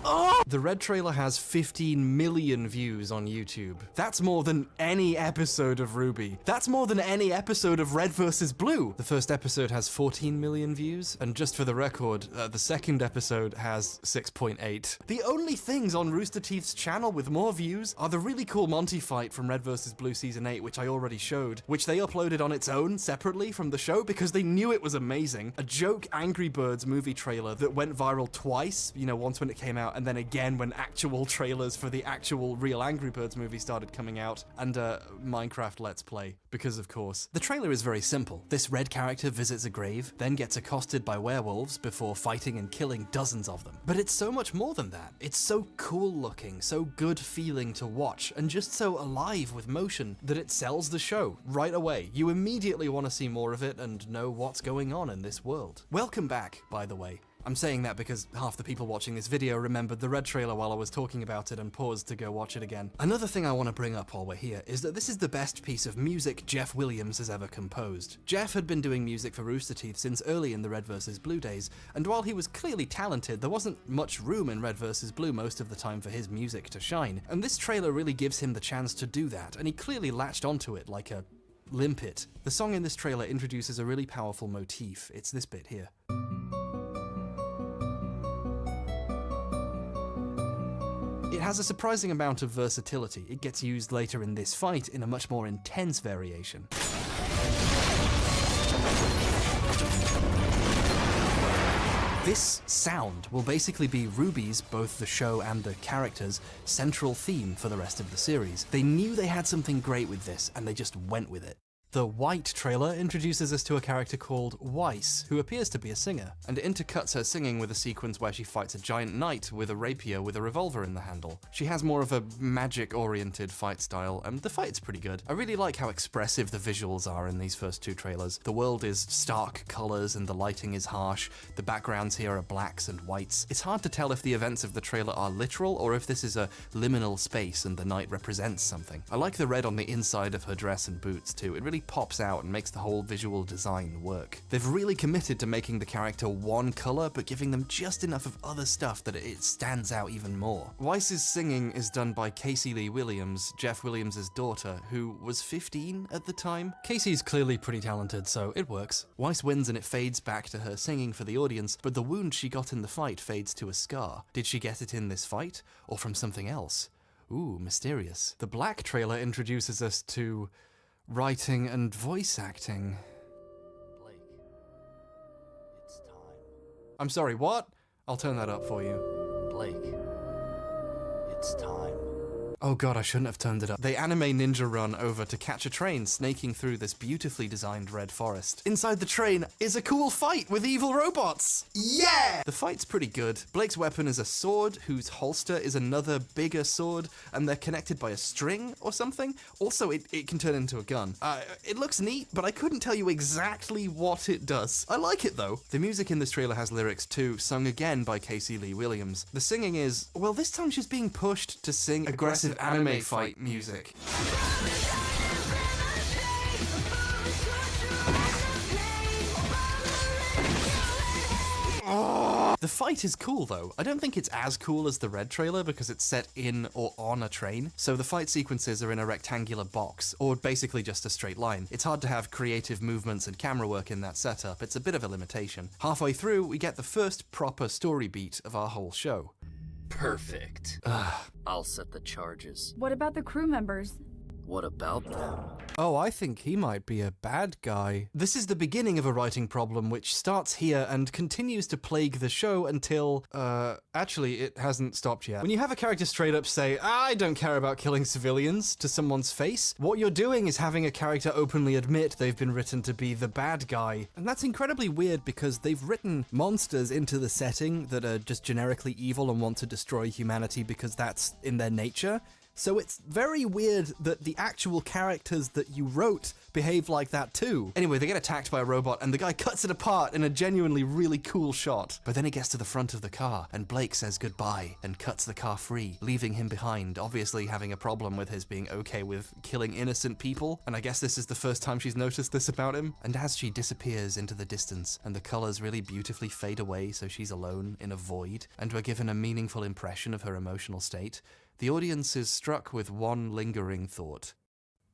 Oh! The Red trailer has 15 million views on YouTube. That's more than any episode of Ruby. That's more than any episode of Red vs. Blue. The first episode has 14 million views, and just for the record, the second episode has 6.8. The only things on Rooster Teeth's channel with more views are the really cool Monty fight from Red vs. Blue Season 8, which I already showed, which they uploaded on its own separately from the show because they knew it was amazing. A joke Angry Birds movie trailer that went viral twice, once when it came out, and then again when actual trailers for the actual real Angry Birds movie started coming out, and Minecraft Let's Play, because of course. The trailer is very simple. This red character visits a grave, then gets accosted by werewolves before fighting and killing dozens of them. But it's so much more than that. It's so cool looking, so good feeling to watch, and just so alive with motion that it sells the show right away. You immediately want to see more of it and know what's going on in this world. Welcome back, by the way. I'm saying that because half the people watching this video remembered the Red trailer while I was talking about it and paused to go watch it again. Another thing I want to bring up while we're here is that this is the best piece of music Jeff Williams has ever composed. Jeff had been doing music for Rooster Teeth since early in the Red vs. Blue days, and while he was clearly talented, there wasn't much room in Red vs. Blue most of the time for his music to shine, and this trailer really gives him the chance to do that, and he clearly latched onto it like a limpet. The song in this trailer introduces a really powerful motif. It's this bit here. It has a surprising amount of versatility. It gets used later in this fight in a much more intense variation. This sound will basically be Ruby's, both the show and the characters, central theme for the rest of the series. They knew they had something great with this, and they just went with it. The White trailer introduces us to a character called Weiss, who appears to be a singer, and intercuts her singing with a sequence where she fights a giant knight with a rapier with a revolver in the handle. She has more of a magic-oriented fight style, and the fight's pretty good. I really like how expressive the visuals are in these first 2 trailers. The world is stark colors and the lighting is harsh. The backgrounds here are blacks and whites. It's hard to tell if the events of the trailer are literal or if this is a liminal space and the knight represents something. I like the red on the inside of her dress and boots too. It really really pops out and makes the whole visual design work. They've really committed to making the character one color, but giving them just enough of other stuff that it stands out even more. Weiss's singing is done by Casey Lee Williams, Jeff Williams' daughter, who was 15 at the time. Casey's clearly pretty talented, so it works. Weiss wins and it fades back to her singing for the audience, but the wound she got in the fight fades to a scar. Did she get it in this fight, or from something else? Ooh, mysterious. The Black trailer introduces us to writing and voice acting. Blake, it's time. I'm sorry, what? I'll turn that up for you. Blake, it's time. Oh god, I shouldn't have turned it up. They anime ninja run over to catch a train snaking through this beautifully designed red forest. Inside the train is a cool fight with evil robots! Yeah! The fight's pretty good. Blake's weapon is a sword, whose holster is another bigger sword, and they're connected by a string or something. Also, it can turn into a gun. It looks neat, but I couldn't tell you exactly what it does. I like it though. The music in this trailer has lyrics too, sung again by Casey Lee Williams. The singing is, well, this time she's being pushed to sing aggressive anime fight music. The fight is cool though. I don't think it's as cool as the Red trailer because it's set in or on a train, so the fight sequences are in a rectangular box, or basically just a straight line. It's hard to have creative movements and camera work in that setup. It's a bit of a limitation. Halfway through, we get the first proper story beat of our whole show. Perfect. I'll set the charges. What about the crew members? What about them? Oh, I think he might be a bad guy. This is the beginning of a writing problem which starts here and continues to plague the show until, actually it hasn't stopped yet. When you have a character straight up say, I don't care about killing civilians to someone's face, what you're doing is having a character openly admit they've been written to be the bad guy. And that's incredibly weird because they've written monsters into the setting that are just generically evil and want to destroy humanity because that's in their nature. So it's very weird that the actual characters that you wrote behave like that too. Anyway, they get attacked by a robot and the guy cuts it apart in a genuinely really cool shot. But then he gets to the front of the car and Blake says goodbye and cuts the car free, leaving him behind, obviously having a problem with his being okay with killing innocent people. And I guess this is the first time she's noticed this about him. And as she disappears into the distance and the colors really beautifully fade away so she's alone in a void and we're given a meaningful impression of her emotional state, the audience is struck with one lingering thought.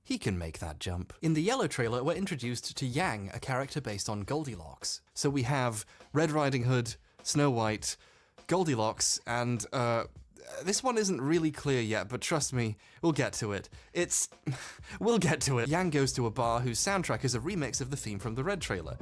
He can make that jump. In the Yellow trailer, we're introduced to Yang, a character based on Goldilocks. So we have Red Riding Hood, Snow White, Goldilocks, and this one isn't really clear yet, but trust me, we'll get to it. We'll get to it. Yang goes to a bar whose soundtrack is a remix of the theme from the Red trailer.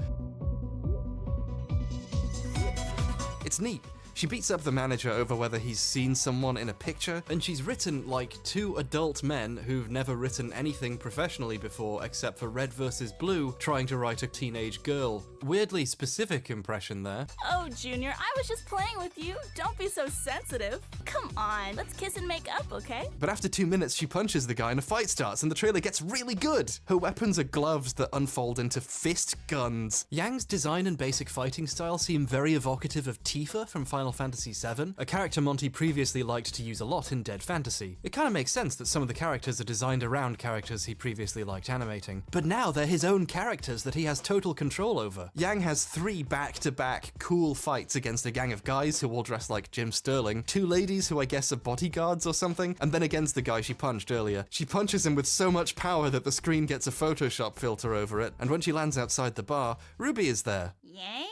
It's neat. She beats up the manager over whether he's seen someone in a picture, and she's written like two adult men who've never written anything professionally before except for Red vs. Blue trying to write a teenage girl. Weirdly specific impression there. Oh, Junior, I was just playing with you. Don't be so sensitive. Come on, let's kiss and make up, okay? But after 2 minutes, she punches the guy and a fight starts, and the trailer gets really good. Her weapons are gloves that unfold into fist guns. Yang's design and basic fighting style seem very evocative of Tifa from Final Fantasy VII, a character Monty previously liked to use a lot in Dead Fantasy. It kind of makes sense that some of the characters are designed around characters he previously liked animating. But now they're his own characters that he has total control over. Yang has 3 back-to-back cool fights against a gang of guys who all dress like Jim Sterling, 2 ladies who I guess are bodyguards or something, and then against the guy she punched earlier. She punches him with so much power that the screen gets a Photoshop filter over it, and when she lands outside the bar, Ruby is there. Yang?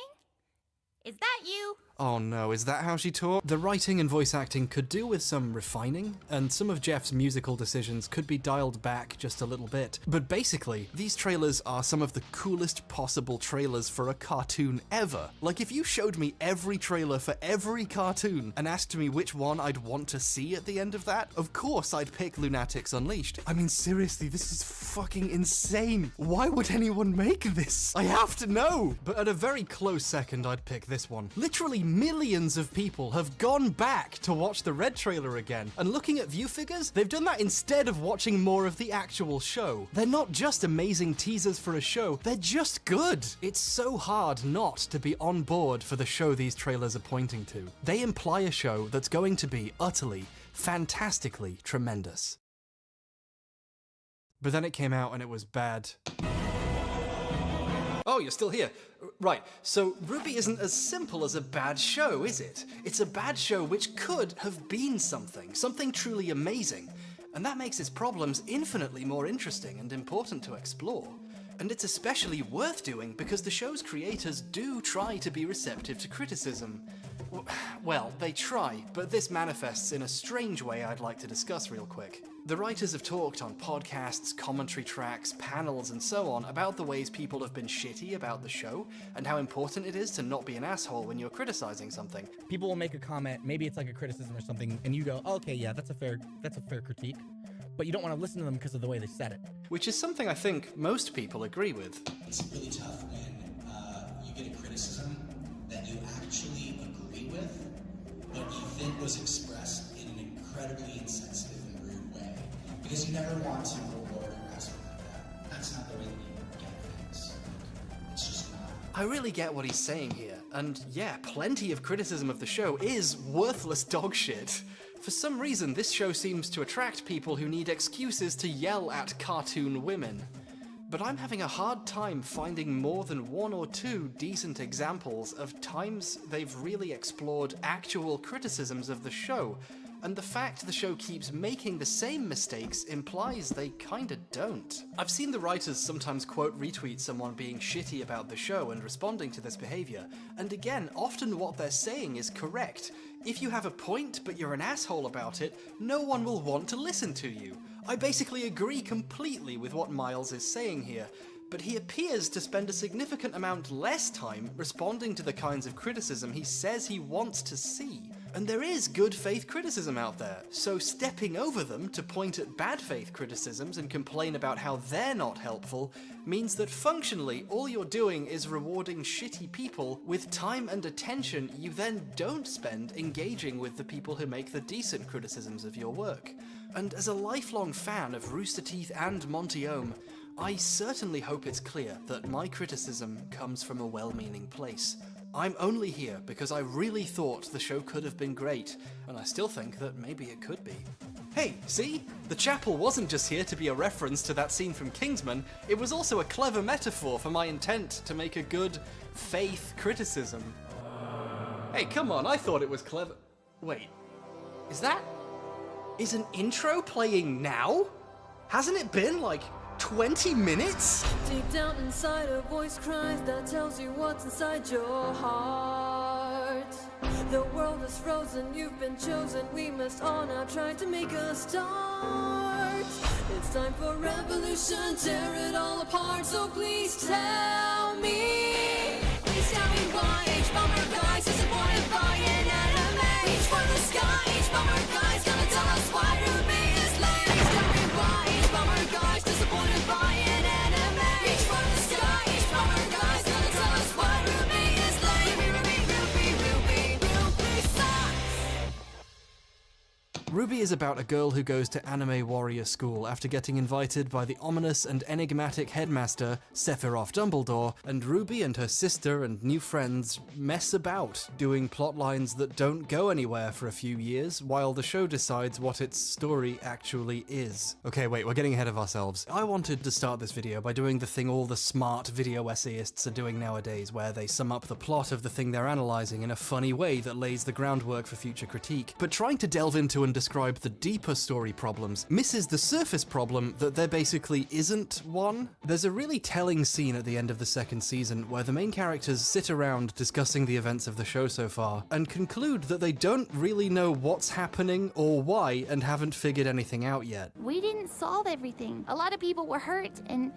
Is that you? Oh no, is that how she talked? The writing and voice acting could do with some refining, and some of Jeff's musical decisions could be dialed back just a little bit. But basically, these trailers are some of the coolest possible trailers for a cartoon ever. Like, if you showed me every trailer for every cartoon and asked me which one I'd want to see at the end of that, of course I'd pick Lunatics Unleashed. I mean, seriously, this is fucking insane. Why would anyone make this? I have to know! But at a very close second, I'd pick this one. Literally millions of people have gone back to watch the Red trailer again, and looking at view figures, they've done that instead of watching more of the actual show. They're not just amazing teasers for a show, they're just good. It's so hard not to be on board for the show these trailers are pointing to. They imply a show that's going to be utterly, fantastically tremendous. But then it came out and it was bad. you're still here. Right, so RWBY isn't as simple as a bad show, is it? It's a bad show which could have been something truly amazing. And that makes its problems infinitely more interesting and important to explore. And it's especially worth doing because the show's creators do try to be receptive to criticism. Well, they try, but this manifests in a strange way I'd like to discuss real quick. The writers have talked on podcasts, commentary tracks, panels, and so on about the ways people have been shitty about the show, and how important it is to not be an asshole when you're criticizing something. People will make a comment, maybe it's like a criticism or something, and you go, oh, okay, yeah, that's a fair critique. But you don't want to listen to them because of the way they said it. Which is something I think most people agree with. It's really tough when you get a criticism that you actually agree with, but you think was expressed in an incredibly insensitive and rude way. Because you never want to reward harassment like that. That's not the way that you get things. It's just not. I really get what he's saying here, and yeah, plenty of criticism of the show is worthless dog shit. For some reason, this show seems to attract people who need excuses to yell at cartoon women. But I'm having a hard time finding more than one or two decent examples of times they've really explored actual criticisms of the show, and the fact the show keeps making the same mistakes implies they kinda don't. I've seen the writers sometimes quote retweet someone being shitty about the show and responding to this behavior, and again, often what they're saying is correct. If you have a point, but you're an asshole about it, no one will want to listen to you. I basically agree completely with what Miles is saying here, but he appears to spend a significant amount less time responding to the kinds of criticism he says he wants to see. And there is good faith criticism out there, so stepping over them to point at bad faith criticisms and complain about how they're not helpful means that functionally all you're doing is rewarding shitty people with time and attention you then don't spend engaging with the people who make the decent criticisms of your work. And as a lifelong fan of Rooster Teeth and Monty Ohm, I certainly hope it's clear that my criticism comes from a well-meaning place. I'm only here because I really thought the show could have been great, and I still think that maybe it could be. Hey, see? The chapel wasn't just here to be a reference to that scene from Kingsman, it was also a clever metaphor for my intent to make a good faith criticism. Hey, come on, I thought it was clever. Wait, is an intro playing now? Hasn't it been like 20 minutes? Deep down inside a voice cries that tells you what's inside your heart. The world is frozen, you've been chosen, we must all now try to make a start. It's time for revolution, tear it all apart, so please tell me. Please tell me why each bummer guy's disappointed by an anime. Reach for the sky, each bummer guy's gonna tell us why RWBY is lame. Please tell me why each bummer guy's disappointed by an anime. Reach for the sky, each bummer guy's gonna tell us why RWBY is lame. RWBY sucks. RWBY is about a girl who goes to anime warrior school after getting invited by the ominous and enigmatic headmaster, Sephiroth Dumbledore, and RWBY and her sister and new friends mess about, doing plotlines that don't go anywhere for a few years, while the show decides what its story actually is. Okay, wait, we're getting ahead of ourselves. I wanted to start this video by doing the thing all the smart video essayists are doing nowadays, where they sum up the plot of the thing they're analyzing in a funny way that lays the groundwork for future critique. But trying to delve into and describe the deeper story problems misses the surface problem that there basically isn't one. There's a really telling scene at the end of the second season where the main characters sit around discussing the events of the show so far and conclude that they don't really know what's happening or why and haven't figured anything out yet. We didn't solve everything. A lot of people were hurt, and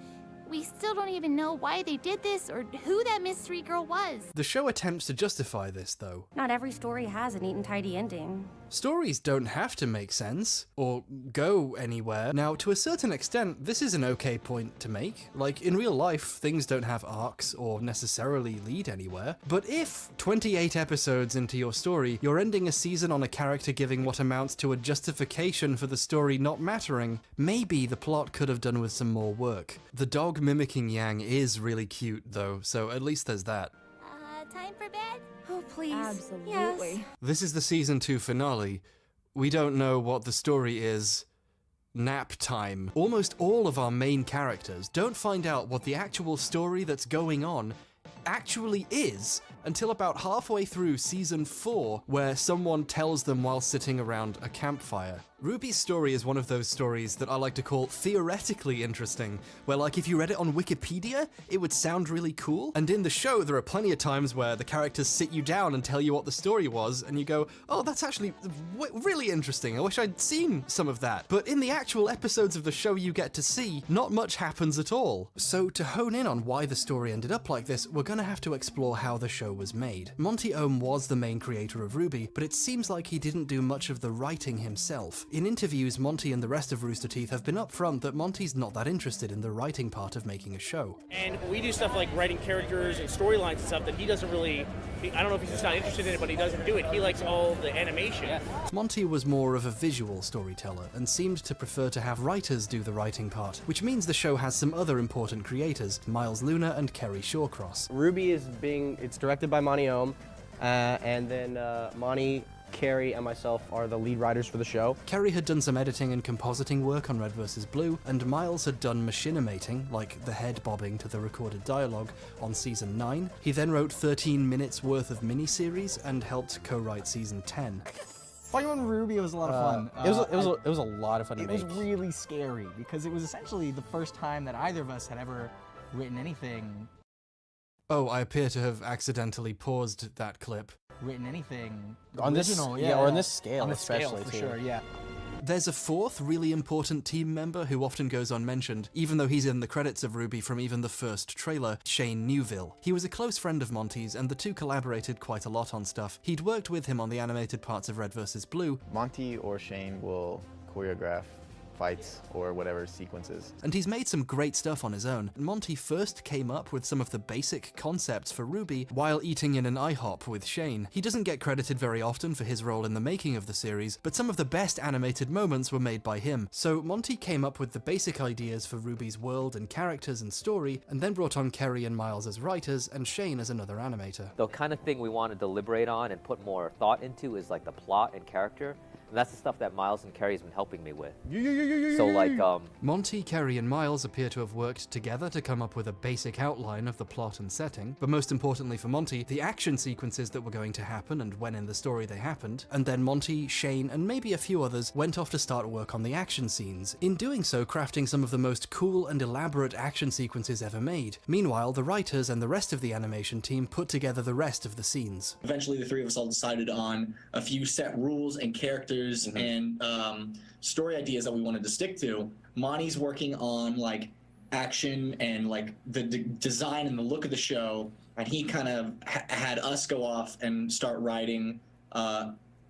we still don't even know why they did this or who that mystery girl was. The show attempts to justify this, though. Not every story has a neat and tidy ending. Stories don't have to make sense, or go anywhere. Now, to a certain extent, this is an okay point to make. Like, in real life, things don't have arcs or necessarily lead anywhere. But if, 28 episodes into your story, you're ending a season on a character giving what amounts to a justification for the story not mattering, maybe the plot could have done with some more work. The dog mimicking Yang is really cute, though, so at least there's that. Time for bed? Oh, please. Absolutely. Yes. This is the season 2 finale. We don't know what the story is Nap time. Almost all of our main characters don't find out what the actual story that's going on actually is until about halfway through season 4, where someone tells them while sitting around a campfire. Ruby's story is one of those stories that I like to call theoretically interesting, where like if you read it on Wikipedia, it would sound really cool. And in the show, there are plenty of times where the characters sit you down and tell you what the story was, and you go, oh, that's actually really interesting. I wish I'd seen some of that. But in the actual episodes of the show you get to see, not much happens at all. So to hone in on why the story ended up like this, we're gonna have to explore how the show was made. Monty Ohm was the main creator of RWBY, but it seems like he didn't do much of the writing himself. In interviews, Monty and the rest of Rooster Teeth have been upfront that Monty's not that interested in the writing part of making a show. And we do stuff like writing characters and storylines and stuff that he doesn't really, I don't know if he's just not interested in it, but he doesn't do it. He likes all the animation. Yeah. Monty was more of a visual storyteller and seemed to prefer to have writers do the writing part, which means the show has some other important creators, Miles Luna and Kerry Shawcross. RWBY it's directed by Monty Ohm, and then Monty, Kerry, and myself are the lead writers for the show. Kerry had done some editing and compositing work on Red vs. Blue, and Miles had done machinimating, like the head bobbing to the recorded dialogue, on season 9. He then wrote 13 minutes worth of miniseries and helped co-write season 10. Fighting on RWBY was a lot of fun. It was a lot of fun to make. It was really scary because it was essentially the first time that either of us had ever written anything. Oh, I appear to have accidentally paused that clip. Written anything on original, this, or on this scale, on this especially scale, for too. sure, yeah. There's a fourth really important team member who often goes unmentioned, even though he's in the credits of RWBY from even the first trailer, Shane Newville. He was a close friend of Monty's, and the two collaborated quite a lot on stuff. He'd worked with him on the animated parts of Red vs. Blue. Monty or Shane will choreograph fights or whatever sequences. And he's made some great stuff on his own. Monty first came up with some of the basic concepts for RWBY while eating in an IHOP with Shane. He doesn't get credited very often for his role in the making of the series, but some of the best animated moments were made by him. So Monty came up with the basic ideas for RWBY's world and characters and story, and then brought on Kerry and Miles as writers and Shane as another animator. The kind of thing we want to deliberate on and put more thought into is like the plot and character. And that's the stuff that Miles and Kerry's been helping me with. So like, Monty, Kerry, and Miles appear to have worked together to come up with a basic outline of the plot and setting, but most importantly for Monty, the action sequences that were going to happen and when in the story they happened, and then Monty, Shane, and maybe a few others went off to start work on the action scenes, in doing so crafting some of the most cool and elaborate action sequences ever made. Meanwhile, the writers and the rest of the animation team put together the rest of the scenes. Eventually the three of us all decided on a few set rules and characters and story ideas that we wanted to stick to. Monty's working on like action and like the design and the look of the show, and he kind of had us go off and start writing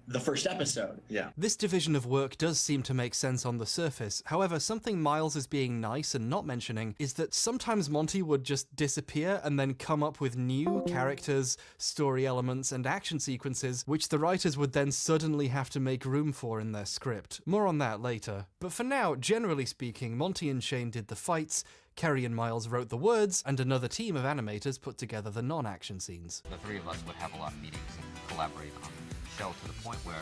the first episode. Yeah. This division of work does seem to make sense on the surface. However, something Miles is being nice and not mentioning is that sometimes Monty would just disappear and then come up with new characters, story elements, and action sequences, which the writers would then suddenly have to make room for in their script. More on that later. But for now, generally speaking, Monty and Shane did the fights, Kerry and Miles wrote the words, and another team of animators put together the non-action scenes. The three of us would have a lot of meetings and collaborate on show to the point where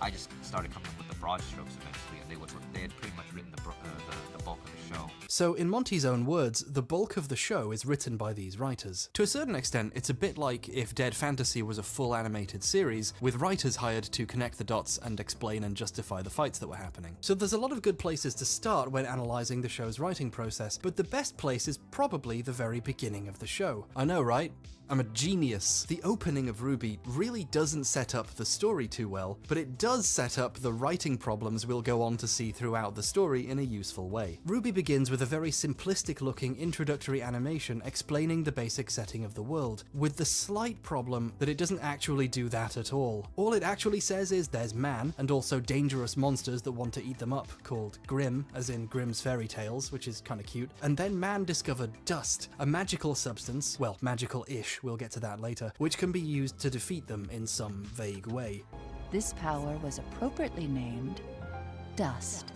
I just started coming up with the broad strokes eventually, and they had pretty much written the bulk of the show. So in Monty's own words, the bulk of the show is written by these writers. To a certain extent, it's a bit like if Dead Fantasy was a full animated series, with writers hired to connect the dots and explain and justify the fights that were happening. So there's a lot of good places to start when analyzing the show's writing process, but the best place is probably the very beginning of the show. I know, right? I'm a genius. The opening of RWBY really doesn't set up the story too well, but it does set up the writing problems we'll go on to see throughout the story in a useful way. RWBY begins with a very simplistic looking introductory animation explaining the basic setting of the world, with the slight problem that it doesn't actually do that at all. All it actually says is there's man, and also dangerous monsters that want to eat them up, called Grimm, as in Grimm's fairy tales, which is kinda cute, and then man discovered dust, a magical substance, well, magical-ish, we'll get to that later, which can be used to defeat them in some vague way. This power was appropriately named Dust.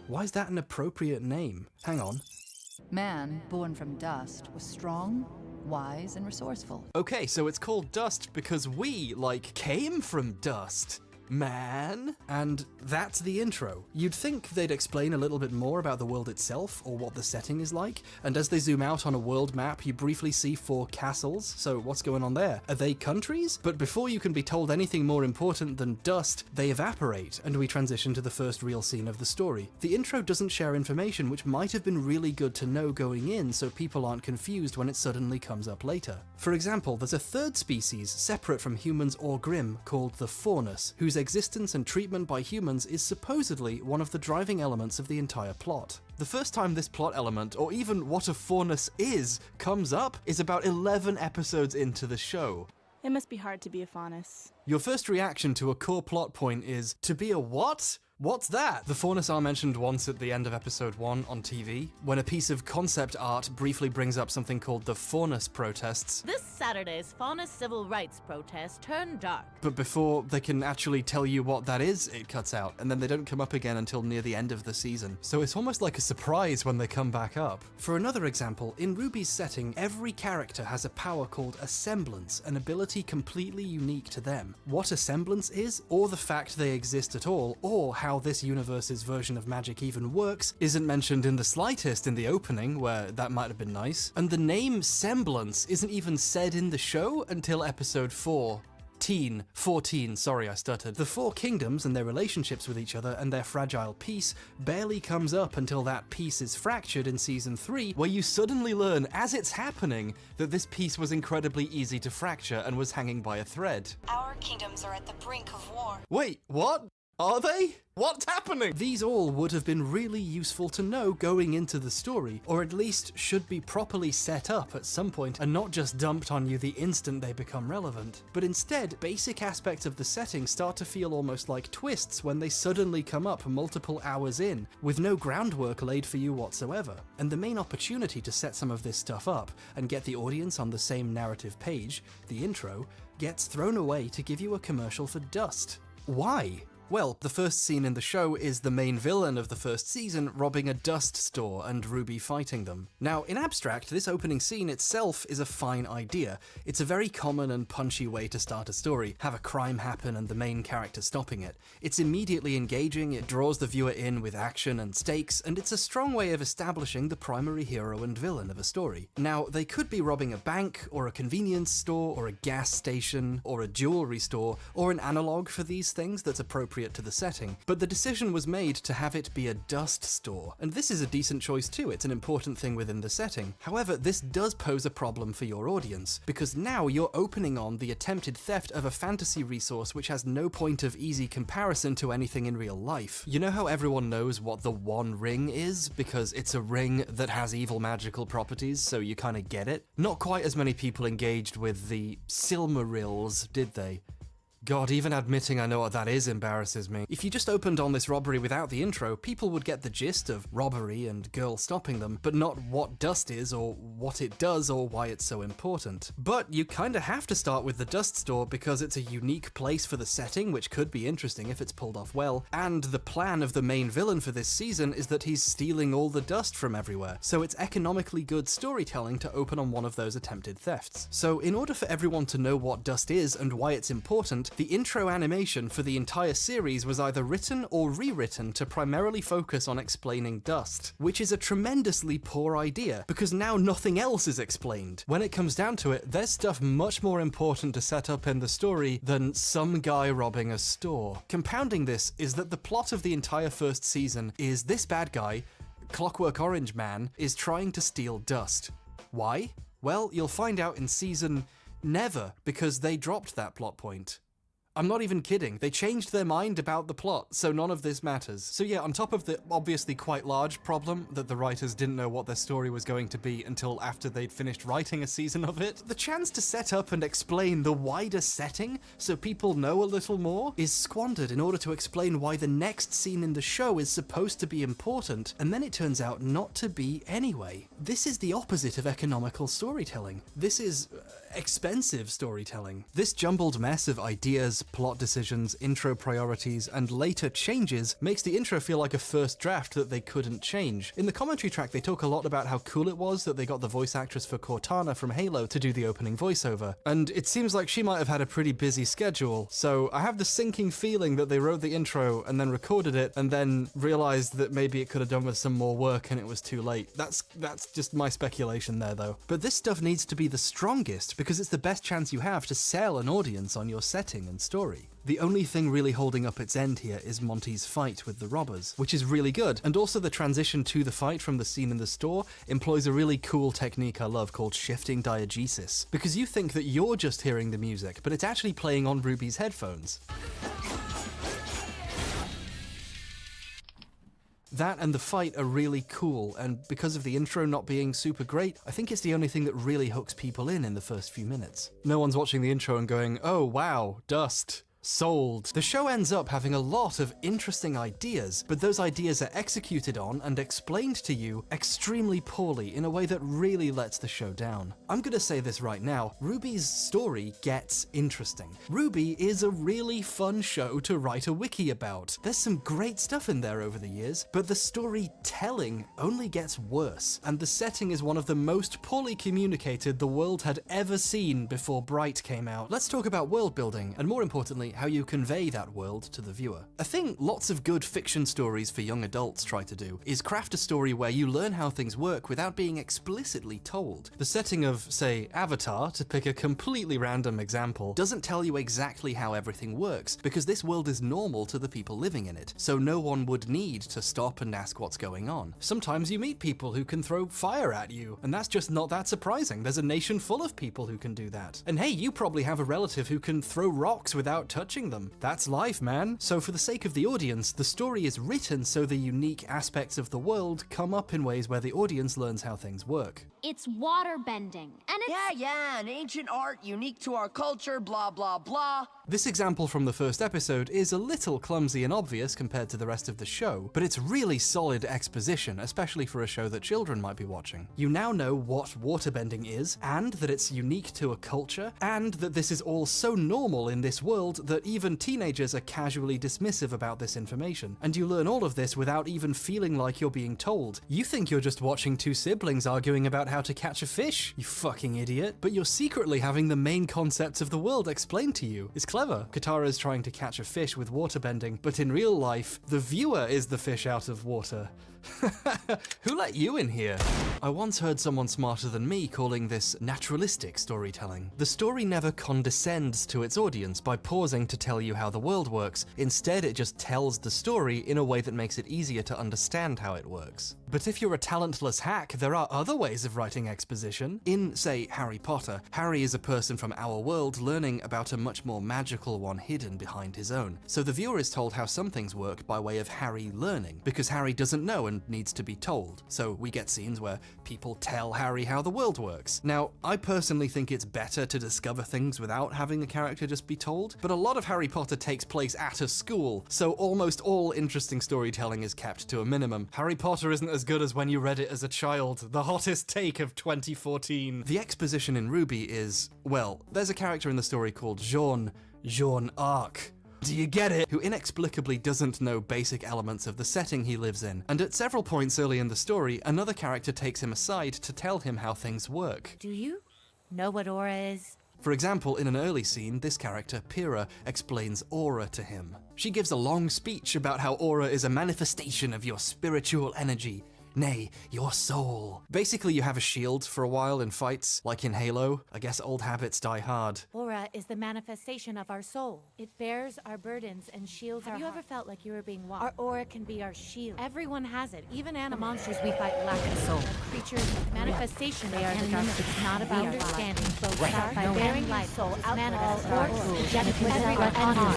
Why is that an appropriate name? Hang on. Man, born from dust, was strong, wise, and resourceful. Okay, so it's called Dust because we, like, came from dust. man. And that's the intro. You'd think they'd explain a little bit more about the world itself, or what the setting is like, and as they zoom out on a world map, you briefly see 4 castles, so what's going on there? Are they countries? But before you can be told anything more important than dust, they evaporate, and we transition to the first real scene of the story. The intro doesn't share information which might have been really good to know going in, so people aren't confused when it suddenly comes up later. For example, there's a third species separate from humans or Grimm called the Faunus, whose existence and treatment by humans is supposedly one of the driving elements of the entire plot. The first time this plot element, or even what a Faunus is, comes up is about 11 episodes into the show. It must be hard to be a faunus. Your first reaction to a core plot point is, to be a what? What's that? The Faunus are mentioned once at the end of episode 1 on TV, when a piece of concept art briefly brings up something called the Faunus protests. This Saturday's Faunus civil rights protest turned dark. But before they can actually tell you what that is, it cuts out, and then they don't come up again until near the end of the season. So it's almost like a surprise when they come back up. For another example, in RWBY's setting, every character has a power called a semblance, an ability completely unique to them. What a semblance is, or the fact they exist at all, or how this universe's version of magic even works, isn't mentioned in the slightest in the opening, where that might have been nice. And the name semblance isn't even said in the show until episode 14, sorry I stuttered. The 4 kingdoms and their relationships with each other and their fragile peace barely comes up until that peace is fractured in season 3, where you suddenly learn, as it's happening, that this peace was incredibly easy to fracture and was hanging by a thread. Our kingdoms are at the brink of war. Wait, what? Are they? What's happening? These all would have been really useful to know going into the story, or at least should be properly set up at some point and not just dumped on you the instant they become relevant. But instead, basic aspects of the setting start to feel almost like twists when they suddenly come up multiple hours in, with no groundwork laid for you whatsoever. And the main opportunity to set some of this stuff up and get the audience on the same narrative page, the intro, gets thrown away to give you a commercial for dust. Why? Well, the first scene in the show is the main villain of the first season robbing a dust store and RWBY fighting them. Now, in abstract, this opening scene itself is a fine idea. It's a very common and punchy way to start a story, have a crime happen and the main character stopping it. It's immediately engaging, it draws the viewer in with action and stakes, and it's a strong way of establishing the primary hero and villain of a story. Now, they could be robbing a bank, or a convenience store, or a gas station, or a jewelry store, or an analog for these things that's appropriate to the setting, but the decision was made to have it be a dust store, and this is a decent choice too. It's an important thing within the setting. However, this does pose a problem for your audience, because now you're opening on the attempted theft of a fantasy resource which has no point of easy comparison to anything in real life. You know how everyone knows what the One Ring is, because it's a ring that has evil magical properties, so you kinda get it? Not quite as many people engaged with the Silmarils, did they? God, even admitting I know what that is embarrasses me. If you just opened on this robbery without the intro, people would get the gist of robbery and girl stopping them, but not what dust is, or what it does, or why it's so important. But you kinda have to start with the dust store because it's a unique place for the setting, which could be interesting if it's pulled off well, and the plan of the main villain for this season is that he's stealing all the dust from everywhere, so it's economically good storytelling to open on one of those attempted thefts. So in order for everyone to know what dust is and why it's important, the intro animation for the entire series was either written or rewritten to primarily focus on explaining dust, which is a tremendously poor idea, because now nothing else is explained. When it comes down to it, there's stuff much more important to set up in the story than some guy robbing a store. Compounding this is that the plot of the entire first season is this bad guy, Clockwork Orange Man, is trying to steal dust. Why? Well, you'll find out in season never, because they dropped that plot point. I'm not even kidding. They changed their mind about the plot, so none of this matters. So yeah, on top of the obviously quite large problem that the writers didn't know what their story was going to be until after they'd finished writing a season of it, the chance to set up and explain the wider setting so people know a little more is squandered in order to explain why the next scene in the show is supposed to be important, and then it turns out not to be anyway. This is the opposite of economical storytelling. This is expensive storytelling. This jumbled mess of ideas, moments, plot decisions, intro priorities, and later changes makes the intro feel like a first draft that they couldn't change. In the commentary track, they talk a lot about how cool it was that they got the voice actress for Cortana from Halo to do the opening voiceover, and it seems like she might have had a pretty busy schedule, so I have the sinking feeling that they wrote the intro and then recorded it and then realized that maybe it could have done with some more work and it was too late. That's just my speculation there though. But this stuff needs to be the strongest because it's the best chance you have to sell an audience on your setting and story. The only thing really holding up its end here is Monty's fight with the robbers, which is really good, and also the transition to the fight from the scene in the store employs a really cool technique I love called shifting diegesis, because you think that you're just hearing the music, but it's actually playing on Ruby's headphones. That and the fight are really cool, and because of the intro not being super great, I think it's the only thing that really hooks people in the first few minutes. No one's watching the intro and going, oh wow, dust. Sold. The show ends up having a lot of interesting ideas, but those ideas are executed on and explained to you extremely poorly in a way that really lets the show down. I'm gonna say this right now, Ruby's story gets interesting. Ruby is a really fun show to write a wiki about. There's some great stuff in there over the years, but the storytelling only gets worse, and the setting is one of the most poorly communicated the world had ever seen before Bright came out. Let's talk about world building, and more importantly, how you convey that world to the viewer. A thing lots of good fiction stories for young adults try to do is craft a story where you learn how things work without being explicitly told. The setting of, say, Avatar, to pick a completely random example, doesn't tell you exactly how everything works, because this world is normal to the people living in it, so no one would need to stop and ask what's going on. Sometimes you meet people who can throw fire at you, and that's just not that surprising. There's a nation full of people who can do that. And hey, you probably have a relative who can throw rocks without touching them. That's life, man. So for the sake of the audience, the story is written so the unique aspects of the world come up in ways where the audience learns how things work. It's water bending, and it's... Yeah, an ancient art unique to our culture, blah, blah, blah. This example from the first episode is a little clumsy and obvious compared to the rest of the show, but it's really solid exposition, especially for a show that children might be watching. You now know what waterbending is, and that it's unique to a culture, and that this is all so normal in this world that even teenagers are casually dismissive about this information, and you learn all of this without even feeling like you're being told. You think you're just watching two siblings arguing about how to catch a fish, you fucking idiot, but you're secretly having the main concepts of the world explained to you. It's clever. Katara's trying to catch a fish with waterbending, but in real life, the viewer is the fish out of water. Who let you in here? I once heard someone smarter than me calling this naturalistic storytelling. The story never condescends to its audience by pausing to tell you how the world works. Instead, it just tells the story in a way that makes it easier to understand how it works. But if you're a talentless hack, there are other ways of writing exposition. In, say, Harry Potter, Harry is a person from our world learning about a much more magical one hidden behind his own. So the viewer is told how some things work by way of Harry learning, because Harry doesn't know and needs to be told. So we get scenes where people tell Harry how the world works. Now, I personally think it's better to discover things without having the character just be told, but a lot of Harry Potter takes place at a school, so almost all interesting storytelling is kept to a minimum. Harry Potter isn't as good as when you read it as a child, the hottest take of 2014. The exposition in Ruby is, well, there's a character in the story called Jean Arc. Do you get it? Who inexplicably doesn't know basic elements of the setting he lives in. And at several points early in the story, another character takes him aside to tell him how things work. Do you know what aura is? For example, in an early scene, this character, Pyrrha, explains aura to him. She gives a long speech about how aura is a manifestation of your spiritual energy. Nay, your soul. Basically, you have a shield for a while in fights, like in Halo. I guess old habits die hard. Aura is the manifestation of our soul. It bears our burdens and shields our heart. Have you ever felt like you were being watched? Our aura can be our shield. Everyone has it, even animals. The monsters we fight lack a soul. The creatures with manifestation of enemy. It's not about understanding both by bearing life soul out all.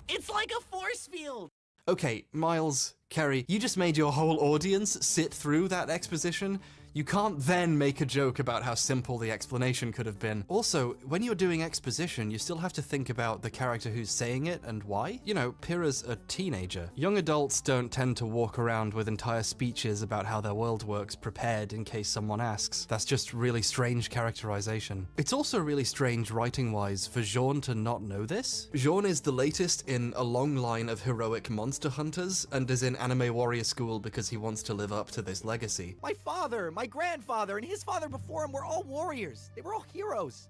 It's like a force field. Okay, Miles, Kerry, you just made your whole audience sit through that exposition. You can't then make a joke about how simple the explanation could have been. Also, when you're doing exposition, you still have to think about the character who's saying it and why. You know, Pyrrha's a teenager. Young adults don't tend to walk around with entire speeches about how their world works prepared in case someone asks. That's just really strange characterization. It's also really strange writing-wise for Jean to not know this. Jean is the latest in a long line of heroic monster hunters and is in anime warrior school because he wants to live up to this legacy. My father, my grandfather, and his father before him were all warriors. They were all heroes.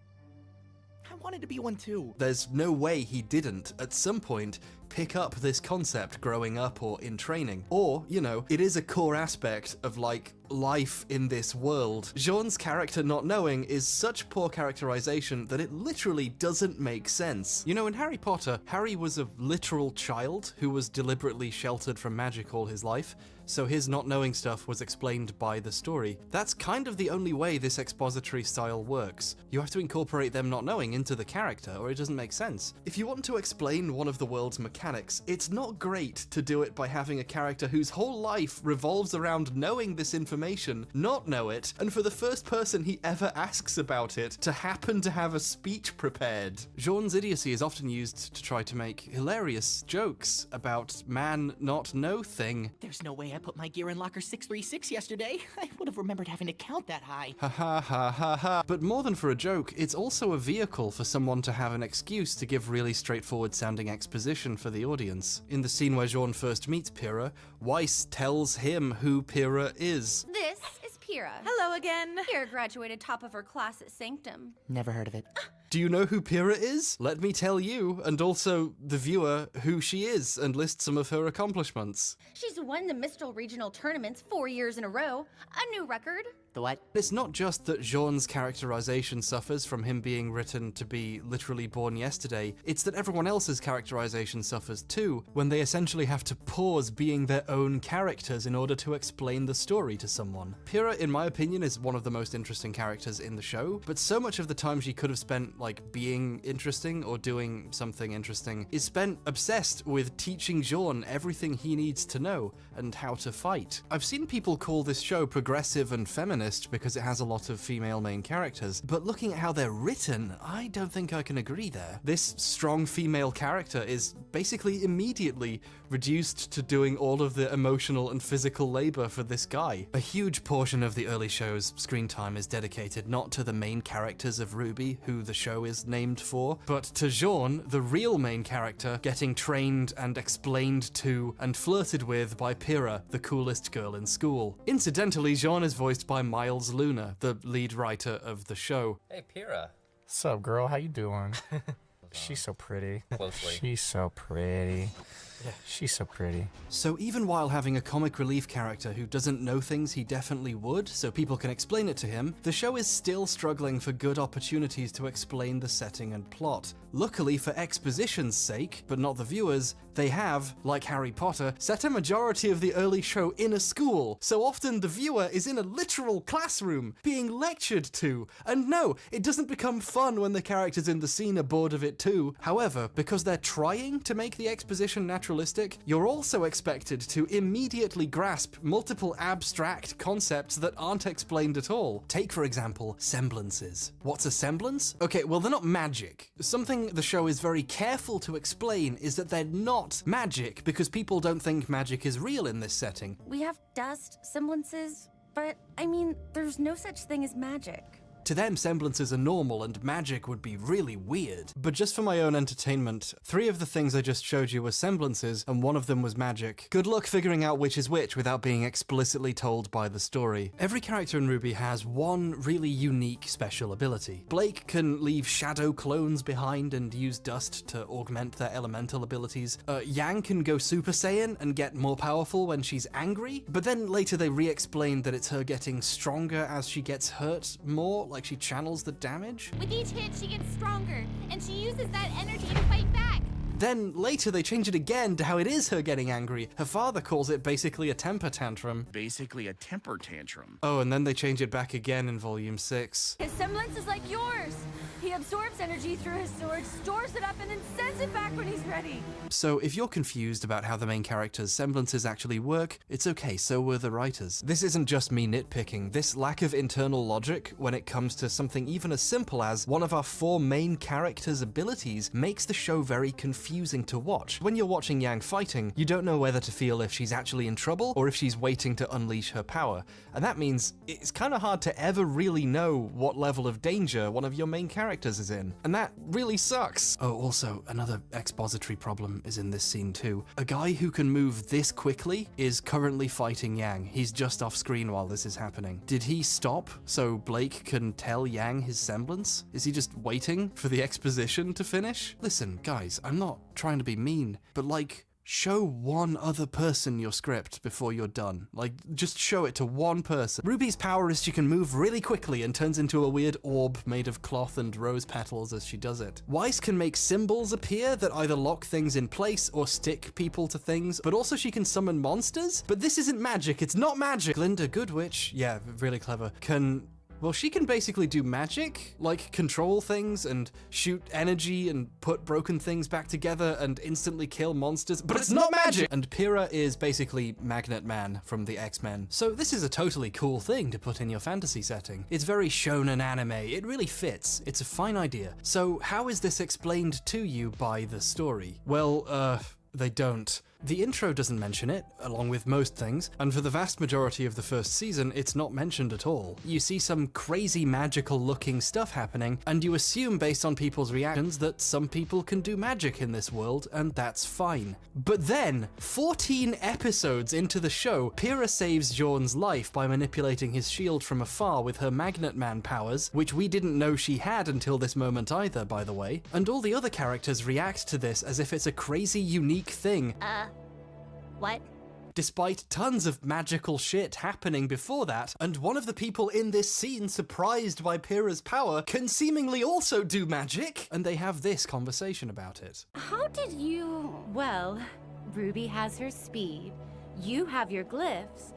I wanted to be one too. There's no way he didn't, at some point, pick up this concept growing up or in training. Or, you know, it is a core aspect of, like, life in this world. Jean's character not knowing is such poor characterization that it literally doesn't make sense. You know, in Harry Potter, Harry was a literal child who was deliberately sheltered from magic all his life, so his not knowing stuff was explained by the story. That's kind of the only way this expository style works. You have to incorporate them not knowing into the character, or it doesn't make sense. If you want to explain one of the world's mechanics, it's not great to do it by having a character whose whole life revolves around knowing this information, not know it, and for the first person he ever asks about it to happen to have a speech prepared. Jean's idiocy is often used to try to make hilarious jokes about man not know thing. There's no way I put my gear in locker 636 yesterday. I would have remembered having to count that high. Ha ha ha ha ha. But more than for a joke, it's also a vehicle for someone to have an excuse to give really straightforward sounding exposition for the audience. In the scene where Jean first meets Pyrrha, Weiss tells him who Pyrrha is. This is Pyrrha. Hello again. Pyrrha graduated top of her class at Sanctum. Never heard of it. Do you know who Pyrrha is? Let me tell you, and also the viewer, who she is, and list some of her accomplishments. She's won the Mistral Regional Tournaments 4 years in a row. A new record. The what? It's not just that Jean's characterization suffers from him being written to be literally born yesterday, it's that everyone else's characterization suffers too, when they essentially have to pause being their own characters in order to explain the story to someone. Pyrrha, in my opinion, is one of the most interesting characters in the show, but so much of the time she could have spent, like, being interesting or doing something interesting is spent obsessed with teaching Jean everything he needs to know and how to fight. I've seen people call this show progressive and feminist because it has a lot of female main characters, but looking at how they're written, I don't think I can agree there. This strong female character is basically immediately reduced to doing all of the emotional and physical labor for this guy. A huge portion of the early show's screen time is dedicated not to the main characters of RWBY, who the show is named for, but to Jean, the real main character, getting trained and explained to and flirted with by Pyrrha, the coolest girl in school. Incidentally, Jean is voiced by Miles Luna, the lead writer of the show. Hey, Pyrrha. What's up, girl? How you doing? She's so pretty. Closely. She's so pretty. She's so pretty. So even while having a comic relief character who doesn't know things he definitely would, so people can explain it to him, the show is still struggling for good opportunities to explain the setting and plot. Luckily for exposition's sake, but not the viewers, they have, like Harry Potter, set a majority of the early show in a school, so often the viewer is in a literal classroom, being lectured to. And no, it doesn't become fun when the characters in the scene are bored of it too. However, because they're trying to make the exposition naturalistic, you're also expected to immediately grasp multiple abstract concepts that aren't explained at all. Take, for example, semblances. What's a semblance? Okay, well, they're not magic. Something the show is very careful to explain is that they're not magic, because people don't think magic is real in this setting. We have dust, semblances, but I mean, there's no such thing as magic. To them, semblances are normal and magic would be really weird. But just for my own entertainment, 3 of the things I just showed you were semblances, and 1 of them was magic. Good luck figuring out which is which without being explicitly told by the story. Every character in RWBY has one really unique special ability. Blake can leave shadow clones behind and use dust to augment their elemental abilities. Yang can go Super Saiyan and get more powerful when she's angry, but then later they re-explain that it's her getting stronger as she gets hurt more, like she channels the damage. With each hit, she gets stronger, and she uses that energy to fight back. Then later they change it again to how it is her getting angry. Her father calls it basically a temper tantrum. Basically a temper tantrum. Oh, and then they change it back again in Volume 6. His semblance is like yours. He absorbs energy through his sword, stores it up, and then sends it back when he's ready. So if you're confused about how the main character's semblances actually work, it's okay, so were the writers. This isn't just me nitpicking. This lack of internal logic when it comes to something even as simple as one of our 4 main characters' abilities makes the show very confusing to watch. When you're watching Yang fighting, you don't know whether to feel if she's actually in trouble or if she's waiting to unleash her power. And that means it's kind of hard to ever really know what level of danger one of your main characters is in. And that really sucks. Oh, also, another expository problem is in this scene too. A guy who can move this quickly is currently fighting Yang. He's just off screen while this is happening. Did he stop so Blake can tell Yang his semblance? Is he just waiting for the exposition to finish? Listen, guys, I'm not trying to be mean, but like, show one other person your script before you're done. Like, just show it to one person. Ruby's power is she can move really quickly and turns into a weird orb made of cloth and rose petals as she does it. Weiss can make symbols appear that either lock things in place or stick people to things, but also she can summon monsters? But this isn't magic, it's not magic! Glinda Goodwitch, yeah, really clever, well, she can basically do magic, like control things and shoot energy and put broken things back together and instantly kill monsters, but it's not magic! And Pyrrha is basically Magnet Man from the X-Men. So this is a totally cool thing to put in your fantasy setting. It's very shonen anime, it really fits. It's a fine idea. So how is this explained to you by the story? Well, they don't. The intro doesn't mention it, along with most things, and for the vast majority of the first season, it's not mentioned at all. You see some crazy magical looking stuff happening, and you assume based on people's reactions that some people can do magic in this world, and that's fine. But then, 14 episodes into the show, Pyrrha saves Jorn's life by manipulating his shield from afar with her Magnet Man powers, which we didn't know she had until this moment either, by the way, and all the other characters react to this as if it's a crazy unique thing. What? Despite tons of magical shit happening before that, and one of the people in this scene surprised by Pyrrha's power can seemingly also do magic, and they have this conversation about it. How did you... Well, Ruby has her speed, you have your glyphs,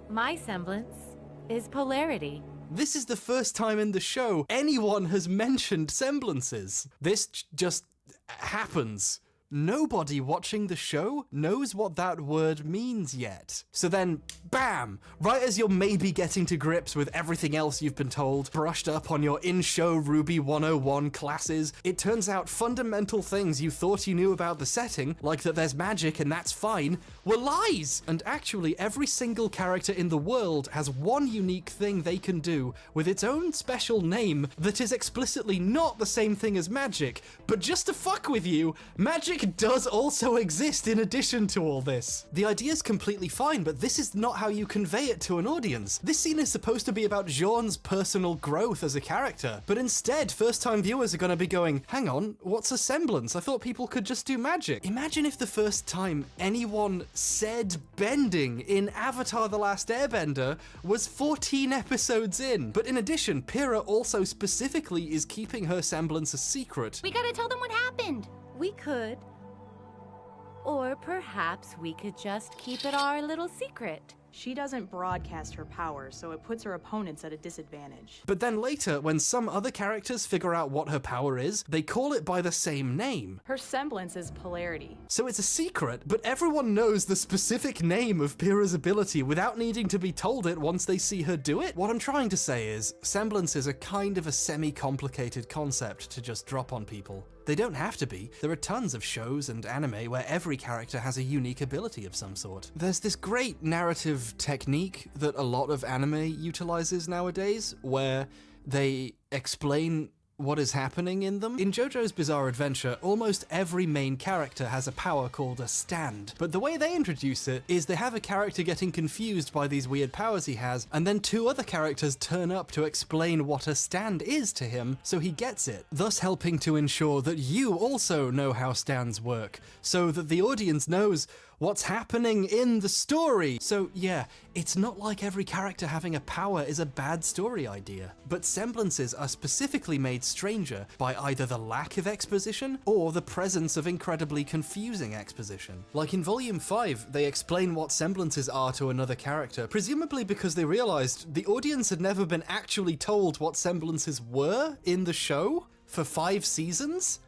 my semblance is polarity. This is the first time in the show anyone has mentioned semblances. This just happens. Nobody watching the show knows what that word means yet. So then, bam! Right as you're maybe getting to grips with everything else you've been told, brushed up on your in-show Ruby 101 classes, it turns out fundamental things you thought you knew about the setting, like that there's magic and that's fine, were lies! And actually, every single character in the world has one unique thing they can do with its own special name that is explicitly not the same thing as magic, but just to fuck with you, magic does also exist in addition to all this. The idea's completely fine, but this is not how you convey it to an audience. This scene is supposed to be about Jorn's personal growth as a character, but instead, first-time viewers are gonna be going, hang on, what's a semblance? I thought people could just do magic. Imagine if the first time anyone said bending in Avatar: The Last Airbender was 14 episodes in. But in addition, Pyrrha also specifically is keeping her semblance a secret. We gotta tell them what happened. We could. Or perhaps we could just keep it our little secret. She doesn't broadcast her power, so it puts her opponents at a disadvantage. But then later, when some other characters figure out what her power is, they call it by the same name. Her semblance is polarity. So it's a secret, but everyone knows the specific name of Pyrrha's ability without needing to be told it once they see her do it. What I'm trying to say is, semblances are kind of a semi-complicated concept to just drop on people. They don't have to be. There are tons of shows and anime where every character has a unique ability of some sort. There's this great narrative technique that a lot of anime utilizes nowadays, where they explain what is happening in them. In JoJo's Bizarre Adventure, almost every main character has a power called a stand, but the way they introduce it is they have a character getting confused by these weird powers he has, and then two other characters turn up to explain what a stand is to him, so he gets it, thus helping to ensure that you also know how stands work, so that the audience knows what's happening in the story. So yeah, it's not like every character having a power is a bad story idea, but semblances are specifically made stranger by either the lack of exposition or the presence of incredibly confusing exposition. Like in Volume 5, they explain what semblances are to another character, presumably because they realized the audience had never been actually told what semblances were in the show. for 5 seasons?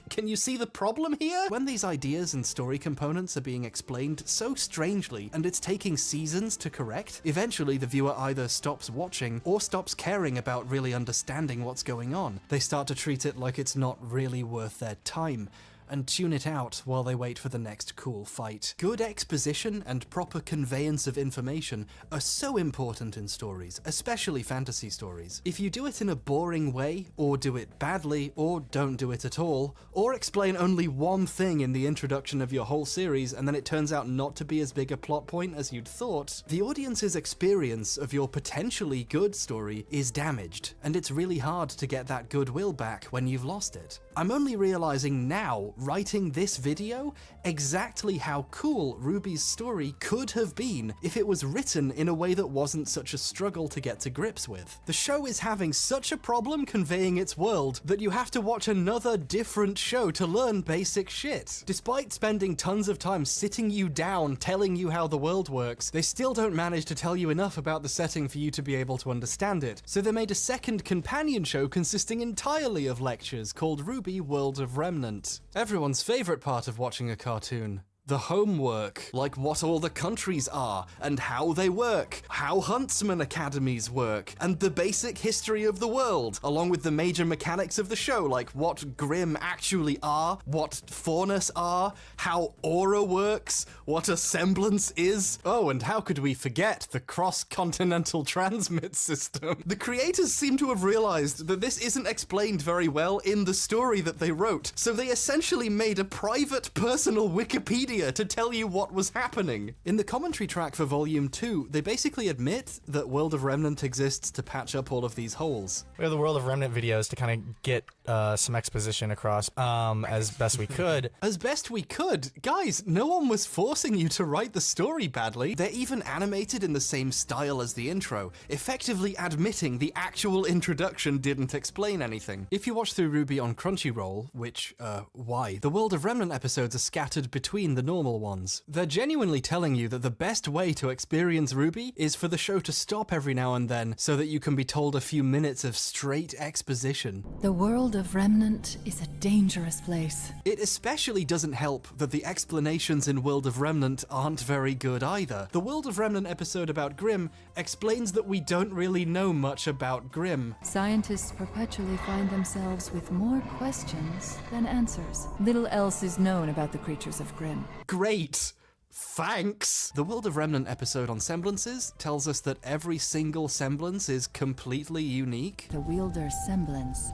Can you see the problem here? When these ideas and story components are being explained so strangely and it's taking seasons to correct, eventually the viewer either stops watching or stops caring about really understanding what's going on. They start to treat it like it's not really worth their time, and tune it out while they wait for the next cool fight. Good exposition and proper conveyance of information are so important in stories, especially fantasy stories. If you do it in a boring way, or do it badly, or don't do it at all, or explain only one thing in the introduction of your whole series and then it turns out not to be as big a plot point as you'd thought, the audience's experience of your potentially good story is damaged, and it's really hard to get that goodwill back when you've lost it. I'm only realizing now, writing this video, exactly how cool Ruby's story could have been if it was written in a way that wasn't such a struggle to get to grips with. The show is having such a problem conveying its world that you have to watch another different show to learn basic shit. Despite spending tons of time sitting you down telling you how the world works, they still don't manage to tell you enough about the setting for you to be able to understand it. So they made a second companion show consisting entirely of lectures called Ruby World of Remnant. Everyone's favorite part of watching a cartoon. The homework, like what all the countries are, and how they work, how huntsman academies work, and the basic history of the world, along with the major mechanics of the show, like what Grimm actually are, what Faunus are, how aura works, what a semblance is. Oh, and how could we forget the cross-continental transmit system? The creators seem to have realized that this isn't explained very well in the story that they wrote, so they essentially made a private personal Wikipedia to tell you what was happening. In the commentary track for Volume 2, they basically admit that World of Remnant exists to patch up all of these holes. We have the World of Remnant videos to kind of get some exposition across as best we could. As best we could? Guys, no one was forcing you to write the story badly. They're even animated in the same style as the intro, effectively admitting the actual introduction didn't explain anything. If you watch through Ruby on Crunchyroll, which, why? The World of Remnant episodes are scattered between the normal ones. They're genuinely telling you that the best way to experience Ruby is for the show to stop every now and then so that you can be told a few minutes of straight exposition. The world of Remnant is a dangerous place. It especially doesn't help that the explanations in World of Remnant aren't very good either. The World of Remnant episode about Grimm explains that we don't really know much about Grimm. Scientists perpetually find themselves with more questions than answers. Little else is known about the creatures of Grimm. Great! Thanks! The World of Remnant episode on semblances tells us that every single semblance is completely unique. The wielder semblance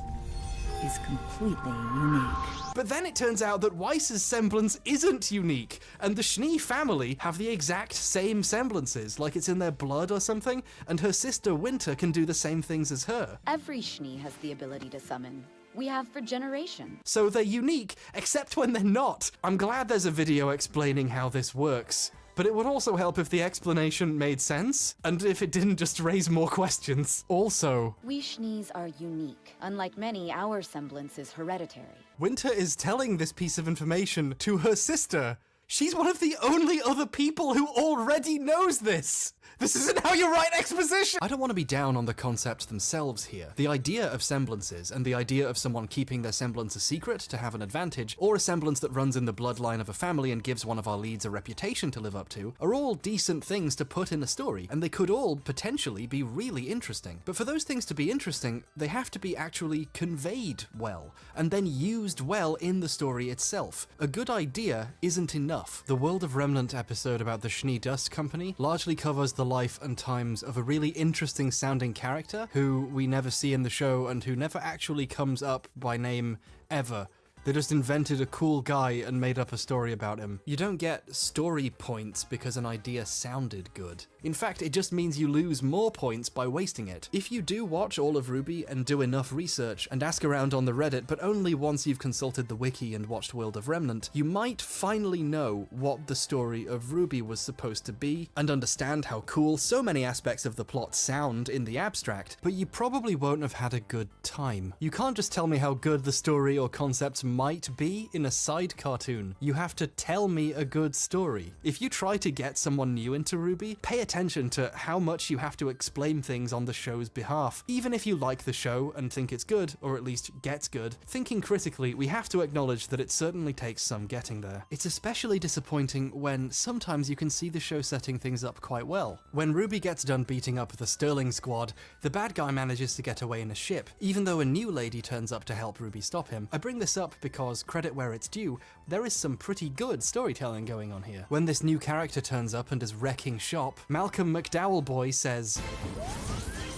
is completely unique. But then it turns out that Weiss's semblance isn't unique, and the Schnee family have the exact same semblances, like it's in their blood or something, and her sister Winter can do the same things as her. Every Schnee has the ability to summon. We have for generations. So they're unique, except when they're not. I'm glad there's a video explaining how this works. But it would also help if the explanation made sense, and if it didn't just raise more questions. Also, We Schnees are unique. Unlike many, our semblance is hereditary. Winter is telling this piece of information to her sister. She's one of the only other people who already knows this. This isn't how you write exposition! I don't want to be down on the concepts themselves here. The idea of semblances, and the idea of someone keeping their semblance a secret to have an advantage, or a semblance that runs in the bloodline of a family and gives one of our leads a reputation to live up to, are all decent things to put in a story, and they could all potentially be really interesting. But for those things to be interesting, they have to be actually conveyed well, and then used well in the story itself. A good idea isn't enough. The World of Remnant episode about the Schnee Dust Company largely covers the life and times of a really interesting sounding character who we never see in the show and who never actually comes up by name ever. They just invented a cool guy and made up a story about him. You don't get story points because an idea sounded good. In fact, it just means you lose more points by wasting it. If you do watch all of Ruby and do enough research and ask around on the Reddit, but only once you've consulted the wiki and watched World of Remnant, you might finally know what the story of Ruby was supposed to be and understand how cool so many aspects of the plot sound in the abstract, but you probably won't have had a good time. You can't just tell me how good the story or concepts might be in a side cartoon. You have to tell me a good story. If you try to get someone new into RWBY, pay attention to how much you have to explain things on the show's behalf. Even if you like the show and think it's good, or at least gets good, thinking critically, we have to acknowledge that it certainly takes some getting there. It's especially disappointing when sometimes you can see the show setting things up quite well. When Ruby gets done beating up the Sterling squad, the bad guy manages to get away in a ship, even though a new lady turns up to help Ruby stop him. I bring this up because, credit where it's due, there is some pretty good storytelling going on here. When this new character turns up and is wrecking shop, Malcolm McDowell boy says,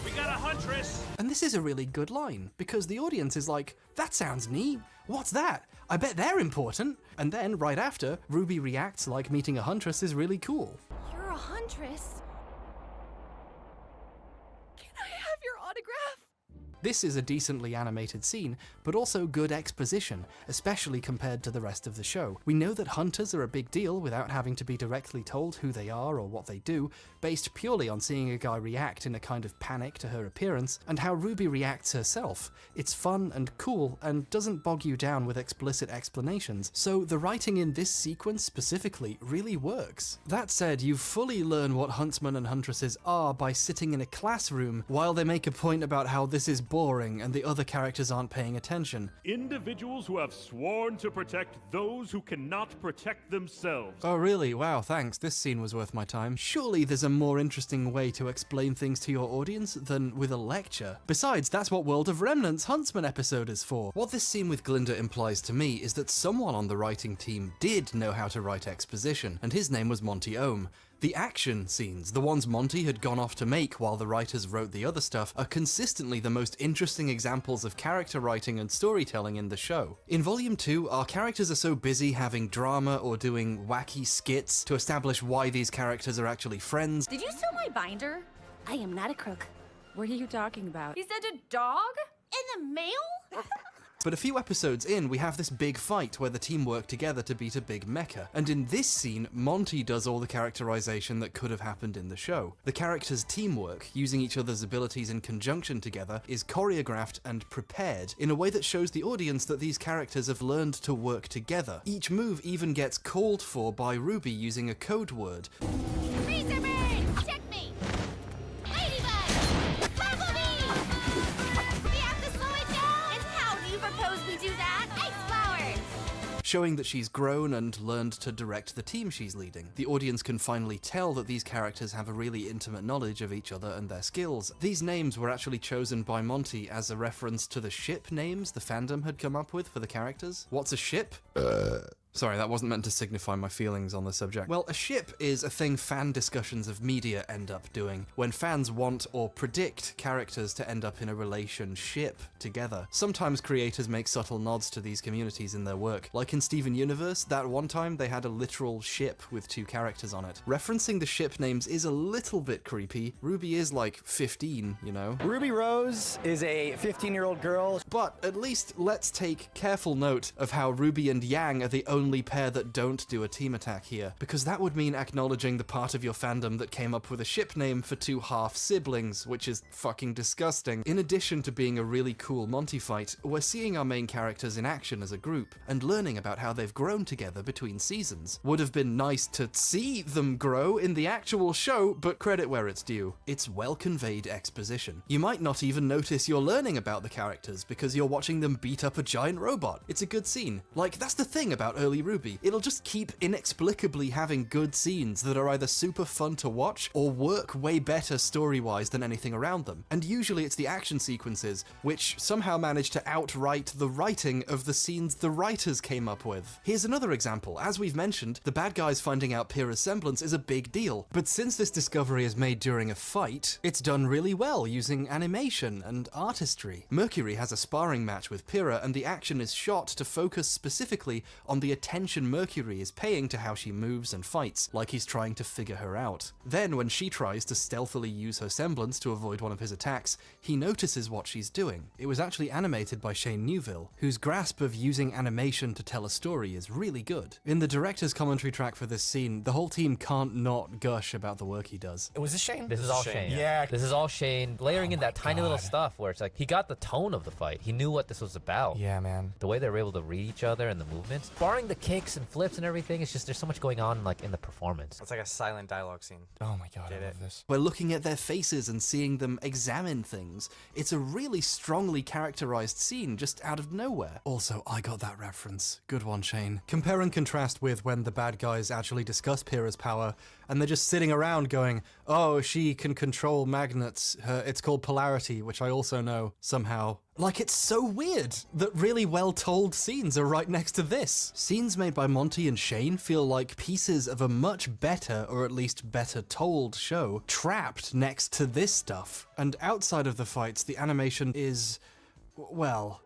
"We got a huntress!" And this is a really good line, because the audience is like, that sounds neat. What's that? I bet they're important. And then, right after, Ruby reacts like meeting a huntress is really cool. You're a huntress? Can I have your autograph? This is a decently animated scene, but also good exposition, especially compared to the rest of the show. We know that hunters are a big deal without having to be directly told who they are or what they do, based purely on seeing a guy react in a kind of panic to her appearance, and how Ruby reacts herself. It's fun and cool, and doesn't bog you down with explicit explanations, so the writing in this sequence specifically really works. That said, you fully learn what huntsmen and huntresses are by sitting in a classroom while they make a point about how this is boring and the other characters aren't paying attention. Individuals who have sworn to protect those who cannot protect themselves. Oh really? Wow, thanks. This scene was worth my time. Surely there's a more interesting way to explain things to your audience than with a lecture. Besides, that's what World of Remnant's Huntsman episode is for. What this scene with Glinda implies to me is that someone on the writing team did know how to write exposition, and his name was Monty Ohm. The action scenes, the ones Monty had gone off to make while the writers wrote the other stuff, are consistently the most interesting examples of character writing and storytelling in the show. In Volume 2, our characters are so busy having drama or doing wacky skits to establish why these characters are actually friends. Did you steal my binder? I am not a crook. What are you talking about? He said a dog? In the mail? But a few episodes in, we have this big fight where the team work together to beat a big mecha. And in this scene, Monty does all the characterization that could have happened in the show. The characters' teamwork, using each other's abilities in conjunction together, is choreographed and prepared in a way that shows the audience that these characters have learned to work together. Each move even gets called for by Ruby using a code word. Razorburn! Check me! Ladybug! Bumblebee! We have to slow it down! And how do you propose we do that? Ice flowers! Showing that she's grown and learned to direct the team she's leading. The audience can finally tell that these characters have a really intimate knowledge of each other and their skills. These names were actually chosen by Monty as a reference to the ship names the fandom had come up with for the characters. What's a ship? Sorry, that wasn't meant to signify my feelings on the subject. Well, a ship is a thing fan discussions of media end up doing, when fans want or predict characters to end up in a relationship together. Sometimes creators make subtle nods to these communities in their work. Like in Steven Universe, that one time they had a literal ship with 2 characters on it. Referencing the ship names is a little bit creepy. Ruby is like 15, you know? Ruby Rose is a 15-year-old girl. But at least let's take careful note of how Ruby and Yang are the only pair that don't do a team attack here, because that would mean acknowledging the part of your fandom that came up with a ship name for 2 half-siblings, which is fucking disgusting. In addition to being a really cool Monty fight, we're seeing our main characters in action as a group, and learning about how they've grown together between seasons. Would have been nice to see them grow in the actual show, but credit where it's due. It's well-conveyed exposition. You might not even notice you're learning about the characters, because you're watching them beat up a giant robot. It's a good scene. Like, that's the thing about early RWBY. It'll just keep inexplicably having good scenes that are either super fun to watch or work way better story-wise than anything around them. And usually it's the action sequences which somehow manage to outright the writing of the scenes the writers came up with. Here's another example. As we've mentioned, the bad guys finding out Pyrrha's semblance is a big deal, but since this discovery is made during a fight, it's done really well using animation and artistry. Mercury has a sparring match with Pyrrha, and the action is shot to focus specifically on the attention Mercury is paying to how she moves and fights, like he's trying to figure her out. Then, when she tries to stealthily use her semblance to avoid one of his attacks, he notices what she's doing. It was actually animated by Shane Newville, whose grasp of using animation to tell a story is really good. In the director's commentary track for this scene, the whole team can't not gush about the work he does. Was this Shane? This is all Shane. Yeah. This is all Shane, layering in that tiny little stuff where it's like, he got the tone of the fight. He knew what this was about. Yeah, man. The way they were able to read each other and the movements, barring the kicks and flips and everything, it's just there's so much going on like in the performance. It's like a silent dialogue scene. Oh my god, I love this. We're looking at their faces and seeing them examine things. It's a really strongly characterized scene just out of nowhere. Also, I got that reference. Good one, Shane. Compare and contrast with when the bad guys actually discuss Pyrrha's power and they're just sitting around going, oh, she can control magnets. It's called polarity, which I also know somehow. Like, it's so weird that really well-told scenes are right next to this. Scenes made by Monty and Shane feel like pieces of a much better, or at least better told show, trapped next to this stuff. And outside of the fights, the animation is, well...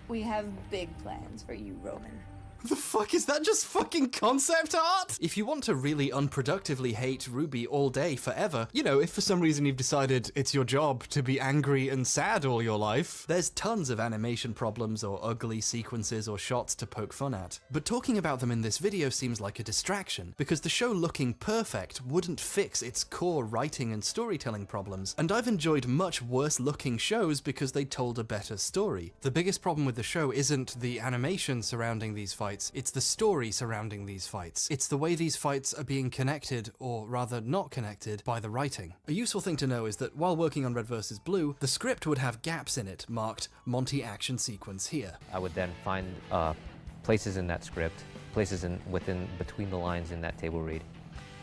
We have big plans for you, Roman. The fuck is that? Just fucking concept art? If you want to really unproductively hate Ruby all day forever, you know, if for some reason you've decided it's your job to be angry and sad all your life, there's tons of animation problems or ugly sequences or shots to poke fun at. But talking about them in this video seems like a distraction, because the show looking perfect wouldn't fix its core writing and storytelling problems, and I've enjoyed much worse looking shows because they told a better story. The biggest problem with the show isn't the animation surrounding these fights, it's the story surrounding these fights. It's the way these fights are being connected, or rather not connected, by the writing. A useful thing to know is that while working on Red vs. Blue, the script would have gaps in it marked Monty action sequence here. I would then find places in that script, places within between the lines in that table read,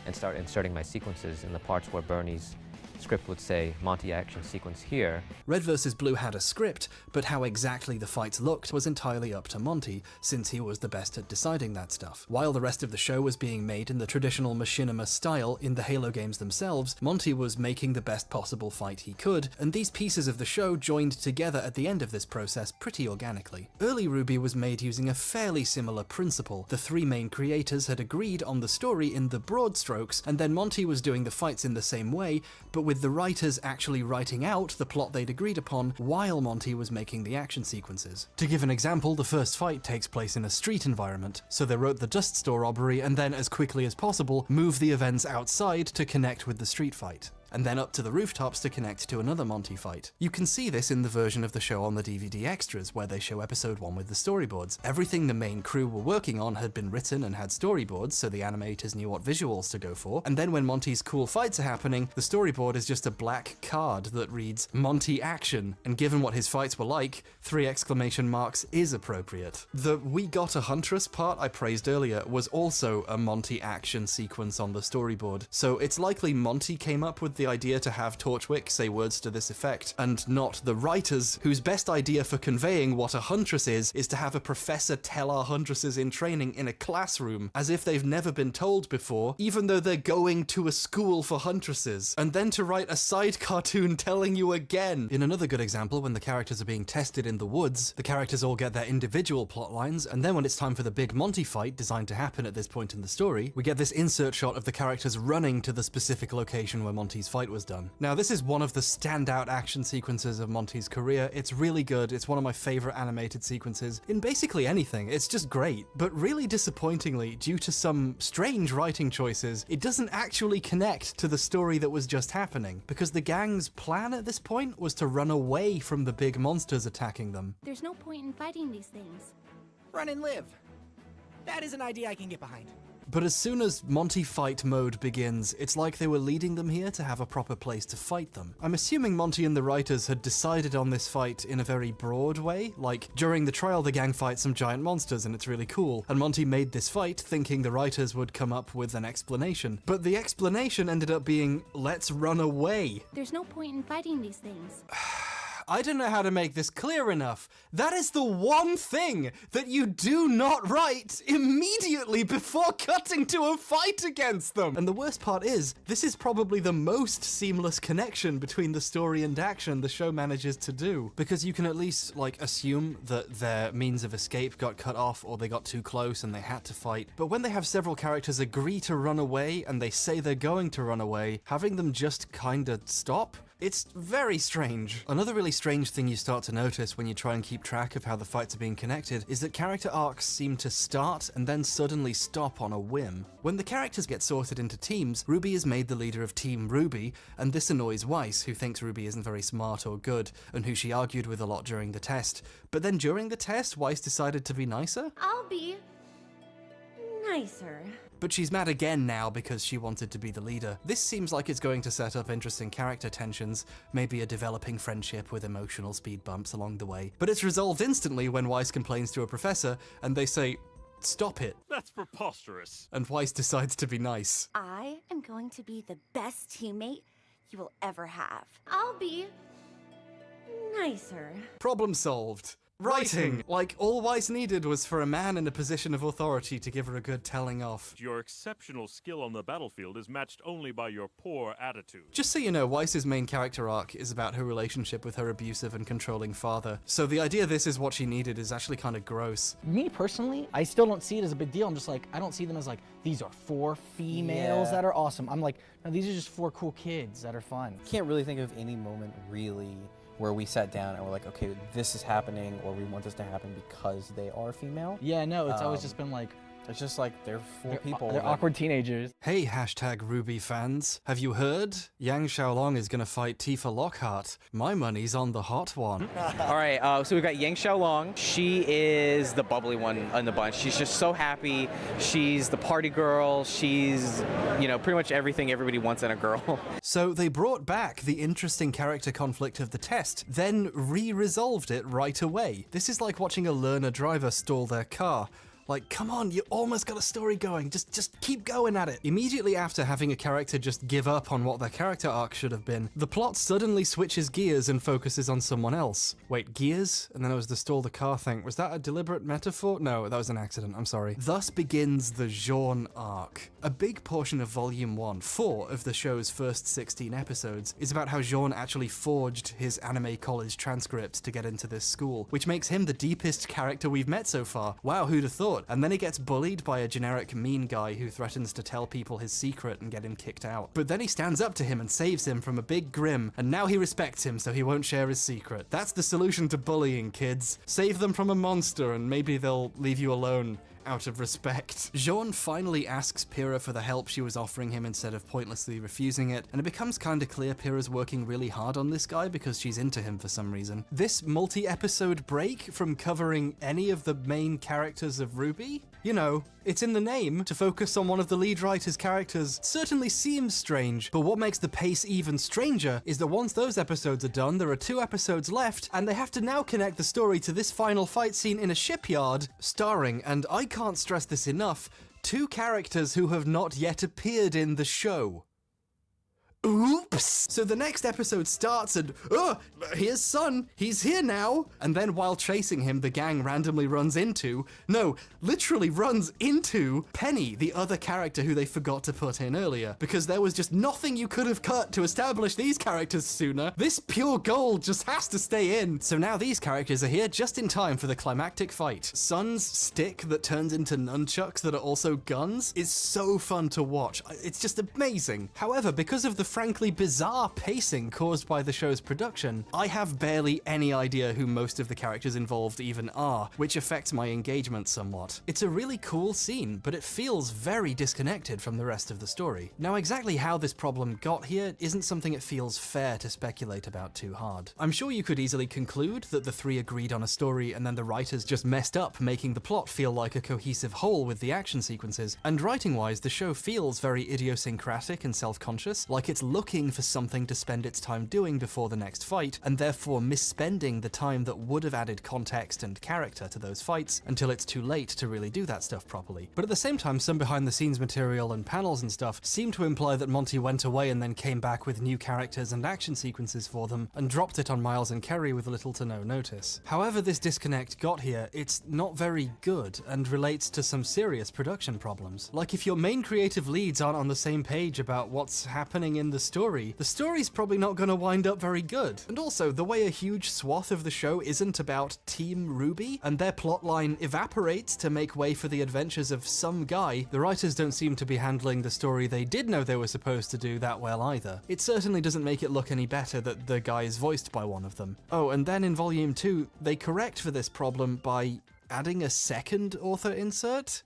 and start inserting my sequences in the parts where Bernie's script would say Monty action sequence here. Red vs. Blue had a script, but how exactly the fights looked was entirely up to Monty, since he was the best at deciding that stuff. While the rest of the show was being made in the traditional machinima style in the Halo games themselves, Monty was making the best possible fight he could, and these pieces of the show joined together at the end of this process pretty organically. Early Ruby was made using a fairly similar principle. The three main creators had agreed on the story in the broad strokes, and then Monty was doing the fights in the same way, but with the writers actually writing out the plot they'd agreed upon while Monty was making the action sequences. To give an example, the first fight takes place in a street environment, so they wrote the dust store robbery and then as quickly as possible move the events outside to connect with the street fight, and then up to the rooftops to connect to another Monty fight. You can see this in the version of the show on the DVD extras, where they show episode 1 with the storyboards. Everything the main crew were working on had been written and had storyboards, so the animators knew what visuals to go for, and then when Monty's cool fights are happening, the storyboard is just a black card that reads Monty action, and given what his fights were like, 3 exclamation marks is appropriate. The "we got a huntress" part I praised earlier was also a Monty action sequence on the storyboard, so it's likely Monty came up with the idea to have Torchwick say words to this effect, and not the writers, whose best idea for conveying what a huntress is to have a professor tell our huntresses in training in a classroom, as if they've never been told before, even though they're going to a school for huntresses, and then to write a side cartoon telling you again. In another good example, when the characters are being tested in the woods, the characters all get their individual plot lines, and then when it's time for the big Monty fight designed to happen at this point in the story, we get this insert shot of the characters running to the specific location where Monty's fight was done. Now, this is one of the standout action sequences of Monty's career. It's really good. It's one of my favorite animated sequences in basically anything. It's just great. But really disappointingly, due to some strange writing choices, it doesn't actually connect to the story that was just happening, because the gang's plan at this point was to run away from the big monsters attacking them. There's no point in fighting these things. Run and live. That is an idea I can get behind. But as soon as Monty fight mode begins, it's like they were leading them here to have a proper place to fight them. I'm assuming Monty and the writers had decided on this fight in a very broad way, like during the trial the gang fights some giant monsters and it's really cool, and Monty made this fight thinking the writers would come up with an explanation. But the explanation ended up being, let's run away. There's no point in fighting these things. I don't know how to make this clear enough. That is the one thing that you do not write immediately before cutting to a fight against them. And the worst part is, this is probably the most seamless connection between the story and action the show manages to do, because you can at least, like, assume that their means of escape got cut off or they got too close and they had to fight. But when they have several characters agree to run away and they say they're going to run away, having them just kinda stop? It's very strange. Another really strange thing you start to notice when you try and keep track of how the fights are being connected is that character arcs seem to start and then suddenly stop on a whim. When the characters get sorted into teams, Ruby is made the leader of Team Ruby, and this annoys Weiss, who thinks Ruby isn't very smart or good, and who she argued with a lot during the test. But then during the test, Weiss decided to be nicer? I'll be nicer. But she's mad again now because she wanted to be the leader. This seems like it's going to set up interesting character tensions, maybe a developing friendship with emotional speed bumps along the way. But it's resolved instantly when Weiss complains to a professor, and they say, "Stop it." That's preposterous. And Weiss decides to be nice. I am going to be the best teammate you will ever have. I'll be nicer. Problem solved. Writing! Like, all Weiss needed was for a man in a position of authority to give her a good telling off. Your exceptional skill on the battlefield is matched only by your poor attitude. Just so you know, Weiss's main character arc is about her relationship with her abusive and controlling father. So the idea this is what she needed is actually kind of gross. Me personally, I still don't see it as a big deal. I'm just like, I don't see them as like, these are 4 females that are awesome. I'm like, no, these are just 4 cool kids that are fun. Can't really think of any moment really where we sat down and we're like, okay, this is happening, or we want this to happen because they are female. Yeah, no, it's always just been like, it's just like they're 4 people. They're awkward teenagers. Hey, hashtag Ruby fans. Have you heard? Yang Xiaolong is gonna fight Tifa Lockhart. My money's on the hot one. All right, so we've got Yang Xiaolong. She is the bubbly one in the bunch. She's just so happy. She's the party girl. She's, you know, pretty much everything everybody wants in a girl. So they brought back the interesting character conflict of the test, then re-resolved it right away. This is like watching a learner driver stall their car. Like, come on, you almost got a story going. Just keep going at it. Immediately after having a character just give up on what their character arc should have been, the plot suddenly switches gears and focuses on someone else. Wait, gears? And then it was the stall the car thing. Was that a deliberate metaphor? No, that was an accident. I'm sorry. Thus begins the Jean arc. A big portion of Volume 1, 4 of the show's first 16 episodes, is about how Jean actually forged his anime college transcript to get into this school, which makes him the deepest character we've met so far. Wow, who'd have thought? And then he gets bullied by a generic mean guy who threatens to tell people his secret and get him kicked out. But then he stands up to him and saves him from a big Grimm, and now he respects him so he won't share his secret. That's the solution to bullying, kids. Save them from a monster and maybe they'll leave you alone. Out of respect. Jean finally asks Pyrrha for the help she was offering him instead of pointlessly refusing it, and it becomes kinda clear Pyrrha's working really hard on this guy because she's into him for some reason. This multi-episode break from covering any of the main characters of Ruby? You know, it's in the name to focus on one of the lead writer's characters. Certainly seems strange, but what makes the pace even stranger is that once those episodes are done, there are 2 episodes left, and they have to now connect the story to this final fight scene in a shipyard, starring, and I can't stress this enough, 2 characters who have not yet appeared in the show. Oops! So the next episode starts and, oh, here's Sun, he's here now! And then while chasing him, the gang randomly runs into, no, literally runs into Penny, the other character who they forgot to put in earlier. Because there was just nothing you could have cut to establish these characters sooner. This pure gold just has to stay in. So now these characters are here just in time for the climactic fight. Sun's stick that turns into nunchucks that are also guns is so fun to watch. It's just amazing. However, because of the frankly bizarre pacing caused by the show's production, I have barely any idea who most of the characters involved even are, which affects my engagement somewhat. It's a really cool scene, but it feels very disconnected from the rest of the story. Now, exactly how this problem got here isn't something it feels fair to speculate about too hard. I'm sure you could easily conclude that the 3 agreed on a story and then the writers just messed up, making the plot feel like a cohesive whole with the action sequences, and writing-wise, the show feels very idiosyncratic and self-conscious, like it's it's looking for something to spend its time doing before the next fight, and therefore misspending the time that would have added context and character to those fights until it's too late to really do that stuff properly. But at the same time, some behind-the-scenes material and panels and stuff seem to imply that Monty went away and then came back with new characters and action sequences for them, and dropped it on Miles and Kerry with little to no notice. However this disconnect got here, it's not very good, and relates to some serious production problems. Like, if your main creative leads aren't on the same page about what's happening in the story's probably not going to wind up very good. And also, the way a huge swath of the show isn't about Team Ruby, and their plotline evaporates to make way for the adventures of some guy, the writers don't seem to be handling the story they did know they were supposed to do that well either. It certainly doesn't make it look any better that the guy is voiced by one of them. Oh, and then in Volume 2, they correct for this problem by adding a second author insert?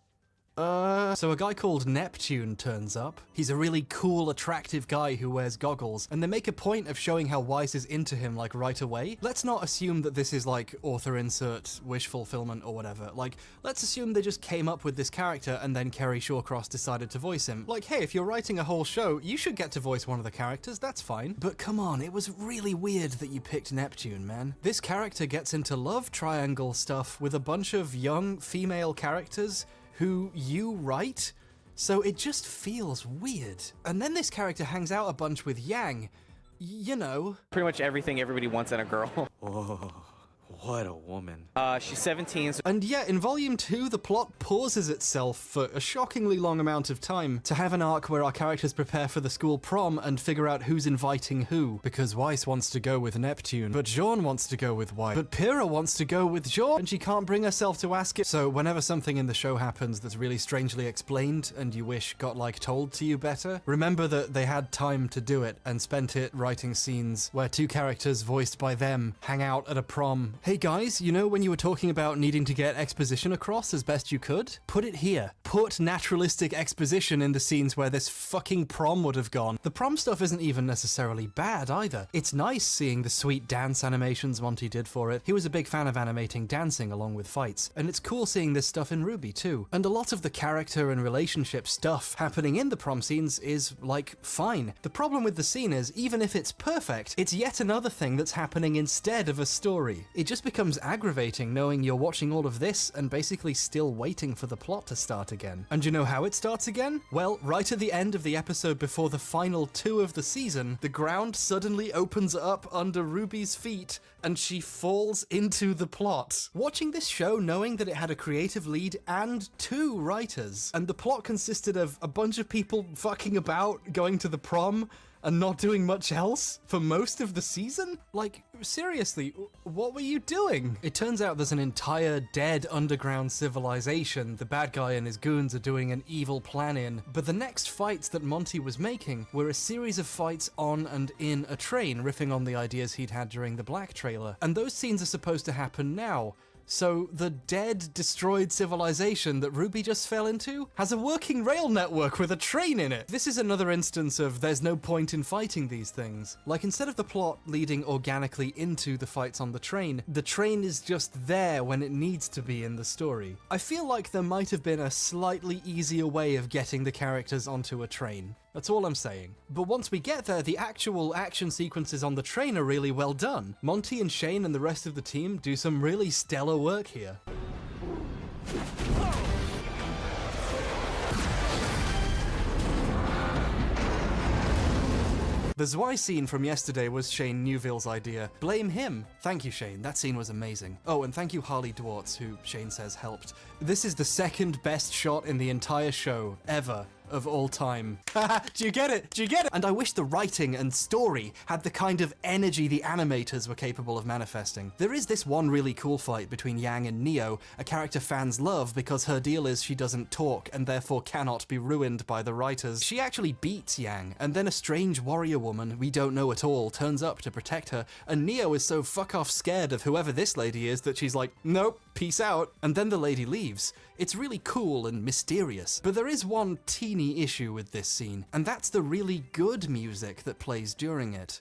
So a guy called Neptune turns up. He's a really cool, attractive guy who wears goggles, and they make a point of showing how Weiss is into him, like, right away. Let's not assume that this is, like, author insert, wish fulfillment, or whatever. Like, let's assume they just came up with this character and then Kerry Shawcross decided to voice him. Like, hey, if you're writing a whole show, you should get to voice one of the characters, that's fine. But come on, it was really weird that you picked Neptune, man. This character gets into love triangle stuff with a bunch of young female characters who you write, so it just feels weird. And then this character hangs out a bunch with Yang, you know. Pretty much everything everybody wants in a girl. Whoa. What a woman. She's 17. And yeah, in Volume 2, the plot pauses itself for a shockingly long amount of time to have an arc where our characters prepare for the school prom and figure out who's inviting who. Because Weiss wants to go with Neptune, but Jean wants to go with Weiss. But Pyrrha wants to go with Jean, and she can't bring herself to ask it. So whenever something in the show happens that's really strangely explained and you wish got, like, told to you better, remember that they had time to do it and spent it writing scenes where two characters voiced by them hang out at a prom. Hey guys, you know when you were talking about needing to get exposition across as best you could? Put it here. Put naturalistic exposition in the scenes where this fucking prom would have gone. The prom stuff isn't even necessarily bad either. It's nice seeing the sweet dance animations Monty did for it. He was a big fan of animating dancing along with fights. And it's cool seeing this stuff in RWBY too. And a lot of the character and relationship stuff happening in the prom scenes is, like, fine. The problem with the scene is, even if it's perfect, it's yet another thing that's happening instead of a story. It just becomes aggravating knowing you're watching all of this and basically still waiting for the plot to start again. And you know how it starts again? Well, right at the end of the episode before the final 2 of the season, the ground suddenly opens up under Ruby's feet and she falls into the plot. Watching this show knowing that it had a creative lead and 2 writers, and the plot consisted of a bunch of people fucking about, going to the prom, and not doing much else for most of the season? Like, seriously, what were you doing? It turns out there's an entire dead underground civilization the bad guy and his goons are doing an evil plan in, but the next fights that Monty was making were a series of fights on and in a train, riffing on the ideas he'd had during the Black trailer. And those scenes are supposed to happen now. So the dead, destroyed civilization that RWBY just fell into has a working rail network with a train in it. This is another instance of there's no point in fighting these things. Like, instead of the plot leading organically into the fights on the train is just there when it needs to be in the story. I feel like there might have been a slightly easier way of getting the characters onto a train. That's all I'm saying. But once we get there, the actual action sequences on the train are really well done. Monty and Shane and the rest of the team do some really stellar work here. The Zwei scene from yesterday was Shane Newville's idea. Blame him. Thank you, Shane. That scene was amazing. Oh, and thank you, Harley Dwartz, who Shane says helped. This is the second best shot in the entire show, ever. Of all time. Do you get it? Do you get it? And I wish the writing and story had the kind of energy the animators were capable of manifesting. There is this one really cool fight between Yang and Neo, a character fans love because her deal is she doesn't talk and therefore cannot be ruined by the writers. She actually beats Yang, and then a strange warrior woman we don't know at all turns up to protect her, and Neo is so fuck off scared of whoever this lady is that she's like, nope, peace out, and then the lady leaves. It's really cool and mysterious, but there is one teeny issue with this scene, and that's the really good music that plays during it.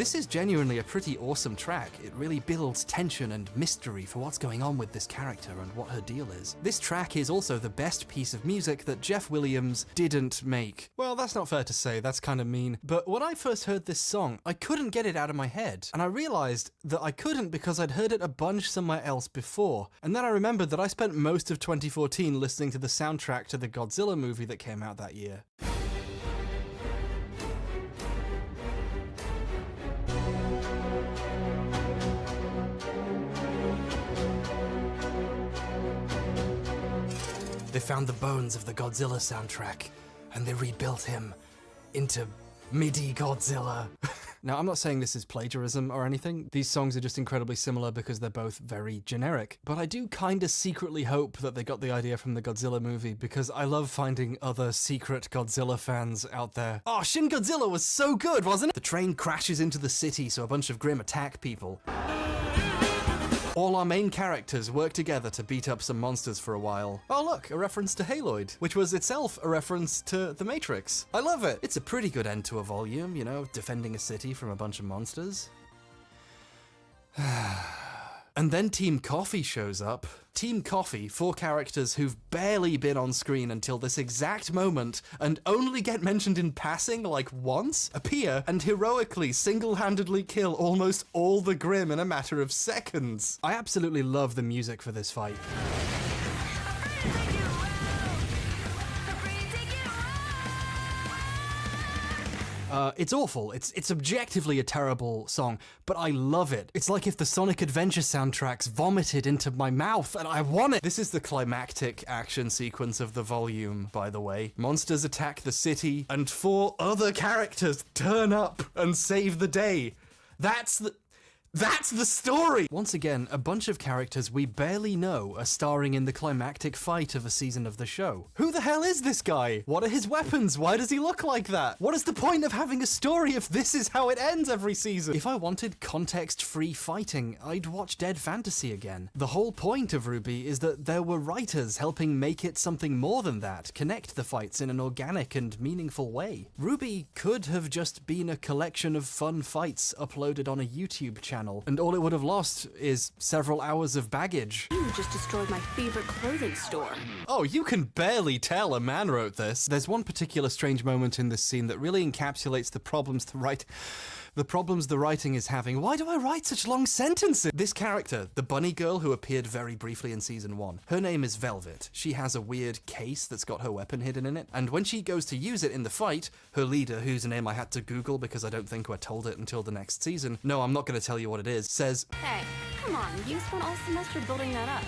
This is genuinely a pretty awesome track. It really builds tension and mystery for what's going on with this character and what her deal is. This track is also the best piece of music that Jeff Williams didn't make. Well, that's not fair to say, that's kind of mean. But when I first heard this song, I couldn't get it out of my head. And I realized that I couldn't because I'd heard it a bunch somewhere else before. And then I remembered that I spent most of 2014 listening to the soundtrack to the Godzilla movie that came out that year. They found the bones of the Godzilla soundtrack, and they rebuilt him into MIDI Godzilla. Now, I'm not saying this is plagiarism or anything. These songs are just incredibly similar because they're both very generic. But I do kinda secretly hope that they got the idea from the Godzilla movie, because I love finding other secret Godzilla fans out there. Oh, Shin Godzilla was so good, wasn't it? The train crashes into the city, so a bunch of Grimm attack people. All our main characters work together to beat up some monsters for a while. Oh look, a reference to Haloid, which was itself a reference to The Matrix. I love it! It's a pretty good end to a volume, you know, defending a city from a bunch of monsters. And then Team Coffee shows up. Team Coffee, 4 characters who've barely been on screen until this exact moment and only get mentioned in passing like once, appear and heroically single-handedly kill almost all the Grimm in a matter of seconds. I absolutely love the music for this fight. It's awful. It's objectively a terrible song, but I love it. It's like if the Sonic Adventure soundtracks vomited into my mouth, and I want it. This is the climactic action sequence of the volume, by the way. Monsters attack the city, and 4 other characters turn up and save the day. That's the story! Once again, a bunch of characters we barely know are starring in the climactic fight of a season of the show. Who the hell is this guy? What are his weapons? Why does he look like that? What is the point of having a story if this is how it ends every season? If I wanted context-free fighting, I'd watch Dead Fantasy again. The whole point of RWBY is that there were writers helping make it something more than that, connect the fights in an organic and meaningful way. RWBY could have just been a collection of fun fights uploaded on a YouTube channel, and all it would have lost is several hours of baggage. You just destroyed my favorite clothing store. Oh, you can barely tell a man wrote this. There's one particular strange moment in this scene that really encapsulates the problems the writing is having. Why do I write such long sentences? This character, the bunny girl who appeared very briefly in season 1, her name is Velvet. She has a weird case that's got her weapon hidden in it, and when she goes to use it in the fight, her leader, whose name I had to Google because I don't think we're told it until the next season, no, I'm not going to tell you what it is, says, Hey, come on, you spent all semester building that up.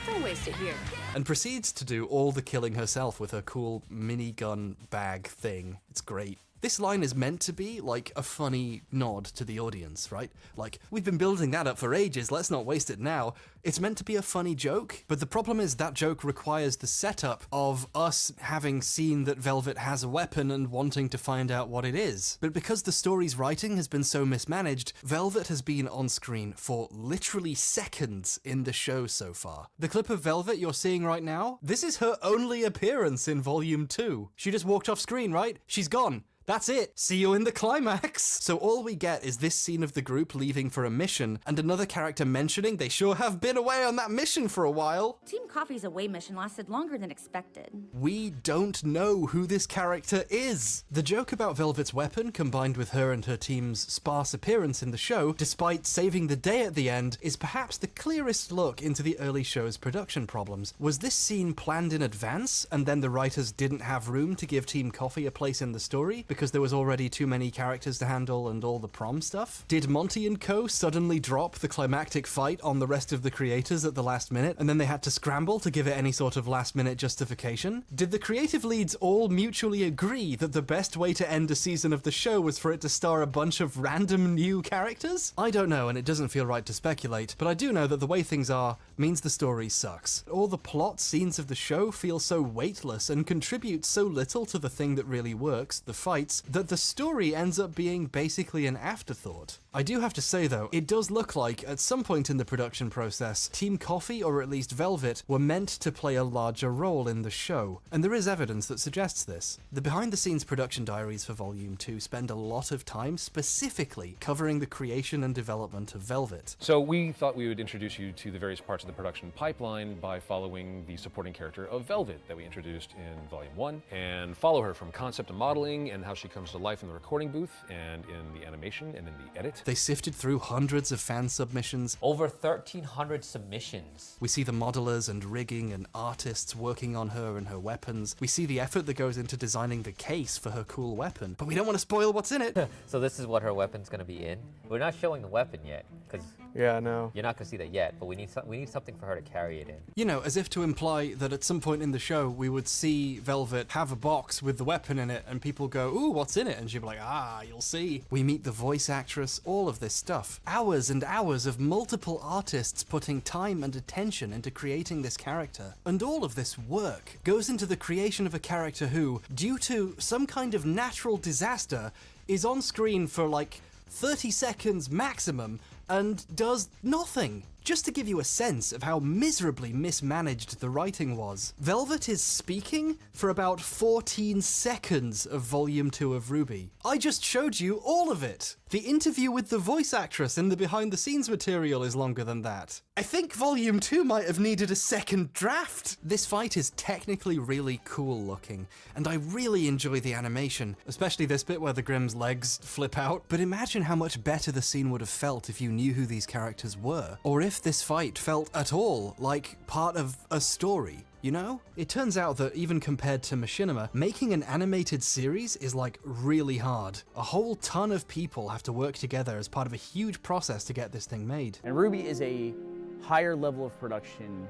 Don't waste it here. and proceeds to do all the killing herself with her cool minigun bag thing. It's great. This line is meant to be like a funny nod to the audience, right? Like, we've been building that up for ages, let's not waste it now. It's meant to be a funny joke, but the problem is that joke requires the setup of us having seen that Velvet has a weapon and wanting to find out what it is. But because the story's writing has been so mismanaged, Velvet has been on screen for literally seconds in the show so far. The clip of Velvet you're seeing right now, this is her only appearance in Volume 2. She just walked off screen, right? She's gone. That's it. See you in the climax. So all we get is this scene of the group leaving for a mission and another character mentioning they sure have been away on that mission for a while. Team Coffee's away mission lasted longer than expected. We don't know who this character is. The joke about Velvet's weapon, combined with her and her team's sparse appearance in the show, despite saving the day at the end, is perhaps the clearest look into the early show's production problems. Was this scene planned in advance, and then the writers didn't have room to give Team Coffee a place in the story because there was already too many characters to handle and all the prom stuff? Did Monty and co suddenly drop the climactic fight on the rest of the creators at the last minute, and then they had to scramble to give it any sort of last-minute justification? Did the creative leads all mutually agree that the best way to end a season of the show was for it to star a bunch of random new characters? I don't know, and it doesn't feel right to speculate, but I do know that the way things are means the story sucks. All the plot scenes of the show feel so weightless and contribute so little to the thing that really works, the fight, fights that the story ends up being basically an afterthought. I do have to say though, it does look like at some point in the production process, Team Coffee, or at least Velvet, were meant to play a larger role in the show, and there is evidence that suggests this. The behind-the-scenes production diaries for Volume 2 spend a lot of time specifically covering the creation and development of Velvet. So we thought we would introduce you to the various parts of the production pipeline by following the supporting character of Velvet that we introduced in Volume 1, and follow her from concept to modeling and how she comes to life in the recording booth and in the animation and in the edit. They sifted through hundreds of fan submissions. Over 1,300 submissions. We see the modelers and rigging and artists working on her and her weapons. We see the effort that goes into designing the case for her cool weapon, but we don't want to spoil what's in it. So this is what her weapon's going to be in. We're not showing the weapon yet, because yeah, no. You're not going to see that yet, but we need something for her to carry it in. You know, as if to imply that at some point in the show, we would see Velvet have a box with the weapon in it, and people go, ooh, what's in it? And she'd be like, ah, you'll see. We meet the voice actress, all of this stuff. Hours and hours of multiple artists putting time and attention into creating this character. And all of this work goes into the creation of a character who, due to some kind of natural disaster, is on screen for like 30 seconds maximum and does nothing. Just to give you a sense of how miserably mismanaged the writing was, Velvet is speaking for about 14 seconds of Volume 2 of RWBY. I just showed you all of it. The interview with the voice actress in the behind-the-scenes material is longer than that. I think Volume 2 might have needed a second draft. This fight is technically really cool looking, and I really enjoy the animation, especially this bit where the Grimm's legs flip out. But imagine how much better the scene would have felt if you knew who these characters were, or if this fight felt at all like part of a story. You know? It turns out that even compared to Machinima, making an animated series is like really hard. A whole ton of people have to work together as part of a huge process to get this thing made. And RWBY is a higher level of production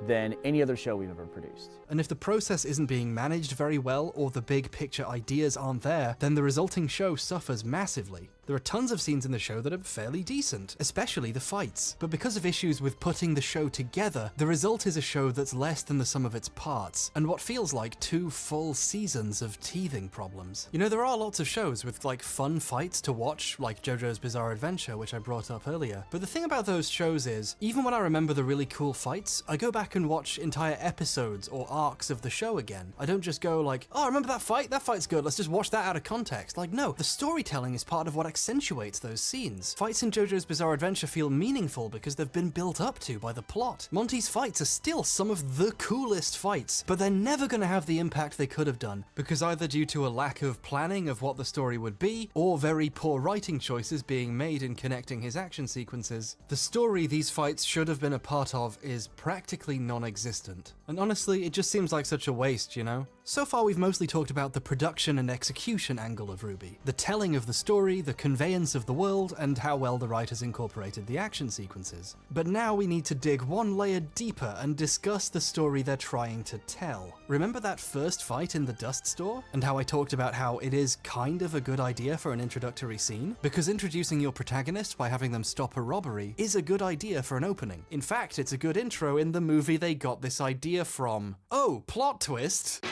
than any other show we've ever produced. And if the process isn't being managed very well, or the big picture ideas aren't there, then the resulting show suffers massively. There are tons of scenes in the show that are fairly decent, especially the fights. But because of issues with putting the show together, the result is a show that's less than the sum of its parts, and what feels like 2 full seasons of teething problems. You know, there are lots of shows with like fun fights to watch, like JoJo's Bizarre Adventure, which I brought up earlier. But the thing about those shows is, even when I remember the really cool fights, I go back and watch entire episodes or arcs of the show again. I don't just go like, oh, remember that fight? That fight's good, let's just watch that out of context. Like, no, the storytelling is part of what accentuates those scenes. Fights in JoJo's Bizarre Adventure feel meaningful because they've been built up to by the plot. Monty's fights are still some of the coolest fights, but they're never going to have the impact they could have done, because either due to a lack of planning of what the story would be, or very poor writing choices being made in connecting his action sequences, the story these fights should have been a part of is practically non-existent. And honestly, it just seems like such a waste, you know? So far we've mostly talked about the production and execution angle of RWBY, the telling of the story, the conveyance of the world, and how well the writers incorporated the action sequences. But now we need to dig one layer deeper and discuss the story they're trying to tell. Remember that first fight in the dust store? And how I talked about how it is kind of a good idea for an introductory scene? Because introducing your protagonist by having them stop a robbery is a good idea for an opening. In fact, it's a good intro in the movie they got this idea from. Oh, plot twist!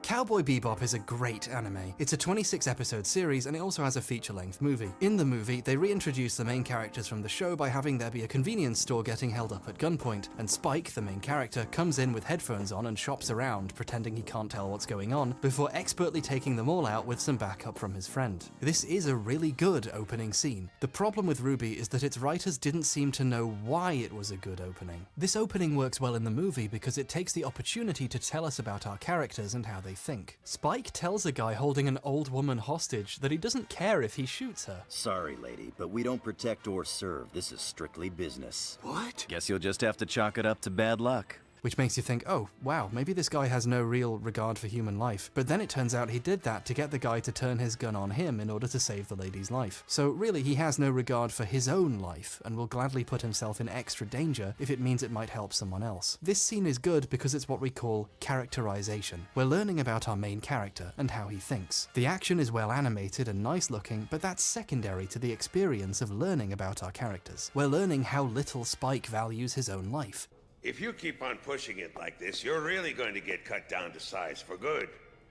Cowboy Bebop is a great anime. It's a 26-episode series, and it also has a feature-length movie. In the movie, they reintroduce the main characters from the show by having there be a convenience store getting held up at gunpoint, and Spike, the main character, comes in with headphones on and shops around, pretending he can't tell what's going on, before expertly taking them all out with some backup from his friend. This is a really good opening scene. The problem with RWBY is that its writers didn't seem to know why it was a good opening. This opening works well in the movie because it takes the opportunity to tell us about our characters and how they think. Spike tells a guy holding an old woman hostage that he doesn't care if he shoots her. Sorry, lady, but we don't protect or serve. This is strictly business. What? Guess you'll just have to chalk it up to bad luck. Which makes you think, oh, wow, maybe this guy has no real regard for human life. But then it turns out he did that to get the guy to turn his gun on him in order to save the lady's life. So really, he has no regard for his own life, and will gladly put himself in extra danger if it means it might help someone else. This scene is good because it's what we call characterization. We're learning about our main character and how he thinks. The action is well animated and nice looking, but that's secondary to the experience of learning about our characters. We're learning how little Spike values his own life. If you keep on pushing it like this, you're really going to get cut down to size for good.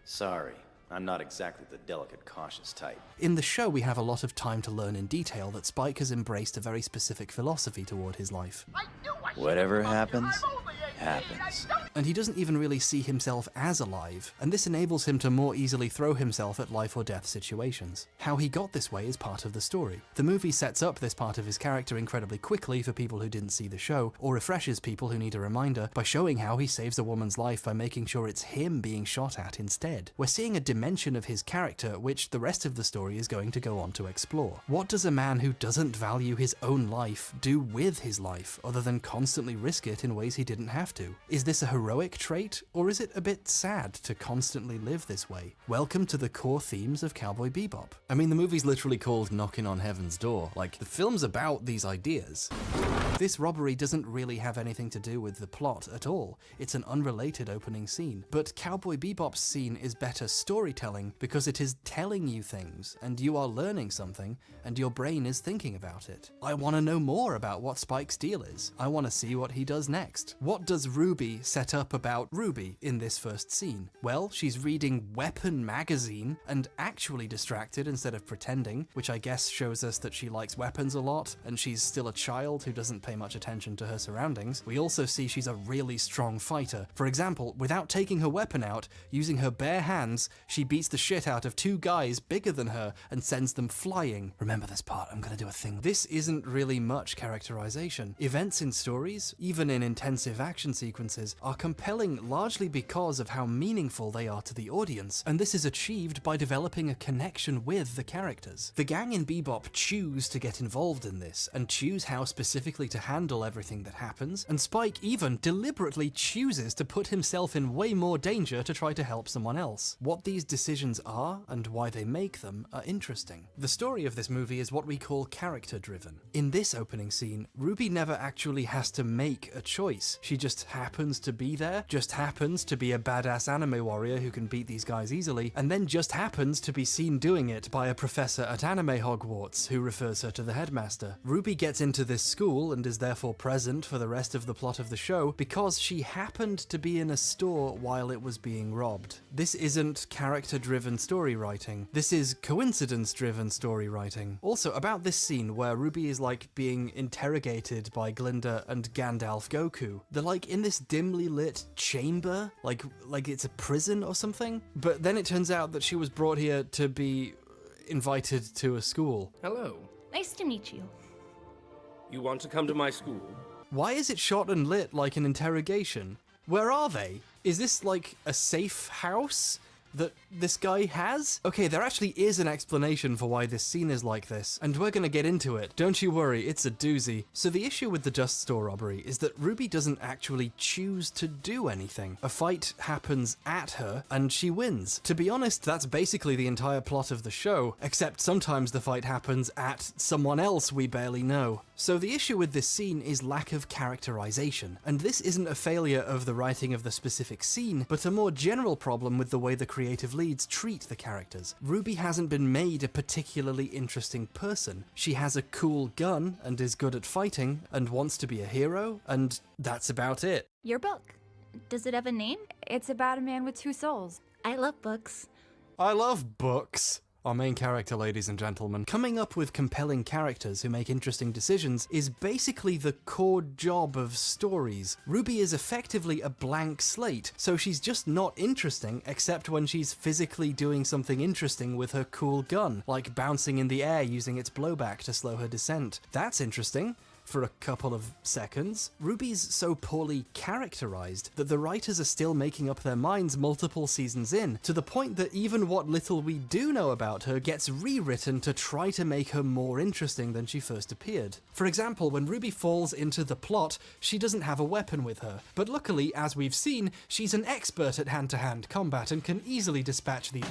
Sorry, I'm not exactly the delicate, cautious type. In the show, we have a lot of time to learn in detail that Spike has embraced a very specific philosophy toward his life. Whatever happens, happens. And he doesn't even really see himself as alive, and this enables him to more easily throw himself at life or death situations. How he got this way is part of the story. The movie sets up this part of his character incredibly quickly for people who didn't see the show, or refreshes people who need a reminder by showing how he saves a woman's life by making sure it's him being shot at instead. We're seeing a dimension of his character which the rest of the story is going to go on to explore. What does a man who doesn't value his own life do with his life, other than constantly risk it in ways he didn't have to? Is this a heroic trait, or is it a bit sad to constantly live this way? Welcome to the core themes of Cowboy Bebop. I mean, the movie's literally called Knocking on Heaven's Door. Like, the film's about these ideas. This robbery doesn't really have anything to do with the plot at all. It's an unrelated opening scene. But Cowboy Bebop's scene is better storytelling because it is telling you things, and you are learning something, and your brain is thinking about it. I want to know more about what Spike's deal is. I want to see what he does next. What does Ruby set up about Ruby in this first scene? Well, she's reading Weapon magazine and actually distracted instead of pretending, which I guess shows us that she likes weapons a lot, and she's still a child who doesn't pay much attention to her surroundings. We also see she's a really strong fighter. For example, without taking her weapon out, using her bare hands, she beats the shit out of two guys bigger than her and sends them flying. Remember this part, I'm gonna do a thing. This isn't really much characterization. Events in stories, even in intensive action sequences, are compelling largely because of how meaningful they are to the audience, and this is achieved by developing a connection with the characters. The gang in Bebop choose to get involved in this, and choose how specifically to handle everything that happens, and Spike even deliberately chooses to put himself in way more danger to try to help someone else. What these decisions are, and why they make them, are interesting. The story of this movie is what we call character-driven. In this opening scene, Ruby never actually has to make a choice. She just happens to be there, just happens to be a badass anime warrior who can beat these guys easily, and then just happens to be seen doing it by a professor at Anime Hogwarts who refers her to the headmaster. Ruby gets into this school and is therefore present for the rest of the plot of the show because she happened to be in a store while it was being robbed. This isn't character-driven story writing. This is coincidence-driven story writing. Also, about this scene where Ruby is like being interrogated by Glinda and Gandalf Goku. They're like in this dimly lit chamber, like it's a prison or something. But then it turns out that she was brought here to be invited to a school. Hello. Nice to meet you. You want to come to my school? Why is it shot and lit like an interrogation? Where are they? Is this like a safe house that this guy has? Okay, there actually is an explanation for why this scene is like this, and we're gonna get into it. Don't you worry, it's a doozy. So the issue with the dust store robbery is that Ruby doesn't actually choose to do anything. A fight happens at her, and she wins. To be honest, that's basically the entire plot of the show, except sometimes the fight happens at someone else we barely know. So the issue with this scene is lack of characterization, and this isn't a failure of the writing of the specific scene, but a more general problem with the way the creative leads treat the characters. Ruby hasn't been made a particularly interesting person. She has a cool gun, and is good at fighting, and wants to be a hero, and that's about it. Your book. Does it have a name? It's about a man with two souls. I love books. I love books. Our main character, ladies and gentlemen. Coming up with compelling characters who make interesting decisions is basically the core job of stories. Ruby is effectively a blank slate, so she's just not interesting except when she's physically doing something interesting with her cool gun, like bouncing in the air using its blowback to slow her descent. That's interesting. For a couple of seconds. Ruby's so poorly characterized that the writers are still making up their minds multiple seasons in, to the point that even what little we do know about her gets rewritten to try to make her more interesting than she first appeared. For example, when Ruby falls into the plot, she doesn't have a weapon with her, but luckily, as we've seen, she's an expert at hand-to-hand combat and can easily dispatch the...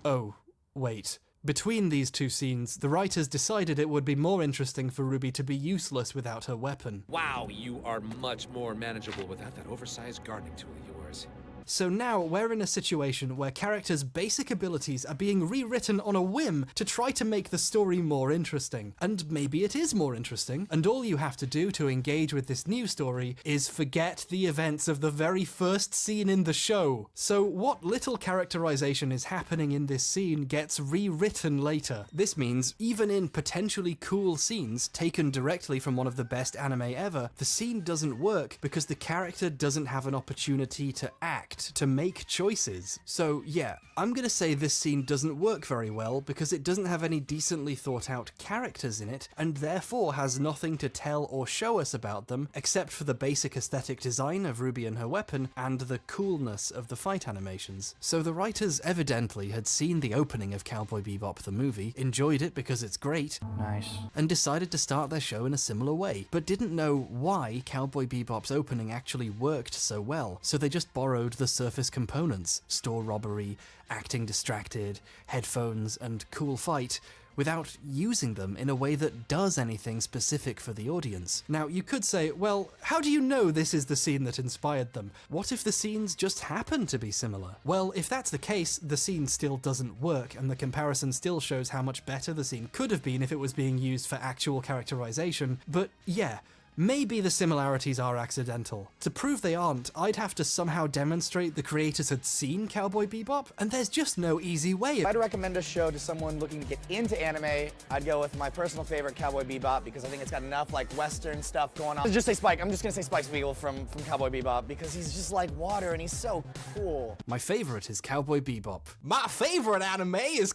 Oh, wait. Between these two scenes, the writers decided it would be more interesting for Ruby to be useless without her weapon. Wow, you are much more manageable without that oversized gardening tool of yours. So now we're in a situation where characters' basic abilities are being rewritten on a whim to try to make the story more interesting. And maybe it is more interesting, and all you have to do to engage with this new story is forget the events of the very first scene in the show. So what little characterization is happening in this scene gets rewritten later. This means even in potentially cool scenes taken directly from one of the best anime ever, the scene doesn't work because the character doesn't have an opportunity to act, to make choices. So yeah, I'm gonna say this scene doesn't work very well because it doesn't have any decently thought out characters in it, and therefore has nothing to tell or show us about them except for the basic aesthetic design of Ruby and her weapon and the coolness of the fight animations. So the writers evidently had seen the opening of Cowboy Bebop the movie, enjoyed it because it's great, nice, and decided to start their show in a similar way, but didn't know why Cowboy Bebop's opening actually worked so well, so they just borrowed the surface components, store robbery, acting distracted, headphones, and cool fight, without using them in a way that does anything specific for the audience. Now, you could say, well, how do you know this is the scene that inspired them? What if the scenes just happen to be similar? Well, if that's the case, the scene still doesn't work, and the comparison still shows how much better the scene could have been if it was being used for actual characterization. But yeah, maybe the similarities are accidental. To prove they aren't, I'd have to somehow demonstrate the creators had seen Cowboy Bebop, and there's just no easy way. If I'd recommend a show to someone looking to get into anime, I'd go with my personal favorite, Cowboy Bebop, because I think it's got enough like Western stuff going on. Just say Spike. I'm just gonna say Spike Spiegel from Cowboy Bebop because he's just like water and he's so cool. My favorite is Cowboy Bebop. My favorite anime is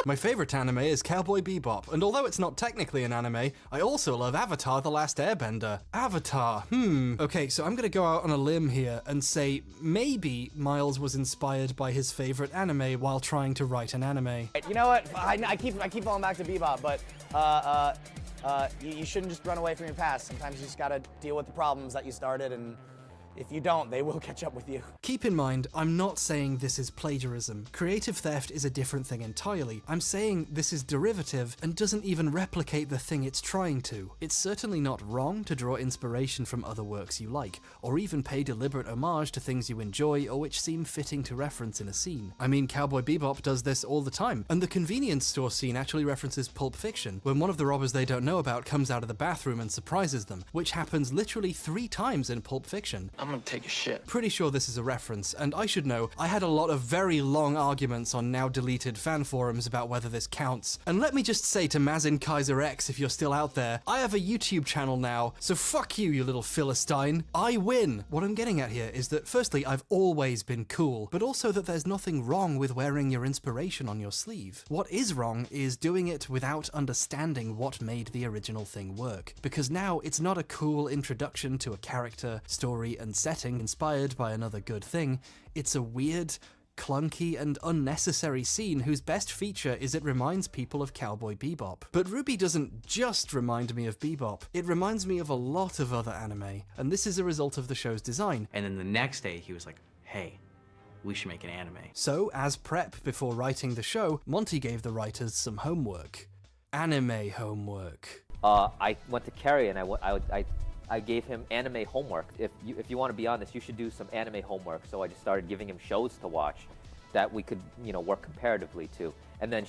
My favorite anime is Cowboy Bebop, and although it's not technically an anime, I also love Avatar: The Last Airbender. Avatar, Okay, so I'm gonna go out on a limb here and say maybe Miles was inspired by his favorite anime while trying to write an anime. You know what? I keep falling back to Bebop, but you shouldn't just run away from your past. Sometimes you just gotta deal with the problems that you started, and if you don't, they will catch up with you. Keep in mind, I'm not saying this is plagiarism. Creative theft is a different thing entirely. I'm saying this is derivative and doesn't even replicate the thing it's trying to. It's certainly not wrong to draw inspiration from other works you like, or even pay deliberate homage to things you enjoy or which seem fitting to reference in a scene. I mean, Cowboy Bebop does this all the time, and the convenience store scene actually references Pulp Fiction, when one of the robbers they don't know about comes out of the bathroom and surprises them, which happens literally 3 times in Pulp Fiction. I'm gonna take a shit. Pretty sure this is a reference, and I should know, I had a lot of very long arguments on now deleted fan forums about whether this counts. And let me just say to Mazin Kaiser X, if you're still out there, I have a YouTube channel now, so fuck you, you little Philistine. I win. What I'm getting at here is that firstly, I've always been cool, but also that there's nothing wrong with wearing your inspiration on your sleeve. What is wrong is doing it without understanding what made the original thing work, because now it's not a cool introduction to a character, story, and setting inspired by another good thing. It's a weird, clunky, and unnecessary scene whose best feature is it reminds people of Cowboy Bebop. But Ruby doesn't just remind me of Bebop, it reminds me of a lot of other anime, and this is a result of the show's design. And then the next day he was like, hey, we should make an anime. So, as prep before writing the show, Monty gave the writers some homework. Anime homework. I went to Carrie and I gave him anime homework. If you want to be honest, you should do some anime homework. So I just started giving him shows to watch that we could, work comparatively to. And then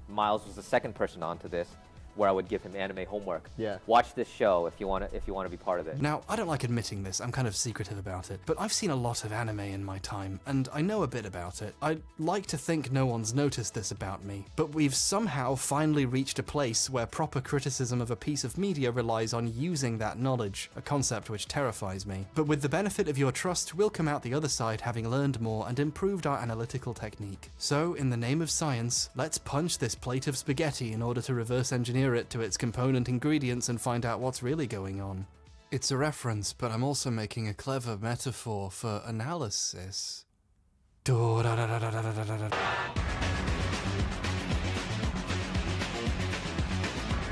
Miles was the second person onto this, where I would give him anime homework. Yeah. Watch this show if you want to be part of it. Now, I don't like admitting this, I'm kind of secretive about it, but I've seen a lot of anime in my time, and I know a bit about it. I'd like to think no one's noticed this about me, but we've somehow finally reached a place where proper criticism of a piece of media relies on using that knowledge, a concept which terrifies me. But with the benefit of your trust, we'll come out the other side having learned more and improved our analytical technique. So, in the name of science, let's punch this plate of spaghetti in order to reverse engineer it to its component ingredients and find out what's really going on. It's a reference, but I'm also making a clever metaphor for analysis.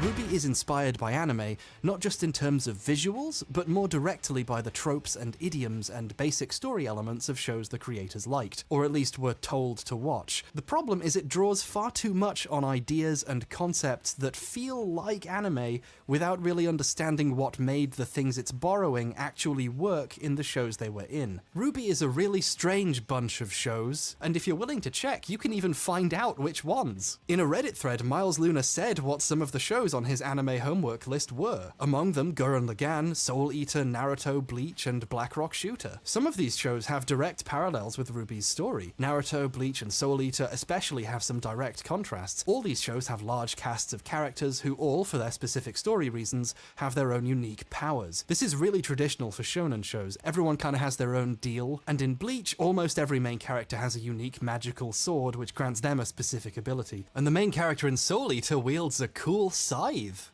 RWBY is inspired by anime, not just in terms of visuals, but more directly by the tropes and idioms and basic story elements of shows the creators liked, or at least were told to watch. The problem is it draws far too much on ideas and concepts that feel like anime without really understanding what made the things it's borrowing actually work in the shows they were in. RWBY is a really strange bunch of shows, and if you're willing to check, you can even find out which ones. In a Reddit thread, Miles Luna said what some of the shows on his anime homework list were. Among them, Gurren Lagann, Soul Eater, Naruto, Bleach, and Black Rock Shooter. Some of these shows have direct parallels with RWBY's story. Naruto, Bleach, and Soul Eater especially have some direct contrasts. All these shows have large casts of characters who all, for their specific story reasons, have their own unique powers. This is really traditional for shonen shows. Everyone kind of has their own deal, and in Bleach, almost every main character has a unique magical sword which grants them a specific ability. And the main character in Soul Eater wields a cool scythe.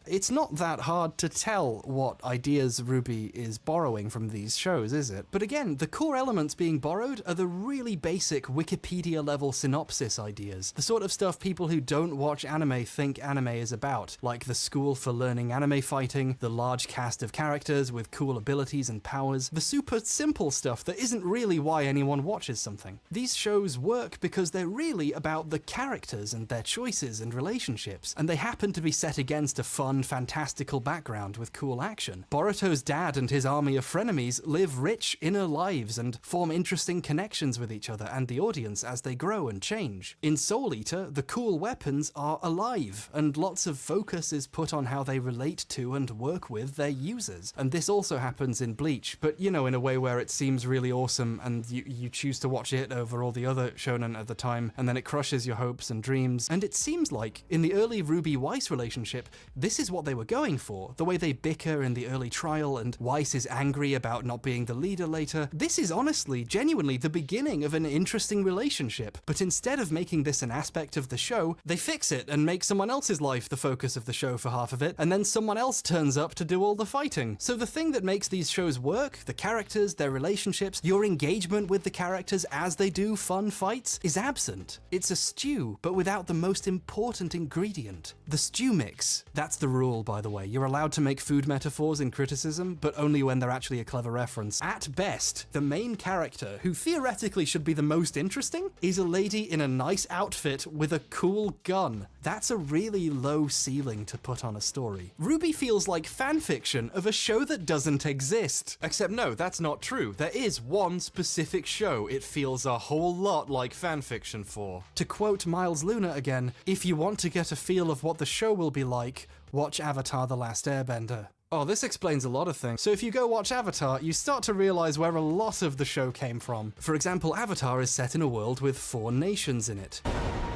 It's not that hard to tell what ideas RWBY is borrowing from these shows, is it? But again, the core elements being borrowed are the really basic Wikipedia-level synopsis ideas, the sort of stuff people who don't watch anime think anime is about, like the school for learning anime fighting, the large cast of characters with cool abilities and powers, the super simple stuff that isn't really why anyone watches something. These shows work because they're really about the characters and their choices and relationships, and they happen to be set against a fun, fantastical background with cool action. Boruto's dad and his army of frenemies live rich inner lives and form interesting connections with each other and the audience as they grow and change. In Soul Eater, the cool weapons are alive, and lots of focus is put on how they relate to and work with their users. And this also happens in Bleach, but you know, in a way where it seems really awesome and you choose to watch it over all the other shonen at the time, and then it crushes your hopes and dreams. And it seems like, in the early RWBY-Weiss relationship, this is what they were going for. The way they bicker in the early trial, and Weiss is angry about not being the leader later. This is honestly, genuinely the beginning of an interesting relationship. But instead of making this an aspect of the show, they fix it and make someone else's life the focus of the show for half of it, and then someone else turns up to do all the fighting. So the thing that makes these shows work, the characters, their relationships, your engagement with the characters as they do fun fights, is absent. It's a stew, but without the most important ingredient. The stew mix. That's the rule, by the way. You're allowed to make food metaphors in criticism, but only when they're actually a clever reference. At best, the main character, who theoretically should be the most interesting, is a lady in a nice outfit with a cool gun. That's a really low ceiling to put on a story. RWBY feels like fanfiction of a show that doesn't exist. Except no, that's not true. There is one specific show it feels a whole lot like fanfiction for. To quote Miles Luna again, if you want to get a feel of what the show will be like, watch Avatar: The Last Airbender. Oh, this explains a lot of things. So if you go watch Avatar, you start to realize where a lot of the show came from. For example, Avatar is set in a world with 4 nations in it.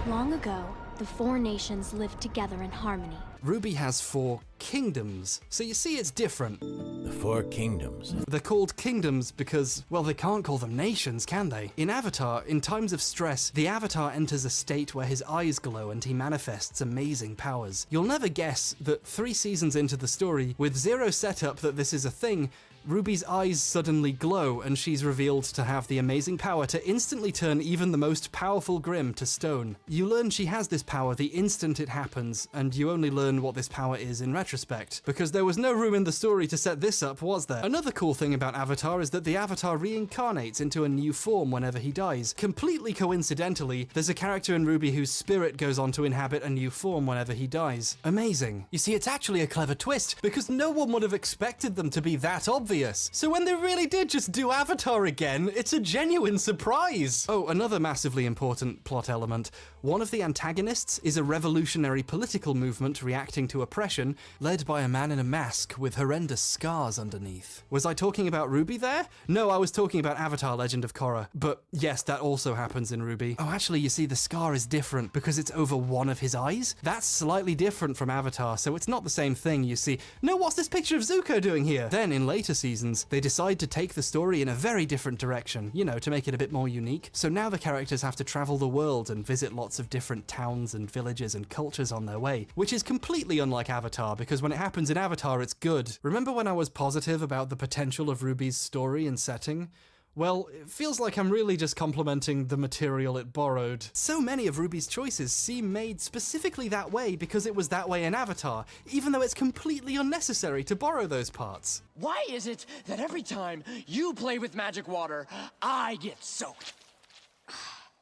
Long ago, the 4 nations lived together in harmony. RWBY has 4 kingdoms, so you see it's different. The 4 kingdoms. They're called kingdoms because, well, they can't call them nations, can they? In Avatar, in times of stress, the Avatar enters a state where his eyes glow and he manifests amazing powers. You'll never guess that 3 seasons into the story, with zero setup that this is a thing, Ruby's eyes suddenly glow, and she's revealed to have the amazing power to instantly turn even the most powerful Grimm to stone. You learn she has this power the instant it happens, and you only learn what this power is in retrospect, because there was no room in the story to set this up, was there? Another cool thing about Avatar is that the Avatar reincarnates into a new form whenever he dies. Completely coincidentally, there's a character in RWBY whose spirit goes on to inhabit a new form whenever he dies. Amazing. You see, it's actually a clever twist, because no one would have expected them to be that obvious. So when they really did just do Avatar again, it's a genuine surprise. Oh, another massively important plot element. One of the antagonists is a revolutionary political movement reacting to oppression, led by a man in a mask with horrendous scars underneath. Was I talking about RWBY there? No, I was talking about Avatar: Legend of Korra. But yes, that also happens in RWBY. Oh, actually, you see, the scar is different because it's over one of his eyes. That's slightly different from Avatar, so it's not the same thing, you see. No, what's this picture of Zuko doing here? Then, in later seasons, they decide to take the story in a very different direction, you know, to make it a bit more unique. So now the characters have to travel the world and visit lots of different towns and villages and cultures on their way, which is completely unlike Avatar, because when it happens in Avatar, it's good. Remember when I was positive about the potential of RWBY's story and setting? Well, it feels like I'm really just complimenting the material it borrowed. So many of RWBY's choices seem made specifically that way because it was that way in Avatar, even though it's completely unnecessary to borrow those parts. Why is it that every time you play with magic water, I get soaked?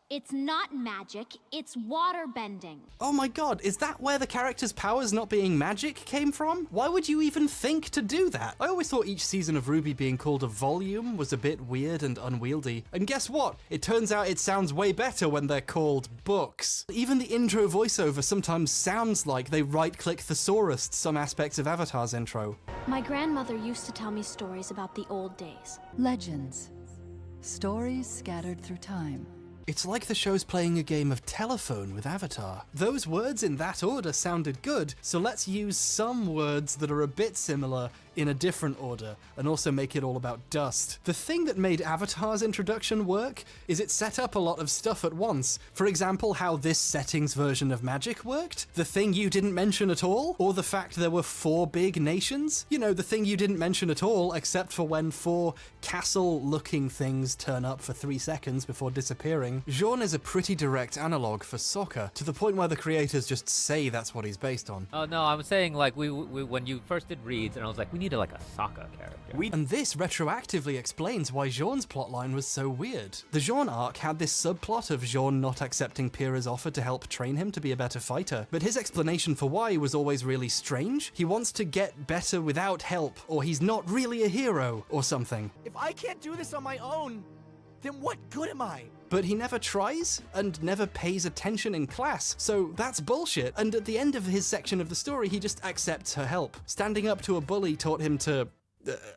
It's not magic, it's water bending. Oh my god, is that where the character's powers not being magic came from? Why would you even think to do that? I always thought each season of RWBY being called a volume was a bit weird and unwieldy. And guess what? It turns out it sounds way better when they're called books. Even the intro voiceover sometimes sounds like they right-click thesaurused some aspects of Avatar's intro. My grandmother used to tell me stories about the old days. Legends. Stories scattered through time. It's like the show's playing a game of telephone with Avatar. Those words in that order sounded good, so let's use some words that are a bit similar in a different order, and also make it all about dust. The thing that made Avatar's introduction work is it set up a lot of stuff at once. For example, how this setting's version of magic worked, the thing you didn't mention at all, or the fact there were 4 big nations. You know, the thing you didn't mention at all, except for when 4 castle-looking things turn up for 3 seconds before disappearing. Jean is a pretty direct analog for Sokka, to the point where the creators just say that's what he's based on. Oh no, I'm saying like we when you first did reads, and I was like, we needed like a Sokka character. And this retroactively explains why Jean's plotline was so weird. The Jean arc had this subplot of Jean not accepting Pyrrha's offer to help train him to be a better fighter, but his explanation for why was always really strange. He wants to get better without help, or he's not really a hero, or something. If I can't do this on my own, then what good am I? But he never tries and never pays attention in class, so that's bullshit. And at the end of his section of the story, he just accepts her help. Standing up to a bully taught him to...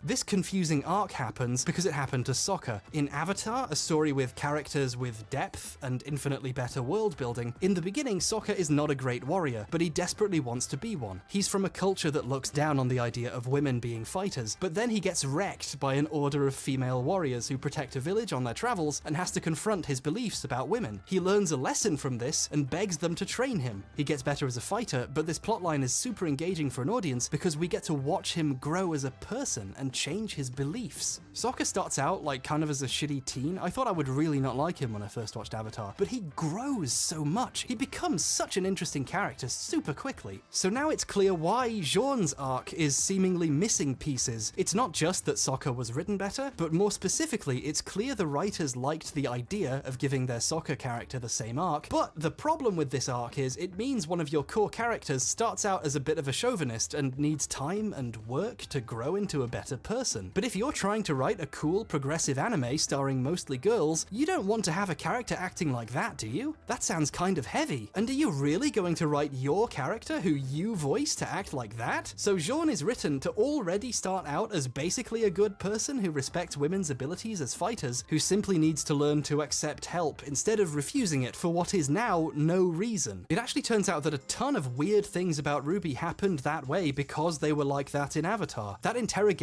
This confusing arc happens because it happened to Sokka. In Avatar, a story with characters with depth and infinitely better world building, in the beginning Sokka is not a great warrior, but he desperately wants to be one. He's from a culture that looks down on the idea of women being fighters, but then he gets wrecked by an order of female warriors who protect a village on their travels and has to confront his beliefs about women. He learns a lesson from this and begs them to train him. He gets better as a fighter, but this plotline is super engaging for an audience because we get to watch him grow as a person and change his beliefs. Sokka starts out like kind of as a shitty teen. I thought I would really not like him when I first watched Avatar, but he grows so much. He becomes such an interesting character super quickly. So now it's clear why Jean's arc is seemingly missing pieces. It's not just that Sokka was written better, but more specifically, it's clear the writers liked the idea of giving their Sokka character the same arc, but the problem with this arc is it means one of your core characters starts out as a bit of a chauvinist and needs time and work to grow into a better person. But if you're trying to write a cool, progressive anime starring mostly girls, you don't want to have a character acting like that, do you? That sounds kind of heavy. And are you really going to write your character who you voice to act like that? So Jean is written to already start out as basically a good person who respects women's abilities as fighters, who simply needs to learn to accept help instead of refusing it for what is now no reason. It actually turns out that a ton of weird things about RWBY happened that way because they were like that in Avatar. That interrogation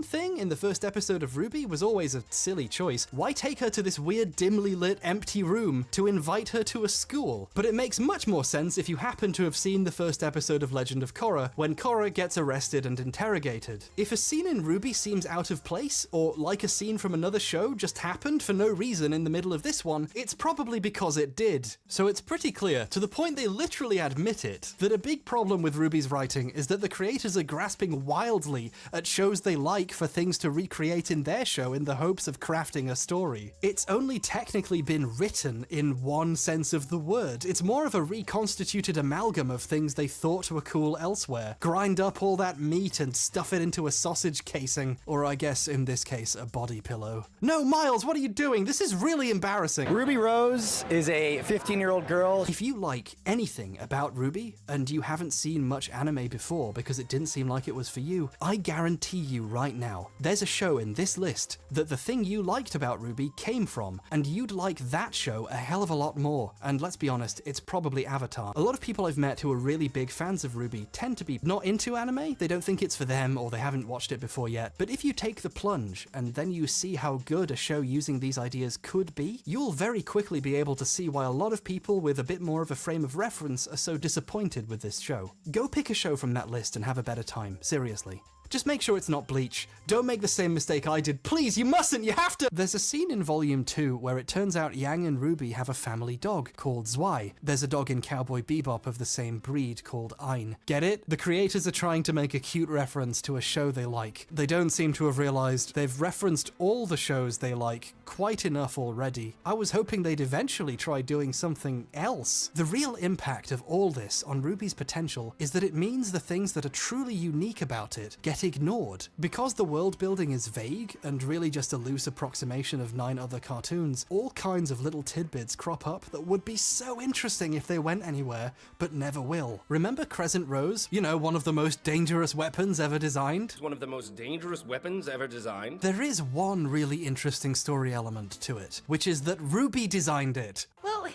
thing in the first episode of RWBY was always a silly choice. Why take her to this weird dimly lit empty room to invite her to a school? But it makes much more sense if you happen to have seen the first episode of Legend of Korra, when Korra gets arrested and interrogated. If a scene in RWBY seems out of place, or like a scene from another show just happened for no reason in the middle of this one, it's probably because it did. So it's pretty clear, to the point they literally admit it, that a big problem with RWBY's writing is that the creators are grasping wildly at shows they like for things to recreate in their show in the hopes of crafting a story. It's only technically been written in one sense of the word. It's more of a reconstituted amalgam of things they thought were cool elsewhere. Grind up all that meat and stuff it into a sausage casing, or I guess in this case a body pillow. No, Miles, what are you doing? This is really embarrassing. Ruby Rose is a 15-year-old girl. If you like anything about RWBY and you haven't seen much anime before because it didn't seem like it was for you, I guarantee you right now, there's a show in this list that the thing you liked about RWBY came from, and you'd like that show a hell of a lot more. And let's be honest, it's probably Avatar. A lot of people I've met who are really big fans of RWBY tend to be not into anime, they don't think it's for them, or they haven't watched it before yet. But if you take the plunge, and then you see how good a show using these ideas could be, you'll very quickly be able to see why a lot of people with a bit more of a frame of reference are so disappointed with this show. Go pick a show from that list and have a better time, seriously. Just make sure it's not Bleach. Don't make the same mistake I did. Please, you mustn't, you have to! There's a scene in Volume 2 where it turns out Yang and Ruby have a family dog called Zwei. There's a dog in Cowboy Bebop of the same breed called Ein. Get it? The creators are trying to make a cute reference to a show they like. They don't seem to have realized they've referenced all the shows they like quite enough already. I was hoping they'd eventually try doing something else. The real impact of all this on Ruby's potential is that it means the things that are truly unique about it get ignored. Because the world building is vague and really just a loose approximation of 9 other cartoons, all kinds of little tidbits crop up that would be so interesting if they went anywhere, but never will. Remember Crescent Rose? You know, one of the most dangerous weapons ever designed? One of the most dangerous weapons ever designed? There is one really interesting story element to it, which is that Ruby designed it. Well,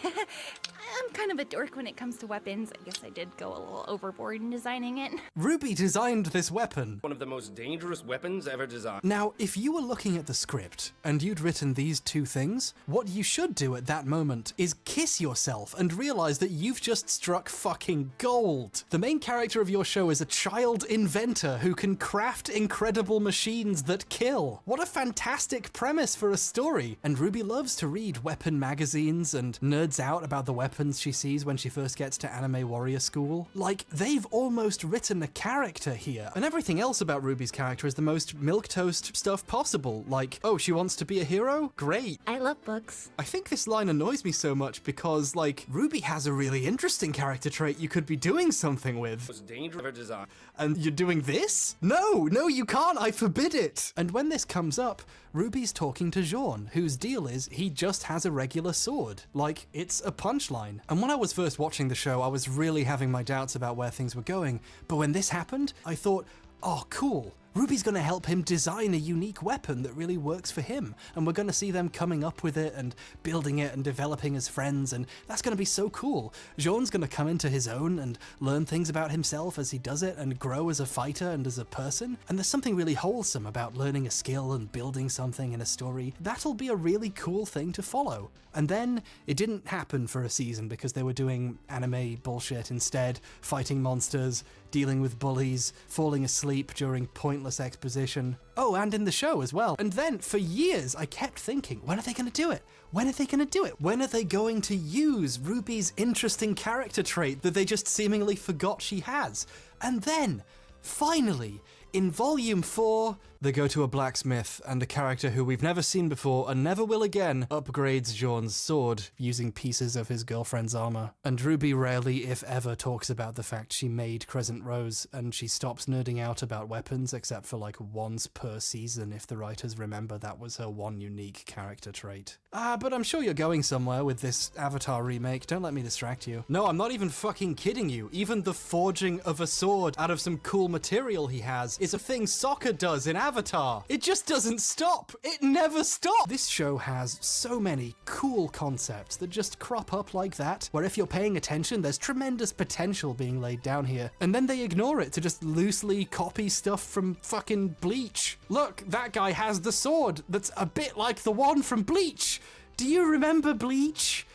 I'm kind of a dork when it comes to weapons. I guess I did go a little overboard in designing it. Ruby designed this weapon. One of the most dangerous weapons ever designed. Now, if you were looking at the script and you'd written these 2 things, what you should do at that moment is kiss yourself and realize that you've just struck fucking gold. The main character of your show is a child inventor who can craft incredible machines that kill. What a fantastic premise for a story. And Ruby loves to read weapon magazines and nerds out about the weapons she sees when she first gets to Anime Warrior School. Like, they've almost written a character here. And everything else about Ruby's character is the most milquetoast stuff possible. Like, oh, she wants to be a hero? Great. I love books. I think this line annoys me so much because, like, Ruby has a really interesting character trait you could be doing something with. Most dangerous ever designed. And you're doing this? No, you can't, I forbid it! And when this comes up, Ruby's talking to Jean, whose deal is he just has a regular sword. Like, it's a punchline. And when I was first watching the show, I was really having my doubts about where things were going. But when this happened, I thought, oh, cool. Ruby's gonna help him design a unique weapon that really works for him, and we're gonna see them coming up with it and building it and developing as friends, and that's gonna be so cool. Jean's gonna come into his own and learn things about himself as he does it and grow as a fighter and as a person, and there's something really wholesome about learning a skill and building something in a story. That'll be a really cool thing to follow. And then it didn't happen for a season because they were doing anime bullshit instead, fighting monsters, dealing with bullies, falling asleep during pointless exposition. Oh, and in the show as well. And then for years I kept thinking, when are they going to do it? When are they going to do it? When are they going to use Ruby's interesting character trait that they just seemingly forgot she has? And then, finally, in Volume 4, they go to a blacksmith, and a character who we've never seen before and never will again upgrades Jean's sword using pieces of his girlfriend's armor. And Ruby rarely, if ever, talks about the fact she made Crescent Rose, and she stops nerding out about weapons except for like once per season if the writers remember that was her one unique character trait. But I'm sure you're going somewhere with this Avatar remake. Don't let me distract you. No, I'm not even fucking kidding you. Even the forging of a sword out of some cool material he has is a thing Sokka does in Avatar. It just doesn't stop. It never stops. This show has so many cool concepts that just crop up like that, where if you're paying attention, there's tremendous potential being laid down here. And then they ignore it to just loosely copy stuff from fucking Bleach. Look, that guy has the sword that's a bit like the one from Bleach. Do you remember Bleach?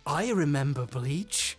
I remember Bleach.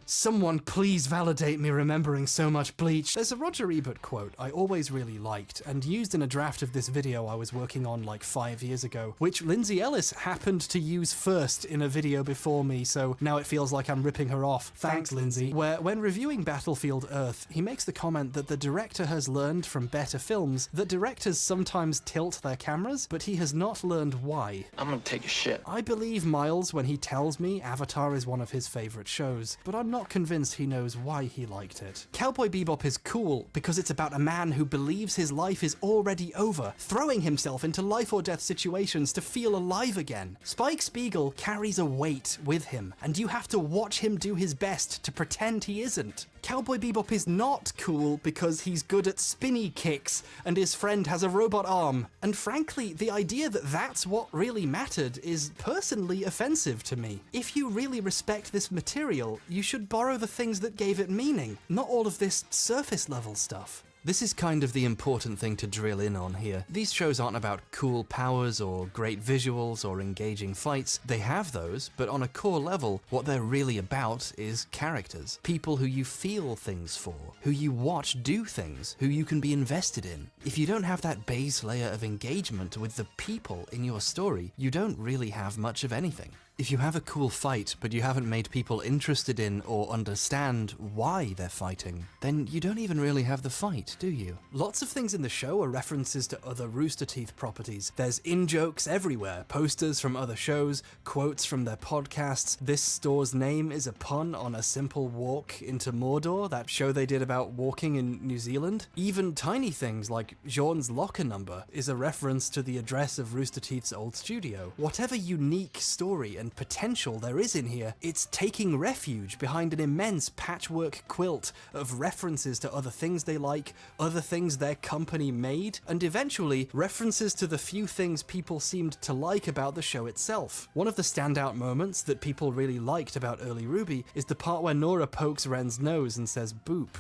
Someone please validate me remembering so much Bleach. There's a Roger Ebert quote I always really liked and used in a draft of this video I was working on like 5 years ago, which Lindsay Ellis happened to use first in a video before me, so now it feels like I'm ripping her off. Thanks, Lindsay. Where, when reviewing Battlefield Earth, he makes the comment that the director has learned from better films that directors sometimes tilt their cameras, but he has not learned why. I'm gonna take a shit. I believe Miles when he tells me Avatar is one of his favorite shows, but I'm not convinced he knows why he liked it. Cowboy Bebop is cool because it's about a man who believes his life is already over, throwing himself into life or death situations to feel alive again. Spike Spiegel carries a weight with him, and you have to watch him do his best to pretend he isn't. Cowboy Bebop is not cool because he's good at spinny kicks and his friend has a robot arm. And frankly, the idea that that's what really mattered is personally offensive to me. If you really respect this material, you should borrow the things that gave it meaning, not all of this surface level stuff. This is kind of the important thing to drill in on here. These shows aren't about cool powers or great visuals or engaging fights. They have those, but on a core level, what they're really about is characters. People who you feel things for, who you watch do things, who you can be invested in. If you don't have that base layer of engagement with the people in your story, you don't really have much of anything. If you have a cool fight, but you haven't made people interested in or understand why they're fighting, then you don't even really have the fight, do you? Lots of things in the show are references to other Rooster Teeth properties. There's in-jokes everywhere, posters from other shows, quotes from their podcasts. This store's name is a pun on A Simple Walk into Mordor, that show they did about walking in New Zealand. Even tiny things like Jean's locker number is a reference to the address of Rooster Teeth's old studio. Whatever unique story and potential there is in here, it's taking refuge behind an immense patchwork quilt of references to other things they like, other things their company made, and eventually references to the few things people seemed to like about the show itself. One of the standout moments that people really liked about early RWBY is the part where Nora pokes Ren's nose and says boop.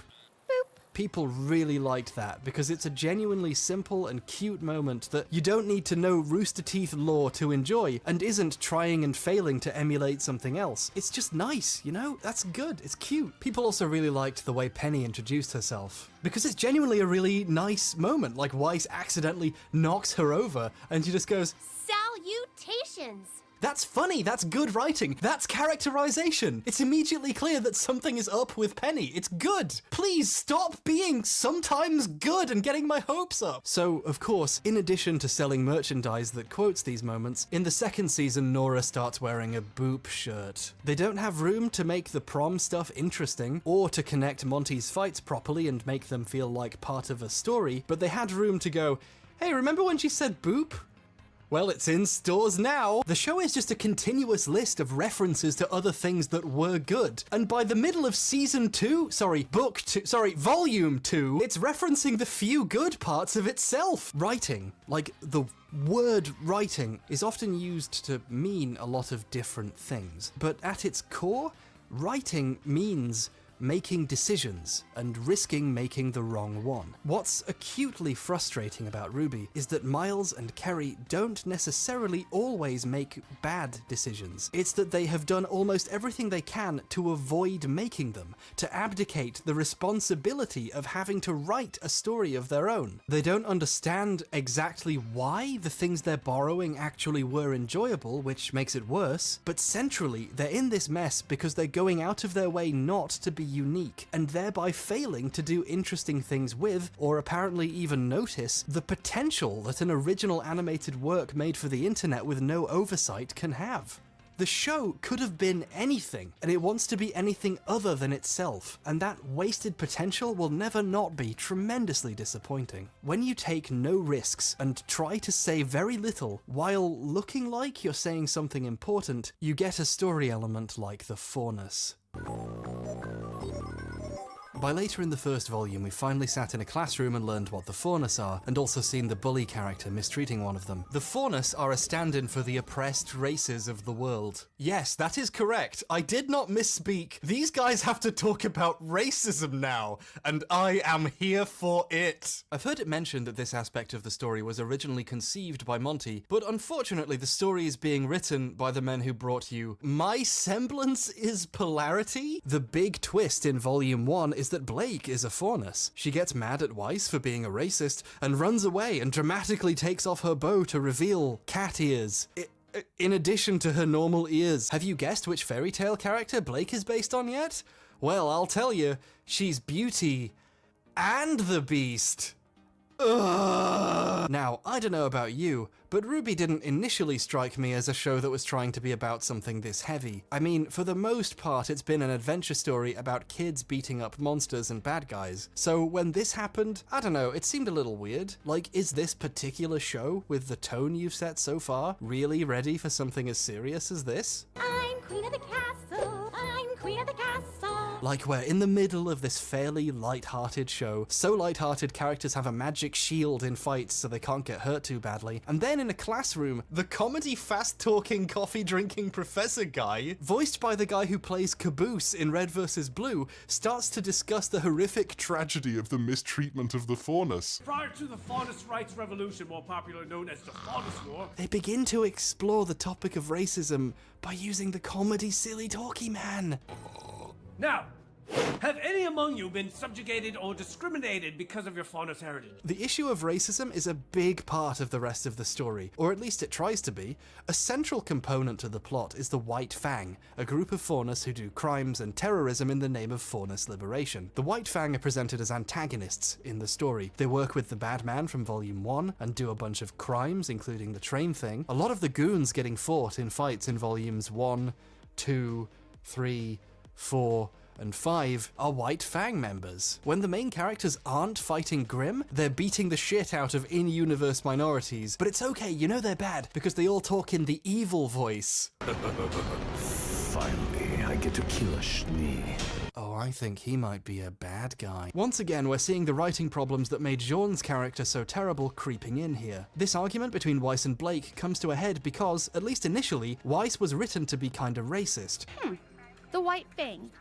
People really liked that because it's a genuinely simple and cute moment that you don't need to know Rooster Teeth lore to enjoy and isn't trying and failing to emulate something else. It's just nice, you know? That's good. It's cute. People also really liked the way Penny introduced herself because it's genuinely a really nice moment. Like Weiss accidentally knocks her over and she just goes, Salutations! That's funny, that's good writing, that's characterization. It's immediately clear that something is up with Penny. It's good. Please stop being sometimes good and getting my hopes up. So, of course, in addition to selling merchandise that quotes these moments, in the second season, Nora starts wearing a boop shirt. They don't have room to make the prom stuff interesting or to connect Monty's fights properly and make them feel like part of a story, but they had room to go, hey, remember when she said boop? Well, it's in stores now. The show is just a continuous list of references to other things that were good. And by the middle of volume 2, it's referencing the few good parts of itself. Writing, like the word writing, is often used to mean a lot of different things. But at its core, writing means making decisions and risking making the wrong one. What's acutely frustrating about RWBY is that Miles and Kerry don't necessarily always make bad decisions. It's that they have done almost everything they can to avoid making them, to abdicate the responsibility of having to write a story of their own. They don't understand exactly why the things they're borrowing actually were enjoyable, which makes it worse, but centrally, they're in this mess because they're going out of their way not to be unique, and thereby failing to do interesting things with, or apparently even notice, the potential that an original animated work made for the internet with no oversight can have. The show could have been anything, and it wants to be anything other than itself, and that wasted potential will never not be tremendously disappointing. When you take no risks and try to say very little while looking like you're saying something important, you get a story element like the Faunus. By later in the first volume, we finally sat in a classroom and learned what the Faunus are, and also seen the bully character mistreating one of them. The Faunus are a stand-in for the oppressed races of the world. Yes, that is correct. I did not misspeak. These guys have to talk about racism now, and I am here for it. I've heard it mentioned that this aspect of the story was originally conceived by Monty, but unfortunately the story is being written by the men who brought you My Semblance is Polarity? The big twist in Volume 1 is that Blake is a Faunus. She gets mad at Weiss for being a racist and runs away and dramatically takes off her bow to reveal cat ears. In addition to her normal ears. Have you guessed which fairy tale character Blake is based on yet? Well, I'll tell you, she's Beauty and the Beast. Ugh. Now, I don't know about you, but RWBY didn't initially strike me as a show that was trying to be about something this heavy. I mean, for the most part, it's been an adventure story about kids beating up monsters and bad guys. So when this happened, I don't know, it seemed a little weird. Like, is this particular show, with the tone you've set so far, really ready for something as serious as this? I'm queen of the castle. I'm queen of the castle. Like we're in the middle of this fairly light-hearted show. So light-hearted, characters have a magic shield in fights so they can't get hurt too badly. And then in a classroom, the comedy fast-talking, coffee-drinking professor guy, voiced by the guy who plays Caboose in Red vs. Blue, starts to discuss the horrific tragedy of the mistreatment of the Faunus. Prior to the Faunus Rights Revolution, more popularly known as the Faunus War, They begin to explore the topic of racism by using the comedy silly talkie man. Now, have any among you been subjugated or discriminated because of your Faunus heritage? The issue of racism is a big part of the rest of the story, or at least it tries to be. A central component to the plot is the White Fang, a group of Faunus who do crimes and terrorism in the name of Faunus liberation. The White Fang are presented as antagonists in the story. They work with the bad man from Volume 1 and do a bunch of crimes, including the train thing. A lot of the goons getting fought in fights in Volumes 1, 2, 3, 4, and 5 are White Fang members. When the main characters aren't fighting Grimm, they're beating the shit out of in-universe minorities. But it's okay, you know they're bad, because they all talk in the evil voice. Finally, I get to kill a Schnee. Oh, I think he might be a bad guy. Once again, we're seeing the writing problems that made Jean's character so terrible creeping in here. This argument between Weiss and Blake comes to a head because, at least initially, Weiss was written to be kinda racist. The White Fang.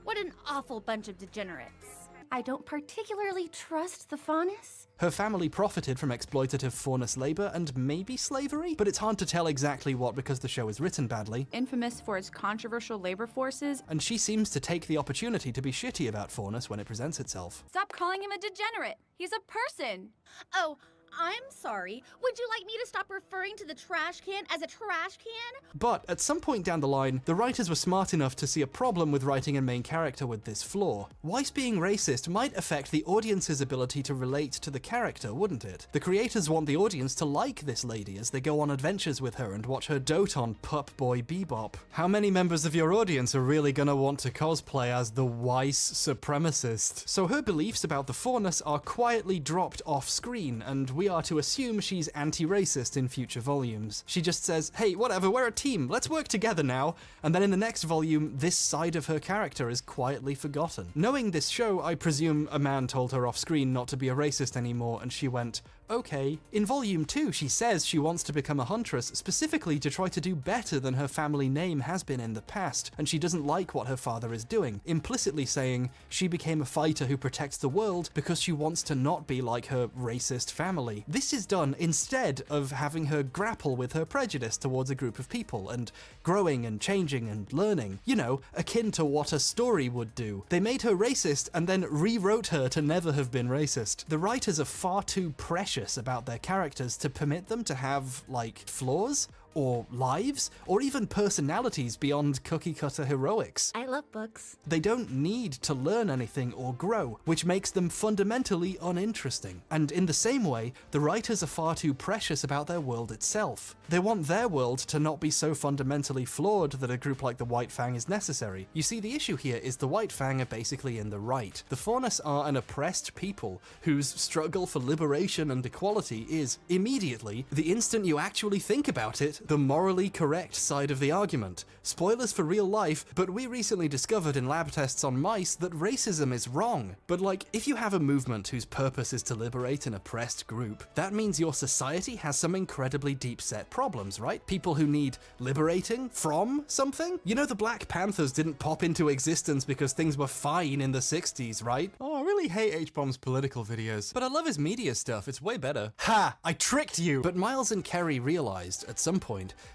What an awful bunch of degenerates. I don't particularly trust the Faunus. Her family profited from exploitative Faunus labor and maybe slavery, but it's hard to tell exactly what because the show is written badly. Infamous for its controversial labor forces. And she seems to take the opportunity to be shitty about Faunus when it presents itself. Stop calling him a degenerate. He's a person. Oh, I'm sorry. Would you like me to stop referring to the trash can as a trash can? But at some point down the line, the writers were smart enough to see a problem with writing a main character with this flaw. Weiss being racist might affect the audience's ability to relate to the character, wouldn't it? The creators want the audience to like this lady as they go on adventures with her and watch her dote on Pup Boy Bebop. How many members of your audience are really gonna want to cosplay as the Weiss supremacist? So her beliefs about the Faunus are quietly dropped off screen, and we are to assume she's anti-racist in future volumes. She just says, hey, whatever, we're a team, let's work together now, and then in the next volume, this side of her character is quietly forgotten. Knowing this show, I presume a man told her off screen not to be a racist anymore, and she went, okay. In Volume 2, she says she wants to become a huntress, specifically to try to do better than her family name has been in the past, and she doesn't like what her father is doing, implicitly saying she became a fighter who protects the world because she wants to not be like her racist family. This is done instead of having her grapple with her prejudice towards a group of people, and growing and changing and learning. You know, akin to what a story would do. They made her racist and then rewrote her to never have been racist. The writers are far too precious about their characters to permit them to have, like, flaws or lives, or even personalities beyond cookie-cutter heroics. I love books. They don't need to learn anything or grow, which makes them fundamentally uninteresting. And in the same way, the writers are far too precious about their world itself. They want their world to not be so fundamentally flawed that a group like the White Fang is necessary. You see, the issue here is the White Fang are basically in the right. The Faunus are an oppressed people whose struggle for liberation and equality is, immediately, the instant you actually think about it, the morally correct side of the argument. Spoilers for real life, but we recently discovered in lab tests on mice that racism is wrong. But like, if you have a movement whose purpose is to liberate an oppressed group, that means your society has some incredibly deep-set problems, right? People who need liberating from something? You know, the Black Panthers didn't pop into existence because things were fine in the 60s, right? Oh, I really hate H-Bomb's political videos, but I love his media stuff, it's way better. Ha! I tricked you! But Miles and Kerry realized, at some point,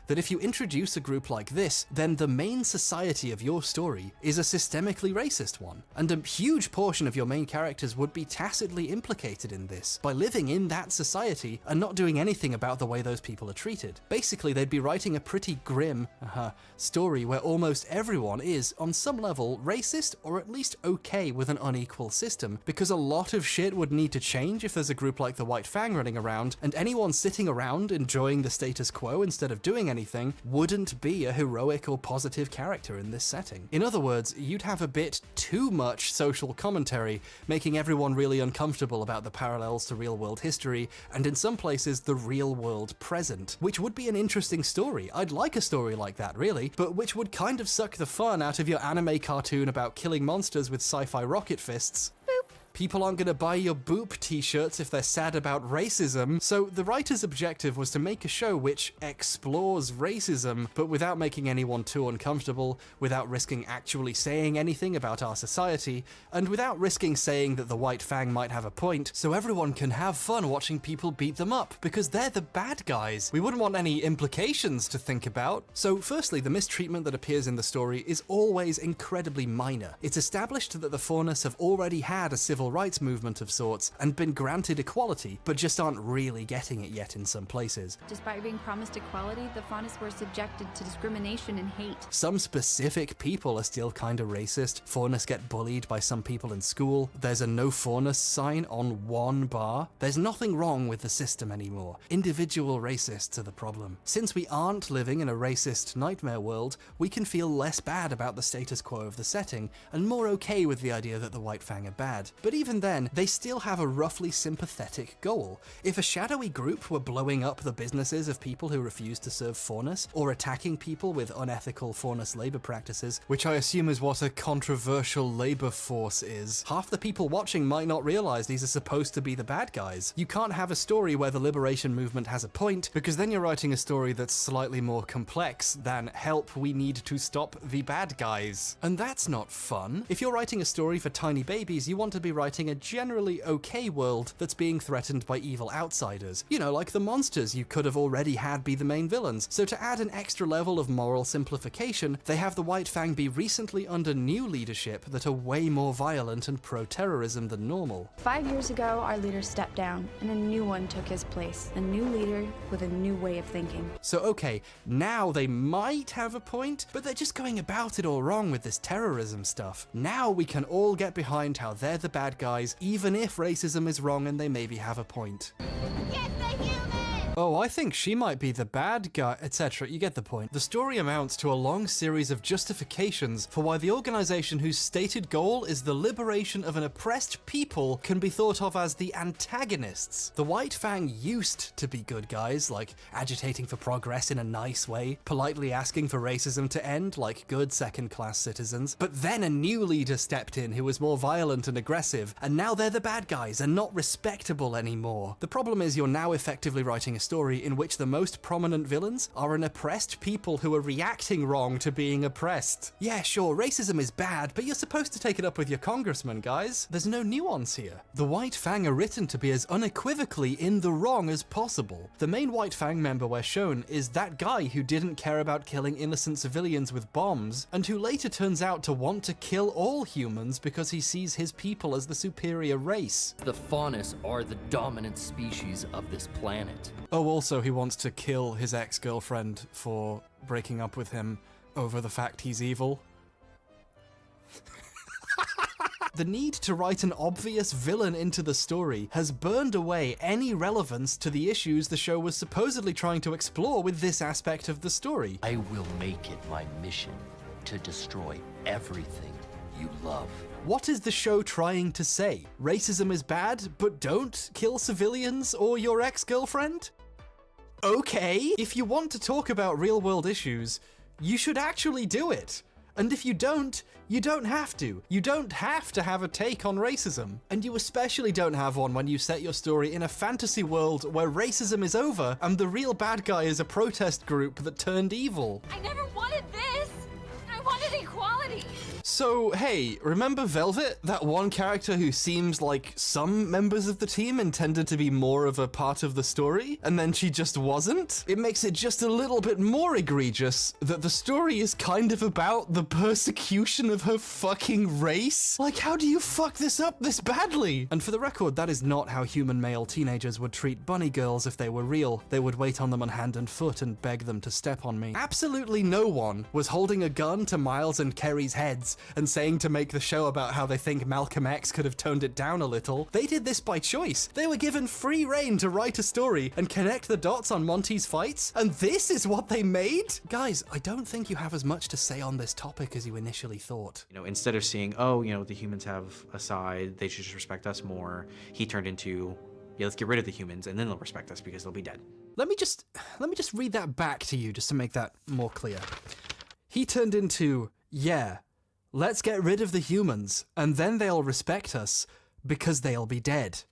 that if you introduce a group like this, then the main society of your story is a systemically racist one. And a huge portion of your main characters would be tacitly implicated in this, by living in that society and not doing anything about the way those people are treated. Basically, they'd be writing a pretty grim story where almost everyone is, on some level, racist or at least okay with an unequal system, because a lot of shit would need to change if there's a group like the White Fang running around, and anyone sitting around enjoying the status quo instead instead of doing anything wouldn't be a heroic or positive character in this setting. In other words, you'd have a bit too much social commentary, making everyone really uncomfortable about the parallels to real-world history, and in some places the real-world present, which would be an interesting story. I'd like a story like that, really, but which would kind of suck the fun out of your anime cartoon about killing monsters with sci-fi rocket fists. People aren't gonna buy your Boop t-shirts if they're sad about racism, so the writer's objective was to make a show which explores racism, but without making anyone too uncomfortable, without risking actually saying anything about our society, and without risking saying that the White Fang might have a point, so everyone can have fun watching people beat them up, because they're the bad guys. We wouldn't want any implications to think about. So firstly, the mistreatment that appears in the story is always incredibly minor. It's established that the Faunus have already had a civil rights movement of sorts and been granted equality, but just aren't really getting it yet in some places. Despite being promised equality, the Faunus were subjected to discrimination and hate. Some specific people are still kinda racist. Faunus get bullied by some people in school. There's a no Faunus sign on one bar. There's nothing wrong with the system anymore. Individual racists are the problem. Since we aren't living in a racist nightmare world, we can feel less bad about the status quo of the setting, and more okay with the idea that the White Fang are bad. But even then, they still have a roughly sympathetic goal. If a shadowy group were blowing up the businesses of people who refuse to serve Faunus, or attacking people with unethical Faunus labor practices, which I assume is what a controversial labor force is, half the people watching might not realize these are supposed to be the bad guys. You can't have a story where the liberation movement has a point, because then you're writing a story that's slightly more complex than help, we need to stop the bad guys. And that's not fun. If you're writing a story for tiny babies, you want to be writing a generally okay world that's being threatened by evil outsiders. You know, like the monsters you could have already had be the main villains. So to add an extra level of moral simplification, they have the White Fang be recently under new leadership that are way more violent and pro-terrorism than normal. 5 years ago, our leader stepped down, and a new one took his place. A new leader with a new way of thinking. So okay, now they might have a point, but they're just going about it all wrong with this terrorism stuff. Now we can all get behind how they're the bad guys, even if racism is wrong and they maybe have a point. Get the human! Oh, I think she might be the bad guy, etc. You get the point. The story amounts to a long series of justifications for why the organization whose stated goal is the liberation of an oppressed people can be thought of as the antagonists. The White Fang used to be good guys, like agitating for progress in a nice way, politely asking for racism to end, like good second-class citizens. But then a new leader stepped in who was more violent and aggressive, and now they're the bad guys and not respectable anymore. The problem is you're now effectively writing a story in which the most prominent villains are an oppressed people who are reacting wrong to being oppressed. Yeah, sure, racism is bad, but you're supposed to take it up with your congressman, guys. There's no nuance here. The White Fang are written to be as unequivocally in the wrong as possible. The main White Fang member we're shown is that guy who didn't care about killing innocent civilians with bombs, and who later turns out to want to kill all humans because he sees his people as the superior race. The Faunus are the dominant species of this planet. Oh, also he wants to kill his ex-girlfriend for breaking up with him over the fact he's evil. The need to write an obvious villain into the story has burned away any relevance to the issues the show was supposedly trying to explore with this aspect of the story. I will make it my mission to destroy everything you love. What is the show trying to say? Racism is bad, but don't kill civilians or your ex-girlfriend? Okay, if you want to talk about real-world issues, you should actually do it. And if you don't have to. You don't have to have a take on racism. And you especially don't have one when you set your story in a fantasy world where racism is over and the real bad guy is a protest group that turned evil. I never wanted this! I wanted equality! So, hey, remember Velvet? That one character who seems like some members of the team intended to be more of a part of the story, and then she just wasn't? It makes it just a little bit more egregious that the story is kind of about the persecution of her fucking race? Like, how do you fuck this up this badly? And for the record, that is not how human male teenagers would treat bunny girls if they were real. They would wait on them on hand and foot and beg them to step on me. Absolutely no one was holding a gun to Miles and Kerry's heads and saying to make the show about how they think Malcolm X could have toned it down a little. They did this by choice. They were given free rein to write a story and connect the dots on Monty's fights, and this is what they made? Guys, I don't think you have as much to say on this topic as you initially thought. You know, instead of seeing, oh, you know, the humans have a side, they should just respect us more, he turned into, yeah, let's get rid of the humans and then they'll respect us because they'll be dead. Let me just read that back to you just to make that more clear. He turned into, yeah, let's get rid of the humans and then they'll respect us because they'll be dead.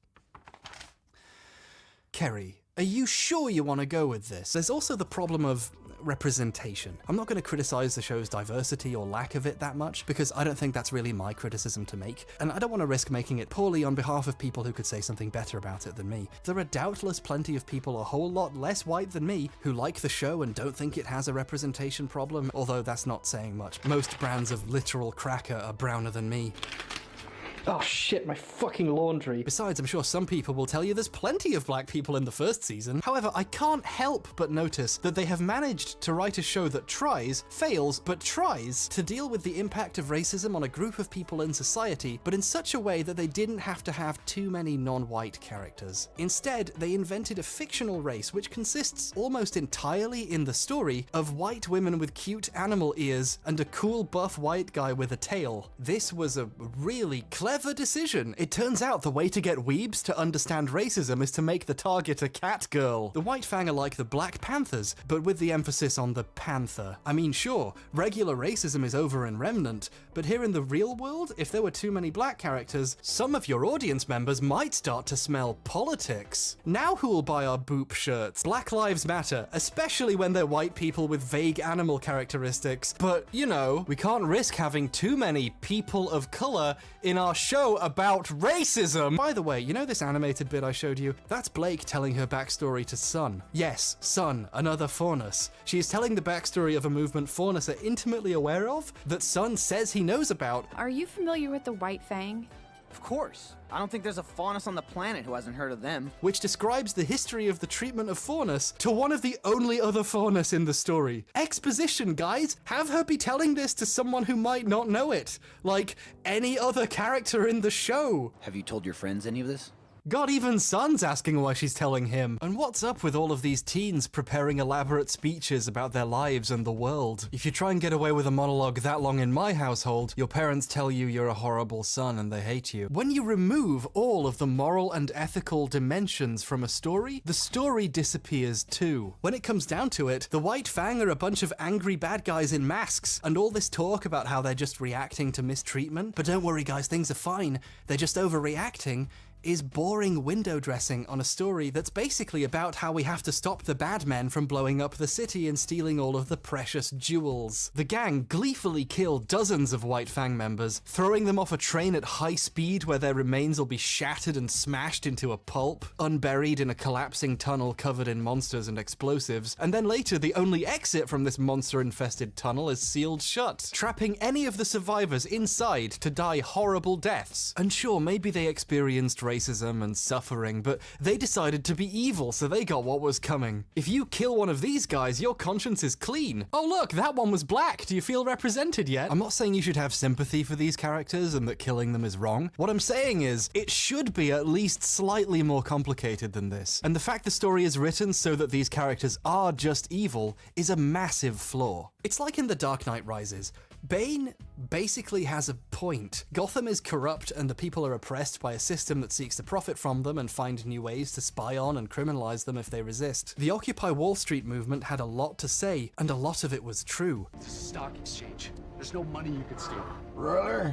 Kerry, are you sure you want to go with this? There's also the problem of representation. I'm not going to criticize the show's diversity or lack of it that much, because I don't think that's really my criticism to make, and I don't want to risk making it poorly on behalf of people who could say something better about it than me. There are doubtless plenty of people a whole lot less white than me who like the show and don't think it has a representation problem, although that's not saying much. Most brands of literal cracker are browner than me. Oh shit, my fucking laundry. Besides, I'm sure some people will tell you there's plenty of black people in the first season. However, I can't help but notice that they have managed to write a show that tries, fails, but tries to deal with the impact of racism on a group of people in society, but in such a way that they didn't have to have too many non-white characters. Instead, they invented a fictional race which consists almost entirely in the story of white women with cute animal ears and a cool buff white guy with a tail. This was a really clever decision. It turns out the way to get weebs to understand racism is to make the target a cat girl. The White Fang are like the Black Panthers, but with the emphasis on the panther. I mean, sure, regular racism is over in Remnant, but here in the real world, if there were too many black characters, some of your audience members might start to smell politics. Now who'll buy our boop shirts? Black Lives Matter, especially when they're white people with vague animal characteristics. But, you know, we can't risk having too many people of color in our show about racism. By the way, you know this animated bit I showed you? That's Blake telling her backstory to Sun. Yes, Sun, another Faunus. She is telling the backstory of a movement Faunus are intimately aware of, that Sun says he knows about. Are you familiar with the White Fang? Of course. I don't think there's a Faunus on the planet who hasn't heard of them. Which describes the history of the treatment of Faunus to one of the only other Faunus in the story. Exposition, guys! Have her be telling this to someone who might not know it. Like any other character in the show. Have you told your friends any of this? God, even Sun's asking why she's telling him. And what's up with all of these teens preparing elaborate speeches about their lives and the world? If you try and get away with a monologue that long in my household, your parents tell you you're a horrible son and they hate you. When you remove all of the moral and ethical dimensions from a story, the story disappears too. When it comes down to it, the White Fang are a bunch of angry bad guys in masks, and all this talk about how they're just reacting to mistreatment. But don't worry guys, things are fine. They're just overreacting. Is boring window dressing on a story that's basically about how we have to stop the bad men from blowing up the city and stealing all of the precious jewels. The gang gleefully kill dozens of White Fang members, throwing them off a train at high speed where their remains will be shattered and smashed into a pulp, unburied in a collapsing tunnel covered in monsters and explosives, and then later the only exit from this monster-infested tunnel is sealed shut, trapping any of the survivors inside to die horrible deaths. And sure, maybe they experienced racism and suffering, but they decided to be evil, so they got what was coming. If you kill one of these guys, your conscience is clean. Oh look, that one was black. Do you feel represented yet? I'm not saying you should have sympathy for these characters and that killing them is wrong. What I'm saying is, it should be at least slightly more complicated than this. And the fact the story is written so that these characters are just evil is a massive flaw. It's like in The Dark Knight Rises. Bane basically has a point. Gotham is corrupt and the people are oppressed by a system that seeks to profit from them and find new ways to spy on and criminalize them if they resist. The Occupy Wall Street movement had a lot to say, and a lot of it was true. It's a stock exchange. There's no money you can steal. Really?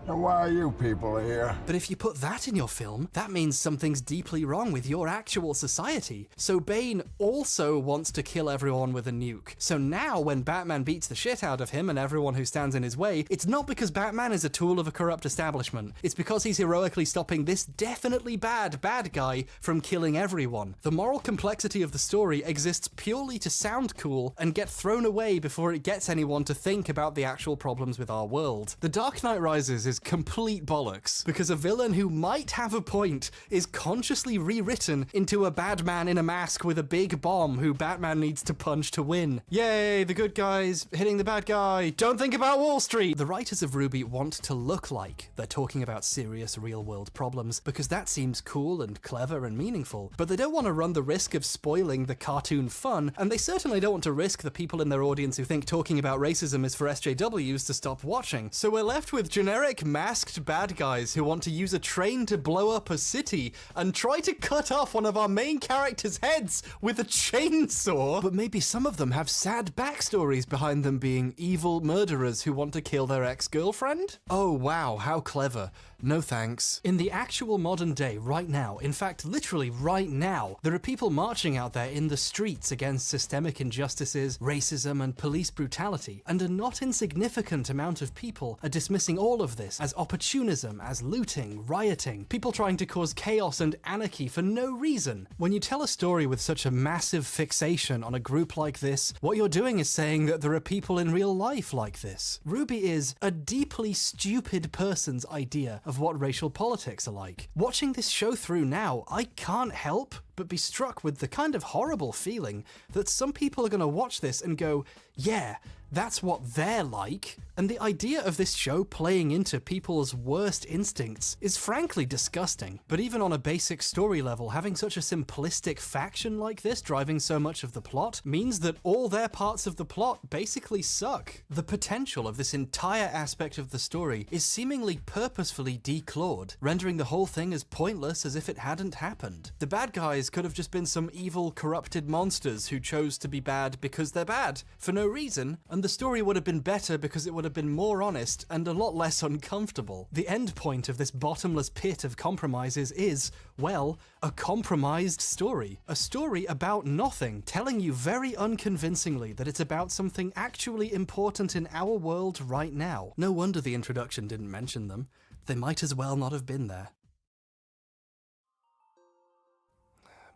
And why are you people here? But if you put that in your film, that means something's deeply wrong with your actual society. So Bane also wants to kill everyone with a nuke. So now when Batman beats the shit out of him and everyone who stands in his way, it's not because Batman is a tool of a corrupt establishment. It's because he's heroically stopping this definitely bad guy from killing everyone. The moral complexity of the story exists purely to sound cool and get thrown away before it gets anyone to think about the actual problems with our world. The Dark Knight Rises is complete bollocks, because a villain who might have a point is consciously rewritten into a bad man in a mask with a big bomb who Batman needs to punch to win. Yay, the good guys hitting the bad guy. Don't think about Wall Street! The writers of RWBY want to look like they're talking about serious real-world problems because that seems cool and clever and meaningful, but they don't want to run the risk of spoiling the cartoon fun, and they certainly don't want to risk the people in their audience who think talking about racism is for SJWs to stop watching. So we're left with generic masked bad guys who want to use a train to blow up a city and try to cut off one of our main characters' heads with a chainsaw. But maybe some of them have sad backstories behind them being evil murderers who want to kill their ex-girlfriend? Oh wow, how clever. No thanks. In the actual modern day, right now, in fact literally right now, there are people marching out there in the streets against systemic injustices, racism and police brutality, and a not insignificant amount of people are dismissing all of this as opportunism, as looting, rioting, people trying to cause chaos and anarchy for no reason. When you tell a story with such a massive fixation on a group like this, what you're doing is saying that there are people in real life like this. RWBY is a deeply stupid person's idea of what racial politics are like. Watching this show through now, I can't help but be struck with the kind of horrible feeling that some people are going to watch this and go, yeah, that's what they're like. And the idea of this show playing into people's worst instincts is frankly disgusting. But even on a basic story level, having such a simplistic faction like this driving so much of the plot means that all their parts of the plot basically suck. The potential of this entire aspect of the story is seemingly purposefully declawed, rendering the whole thing as pointless as if it hadn't happened. The bad guys could have just been some evil, corrupted monsters who chose to be bad because they're bad, for no reason, and the story would have been better because it would have been more honest and a lot less uncomfortable. The end point of this bottomless pit of compromises is, well, a compromised story. A story about nothing, telling you very unconvincingly that it's about something actually important in our world right now. No wonder the introduction didn't mention them. They might as well not have been there.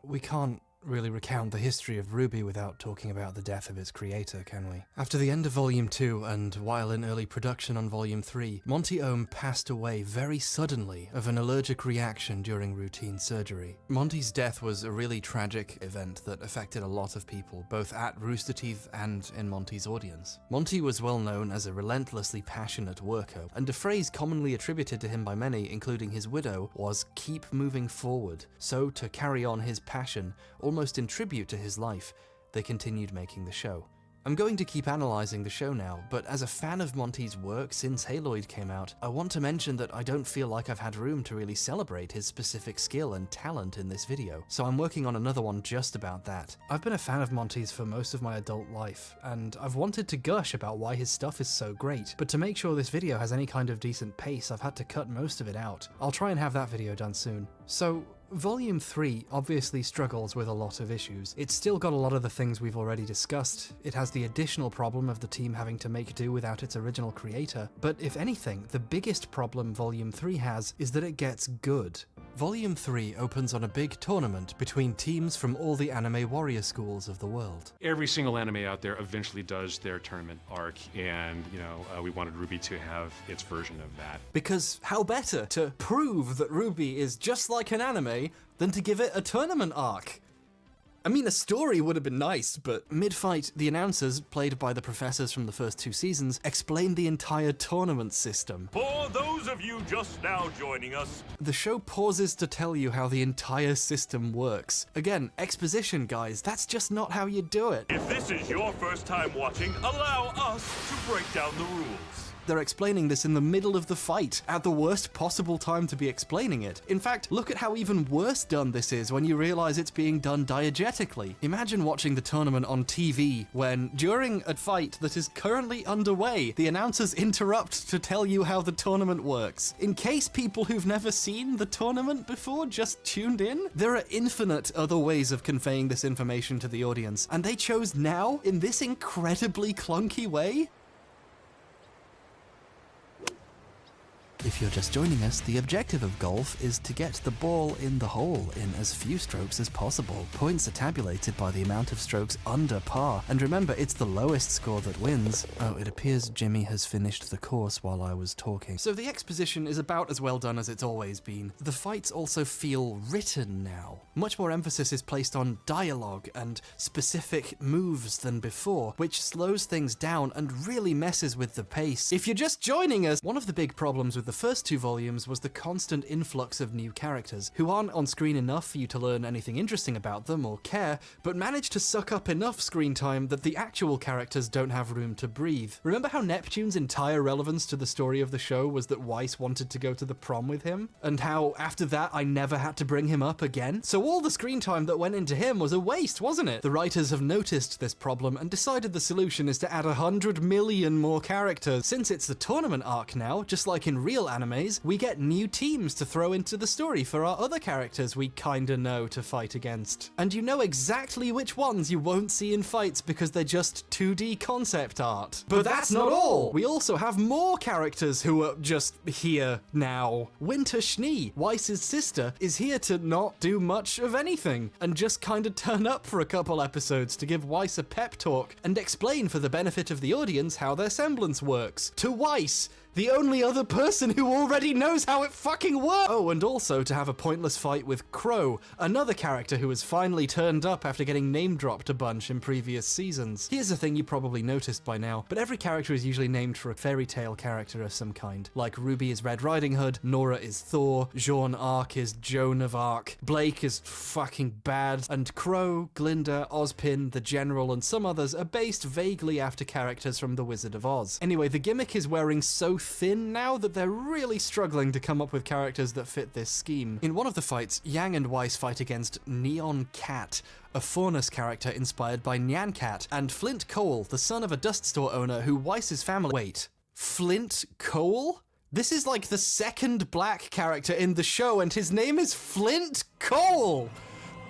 We can't really recount the history of RWBY without talking about the death of its creator, can we? After the end of Volume 2, and while in early production on Volume 3, Monty Ohm passed away very suddenly of an allergic reaction during routine surgery. Monty's death was a really tragic event that affected a lot of people, both at Rooster Teeth and in Monty's audience. Monty was well known as a relentlessly passionate worker, and a phrase commonly attributed to him by many, including his widow, was "keep moving forward." So, to carry on his passion, almost in tribute to his life, they continued making the show. I'm going to keep analysing the show now, but as a fan of Monty's work since Haloid came out, I want to mention that I don't feel like I've had room to really celebrate his specific skill and talent in this video, so I'm working on another one just about that. I've been a fan of Monty's for most of my adult life, and I've wanted to gush about why his stuff is so great, but to make sure this video has any kind of decent pace, I've had to cut most of it out. I'll try and have that video done soon. So, Volume 3 obviously struggles with a lot of issues. It's still got a lot of the things we've already discussed. It has the additional problem of the team having to make do without its original creator. But if anything, the biggest problem Volume 3 has is that it gets good. Volume 3 opens on a big tournament between teams from all the anime warrior schools of the world. Every single anime out there eventually does their tournament arc, and, we wanted RWBY to have its version of that. Because how better to prove that RWBY is just like an anime than to give it a tournament arc? I mean, a story would have been nice, but mid-fight, the announcers, played by the professors from the first 2 seasons, explained the entire tournament system. For those of you just now joining us, the show pauses to tell you how the entire system works. Again, exposition, guys, that's just not how you do it. If this is your first time watching, allow us to break down the rules. They're explaining this in the middle of the fight, at the worst possible time to be explaining it. In fact, look at how even worse done this is when you realize it's being done diegetically. Imagine watching the tournament on TV when, during a fight that is currently underway, the announcers interrupt to tell you how the tournament works. In case people who've never seen the tournament before just tuned in, there are infinite other ways of conveying this information to the audience, and they chose now, in this incredibly clunky way? If If you're just joining us, the objective of golf is to get the ball in the hole in as few strokes as possible. Points are tabulated by the amount of strokes under par, and remember, it's the lowest score that wins. Oh, it appears Jimmy has finished the course while I was talking. So the exposition is about as well done as it's always been. The fights also feel written now. Much more emphasis is placed on dialogue and specific moves than before, which slows things down and really messes with the pace. If you're just joining us, one of the big problems with the first 2 volumes was the constant influx of new characters, who aren't on screen enough for you to learn anything interesting about them or care, but manage to suck up enough screen time that the actual characters don't have room to breathe. Remember how Neptune's entire relevance to the story of the show was that Weiss wanted to go to the prom with him? And how after that I never had to bring him up again? So all the screen time that went into him was a waste, wasn't it? The writers have noticed this problem and decided the solution is to add 100 million more characters. Since it's the tournament arc now, just like in real animes, we get new teams to throw into the story for our other characters we kinda know to fight against. And you know exactly which ones you won't see in fights because they're just 2D concept art. But that's not all! We also have more characters who are just here now. Winter Schnee, Weiss's sister, is here to not do much of anything, and just kinda turn up for a couple episodes to give Weiss a pep talk, and explain for the benefit of the audience how their semblance works. To Weiss, the only other person who already knows how it fucking works! Oh, and also to have a pointless fight with Crow, another character who has finally turned up after getting name-dropped a bunch in previous seasons. Here's a thing you probably noticed by now, but every character is usually named for a fairy tale character of some kind. Like Ruby is Red Riding Hood, Nora is Thor, Jeanne d'Arc is Joan of Arc, Blake is fucking bad, and Crow, Glinda, Ozpin, the General, and some others are based vaguely after characters from The Wizard of Oz. Anyway, the gimmick is wearing so thin now that they're really struggling to come up with characters that fit this scheme. In one of the fights, Yang and Weiss fight against Neon Cat, a Faunus character inspired by Nyan Cat, and Flint Cole, the son of a dust store owner who Weiss's family— Wait, Flint Cole? This is like the second black character in the show and his name is Flint Cole!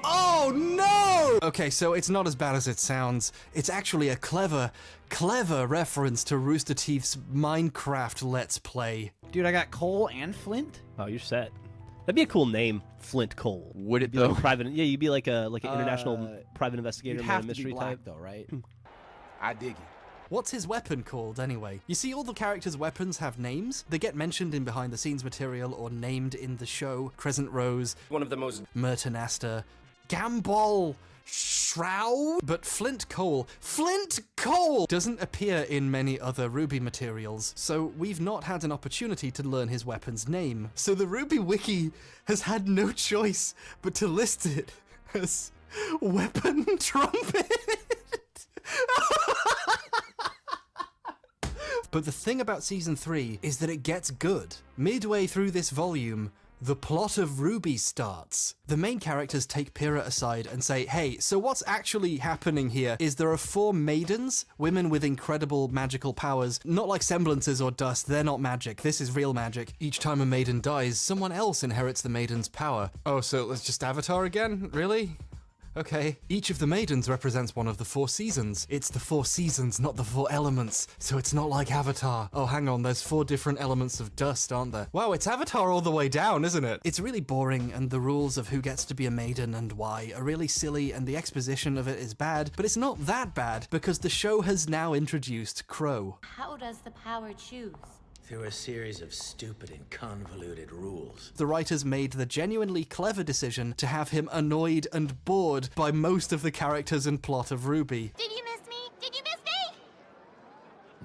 Oh no! Okay, so it's not as bad as it sounds. It's actually a clever reference to Rooster Teeth's Minecraft Let's Play. Dude, I got Cole and Flint? Oh, you're set. That'd be a cool name, Flint Cole. Would it be like a private? Yeah, you'd be like an international private investigator, you'd have to mystery be black, type, though, right? I dig it. What's his weapon called, anyway? You see, all the characters' weapons have names. They get mentioned in behind-the-scenes material or named in the show. Crescent Rose, one of the most— Mertonaster, Gambol, Shroud, but Flint Cole doesn't appear in many other Ruby materials, so we've not had an opportunity to learn his weapon's name. So the Ruby Wiki has had no choice but to list it as Weapon Trumpet. But the thing about Season 3 is that it gets good. Midway through this volume, the plot of Ruby starts. The main characters take Pyrrha aside and say, hey, so what's actually happening here is there are 4 maidens, women with incredible magical powers, not like semblances or dust, they're not magic, this is real magic. Each time a maiden dies, someone else inherits the maiden's power. Oh, so it's just Avatar again? Really? Okay. Each of the maidens represents one of the 4 seasons. It's the 4 seasons, not the 4 elements, so it's not like Avatar. Oh, hang on, there's 4 different elements of dust, aren't there? Wow, it's Avatar all the way down, isn't it? It's really boring, and the rules of who gets to be a maiden and why are really silly, and the exposition of it is bad, but it's not that bad, because the show has now introduced Crow. How does the power choose? Through a series of stupid and convoluted rules. The writers made the genuinely clever decision to have him annoyed and bored by most of the characters and plot of Ruby. Did you miss me? Did you miss me?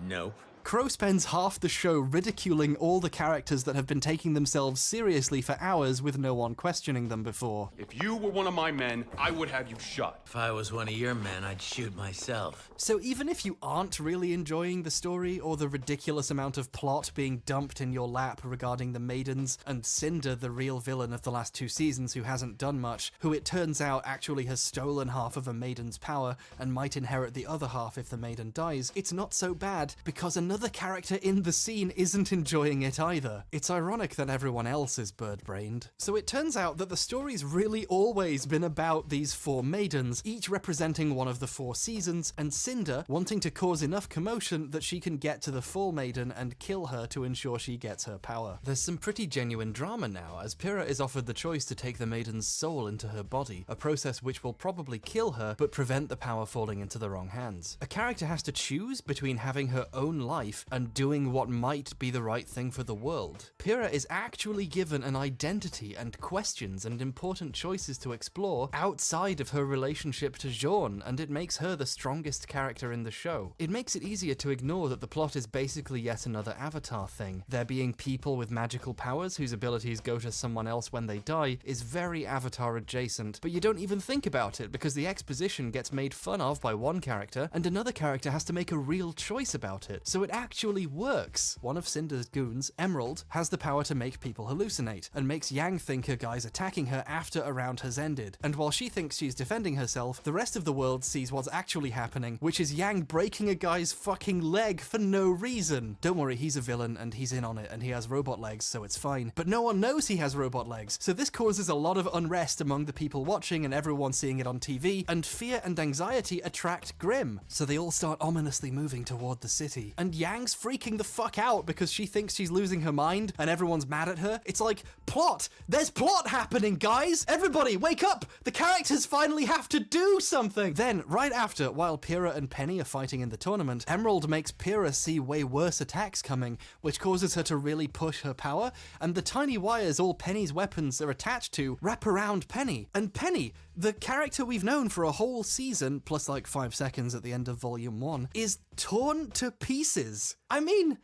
Nope. Crow spends half the show ridiculing all the characters that have been taking themselves seriously for hours with no one questioning them before. If you were one of my men, I would have you shot. If I was one of your men, I'd shoot myself. So even if you aren't really enjoying the story or the ridiculous amount of plot being dumped in your lap regarding the maidens and Cinder, the real villain of the last 2 seasons who hasn't done much, who it turns out actually has stolen half of a maiden's power and might inherit the other half if the maiden dies, it's not so bad because another character in the scene isn't enjoying it either. It's ironic that everyone else is bird-brained. So it turns out that the story's really always been about these 4 maidens, each representing one of the 4 seasons, and Cinder wanting to cause enough commotion that she can get to the Fall Maiden and kill her to ensure she gets her power. There's some pretty genuine drama now, as Pyrrha is offered the choice to take the maiden's soul into her body, a process which will probably kill her but prevent the power falling into the wrong hands. A character has to choose between having her own life and doing what might be the right thing for the world. Pyrrha is actually given an identity and questions and important choices to explore outside of her relationship to Jean, and it makes her the strongest character in the show. It makes it easier to ignore that the plot is basically yet another Avatar thing. There being people with magical powers whose abilities go to someone else when they die is very Avatar adjacent, but you don't even think about it because the exposition gets made fun of by one character and another character has to make a real choice about it. So it actually works. One of Cinder's goons, Emerald, has the power to make people hallucinate and makes Yang think her guy's attacking her after a round has ended. And while she thinks she's defending herself, the rest of the world sees what's actually happening, which is Yang breaking a guy's fucking leg for no reason. Don't worry, he's a villain and he's in on it and he has robot legs, so it's fine. But no one knows he has robot legs, so this causes a lot of unrest among the people watching and everyone seeing it on TV, and fear and anxiety attract Grimm, so they all start ominously moving toward the city. And Yang's freaking the fuck out because she thinks she's losing her mind and everyone's mad at her. It's like, plot! There's plot happening, guys! Everybody, wake up! The characters finally have to do something! Then, right after, while Pyrrha and Penny are fighting in the tournament, Emerald makes Pyrrha see way worse attacks coming, which causes her to really push her power, and the tiny wires all Penny's weapons are attached to wrap around Penny. And Penny, the character we've known for a whole season, plus like 5 seconds at the end of Volume 1, is torn to pieces. I mean,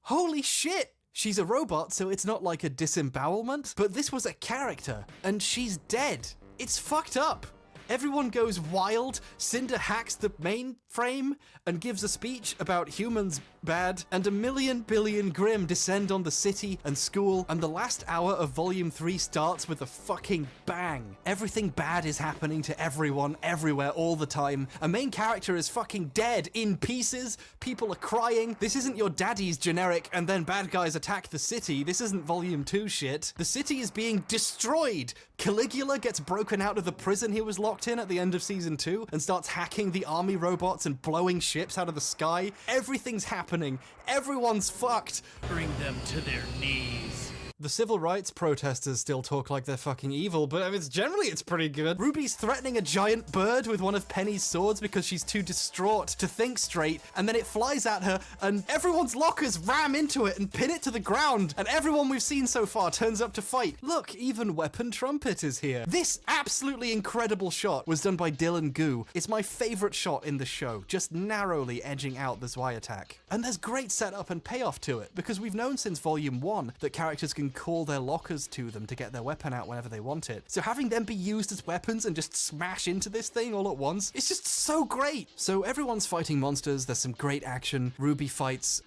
holy shit! She's a robot, so it's not like a disembowelment, but this was a character, and she's dead. It's fucked up. Everyone goes wild, Cinder hacks the mainframe and gives a speech about humans bad, and a million billion Grimm descend on the city and school, and the last hour of Volume 3 starts with a fucking bang. Everything bad is happening to everyone, everywhere, all the time. A main character is fucking dead, in pieces, people are crying. This isn't your daddy's generic, and then bad guys attack the city. This isn't Volume 2 shit. The city is being destroyed. Caligula gets broken out of the prison he was locked in at the end of Season 2 and starts hacking the army robots and blowing ships out of the sky. Everything's happening. Everyone's fucked. Bring them to their knees. The civil rights protesters still talk like they're fucking evil, but I mean, generally it's pretty good. Ruby's threatening a giant bird with one of Penny's swords because she's too distraught to think straight, and then it flies at her, and everyone's lockers ram into it and pin it to the ground, and everyone we've seen so far turns up to fight. Look, even Weapon Trumpet is here. This absolutely incredible shot was done by Dylan Gu. It's my favorite shot in the show, just narrowly edging out the Zwei attack. And there's great setup and payoff to it, because we've known since Volume 1 that characters can call their lockers to them to get their weapon out whenever they want it. So having them be used as weapons and just smash into this thing all at once, it's just so great. So everyone's fighting monsters, there's some great action. Ruby fights,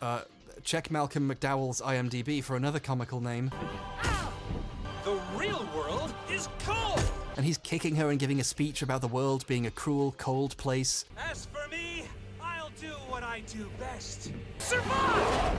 check Malcolm McDowell's IMDb for another comical name. The real world is cold! And he's kicking her and giving a speech about the world being a cruel, cold place. As for me, I'll do what I do best. Survive!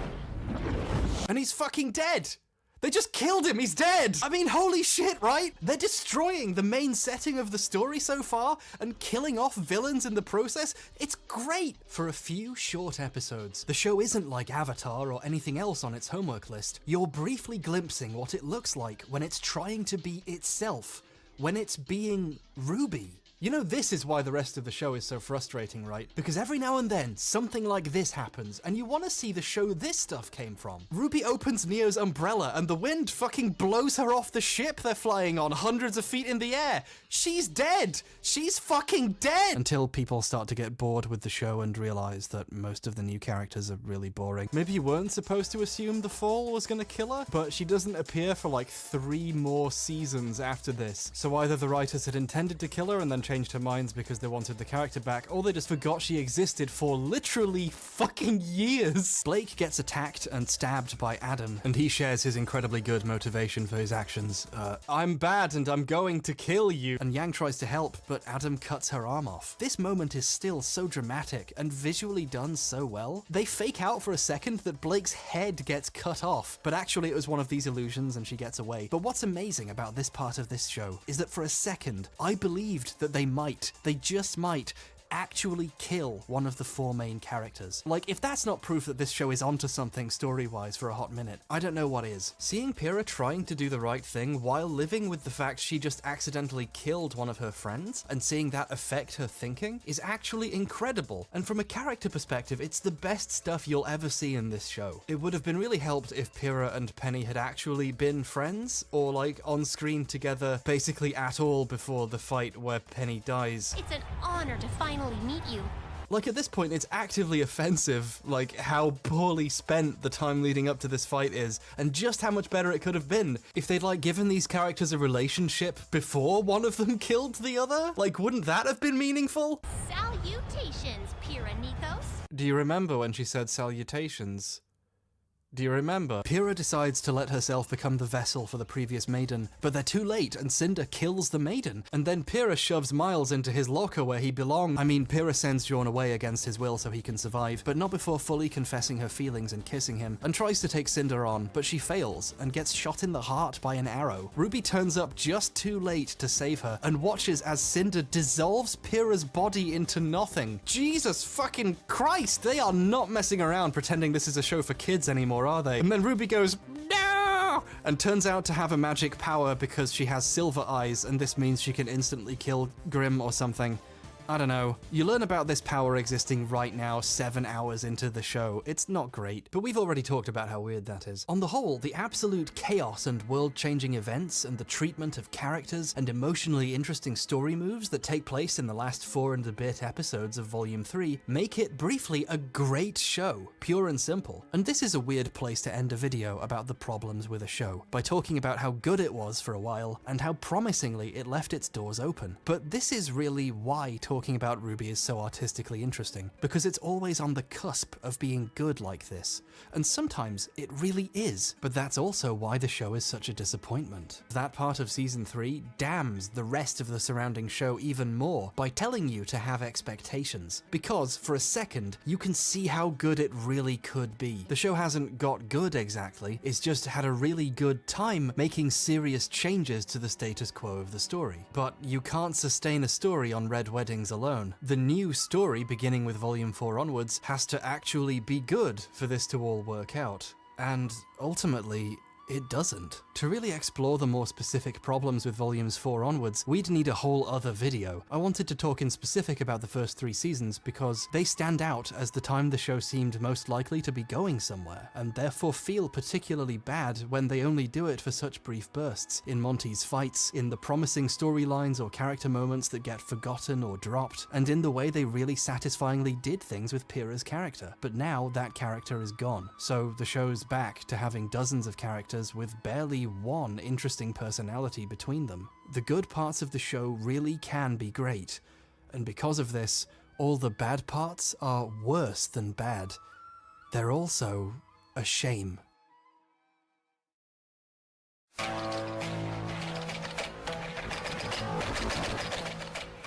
And he's fucking dead! They just killed him, he's dead! I mean, holy shit, right? They're destroying the main setting of the story so far and killing off villains in the process. It's great! For a few short episodes, the show isn't like Avatar or anything else on its homework list. You're briefly glimpsing what it looks like when it's trying to be itself, when it's being Ruby. You know, this is why the rest of the show is so frustrating, right? Because every now and then, something like this happens, and you want to see the show this stuff came from. Ruby opens Neo's umbrella, and the wind fucking blows her off the ship they're flying on hundreds of feet in the air. She's dead! She's fucking dead! Until people start to get bored with the show and realize that most of the new characters are really boring. Maybe you weren't supposed to assume the fall was gonna kill her, but she doesn't appear for like 3 more seasons after this. So either the writers had intended to kill her and then changed changed her minds because they wanted the character back, or they just forgot she existed for literally fucking years. Blake gets attacked and stabbed by Adam, and he shares his incredibly good motivation for his actions. I'm bad and I'm going to kill you. And Yang tries to help, but Adam cuts her arm off. This moment is still so dramatic and visually done so well. They fake out for a second that Blake's head gets cut off, but actually it was one of these illusions and she gets away. But what's amazing about this part of this show is that for a second, I believed that they just might, actually kill one of the 4 main characters. Like, if that's not proof that this show is onto something story-wise for a hot minute, I don't know what is. Seeing Pyrrha trying to do the right thing while living with the fact she just accidentally killed one of her friends, and seeing that affect her thinking, is actually incredible. And from a character perspective, it's the best stuff you'll ever see in this show. It would have been really helped if Pyrrha and Penny had actually been friends, or like on screen together basically at all before the fight where Penny dies. It's an honor to finally meet you. Like, at this point, it's actively offensive, like, how poorly spent the time leading up to this fight is, and just how much better it could have been if they'd, like, given these characters a relationship before one of them killed the other. Like, wouldn't that have been meaningful? Salutations, Pyrrha Nikos. Do you remember when she said salutations? Do you remember? Pyrrha decides to let herself become the vessel for the previous maiden, but they're too late and Cinder kills the maiden. And then Pyrrha shoves Miles into his locker where he belongs. I mean, Pyrrha sends Jorn away against his will so he can survive, but not before fully confessing her feelings and kissing him, and tries to take Cinder on, but she fails and gets shot in the heart by an arrow. Ruby turns up just too late to save her and watches as Cinder dissolves Pyrrha's body into nothing. Jesus fucking Christ! They are not messing around pretending this is a show for kids anymore, are they? And then Ruby goes, no! And turns out to have a magic power because she has silver eyes, and this means she can instantly kill Grimm or something. I don't know. You learn about this power existing right now, 7 hours into the show. It's not great, but we've already talked about how weird that is. On the whole, the absolute chaos and world-changing events and the treatment of characters and emotionally interesting story moves that take place in the last 4 and a bit episodes of Volume 3 make it briefly a great show, pure and simple. And this is a weird place to end a video about the problems with a show, by talking about how good it was for a while and how promisingly it left its doors open. But this is really why talking about Ruby is so artistically interesting, because it's always on the cusp of being good like this, and sometimes it really is, but that's also why the show is such a disappointment. That part of Season 3 damns the rest of the surrounding show even more by telling you to have expectations, because for a second you can see how good it really could be. The show hasn't got good exactly, it's just had a really good time making serious changes to the status quo of the story. But you can't sustain a story on red weddings alone. The new story, beginning with Volume 4 onwards, has to actually be good for this to all work out. And ultimately, it doesn't. To really explore the more specific problems with Volumes 4 onwards, we'd need a whole other video. I wanted to talk in specific about the first 3 seasons because they stand out as the time the show seemed most likely to be going somewhere, and therefore feel particularly bad when they only do it for such brief bursts, in Monty's fights, in the promising storylines or character moments that get forgotten or dropped, and in the way they really satisfyingly did things with Pyrrha's character. But now that character is gone, so the show's back to having dozens of characters with barely one interesting personality between them. The good parts of the show really can be great, and because of this, all the bad parts are worse than bad. They're also a shame.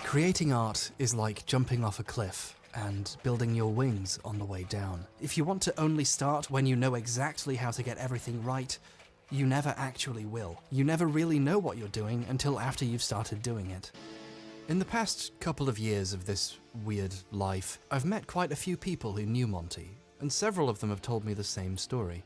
Creating art is like jumping off a cliff and building your wings on the way down. If you want to only start when you know exactly how to get everything right, you never actually will. You never really know what you're doing until after you've started doing it. In the past couple of years of this weird life, I've met quite a few people who knew Monty, and several of them have told me the same story.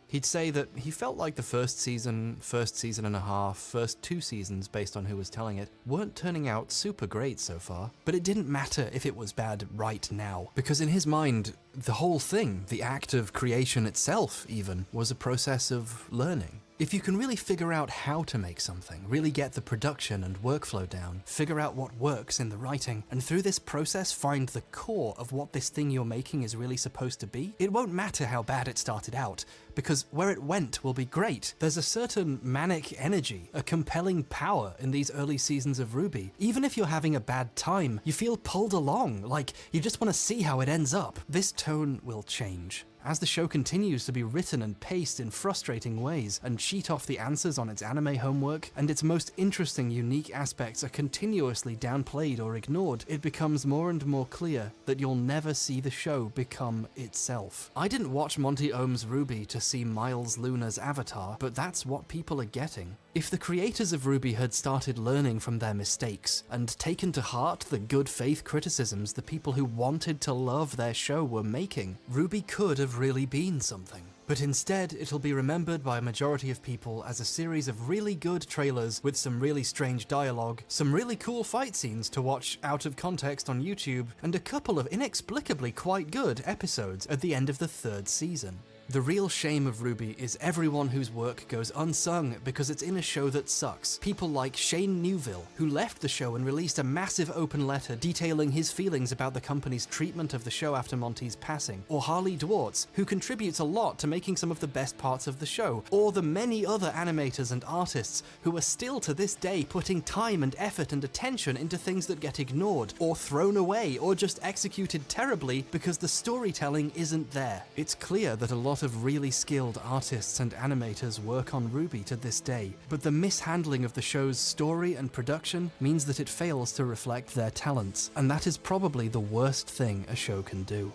He'd say that he felt like the first season and a half, first 2 seasons based on who was telling it, weren't turning out super great so far, but it didn't matter if it was bad right now, because in his mind, the whole thing, the act of creation itself even, was a process of learning. If you can really figure out how to make something, really get the production and workflow down, figure out what works in the writing, and through this process find the core of what this thing you're making is really supposed to be, it won't matter how bad it started out, because where it went will be great. There's a certain manic energy, a compelling power in these early seasons of RWBY. Even if you're having a bad time, you feel pulled along, like you just want to see how it ends up. This tone will change. As the show continues to be written and paced in frustrating ways and cheat off the answers on its anime homework, and its most interesting, unique aspects are continuously downplayed or ignored, it becomes more and more clear that you'll never see the show become itself. I didn't watch Monty Ohm's RWBY to see Miles Luna's Avatar, but that's what people are getting. If the creators of RWBY had started learning from their mistakes and taken to heart the good faith criticisms the people who wanted to love their show were making, RWBY could have really been something. But instead, it'll be remembered by a majority of people as a series of really good trailers with some really strange dialogue, some really cool fight scenes to watch out of context on YouTube, and a couple of inexplicably quite good episodes at the end of the 3rd season. The real shame of RWBY is everyone whose work goes unsung because it's in a show that sucks. People like Shane Newville, who left the show and released a massive open letter detailing his feelings about the company's treatment of the show after Monty's passing, or Harley Dwartz, who contributes a lot to making some of the best parts of the show, or the many other animators and artists who are still to this day putting time and effort and attention into things that get ignored, or thrown away, or just executed terribly because the storytelling isn't there. It's clear that a lot of really skilled artists and animators work on RWBY to this day, but the mishandling of the show's story and production means that it fails to reflect their talents, and that is probably the worst thing a show can do.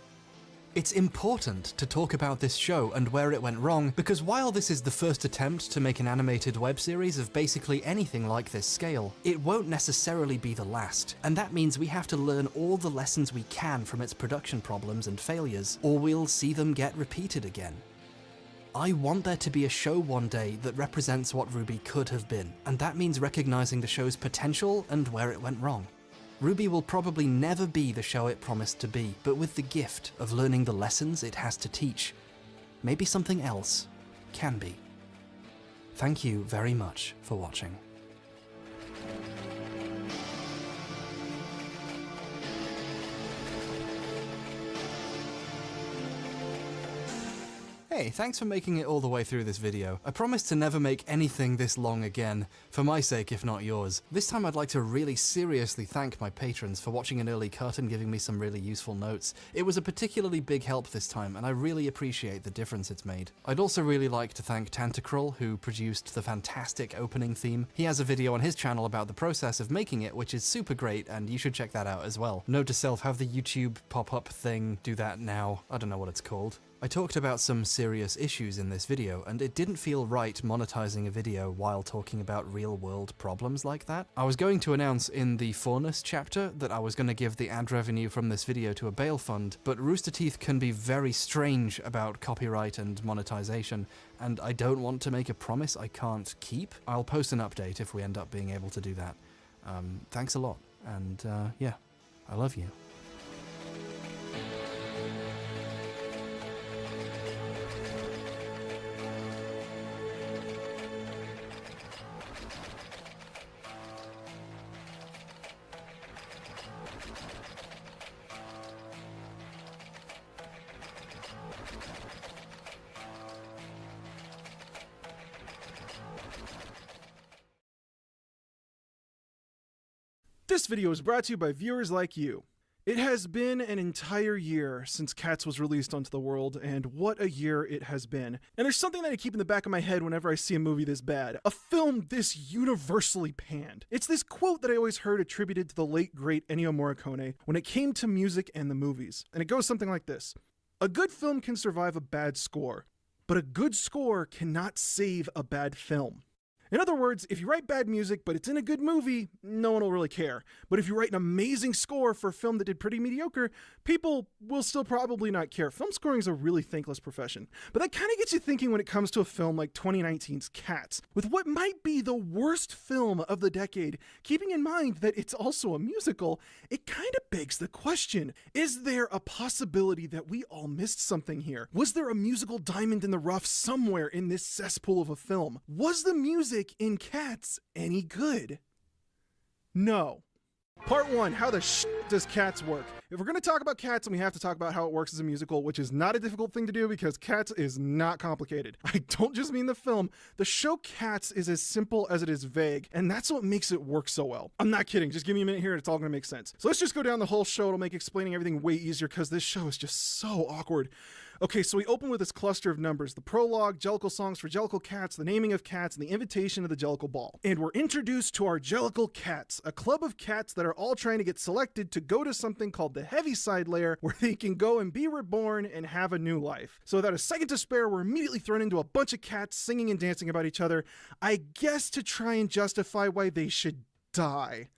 It's important to talk about this show and where it went wrong, because while this is the first attempt to make an animated web series of basically anything like this scale, it won't necessarily be the last, and that means we have to learn all the lessons we can from its production problems and failures, or we'll see them get repeated again. I want there to be a show one day that represents what RWBY could have been, and that means recognizing the show's potential and where it went wrong. RWBY will probably never be the show it promised to be, but with the gift of learning the lessons it has to teach, maybe something else can be. Thank you very much for watching. Hey, thanks for making it all the way through this video. I promise to never make anything this long again, for my sake if not yours. This time I'd like to really seriously thank my patrons for watching an early cut and giving me some really useful notes. It was a particularly big help this time, and I really appreciate the difference it's made. I'd also really like to thank Tantacruel, who produced the fantastic opening theme. He has a video on his channel about the process of making it, which is super great, and you should check that out as well. Note to self, have the YouTube pop-up thing do that now. I don't know what it's called. I talked about some serious issues in this video, and it didn't feel right monetizing a video while talking about real-world problems like that. I was going to announce in the Faunus chapter that I was going to give the ad revenue from this video to a bail fund, but Rooster Teeth can be very strange about copyright and monetization, and I don't want to make a promise I can't keep. I'll post an update if we end up being able to do that. Thanks a lot, and yeah, I love you. This video is brought to you by viewers like you. It has been an entire year since Cats was released onto the world, and what a year it has been. And there's something that I keep in the back of my head whenever I see a movie this bad. A film this universally panned. It's this quote that I always heard attributed to the late great Ennio Morricone when it came to music and the movies. And it goes something like this. A good film can survive a bad score, but a good score cannot save a bad film. In other words, if you write bad music but it's in a good movie, no one will really care. But if you write an amazing score for a film that did pretty mediocre, people will still probably not care. Film scoring is a really thankless profession. But that kind of gets you thinking when it comes to a film like 2019's Cats. With what might be the worst film of the decade, keeping in mind that it's also a musical, it kind of begs the question, is there a possibility that we all missed something here? Was there a musical diamond in the rough somewhere in this cesspool of a film? Was the music in Cats any good? No. Part 1, how the does Cats work? If we're going to talk about Cats, then we have to talk about how it works as a musical, which is not a difficult thing to do because Cats is not complicated. I don't just mean the film. The show Cats is as simple as it is vague, and that's what makes it work so well. I'm not kidding. Just give me a minute here and it's all going to make sense. So let's just go down the whole show. It'll make explaining everything way easier because this show is just so awkward. Okay, so we open with this cluster of numbers, the prologue, Jellicle songs for Jellicle Cats, the naming of cats, and the invitation of the Jellicle Ball. And we're introduced to our Jellicle Cats, a club of cats that are all trying to get selected to go to something called the Heaviside Layer, where they can go and be reborn and have a new life. So without a second to spare, we're immediately thrown into a bunch of cats singing and dancing about each other, I guess to try and justify why they should die.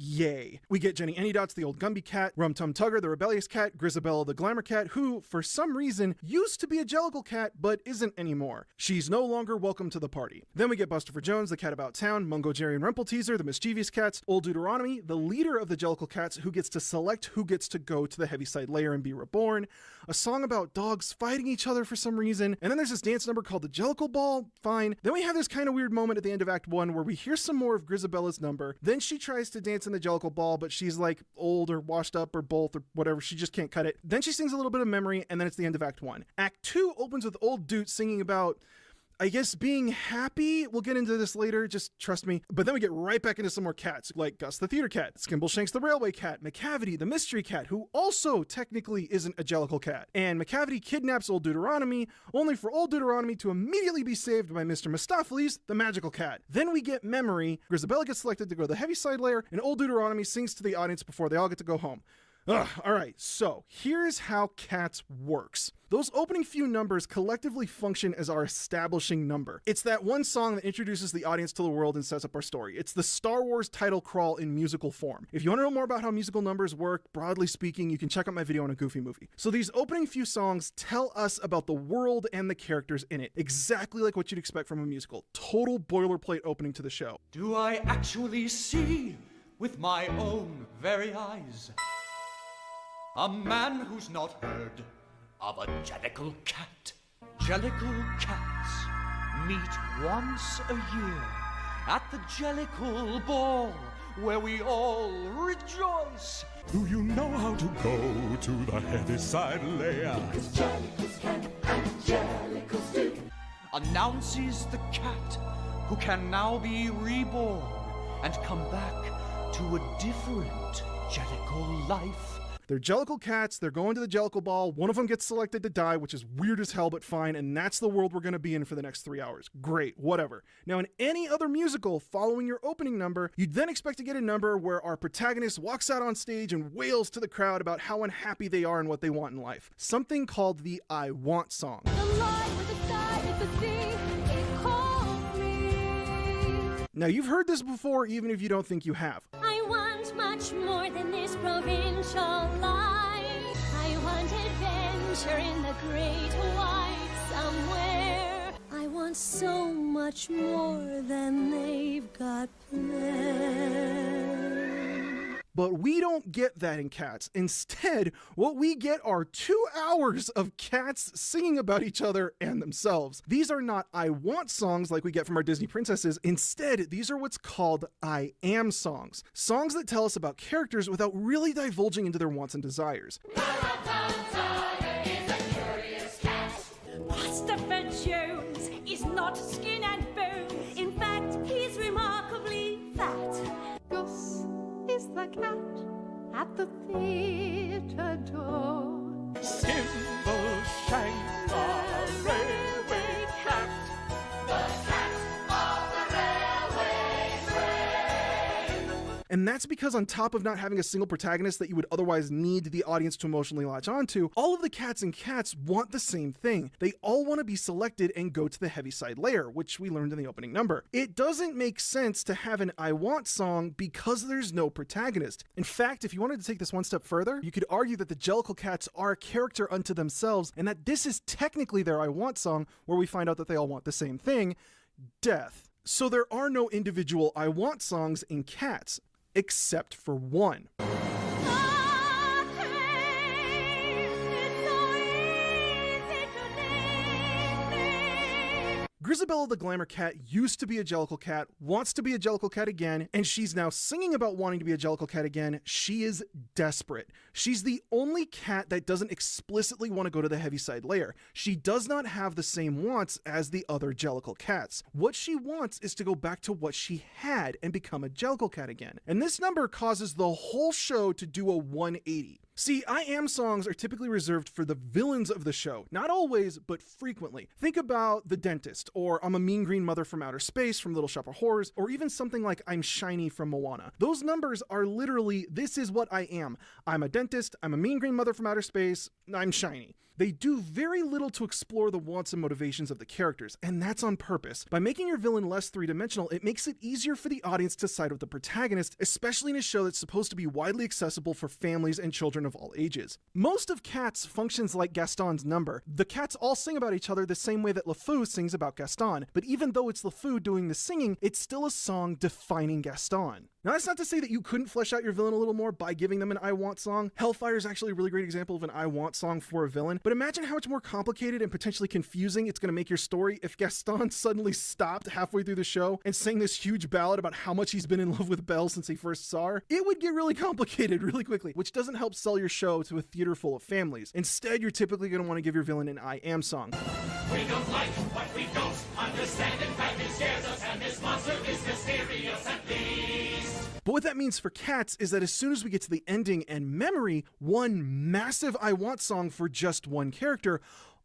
Yay. We get Jenny Anydots, the old Gumby cat, Rum Tum Tugger, the rebellious cat, Grisabella, the glamour cat, who, for some reason, used to be a Jellicle cat, but isn't anymore. She's no longer welcome to the party. Then we get Busterfer Jones, the cat about town, Mungo Jerry and Rumpelteazer, the mischievous cats, Old Deuteronomy, the leader of the Jellicle cats, who gets to select who gets to go to the Heaviside Layer and be reborn, a song about dogs fighting each other for some reason, and then there's this dance number called the Jellicle Ball, fine. Then we have this kind of weird moment at the end of Act 1 where we hear some more of Grisabella's number, then she tries to dance in the Jellicle Ball, but she's like old or washed up or both or whatever, she just can't cut it. Then she sings a little bit of Memory, and then it's the end of Act 1. Act 2 opens with Old Dude singing about, I guess, being happy. We'll get into this later, just trust me. But then we get right back into some more cats, like Gus the theater cat, Skimbleshanks the railway cat, McCavity the mystery cat, who also technically isn't a Jellicle cat. And McCavity kidnaps Old Deuteronomy, only for Old Deuteronomy to immediately be saved by Mr. Mistopheles, the magical cat. Then we get Memory, Grisabella gets selected to go to the Heaviside Layer, and Old Deuteronomy sings to the audience before they all get to go home. Alright, so here's how Cats works. Those opening few numbers collectively function as our establishing number. It's that one song that introduces the audience to the world and sets up our story. It's the Star Wars title crawl in musical form. If you want to know more about how musical numbers work, broadly speaking, you can check out my video on a Goofy movie. So these opening few songs tell us about the world and the characters in it, exactly like what you'd expect from a musical. Total boilerplate opening to the show. Do I actually see with my own very eyes a man who's not heard of a Jellicle cat? Jellicle cats meet once a year at the Jellicle Ball, where we all rejoice. Do you know how to go to the Heaviside Layer? Because Jellicles can and Jellicles do. Announces the cat, who can now be reborn and come back to a different Jellicle life. They're Jellicle cats, they're going to the Jellicle Ball, one of them gets selected to die, which is weird as hell but fine, and that's the world we're going to be in for the next 3 hours. Great, whatever. Now in any other musical, following your opening number, you'd then expect to get a number where our protagonist walks out on stage and wails to the crowd about how unhappy they are and what they want in life. Something called the I Want song. Now you've heard this before even if you don't think you have. I want much more than this provincial life. I want adventure in the great white somewhere. I want so much more than they've got planned. But we don't get that in Cats. Instead, what we get are 2 hours of cats singing about each other and themselves. These are not I Want songs like we get from our Disney princesses. Instead, these are what's called I Am songs. Songs that tell us about characters without really divulging into their wants and desires. Busterfer Jones is not skin and bone. In fact, he's remarkably fat. Gus is the cat at the theater door. Skimbleshanks, the railway cat. The cat of the railway train. And that's because on top of not having a single protagonist that you would otherwise need the audience to emotionally latch onto, all of the cats in Cats want the same thing. They all want to be selected and go to the Heaviside Layer, which we learned in the opening number. It doesn't make sense to have an I Want song because there's no protagonist. In fact, if you wanted to take this one step further, you could argue that the Jellicle Cats are a character unto themselves, and that this is technically their I Want song, where we find out that they all want the same thing, death. So there are no individual I Want songs in Cats, except for one. Grizabella the Glamour Cat used to be a Jellicle Cat, wants to be a Jellicle Cat again, and she's now singing about wanting to be a Jellicle Cat again. She is desperate. She's the only cat that doesn't explicitly want to go to the Heaviside Layer. She does not have the same wants as the other Jellicle Cats. What she wants is to go back to what she had and become a Jellicle Cat again. And this number causes the whole show to do a 180. See, I Am songs are typically reserved for the villains of the show. Not always, but frequently. Think about The Dentist, or I'm a Mean Green Mother from Outer Space from Little Shop of Horrors, or even something like I'm Shiny from Moana. Those numbers are literally, this is what I am. I'm a dentist, I'm a Mean Green Mother from Outer Space, I'm Shiny. They do very little to explore the wants and motivations of the characters, and that's on purpose. By making your villain less three-dimensional, it makes it easier for the audience to side with the protagonist, especially in a show that's supposed to be widely accessible for families and children of all ages. Most of Cats functions like Gaston's number. The cats all sing about each other the same way that LeFou sings about Gaston, but even though it's LeFou doing the singing, it's still a song defining Gaston. Now, that's not to say that you couldn't flesh out your villain a little more by giving them an I Want song. Hellfire is actually a really great example of an I Want song for a villain, but imagine how much more complicated and potentially confusing it's going to make your story if Gaston suddenly stopped halfway through the show and sang this huge ballad about how much he's been in love with Belle since he first saw her. It would get really complicated really quickly, which doesn't help sell your show to a theater full of families. Instead, you're typically going to want to give your villain an I Am song. We don't like what we don't understand. In fact, it scares us, and this monster is mysterious at least. But what that means for Cats is that as soon as we get to the ending and memory, one massive I Want song for just one character,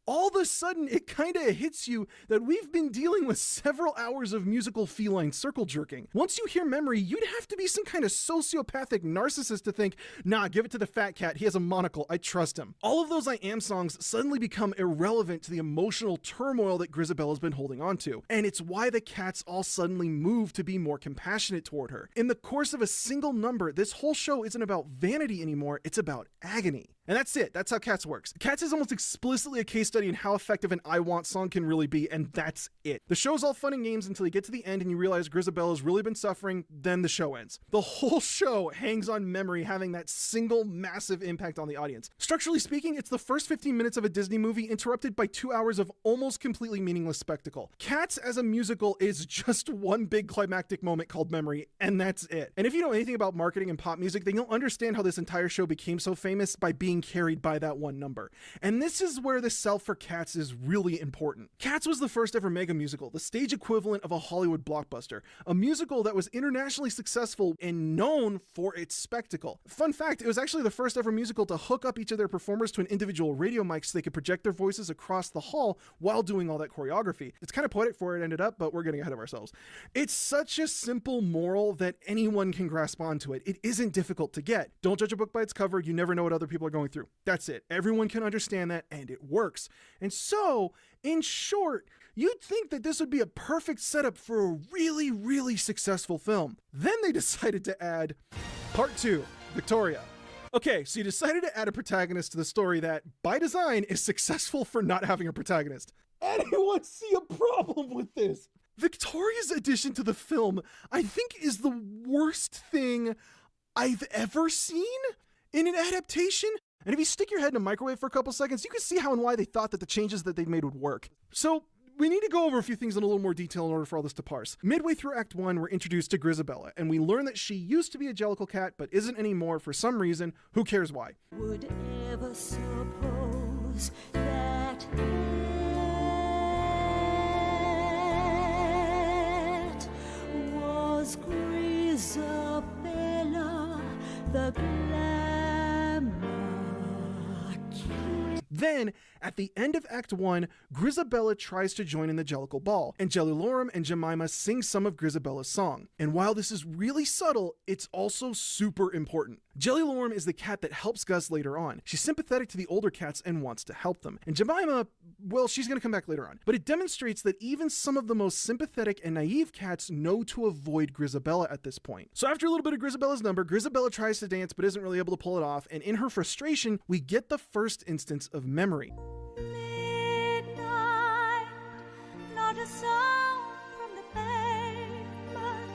all of a sudden it kind of hits you that we've been dealing with several hours of musical feline circle jerking. Once you hear memory, you'd have to be some kind of sociopathic narcissist to think, nah, give it to the fat cat, he has a monocle, I trust him. All of those I Am songs suddenly become irrelevant to the emotional turmoil that Grisabella's been holding on to, and it's why the cats all suddenly move to be more compassionate toward her. In the course of a single number, this whole show isn't about vanity anymore, it's about agony. And that's it. That's how Cats works. Cats is almost explicitly a case study in how effective an I Want song can really be, and that's it. The show's all fun and games until you get to the end and you realize Grisabella's really been suffering, then the show ends. The whole show hangs on memory having that single massive impact on the audience. Structurally speaking, it's the first 15 minutes of a Disney movie interrupted by 2 hours of almost completely meaningless spectacle. Cats as a musical is just one big climactic moment called memory, and that's it. And if you know anything about marketing and pop music, then you'll understand how this entire show became so famous by being carried by that one number. And this is where the sell for Cats is really important. Cats was the first ever mega musical, the stage equivalent of a Hollywood blockbuster, a musical that was internationally successful and known for its spectacle. Fun fact, it was actually the first ever musical to hook up each of their performers to an individual radio mic so they could project their voices across the hall while doing all that choreography. It's kind of poetic for where it ended up, but we're getting ahead of ourselves. It's such a simple moral that anyone can grasp onto it. It isn't difficult to get. Don't judge a book by its cover. You never know what other people are going through. That's it. Everyone can understand that, and it works. And so, in short, you'd think that this would be a perfect setup for a really, really successful film. Then they decided to add Part 2, Victoria. Okay, so you decided to add a protagonist to the story that, by design, is successful for not having a protagonist. Anyone see a problem with this? Victoria's addition to the film, I think, is the worst thing I've ever seen in an adaptation. And if you stick your head in a microwave for a couple seconds, you can see how and why they thought that the changes that they'd made would work. So we need to go over a few things in a little more detail in order for all this to parse. Midway through Act 1, we're introduced to Grisabella, and we learn that she used to be a Jellicle Cat, but isn't anymore for some reason. Who cares why? Would ever suppose that it was Grisabella, the glamour. Then, At the end of Act 1, Grisabella tries to join in the Jellicle Ball, and Jellilorum and Jemima sing some of Grisabella's song. And while this is really subtle, it's also super important. Jellilorum is the cat that helps Gus later on. She's sympathetic to the older cats and wants to help them. And Jemima, well, she's going to come back later on. But it demonstrates that even some of the most sympathetic and naive cats know to avoid Grisabella at this point. So after a little bit of Grisabella's number, Grisabella tries to dance but isn't really able to pull it off, and in her frustration, we get the first instance of memory. Midnight, not a sound from the pavement.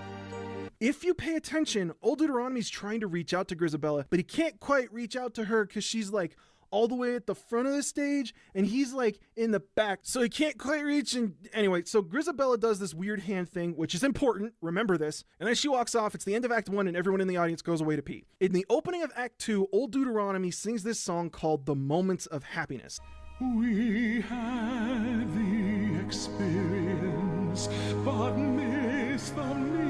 If you pay attention, Old Deuteronomy's trying to reach out to Grisabella, but he can't quite reach out to her because she's like all the way at the front of the stage and he's like in the back, so he can't quite reach. And anyway, so Grisabella does this weird hand thing, which is important, remember this, and then she walks off. It's the end of Act 1 and everyone in the audience goes away to pee. In the opening of Act 2, Old Deuteronomy sings this song called The Moments of Happiness. We had the experience, but missed the meaning.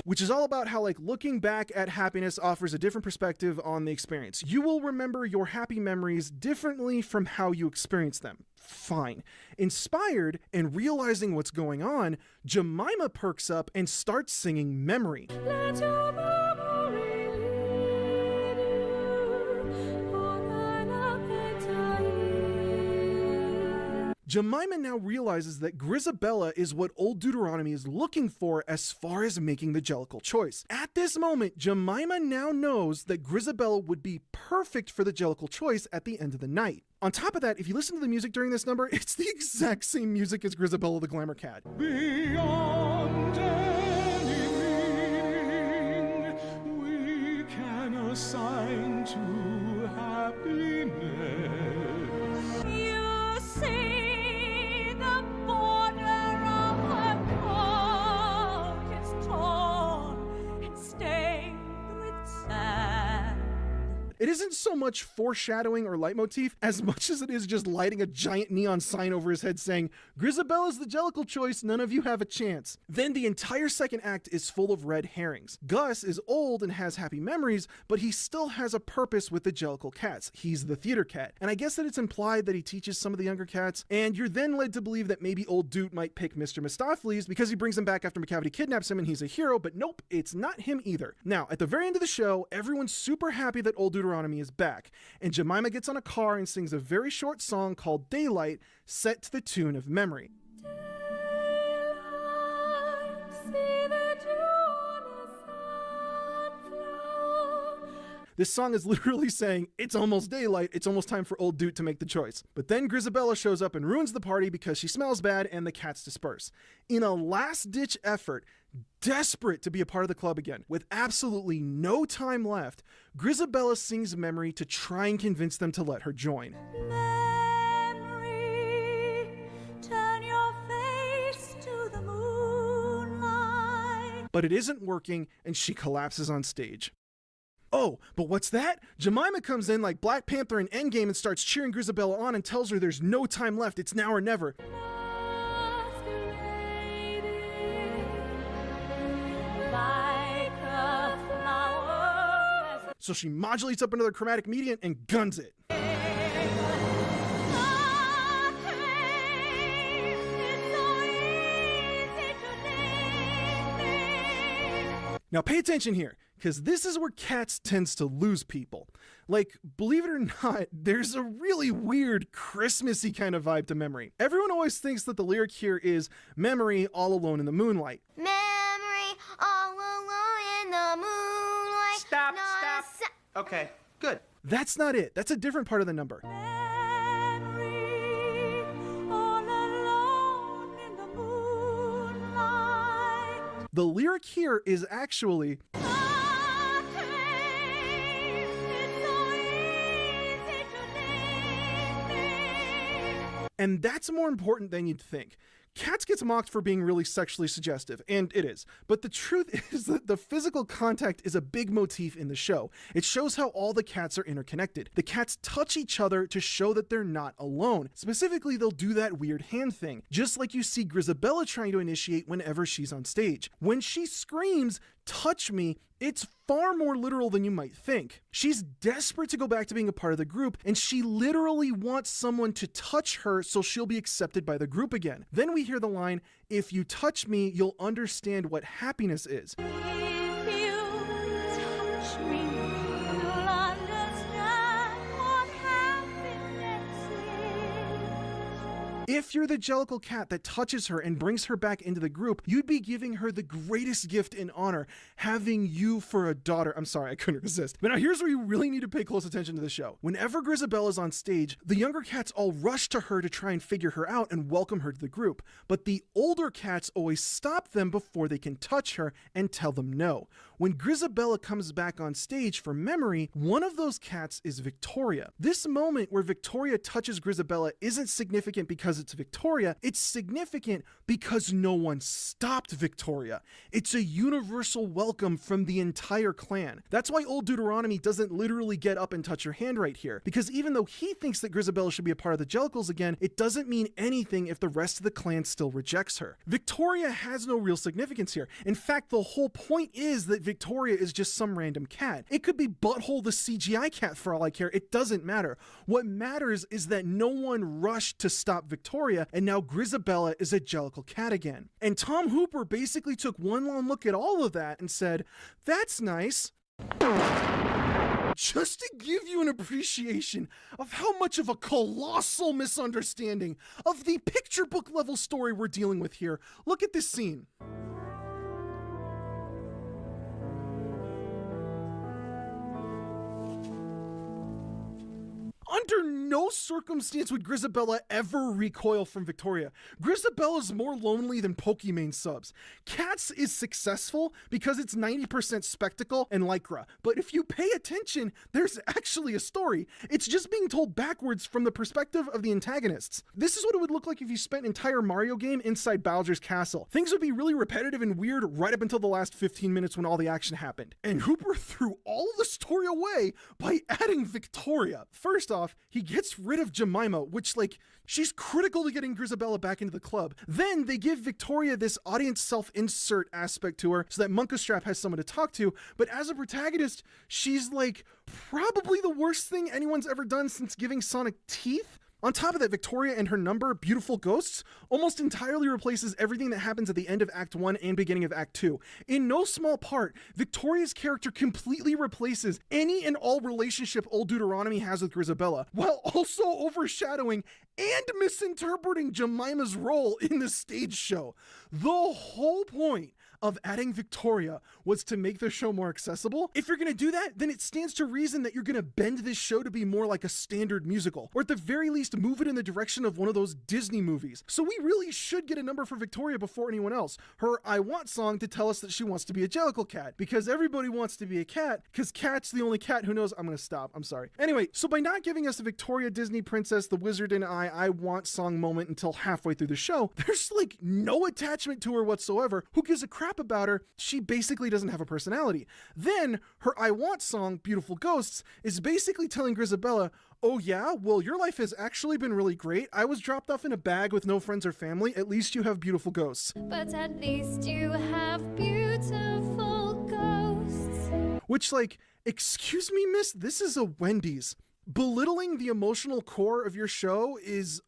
Which is all about how, like, looking back at happiness offers a different perspective on the experience. You will remember your happy memories differently from how you experience them. Fine. Inspired and realizing what's going on, Jemima perks up and starts singing Memory. Let your memory lead you on an appetite. Jemima now realizes that Grisabella is what Old Deuteronomy is looking for as far as making the Jellicle choice. At this moment, Jemima now knows that Grisabella would be perfect for the Jellicle choice at the end of the night. On top of that, if you listen to the music during this number, it's the exact same music as Grisabella the Glamour Cat. Beyond any meaning we can assign to happiness. You see the border of her coat is torn and stained with sand. It isn't so much foreshadowing or leitmotif as much as it is just lighting a giant neon sign over his head saying, Grisabella's the Jellicle choice, none of you have a chance. Then the entire second act is full of red herrings. Gus is old and has happy memories, but he still has a purpose with the Jellicle cats. He's the theater cat. And I guess that it's implied that he teaches some of the younger cats, and you're then led to believe that maybe old Doot might pick Mr. Mistopheles because he brings him back after McCavity kidnaps him and he's a hero, but nope, it's not him either. Now, at the very end of the show, everyone's super happy that Old Deuteronomy is back, and Jemima gets on a car and sings a very short song called Daylight, set to the tune of Memory. This song is literally saying, it's almost daylight, it's almost time for Old Doot to make the choice. But then Grisabella shows up and ruins the party because she smells bad and the cats disperse. In a last-ditch effort, desperate to be a part of the club again, with absolutely no time left, Grisabella sings Memory to try and convince them to let her join. Memory, turn your face to the moonlight. But it isn't working and she collapses on stage. Oh, but what's that? Jemima comes in like Black Panther in Endgame and starts cheering Grisabella on and tells her there's no time left, it's now or never. Like a flower. So she modulates up another chromatic median and guns it. Now pay attention here, because this is where Cats tends to lose people. Like, believe it or not, there's a really weird Christmassy kind of vibe to Memory. Everyone always thinks that the lyric here is Memory all alone in the moonlight. Memory all alone in the moonlight. Stop. Okay, good. That's not it. That's a different part of the number. Memory, all alone in the moonlight. The lyric here is actually and that's more important than you'd think. Cats gets mocked for being really sexually suggestive, and it is. But the truth is that the physical contact is a big motif in the show. It shows how all the cats are interconnected. The cats touch each other to show that they're not alone. Specifically, they'll do that weird hand thing, just like you see Grisabella trying to initiate whenever she's on stage. When she screams, touch me, it's far more literal than you might think. She's desperate to go back to being a part of the group, and she literally wants someone to touch her so she'll be accepted by the group again. Then we hear the line, "If you touch me, you'll understand what happiness is." If you're the Jellicle cat that touches her and brings her back into the group, you'd be giving her the greatest gift in honor, having you for a daughter. I'm sorry, I couldn't resist. But now here's where you really need to pay close attention to the show. Whenever Grisabella's on stage, the younger cats all rush to her to try and figure her out and welcome her to the group. But the older cats always stop them before they can touch her and tell them no. When Grisabella comes back on stage for Memory, one of those cats is Victoria. This moment where Victoria touches Grisabella isn't significant because it's Victoria, it's significant because no one stopped Victoria. It's a universal welcome from the entire clan. That's why old Deuteronomy doesn't literally get up and touch her hand right here, because even though he thinks that Grisabella should be a part of the Jellicles again, it doesn't mean anything if the rest of the clan still rejects her. Victoria has no real significance here. In fact, the whole point is that Victoria is just some random cat. It could be Butthole the CGI cat for all I care. It doesn't matter. What matters is that no one rushed to stop Victoria, and now Grisabella is a Jellicle cat again. And Tom Hooper basically took one long look at all of that and said, "That's nice." Just to give you an appreciation of how much of a colossal misunderstanding of the picture book level story we're dealing with here, look at this scene. Under no circumstance would Grisabella ever recoil from Victoria. Grisabella's more lonely than Pokimane subs. Cats is successful because it's 90% spectacle and lycra. But if you pay attention, there's actually a story. It's just being told backwards from the perspective of the antagonists. This is what it would look like if you spent an entire Mario game inside Bowser's castle. Things would be really repetitive and weird right up until the last 15 minutes when all the action happened. And Hooper threw all of the story away by adding Victoria. First off, he gets rid of Jemima, which, like, she's critical to getting Grisabella back into the club. Then they give Victoria this audience self-insert aspect to her so that Monkastrap has someone to talk to, but as a protagonist, she's like probably the worst thing anyone's ever done since giving Sonic teeth. On top of that, Victoria and her number, Beautiful Ghosts, almost entirely replaces everything that happens at the end of Act 1 and beginning of Act 2. In no small part, Victoria's character completely replaces any and all relationship Old Deuteronomy has with Grisabella, while also overshadowing and misinterpreting Jemima's role in the stage show. The whole point of adding Victoria was to make the show more accessible. If you're gonna do that, then it stands to reason that you're gonna bend this show to be more like a standard musical, or at the very least move it in the direction of one of those Disney movies. So we really should get a number for Victoria before anyone else. Her I Want song to tell us that she wants to be a Jellicle cat, because everybody wants to be a cat, because Cat's the only cat who knows. I'm gonna stop, I'm sorry. Anyway, so by not giving us a Victoria Disney Princess, the Wizard and I Want song moment until halfway through the show, there's like no attachment to her whatsoever. Who gives a crap about her? She basically doesn't have a personality. Then her I Want song, Beautiful Ghosts, is basically telling Grisabella, "Oh yeah, well your life has actually been really great. I was dropped off in a bag with no friends or family. At least you have beautiful ghosts." But at least you have beautiful ghosts. Which, like, excuse me, miss, this is a Wendy's. Belittling the emotional core of your show is,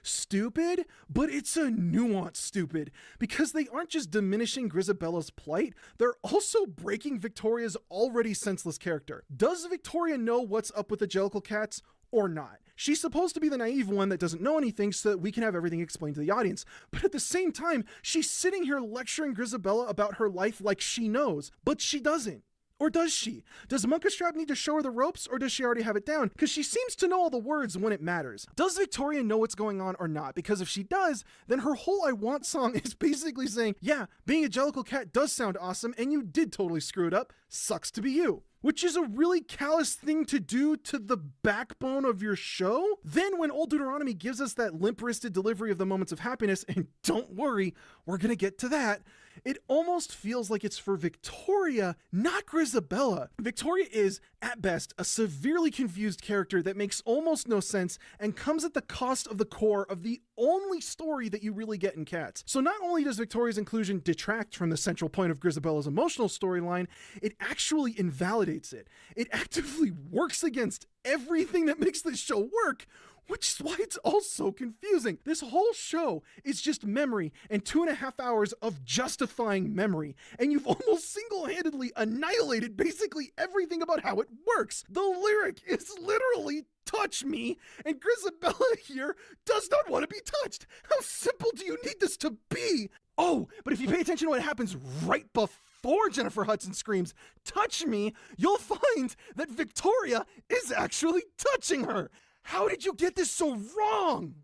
stupid, but it's a nuanced stupid, because they aren't just diminishing Grisabella's plight, they're also breaking Victoria's already senseless character. Does Victoria know what's up with the Jellicle cats or not? She's supposed to be the naive one that doesn't know anything so that we can have everything explained to the audience. But at the same time, she's sitting here lecturing Grisabella about her life like she knows, but she doesn't. Or does she? Does Monkastrap need to show her the ropes, or does she already have it down? Because she seems to know all the words when it matters. Does Victoria know what's going on or not? Because if she does, then her whole I Want song is basically saying, yeah, being a Jellicle cat does sound awesome, and you did totally screw it up. Sucks to be you. Which is a really callous thing to do to the backbone of your show. Then when Old Deuteronomy gives us that limp-wristed delivery of the moments of happiness, and don't worry, we're gonna get to that, it almost feels like it's for Victoria, not Grizabella. Victoria is, at best, a severely confused character that makes almost no sense and comes at the cost of the core of the only story that you really get in Cats. So not only does Victoria's inclusion detract from the central point of Grizabella's emotional storyline, it actually invalidates it. It actively works against everything that makes this show work, which is why it's all so confusing. This whole show is just memory and 2.5 hours of justifying memory, and you've almost single-handedly annihilated basically everything about how it works. The lyric is literally touch me, and Grizabella here does not want to be touched. How simple do you need this to be? Oh, but if you pay attention to what happens right before Jennifer Hudson screams, touch me, you'll find that Victoria is actually touching her. How did you get this so wrong?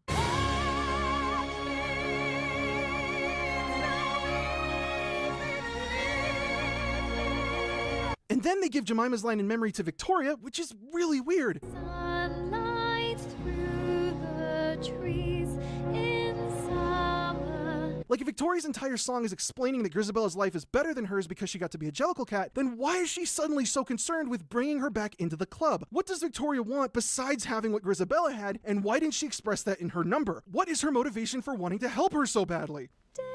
And then they give Jemima's line in memory to Victoria, which is really weird. Sunlight through the trees in summer. Like, if Victoria's entire song is explaining that Grizabella's life is better than hers because she got to be a Jellicle Cat, then why is she suddenly so concerned with bringing her back into the club? What does Victoria want besides having what Grizabella had, and why didn't she express that in her number? What is her motivation for wanting to help her so badly? Daylight,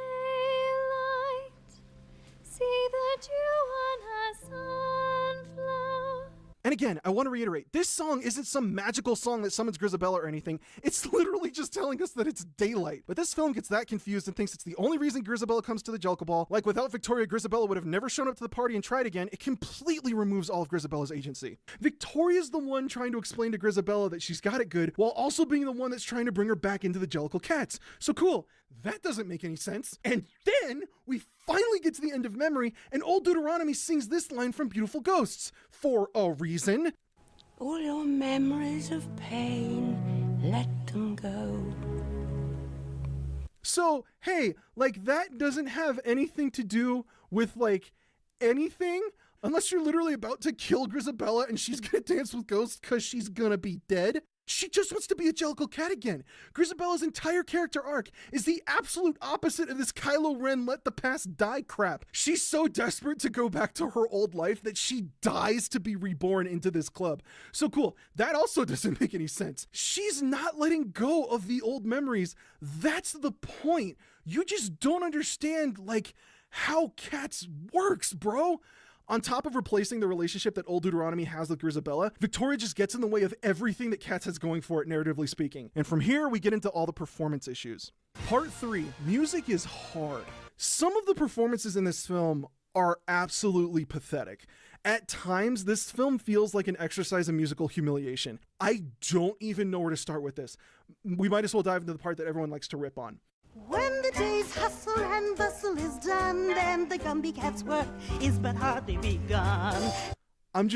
see the dew on her sunflower. And again, I want to reiterate, this song isn't some magical song that summons Grizabella or anything. It's literally just telling us that it's daylight. But this film gets that confused and thinks it's the only reason Grizabella comes to the Jellicle Ball. Like, without Victoria, Grizabella would have never shown up to the party and tried again. It completely removes all of Grizabella's agency. Victoria's the one trying to explain to Grizabella that she's got it good, while also being the one that's trying to bring her back into the Jellicle Cats. So cool, that doesn't make any sense. And then we finally get to the end of memory, and old Deuteronomy sings this line from Beautiful Ghosts. For a reason. All your memories of pain, let them go. So, hey, like, that doesn't have anything to do with, like, anything, unless you're literally about to kill Grizabella and she's gonna dance with ghosts because she's gonna be dead. She just wants to be a Jellicle Cat again. Grizabella's entire character arc is the absolute opposite of this Kylo Ren let the past die crap. She's so desperate to go back to her old life that she dies to be reborn into this club. So cool, that also doesn't make any sense. She's not letting go of the old memories. That's the point. You just don't understand, like, how Cats works, bro. On top of replacing the relationship that old Deuteronomy has with Grizabella, Victoria just gets in the way of everything that Cats has going for it, narratively speaking. And from here, we get into all the performance issues. Part 3, music is hard. Some of the performances in this film are absolutely pathetic. At times, this film feels like an exercise in musical humiliation. I don't even know where to start with this. We might as well dive into the part that everyone likes to rip on. When the day's hustle and bustle is done, then the Gumby Cat's work is but hardly begun. I'm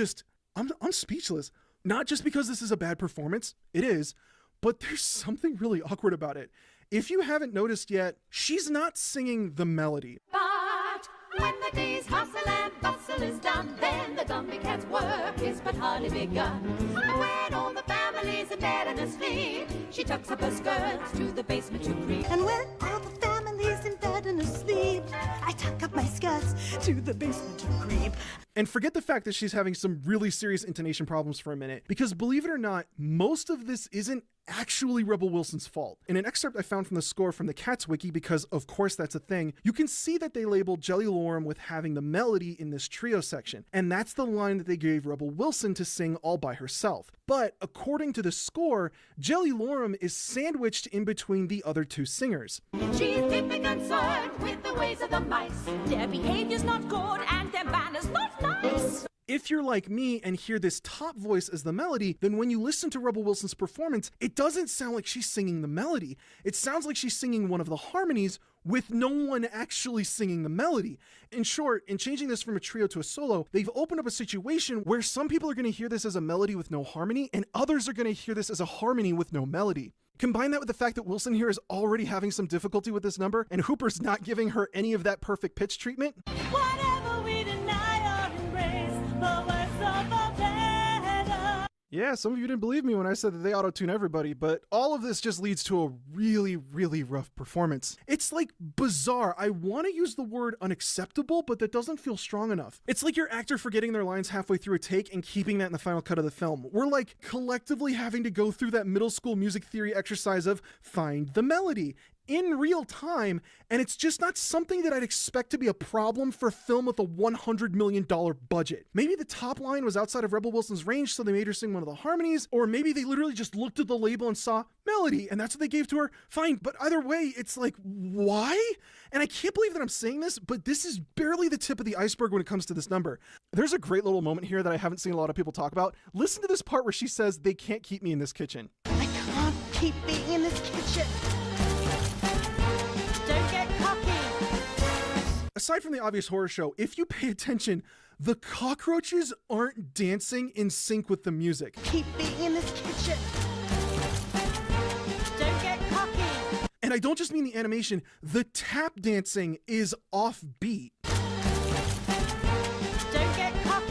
speechless. Not just because this is a bad performance, it is, but there's something really awkward about it. If you haven't noticed yet, she's not singing the melody. But when the day's hustle and bustle is done, then the Gumby Cat's work is but hardly begun. And when all the family's in bed and asleep, she tucks up her skirts to the basement to creep. And when all the family's in bed and asleep, I tuck up my skirts to the basement to creep. And forget the fact that she's having some really serious intonation problems for a minute, because believe it or not, most of this isn't actually Rebel Wilson's fault. In an excerpt I found from the score from the Cats wiki, because of course that's a thing, you can see that they labeled Jelly Lorem with having the melody in this trio section, and that's the line that they gave Rebel Wilson to sing all by herself. But according to the score, Jelly Lorem is sandwiched in between the other two singers. She's deeply concerned with the ways of the mice. Their behavior's not good and their manners not nice. If you're like me and hear this top voice as the melody, then when you listen to Rebel Wilson's performance, it doesn't sound like she's singing the melody. It sounds like she's singing one of the harmonies with no one actually singing the melody. In short, in changing this from a trio to a solo, they've opened up a situation where some people are going to hear this as a melody with no harmony, and others are going to hear this as a harmony with no melody. Combine that with the fact that Wilson here is already having some difficulty with this number, and Hooper's not giving her any of that perfect pitch treatment. Whatever we deny or embrace, the worse of the better. Yeah, some of you didn't believe me when I said that they auto-tune everybody, but all of this just leads to a really, really rough performance. It's like bizarre. I want to use the word unacceptable, but that doesn't feel strong enough. It's like your actor forgetting their lines halfway through a take and keeping that in the final cut of the film. We're like collectively having to go through that middle school music theory exercise of find the melody in real time, and it's just not something that I'd expect to be a problem for a film with a $100 million budget. Maybe the top line was outside of Rebel Wilson's range, so they made her sing one of the harmonies, or maybe they literally just looked at the label and saw melody, and that's what they gave to her. Fine, but either way, it's like, why? And I can't believe that I'm saying this, but this is barely the tip of the iceberg when it comes to this number. There's a great little moment here that I haven't seen a lot of people talk about. Listen to this part where she says, "They can't keep me in this kitchen." I can't keep being in this kitchen. Don't get cocky. Aside from the obvious horror show, if you pay attention, the cockroaches aren't dancing in sync with the music. Keep being in this kitchen. Don't get cocky. And I don't just mean the animation, the tap dancing is offbeat. Don't get cocky.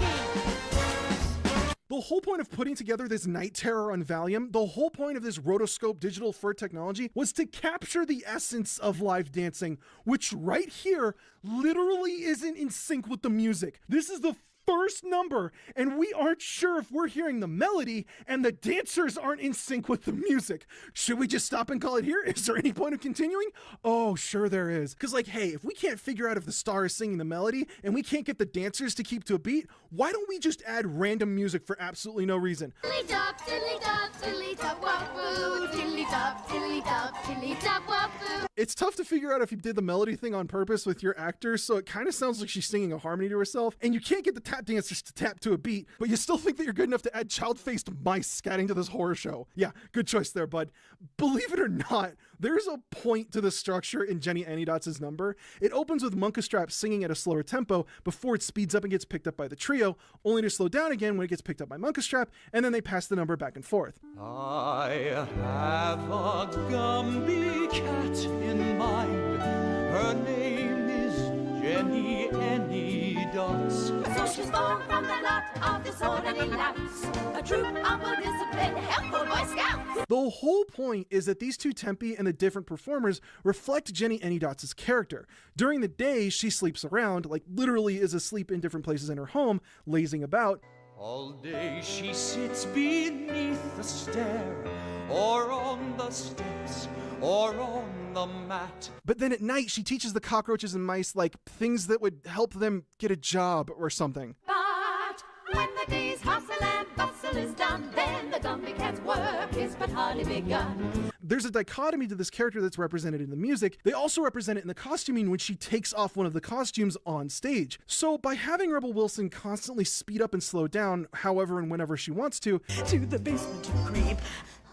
The whole point of putting together this night terror on Valium, the whole point of this rotoscope digital fur technology was to capture the essence of live dancing, which right here literally isn't in sync with the music. This is the first number, and we aren't sure if we're hearing the melody, and the dancers aren't in sync with the music. Should we just stop and call it here? Is there any point of continuing? Oh, sure there is. Because, like, hey, if we can't figure out if the star is singing the melody, and we can't get the dancers to keep to a beat, why don't we just add random music for absolutely no reason? Tiddly-dop, tiddly-dop, tiddly-dop, wop-boo. Tiddly-dop, tiddly-dop, tiddly-dop, wop-boo. It's tough to figure out if you did the melody thing on purpose with your actor, so it kind of sounds like she's singing a harmony to herself, and you can't get the tap dancers to tap to a beat, but you still think that you're good enough to add child-faced mice scatting to this horror show. Yeah, good choice there, bud. Believe it or not, there's a point to the structure in Jenny Anidots' number. It opens with Munkustrap singing at a slower tempo before it speeds up and gets picked up by the trio, only to slow down again when it gets picked up by Munkustrap, and then they pass the number back and forth. I have a Gumby cat in mind. Her name is Jenny Anidots. So she's born from the lot of disorderly louts, a troop of well-disciplined, helpful Boy Scouts. The whole point is that these two tempi and the different performers reflect Jenny Anidots' character. During the day, she sleeps around, like literally is asleep in different places in her home, lazing about. All day she sits beneath the stair, or on the steps, or on the mat. But then at night, she teaches the cockroaches and mice, like, things that would help them get a job or something. But when the day's hustle and bustle is done, then the Gumby Cat's work is but hardly begun. There's a dichotomy to this character that's represented in the music. They also represent it in the costuming when she takes off one of the costumes on stage. So by having Rebel Wilson constantly speed up and slow down however and whenever she wants to the basement to creep.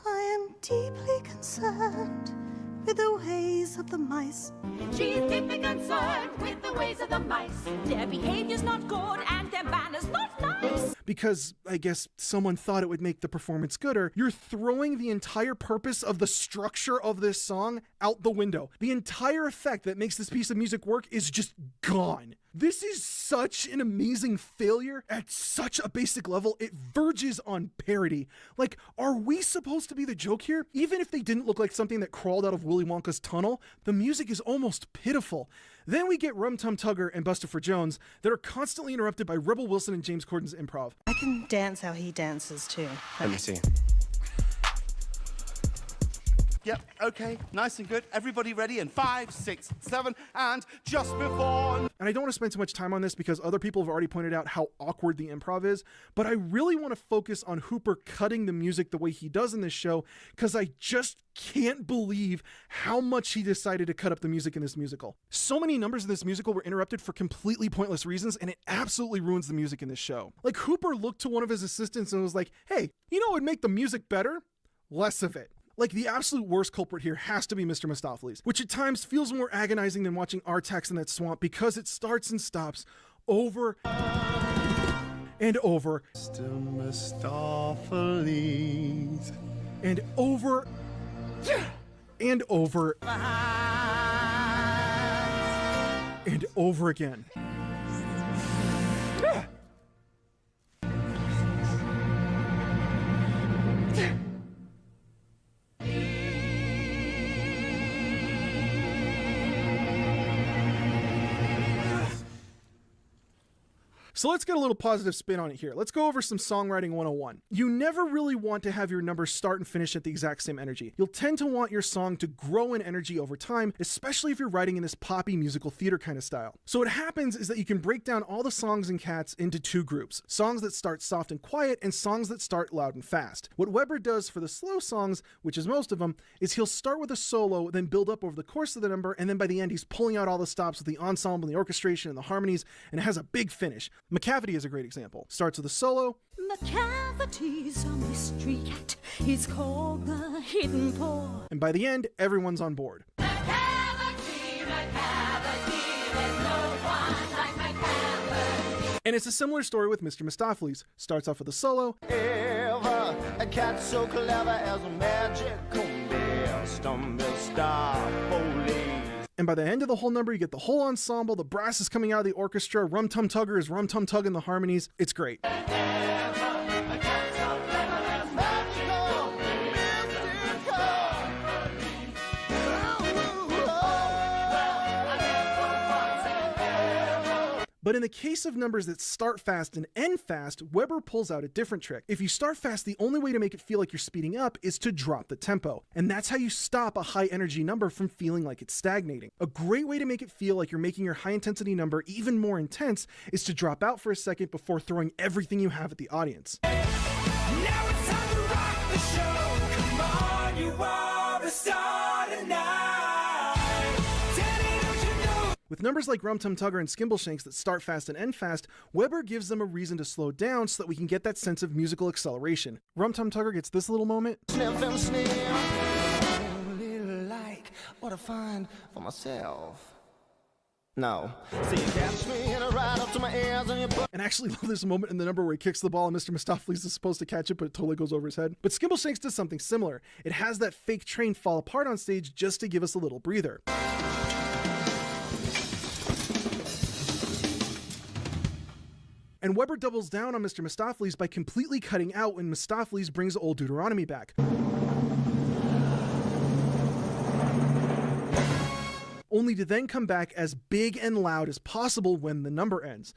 I am deeply concerned with the ways of the mice. She's deeply concerned with the ways of the mice. Their behavior's not good and their manners not nice. because I guess someone thought it would make the performance gooder, you're throwing the entire purpose of the structure of this song out the window. The entire effect that makes this piece of music work is just gone. This is such an amazing failure at such a basic level, it verges on parody. Like, are we supposed to be the joke here? Even if they didn't look like something that crawled out of Willy Wonka's tunnel, the music is almost pitiful. Then we get Rum Tum Tugger and Bustopher Jones that are constantly interrupted by Rebel Wilson and James Corden's improv. I can dance how he dances too. Let me see. Yep, okay, nice and good. Everybody ready? And 5, 6, 7, and just before. And I don't want to spend too much time on this because other people have already pointed out how awkward the improv is, but I really want to focus on Hooper cutting the music the way he does in this show, because I just can't believe how much he decided to cut up the music in this musical. So many numbers in this musical were interrupted for completely pointless reasons, and it absolutely ruins the music in this show. Like, Hooper looked to one of his assistants and was like, hey, you know what would make the music better? Less of it. Like, the absolute worst culprit here has to be Mr. Mistopheles, which at times feels more agonizing than watching Artax in that swamp because it starts and stops over and over. Mr. Mistopheles. And over and over and over again. So let's get a little positive spin on it here. Let's go over some songwriting 101. You never really want to have your numbers start and finish at the exact same energy. You'll tend to want your song to grow in energy over time, especially if you're writing in this poppy musical theater kind of style. So what happens is that you can break down all the songs in Cats into two groups: songs that start soft and quiet and songs that start loud and fast. What Weber does for the slow songs, which is most of them, is he'll start with a solo, then build up over the course of the number, and then by the end he's pulling out all the stops with the ensemble and the orchestration and the harmonies, and it has a big finish. McCavity is a great example. Starts with a solo. McCavity's a mystery cat. He's called the hidden paw. And by the end, everyone's on board. And it's a similar story with Mr. Mistopheles. Starts off with a solo. Ever a cat so clever as a magical Mistopheles. And by the end of the whole number, you get the whole ensemble. The brass is coming out of the orchestra. Rum Tum Tugger is rum tum tugging the harmonies. It's great. But in the case of numbers that start fast and end fast, Weber pulls out a different trick. If you start fast, the only way to make it feel like you're speeding up is to drop the tempo. And that's how you stop a high energy number from feeling like it's stagnating. A great way to make it feel like you're making your high intensity number even more intense is to drop out for a second before throwing everything you have at the audience. Now it's time to rock the show. Come on, you are the star tonight. With numbers like Rum Tum Tugger and Skimbleshanks that start fast and end fast, Weber gives them a reason to slow down so that we can get that sense of musical acceleration. Rum Tum Tugger gets this little moment. Sniff and sniff. Little like what I find for myself. No. See, you catch me and I ride up to my ears and you put. And I actually love this moment in the number where he kicks the ball and Mr. Mistopheles is supposed to catch it, but it totally goes over his head. But Skimbleshanks does something similar. It has that fake train fall apart on stage just to give us a little breather. And Weber doubles down on Mr. Mistopheles by completely cutting out when Mistopheles brings Old Deuteronomy back. Only to then come back as big and loud as possible when the number ends.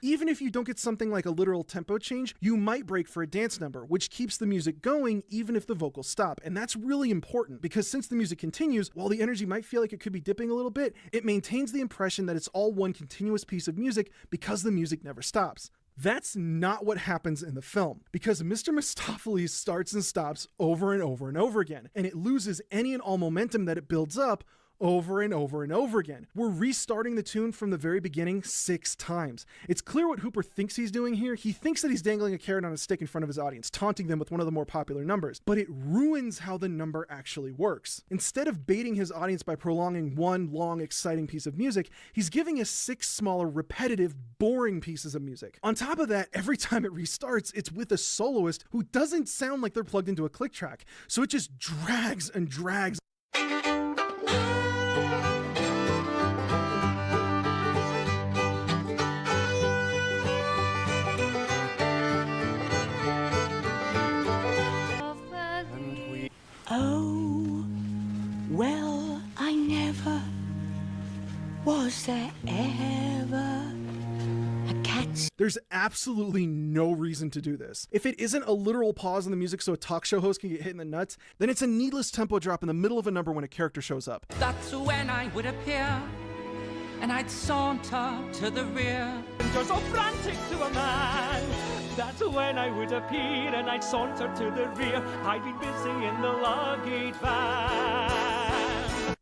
Even if you don't get something like a literal tempo change, you might break for a dance number, which keeps the music going even if the vocals stop. And that's really important because since the music continues, while the energy might feel like it could be dipping a little bit, it maintains the impression that it's all one continuous piece of music because the music never stops. That's not what happens in the film, because Mr. Mistopheles starts and stops over and over and over again, and it loses any and all momentum that it builds up over and over and over again. We're restarting the tune from the very beginning 6 times. It's clear what Hooper thinks he's doing here. He thinks that he's dangling a carrot on a stick in front of his audience, taunting them with one of the more popular numbers, but it ruins how the number actually works. Instead of baiting his audience by prolonging one long, exciting piece of music, he's giving us 6 smaller, repetitive, boring pieces of music. On top of that, every time it restarts, it's with a soloist who doesn't sound like they're plugged into a click track, so it just drags and drags. Oh, well, I never was there ever a cat. There's absolutely no reason to do this. If it isn't a literal pause in the music so a talk show host can get hit in the nuts, then it's a needless tempo drop in the middle of a number when a character shows up. That's when I would appear, and I'd saunter to the rear. You're so frantic to a man. That's when I would appear, and I'd saunter to the rear. I'd be busy in the luggage van.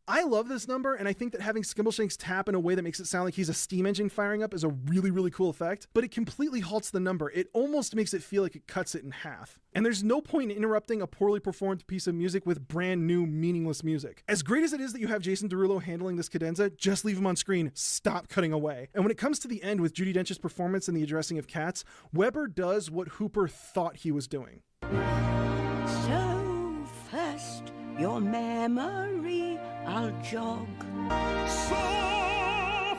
I love this number, and I think that having Skimbleshanks tap in a way that makes it sound like he's a steam engine firing up is a really, really cool effect, but it completely halts the number. It almost makes it feel like it cuts it in half. And there's no point in interrupting a poorly performed piece of music with brand new, meaningless music. As great as it is that you have Jason Derulo handling this cadenza, just leave him on screen. Stop cutting away. And when it comes to the end with Judi Dench's performance and the addressing of Cats, Weber does what Hooper thought he was doing. So first, your memory I'll jog. So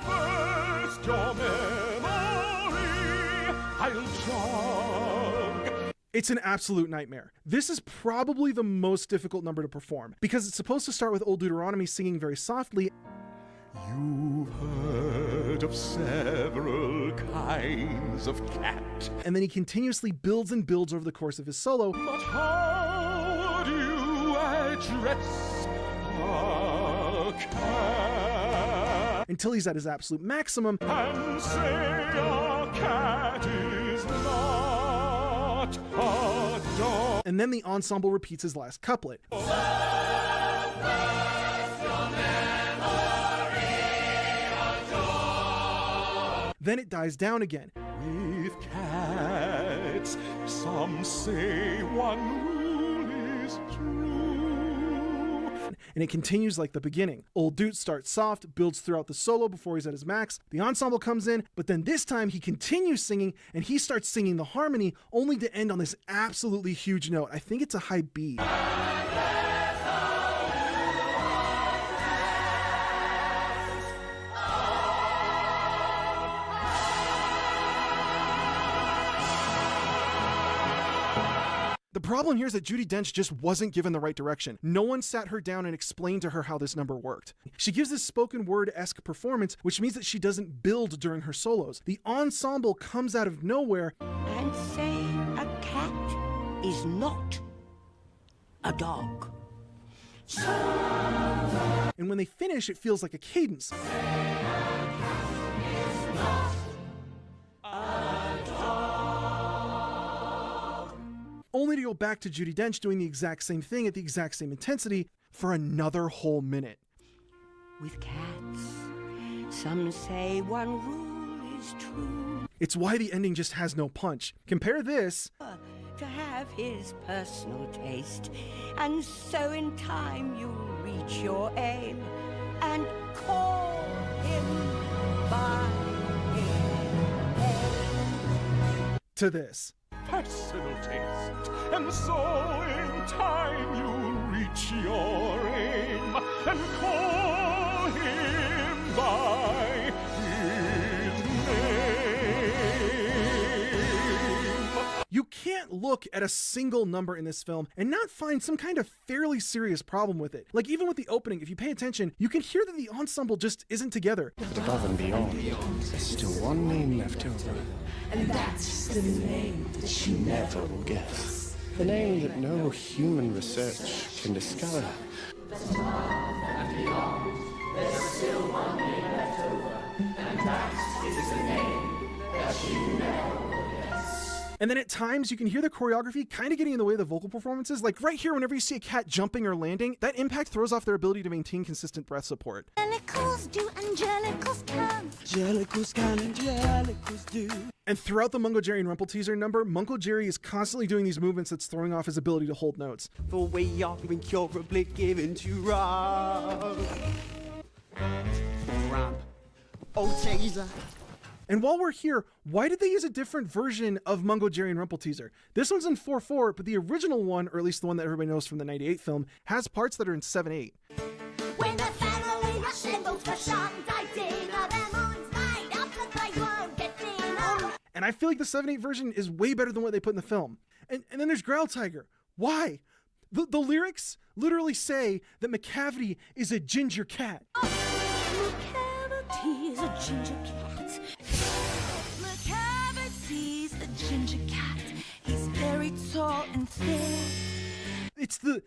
first your memory I'll jog. It's an absolute nightmare. This is probably the most difficult number to perform because it's supposed to start with Old Deuteronomy singing very softly. You've heard of several kinds of cat. And then he continuously builds and builds over the course of his solo. But how do you address a cat? Until he's at his absolute maximum. And say a cat is not a dog. And then the ensemble repeats his last couplet. Then it dies down again. With cats, some say one rule is true. And it continues like the beginning. Old Dude starts soft, builds throughout the solo before he's at his max. The ensemble comes in, but then this time he continues singing and he starts singing the harmony only to end on this absolutely huge note. I think it's a high B. The problem here is that Judi Dench just wasn't given the right direction. No one sat her down and explained to her how this number worked. She gives this spoken word-esque performance, which means that she doesn't build during her solos. The ensemble comes out of nowhere and say a cat is not a dog. And when they finish, it feels like a cadence. Only to go back to Judi Dench doing the exact same thing at the exact same intensity for another whole minute. With cats, some say one rule is true. It's why the ending just has no punch. Compare this to have his personal taste, and so in time you'll reach your aim and call him by his name. To this. Personal taste, and so in time you'll reach your aim and call him by his name. You can't look at a single number in this film and not find some kind of fairly serious problem with it. Like even with the opening, if you pay attention, you can hear that the ensemble just isn't together. But above and beyond, there's still one name left over. And that's the name that you never will guess. The name that no human research can discover. And beyond, there's still one name left over, and that is the name that you never will guess. And then at times you can hear the choreography kind of getting in the way of the vocal performances. Like right here, whenever you see a cat jumping or landing, that impact throws off their ability to maintain consistent breath support. Angelicals do, angelicals come. Angelicals can, angelicals do. And throughout the Mungo Jerry and Rumple teaser number, Mungo Jerry is constantly doing these movements that's throwing off his ability to hold notes. For we are incurably given to ramp. Oh, taser. And while we're here, why did they use a different version of Mungo Jerry and Rumple teaser? This one's in 4/4, but the original one, or at least the one that everybody knows from the 98 film, has parts that are in 7/8. When the family assembles for Sunday dinner, the moon's made up that they won't get dinner. And I feel like the 7/8 version is way better than what they put in the film. And then there's Growl Tiger. Why? The lyrics literally say that McCavity is a ginger cat. McCavity is a ginger cat. McCavity's a ginger cat. He's very tall and thin. It's the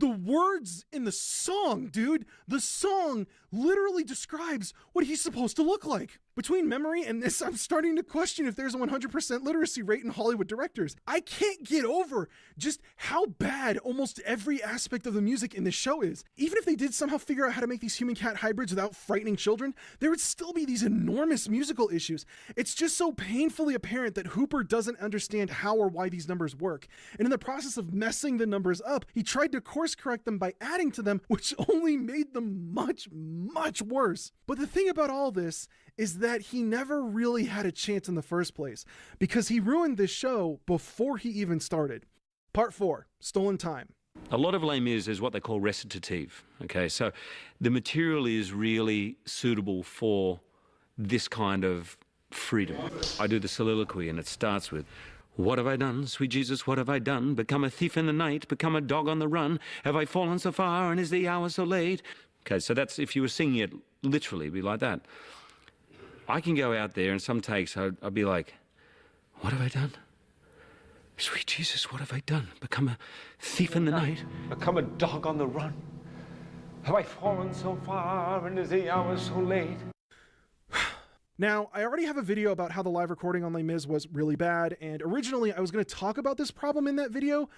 words in the song, dude. The song literally describes what he's supposed to look like. Between memory and this, I'm starting to question if there's a 100% literacy rate in Hollywood directors. I can't get over just how bad almost every aspect of the music in this show is. Even if they did somehow figure out how to make these human-cat hybrids without frightening children, there would still be these enormous musical issues. It's just so painfully apparent that Hooper doesn't understand how or why these numbers work. And in the process of messing the numbers up, he tried to course correct them by adding to them, which only made them much, much worse. But the thing about all this is that he never really had a chance in the first place, because he ruined this show before he even started. Part 4, Stolen Time. A lot of Les Mis is what they call recitative, okay? So the material is really suitable for this kind of freedom. I do the soliloquy and it starts with, What have I done, sweet Jesus, what have I done? Become a thief in the night, become a dog on the run. Have I fallen so far, and is the hour so late? Okay, so that's, if you were singing it literally, it'd be like that. I can go out there, and some takes, I'd be like, what have I done? Sweet Jesus, what have I done? Become a thief in the night. Become a dog on the run. Have I fallen so far, and is the hour so late? Now, I already have a video about how the live recording on Les Mis was really bad, and originally I was going to talk about this problem in that video,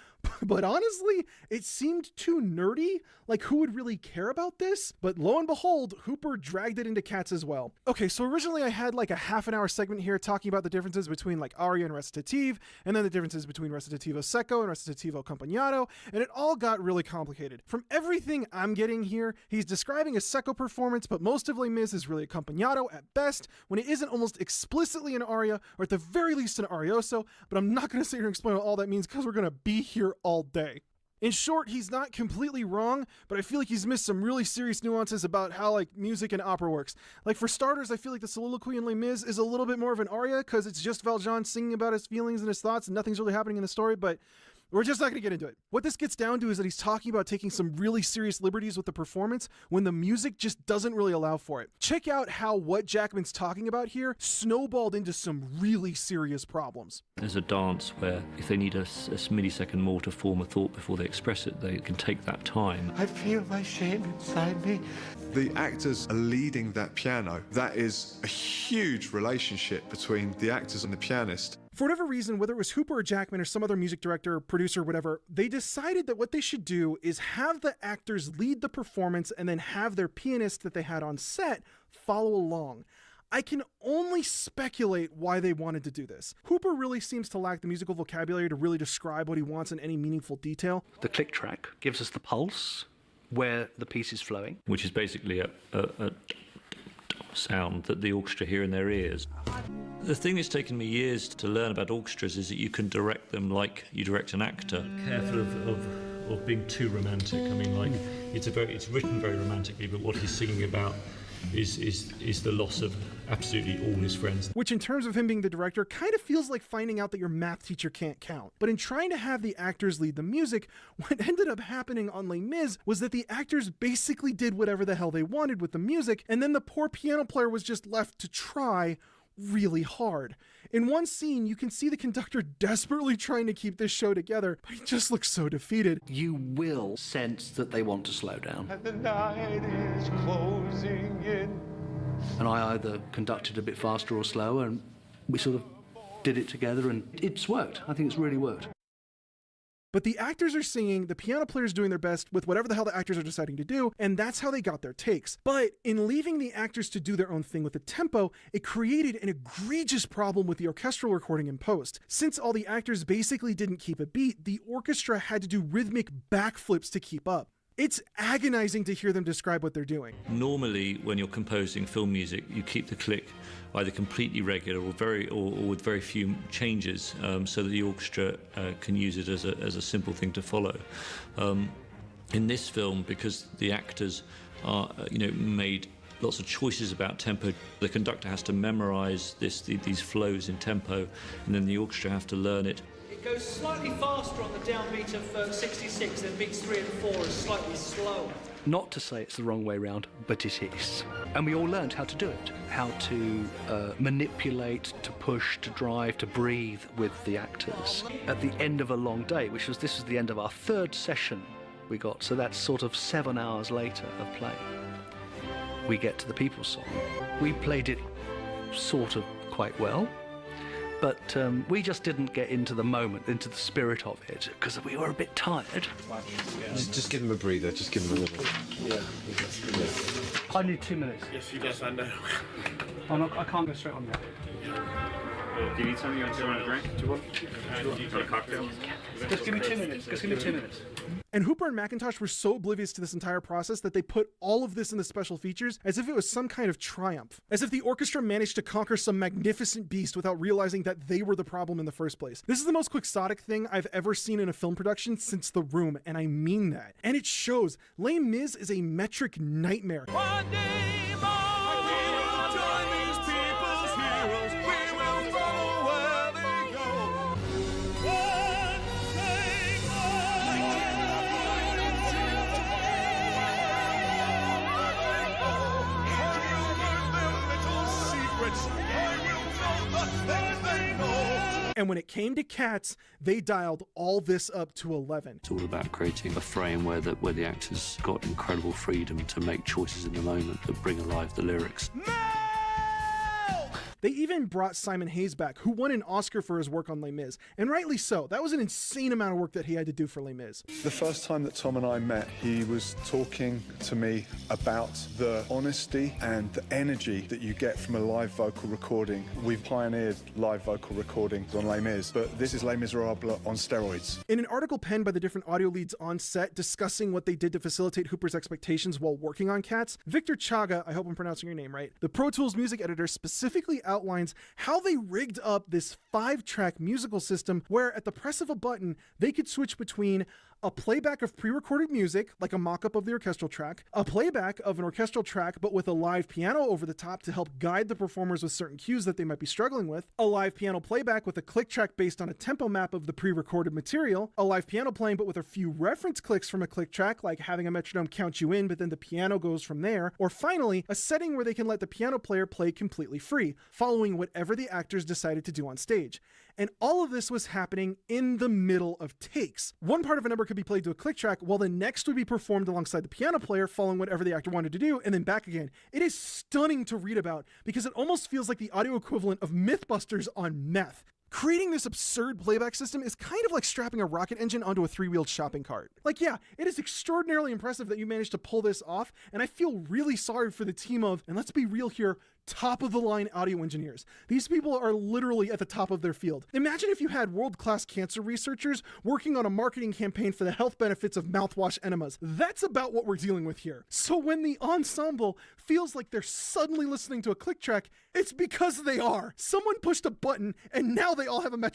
but honestly, it seemed too nerdy. Like, who would really care about this? But lo and behold, Hooper dragged it into Cats as well. Okay, so originally I had like a half-an-hour segment here talking about the differences between like aria and recitative, and then the differences between recitativo secco and recitativo accompagnato, and it all got really complicated. From everything I'm getting here, he's describing a secco performance, but most of Les Mis is really accompagnato at best, when it isn't almost explicitly an aria, or at the very least an arioso, but I'm not going to sit here and explain what all that means because we're going to be here all day. In short, he's not completely wrong, but I feel like he's missed some really serious nuances about how like music and opera works. Like for starters, I feel like the soliloquy in Les Mis is a little bit more of an aria because it's just Valjean singing about his feelings and his thoughts and nothing's really happening in the story, but we're just not going to get into it. What this gets down to is that he's talking about taking some really serious liberties with the performance when the music just doesn't really allow for it. Check out how what Jackman's talking about here snowballed into some really serious problems. There's a dance where if they need a millisecond more to form a thought before they express it, they can take that time. I feel my shame inside me. The actors are leading that piano. That is a huge relationship between the actors and the pianist. For whatever reason, whether it was Hooper or Jackman or some other music director, producer, whatever, they decided that what they should do is have the actors lead the performance and then have their pianist that they had on set follow along. I can only speculate why they wanted to do this. Hooper really seems to lack the musical vocabulary to really describe what he wants in any meaningful detail. The click track gives us the pulse, where the piece is flowing. Which is basically a sound that the orchestra hear in their ears. The thing that's taken me years to learn about orchestras is that you can direct them like you direct an actor. Careful of being too romantic. I mean, like, it's written very romantically, but what he's singing about is the loss of absolutely all his friends. Which in terms of him being the director kind of feels like finding out that your math teacher can't count. But in trying to have the actors lead the music, what ended up happening on Les Mis was that the actors basically did whatever the hell they wanted with the music, and then the poor piano player was just left to try really hard. In one scene, you can see the conductor desperately trying to keep this show together, but he just looks so defeated. You will sense that they want to slow down. And the night is closing in. And I either conducted a bit faster or slower, and we sort of did it together, and it's worked. I think it's really worked. But the actors are singing, the piano player's doing their best with whatever the hell the actors are deciding to do, and that's how they got their takes. But in leaving the actors to do their own thing with the tempo, it created an egregious problem with the orchestral recording in post. Since all the actors basically didn't keep a beat, the orchestra had to do rhythmic backflips to keep up. It's agonizing to hear them describe what they're doing. Normally, when you're composing film music, you keep the click either completely regular or with very few changes, so that the orchestra can use it as a simple thing to follow. In this film, because the actors are, made lots of choices about tempo, the conductor has to memorize these flows in tempo, and then the orchestra have to learn it. It goes slightly faster on the downbeat of 66, then beats 3 and 4 is slightly slower. Not to say it's the wrong way round, but it is. And we all learned how to do it, how to manipulate, to push, to drive, to breathe with the actors. At the end of a long day, this was the end of our third session we got, so that's sort of 7 hours later of playing. We get to the People's Song. We played it sort of quite well, but we just didn't get into the moment, into the spirit of it, because we were a bit tired. Just give him a breather, just give him a little. Yeah. I need 2 minutes. Yes, I know. I can't go straight on that. Do you need something? You want a drink? Do you want a cocktail? Just give me 2 minutes. Just give me 2 minutes. And Hooper and McIntosh were so oblivious to this entire process that they put all of this in the special features as if it was some kind of triumph. As if the orchestra managed to conquer some magnificent beast without realizing that they were the problem in the first place. This is the most quixotic thing I've ever seen in a film production since The Room, and I mean that. And it shows. Les Mis is a metric nightmare. One day more, we will join these people's heroes. We will follow where they go. And when it came to Cats, they dialed all this up to 11. It's all about creating a frame where the actors got incredible freedom to make choices in the moment that bring alive the lyrics. They even brought Simon Hayes back, who won an Oscar for his work on Les Mis, and rightly so. That was an insane amount of work that he had to do for Les Mis. The first time that Tom and I met, he was talking to me about the honesty and the energy that you get from a live vocal recording. We've pioneered live vocal recordings on Les Mis, but this is Les Miserables on steroids. In an article penned by the different audio leads on set discussing what they did to facilitate Hooper's expectations while working on Cats, Victor Chaga, I hope I'm pronouncing your name right, the Pro Tools music editor, specifically outlines how they rigged up this 5-track musical system where at the press of a button, they could switch between a playback of pre-recorded music, like a mock-up of the orchestral track, a playback of an orchestral track but with a live piano over the top to help guide the performers with certain cues that they might be struggling with, a live piano playback with a click track based on a tempo map of the pre-recorded material, a live piano playing but with a few reference clicks from a click track, like having a metronome count you in but then the piano goes from there, or finally, a setting where they can let the piano player play completely free, following whatever the actors decided to do on stage. And all of this was happening in the middle of takes. One part of a number could be played to a click track, while the next would be performed alongside the piano player, following whatever the actor wanted to do, and then back again. It is stunning to read about because it almost feels like the audio equivalent of Mythbusters on meth. Creating this absurd playback system is kind of like strapping a rocket engine onto a 3-wheeled shopping cart. Like, yeah, it is extraordinarily impressive that you managed to pull this off, and I feel really sorry for the team of, and let's be real here, top-of-the-line audio engineers. These people are literally at the top of their field. Imagine if you had world-class cancer researchers working on a marketing campaign for the health benefits of mouthwash enemas. That's about what we're dealing with here. So when the ensemble feels like they're suddenly listening to a click track, it's because they are. Someone pushed a button, and now they all have a metronome